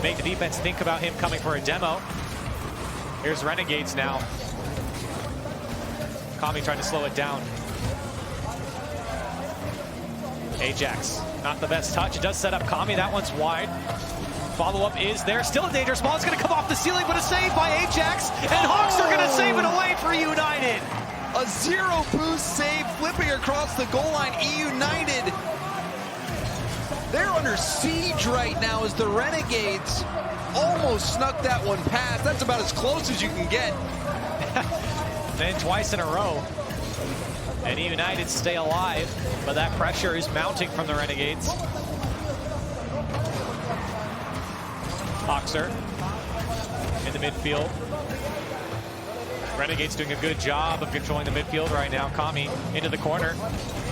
[SPEAKER 5] make the defense think about him coming for a demo. Here's Renegades now. Kami trying to slow it down. Ajax, not the best touch. It does set up Kami. That one's wide. Follow-up is there. Still a dangerous ball. It's going to come off the ceiling, but a save by Ajax. And Hawks are going to save it away for United.
[SPEAKER 6] A 0 boost save, flipping across the goal line. United, they're under siege right now as the Renegades almost snuck that one past. That's about as close as you can get.
[SPEAKER 5] Then twice in a row. And United stay alive, but that pressure is mounting from the Renegades. Hoxer in the midfield. Renegades doing a good job of controlling the midfield right now. Kami into the corner.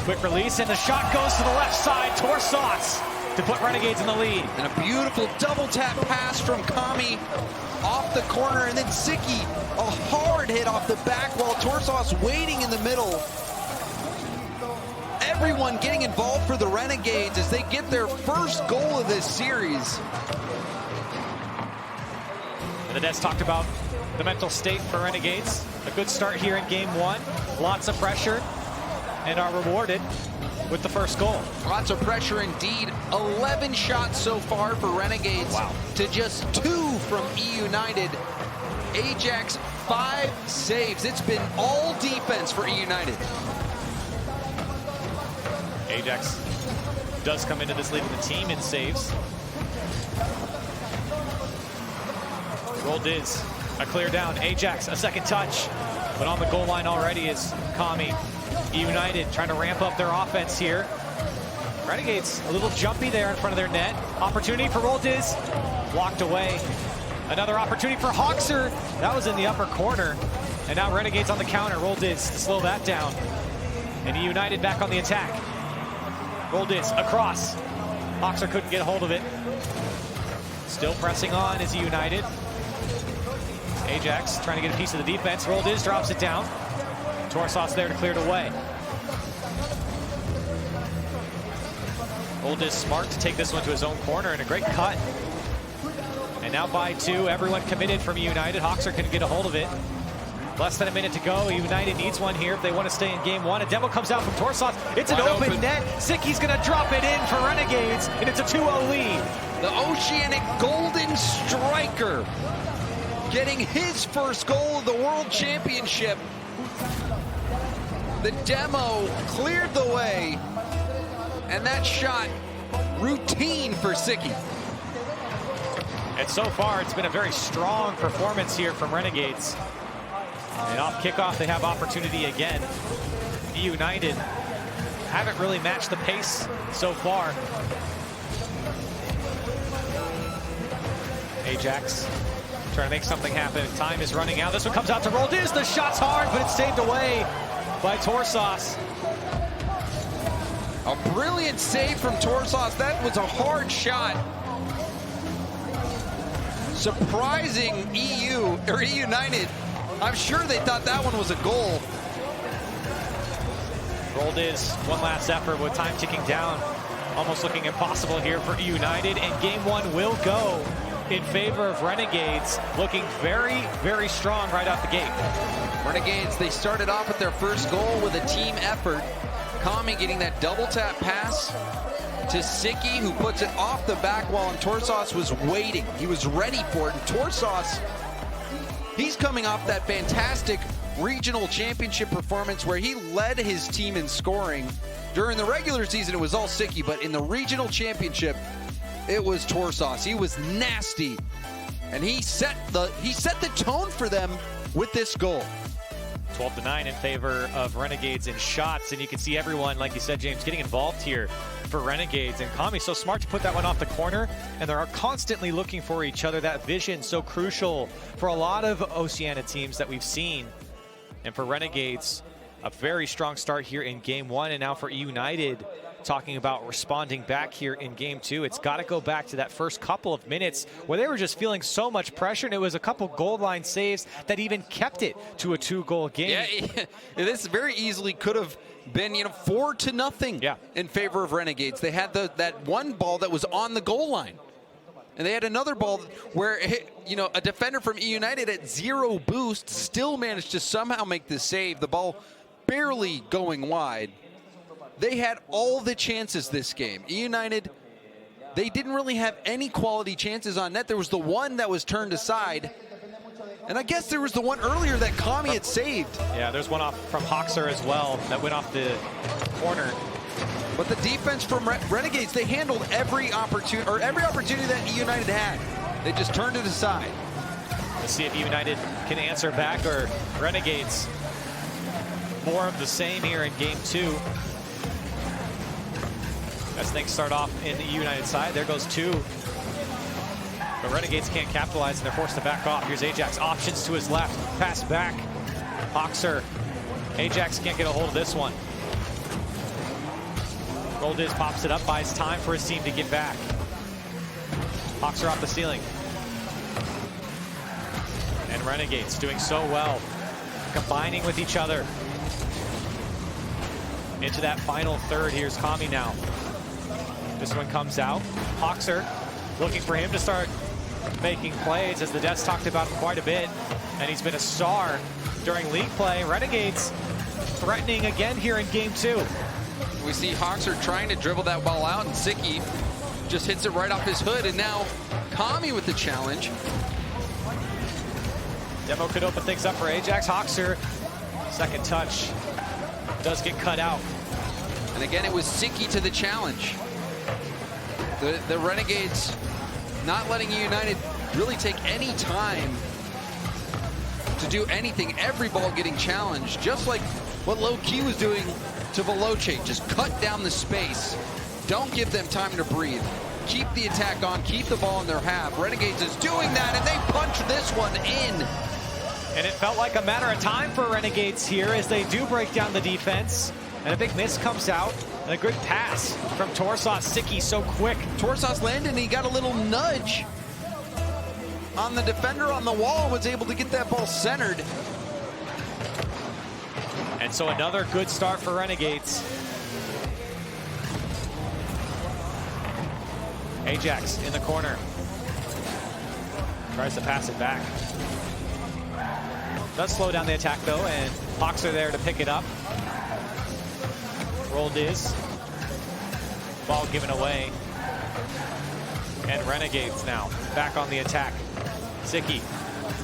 [SPEAKER 5] Quick release, and the shot goes to the left side. Torsos to put Renegades in the lead.
[SPEAKER 6] And a beautiful double tap pass from Kami off the corner, and then Siki, a hard hit off the back wall. Torsos waiting in the middle. Everyone getting involved for the Renegades as they get their first goal of this series.
[SPEAKER 5] And the Nets talked about the mental state for Renegades. A good start here in game one. Lots of pressure, and are rewarded with the first goal.
[SPEAKER 6] Lots of pressure indeed. 11 shots so far for Renegades to just 2 from E-United. Ajax 5 saves. It's been all defense for E-United.
[SPEAKER 5] Ajax does come into this leading the team in saves. RLCS, a clear down. Ajax, a second touch, but on the goal line already is Kami. United trying to ramp up their offense here. Renegades a little jumpy there in front of their net. Opportunity for RLCS, blocked away. Another opportunity for Hoxer. That was in the upper corner. And now Renegades on the counter. RLCS to slow that down. And United back on the attack. RLCS across. Hoxer couldn't get a hold of it. Still pressing on is United. Ajax trying to get a piece of the defense. RLCS drops it down. Torsos there to clear it away. RLCS smart to take this one to his own corner, and a great cut. And now by 2, everyone committed from United. Hoxer couldn't get a hold of it. Less than a minute to go. United needs one here if they want to stay in game one. A demo comes out from Torsos. It's an open net. Siki's going to drop it in for Renegades, and it's a 2-0 lead.
[SPEAKER 6] The Oceanic Golden Striker getting his first goal of the World Championship. The demo cleared the way, and that shot routine for Siki.
[SPEAKER 5] And so far, it's been a very strong performance here from Renegades. And off kickoff, they have opportunity again. United haven't really matched the pace so far. Ajax trying to make something happen. Time is running out. This one comes out to Roldiz. The shot's hard, but it's saved away by Torsos.
[SPEAKER 6] A brilliant save from Torsos. That was a hard shot. Surprising EU United. I'm sure they thought that one was a goal.
[SPEAKER 5] Roldiz, one last effort with time ticking down. Almost looking impossible here for United, and game one will go in favor of Renegades, looking very, very strong right out the gate.
[SPEAKER 6] Renegades, they started off with their first goal with a team effort. Kami getting that double tap pass to Siki, who puts it off the back wall, and Torsos was waiting. He was ready for it, and Torsos, he's coming off that fantastic regional championship performance where he led his team in scoring. During the regular season, it was all Siki, but in the regional championship, it was Torsos. He was nasty, and he set the tone for them with this goal.
[SPEAKER 5] 12-9 in favor of Renegades in shots, and you can see everyone, like you said, James, getting involved here for Renegades. And Kami so smart to put that one off the corner, and they're constantly looking for each other. That vision so crucial for a lot of Oceania teams that we've seen. And for Renegades, a very strong start here in game one, and now for United, talking about responding back here in game two. It's got to go back to that first couple of minutes where they were just feeling so much pressure, and it was a couple goal line saves that even kept it to a 2-goal game.
[SPEAKER 6] Yeah, this very easily could have been, 4-0 in favor of Renegades. They had that one ball that was on the goal line, and they had another ball where a defender from United at 0 boost still managed to somehow make the save. The ball barely going wide. They had all the chances this game. United, they didn't really have any quality chances on net. There was the one that was turned aside, and I guess there was the one earlier that Kami had saved.
[SPEAKER 5] Yeah, there's one off from Hoxer as well that went off the corner.
[SPEAKER 6] But the defense from Renegades, they handled every opportunity that United had. They just turned it aside.
[SPEAKER 5] Let's see if United can answer back, or Renegades more of the same here in game two. As things start off in the United side, there goes two. But Renegades can't capitalize, and they're forced to back off. Here's Ajax, options to his left, pass back. Hoxer, Ajax can't get a hold of this one. Roldiz pops it up, buys time for his team to get back. Hoxer off the ceiling. And Renegades doing so well, combining with each other. Into that final third, here's Kami now. This one comes out. Hoxer looking for him to start making plays, as the Jets talked about him quite a bit, and he's been a star during league play. Renegades threatening again here in game two.
[SPEAKER 6] We see Hoxer trying to dribble that ball out, and Siki just hits it right off his hood, and now Kami with the challenge.
[SPEAKER 5] Demo could open things up for Ajax. Hoxer, second touch, does get cut out.
[SPEAKER 6] And again, it was Siki to the challenge. The Renegades not letting United really take any time to do anything. Every ball getting challenged, just like what Low Key was doing to Veloce. Just cut down the space. Don't give them time to breathe. Keep the attack on, keep the ball in their half. Renegades is doing that, and they punch this one in.
[SPEAKER 5] And it felt like a matter of time for Renegades here as they do break down the defense. And a big miss comes out, and a good pass from Torsos. Siki so quick.
[SPEAKER 6] Torsos landed, and he got a little nudge on the defender on the wall, was able to get that ball centered.
[SPEAKER 5] And so another good start for Renegades. Ajax in the corner. Tries to pass it back. Does slow down the attack though, and Hawks are there to pick it up. Rolled is. Ball given away. And Renegades now back on the attack. Siki.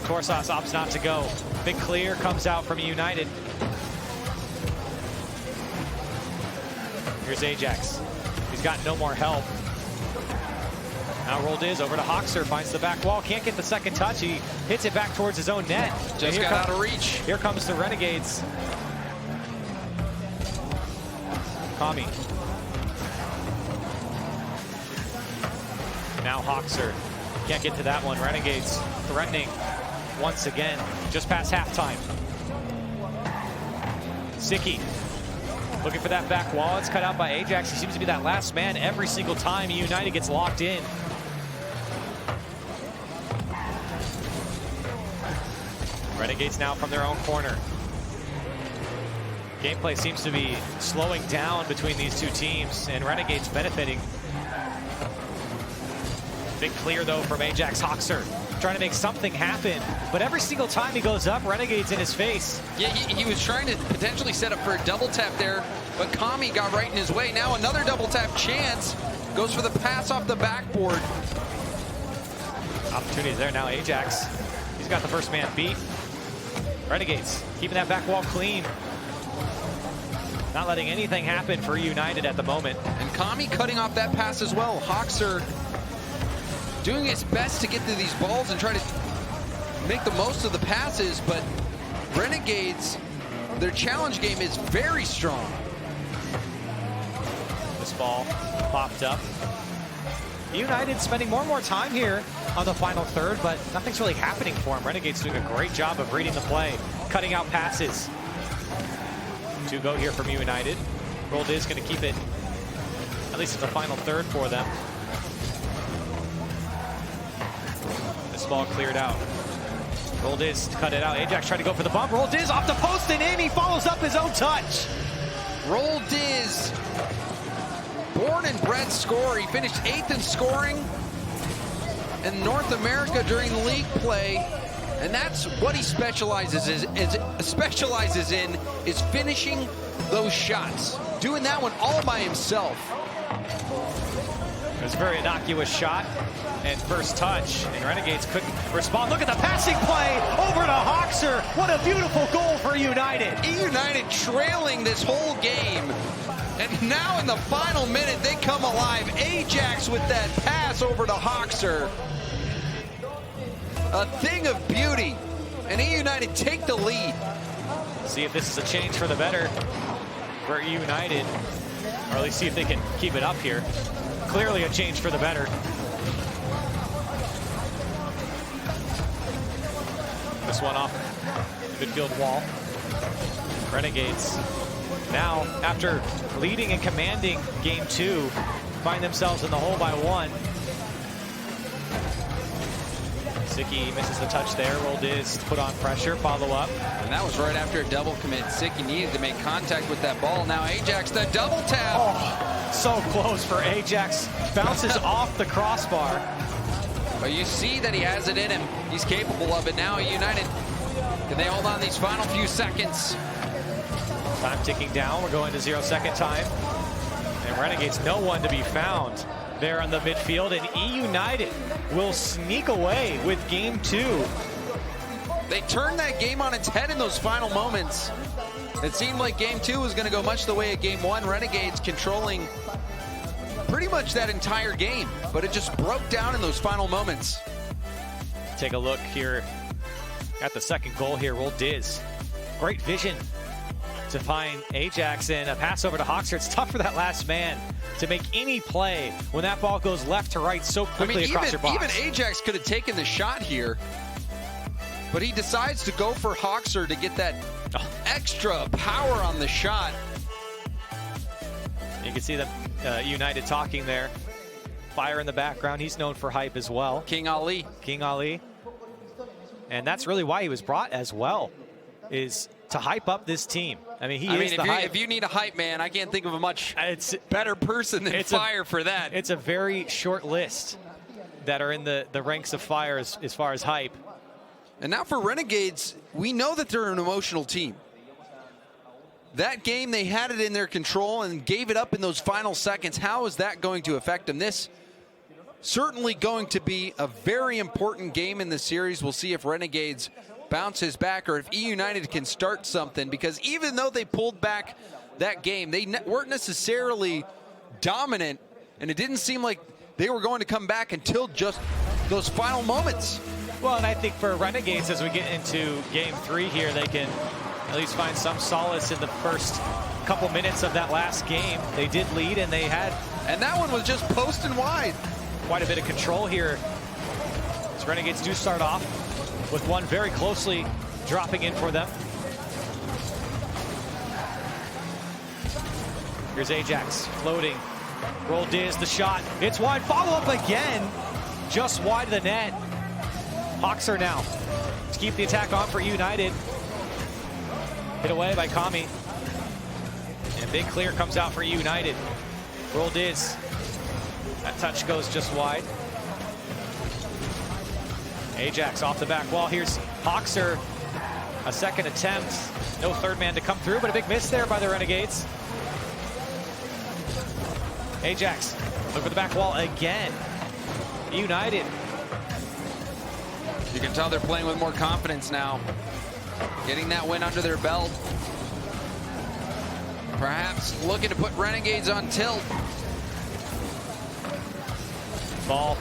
[SPEAKER 5] Torsas opts not to go. Big clear comes out from United. Here's Ajax. He's got no more help. Now Rolled is over to Hoxer, finds the back wall, can't get the second touch. He hits it back towards his own net.
[SPEAKER 6] Just got out of reach.
[SPEAKER 5] Here comes the Renegades. Kami. Now Hoxer. Can't get to that one. Renegades threatening once again, just past halftime. Siki looking for that back wall. It's cut out by Ajax. He seems to be that last man every single time United gets locked in. Renegades now from their own corner. Gameplay seems to be slowing down between these two teams, and Renegades benefiting. Big clear though from Ajax. Hoxer trying to make something happen, but every single time he goes up, Renegades in his face.
[SPEAKER 6] Yeah, he was trying to potentially set up for a double tap there, but Kami got right in his way. Now another double tap chance. Goes for the pass off the backboard.
[SPEAKER 5] Opportunities there now. Ajax, he's got the first man beat. Renegades keeping that back wall clean. Not letting anything happen for United at the moment.
[SPEAKER 6] And Kami cutting off that pass as well. Hoxer doing his best to get to these balls and try to make the most of the passes, but Renegades, their challenge game is very strong.
[SPEAKER 5] This ball popped up. United spending more and more time here on the final third, but nothing's really happening for him. Renegades doing a great job of reading the play, cutting out passes. 2 go here from United. Rolled is going to keep it, at least in the final third for them. This ball cleared out. Rolled is cut it out. Ajax tried to go for the bump. Rolled is off the post and in. He follows up his own touch.
[SPEAKER 6] Rolled is born and bred scorer. He finished 8th in scoring in North America during league play, and that's what he specializes in is finishing those shots, doing that one all by himself.
[SPEAKER 5] It was a very innocuous shot and first touch, and Renegades couldn't respond. Look at the passing play over to Hoxer. What a beautiful goal for United.
[SPEAKER 6] United trailing this whole game. And now in the final minute, they come alive. Ajax with that pass over to Hoxer. A thing of beauty. And United take the lead.
[SPEAKER 5] See if this is a change for the better for United. Or at least see if they can keep it up here. Clearly a change for the better. This one off the midfield wall. Renegades now, after leading and commanding game 2, find themselves in the hole by 1. Siki misses the touch there. Rolled is put on pressure, follow up.
[SPEAKER 6] And that was right after a double commit. Siki needed to make contact with that ball. Now Ajax, the double tap.
[SPEAKER 5] Oh, so close for Ajax. Bounces off the crossbar.
[SPEAKER 6] But you see that he has it in him. He's capable of it. Now United, can they hold on these final few seconds?
[SPEAKER 5] Time ticking down. We're going to 0-second time. And Renegades, no one to be found there on the midfield. And United will sneak away with game 2.
[SPEAKER 6] They turned that game on its head in those final moments. It seemed like game 2 was going to go much the way of game 1. Renegades controlling pretty much that entire game, but it just broke down in those final moments.
[SPEAKER 5] Take a look here at the second goal here. Rolled is great vision to find Ajax, and a pass over to Hoxer. It's tough for that last man to make any play when that ball goes left to right so quickly across your box.
[SPEAKER 6] Even Ajax could have taken the shot here, but he decides to go for Hoxer to get that extra power on the shot.
[SPEAKER 5] You can see them United talking there. Fire in the background. He's known for hype as well.
[SPEAKER 6] King Ali.
[SPEAKER 5] King Ali. And that's really why he was brought as well, is to hype up this team. I mean,
[SPEAKER 6] if you need a hype man, I can't think of a much better person than Fire for that.
[SPEAKER 5] It's a very short list that are in the ranks of Fire as far as hype.
[SPEAKER 6] And now for Renegades, we know that they're an emotional team. That game, they had it in their control and gave it up in those final seconds. How is that going to affect them? This certainly going to be a very important game in the series. We'll see if Renegades bounces back or if E United can start something, because even though they pulled back that game, they weren't necessarily dominant, and it didn't seem like they were going to come back until just those final moments.
[SPEAKER 5] Well, and I think for Renegades, as we get into game 3 here, they can at least find some solace in the first couple minutes of that last game. They did lead, and they had...
[SPEAKER 6] And that one was just post and wide.
[SPEAKER 5] Quite a bit of control here. As Renegades do start off with one very closely dropping in for them. Here's Ajax floating. Roll Diz, the shot. It's wide. Follow up again. Just wide of the net. Hoxer now to keep the attack on for United. Hit away by Kami. And big clear comes out for United. Roll Diz. That touch goes just wide. Ajax off the back wall. Here's Hoxer. A second attempt. No third man to come through, but a big miss there by the Renegades. Ajax, look for the back wall again. United.
[SPEAKER 6] You can tell they're playing with more confidence now. Getting that win under their belt. Perhaps looking to put Renegades on tilt.
[SPEAKER 5] Ball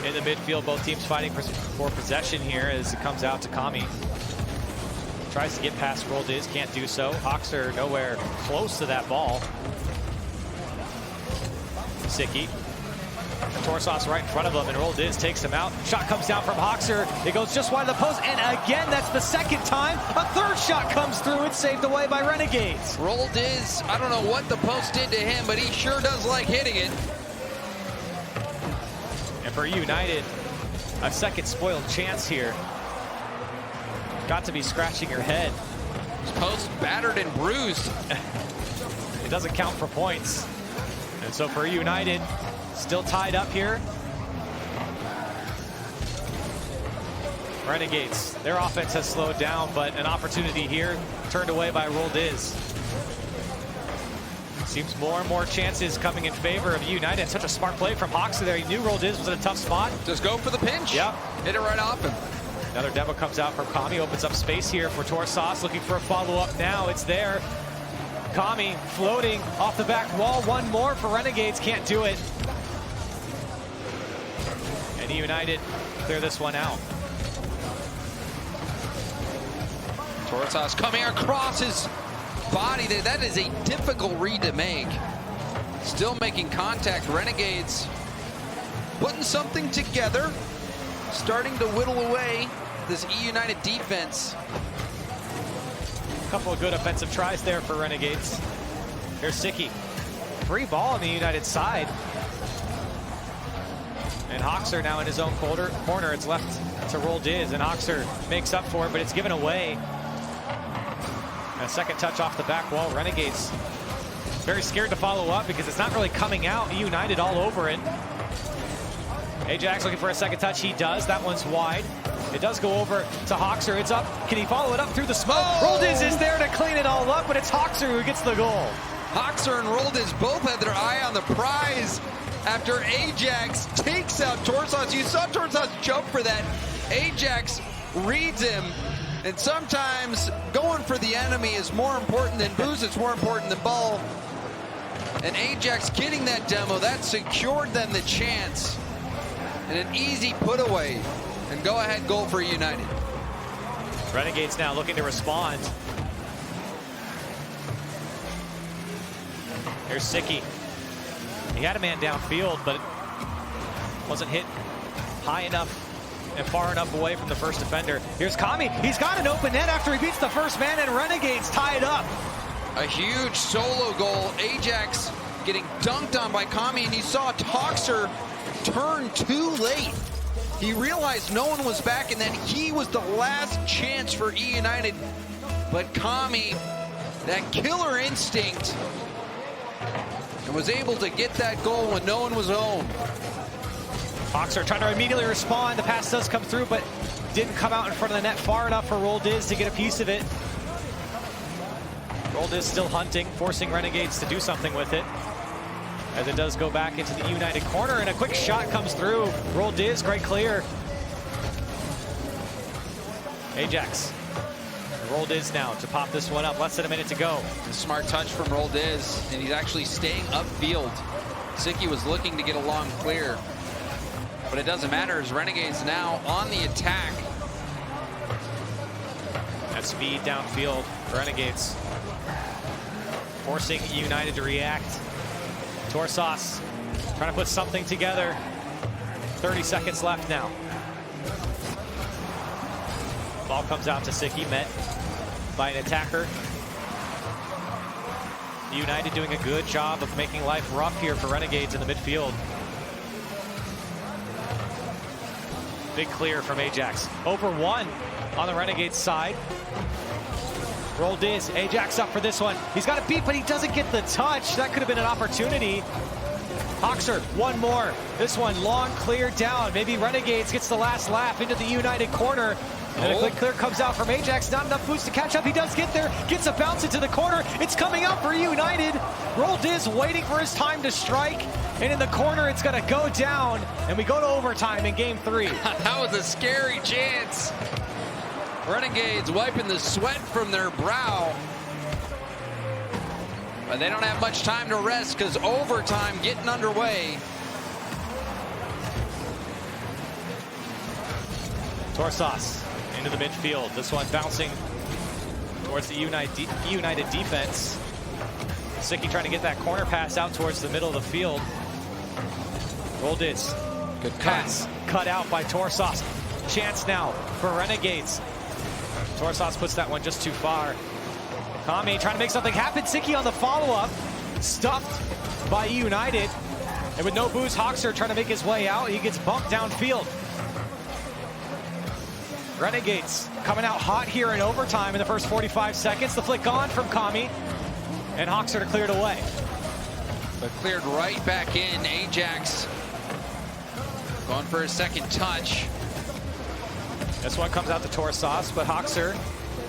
[SPEAKER 5] in the midfield. Both teams fighting for possession here as it comes out to Kami. Tries to get past Roll Diz, can't do so. Hoxer nowhere close to that ball. Siki. Torsos right in front of him, and Roll Diz takes him out. Shot comes down from Hoxer. It goes just wide of the post, and again, that's the second time. A third shot comes through. It's saved away by Renegades.
[SPEAKER 6] Roll Diz, I don't know what the post did to him, but he sure does like hitting it.
[SPEAKER 5] And for United, a second spoiled chance here. Got to be scratching your head.
[SPEAKER 6] Post battered and bruised.
[SPEAKER 5] It doesn't count for points. And so for United, still tied up here. Renegades, their offense has slowed down, but an opportunity here turned away by Roll Diz. Seems more and more chances coming in favor of United. Such a smart play from Hoxer there. He knew Roll Diz was in a tough spot.
[SPEAKER 6] Just go for the pinch.
[SPEAKER 5] Yep.
[SPEAKER 6] Hit it right off him.
[SPEAKER 5] Another demo comes out from Kami, opens up space here for Torsos, looking for a follow-up now. It's there. Kami floating off the back wall. One more for Renegades, can't do it. And United clear this one out.
[SPEAKER 6] Torsos coming across his body. That is a difficult read to make. Still making contact. Renegades putting something together. Starting to whittle away this E United defense.
[SPEAKER 5] A couple of good offensive tries there for Renegades. Here's Siki. Free ball on the United side. And Hoxer now in his own corner. It's left to Roll Diz, and Hoxer makes up for it, but it's given away. And a second touch off the back wall. Renegades very scared to follow up because it's not really coming out. United all over it. Ajax looking for a second touch. He does. That one's wide. It does go over to Hoxer. It's up. Can he follow it up through the smoke? Oh! Roll Diz is there to clean it all up, but it's Hoxer who gets the goal.
[SPEAKER 6] Hoxer and Roll Diz both had their eye on the prize after Ajax takes out Torsos. You saw Torsos jump for that. Ajax reads him, and sometimes going for the enemy is more important than booze. It's more important than ball. And Ajax getting that demo, that secured them the chance. And an easy put away and go ahead goal for United.
[SPEAKER 5] Renegades now looking to respond. Here's Siki. He had a man downfield, but wasn't hit high enough and far enough away from the first defender. Here's Kami. He's got an open net after he beats the first man, and Renegades tie it up.
[SPEAKER 6] A huge solo goal. Ajax getting dunked on by Kami, and you saw Hoxer turn too late. He realized no one was back, and then he was the last chance for E United. But Kami, that killer instinct, and was able to get that goal when no one was home.
[SPEAKER 5] Hoxer trying to immediately respond. The pass does come through, but didn't come out in front of the net far enough for RLCS to get a piece of it. RLCS still hunting, forcing Renegades to do something with it. As it does go back into the United corner, and a quick shot comes through. RLCS, great clear. Ajax. RLCS now to pop this one up. Less than a minute to go.
[SPEAKER 6] A smart touch from RLCS, and he's actually staying upfield. Siki was looking to get a long clear, but it doesn't matter as Renegades now on the attack.
[SPEAKER 5] That speed downfield for Renegades. Forcing United to react. Torsos trying to put something together. 30 seconds left now. Ball comes out to Siki, met by an attacker. United doing a good job of making life rough here for Renegades in the midfield. Big clear from Ajax. Over one on the Renegades side. RLCS, Ajax up for this one. He's got a beat, but he doesn't get the touch. That could have been an opportunity. Hoxer, one more. This one long clear down. Maybe Renegades gets the last lap into the United corner. And a quick clear comes out from Ajax. Not enough boost to catch up. He does get there. Gets a bounce into the corner. It's coming up for United. RLCS waiting for his time to strike. And in the corner, it's going to go down. And we go to overtime in game 3.
[SPEAKER 6] That was a scary chance. Renegades wiping the sweat from their brow. But they don't have much time to rest because overtime getting underway.
[SPEAKER 5] Torsos into the midfield. This one bouncing towards the United defense. Siki trying to get that corner pass out towards the middle of the field. RLCS.
[SPEAKER 6] Good
[SPEAKER 5] pass. Cut out by Torsos. Chance now for Renegades. Torsos puts that one just too far. Kami trying to make something happen. Siki on the follow-up. Stuffed by United. And with no boost, Hoxer trying to make his way out. He gets bumped downfield. Renegades coming out hot here in overtime in the first 45 seconds. The flick on from Kami. And Hoxer to clear it away.
[SPEAKER 6] But cleared right back in. Ajax going for a second touch.
[SPEAKER 5] This one comes out to Torsos, but Hoxer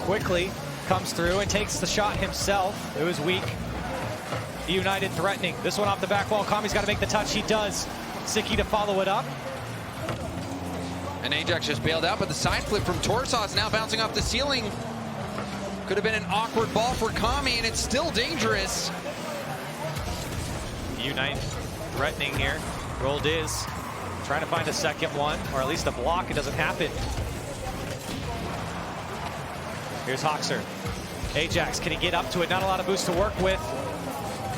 [SPEAKER 5] quickly comes through and takes the shot himself. It was weak. United threatening. This one off the back wall. Kami's got to make the touch. He does. Siki to follow it up.
[SPEAKER 6] And Ajax just bailed out, but the side flip from Torsos now bouncing off the ceiling. Could have been an awkward ball for Kami, and it's still dangerous.
[SPEAKER 5] United threatening here. RLCS trying to find a second one, or at least a block. It doesn't happen. Here's Hoxer. Ajax, can he get up to it? Not a lot of boost to work with.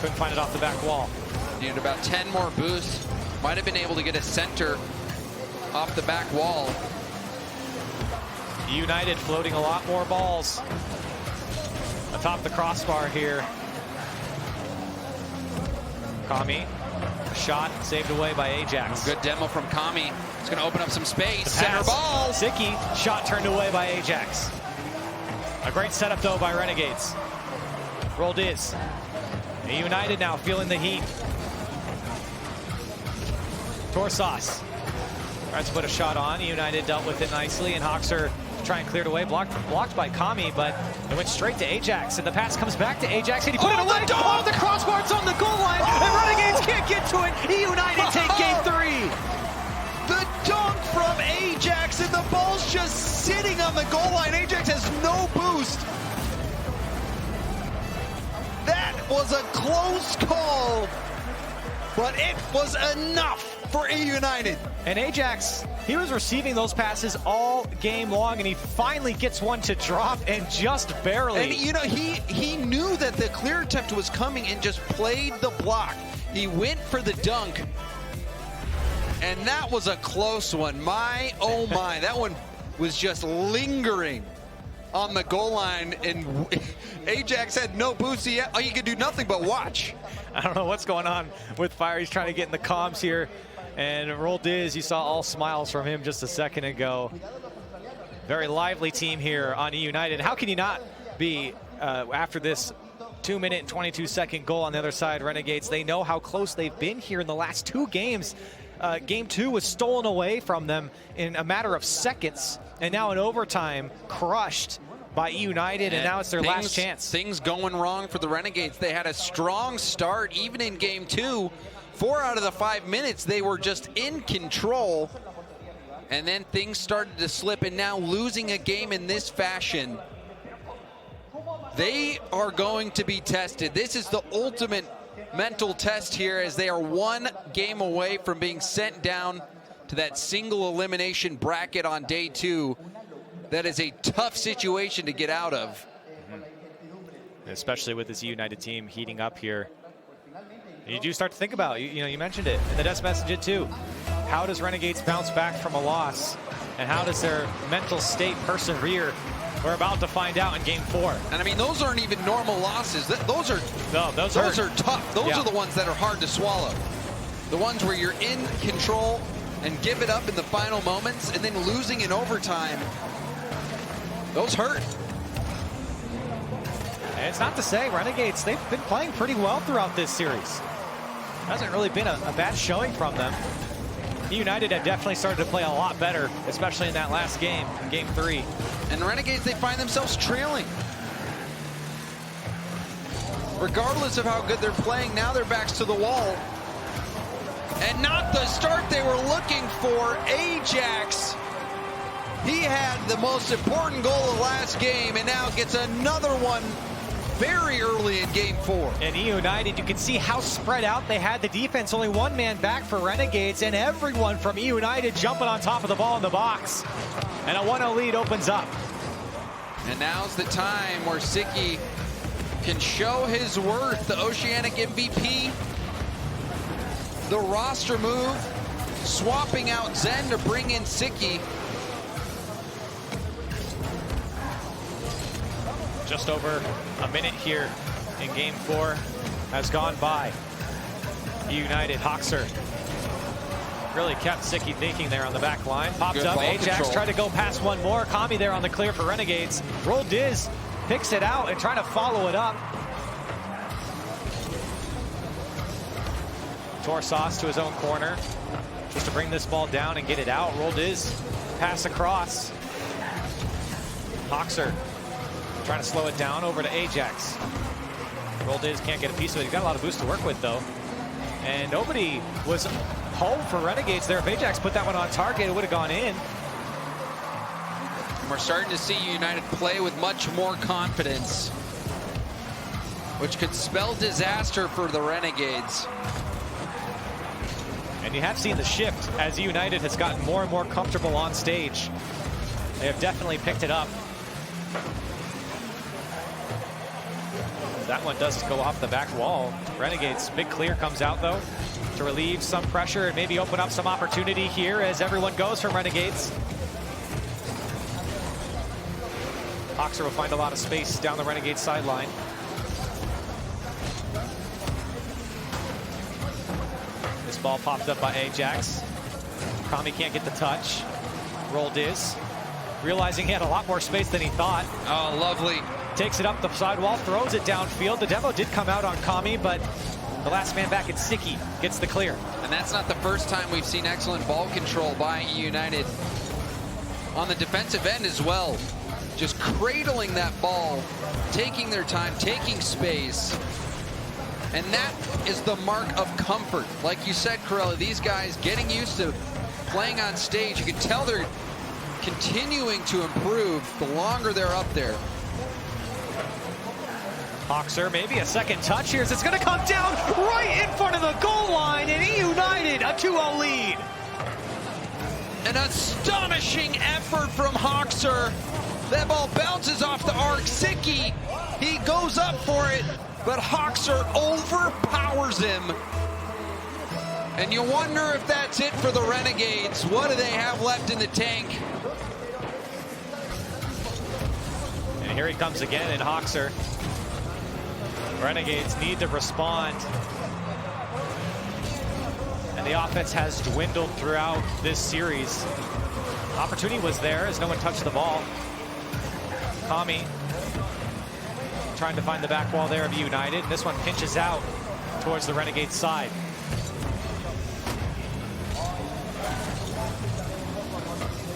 [SPEAKER 5] Couldn't find it off the back wall.
[SPEAKER 6] Needed about 10 more boosts. Might have been able to get a center off the back wall.
[SPEAKER 5] United floating a lot more balls atop the crossbar here. Kami, a shot saved away by Ajax.
[SPEAKER 6] Good demo from Kami. It's going to open up some space. Center ball.
[SPEAKER 5] Siki, shot turned away by Ajax. A great setup though by Renegades. RLCS. United now feeling the heat. Torsos tries to put a shot on. United dealt with it nicely, and Hoxer try and clear it away. Blocked by Kami, but it went straight to Ajax, and the pass comes back to Ajax, and he put it away. Oh, the crossbar, it's on the goal line, and Renegades can't get to it. United take game 3.
[SPEAKER 7] The dunk from Ajax, and the ball's just sitting on the goal line. Ajax has no boost. That was a close call, but it was enough for United.
[SPEAKER 5] And Ajax, he was receiving those passes all game long, and he finally gets one to drop, and just barely.
[SPEAKER 7] And you know, he knew that the clear attempt was coming and just played the block.
[SPEAKER 6] He went for the dunk, and that was a close one. My, oh my, that one was just lingering on the goal line, and Ajax had no boost. He could do nothing but watch.
[SPEAKER 5] I don't know what's going on with Fire. He's trying to get in the comms here. And RLCS, you saw all smiles from him just a second ago. Very lively team here on United. How can you not be after this 2-minute and 22-second goal on the other side? Renegades, they know how close they've been here in the last 2 games. Game 2 was stolen away from them in a matter of seconds. and now in overtime, crushed by United, and now it's their last chance.
[SPEAKER 6] Things going wrong for the Renegades. They had a strong start, even in game 2. 4 out of the 5 minutes, they were just in control. And then things started to slip, and now losing a game in this fashion, they are going to be tested. This is the ultimate mental test here, as they are 1 game away from being sent down to that single elimination bracket on day 2. That is a tough situation to get out of.
[SPEAKER 5] Especially with this United team heating up here. You do start to think about, you mentioned it in the desk message too. How does Renegades bounce back from a loss? And how does their mental state persevere? We're about to find out in game 4.
[SPEAKER 6] And I mean, those aren't even normal losses. Those are tough. Those are the ones that are hard to swallow. The ones where you're in control and give it up in the final moments, and then losing in overtime. Those hurt.
[SPEAKER 5] And it's not to say Renegades, they've been playing pretty well throughout this series. Hasn't really been a bad showing from them. United have definitely started to play a lot better, especially in that last game, game 3.
[SPEAKER 6] And Renegades, they find themselves trailing. Regardless of how good they're playing, now their backs to the wall. And not the start they were looking for. Ajax, he had the most important goal of last game, and now gets another one very early in game 4.
[SPEAKER 5] And United, you can see how spread out they had the defense. Only 1 man back for Renegades, and everyone from United jumping on top of the ball in the box. And a 1-0 lead opens up.
[SPEAKER 6] And now's the time where Siki can show his worth. The Oceanic MVP. The roster move, swapping out Zen to bring in Siki.
[SPEAKER 5] Just over a minute here in game 4 has gone by. United, Hoxer really kept Siki thinking there on the back line. Popped up, Ajax tried to go past one more. Kami there on the clear for Renegades. Roll Diz picks it out and trying to follow it up. Torsauce to his own corner just to bring this ball down and get it out. Roll Diz, pass across. Hoxer trying to slow it down over to Ajax. Roll Diz can't get a piece of it. He's got a lot of boost to work with though. And nobody was home for Renegades there. If Ajax put that one on target, it would have gone in.
[SPEAKER 6] We're starting to see United play with much more confidence, which could spell disaster for the Renegades.
[SPEAKER 5] And you have seen the shift as United has gotten more and more comfortable on stage. They have definitely picked it up. That one does go off the back wall. Renegades, big clear comes out though to relieve some pressure and maybe open up some opportunity here as everyone goes from Renegades. Hoxer will find a lot of space down the Renegades sideline. This ball popped up by Ajax. Kami can't get the touch. Roll Diz, realizing he had a lot more space than he thought.
[SPEAKER 6] Oh, lovely.
[SPEAKER 5] Takes it up the sidewall, throws it downfield. The demo did come out on Kami, but the last man back in Siki gets the clear.
[SPEAKER 6] And that's not the first time we've seen excellent ball control by United. On the defensive end as well. Just cradling that ball, taking their time, taking space. And that is the mark of comfort. Like you said, Corella, these guys getting used to playing on stage. You can tell they're continuing to improve the longer they're up there.
[SPEAKER 5] Hoxer, maybe a second touch here. It's going to come down right in front of the goal line, and United a 2-0 lead.
[SPEAKER 6] An astonishing effort from Hoxer. That ball bounces off the arc. Siki, he goes up for it, but Hoxer overpowers him. And you wonder if that's it for the Renegades. What do they have left in the tank?
[SPEAKER 5] And here he comes again in Hoxer. Renegades need to respond. And the offense has dwindled throughout this series. Opportunity was there as no one touched the ball. Kami trying to find the back wall there of United. This one pinches out towards the Renegade side.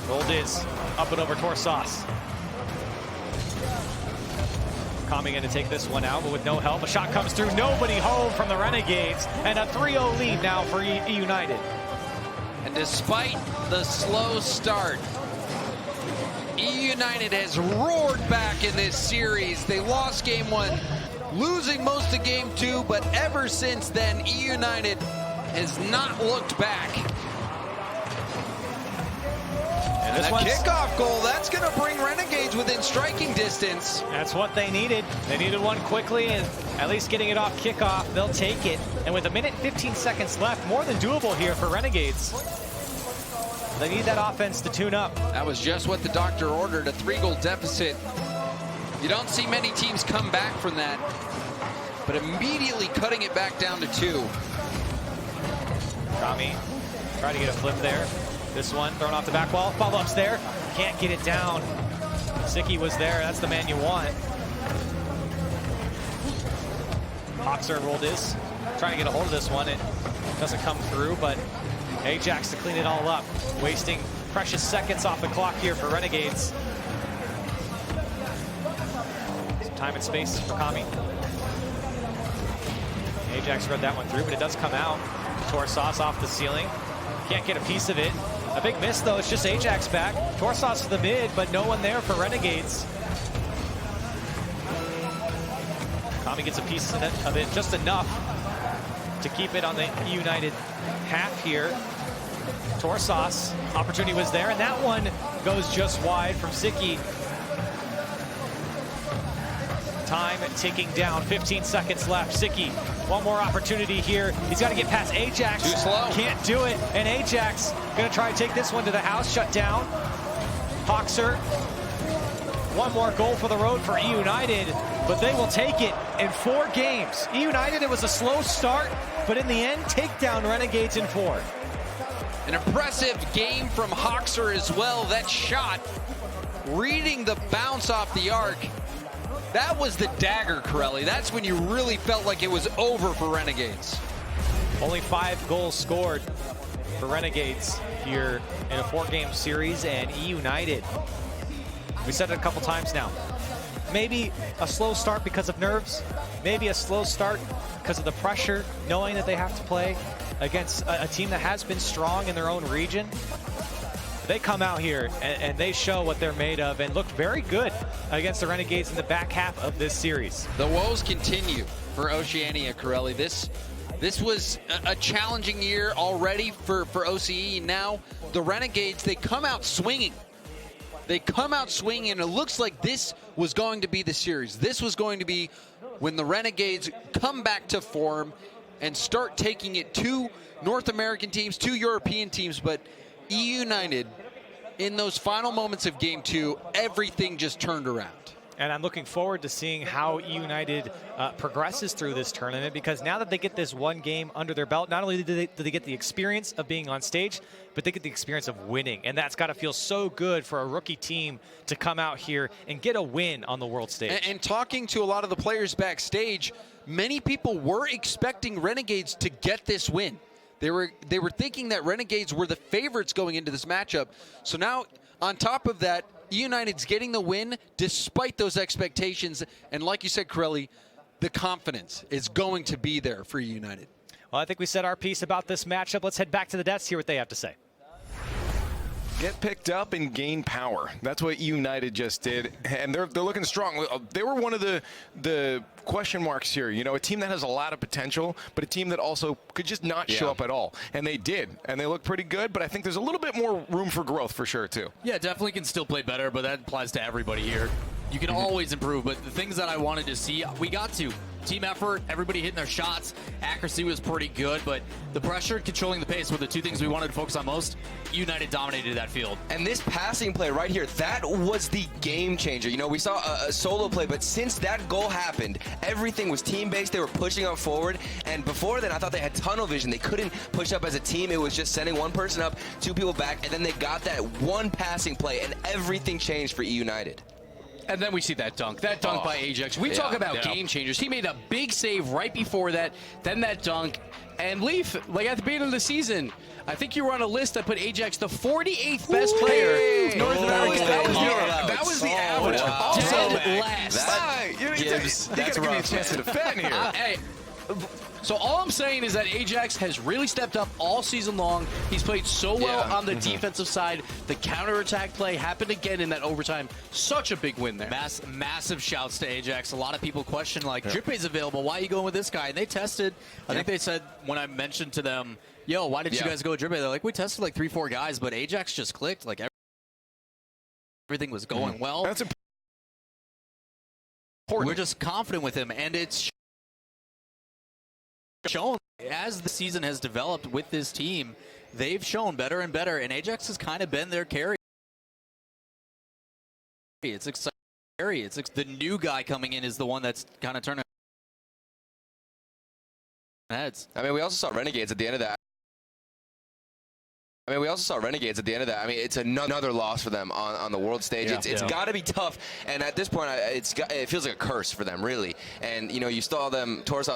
[SPEAKER 5] Roll Diz Up and over Torsauce. Kami going to take this one out, but with no help. A shot comes through. Nobody home from the Renegades. And a 3-0 lead now for United.
[SPEAKER 6] And despite the slow start, United has roared back in this series. They lost game 1, losing most of game 2, but ever since then, United has not looked back. And a kickoff goal, that's going to bring Renegades within striking distance.
[SPEAKER 5] That's what they needed. They needed one quickly, and at least getting it off kickoff, they'll take it. And with 1 minute and 15 seconds left, more than doable here for Renegades. They need that offense to tune up.
[SPEAKER 6] That was just what the doctor ordered, a 3-goal deficit. You don't see many teams come back from that, but immediately cutting it back down to 2.
[SPEAKER 5] Kami trying to get a flip there. This one thrown off the back wall. Follow-ups there. Can't get it down. Siki was there. That's the man you want. Hoxer rolled his. Trying to get a hold of this one. It doesn't come through, but Ajax to clean it all up. Wasting precious seconds off the clock here for Renegades. Some time and space for Kami. Ajax read that one through, but it does come out. Torsauce off the ceiling. Can't get a piece of it. A big miss, though. It's just Ajax back. Torsauce to the mid, but no one there for Renegades. Kami gets a piece of it, just enough to keep it on the United half here. Torsauce, opportunity was there, and that one goes just wide from Siki. Time ticking down, 15 seconds left. Siki, one more opportunity here. He's got to get past Ajax.
[SPEAKER 6] Too slow.
[SPEAKER 5] Can't do it, and Ajax gonna try to take this one to the house, shut down. Hoxer, one more goal for the road for United, but they will take it in 4 games. United, it was a slow start, but in the end, take down Renegades in 4.
[SPEAKER 6] An impressive game from Hoxer as well. That shot, reading the bounce off the arc. That was the dagger, Corelli. That's when you really felt like it was over for Renegades.
[SPEAKER 5] Only 5 goals scored for Renegades here in a 4-game series, and United, we said it a couple times now, maybe a slow start because of nerves, maybe a slow start because of the pressure, knowing that they have to play against a team that has been strong in their own region. They come out here and they show what they're made of and looked very good against the Renegades in the back half of this series.
[SPEAKER 6] The woes continue for Oceania, Corelli. This was a challenging year already for OCE. Now the Renegades, they come out swinging. They come out swinging, and it looks like this was going to be the series. This was going to be when the Renegades come back to form and start taking it to North American teams, to European teams, but United, in those final moments of game 2, everything just turned around.
[SPEAKER 5] And I'm looking forward to seeing how United progresses through this tournament, because now that they get this one game under their belt, not only do they get the experience of being on stage, but they get the experience of winning. And that's got to feel so good for a rookie team to come out here and get a win on the world stage.
[SPEAKER 6] And talking to a lot of the players backstage, many people were expecting Renegades to get this win. They were thinking that Renegades were the favorites going into this matchup. So now, on top of that, United's getting the win despite those expectations. And like you said, Corelli, the confidence is going to be there for United.
[SPEAKER 5] Well, I think we said our piece about this matchup. Let's head back to the desk, hear what they have to say.
[SPEAKER 1] Get picked up and gain power. That's what United just did, and they're looking strong. They were one of the question marks here. You know, a team that has a lot of potential, but a team that also could just not show up at all. And they did, and they look pretty good, but I think there's a little bit more room for growth for sure, too.
[SPEAKER 4] Yeah, definitely can still play better, but that applies to everybody here. You can always improve, but the things that I wanted to see, we got to. Team effort, everybody hitting their shots. Accuracy was pretty good, but the pressure, controlling the pace were the 2 things we wanted to focus on most. United dominated that field.
[SPEAKER 27] And this passing play right here, that was the game changer. You know, we saw a solo play, but since that goal happened, everything was team-based. They were pushing up forward, and before then, I thought they had tunnel vision. They couldn't push up as a team. It was just sending one person up, 2 people back, and then they got that one passing play, and everything changed for United.
[SPEAKER 3] And then we see that dunk. That dunk by Ajax. We talk about game changers. He made a big save right before that, then that dunk. And Leaf, like at the beginning of the season, I think you were on a list that put Ajax the 48th best player in North America.
[SPEAKER 1] That was the average.
[SPEAKER 3] Dead last.
[SPEAKER 1] Gibbs, you gotta give me a chance to defend here.
[SPEAKER 3] Hey, so all I'm saying is that Ajax has really stepped up all season long. He's played so well on the defensive side. The counterattack play happened again in that overtime. Such a big win there.
[SPEAKER 4] Massive shouts to Ajax. A lot of people question, like, Drippy's available. Why are you going with this guy? And they tested. I think they said when I mentioned to them, yo, why did you guys go with Drippy? They're like, we tested like 3-4 guys, but Ajax just clicked. Like, everything was going well.
[SPEAKER 1] That's important.
[SPEAKER 4] We're just confident with him, and it's shown as the season has developed with this team. They've shown better and better, and Ajax has kind of been their carry. It's exciting. It's the new guy coming in is the one that's kind of turning heads.
[SPEAKER 27] I mean, we also saw Renegades at the end of that. I mean, it's another loss for them on the world stage. It's got to be tough, and at this point, it feels like a curse for them, really. And you know, you saw them. Torres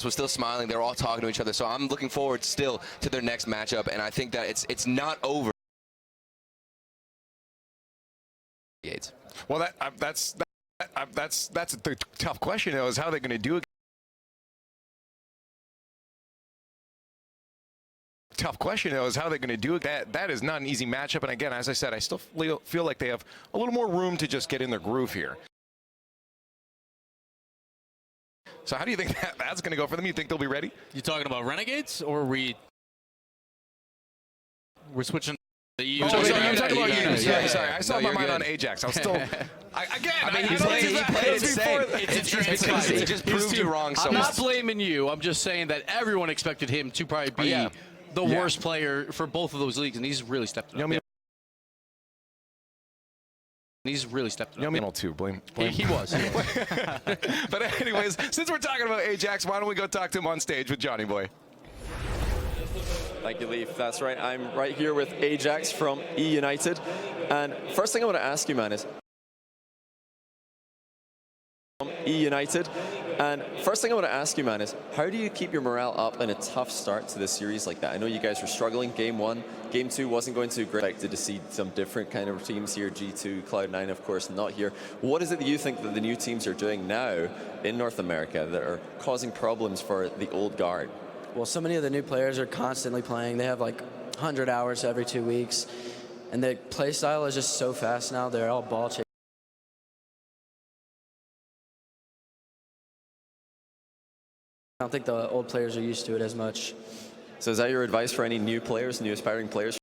[SPEAKER 27] was still smiling. They were all talking to each other. So I'm looking forward still to their next matchup, and I think that it's not over.
[SPEAKER 1] Well, that's the tough question, though, is how they're going to do it. Tough question, though, is how they're going to do it. That is not an easy matchup. And again, as I said, I still feel like they have a little more room to just get in their groove here. So how do you think that's going to go for them? You think they'll be ready?
[SPEAKER 4] You talking about Renegades, or we're switching the EU?
[SPEAKER 1] Oh, sorry, I'm talking about you. Sorry, I saw my mind on Ajax. I was still.
[SPEAKER 27] He played it safe. He just proved you wrong.
[SPEAKER 3] I'm not blaming you. I'm just saying that everyone expected him to probably be the worst player for both of those leagues, and he's really stepped it up. He's really stepped it up.
[SPEAKER 1] Too. Blame.
[SPEAKER 3] He was.
[SPEAKER 1] But anyways, since we're talking about Ajax, why don't we go talk to him on stage with Johnny Boy?
[SPEAKER 9] Thank you, Leaf. That's right. I'm right here with Ajax from E United. And first thing I want to ask you, man, is how do you keep your morale up in a tough start to the series like that? I know you guys were struggling game one. Game two wasn't going too great. Expected to see some different kind of teams here. G2, Cloud9, of course, not here. What is it that you think that the new teams are doing now in North America that are causing problems for the old guard?
[SPEAKER 10] Well, so many of the new players are constantly playing. They have like 100 hours every 2 weeks. And the play style is just so fast now. They're all ball chasing. I don't think the old players are used to it as much.
[SPEAKER 9] So is that your advice for any new players, new aspiring players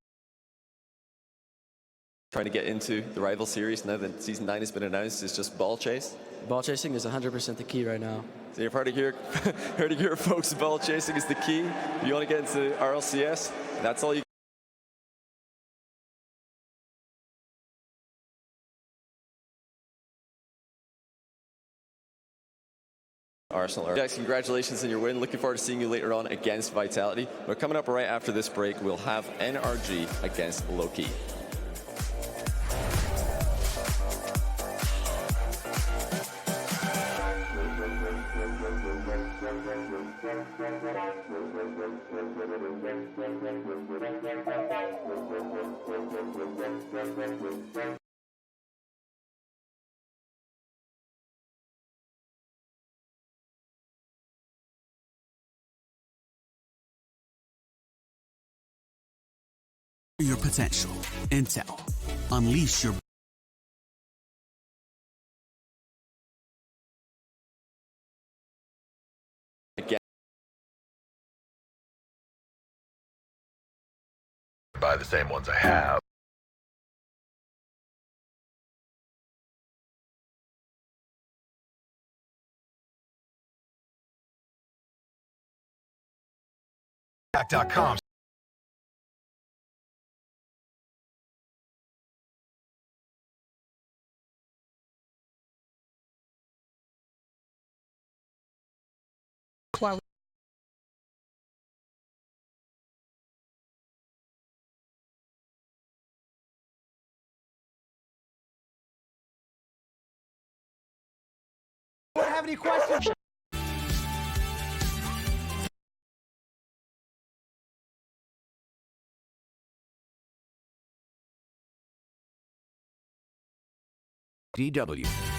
[SPEAKER 9] trying to get into the rival series now that Season 9 has been announced, is just ball chase?
[SPEAKER 10] Ball chasing is 100% the key right now.
[SPEAKER 9] So you've heard it here, folks. Ball chasing is the key. If you want to get into RLCS, that's all you. Arsenal. Jax, congratulations on your win. Looking forward to seeing you later on against Vitality. But coming up right after this break, we'll have NRG against Loki.
[SPEAKER 12] Your potential. Intel. Unleash your
[SPEAKER 14] buy the same ones I have. .com
[SPEAKER 22] have any questions?
[SPEAKER 19] DW.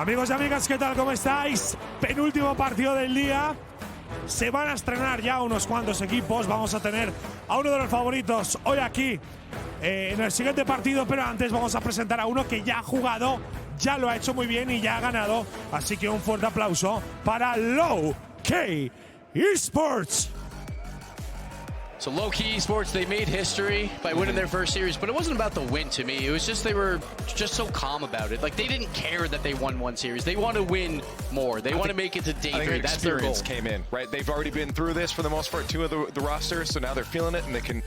[SPEAKER 2] Amigos y amigas, ¿qué tal? ¿Cómo estáis? Penúltimo partido del día. Se van a estrenar ya unos cuantos equipos. Vamos a tener a uno de los favoritos hoy aquí en el siguiente partido, pero antes vamos a presentar a uno que ya ha jugado, ya lo ha hecho muy bien y ya ha ganado. Así que un fuerte aplauso para Low-K eSports.
[SPEAKER 3] So low-key esports, they made history by winning their first series, but it wasn't about the win to me. It was just they were just so calm about it. Like, they didn't care that they won one series. They want to win more. They want to make it to day 3. That's their goal.
[SPEAKER 1] Experience came in, right? They've already been through this for the most part, 2 of the roster, so now they're feeling it, and they can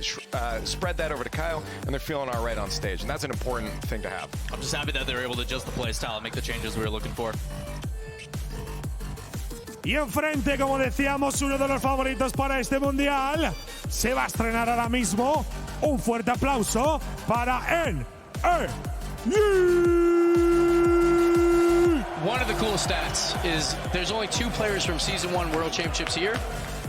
[SPEAKER 1] spread that over to Kyle, and they're feeling all right on stage, and that's an important thing to have.
[SPEAKER 4] I'm just happy that they're able to adjust the play style and make the changes we were looking for.
[SPEAKER 2] Y enfrente, como decíamos, uno de los favoritos para este mundial. Se va a estrenar ahora mismo. Un fuerte aplauso para NAD.
[SPEAKER 3] One of the coolest stats is there's only 2 players from Season 1 World Championships here.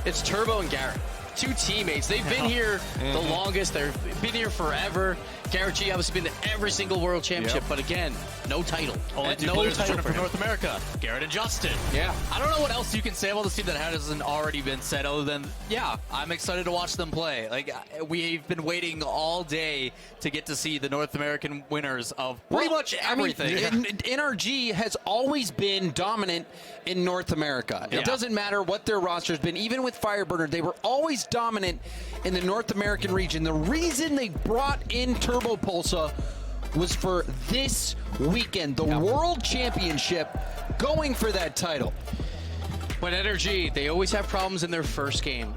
[SPEAKER 3] It's Turbo and Garrett. 2 teammates. They've been here the longest. They've been here forever. Garrett G obviously been to every single World Championship, but again, no title.
[SPEAKER 4] Only 2 players from North America, Garrett and Justin.
[SPEAKER 3] Yeah.
[SPEAKER 4] I don't know what else you can say about this team that hasn't already been said other than, yeah, I'm excited to watch them play. Like, we've been waiting all day to get to see the North American winners of pretty much everything.
[SPEAKER 7] I mean, NRG has always been dominant in North America. It doesn't matter what their roster's been. Even with Fireburner, they were always dominant in the North American region. The reason they brought in Turbo Pulsa was for this weekend, the World Championship, going for that title.
[SPEAKER 3] But NRG, they always have problems in their first game.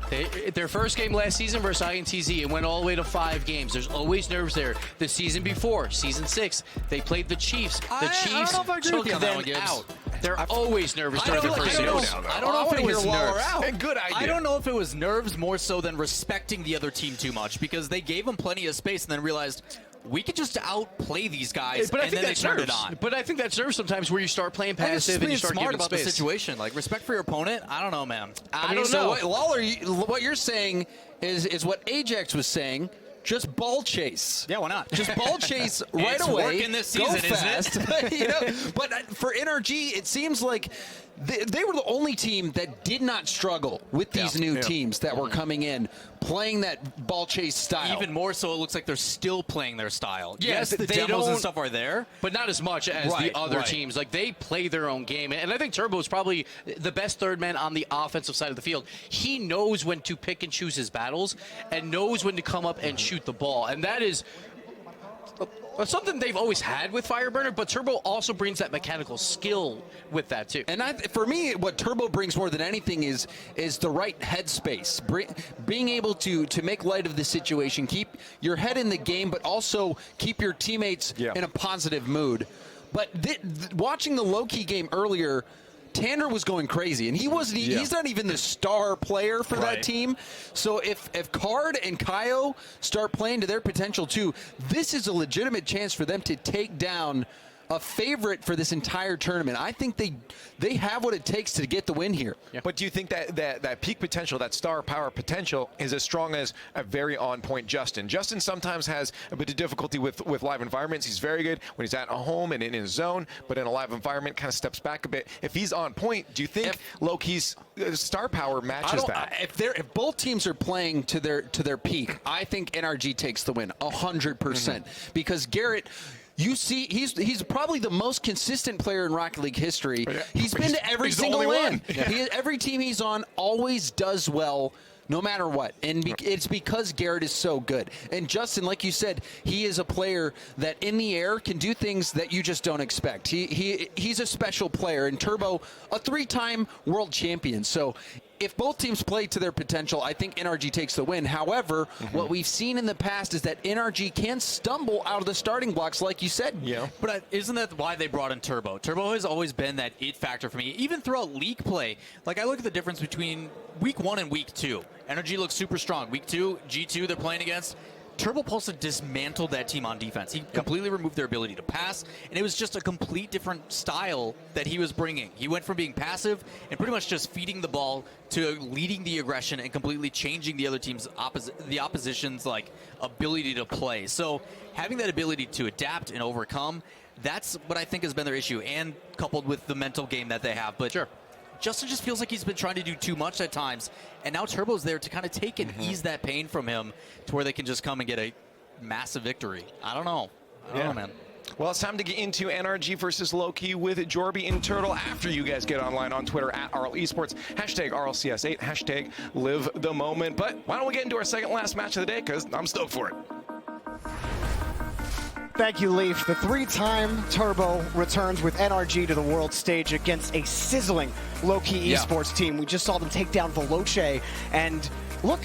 [SPEAKER 3] Their first game last season versus INTZ, it went all the way to 5 games. There's always nerves there. The season before, Season 6, they played the Chiefs. The Chiefs took them out. They're always nervous during their first series.
[SPEAKER 4] I don't know if it was nerves.
[SPEAKER 1] Good idea.
[SPEAKER 4] I don't know if it was nerves more so than respecting the other team too much, because they gave them plenty of space and then realized we could just outplay these guys,
[SPEAKER 3] but
[SPEAKER 4] and then they turned it on.
[SPEAKER 3] But I think that's nerves sometimes where you start playing passive and you start
[SPEAKER 4] smart
[SPEAKER 3] giving
[SPEAKER 4] about
[SPEAKER 3] space.
[SPEAKER 4] the situation. Like, respect for your opponent. I don't know, man.
[SPEAKER 7] I don't know. Lawler, what you're saying is what Ajax was saying. Just ball chase.
[SPEAKER 4] Yeah, why not?
[SPEAKER 7] Just ball chase right
[SPEAKER 4] it's
[SPEAKER 7] away.
[SPEAKER 4] Working this season,
[SPEAKER 7] go fast.
[SPEAKER 4] isn't it?
[SPEAKER 7] You know? But for NRG, it seems like they were the only team that did not struggle with these new teams that were coming in, playing that ball chase style.
[SPEAKER 4] Even more so, it looks like they're still playing their style.
[SPEAKER 3] Yes,
[SPEAKER 4] the demos and stuff are there,
[SPEAKER 3] but not as much as the other teams. Like, they play their own game, and I think Turbo is probably the best third man on the offensive side of the field. He knows when to pick and choose his battles, and knows when to come up and shoot the ball, and that is something they've always had with Fireburner, but Turbo also brings that mechanical skill with that too.
[SPEAKER 7] And for me, what Turbo brings more than anything is the right headspace. Being able to make light of the situation, keep your head in the game, but also keep your teammates in a positive mood. But watching the low-key game earlier, Tanner was going crazy, and he wasn't. He's not even the star player for that team. So if Card and Kaio start playing to their potential too, this is a legitimate chance for them to take down a favorite for this entire tournament. I think they have what it takes to get the win here.
[SPEAKER 1] But do you think that peak potential, that star power potential, is as strong as a very on-point Justin? Justin sometimes has a bit of difficulty with live environments. He's very good when he's at home and in his zone, but in a live environment kind of steps back a bit. If he's on point, do you think Low-Key's star power matches that?
[SPEAKER 7] If both teams are playing to their peak, I think NRG takes the win 100%. Because Garrett, you see, he's probably the most consistent player in Rocket League history. He's been to every single win. Every team he's on always does well, no matter what. And it's because Garrett is so good. And Justin, like you said, he is a player that in the air can do things that you just don't expect. He's a special player. And Turbo, a 3-time world champion. So if both teams play to their potential, I think NRG takes the win. However, what we've seen in the past is that NRG can stumble out of the starting blocks, like you said.
[SPEAKER 4] But isn't that why they brought in Turbo? Turbo has always been that it factor for me, even throughout league play. Like, I look at the difference between week 1 and week 2. NRG looks super strong. Week 2, G2 they're playing against. Turbo Pulsa dismantled that team on defense. He completely removed their ability to pass, and it was just a complete different style that he was bringing. He went from being passive and pretty much just feeding the ball to leading the aggression and completely changing the other team's opposition's like ability to play. So having that ability to adapt and overcome, That's what I think has been their issue, and coupled with the mental game that they have. But Justin just feels like he's been trying to do too much at times, and now Turbo's there to kind of take and ease that pain from him to where they can just come and get a massive victory. I don't know. I don't know, man.
[SPEAKER 1] Well, it's time to get into NRG versus Loki with Jorby and Turtle after you guys get online on Twitter at RL Esports, hashtag RLCS8, hashtag live the moment. But why don't we get into our second last match of the day, because I'm stoked for it.
[SPEAKER 13] Thank you, Leaf. The three-time Turbo returns with NRG to the world stage against a sizzling Loki eSports team. We just saw them take down Veloce, and look,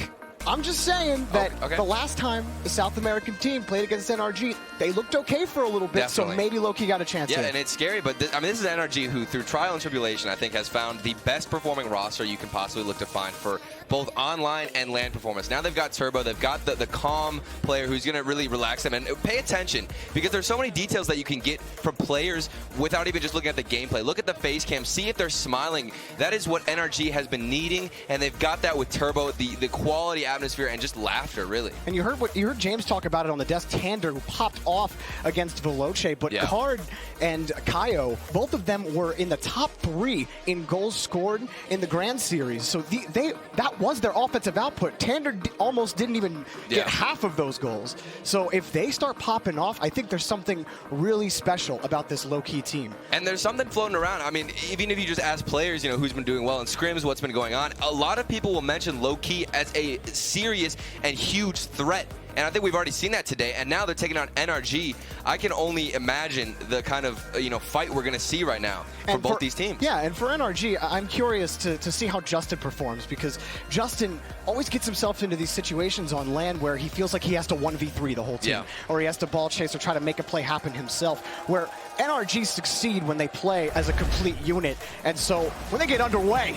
[SPEAKER 13] I'm just saying that the last time the South American team played against NRG, they looked okay for a little bit, so maybe Loki got a chance.
[SPEAKER 27] Yeah, and it's scary, but this is NRG who, through trial and tribulation, I think has found the best performing roster you can possibly look to find for both online and LAN performance. Now they've got Turbo, they've got the calm player who's going to really relax them, and pay attention, because there's so many details that you can get from players without even just looking at the gameplay. Look at the face cam, see if they're smiling. That is what NRG has been needing, and they've got that with Turbo, the quality atmosphere and just laughter, really.
[SPEAKER 13] And you heard James talk about it on the desk. Tander, who popped off against Veloce, but Card and Kaio, both of them were in the top 3 in goals scored in the Grand Series. So that was their offensive output. Tander almost didn't even get half of those goals. So if they start popping off, I think there's something really special about this low-key team.
[SPEAKER 27] And there's something floating around. I mean, even if you just ask players, who's been doing well in scrims, what's been going on, a lot of people will mention low-key as a serious and huge threat. And I think we've already seen that today, and now they're taking on NRG. I can only imagine the kind of fight we're going to see right now for both these teams.
[SPEAKER 13] Yeah, and for NRG, I'm curious to see how Justin performs, because Justin always gets himself into these situations on LAN where he feels like he has to 1v3 the whole team, or he has to ball chase or try to make a play happen himself, where NRG succeed when they play as a complete unit. And so when they get underway,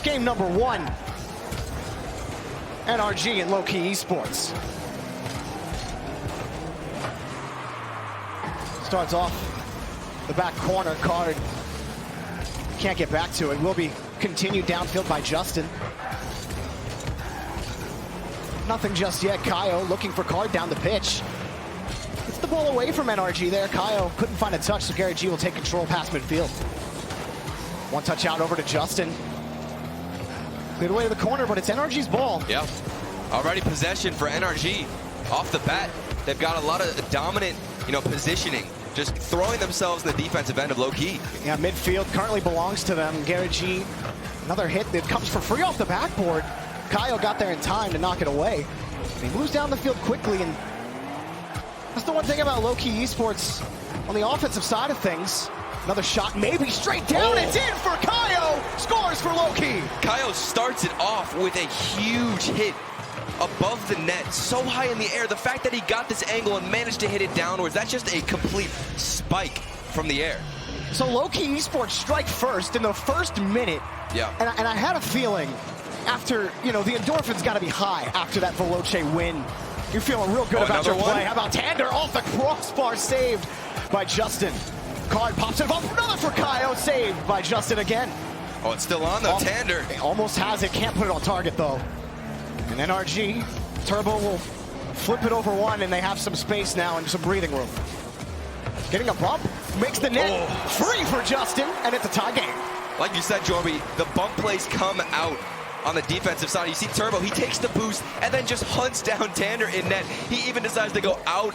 [SPEAKER 13] game number 1, NRG and Low-Key Esports. Starts off the back corner. Card can't get back to it. Will be continued downfield by Justin. Nothing just yet. Kaio looking for Card down the pitch. Gets the ball away from NRG there. Kaio couldn't find a touch, so Garrett G will take control past midfield. One touch out over to Justin. Good way to the corner, but it's NRG's ball.
[SPEAKER 27] Yeah. Already possession for NRG. Off the bat, they've got a lot of dominant, positioning. Just throwing themselves in the defensive end of low-key.
[SPEAKER 13] Yeah, midfield currently belongs to them. Garrett G, another hit that comes for free off the backboard. Kaio got there in time to knock it away. He moves down the field quickly, and that's the one thing about Low-Key Esports on the offensive side of things. Another shot, maybe straight down. It's in for Kaio. Scores for Low-Key.
[SPEAKER 27] Kaio starts it off with a huge hit above the net, so high in the air. The fact that he got this angle and managed to hit it downwards, that's just a complete spike from the air.
[SPEAKER 13] So Low-Key Esports strike first in the first minute.
[SPEAKER 27] Yeah.
[SPEAKER 13] And I had a feeling after, the endorphins got to be high after that Veloce win. You're feeling real good about your play. How about Tander off the crossbar, saved by Justin. Card pops it off, another for Kaio, saved by Justin again.
[SPEAKER 27] Oh, it's still on though, Tander.
[SPEAKER 13] Almost has it, can't put it on target though. And NRG, Turbo will flip it over one, and they have some space now and some breathing room. Getting a bump, makes the net free for Justin, and it's a tie game.
[SPEAKER 27] Like you said, Jorby, the bump plays come out on the defensive side. You see Turbo, he takes the boost and then just hunts down Tander in net. He even decides to go out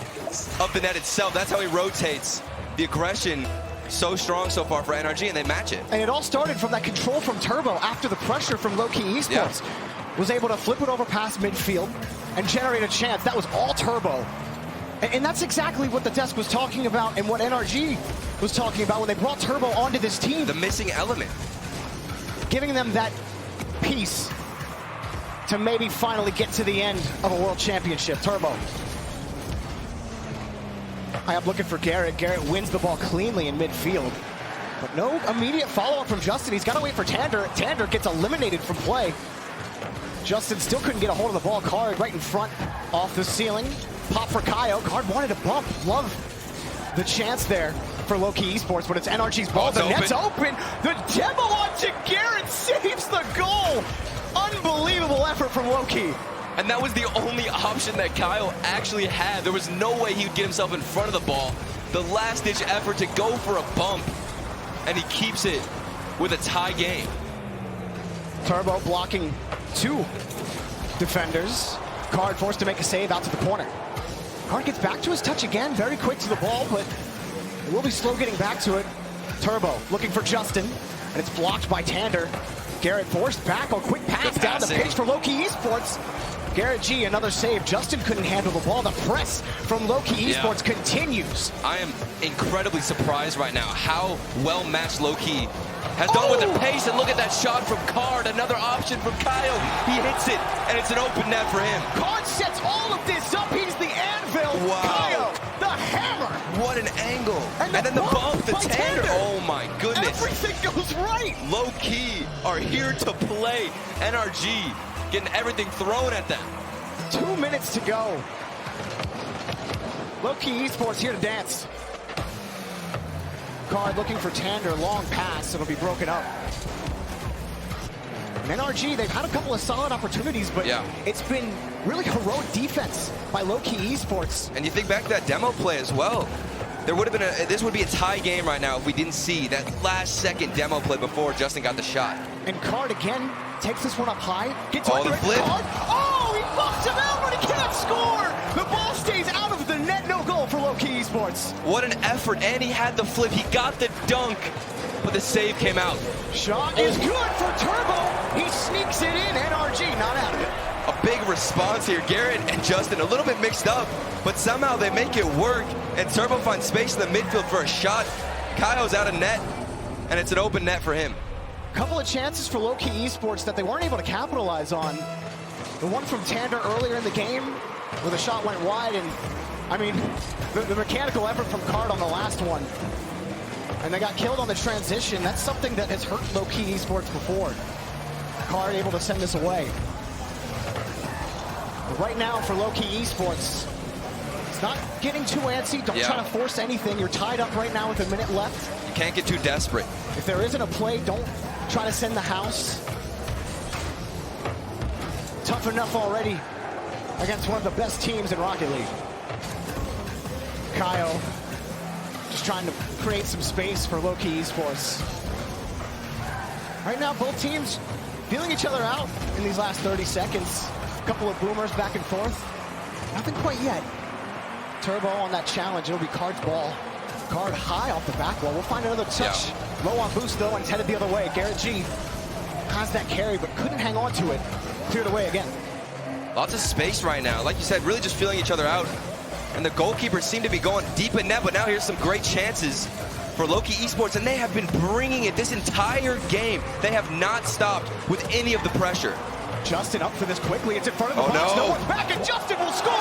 [SPEAKER 27] of the net itself. That's how he rotates. The aggression so strong so far for NRG, and they match it.
[SPEAKER 13] And it all started from that control from Turbo after the pressure from Low-Key Esports. Was able to flip it over past midfield and generate a chance. That was all Turbo. And that's exactly what the desk was talking about and what NRG was talking about when they brought Turbo onto this team.
[SPEAKER 27] The missing element.
[SPEAKER 13] Giving them that piece to maybe finally get to the end of a world championship. Turbo. High up looking for Garrett. Garrett wins the ball cleanly in midfield. But no immediate follow-up from Justin. He's got to wait for Tander. Tander gets eliminated from play. Justin still couldn't get a hold of the ball. Card right in front, off the ceiling. Pop for Kaio. Card wanted a bump. Love the chance there for Low-Key Esports, but it's NRG's ball. The net's open. The demo onto Garrett saves the goal. Unbelievable effort from Low-Key.
[SPEAKER 27] And that was the only option that Kyle actually had. There was no way he would get himself in front of the ball. The last-ditch effort to go for a bump, and he keeps it with a tie game.
[SPEAKER 13] Turbo blocking 2 defenders. Card forced to make a save out to the corner. Card gets back to his touch again, very quick to the ball, but it will be slow getting back to it. Turbo looking for Justin, and it's blocked by Tander. Garrett forced back, a quick pass down the pitch for Loki Esports. Garrett G, another save. Justin couldn't handle the ball. The press from Loki Esports continues.
[SPEAKER 27] I am incredibly surprised right now how well matched Loki has done with the pace. And look at that shot from Card. Another option from Kyle. He hits it, and it's an open net for him.
[SPEAKER 13] Card sets all of this up. He's the anvil.
[SPEAKER 27] Wow.
[SPEAKER 13] Kyle, the hammer.
[SPEAKER 27] What an angle. And then the bump, the Tander. Oh my goodness.
[SPEAKER 13] Everything goes right.
[SPEAKER 27] Low-key are here to play. NRG getting everything thrown at them.
[SPEAKER 13] 2 minutes to go. Loki Esports here to dance. Card looking for Tander, long pass, it'll be broken up. And NRG, they've had a couple of solid opportunities, but it's been really heroic defense by Loki Esports.
[SPEAKER 27] And you think back to that demo play as well. There would have been this would be a tie game right now if we didn't see that last-second demo play before Justin got the shot.
[SPEAKER 13] And Card again takes this one up high. Gets
[SPEAKER 27] the flip.
[SPEAKER 13] Card. Oh, he buffs him out, but he can't score. The ball stays out of the net. No goal for Loki Esports.
[SPEAKER 27] What an effort, and he had the flip. He got the dunk, but the save came out.
[SPEAKER 13] Shot is good for Turbo. He sneaks it in. NRG not out of it.
[SPEAKER 27] A big response here. Garrett and Justin a little bit mixed up, but somehow they make it work, and Turbo finds space in the midfield for a shot. Kyle's out of net, and it's an open net for him.
[SPEAKER 13] Couple of chances for Loki Esports that they weren't able to capitalize on. The one from Tander earlier in the game, where the shot went wide, and I mean, the mechanical effort from Card on the last one. And they got killed on the transition. That's something that has hurt Loki Esports before. Card able to send this away. But right now for Loki Esports, it's not getting too antsy. Don't try to force anything. You're tied up right now with a minute left.
[SPEAKER 27] You can't get too desperate.
[SPEAKER 13] If there isn't a play, don't try to send the house. Tough enough already against one of the best teams in Rocket League. Kyle just trying to create some space for Loki Esports. Right now, both teams feeling each other out in these last 30 seconds. A couple of boomers back and forth. Nothing quite yet. Turbo on that challenge. It'll be Card's ball. Card high off the back wall. We'll find another touch. Low on boost, though, and headed the other way. Garrett G has that carry, but couldn't hang on to it. Cleared away again.
[SPEAKER 27] Lots of space right now. Like you said, really just feeling each other out. And the goalkeepers seem to be going deep in net, but now here's some great chances for Loki Esports, and they have been bringing it this entire game. They have not stopped with any of the pressure.
[SPEAKER 13] Justin up for this quickly. It's in front of the box. No one's back, and Justin will score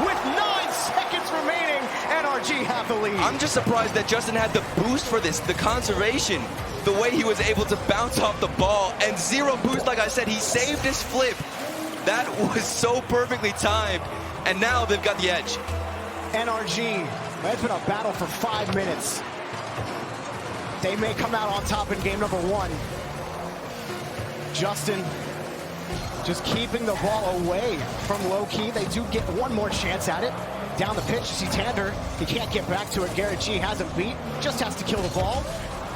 [SPEAKER 13] with 9 seconds remaining. NRG have the lead.
[SPEAKER 27] I'm just surprised that Justin had the boost for this, the conservation, the way he was able to bounce off the ball, and 0 boost. Like I said, he saved his flip. That was so perfectly timed, and now they've got the edge.
[SPEAKER 13] NRG, it's been a battle for 5 minutes. They may come out on top in game number 1. Justin just keeping the ball away from low-key. They do get one more chance at it. Down the pitch, you see Tander. He can't get back to it. Garrett G has him beat. Just has to kill the ball.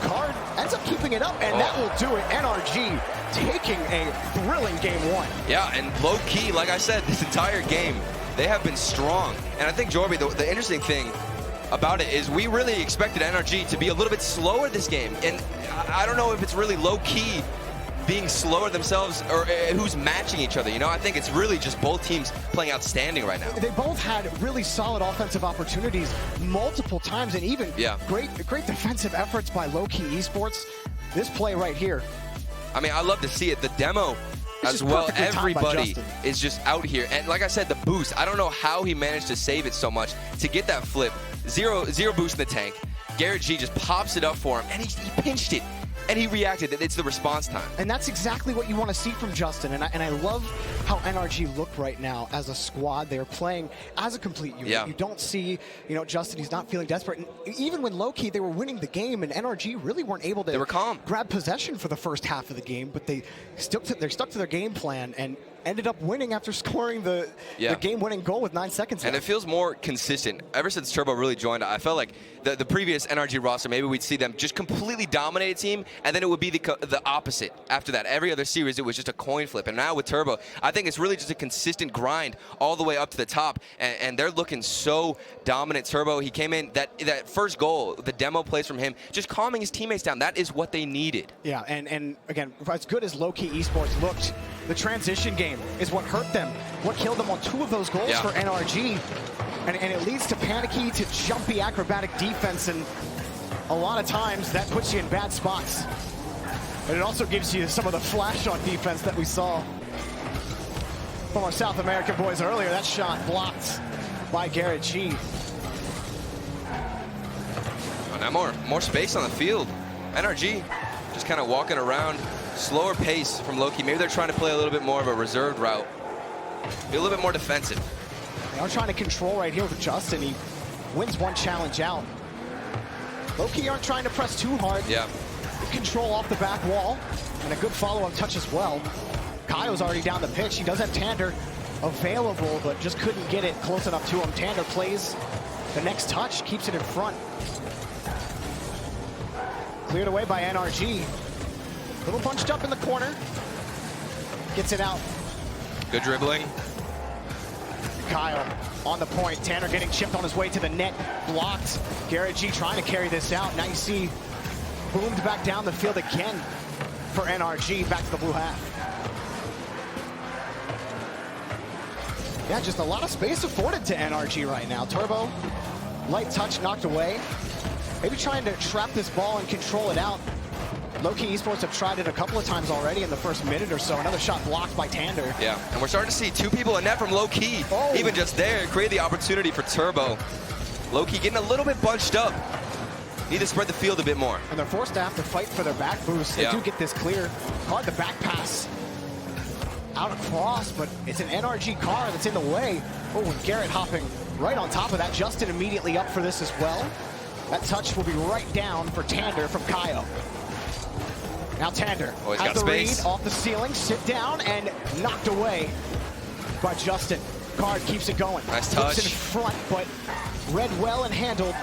[SPEAKER 13] Card ends up keeping it up, and that will do it. NRG taking a thrilling game 1.
[SPEAKER 27] Yeah, and low-key, like I said, this entire game, they have been strong. And I think, Jorby, the interesting thing about it is we really expected NRG to be a little bit slower this game. And I don't know if it's really low-key being slower themselves or who's matching each other. You know, I think it's really just both teams playing outstanding right now.
[SPEAKER 13] They both had really solid offensive opportunities multiple times, and even great defensive efforts by Low-Key Esports. This play right here.
[SPEAKER 27] I mean, I love to see it. The demo as well. Everybody is just out here. And like I said, the boost, I don't know how he managed to save it so much to get that flip. Zero boost in the tank. Garrett G just pops it up for him, and he pinched it. And he reacted. It's the response time.
[SPEAKER 13] And that's exactly what you want to see from Justin. And I love how NRG look right now as a squad. They're playing as a complete unit.
[SPEAKER 27] Yeah.
[SPEAKER 13] You don't see, Justin, he's not feeling desperate. And even when low-key, they were winning the game, and NRG really weren't able to
[SPEAKER 27] they were calm.
[SPEAKER 13] grab possession for the first half of the game, but they're stuck to their game plan. And ended up winning after scoring the game-winning goal with 9 seconds
[SPEAKER 27] And
[SPEAKER 13] left.
[SPEAKER 27] it feels more consistent. Ever since Turbo really joined, I felt like the previous NRG roster, maybe we'd see them just completely dominate a team, and then it would be the opposite after that. Every other series, it was just a coin flip. And now with Turbo, I think it's really just a consistent grind all the way up to the top, and they're looking so dominant. Turbo, he came in, that first goal, the demo plays from him, just calming his teammates down. That is what they needed.
[SPEAKER 13] Yeah, and again, as good as low-key eSports looked, the transition game is what hurt them, what killed them on 2 of those goals for NRG. And it leads to panicky, to jumpy, acrobatic defense, and a lot of times that puts you in bad spots. And it also gives you some of the flash on defense that we saw from our South American boys earlier. That shot blocked by Garrett G.
[SPEAKER 27] Oh, now more space on the field. NRG just kind of walking around, slower pace from Loki. Maybe they're trying to play a little bit more of a reserved route, be a little bit more defensive.
[SPEAKER 13] They are trying to control right here with Justin. He wins 1 challenge out. Loki aren't trying to press too hard.
[SPEAKER 27] Yeah.
[SPEAKER 13] Good control off the back wall, and a good follow-up touch as well. Kaio's already down the pitch. He does have Tander available, but just couldn't get it close enough to him. Tander plays the next touch, keeps it in front. Cleared away by NRG. A little bunched up in the corner. Gets it out.
[SPEAKER 27] Good dribbling.
[SPEAKER 13] Kyle on the point. Tanner getting chipped on his way to the net. Blocked. Garrett G trying to carry this out. Now you see boomed back down the field again for NRG. Back to the blue half. Yeah, just a lot of space afforded to NRG right now. Turbo, light touch knocked away. Maybe trying to trap this ball and control it out. Low-key eSports have tried it a couple of times already in the first minute or so. Another shot blocked by Tander.
[SPEAKER 27] Yeah, and we're starting to see 2 people in net from Low-key.
[SPEAKER 13] Oh.
[SPEAKER 27] Even just there, create the opportunity for Turbo. Low-key getting a little bit bunched up. Need to spread the field a bit more.
[SPEAKER 13] And they're forced to have to fight for their back boost. They do get this clear. Caught the back pass out across, but it's an NRG car that's in the way. Oh, and Garrett hopping right on top of that. Justin immediately up for this as well. That touch will be right down for Tander from Kaio. Now Tander has the read off the ceiling, sit down, and knocked away by Justin. Card keeps it going.
[SPEAKER 27] Nice touch.
[SPEAKER 13] Looks in front, but read well and handled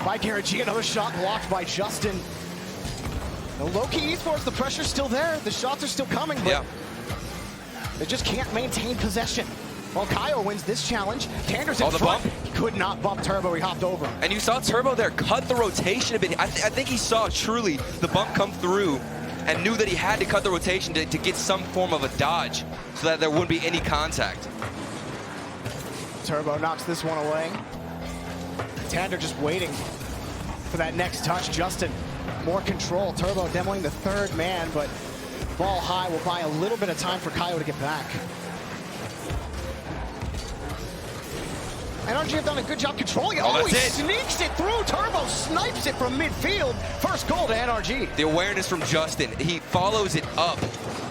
[SPEAKER 13] by Garrett G. Another shot blocked by Justin. The low-key eSports, the pressure's still there. The shots are still coming, but they just can't maintain possession. Well, Kaio wins this challenge. Tander's in front.
[SPEAKER 27] Bump.
[SPEAKER 13] He could not bump Turbo. He hopped over.
[SPEAKER 27] And you saw Turbo there cut the rotation a bit. I think he saw truly the bump come through and knew that he had to cut the rotation to get some form of a dodge so that there wouldn't be any contact.
[SPEAKER 13] Turbo knocks this one away. Tander just waiting for that next touch. Justin, more control. Turbo demoing the 3rd man, but ball high will buy a little bit of time for Kaio to get back. NRG have done a good job controlling it. Oh, he sneaks it through. Turbo snipes it from midfield. First goal to NRG.
[SPEAKER 27] The awareness from Justin. He follows it up,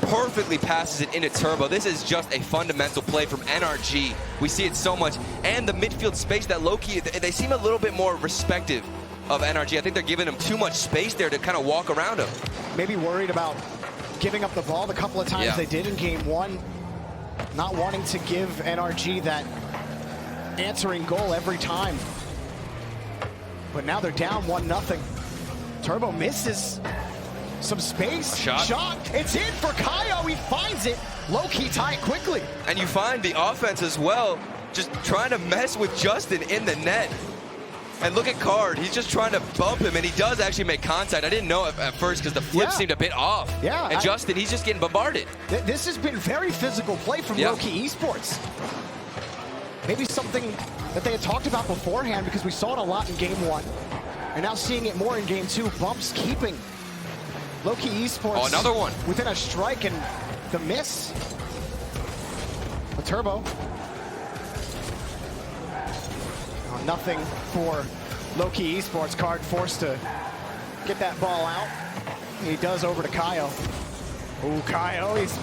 [SPEAKER 27] perfectly passes it into Turbo. This is just a fundamental play from NRG. We see it so much. And the midfield space that Loki, they seem a little bit more respective of NRG. I think they're giving him too much space there to kind of walk around him.
[SPEAKER 13] Maybe worried about giving up the ball the couple of times they did in game 1. Not wanting to give NRG that answering goal every time. But now they're down 1-0. Turbo misses some space.
[SPEAKER 27] Shot.
[SPEAKER 13] It's in for Kaio. He finds it. Low-key tie it quickly.
[SPEAKER 27] And you find the offense as well, just trying to mess with Justin in the net. And look at Card. He's just trying to bump him, and he does actually make contact. I didn't know at first because the flip seemed a bit off.
[SPEAKER 13] Yeah.
[SPEAKER 27] And Justin, he's just getting bombarded.
[SPEAKER 13] This has been very physical play from Low-key eSports. Maybe something that they had talked about beforehand because we saw it a lot in game 1. And now seeing it more in game 2. Bumps keeping Low-key eSports.
[SPEAKER 27] Oh, another one.
[SPEAKER 13] Within a strike, and the miss. A Turbo. Oh, nothing for Low-key eSports. Card forced to get that ball out. He does over to Kaio. Oh, Kaio, he's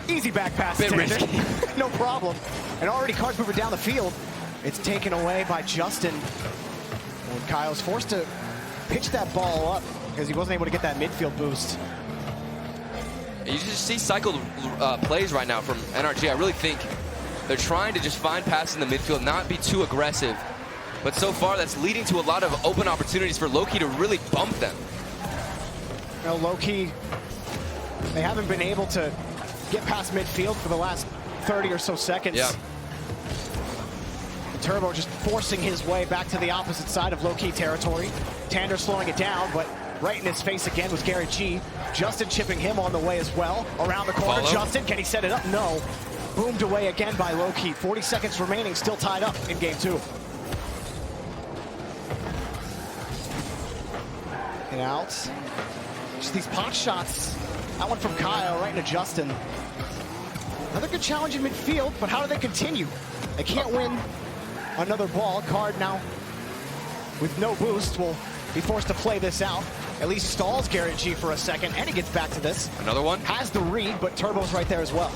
[SPEAKER 13] easy back pass.
[SPEAKER 27] Bit risky.
[SPEAKER 13] No problem. And already Card's moving down the field. It's taken away by Justin. And Kaio's forced to pitch that ball up because he wasn't able to get that midfield boost.
[SPEAKER 27] You just see cycled plays right now from NRG. I really think they're trying to just find passes in the midfield, not be too aggressive. But so far, that's leading to a lot of open opportunities for Loki to really bump them.
[SPEAKER 13] You know, Loki, they haven't been able to get past midfield for the last 30 or so seconds.
[SPEAKER 27] Yeah.
[SPEAKER 13] And Turbo just forcing his way back to the opposite side of low-key territory. Tander slowing it down, but right in his face again was Garrett G. Justin chipping him on the way as well. Around the corner,
[SPEAKER 27] Follow.
[SPEAKER 13] Justin, can he set it up? No. Boomed away again by Loki. 40 seconds remaining, still tied up in game 2. And out. Just these pot shots. That one from Kyle right into Justin. Another good challenge in midfield, but how do they continue? They can't win another ball. Card now with no boost will be forced to play this out. At least stalls Garrett G for a second, and he gets back to this.
[SPEAKER 27] Another one.
[SPEAKER 13] Has the read, but Turbo's right there as well.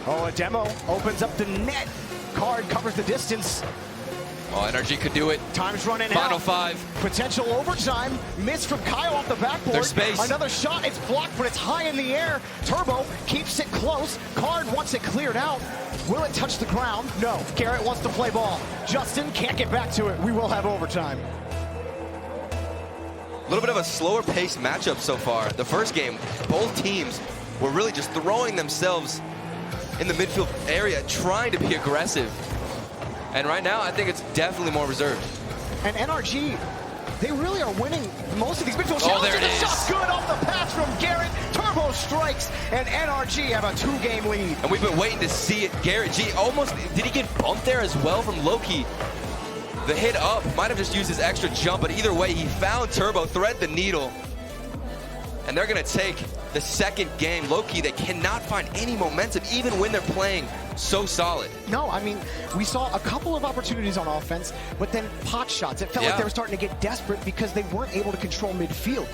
[SPEAKER 13] Oh, a demo opens up the net. Card covers the distance.
[SPEAKER 27] Oh, NRG could do it.
[SPEAKER 13] Time's running out.
[SPEAKER 27] Final 5.
[SPEAKER 13] Potential overtime. Miss from Kyle off the backboard.
[SPEAKER 27] There's space.
[SPEAKER 13] Another shot. It's blocked, but it's high in the air. Turbo keeps it close. Card wants it cleared out. Will it touch the ground? No. Garrett wants to play ball. Justin can't get back to it. We will have overtime.
[SPEAKER 27] A little bit of a slower paced matchup so far. The first game, both teams were really just throwing themselves in the midfield area, trying to be aggressive. And right now, I think it's definitely more reserved.
[SPEAKER 13] And NRG, they really are winning most of these midfield
[SPEAKER 27] Oh,
[SPEAKER 13] challenges.
[SPEAKER 27] there it
[SPEAKER 13] The
[SPEAKER 27] is.
[SPEAKER 13] shot's good off the pass from Garrett. Turbo strikes, and NRG have a 2-game lead.
[SPEAKER 27] And we've been waiting to see it. Garrett G almost, did he get bumped there as well from Loki? The hit up, might have just used his extra jump, but either way, he found Turbo, thread the needle. And they're gonna take the second game. Loki, they cannot find any momentum, even when they're playing so solid.
[SPEAKER 13] No, I mean, we saw a couple of opportunities on offense, but then pot shots. It felt like they were starting to get desperate because they weren't able to control midfield.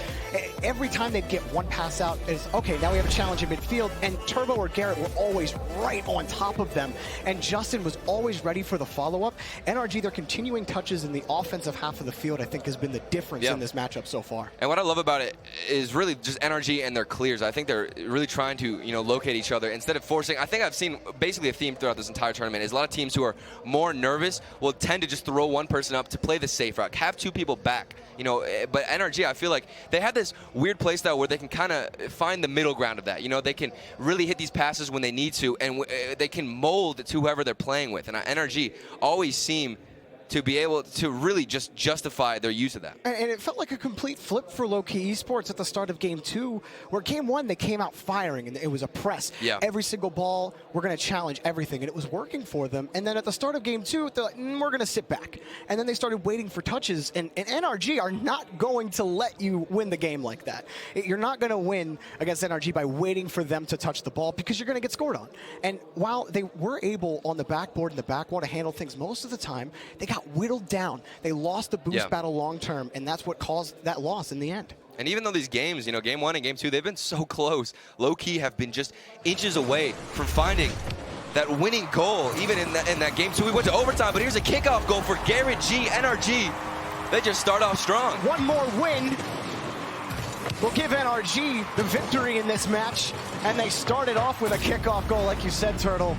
[SPEAKER 13] Every time they'd get one pass out, is okay, now we have a challenge in midfield, and Turbo or Garrett were always right on top of them, and Justin was always ready for the follow-up. NRG, their continuing touches in the offensive half of the field, I think, has been the difference in this matchup so far.
[SPEAKER 27] And what I love about it is really just NRG and their clears. I think they're really trying to, locate each other instead of forcing. I think I've seen basically a theme throughout this entire tournament is a lot of teams who are more nervous will tend to just throw one person up to play the safe route, have 2 people back. But NRG, I feel like they have this weird play style where they can kind of find the middle ground of that. They can really hit these passes when they need to, and they can mold to whoever they're playing with. And NRG always seem to be able to really just justify their use of that.
[SPEAKER 13] And it felt like a complete flip for low-key eSports at the start of game 2, where game 1 they came out firing and it was a press.
[SPEAKER 27] Yeah.
[SPEAKER 13] Every single ball, we're going to challenge everything, and it was working for them. And then at the start of game 2, they're like, we're going to sit back. And then they started waiting for touches, and NRG are not going to let you win the game like that. You're not going to win against NRG by waiting for them to touch the ball, because you're going to get scored on. And while they were able on the backboard and the back wall to handle things most of the time, they got whittled down. They lost the boost battle long term, and that's what caused that loss in the end.
[SPEAKER 27] And even though these games, game 1 and game 2, they've been so close, low-key have been just inches away from finding that winning goal. Even in that game 2, we went to overtime, but here's a kickoff goal for Garrett G. NRG, they just start off strong.
[SPEAKER 13] One more win will give NRG the victory in this match, and they started off with a kickoff goal, like you said, Turtle.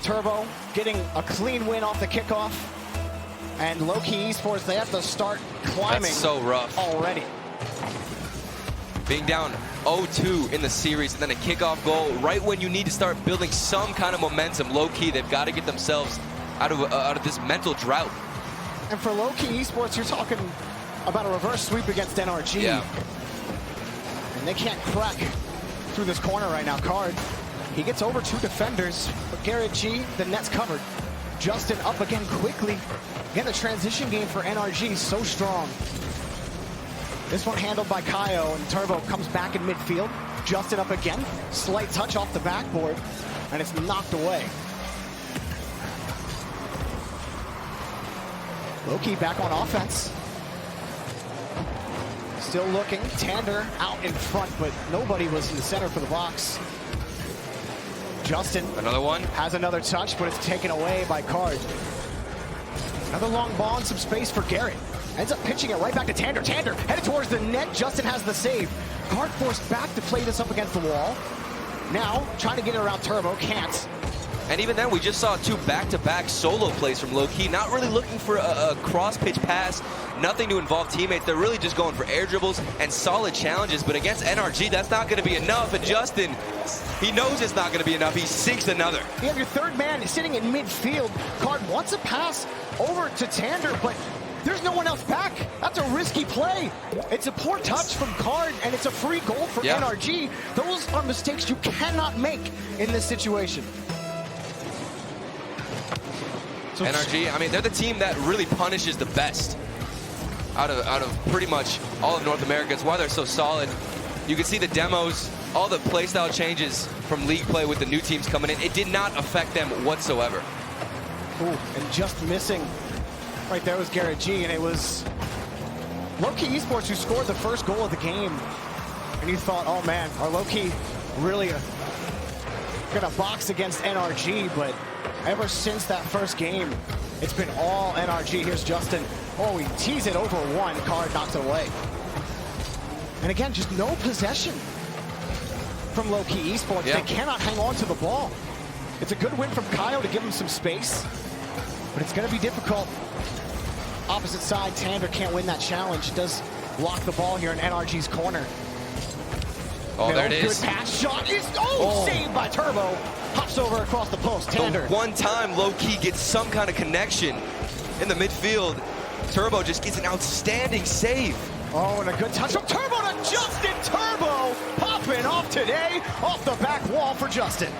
[SPEAKER 13] Turbo getting a clean win off the kickoff. And low-key eSports, they have to start climbing.
[SPEAKER 27] That's so rough.
[SPEAKER 13] Already.
[SPEAKER 27] Being down 0-2 in the series and then a kickoff goal right when you need to start building some kind of momentum. Low-key, they've got to get themselves out of this mental drought.
[SPEAKER 13] And for low-key eSports, you're talking about a reverse sweep against NRG.
[SPEAKER 27] Yeah.
[SPEAKER 13] And they can't crack through this corner right now. Card, he gets over 2 defenders, but Garrett G, the net's covered. Justin up again quickly. Again, the transition game for NRG is so strong. This one handled by Kaio, and Turbo comes back in midfield. Justin up again. Slight touch off the backboard, and it's knocked away. Loki back on offense. Still looking. Tander out in front, but nobody was in the center for the box. Justin.
[SPEAKER 27] Another one.
[SPEAKER 13] Has another touch, but it's taken away by Card. Another long ball and some space for Garrett. Ends up pitching it right back to Tander. Tander headed towards the net. Justin has the save. Card forced back to play this up against the wall. Now, trying to get it around Turbo. Can't.
[SPEAKER 27] And even then, we just saw 2 back-to-back solo plays from Low-Key. Not really looking for a cross-pitch pass, nothing to involve teammates. They're really just going for air dribbles and solid challenges. But against NRG, that's not going to be enough. And Justin, he knows it's not going to be enough. He sinks another.
[SPEAKER 13] You have your third man sitting in midfield. Card wants a pass over to Tander, but there's no one else back. That's a risky play. It's a poor touch from Card, and it's a free goal for NRG. Those are mistakes you cannot make in this situation.
[SPEAKER 27] So NRG, I mean, they're the team that really punishes the best out of pretty much all of North America. It's why they're so solid. You can see the demos, all the playstyle changes from league play with the new teams coming in. It did not affect them whatsoever.
[SPEAKER 13] Ooh, and just missing. Right there was Garrett G, and it was Low-Key eSports who scored the first goal of the game. And you thought, oh man, are Low-Key really gonna box against NRG? But ever since that first game, it's been all NRG. Here's Justin. Oh, he tees it over one. Card knocks it away. And again, just no possession from Low-Key eSports. They cannot hang on to the ball. It's a good win from Kyle to give him some space, but it's going to be difficult. Opposite side, Tander can't win that challenge. Does block the ball here in NRG's corner.
[SPEAKER 27] Oh, there it is.
[SPEAKER 13] Good pass shot is saved by Turbo. Hops over across the post. Tander.
[SPEAKER 27] The one time Low-Key gets some kind of connection in the midfield, Turbo just gets an outstanding save.
[SPEAKER 13] Oh, and a good touch from Turbo to Justin. Turbo popping off today, off the back wall for Justin.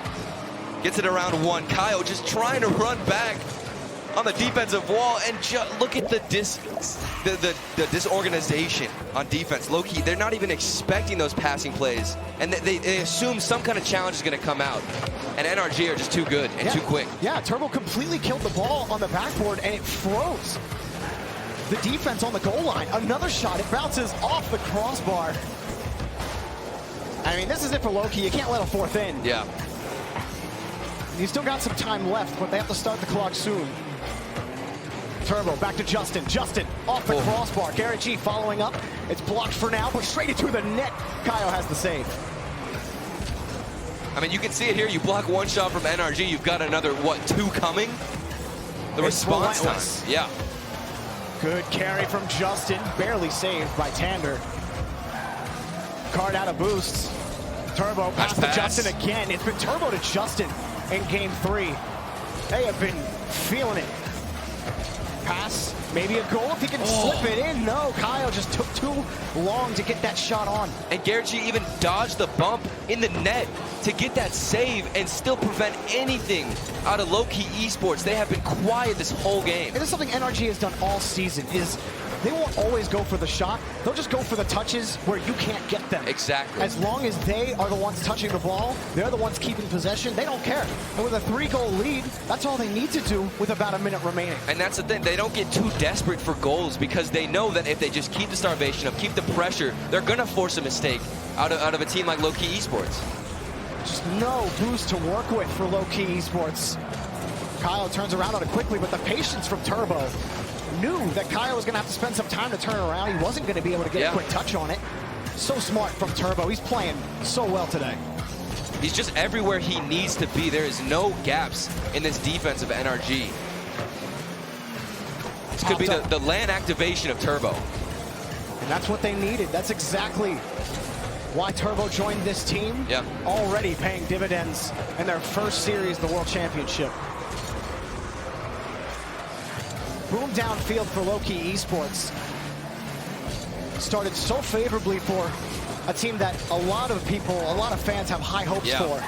[SPEAKER 27] Gets it around one. Kyle just trying to run back on the defensive wall, and look at the disorganization on defense. Low-Key, they're not even expecting those passing plays, and they assume some kind of challenge is going to come out. And NRG are just too good and too quick.
[SPEAKER 13] Yeah, Turbo completely killed the ball on the backboard, and it froze the defense on the goal line. Another shot, it bounces off the crossbar. I mean, this is it for Low-Key. You can't let a fourth in.
[SPEAKER 27] Yeah.
[SPEAKER 13] You still got some time left, but they have to start the clock soon. Turbo back to Justin. Justin off the crossbar. Garrett G following up. It's blocked for now, but straight into the net. Kyle has the save.
[SPEAKER 27] I mean, you can see it here. You block one shot from NRG, you've got another, what, 2 coming? The response time. Yeah.
[SPEAKER 13] Good carry from Justin. Barely saved by Tander. Card out of boosts. Turbo pass to Justin again. It's been Turbo to Justin in game 3. They have been feeling it. Pass, maybe a goal if he can slip it in. No, Kyle just took too long to get that shot on.
[SPEAKER 27] And Garrett G even dodged the bump in the net to get that save and still prevent anything out of Low-Key eSports. They have been quiet this whole game.
[SPEAKER 13] And this is something NRG has done all season, is they won't always go for the shot. They'll just go for the touches where you can't get them.
[SPEAKER 27] Exactly.
[SPEAKER 13] As long as they are the ones touching the ball, they're the ones keeping possession, they don't care. And with a 3-goal lead, that's all they need to do with about a minute remaining.
[SPEAKER 27] And that's the thing, they don't get too desperate for goals because they know that if they just keep the starvation up, keep the pressure, they're gonna force a mistake out of a team like Low-Key eSports.
[SPEAKER 13] Just no boost to work with for Low-Key eSports. Kyle turns around on it quickly, but the patience from Turbo. Knew that Kyle was going to have to spend some time to turn around. He wasn't going to be able to get a quick touch on it. So smart from Turbo. He's playing so well today.
[SPEAKER 27] He's just everywhere he needs to be. There is no gaps in this defense of NRG. This could be the LAN activation of Turbo.
[SPEAKER 13] And that's what they needed. That's exactly why Turbo joined this team.
[SPEAKER 27] Yeah.
[SPEAKER 13] Already paying dividends in their first series, the World Championship. Boom downfield for Low-Key eSports. Started so favorably for a team that a lot of people, a lot of fans have high hopes for.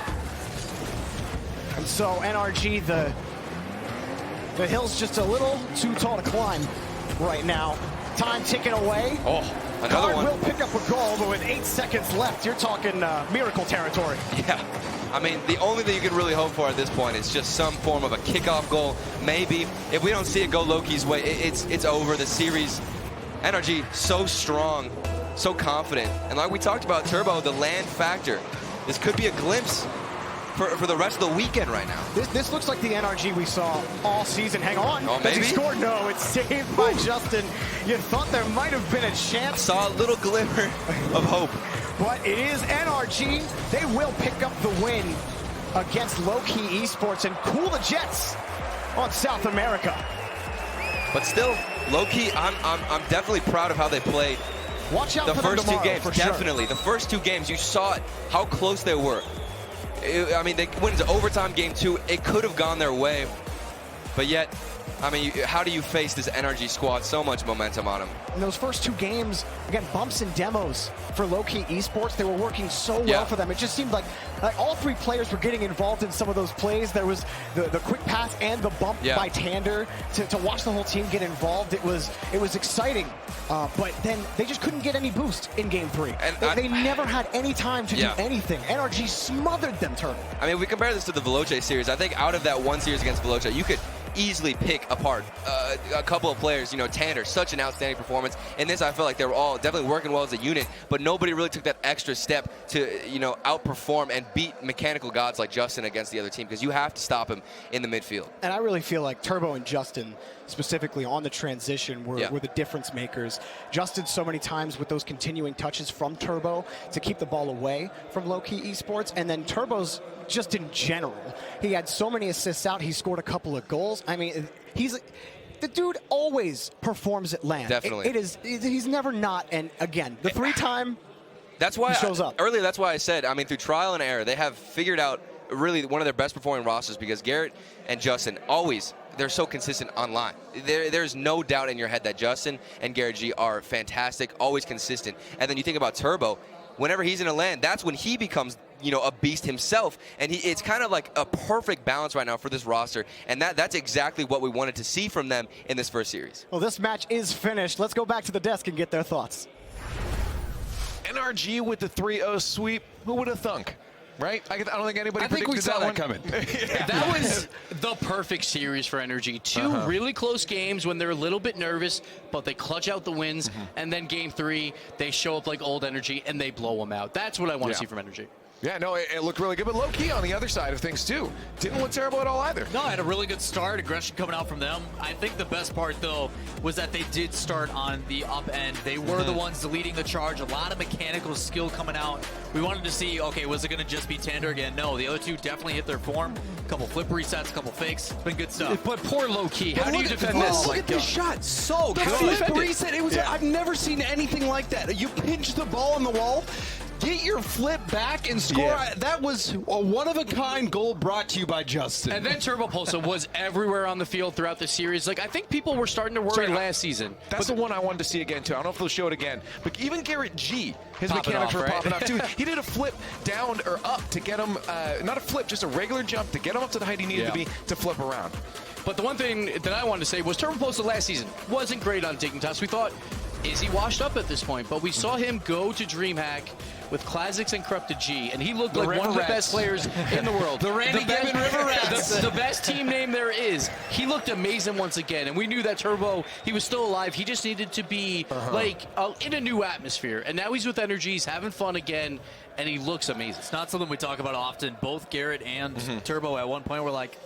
[SPEAKER 13] And so NRG, the hill's just a little too tall to climb right now. Time ticking away.
[SPEAKER 27] Oh, another
[SPEAKER 13] Card
[SPEAKER 27] one.
[SPEAKER 13] will pick up a goal, but with 8 seconds left, you're talking miracle territory.
[SPEAKER 27] Yeah. I mean, the only thing you can really hope for at this point is just some form of a kickoff goal. Maybe. If we don't see it go Low-Key's way, it's over. The series, NRG, so strong, so confident. And like we talked about, Turbo, the LAN factor. This could be a glimpse for the rest of the weekend right now.
[SPEAKER 13] This looks like the NRG we saw all season. Hang on.
[SPEAKER 27] Oh,
[SPEAKER 13] Does he
[SPEAKER 27] maybe?
[SPEAKER 13] score? No, it's saved by Justin. You thought there might have been a chance.
[SPEAKER 27] Saw a little glimmer of hope.
[SPEAKER 13] But it is NRG. They will pick up the win against Low-Key Esports and cool the Jets on South America.
[SPEAKER 27] But still, low-key, I'm definitely proud of how they played.
[SPEAKER 13] Watch out
[SPEAKER 27] the
[SPEAKER 13] for
[SPEAKER 27] first
[SPEAKER 13] them
[SPEAKER 27] two
[SPEAKER 13] tomorrow,
[SPEAKER 27] games,
[SPEAKER 13] for sure.
[SPEAKER 27] definitely. The first two games, you saw it, how close they were. I mean, they went into overtime game 2. It could have gone their way. But yet, I mean, how do you face this NRG squad? So much momentum on them.
[SPEAKER 13] In those first two games, again, bumps and demos for Low-Key Esports. They were working so well for them. It just seemed like all three players were getting involved in some of those plays. There was the quick pass and the bump by Tander to watch the whole team get involved. It was exciting, but then they just couldn't get any boost in Game 3. And they never had any time to do anything. NRG smothered them, Turtle.
[SPEAKER 27] I mean, we compare this to the Veloce series. I think out of that one series against Veloce, you could easily pick apart a couple of players. You know, Tander, such an outstanding performance. In this, I feel like they were all definitely working well as a unit, but nobody really took that extra step to, you know, outperform and beat mechanical gods like Justin against the other team, because you have to stop him in the midfield.
[SPEAKER 13] And I really feel like Turbo and Justin, specifically on the transition, were the difference makers. Justin so many times with those continuing touches from Turbo to keep the ball away from Low-Key Esports, and then Turbo's just in general. He had so many assists out. He scored a couple of goals. I mean, the dude always performs at LAN.
[SPEAKER 27] Definitely.
[SPEAKER 13] He's never not. And again, the 3-time
[SPEAKER 27] that's why
[SPEAKER 13] he shows up.
[SPEAKER 27] Earlier, that's why I said, I mean, through trial and error, they have figured out really one of their best performing rosters, because Garrett and Justin always, they're so consistent online. There's no doubt in your head that Justin and Garrett G are fantastic, always consistent. And then you think about Turbo, whenever he's in a LAN, that's when he becomes, you know, a beast himself. And it's kind of like a perfect balance right now for this roster. And that's exactly what we wanted to see from them in this first series.
[SPEAKER 13] Well, this match is finished. Let's go back to the desk and get their thoughts.
[SPEAKER 1] NRG with the 3-0 sweep. Who would have thunk? Right? I don't think anybody predicted that one coming.
[SPEAKER 3] That was the perfect series for NRG. Two really close games when they're a little bit nervous, but they clutch out the wins. And then Game 3, they show up like old NRG and they blow them out. That's what I want to see from NRG.
[SPEAKER 1] Yeah, no, it looked really good, but low-key on the other side of things, too. Didn't look terrible at all either.
[SPEAKER 4] No, I had a really good start, aggression coming out from them. I think the best part, though, was that they did start on the up end. They were the ones leading the charge, a lot of mechanical skill coming out. We wanted to see, okay, was it going to just be Tander again? No, the other two definitely hit their form. A couple flip resets, a couple fakes. It's been good stuff.
[SPEAKER 7] But poor low-key, how do you defend this?
[SPEAKER 15] Look at this shot, so good. The flip reset, I've never seen anything like that. You pinch the ball on the wall, get your flip back and score. That was a one-of-a-kind goal brought to you by Justin.
[SPEAKER 3] And then Turbo Pulsa was everywhere on the field throughout the series. Like, I think people were starting to worry last season.
[SPEAKER 1] That's the one I wanted to see again, too. I don't know if they'll show it again. But even Garrett G, his mechanics were popping off, too. He did a flip down or up to get him, not a flip, just a regular jump to get him up to the height he needed to be to flip around.
[SPEAKER 3] But the one thing that I wanted to say was Turbo Pulsa last season wasn't great on Digging Toss. We thought, is he washed up at this point? But we saw him go to DreamHack with Classics and Corrupted G, and he looked like one of the best players in the world.
[SPEAKER 7] The Renegade River Rats.
[SPEAKER 3] The best team name there is. He looked amazing once again, and we knew that Turbo, he was still alive. He just needed to be in a new atmosphere. And now he's with NRG, he's having fun again, and he looks amazing.
[SPEAKER 4] It's not something we talk about often. Both Garrett and Turbo at one point were like,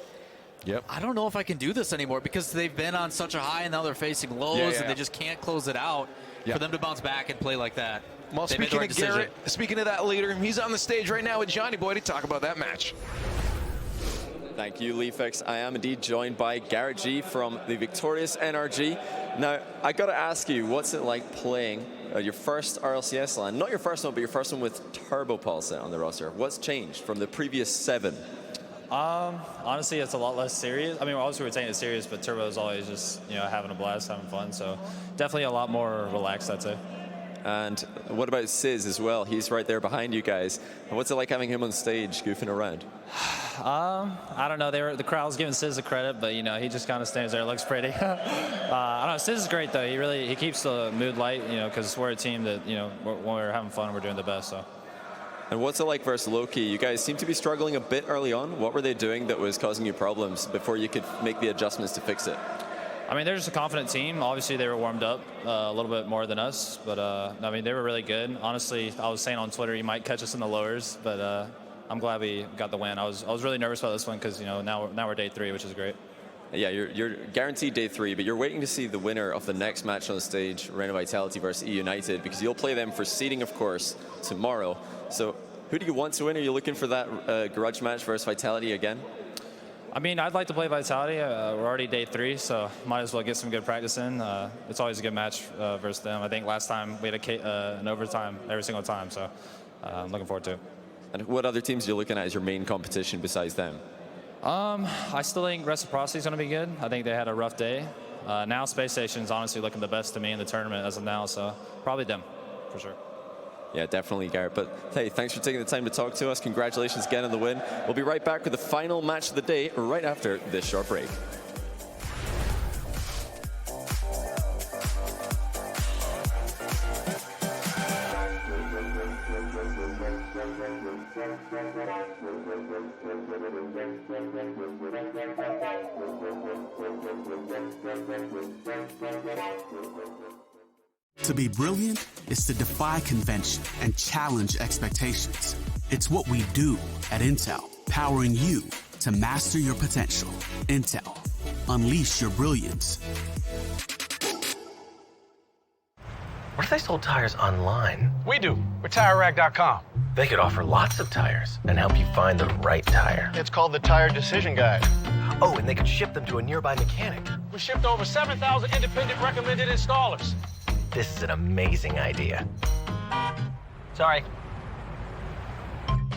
[SPEAKER 4] I don't know if I can do this anymore, because they've been on such a high and now they're facing lows and they just can't close it out. For them to bounce back and play like that.
[SPEAKER 1] Well, speaking of Garrett, speaking of that leader, he's on the stage right now with Johnny Boy to talk about that match.
[SPEAKER 9] Thank you, Leafex. I am indeed joined by Garrett G from the victorious NRG. Now, I got to ask you, what's it like playing your first RLCS line? Not your first one, but your first one with Turbo Pulsa on the roster. What's changed from the previous 7?
[SPEAKER 16] Honestly, it's a lot less serious. I mean, obviously we're taking it serious, but Turbo is always just, having a blast, having fun. So definitely a lot more relaxed, I'd say.
[SPEAKER 9] And what about Sizz as well? He's right there behind you guys. What's it like having him on stage, goofing around?
[SPEAKER 16] I don't know. The crowd's giving Sizz the credit, but he just kind of stands there, looks pretty. I don't know. Sizz is great though. He keeps the mood light, because we're a team that when we're having fun, we're doing the best. So.
[SPEAKER 9] And what's it like versus Low-Key? You guys seem to be struggling a bit early on. What were they doing that was causing you problems before you could make the adjustments to fix it?
[SPEAKER 16] I mean, they're just a confident team. Obviously, they were warmed up a little bit more than us, but I mean, they were really good. Honestly, I was saying on Twitter, you might catch us in the lowers, but I'm glad we got the win. I was really nervous about this one because now we're day 3, which is great.
[SPEAKER 9] Yeah, you're guaranteed day 3, but you're waiting to see the winner of the next match on the stage, Rena Vitality versus E United, because you'll play them for seeding, of course, tomorrow. So who do you want to win? Are you looking for that grudge match versus Vitality again?
[SPEAKER 16] I mean, I'd like to play Vitality. We're already day 3, so might as well get some good practice in. It's always a good match versus them. I think last time we had an overtime every single time, so I'm looking forward to it.
[SPEAKER 9] And what other teams are you looking at as your main competition besides them?
[SPEAKER 16] I still think Reciprocity is going to be good. I think they had a rough day. Now Space Station's honestly looking the best to me in the tournament as of now, so probably them, for sure.
[SPEAKER 9] Yeah, definitely, Garrett. But hey, thanks for taking the time to talk to us. Congratulations again on the win. We'll be right back with the final match of the day right after this short break.
[SPEAKER 12] To be brilliant is to defy convention and challenge expectations. It's what we do at Intel, powering you to master your potential. Intel, unleash your brilliance.
[SPEAKER 11] What if they sold tires online?
[SPEAKER 18] We do. We're TireRack.com.
[SPEAKER 11] They could offer lots of tires and help you find the right tire.
[SPEAKER 18] It's called the Tire Decision Guide.
[SPEAKER 11] Oh, and they could ship them to a nearby mechanic.
[SPEAKER 18] We shipped over 7,000 independent recommended installers.
[SPEAKER 11] This is an amazing idea. Sorry.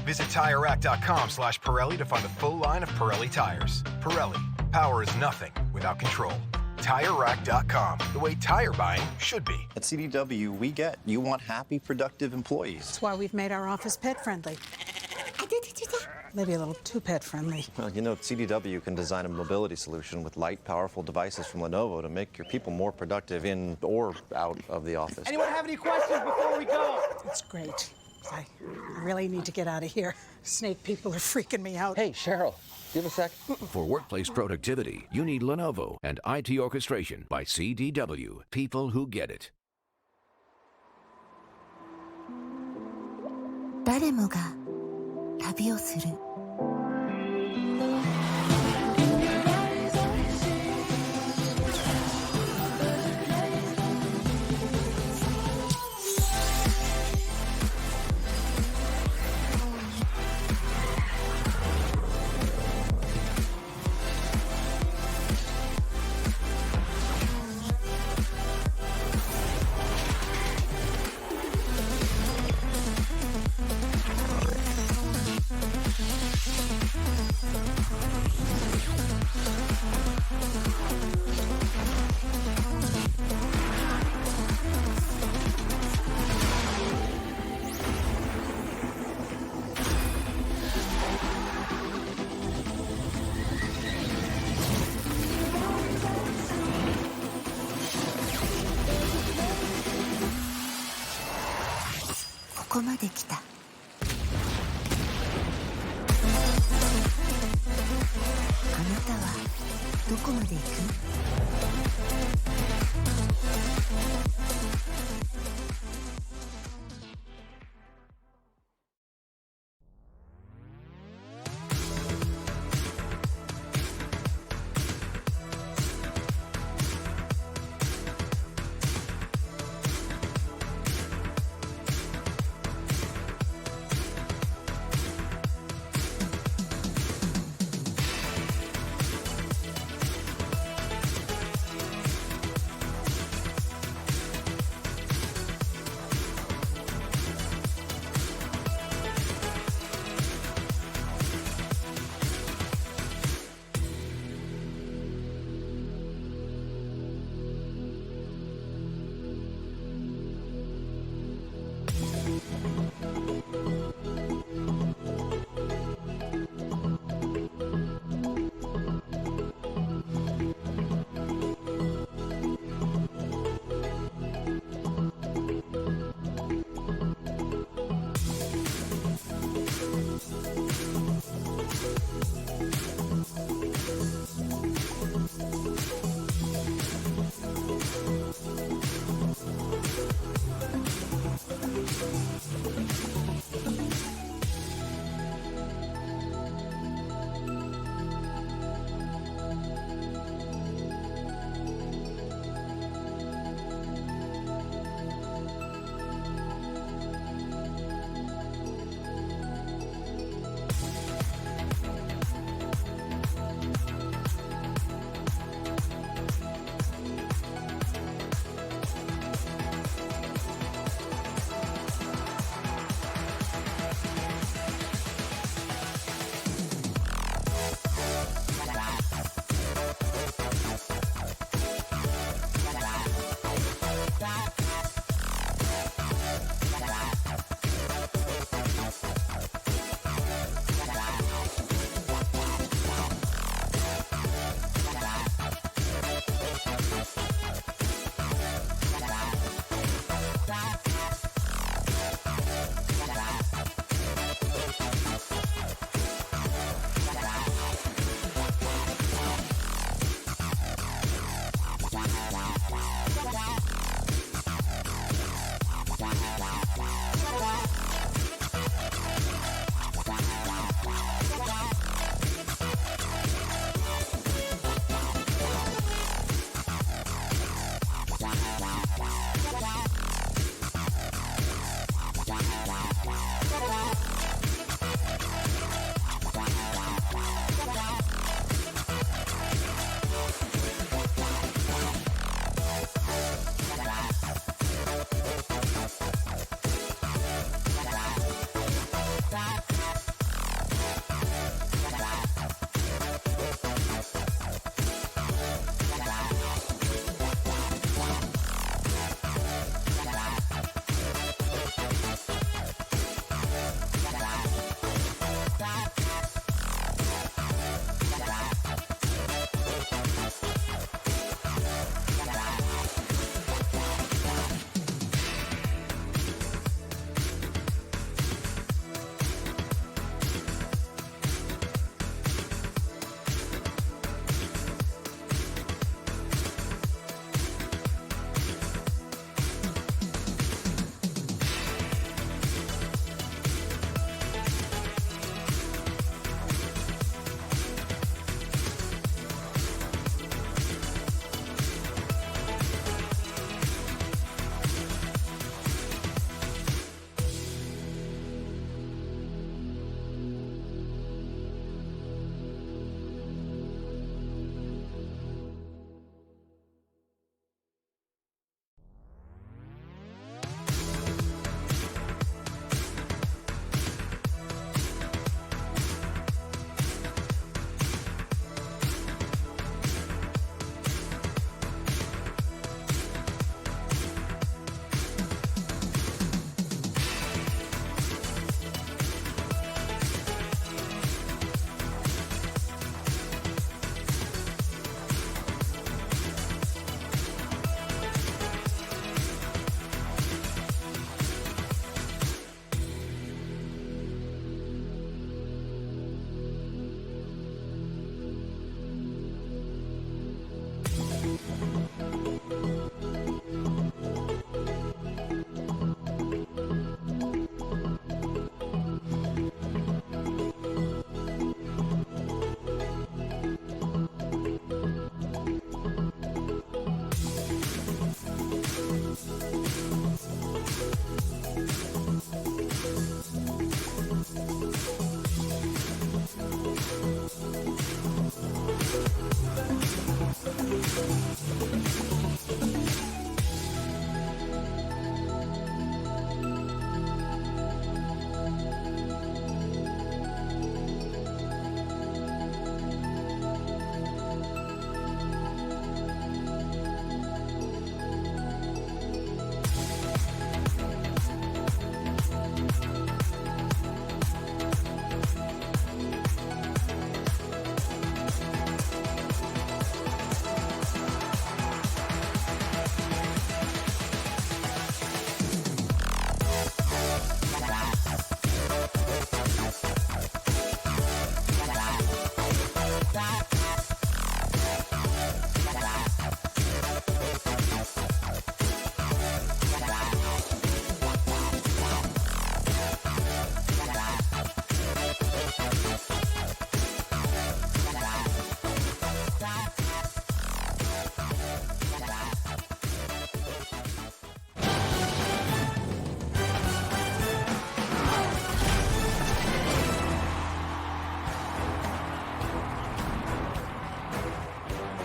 [SPEAKER 14] Visit TireRack.com/Pirelli to find the full line of Pirelli tires. Pirelli, power is nothing without control. TireRack.com, the way tire buying should be.
[SPEAKER 20] At CDW, we get you want happy, productive employees.
[SPEAKER 21] That's why we've made our office pet-friendly. Maybe a little too pet-friendly.
[SPEAKER 20] Well, you know, CDW can design a mobility solution with light, powerful devices from Lenovo to make your people more productive in or out of the office.
[SPEAKER 21] Anyone have any questions before we go? It's great. I really need to get out of here. Snake people are freaking me out.
[SPEAKER 20] Hey, Cheryl, give a sec.
[SPEAKER 19] For workplace productivity, you need Lenovo and IT orchestration by CDW. People who get it.
[SPEAKER 23] 誰もが旅をする。ここまで来た。あなたはどこまで行く？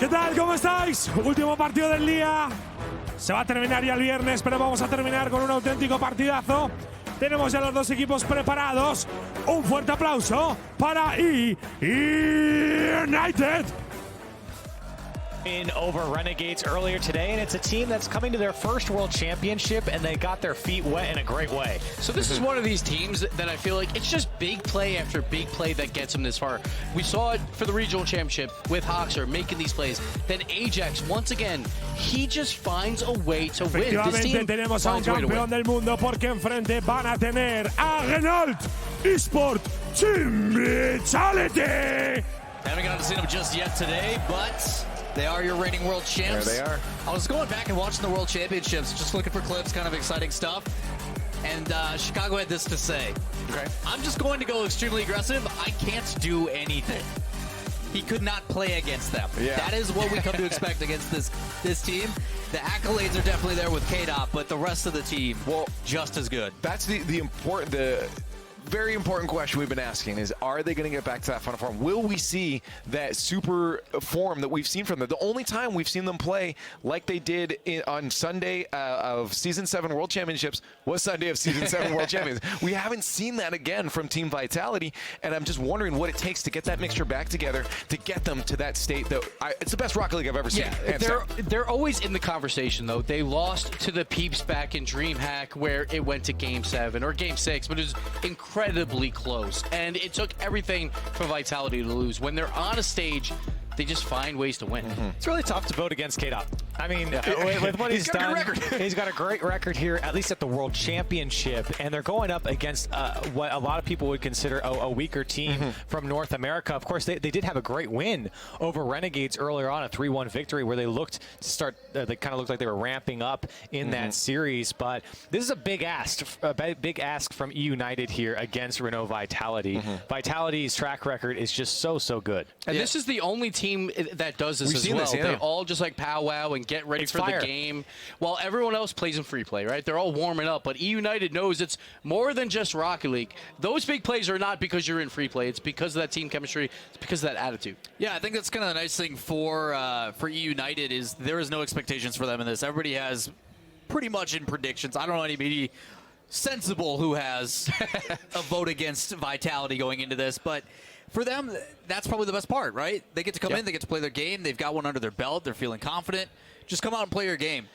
[SPEAKER 2] ¿Qué tal? ¿Cómo estáis? Último partido del día. Se va a terminar ya el viernes, pero vamos a terminar con un auténtico partidazo. Tenemos ya los dos equipos preparados. Un fuerte aplauso para United.
[SPEAKER 11] Over Renegades earlier today, and it's a team that's coming to their first World Championship, and they got their feet wet in a great way.
[SPEAKER 3] So this is one of these teams that I feel like it's just big play after big play that gets them this far. We saw it for the regional championship with Hoxer making these plays. Then Ajax, once again, he just finds a way to win. This team
[SPEAKER 2] tenemos a un
[SPEAKER 3] finds a way to
[SPEAKER 2] campeón
[SPEAKER 3] win.
[SPEAKER 2] del mundo porque enfrente van a tener a RENEGADES eSports Vitality.
[SPEAKER 4] Haven't gotten to see them just yet today, but they are your reigning world champs.
[SPEAKER 1] There they are.
[SPEAKER 4] I was going back and watching the World Championships, just looking for clips, kind of exciting stuff. And Chicago had this to say.
[SPEAKER 1] Okay.
[SPEAKER 4] I'm just going to go extremely aggressive. I can't do anything. He could not play against them.
[SPEAKER 1] Yeah.
[SPEAKER 4] That is what we come to expect against this team. The accolades are definitely there with K-Dot, but the rest of the team, well, just as good.
[SPEAKER 1] That's the very important question we've been asking is, are they going to get back to that final form? Will we see that super form that we've seen from them? The only time we've seen them play like they did on Sunday of Season 7 World Championships was Sunday of Season 7 World Champions. We haven't seen that again from Team Vitality, and I'm just wondering what it takes to get that mixture back together to get them to that state. That it's the best Rocket League I've ever seen.
[SPEAKER 3] Yeah, they're always in the conversation, though. They lost to the Peeps back in DreamHack where it went to Game 7 or Game 6, but it was incredibly close, and it took everything for Vitality to lose. When they're on a stage, they just find ways to win.
[SPEAKER 11] It's really tough to vote against K-Dot. I mean, with what he's done, he's got a great record here, at least at the World Championship, and they're going up against what a lot of people would consider a weaker team from North America. Of course, they did have a great win over Renegades earlier on, a 3-1 victory where they looked to start, they kind of looked like they were ramping up in that series, but this is a big ask from United here against Renault Vitality. Vitality's track record is just so good.
[SPEAKER 3] And this is the only team that does this as well. They all just like powwow and get ready for the game while everyone else plays in free play, right? They're all warming up, but United knows it's more than just Rocket League. Those big plays are not because you're in free play. It's because of that team chemistry. It's because of that attitude.
[SPEAKER 4] Yeah, I think that's kind of the nice thing for United is there is no expectations for them in this. Everybody has pretty much in predictions. I don't know anybody sensible who has a vote against Vitality going into this, but for them, that's probably the best part, right? They get to come in, they get to play their game, they've got one under their belt, they're feeling confident. Just come out and play your game.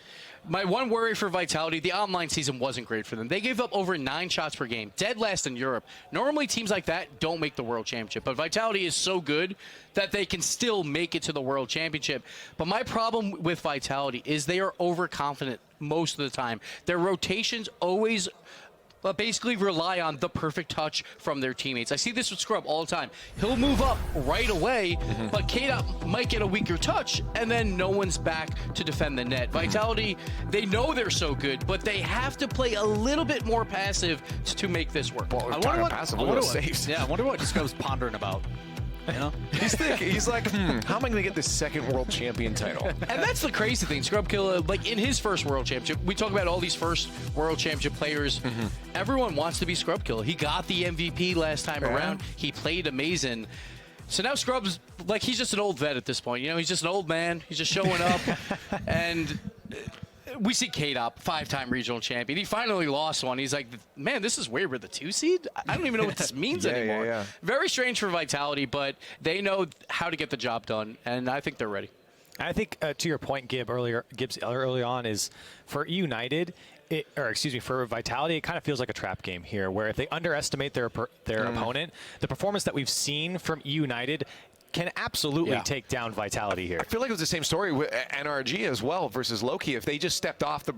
[SPEAKER 3] My one worry for Vitality, the online season wasn't great for them. They gave up over 9 shots per game, dead last in Europe. Normally, teams like that don't make the World Championship, but Vitality is so good that they can still make it to the World Championship. But my problem with Vitality is they are overconfident most of the time. Their rotations always basically rely on the perfect touch from their teammates. I see this with Scrub all the time. He'll move up right away, but K-Dot might get a weaker touch, and then no one's back to defend the net. Vitality, they know they're so good, but they have to play a little bit more passive to make this work.
[SPEAKER 4] I wonder what Scrub's pondering about. You know?
[SPEAKER 1] He's thinking, he's like, how am I going to get this second world champion title?
[SPEAKER 3] And that's the crazy thing. Scrubkilla, like in his first world championship, we talk about all these first world championship players. Everyone wants to be Scrubkilla. He got the MVP last time around. He played amazing. So now Scrub's, like, he's just an old vet at this point. You know, he's just an old man. He's just showing up. And we see K-Dot, 5-time regional champion. He finally lost one. He's like, man, this is weird. We're the 2 seed? I don't even know what this means anymore. Very strange for Vitality, but they know how to get the job done, and I think they're ready.
[SPEAKER 11] I think to your point, Gibbs, early on is for United, for Vitality, it kind of feels like a trap game here, where if they underestimate their opponent, the performance that we've seen from United can absolutely take down Vitality here.
[SPEAKER 1] I feel like it was the same story with NRG as well versus Loki. If they just stepped off the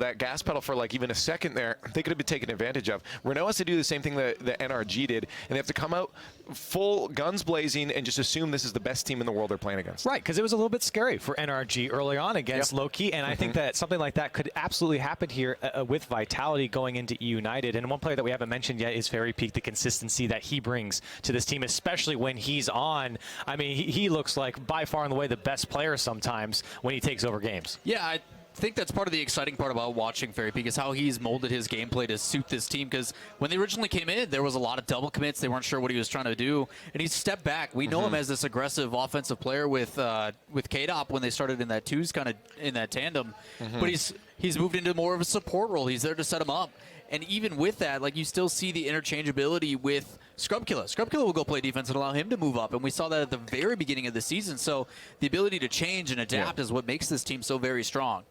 [SPEAKER 1] that gas pedal for like even a second there, they could have been taken advantage of. Renault has to do the same thing that NRG did, and they have to come out full guns blazing and just assume this is the best team in the world they're playing against.
[SPEAKER 11] Right, because it was a little bit scary for NRG early on against Loki, and I think that something like that could absolutely happen here with Vitality going into United. And one player that we haven't mentioned yet is Fairy Peak, the consistency that he brings to this team, especially when he's on. I mean, he looks like by far and away the best player sometimes when he takes over games.
[SPEAKER 3] Yeah,
[SPEAKER 4] think that's part of the exciting part about watching Fairy Peak is how he's molded his gameplay to suit this team. Because when they originally came in, there was a lot of double commits. They weren't sure what he was trying to do, and he stepped back. We know him as this aggressive offensive player with K-Dop when they started in that twos kind of in that tandem. But he's moved into more of a support role. He's there to set him up. And even with that, like, you still see the interchangeability with Scrubkilla. Scrubkilla will go play defense and allow him to move up, and we saw that at the very beginning of the season. So the ability to change and adapt is what makes this team so very strong.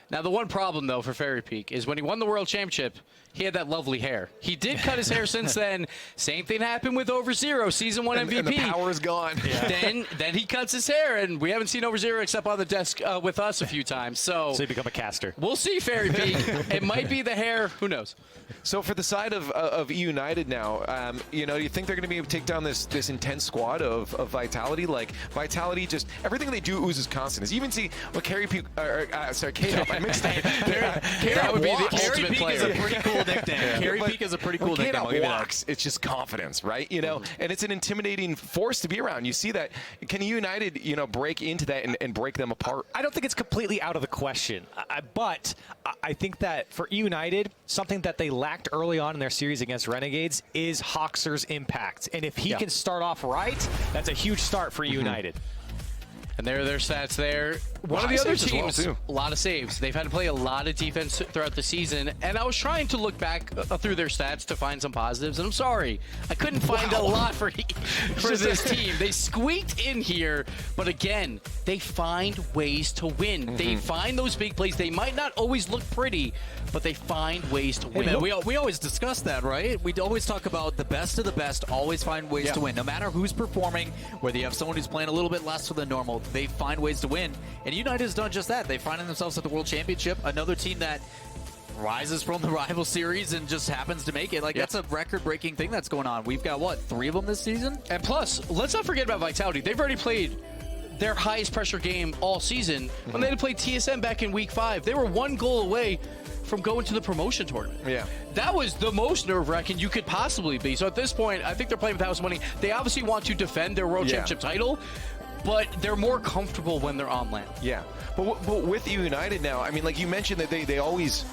[SPEAKER 3] Now, the one problem, though, for Fairy Peak is when he won the World Championship, he had that lovely hair. He did cut his hair since then. Same thing happened with Overzero, Season 1 MVP.
[SPEAKER 1] And the power is gone.
[SPEAKER 3] Then he cuts his hair, and we haven't seen Overzero except on the desk with us a few times. So
[SPEAKER 11] you become a caster.
[SPEAKER 3] We'll see, Fairy Peak. It might be the hair. Who knows?
[SPEAKER 1] So for the side of E United now, do you think they're going to be able to take down this intense squad of Vitality? Like, Vitality, just everything they do oozes confidence. You even see what K-Dop, I mixed that.
[SPEAKER 3] K-Dop would be the ultimate player.
[SPEAKER 4] Is a pretty cool nickname. Carry Peak is a pretty cool nickname.
[SPEAKER 1] K-Dop walks, it's just confidence, right? And it's an intimidating force to be around. You see that. Can United, break into that and break them apart?
[SPEAKER 11] I don't think it's completely out of the question, but I think that for United, something that they lacked early on in their series against Renegades is Hoxer's impact. And if he can start off right, that's a huge start for United.
[SPEAKER 3] And there are their stats there. One of the other teams, a lot of saves. They've had to play a lot of defense throughout the season. And I was trying to look back through their stats to find some positives. And I'm sorry, I couldn't find a lot for this team. They squeaked in here. But again, they find ways to win. They find those big plays. They might not always look pretty, but they find ways to win.
[SPEAKER 4] Man, we always discuss that, right? We always talk about the best of the best always find ways to win. No matter who's performing, whether you have someone who's playing a little bit less than normal, they find ways to win. And United has done just that. They find themselves at the World Championship, another team that rises from the rival series and just happens to make it. Like, that's a record-breaking thing that's going on. We've got, what, 3 of them this season?
[SPEAKER 3] And plus, let's not forget about Vitality. They've already played their highest pressure game all season. When they had to play TSM back in Week 5, they were 1 goal away from going to the promotion tournament.
[SPEAKER 1] Yeah.
[SPEAKER 3] That was the most nerve-wracking you could possibly be. So at this point, I think they're playing with house money. They obviously want to defend their World Championship title, but they're more comfortable when they're on land.
[SPEAKER 1] Yeah, but with United now, I mean, like you mentioned that they're always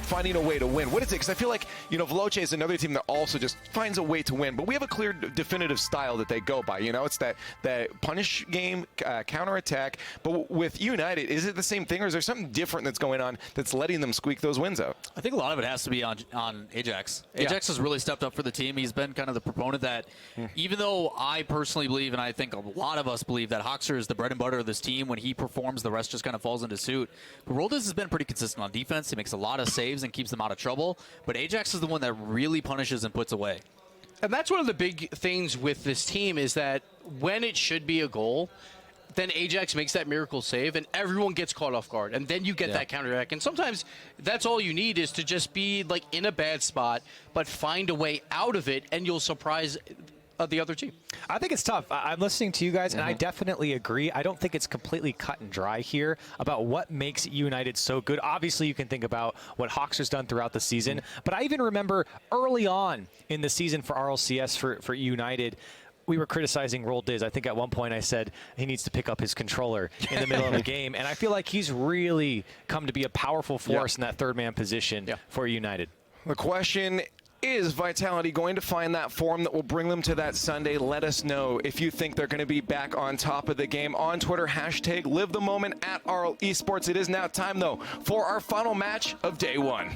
[SPEAKER 1] finding a way to win. What is it? Because I feel like Veloce is another team that also just finds a way to win, but we have a clear, definitive style that they go by. It's that punish game, counterattack. But with United, is it the same thing, or is there something different that's going on that's letting them squeak those wins out?
[SPEAKER 4] I think a lot of it has to be on Ajax. Ajax has really stepped up for the team. He's been kind of the proponent that, even though I personally believe, and I think a lot of us believe, that Hoxer is the bread and butter of this team, when he performs, the rest just kind of falls into suit. But Roldas has been pretty consistent on defense. He makes a lot of saves and keeps them out of trouble. But Ajax is the one that really punishes and puts away.
[SPEAKER 3] And that's one of the big things with this team, is that when it should be a goal, then Ajax makes that miracle save and everyone gets caught off guard. And then you get that counterattack. And sometimes that's all you need, is to just be like in a bad spot, but find a way out of it, and you'll surprise the other team.
[SPEAKER 11] I think it's tough. I'm listening to you guys, and I definitely agree. I don't think it's completely cut and dry here about what makes United so good. Obviously, you can think about what Hoxer's done throughout the season, but I even remember early on in the season for RLCS for United, we were criticizing Roll Diz. I think at one point I said he needs to pick up his controller in the middle of the game, and I feel like he's really come to be a powerful force in that third-man position for United.
[SPEAKER 1] The question is Vitality going to find that form that will bring them to that Sunday? Let us know if you think they're going to be back on top of the game on Twitter. Hashtag live the moment at RL Esports. It is now time, though, for our final match of day 1.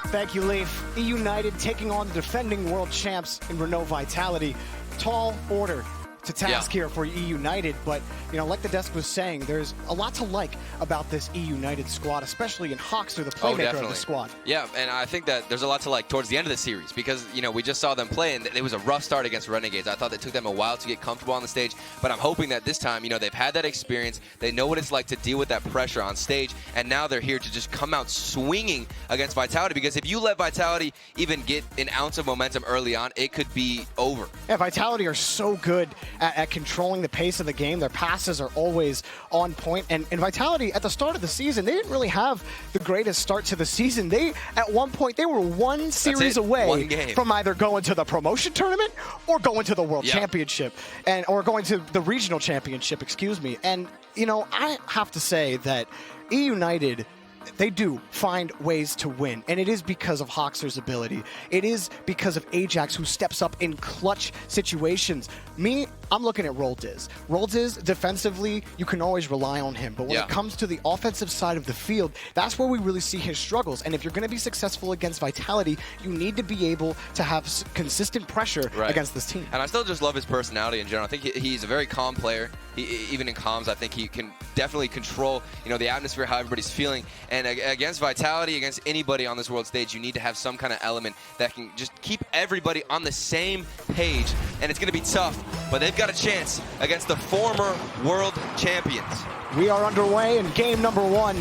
[SPEAKER 13] Thank you, Leaf. E United taking on the defending world champs in Renault Vitality. Tall order to task here for E United, but like the desk was saying, there's a lot to like about this E United squad, especially in Hoxer, the playmaker of the squad.
[SPEAKER 27] Yeah, and I think that there's a lot to like towards the end of the series, because we just saw them play, and it was a rough start against Renegades. I thought it took them a while to get comfortable on the stage, but I'm hoping that this time, they've had that experience, they know what it's like to deal with that pressure on stage, and now they're here to just come out swinging against Vitality, because if you let Vitality even get an ounce of momentum early on, it could be over.
[SPEAKER 13] Yeah, Vitality are so good at controlling the pace of the game. Their passes are always on point. And Vitality, at the start of the season, they didn't really have the greatest start to the season. At one point, they were one series away from either going to the promotion tournament or going to the World Championship, or going to the Regional Championship, excuse me. And, you know, I have to say that United, they do find ways to win, and it is because of Hoxer's ability. It is because of Ajax, who steps up in clutch situations. I'm looking at Roldiz. Roldiz, defensively, you can always rely on him, but when it comes to the offensive side of the field, that's where we really see his struggles. And if you're going to be successful against Vitality, you need to be able to have consistent pressure against this team.
[SPEAKER 27] And I still just love his personality in general. I think he's a very calm player. Even in comms, I think he can definitely control, you know, the atmosphere, how everybody's feeling. And against Vitality, against anybody on this world stage, you need to have some kind of element that can just keep everybody on the same page. And it's going to be tough, but they've got a chance against the former world champions.
[SPEAKER 13] We are underway in game number 1.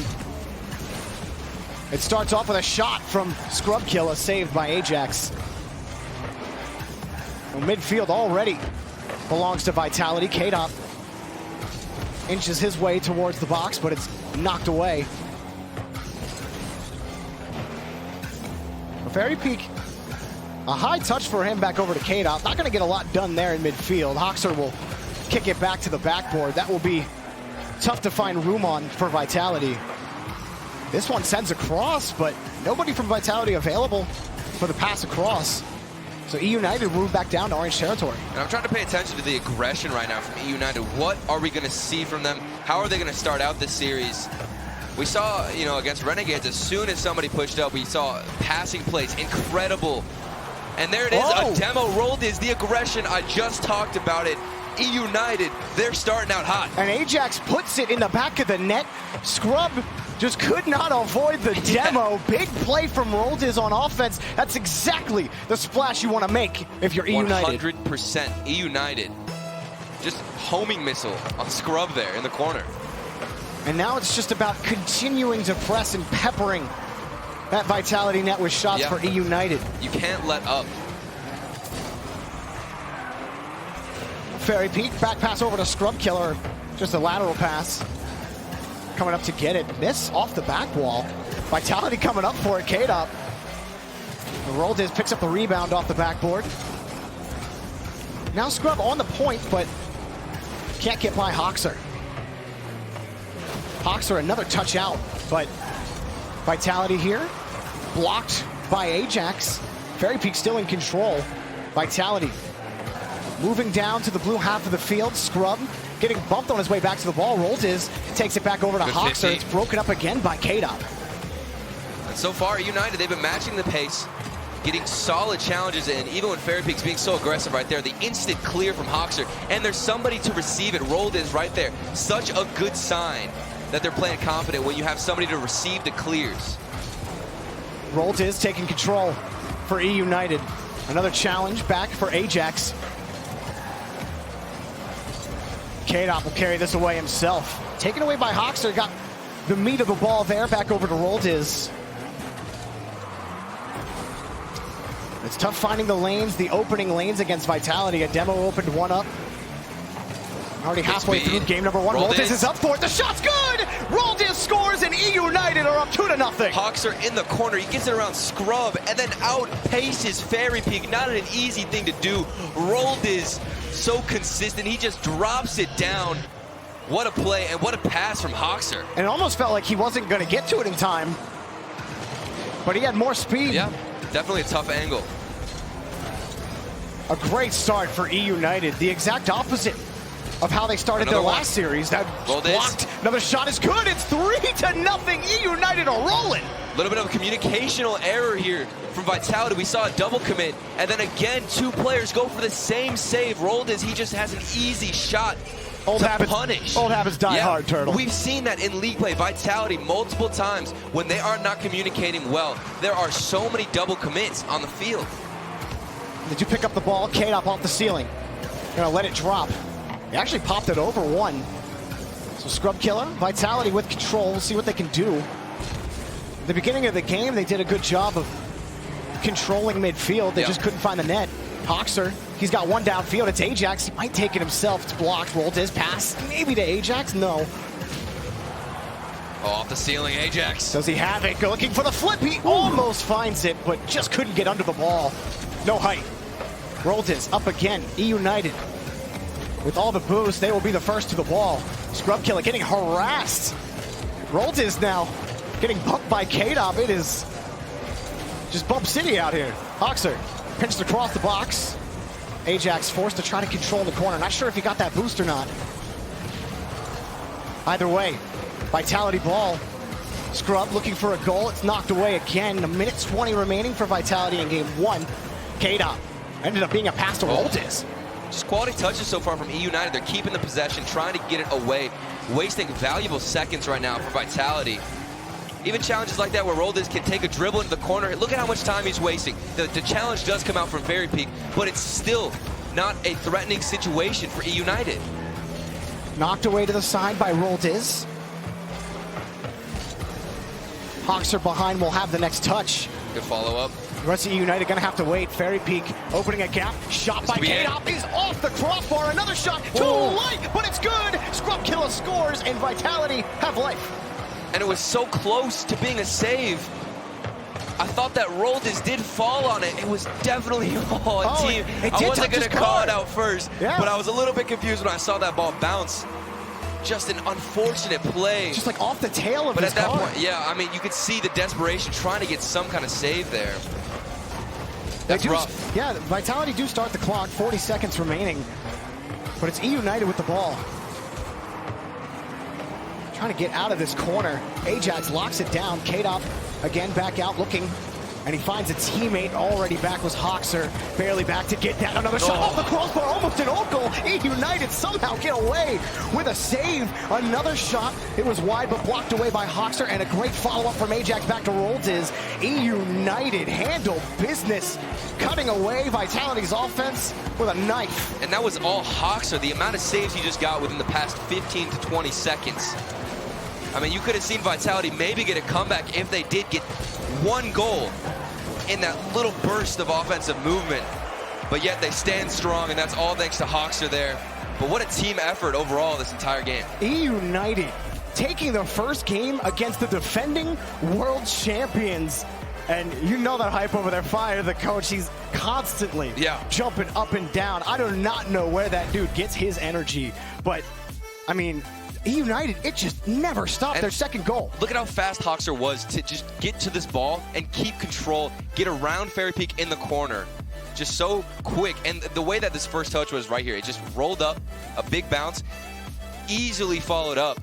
[SPEAKER 13] It starts off with a shot from Scrubkilla, saved by Ajax. Well, midfield already belongs to Vitality. K-Dop inches his way towards the box, but it's knocked away. Fairy Peak, a high touch for him back over to K-Dop. Not going to get a lot done there in midfield. Hoxer will kick it back to the backboard. That will be tough to find room on for Vitality. This one sends across, but nobody from Vitality available for the pass across. So E-United move back down to orange territory.
[SPEAKER 27] And I'm trying to pay attention to the aggression right now from E-United. What are we going to see from them? How are they going to start out this series? We saw, you know, against Renegades, as soon as somebody pushed up, we saw passing plays, incredible. And there it is, a demo rolled is the aggression. I just talked about it. E-United, they're starting out hot.
[SPEAKER 13] And Ajax puts it in the back of the net. Scrub just could not avoid the demo. Big play from Roldiz on offense. That's exactly the splash you want to make if you're E-United.
[SPEAKER 27] 100% E-United. Just homing missile on Scrub there in the corner.
[SPEAKER 13] And now it's just about continuing to press and peppering that Vitality net with shots for E-United.
[SPEAKER 27] You can't let up.
[SPEAKER 13] Fairy Peak, back pass over to Scrubkilla. Just a lateral pass. Coming up to get it. Miss off the back wall. Vitality coming up for it. K-Dop. Roldiz picks up the rebound off the backboard. Now Scrub on the point, but can't get by Hoxer. Hoxer, another touch out, but Vitality here, blocked by Ajax. Fairy Peak still in control. Vitality moving down to the blue half of the field. Scrub getting bumped on his way back to the ball. Roldiz takes it back over to Hoxer. It's broken up again by K-Dop.
[SPEAKER 27] And so far, United, they've been matching the pace, getting solid challenges in, even when Fairy Peak's being so aggressive right there. The instant clear from Hoxer, and there's somebody to receive it. Roldiz right there. Such a good sign that they're playing confident when you have somebody to receive the clears.
[SPEAKER 13] Roldiz taking control for E-United. Another challenge back for Ajax. K-Dop will carry this away himself. Taken away by Hoxer, got the meat of the ball there, back over to Roldiz. It's tough finding the lanes, the opening lanes against Vitality. A demo opened one up. Already halfway through game number 1. Roldiz is up for it. The shot's good! Roldiz scores and E-United are up 2-0.
[SPEAKER 27] Hoxer in the corner. He gets it around Scrub and then outpaces Fairy Peak. Not an easy thing to do. Roldiz so consistent. He just drops it down. What a play and what a pass from Hoxer.
[SPEAKER 13] And it almost felt like he wasn't going to get to it in time. But he had more speed.
[SPEAKER 27] Yeah, definitely a tough angle.
[SPEAKER 13] A great start for E-United. The exact opposite of how they started their last series. That blocked. Another shot is good. It's 3-0. E-United are rolling.
[SPEAKER 27] A little bit of a communicational error here from Vitality. We saw a double commit, and then again, 2 players go for the same save. Roldiz, he just has an easy shot to punish.
[SPEAKER 13] Old habits die hard, Turtle.
[SPEAKER 27] We've seen that in league play. Vitality multiple times when they are not communicating well. There are so many double commits on the field.
[SPEAKER 13] Did you pick up the ball? K-Dop off the ceiling. Gonna let it drop. He actually popped it over one. So Scrubkilla, Vitality with control. We'll see what they can do. At the beginning of the game, they did a good job of controlling midfield. They just couldn't find the net. Hoxer, He's got one downfield. It's Ajax. He might take it himself. It's blocked. Rolled his pass. Maybe to Ajax. No.
[SPEAKER 27] Oh, off the ceiling, Ajax.
[SPEAKER 13] Does he have it? Looking for the flip. He almost finds it, but just couldn't get under the ball. No height. Roldes up again. E-United. With all the boost, they will be the first to the ball. Scrub Killer getting harassed. Roldes now getting bumped by K-Dop. It is just bump city out here. Hoxer pinches across the box. Ajax forced to try to control the corner. Not sure if he got that boost or not. Either way, Vitality ball. Scrub looking for a goal. It's knocked away again. A minute 20 remaining for Vitality in game 1. K-Dop ended up being a pass to Roldes.
[SPEAKER 27] Just quality touches so far from E-United. They're keeping the possession, trying to get it away, wasting valuable seconds right now for Vitality. Even challenges like that where Roldes can take a dribble into the corner. Look at how much time he's wasting. The challenge does come out from Fairy Peak, but it's still not a threatening situation for E-United.
[SPEAKER 13] Knocked away to the side by Roldes. Hoxer behind will have the next touch.
[SPEAKER 27] Good follow-up.
[SPEAKER 13] The rest of E-United gonna have to wait. Fairy Peak opening a gap. Shot by K-Dop is off the crossbar. Another shot. Too light, but it's good. Scrub Killer scores, and Vitality have life.
[SPEAKER 27] And it was so close to being a save. I thought that Roldes did fall on it. It was definitely on team. I wasn't going to call it out first, but I was a little bit confused when I saw that ball bounce. Just an unfortunate play.
[SPEAKER 13] Just like off the tail of his
[SPEAKER 27] car. But at that point,
[SPEAKER 13] yeah,
[SPEAKER 27] I mean, you could see the desperation trying to get some kind of save there. That's rough.
[SPEAKER 13] Yeah, Vitality do start the clock. 40 seconds remaining. But it's E-United with the ball. Trying to get out of this corner. Ajax locks it down. K-Dop again back out looking. And he finds a teammate. Already back was Hoxer. Barely back to get that. Another shot off the crossbar. Almost an own goal. E-United somehow get away with a save. Another shot. It was wide but blocked away by Hoxer. And a great follow-up from Ajax back to Roldes. E-United handle business. Cutting away Vitality's offense with a knife.
[SPEAKER 27] And that was all Hoxer. The amount of saves he just got within the past 15 to 20 seconds. I mean, you could have seen Vitality maybe get a comeback if they did get one goal in that little burst of offensive movement. But yet they stand strong, and that's all thanks to Hoxer there. But what a team effort overall this entire game.
[SPEAKER 13] E-United taking the first game against the defending world champions. And you know that hype over there. Fire the coach. He's constantly jumping up and down. I do not know where that dude gets his energy. But, I mean, E-United, it just never stopped their second goal.
[SPEAKER 27] Look at how fast Hoxer was to just get to this ball and keep control, get around Fairy Peak in the corner. Just so quick. And the way that this first touch was right here, it just rolled up, a big bounce, easily followed up.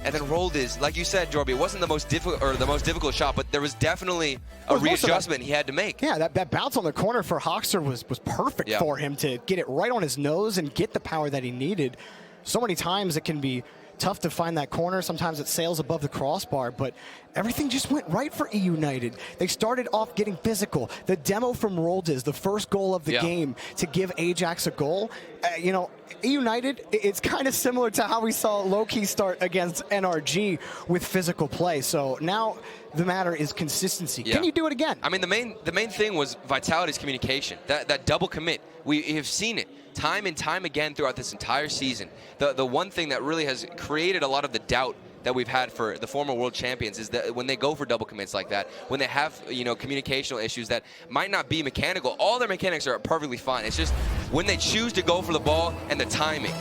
[SPEAKER 27] And then Roldes, like you said, Jorby, it wasn't the most difficult shot, but there was definitely a readjustment he had to make.
[SPEAKER 13] Yeah, that bounce on the corner for Hoxer was perfect for him to get it right on his nose and get the power that he needed. So many times it can be tough to find that corner. Sometimes it sails above the crossbar, but everything just went right for E-United. They started off getting physical. The demo from Roldes, the first goal of the game to give Ajax a goal. You know, E-United, it's kind of similar to how we saw Loki start against NRG with physical play. So now the matter is consistency. Can you do it again?
[SPEAKER 27] I mean, the main thing was Vitality's communication. That double commit. We have seen it time and time again throughout this entire season. The one thing that really has created a lot of the doubt that we've had for the former world champions is that when they go for double commits like that, when they have, you know, communicational issues that might not be mechanical, all their mechanics are perfectly fine. It's just when they choose to go for the ball and the timing.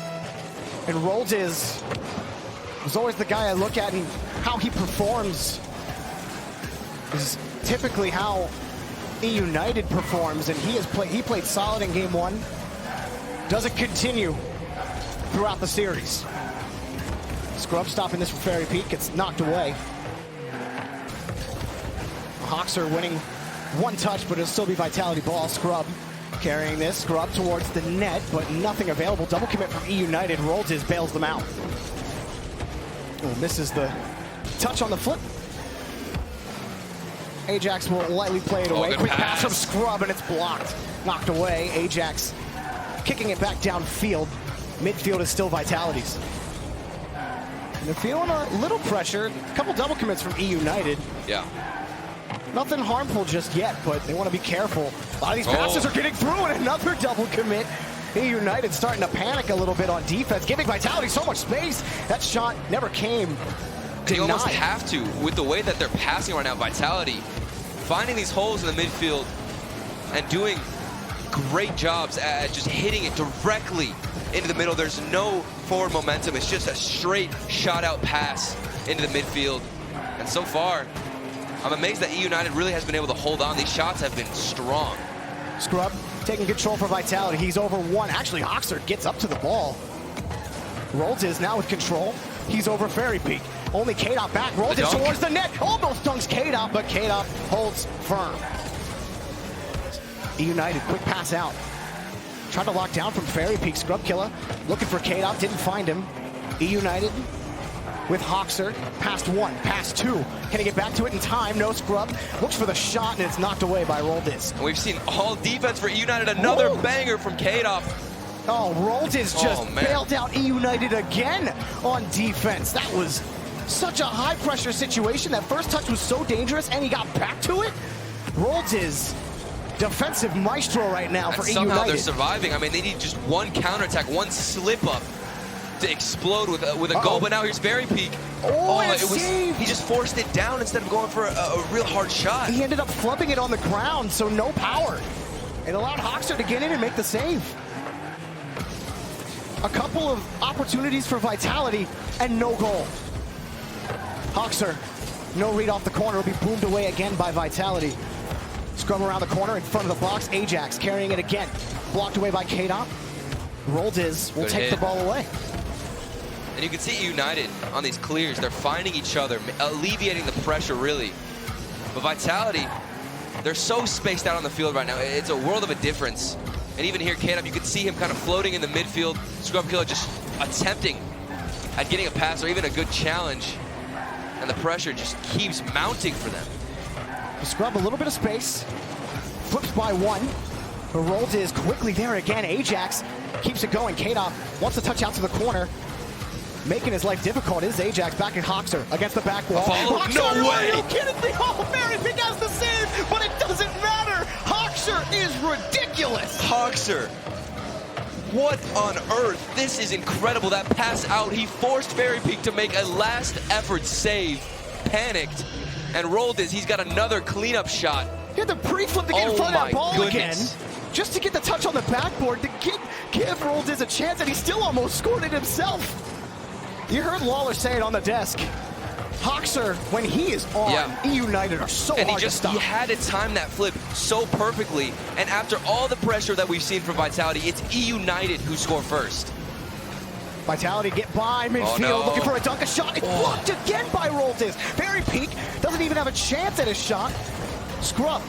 [SPEAKER 13] And Roldes was always the guy I look at, and how he performs is typically how E-United performs, and he played solid in game 1. Does it continue throughout the series? Scrub stopping this from Fairy Peak. It's knocked away. Hoxer winning one touch, but it'll still be Vitality ball. Scrub carrying this. Scrub towards the net, but nothing available. Double commit from E-United. Roldes bails them out. Oh, misses the touch on the flip. Ajax will lightly play it away. Quick pass from Scrub, and it's blocked. Knocked away. Ajax kicking it back downfield. Midfield is still Vitality's. And they're feeling a little pressure. A couple double commits from E-United.
[SPEAKER 27] Yeah.
[SPEAKER 13] Nothing harmful just yet, but they want to be careful. A lot of these passes are getting through, and another double commit. United starting to panic a little bit on defense, giving Vitality so much space. That shot never came.
[SPEAKER 27] You almost have to, with the way that they're passing right now, Vitality, finding these holes in the midfield and doing great jobs at just hitting it directly into the middle. There's no forward momentum. It's just a straight shot-out pass into the midfield. And so far, I'm amazed that United really has been able to hold on. These shots have been strong.
[SPEAKER 13] Scrub taking control for Vitality. He's over one. Actually, Hoxer gets up to the ball. Rolls now with control. He's over Fairy Peak. Only K-Dot back. Rolls towards the net. Almost dunks K-Dot, but K-Dot holds firm. United, quick pass out. Trying to lock down from Fairy Peak. Scrub Killer looking for K-Dot. Didn't find him. United with Hoxer. Past one, past two. Can he get back to it in time? No. Scrub looks for the shot, and it's knocked away by Roldiz.
[SPEAKER 27] We've seen all defense for United. Another banger from K-Dot.
[SPEAKER 13] Oh, Roldiz just bailed out United again on defense. That was such a high-pressure situation. That first touch was so dangerous, and he got back to it. Roldiz, defensive maestro right now for United.
[SPEAKER 27] Somehow they're surviving. I mean, they need just one counterattack, one slip-up to explode with a goal. But now here's Fairy Peak. He just forced it down instead of going for a real hard shot.
[SPEAKER 13] He ended up flubbing it on the ground, so no power. It allowed Hoxer to get in and make the save. A couple of opportunities for Vitality and no goal. Hoxer, no read off the corner, will be boomed away again by Vitality. Scrub around the corner in front of the box. Ajax carrying it again. Blocked away by K-Dot. Roldiz will take the ball away.
[SPEAKER 27] And you can see United on these clears. They're finding each other, alleviating the pressure, really. But Vitality, they're so spaced out on the field right now. It's a world of a difference. And even here, K-Dot, you can see him kind of floating in the midfield. Scrub Killer just attempting at getting a pass or even a good challenge. And the pressure just keeps mounting for them.
[SPEAKER 13] Scrub a little bit of space. Flips by one. The Roldiz quickly there again. Ajax keeps it going. K-Dot wants to touch out to the corner. Making his life difficult is Ajax back at Hoxer against the back wall.
[SPEAKER 27] No way!
[SPEAKER 13] Are you kidding me? Oh, Fairy Peak has the save, but it doesn't matter. Hoxer is ridiculous.
[SPEAKER 27] Hoxer, what on earth? This is incredible. That pass out, he forced Fairy Peak to make a last effort save. Panicked and Roldiz. He's got another cleanup shot.
[SPEAKER 13] He had the pre-flip to get in front of that ball again. Just to get the touch on the backboard to give Roldiz a chance, and he still almost scored it himself. You heard Lawler say it on the desk. Hoxer, when he is on, United are so hard to stop.
[SPEAKER 27] He had to time that flip so perfectly. And after all the pressure that we've seen from Vitality, it's United who score first.
[SPEAKER 13] Vitality get by midfield, looking for a dunk, a shot. It's blocked again by Roldiz. Fairy Peak doesn't even have a chance at a shot. Scrub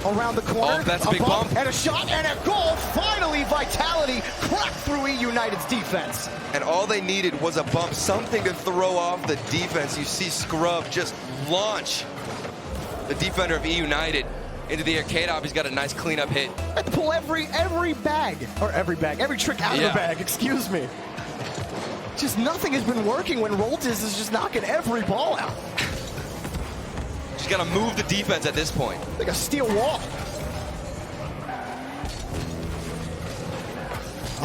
[SPEAKER 13] around the corner.
[SPEAKER 27] That's a big bump.
[SPEAKER 13] And a shot and a goal. Finally, Vitality cracked through United's defense.
[SPEAKER 27] And all they needed was a bump, something to throw off the defense. You see Scrub just launch the defender of United into the air. K-Dot, he's got a nice cleanup hit.
[SPEAKER 13] And pull every trick out of the bag, excuse me. Just nothing has been working when Roldiz is just knocking every ball out.
[SPEAKER 27] Just got to move the defense at this point.
[SPEAKER 13] Like a steel wall.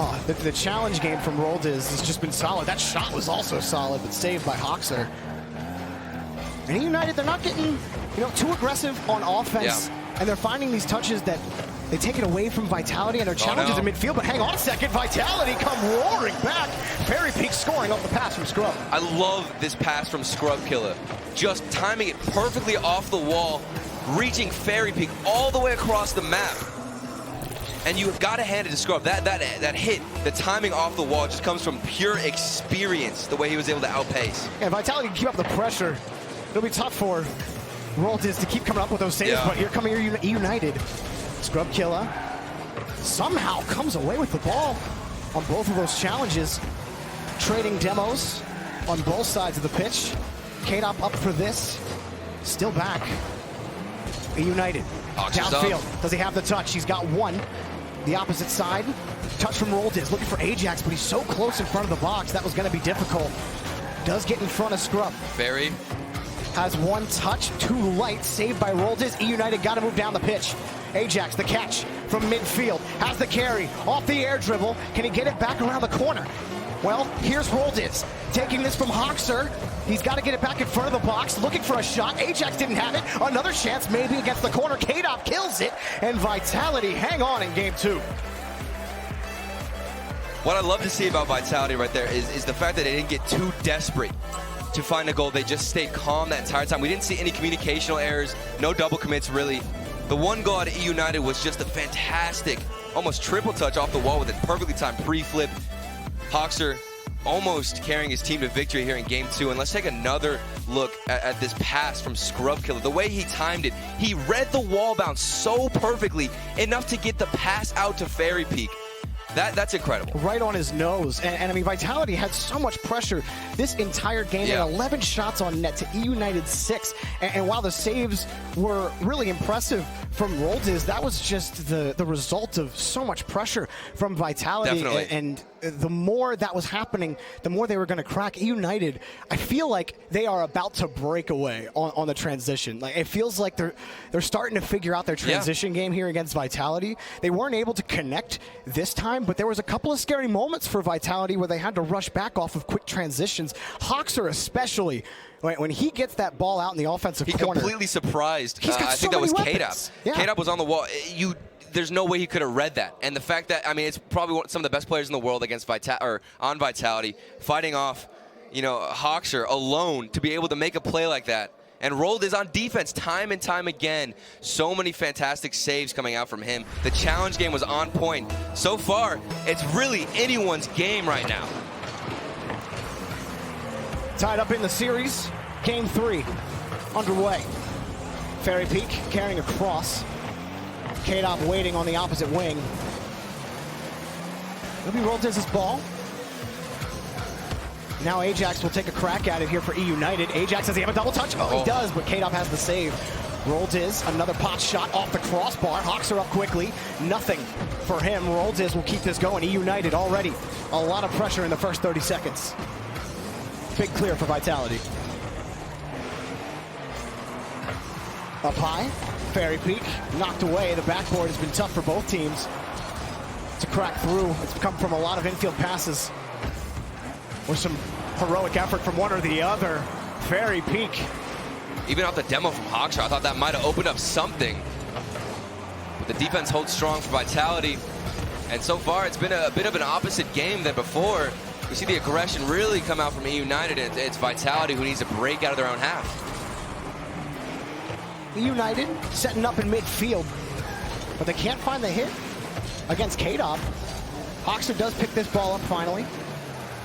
[SPEAKER 13] Oh, the challenge game from Roldiz has just been solid. That shot was also solid, but saved by Hoxer. And United, they're not getting, too aggressive on offense, and they're finding these touches that they take it away from Vitality and their challenges in midfield. But hang on a second, Vitality come roaring back. Fairy Peak scoring off the pass from Scrub.
[SPEAKER 27] I love this pass from Scrub Killer. Just timing it perfectly off the wall, reaching Fairy Peak all the way across the map. And you've got to hand it to Scrub. That hit, the timing off the wall just comes from pure experience, the way he was able to outpace.
[SPEAKER 13] And Vitality can keep up the pressure. It'll be tough for Roldiz to keep coming up with those saves, but here coming United. Scrub Killer somehow comes away with the ball on both of those challenges. Trading demos on both sides of the pitch. K-Dot up for this. Still back. United. Downfield. Does he have the touch? He's got one. The opposite side. Touch from Roldiz. Looking for Ajax, but he's so close in front of the box. That was going to be difficult. Does get in front of Scrub.
[SPEAKER 27] Barry.
[SPEAKER 13] has one touch, too light, saved by Roldiz. E-United got to move down the pitch. Ajax, the catch from midfield, has the carry, off the air dribble. Can he get it back around the corner? Well, here's Roldiz, taking this from Hoxer. He's got to get it back in front of the box, looking for a shot. Ajax didn't have it. Another chance, maybe against the corner. K-Dop kills it, and Vitality hang on in game 2.
[SPEAKER 27] What I love to see about Vitality right there is the fact that they didn't get too desperate to find a goal. They just stayed calm that entire time. We didn't see any communicational errors, no double commits really. The one goal out of E-United was just a fantastic, almost triple touch off the wall with a perfectly timed pre-flip. Hoxer almost carrying his team to victory here in game 2. And let's take another look at this pass from Scrub Killer. The way he timed it, he read the wall bounce so perfectly, enough to get the pass out to Fairy Peak. That's incredible.
[SPEAKER 13] Right on his nose. And I mean, Vitality had so much pressure this entire game.
[SPEAKER 27] Yeah.
[SPEAKER 13] And 11 shots on net to E-United 6. And while the saves were really impressive from Roldiz, that was just the result of so much pressure from Vitality.
[SPEAKER 27] Definitely.
[SPEAKER 13] And the more that was happening, the more they were going to crack. E-United, I feel like they are about to break away on the transition. Like, it feels like they're starting to figure out their transition game here against Vitality. They weren't able to connect this time, but there was a couple of scary moments for Vitality where they had to rush back off of quick transitions. Hoxer especially, when he gets that ball out in the offensive corner.
[SPEAKER 27] He completely surprised.
[SPEAKER 13] He's got
[SPEAKER 27] I
[SPEAKER 13] so
[SPEAKER 27] think that was
[SPEAKER 13] many
[SPEAKER 27] K-Dop.
[SPEAKER 13] weapons. Yeah.
[SPEAKER 27] K-Dop was on the wall. There's no way he could have read that. And the fact that, I mean, it's probably some of the best players in the world against on Vitality, fighting off, Hoxer alone to be able to make a play like that. And Roldiz on defense time and time again. So many fantastic saves coming out from him. The challenge game was on point. So far, it's really anyone's game right now.
[SPEAKER 13] Tied up in the series, game 3 underway. Fairy Peak carrying across. K-Dop waiting on the opposite wing. It'll be Roldiz's ball. Now Ajax will take a crack at it here for E-United. Ajax, does he have a double touch? Oh, he does, but K-Dop has the save. Roldiz, another pot shot off the crossbar. Hoxer up quickly. Nothing for him. Roldiz will keep this going. E-United already a lot of pressure in the first 30 seconds. Big clear for Vitality. Up high, Fairy Peak knocked away. The backboard has been tough for both teams to crack through. It's come from a lot of infield passes with some heroic effort from one or the other. Fairy Peak.
[SPEAKER 27] Even off the demo from Hoxer, I thought that might have opened up something. But the defense holds strong for Vitality. And so far, it's been a bit of an opposite game than before. We see the aggression really come out from E-United, and it's Vitality who needs to break out of their own half.
[SPEAKER 13] E-United setting up in midfield, but they can't find the hit against K-Dop. Hoxer does pick this ball up finally,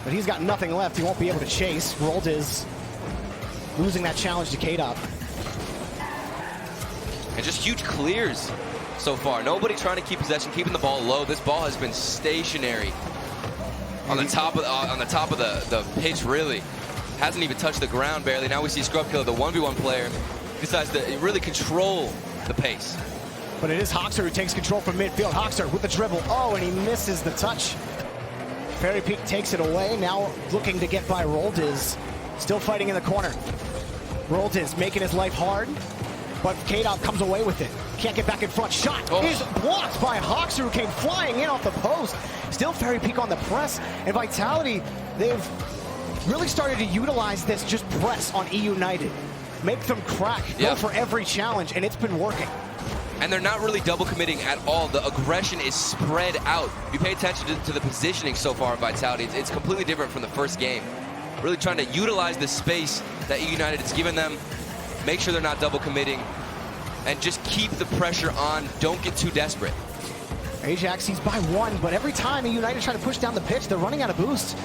[SPEAKER 13] but he's got nothing left. He won't be able to chase. Roldiz losing that challenge to K-Dop.
[SPEAKER 27] And just huge clears so far. Nobody trying to keep possession, keeping the ball low. This ball has been stationary on the top of the pitch, really. Hasn't even touched the ground barely. Now we see Scrub Killer, the 1v1 player, decides to really control the pace.
[SPEAKER 13] But it is Hoxer who takes control from midfield. Hoxer with the dribble. Oh, and he misses the touch. Fairy Peak takes it away. Now looking to get by Roldiz. Still fighting in the corner. Roldiz making his life hard, but K-Dop comes away with it. Can't get back in front. Shot is blocked by Hoxer, who came flying in off the post. Still Fairy Peak on the press. And Vitality, they've really started to utilize this just press on E-United. Make them crack, go for every challenge, and it's been working.
[SPEAKER 27] And they're not really double committing at all. The aggression is spread out. If you pay attention to the positioning so far of Vitality, it's completely different from the first game. Really trying to utilize the space that E-United has given them, make sure they're not double committing, and just keep the pressure on. Don't get too desperate.
[SPEAKER 13] Ajax, he's by 1, but every time E-United try to push down the pitch, they're running out of boost.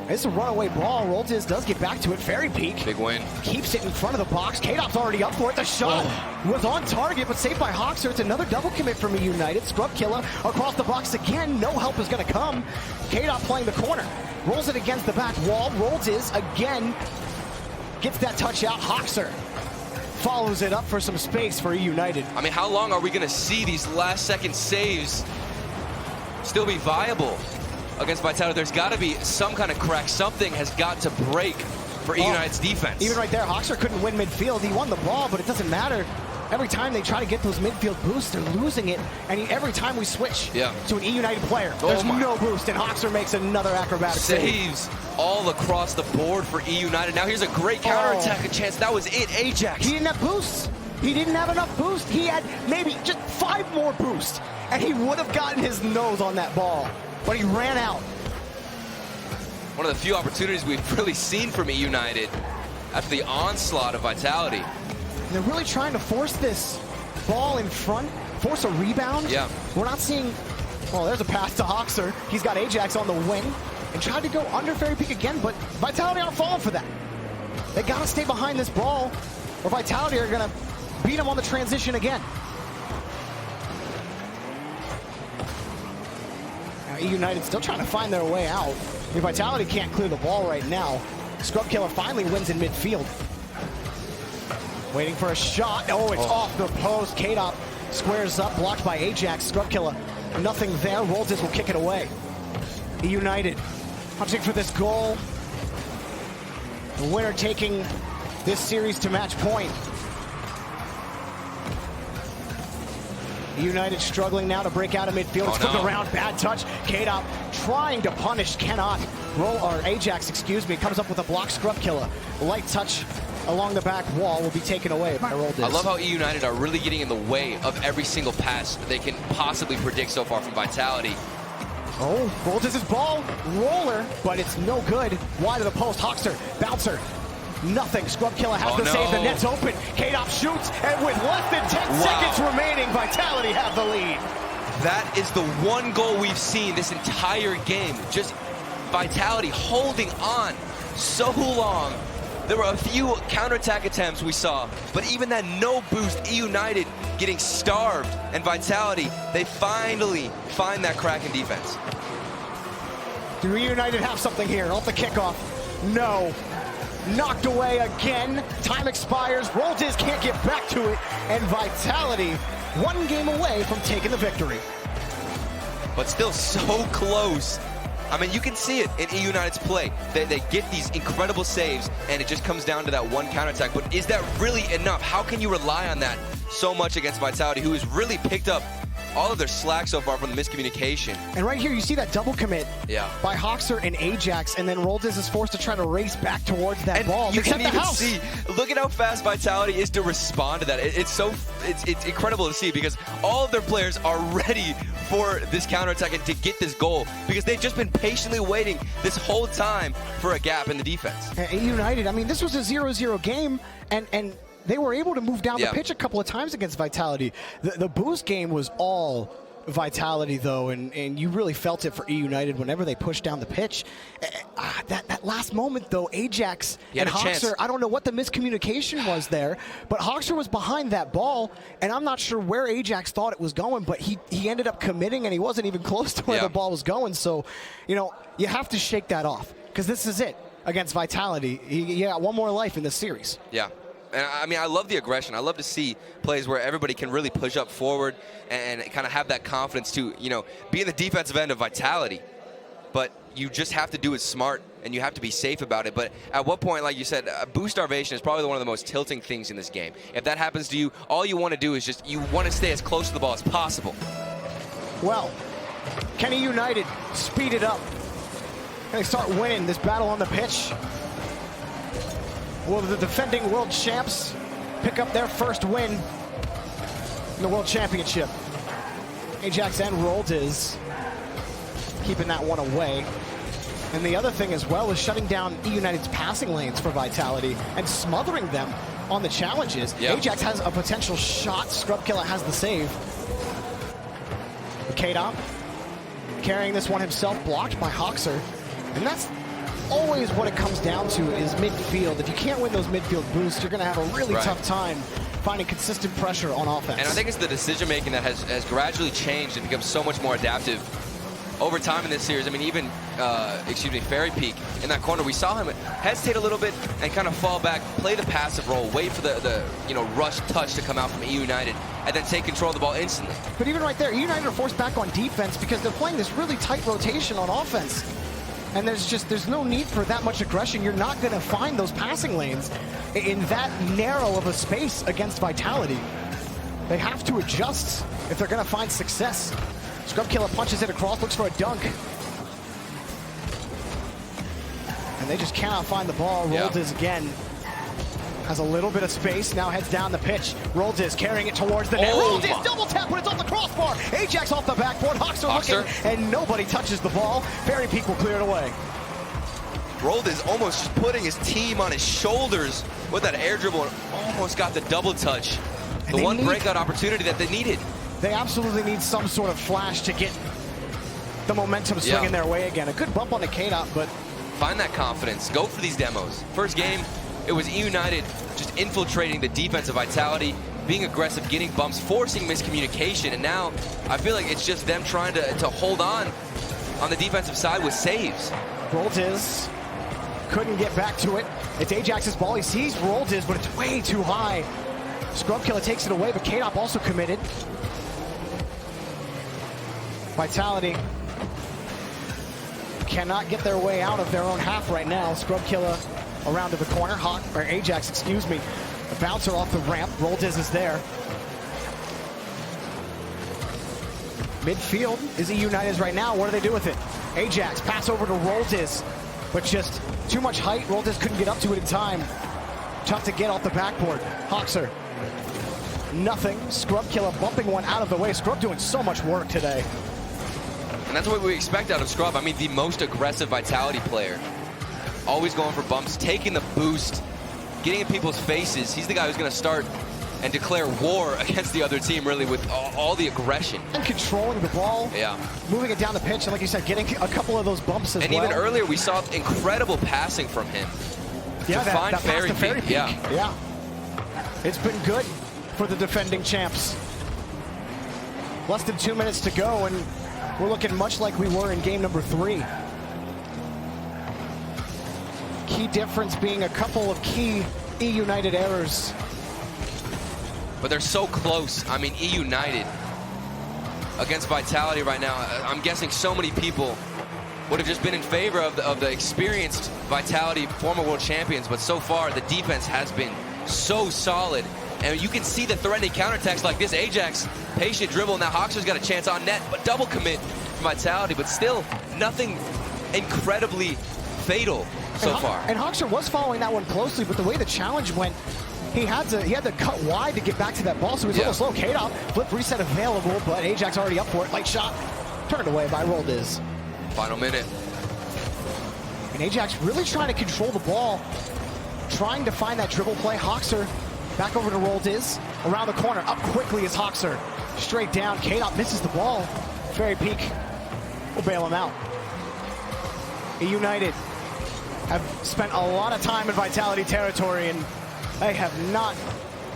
[SPEAKER 13] It's a runaway ball. Roldiz does get back to it. Fairy Peak.
[SPEAKER 27] Big win.
[SPEAKER 13] Keeps it in front of the box. K-Dop's already up for it. The shot was on target, but saved by Hoxer. It's another double commit from E-United. Scrub Killer across the box again. No help is going to come. K-Dop playing the corner. Rolls it against the back wall. Roldiz again gets that touch out. Hoxer follows it up for some space for E-United.
[SPEAKER 27] I mean, how long are we going to see these last-second saves still be viable against Vitality? There's got to be some kind of crack. Something has got to break for EU United's defense.
[SPEAKER 13] Even right there, Hoxer couldn't win midfield. He won the ball, but it doesn't matter. Every time they try to get those midfield boosts, they're losing it. And every time we switch to an EU United player, there's no boost, and Hoxer makes another acrobatic
[SPEAKER 27] saves all across the board for EU United. Now here's a great counterattack chance. That was it, Ajax.
[SPEAKER 13] He didn't have boosts. He didn't have enough boost. He had maybe just 5 more boosts, and he would have gotten his nose on that ball, but he ran out.
[SPEAKER 27] One of the few opportunities we've really seen from EU United after the onslaught of Vitality.
[SPEAKER 13] They're really trying to force this ball in front, force a rebound.
[SPEAKER 27] Yeah.
[SPEAKER 13] We're not seeing, well, there's a pass to Hoxer. He's got Ajax on the wing and tried to go under Fairy Peak again, but Vitality aren't falling for that. They got to stay behind this ball, or Vitality are going to beat him on the transition again. Now, EU United still trying to find their way out. Vitality can't clear the ball right now. Scrub Killer finally wins in midfield. Waiting for a shot. Oh, it's off the post. K-Dop squares up, blocked by Ajax. Scrub Killer, nothing there. Roltis will kick it away. United hunting for this goal. The winner taking this series to match point. United struggling now to break out of midfield. It's flipped around, bad touch. K-Dop trying to punish, cannot. Ajax, excuse me, comes up with a block. Scrub Killer. Light touch along the back wall will be taken away by Roltis.
[SPEAKER 27] I love how EU United are really getting in the way of every single pass that they can possibly predict so far from Vitality.
[SPEAKER 13] Oh, Roltis' ball, roller, but it's no good. Wide of the post, Hoxer, bouncer. Nothing. Scrub Killer has the save. The net's open. K-Dop shoots, and with less than 10 seconds remaining, Vitality have the lead.
[SPEAKER 27] That is the one goal we've seen this entire game. Just Vitality holding on so long. There were a few counterattack attempts we saw, but even that no boost, EU United getting starved, and Vitality, they finally find that crack in defense.
[SPEAKER 13] Do EU United have something here off the kickoff? No. Knocked away again. Time expires. Roltis can't get back to it, and Vitality one game away from taking the victory.
[SPEAKER 27] But still so close. I mean, you can see it in EU United's play. They get these incredible saves, and it just comes down to that one counterattack. But is that really enough? How can you rely on that so much against Vitality, who has really picked up all of their slack so far from the miscommunication?
[SPEAKER 13] And right here, you see that double commit by Hoxer and Ajax, and then Roltis is forced to try to race back towards that ball.
[SPEAKER 27] You can even see, look at how fast Vitality is to respond to that. It's incredible to see, because all of their players are ready for this counterattack and to get this goal, because they've just been patiently waiting this whole time for a gap in the defense.
[SPEAKER 13] And United, I mean, this was a 0-0 game, and they were able to move down the pitch a couple of times against Vitality. The boost game was all Vitality, though, and you really felt it for EU United whenever they pushed down the pitch. That last moment, though, Ajax and Hoxer, I don't know what the miscommunication was there, but Hoxer was behind that ball, and I'm not sure where Ajax thought it was going, but he ended up committing, and he wasn't even close to where the ball was going. So, you know, you have to shake that off, because this is it against Vitality. He got one more life in this series.
[SPEAKER 27] Yeah. And I mean, I love the aggression. I love to see plays where everybody can really push up forward and kind of have that confidence to, you know, be in the defensive end of Vitality. But you just have to do it smart, and you have to be safe about it. But at what point, like you said, boost starvation is probably one of the most tilting things in this game. If that happens to you, all you want to do is just, you want to stay as close to the ball as possible.
[SPEAKER 13] Well, can EU United speed it up? Can they start winning this battle on the pitch? Will the defending world champs pick up their first win in the World Championship? Ajax and Roltis keeping that one away. And the other thing as well is shutting down EU United's passing lanes for Vitality and smothering them on the challenges. Ajax has a potential shot. Scrub Killer has the save. K-Dop carrying this one himself, blocked by Hoxer. And that's always what it comes down to, is midfield. If you can't win those midfield boosts, you're going to have a really tough time finding consistent pressure on offense.
[SPEAKER 27] And I think it's the decision-making that has gradually changed and become so much more adaptive over time in this series. I mean, even, Fairy Peak in that corner, we saw him hesitate a little bit and kind of fall back, play the passive role, wait for the rush touch to come out from EU United, and then take control of the ball instantly.
[SPEAKER 13] But even right there, EU United are forced back on defense because they're playing this really tight rotation on offense. And there's no need for that much aggression. You're not going to find those passing lanes in that narrow of a space against Vitality. They have to adjust if they're going to find success. Scrubkilla punches it across, looks for a dunk. And they just cannot find the ball. Roldiz again has a little bit of space, now heads down the pitch. Roldiz carrying it towards the net. Roldiz double tap, but it's off the crossbar. Ajax off the backboard, Hoxer looking, and nobody touches the ball. Fairy Peak will clear it away.
[SPEAKER 27] Roldiz almost just putting his team on his shoulders with that air dribble and almost got the double touch. The one breakout opportunity that they needed.
[SPEAKER 13] They absolutely need some sort of flash to get the momentum swinging their way again. A good bump on the K-Dot, but...
[SPEAKER 27] Find that confidence. Go for these demos. First game, it was E-United just infiltrating the defense of Vitality, being aggressive, getting bumps, forcing miscommunication, and now I feel like it's just them trying to hold on the defensive side with saves.
[SPEAKER 13] Roldiz couldn't get back to it. It's Ajax's ball. He sees Roldiz, but it's way too high. Scrubkilla takes it away, but K-Dop also committed. Vitality cannot get their way out of their own half right now. Scrubkilla around to the corner. Ajax, excuse me. The bouncer off the ramp. Roldiz is there. Midfield is E-United's right now. What do they do with it? Ajax, pass over to Roldiz, but just too much height. Roldiz couldn't get up to it in time. Tough to get off the backboard. Hoxer, nothing. Scrubkilla bumping one out of the way. Scrub doing so much work today.
[SPEAKER 27] And that's what we expect out of Scrub. I mean, the most aggressive Vitality player. Always going for bumps, taking the boost, getting in people's faces. He's the guy who's going to start and declare war against the other team, really, with all the aggression.
[SPEAKER 13] And controlling the ball.
[SPEAKER 27] Yeah.
[SPEAKER 13] Moving it down the pitch, and like you said, getting a couple of those bumps as well.
[SPEAKER 27] And even earlier, we saw incredible passing from him.
[SPEAKER 13] Yeah,
[SPEAKER 27] to find Fairy Peak.
[SPEAKER 13] Yeah. It's been good for the defending champs. Less than 2 minutes to go, and we're looking much like we were in game number 3. Key difference being a couple of key E-United errors.
[SPEAKER 27] But they're so close. I mean, E-United against Vitality right now, I'm guessing so many people would have just been in favor of the experienced Vitality former world champions, but so far the defense has been so solid. And you can see the threatening counterattacks like this. Ajax, patient dribble. Now Hoxer's got a chance on net, but double commit from Vitality, but still nothing incredibly fatal so far.
[SPEAKER 13] And Hoxer was following that one closely, but the way the challenge went, he had to cut wide to get back to that ball, so he was a little slow. K-Dop, flip reset available, but Ajax already up for it. Light shot, turned away by Roldiz.
[SPEAKER 27] Final minute.
[SPEAKER 13] And Ajax really trying to control the ball, trying to find that dribble play. Hoxer back over to Roldiz, around the corner, up quickly is Hoxer. Straight down, K-Dop misses the ball. Fairy Peak will bail him out. E-United have spent a lot of time in Vitality territory, and they have not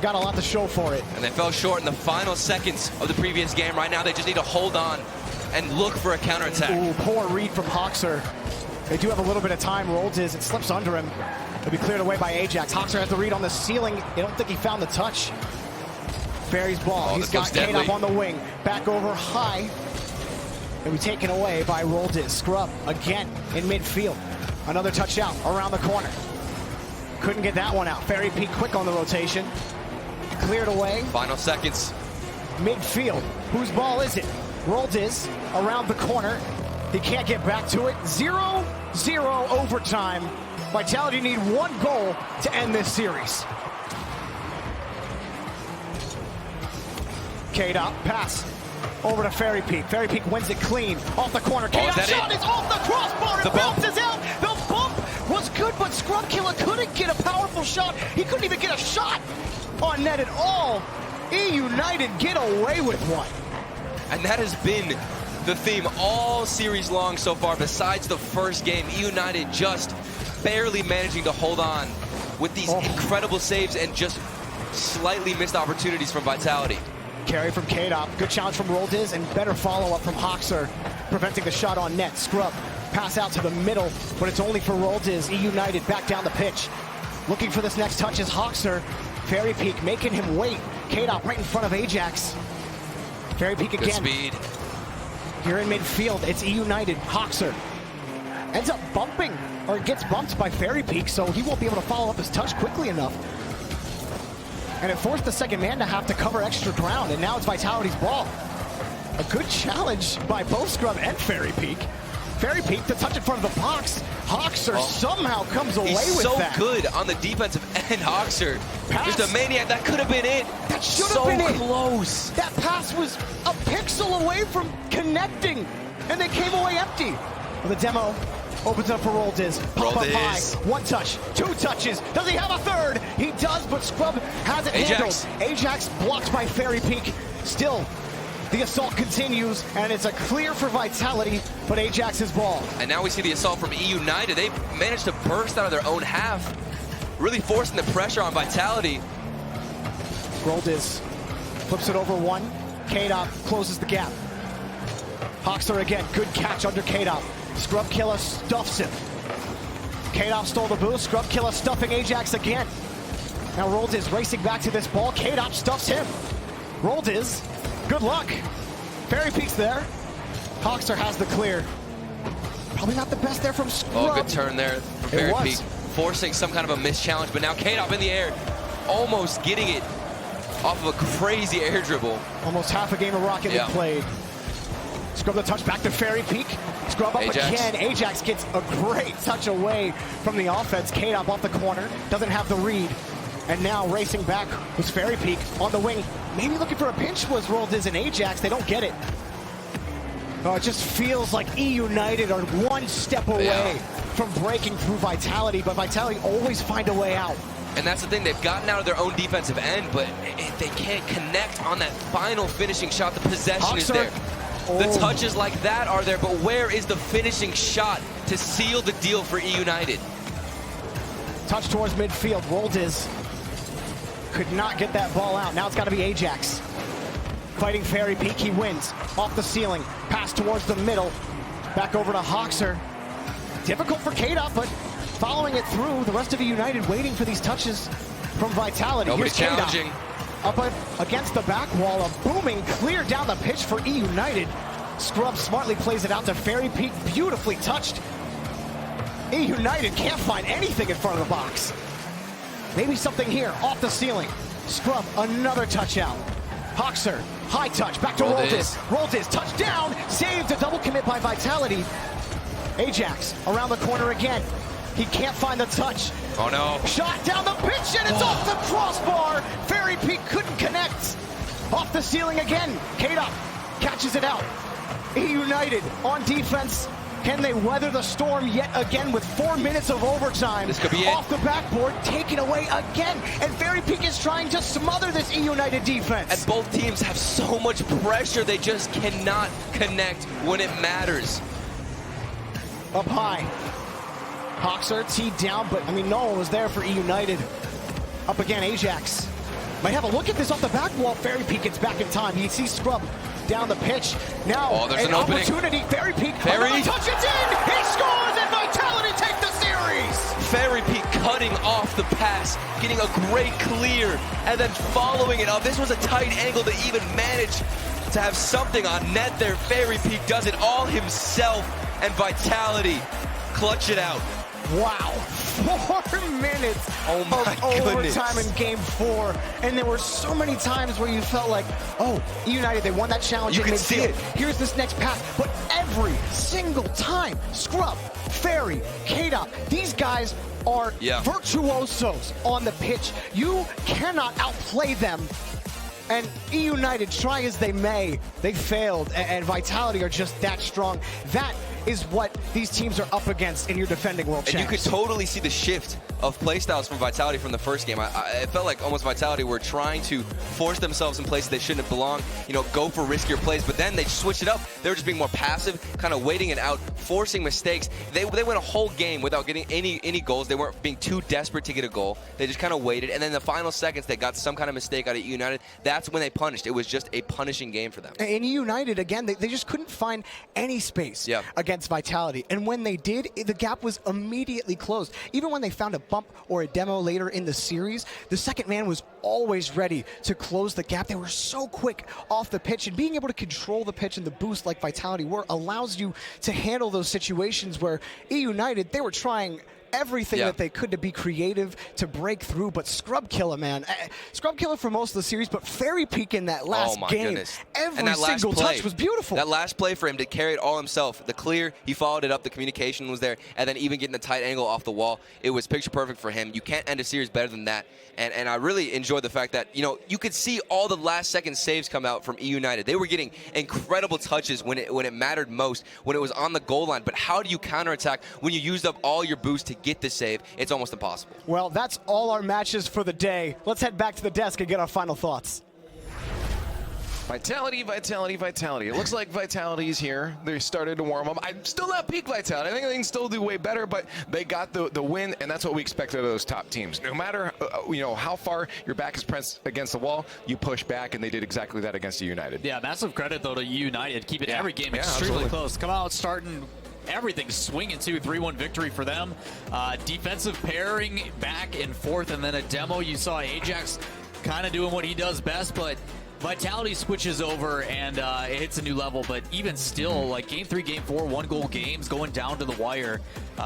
[SPEAKER 13] got a lot to show for it.
[SPEAKER 27] And they fell short in the final seconds of the previous game. Right now, they just need to hold on and look for a counterattack.
[SPEAKER 13] Ooh, poor read from Hoxer. They do have a little bit of time. Roldiz, it slips under him. It'll be cleared away by Ajax. Hoxer has the read on the ceiling. I don't think he found the touch. Barry's ball. He's got K-Dop on the wing. Back over high. It'll be taken away by Roldiz. Scrub again in midfield. Another touchdown around the corner. Couldn't get that one out. Fairy Peak quick on the rotation. Cleared away.
[SPEAKER 27] Final seconds.
[SPEAKER 13] Midfield. Whose ball is it? Roldiz around the corner. He can't get back to it. 0-0 overtime. Vitality need one goal to end this series. K-Dop pass over to Fairy Peak. Fairy Peak wins it clean. Off the corner. K-Dop shot is off the crossbar. It bounces out. The bump was good, but Scrubkilla couldn't get a powerful shot. He couldn't even get a shot on net at all. E-United get away with one.
[SPEAKER 27] And that has been the theme all series long so far, besides the first game. E-United just barely managing to hold on with these incredible saves and just slightly missed opportunities from Vitality.
[SPEAKER 13] Carry from K-Dop. Good challenge from Roldiz and better follow-up from Hoxer, preventing the shot on net. Scrub, pass out to the middle, but it's only for Roldiz. E-United back down the pitch. Looking for this next touch is Hoxer. Fairy Peak making him wait. K-Dop right in front of Ajax. Fairy Peak again.
[SPEAKER 27] Good speed.
[SPEAKER 13] Here in midfield, it's E-United. Hoxer ends up bumping, or gets bumped by Fairy Peak, so he won't be able to follow up his touch quickly enough. And it forced the second man to have to cover extra ground, and now it's Vitality's ball. A good challenge by both Scrub and Fairy Peak. Fairy Peak to touch in front of the box. Hoxer somehow comes away with that.
[SPEAKER 27] He's so good on the defensive end, Hoxer. Just a maniac. That could have been it.
[SPEAKER 13] That should have been it.
[SPEAKER 27] So close.
[SPEAKER 13] That pass was a pixel away from connecting, and they came away empty. The demo opens up for Roldiz. Pop up high. One touch, two touches. Does he have a third? He does, but Scrub has it handled. Ajax blocked by Fairy Peak. Still, the assault continues, and it's a clear for Vitality, but Ajax's ball.
[SPEAKER 27] And now we see the assault from E-United. They managed to burst out of their own half, really forcing the pressure on Vitality.
[SPEAKER 13] Roldiz flips it over one. K-Dop closes the gap. Hoxer again, good catch under K-Dop. Scrub Killa stuffs him. K-Dop stole the boost. Scrub Killa stuffing Ajax again. Now Roldiz racing back to this ball. K-Dop stuffs him. Roldiz, good luck. Fairy Peak's there. Hoxer has the clear. Probably not the best there from Scrub.
[SPEAKER 27] Oh, good turn there from Fairy Peak. Forcing some kind of a mischallenge, but now K-Dop in the air, almost getting it off of a crazy air dribble.
[SPEAKER 13] Almost half a game of Rocket League played. Scrub the touch back to Fairy Peak. Scrub up again. Ajax gets a great touch away from the offense. K-Dop off the corner. Doesn't have the read. And now racing back was Fairy Peak on the wing. Maybe looking for a pinch was Roldiz and Ajax. They don't get it. Oh, it just feels like E-United are one step away from breaking through Vitality, but Vitality always find a way out.
[SPEAKER 27] And that's the thing, they've gotten out of their own defensive end, but they can't connect on that final finishing shot. The possession is there. The touches like that are there, but where is the finishing shot to seal the deal for E-United?
[SPEAKER 13] Touch towards midfield. Roldiz could not get that ball out. Now it's got to be Ajax. Fighting Fairy Peak, he wins. Off the ceiling, pass towards the middle. Back over to Hoxer. Difficult for K-Dop, but following it through. The rest of E-United waiting for these touches from Vitality.
[SPEAKER 27] Nobody's challenging.
[SPEAKER 13] Up against the back wall, a booming clear down the pitch for E-United. Scrub smartly plays it out to Fairy Peak, beautifully touched. E-United can't find anything in front of the box. Maybe something here, off the ceiling. Scrub, another touch out. Hoxer, high touch, back to Roldiz. Roldiz, touchdown, saved, a double commit by Vitality. Ajax, around the corner again. He can't find the touch.
[SPEAKER 27] Oh no.
[SPEAKER 13] Shot down the pitch and it's off the crossbar. Fairy Peak couldn't connect. Off the ceiling again. K-Dop catches it out. E-United on defense. Can they weather the storm yet again with 4 minutes of overtime?
[SPEAKER 27] This could be
[SPEAKER 13] off the backboard, taken away again. And Fairy Peak is trying to smother this E-United defense.
[SPEAKER 27] And both teams have so much pressure, they just cannot connect when it matters.
[SPEAKER 13] Up high. Hoxer teed down, but I mean, no one was there for E-United. Up again, Ajax. Might have a look at this off the back wall. Fairy Peak gets back in time. He sees Scrub down the pitch. Now,
[SPEAKER 27] there's an
[SPEAKER 13] opportunity. Fairy Peak, another touch, it's in! He scores, and Vitality take the series!
[SPEAKER 27] Fairy Peak cutting off the pass, getting a great clear, and then following it up. This was a tight angle to even manage to have something on net there. Fairy Peak does it all himself, and Vitality clutch it out.
[SPEAKER 13] Wow, 4 minutes of overtime in game 4. And there were so many times where you felt like, oh, E-United, they won that challenge in midfield.
[SPEAKER 27] See it.
[SPEAKER 13] Here's this next pass. But every single time, Scrub, Fairy, K-Dop, these guys are virtuosos on the pitch. You cannot outplay them. And E-United, try as they may, they failed. And Vitality are just that strong. That is what these teams are up against in your defending world champs.
[SPEAKER 27] And you could totally see the shift of playstyles from Vitality from the first game. It felt like almost Vitality were trying to force themselves in places they shouldn't belong, you know, go for riskier plays, but then they switched it up. They were just being more passive, kind of waiting it out, forcing mistakes. They went a whole game without getting any goals. They weren't being too desperate to get a goal. They just kind of waited, and then in the final seconds, they got some kind of mistake out of United. That's when they punished. It was just a punishing game for them.
[SPEAKER 13] And United, again, they just couldn't find any space against Vitality. And when they did, the gap was immediately closed. Even when they found a bump or a demo later in the series, the second man was always ready to close the gap. They were so quick off the pitch, and being able to control the pitch and the boost like Vitality were allows you to handle those situations where United, they were trying everything that they could to be creative, to break through, but Scrub Killer, man. Scrub Killer for most of the series, but Fairy Peak in that last game.
[SPEAKER 27] Goodness.
[SPEAKER 13] Every
[SPEAKER 27] and that
[SPEAKER 13] single touch was beautiful.
[SPEAKER 27] That last play for him to carry it all himself. The clear, he followed it up, the communication was there, and then even getting the tight angle off the wall, it was picture perfect for him. You can't end a series better than that. And I really enjoyed the fact that, you know, you could see all the last second saves come out from United. They were getting incredible touches when it mattered most, when it was on the goal line. But how do you counterattack when you used up all your boost to get the save? It's almost impossible.
[SPEAKER 13] Well, that's all our matches for the day. Let's head back to the desk and get our final thoughts.
[SPEAKER 1] Vitality, Vitality, Vitality. It looks like Vitality's here. They started to warm up. I'm still not peak Vitality. I think they can still do way better, but they got the win, and that's what we expect of those top teams. No matter how far your back is pressed against the wall, you push back, and they did exactly that against United.
[SPEAKER 4] Yeah, massive credit, though, to United. Keeping every game extremely close. Come out starting everything swinging to 3-1 victory for them. Defensive pairing back and forth, and then a demo. You saw Ajax kind of doing what he does best, but Vitality switches over and it hits a new level. But even still, like Game 3, Game 4, 1-goal games going down to the wire.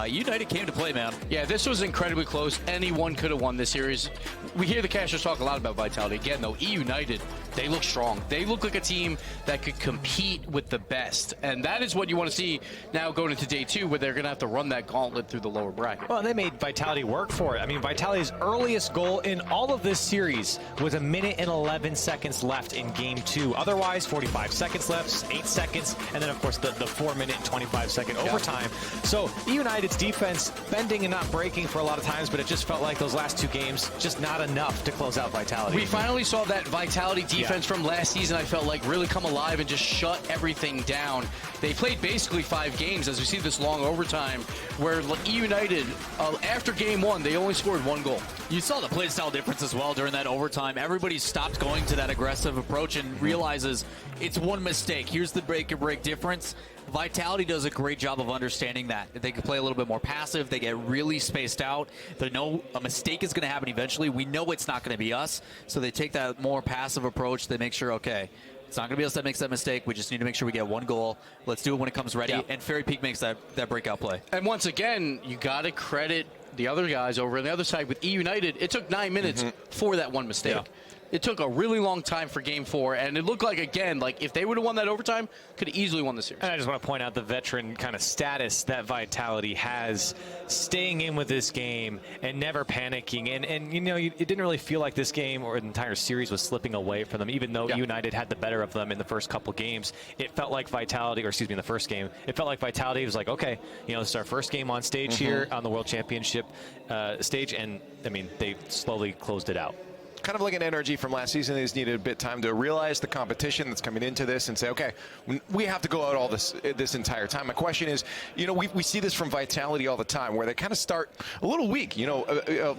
[SPEAKER 4] United came to play, man.
[SPEAKER 3] Yeah, this was incredibly close. Anyone could have won this series. We hear the casters talk a lot about Vitality. Again, though, United, they look strong. They look like a team that could compete with the best. And that is what you want to see now going into day 2, where they're going to have to run that gauntlet through the lower bracket.
[SPEAKER 11] Well, they made Vitality work for it. I mean, Vitality's earliest goal in all of this series was 1 minute and 11 seconds left in Game 2. Otherwise, 45 seconds left, 8 seconds, and then, of course, the 4-minute and 25-second overtime. So, United's defense bending and not breaking for a lot of times, but it just felt like those last 2 games just not enough to close out Vitality.
[SPEAKER 3] We finally saw that Vitality defense from last season, I felt like, really come alive and just shut everything down. They played basically 5 games, as we see this long overtime, where United, after Game 1, they only scored 1 goal.
[SPEAKER 4] You saw the play style difference as well during that overtime. Everybody stopped going to that aggressive approach and realizes it's one mistake. Here's the break-and-break difference. Vitality does a great job of understanding that. They can play a little bit more passive. They get really spaced out. They know a mistake is going to happen eventually. We know it's not going to be us. So they take that more passive approach. They make sure, okay, it's not going to be us that makes that mistake. We just need to make sure we get 1 goal. Let's do it when it comes ready. And Fairy Peak makes that breakout play.
[SPEAKER 3] And once again, you got to credit the other guys over on the other side with United. It took 9 minutes for that 1 mistake. It took a really long time for Game 4, and it looked like, again, like if they would have won that overtime, could have easily won the series.
[SPEAKER 11] And I just want to point out the veteran kind of status that Vitality has, staying in with this game and never panicking. And you know, it didn't really feel like this game or the entire series was slipping away from them, even though United had the better of them in the first couple games. It felt like Vitality, or excuse me, in the first game, it felt like Vitality was like, okay, you know, this is our first game on stage here on the World Championship stage, and I mean, they slowly closed it out.
[SPEAKER 1] Kind of like an energy from last season. They just needed a bit of time to realize the competition that's coming into this and say, okay, we have to go out all this entire time. My question is, you know, we see this from Vitality all the time, where they kind of start a little weak, you know,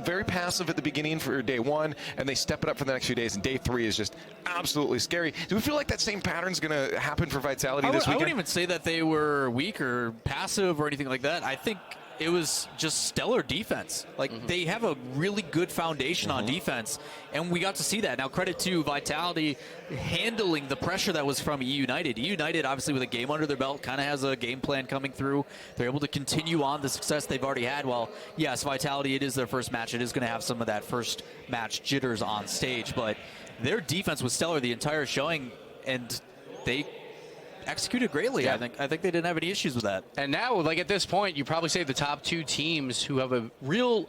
[SPEAKER 1] very passive at the beginning for day 1, and they step it up for the next few days, and day 3 is just absolutely scary. Do we feel like that same pattern is going to happen for Vitality this weekend?
[SPEAKER 4] I wouldn't even say that they were weak or passive or anything like that. I think it was just stellar defense. Like, they have a really good foundation on defense, and we got to see that. Now, credit to Vitality handling the pressure that was from United. United, obviously, with a game under their belt, kind of has a game plan coming through. They're able to continue on the success they've already had. While, yes, Vitality, it is their first match. It is going to have some of that first match jitters on stage, but their defense was stellar the entire showing, and they executed greatly. I think they didn't have any issues with that.
[SPEAKER 3] And now, like at this point, you probably say the top 2 teams who have a real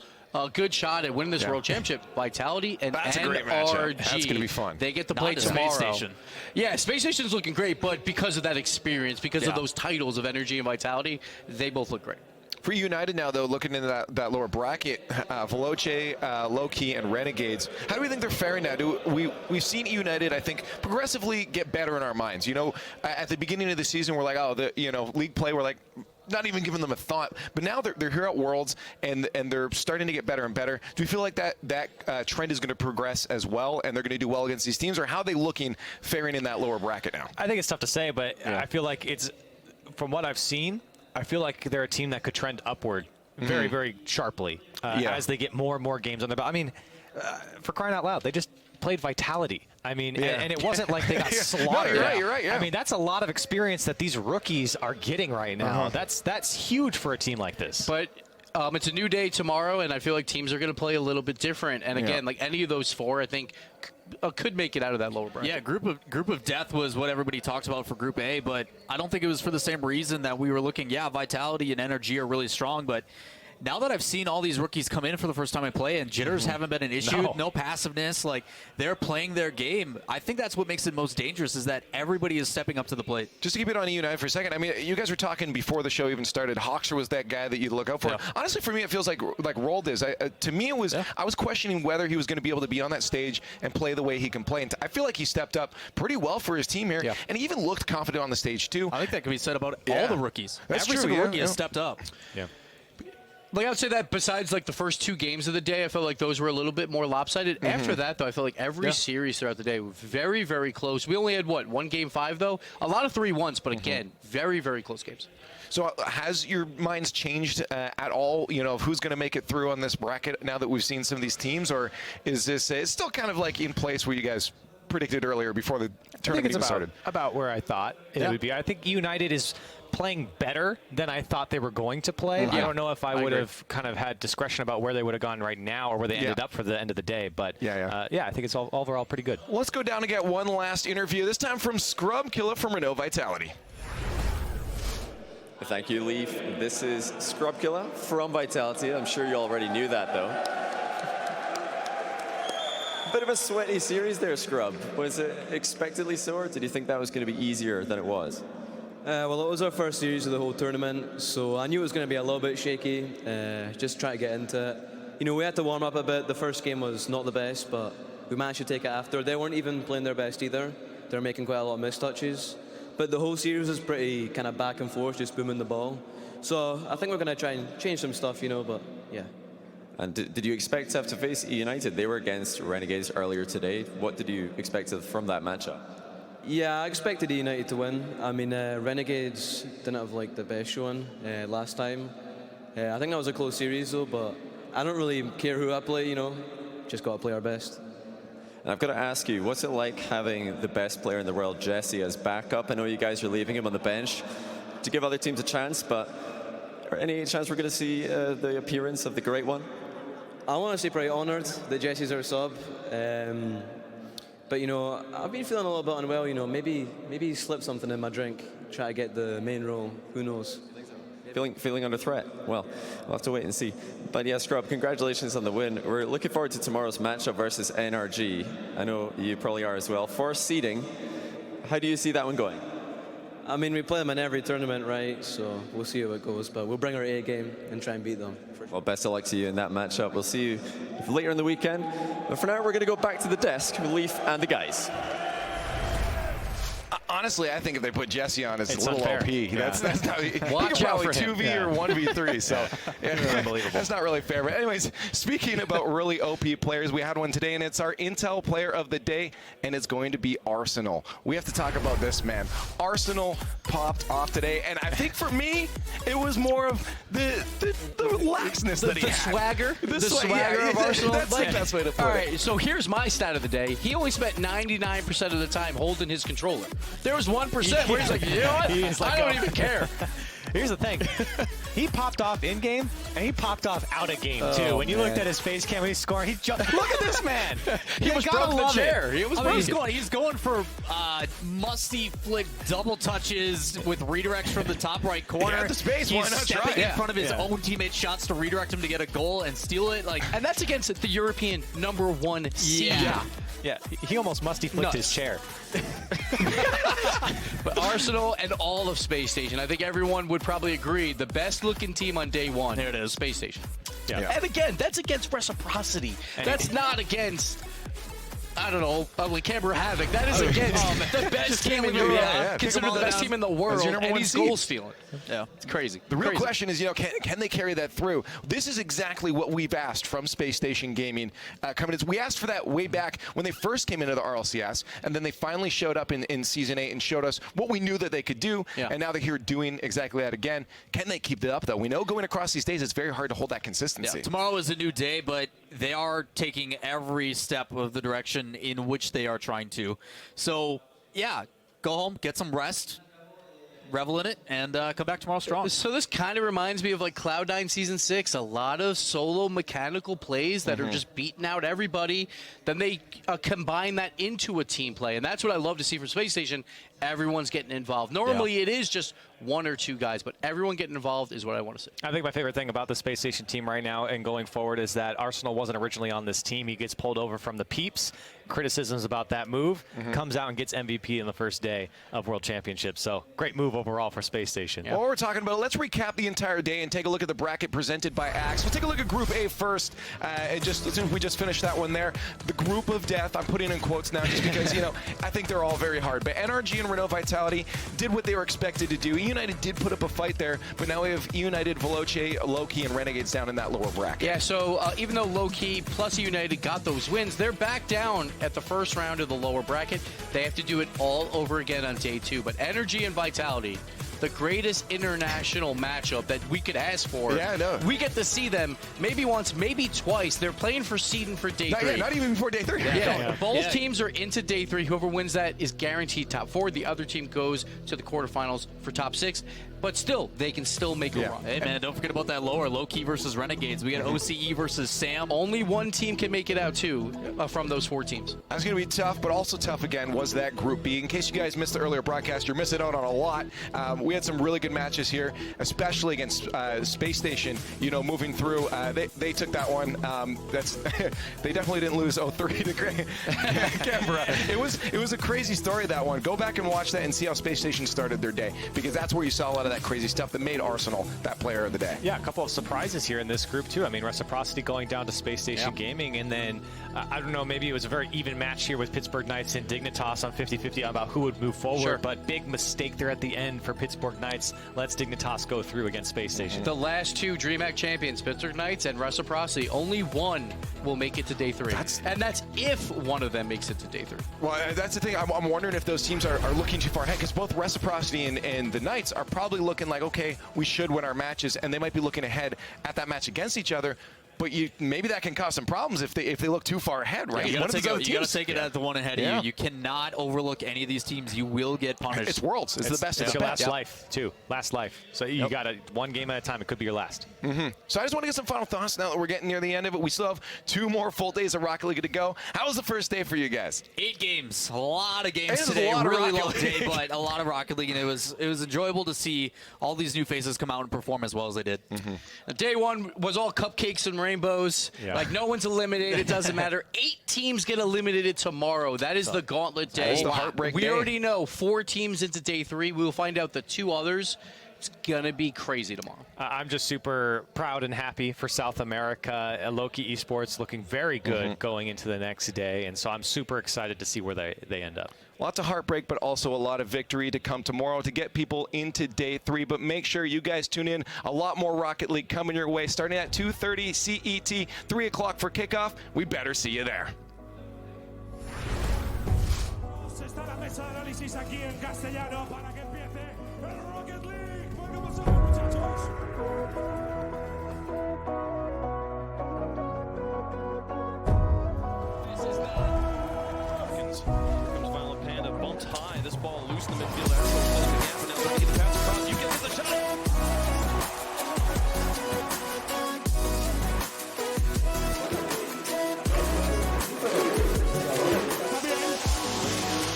[SPEAKER 3] good shot at winning this World Championship, Vitality and NRG.
[SPEAKER 1] That's going to be fun.
[SPEAKER 3] They get to play tomorrow.
[SPEAKER 4] Space Station.
[SPEAKER 3] Yeah, Space Station's looking great, but because of that experience, because of those titles of Energy and Vitality, they both look great.
[SPEAKER 1] For United now, though, looking into that lower bracket, Veloce, Low-Key, and Renegades, how do we think they're faring now? We've seen United, I think, progressively get better in our minds. You know, at the beginning of the season, we're like, oh, league play, we're like, not even giving them a thought. But now they're here at Worlds, and they're starting to get better and better. Do we feel like that trend is going to progress as well, and they're going to do well against these teams, or how are they looking faring in that lower bracket now?
[SPEAKER 11] I think it's tough to say, but I feel like it's, from what I've seen, I feel like they're a team that could trend upward very, very sharply as they get more and more games on their belt. I mean, for crying out loud, they just played Vitality. I mean, and it wasn't like they got slaughtered.
[SPEAKER 1] No, you're right.
[SPEAKER 11] I mean, that's a lot of experience that these rookies are getting right now. That's huge for a team like this.
[SPEAKER 3] But it's a new day tomorrow, and I feel like teams are going to play a little bit different. And again, like any of those four, I think could make it out of that lower bracket.
[SPEAKER 4] Yeah, group of death was what everybody talked about for Group A, but I don't think it was for the same reason that we were looking. Yeah, Vitality and Energy are really strong, but now that I've seen all these rookies come in for the first time I play and jitters haven't been an issue, no passiveness, like they're playing their game. I think that's what makes it most dangerous is that everybody is stepping up to the plate.
[SPEAKER 1] Just to keep it on United for a second, I mean, you guys were talking before the show even started. Hawkster was that guy that you'd look out for. Yeah. Honestly, for me, it feels like Rold is. To me, it was. I was questioning whether he was going to be able to be on that stage and play the way he can play. And I feel like he stepped up pretty well for his team here, and he even looked confident on the stage too.
[SPEAKER 4] I think that can be said about all the rookies.
[SPEAKER 1] That's
[SPEAKER 4] Every
[SPEAKER 1] true,
[SPEAKER 4] single rookie has stepped up.
[SPEAKER 11] Yeah.
[SPEAKER 3] Like I would say that besides like the first 2 games of the day, I felt like those were a little bit more lopsided. After that, though, I felt like every series throughout the day was very, very close. We only had, what, 1 Game 5, though? A lot of 3-1s, but again, very, very close games.
[SPEAKER 1] So has your minds changed at all, you know, of who's going to make it through on this bracket now that we've seen some of these teams? Or is this it's still kind of like in place where you guys predicted earlier before the tournament even started?
[SPEAKER 11] About where I thought it would be. I think United is playing better than I thought they were going to play. I don't know if I would have kind of had discretion about where they would have gone right now or where they ended up for the end of the day. But I think it's overall pretty good.
[SPEAKER 1] Let's go down and get one last interview, this time from Scrub Killer from Renault Vitality.
[SPEAKER 9] Thank you, Leaf. This is Scrub Killer from Vitality. I'm sure you already knew that, though. Bit of a sweaty series there, Scrub. Was it expectedly so, or did you think that was going to be easier than it was?
[SPEAKER 10] Well, it was our first series of the whole tournament, so I knew it was going to be a little bit shaky, just trying to get into it. You know, we had to warm up a bit. The first game was not the best, but we managed to take it after. They weren't even playing their best either. They were making quite a lot of missed touches. But the whole series was pretty kind of back and forth, just booming the ball. So I think we're going to try and change some stuff, you know, but yeah.
[SPEAKER 9] And did you expect to have to face United? They were against Renegades earlier today. What did you expect from that matchup?
[SPEAKER 10] Yeah, I expected United to win. I mean, Renegades didn't have like the best showing last time. I think that was a close series though, but I don't really care who I play, you know. Just got to play our best.
[SPEAKER 9] And I've got to ask you, what's it like having the best player in the world, Jesse, as backup? I know you guys are leaving him on the bench to give other teams a chance, but any chance we're going to see the appearance of the Great One?
[SPEAKER 10] I want to say pretty honored that Jesse's our sub. But, you know, I've been feeling a little bit unwell, you know. Maybe he slipped something in my drink, try to get the main role. Who knows?
[SPEAKER 9] Feeling under threat? Well, we'll have to wait and see. But yeah, Scrub, congratulations on the win. We're looking forward to tomorrow's matchup versus NRG. I know you probably are as well. For seeding, how do you see that one going?
[SPEAKER 10] I mean, we play them in every tournament, right? So we'll see how it goes. But we'll bring our A game and try and beat them.
[SPEAKER 9] Well, best of luck to you in that matchup. We'll see you later in the weekend. But for now, we're going to go back to the desk with Leaf and the guys.
[SPEAKER 1] Honestly, I think if they put Jesse on as
[SPEAKER 11] it's
[SPEAKER 1] a little
[SPEAKER 11] unfair.
[SPEAKER 1] OP, that's not, he could
[SPEAKER 11] Watch out
[SPEAKER 1] probably
[SPEAKER 11] for him.
[SPEAKER 1] 2v or 1v3, so
[SPEAKER 11] Unbelievable.
[SPEAKER 1] That's not really fair. But anyways, speaking about really OP players, we had one today, and it's our Intel Player of the Day, and it's going to be Arsenal. We have to talk about this, man. Arsenal popped off today, and I think for me, it was more of the laxness that he had.
[SPEAKER 3] Swagger?
[SPEAKER 1] The
[SPEAKER 3] swagger of Arsenal?
[SPEAKER 1] That's the best way to put it.
[SPEAKER 3] All right, so here's my stat of the day. He only spent 99% of the time holding his controller. There was 1% where he's like, you know what? I don't even care.
[SPEAKER 11] Here's the thing. He popped off in game, and he popped off out of game too. When you looked at his face cam when he's scoring, he jumped. Look at this man.
[SPEAKER 3] He was broke the chair.
[SPEAKER 4] He's going for musty flick double touches with redirects from the top right corner.
[SPEAKER 1] Yeah, the space.
[SPEAKER 4] He's
[SPEAKER 1] Why not
[SPEAKER 4] stepping
[SPEAKER 1] try?
[SPEAKER 4] in front of his own teammate's shots to redirect him to get a goal and steal it.
[SPEAKER 3] And that's against the European #1 seed.
[SPEAKER 11] Yeah, he almost musty flicked his chair.
[SPEAKER 3] But Arsenal and all of Space Station, I think everyone would probably agree, the best looking team on day one.
[SPEAKER 4] There it is.
[SPEAKER 3] Space Station.
[SPEAKER 11] Yeah.
[SPEAKER 3] And again, that's against reciprocity. That's not against, I don't know, like Canberra Havoc. That is against the best team in Europe, considered the best team in the world, and he's goal stealing. Yeah, it's crazy.
[SPEAKER 1] The real question is, you know, can they carry that through? This is exactly what we've asked from Space Station Gaming coming in. We asked for that way back when they first came into the RLCS, and then they finally showed up in Season 8 and showed us what we knew that they could do, and now they're here doing exactly that again. Can they keep that up, though? We know going across these days, it's very hard to hold that consistency.
[SPEAKER 4] Yeah, tomorrow is a new day, but they are taking every step of the direction in which they are trying to. So, yeah, go home, get some rest, revel in it, and come back tomorrow strong.
[SPEAKER 3] So this kind of reminds me of like Cloud9 Season 6. A lot of solo mechanical plays that are just beating out everybody. Then they combine that into a team play. And that's what I love to see from Space Station. Everyone's getting involved. Normally it is just one or two guys, but everyone getting involved is what I want to see.
[SPEAKER 11] I think my favorite thing about the Space Station team right now and going forward is that Arsenal wasn't originally on this team. He gets pulled over from the Peeps. Criticisms about that move, comes out and gets MVP in the first day of World Championship. So great move overall for Space Station.
[SPEAKER 1] While we're talking about it, let's recap the entire day and take a look at the bracket presented by Axe. We'll take a look at Group A first. And just since we just finished that one there, the group of death, I'm putting in quotes now just because, you know, I think they're all very hard. But NRG and Renault Vitality did what they were expected to do. eUnited did put up a fight there, but now we have eUnited, Veloce, Loki, and Renegades down in that lower bracket.
[SPEAKER 3] Yeah, so even though Loki plus eUnited got those wins, they're back down at the first round of the lower bracket. They have to do it all over again on day 2. But Energy and Vitality, the greatest international matchup that we could ask for.
[SPEAKER 1] Yeah, I know.
[SPEAKER 3] We get to see them maybe once, maybe twice. They're playing for seeding for day 3.
[SPEAKER 1] Not even before day 3.
[SPEAKER 3] Both teams are into day 3. Whoever wins that is guaranteed top 4. The other team goes to the quarterfinals for top 6. But still, they can still make a run.
[SPEAKER 4] Hey, man, don't forget about that lower. Low-key versus Renegades. We got OCE versus Sam.
[SPEAKER 3] Only one team can make it out, too, from those 4 teams.
[SPEAKER 1] That's going to be tough, but also tough again was that Group B. In case you guys missed the earlier broadcast, you're missing out on a lot. We had some really good matches here, especially against Space Station. You know, moving through, they took that one. They definitely didn't lose 0-3 to Canberra. It was a crazy story, that one. Go back and watch that and see how Space Station started their day, because that's where you saw a lot of that crazy stuff that made Arsenal that player of the day.
[SPEAKER 11] Yeah, a couple of surprises here in this group too. I mean, Reciprocity going down to Space Station Gaming, and then I don't know, maybe it was a very even match here with Pittsburgh Knights and Dignitas on 50-50 about who would move forward, but big mistake there at the end for Pittsburgh Knights. Lets Dignitas go through against Space Station.
[SPEAKER 3] The last 2 DreamHack champions, Pittsburgh Knights and Reciprocity, only one will make it to day 3. And that's if one of them makes it to day 3.
[SPEAKER 1] Well, that's the thing. I'm wondering if those teams are looking too far ahead, because both Reciprocity and the Knights are probably looking like, okay, we should win our matches, and they might be looking ahead at that match against each other. But maybe that can cause some problems if they look too far ahead, right?
[SPEAKER 4] You got to take it at the one ahead of you. You cannot overlook any of these teams. You will get punished.
[SPEAKER 1] It's Worlds. It's the best of
[SPEAKER 11] It's
[SPEAKER 1] the
[SPEAKER 11] your
[SPEAKER 1] best.
[SPEAKER 11] last life, too. Last life. So you got to one game at a time. It could be your last.
[SPEAKER 1] So I just want to get some final thoughts now that we're getting near the end of it. We still have 2 more full days of Rocket League to go. How was the first day for you guys?
[SPEAKER 4] 8 games. A lot of games today. Really long day, but a lot of Rocket League, and it was enjoyable to see all these new faces come out and perform as well as they did.
[SPEAKER 3] Day 1 was all cupcakes and rainbows. Like, no one's eliminated. It doesn't matter. 8 teams get eliminated tomorrow. That is the gauntlet day.
[SPEAKER 1] That's the heartbreak
[SPEAKER 3] we
[SPEAKER 1] day.
[SPEAKER 3] already know 4 teams into day 3. We will find out the 2 others. It's going to be crazy tomorrow.
[SPEAKER 11] I'm just super proud and happy for South America. Loki eSports looking very good going into the next day, and so I'm super excited to see where they end up.
[SPEAKER 1] Lots of heartbreak, but also a lot of victory to come tomorrow to get people into day 3. But make sure you guys tune in. A lot more Rocket League coming your way, starting at 2:30 CET, 3 o'clock for kickoff. We better see you there.
[SPEAKER 2] Está la mesa de análisis aquí en castellano para que empiece el Rocket League. Vamos a ver, muchachos.
[SPEAKER 5] Bumped high. This ball loose in the midfield. Arrow closing the gap, and now trying to get the pass across. You can hit the shot.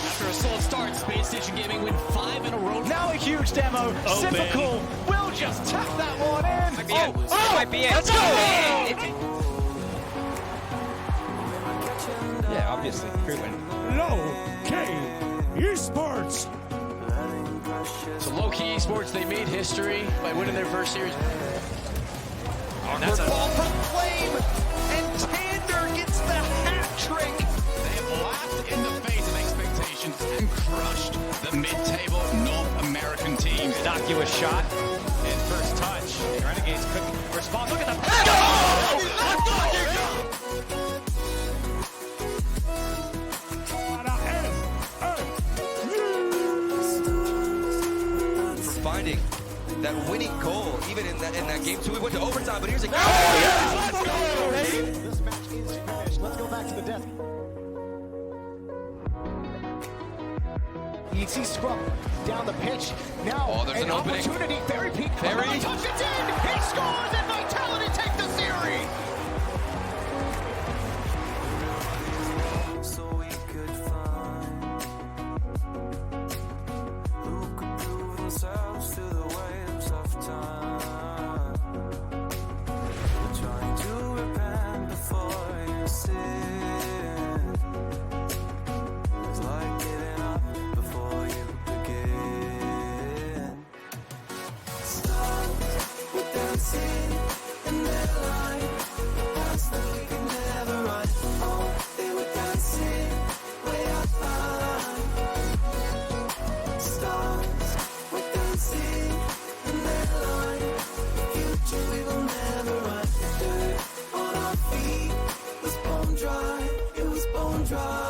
[SPEAKER 4] After a slow start, Space Station Gaming win 5 in a row.
[SPEAKER 6] Now a huge demo. Typical will just tap that one in.
[SPEAKER 8] Might be it.
[SPEAKER 6] Let's go.
[SPEAKER 8] Yeah, obviously. Great win.
[SPEAKER 2] Low K eSports.
[SPEAKER 3] So low-key eSports, they made history by winning their first series.
[SPEAKER 6] That's a ball from Flame, and Tander gets the hat trick.
[SPEAKER 17] They have laughed in the face of expectations and crushed the mid-table North American teams.
[SPEAKER 11] Innocuous shot and first touch. And Renegades couldn't respond. Look at the
[SPEAKER 27] Finding that winning goal, even in that game 2, we went to overtime, but here's a
[SPEAKER 6] Let's go, baby.
[SPEAKER 13] the desk. You see Scrum down the pitch. Now,
[SPEAKER 27] there's an opening.
[SPEAKER 13] Opportunity. Fairy Peak.
[SPEAKER 27] Fairy.
[SPEAKER 13] Touch it in. He scores, and Vitality take the series.
[SPEAKER 7] So we could find who could prove themselves to the waves of time. We're trying to repent before you sin. It's like giving up before you begin. Stars were dancing in their light. That's that we can never run. Oh, they were dancing way up high. Stars were dancing in their light. Future we will never run. Dirt on our feet was bone dry. It was bone dry.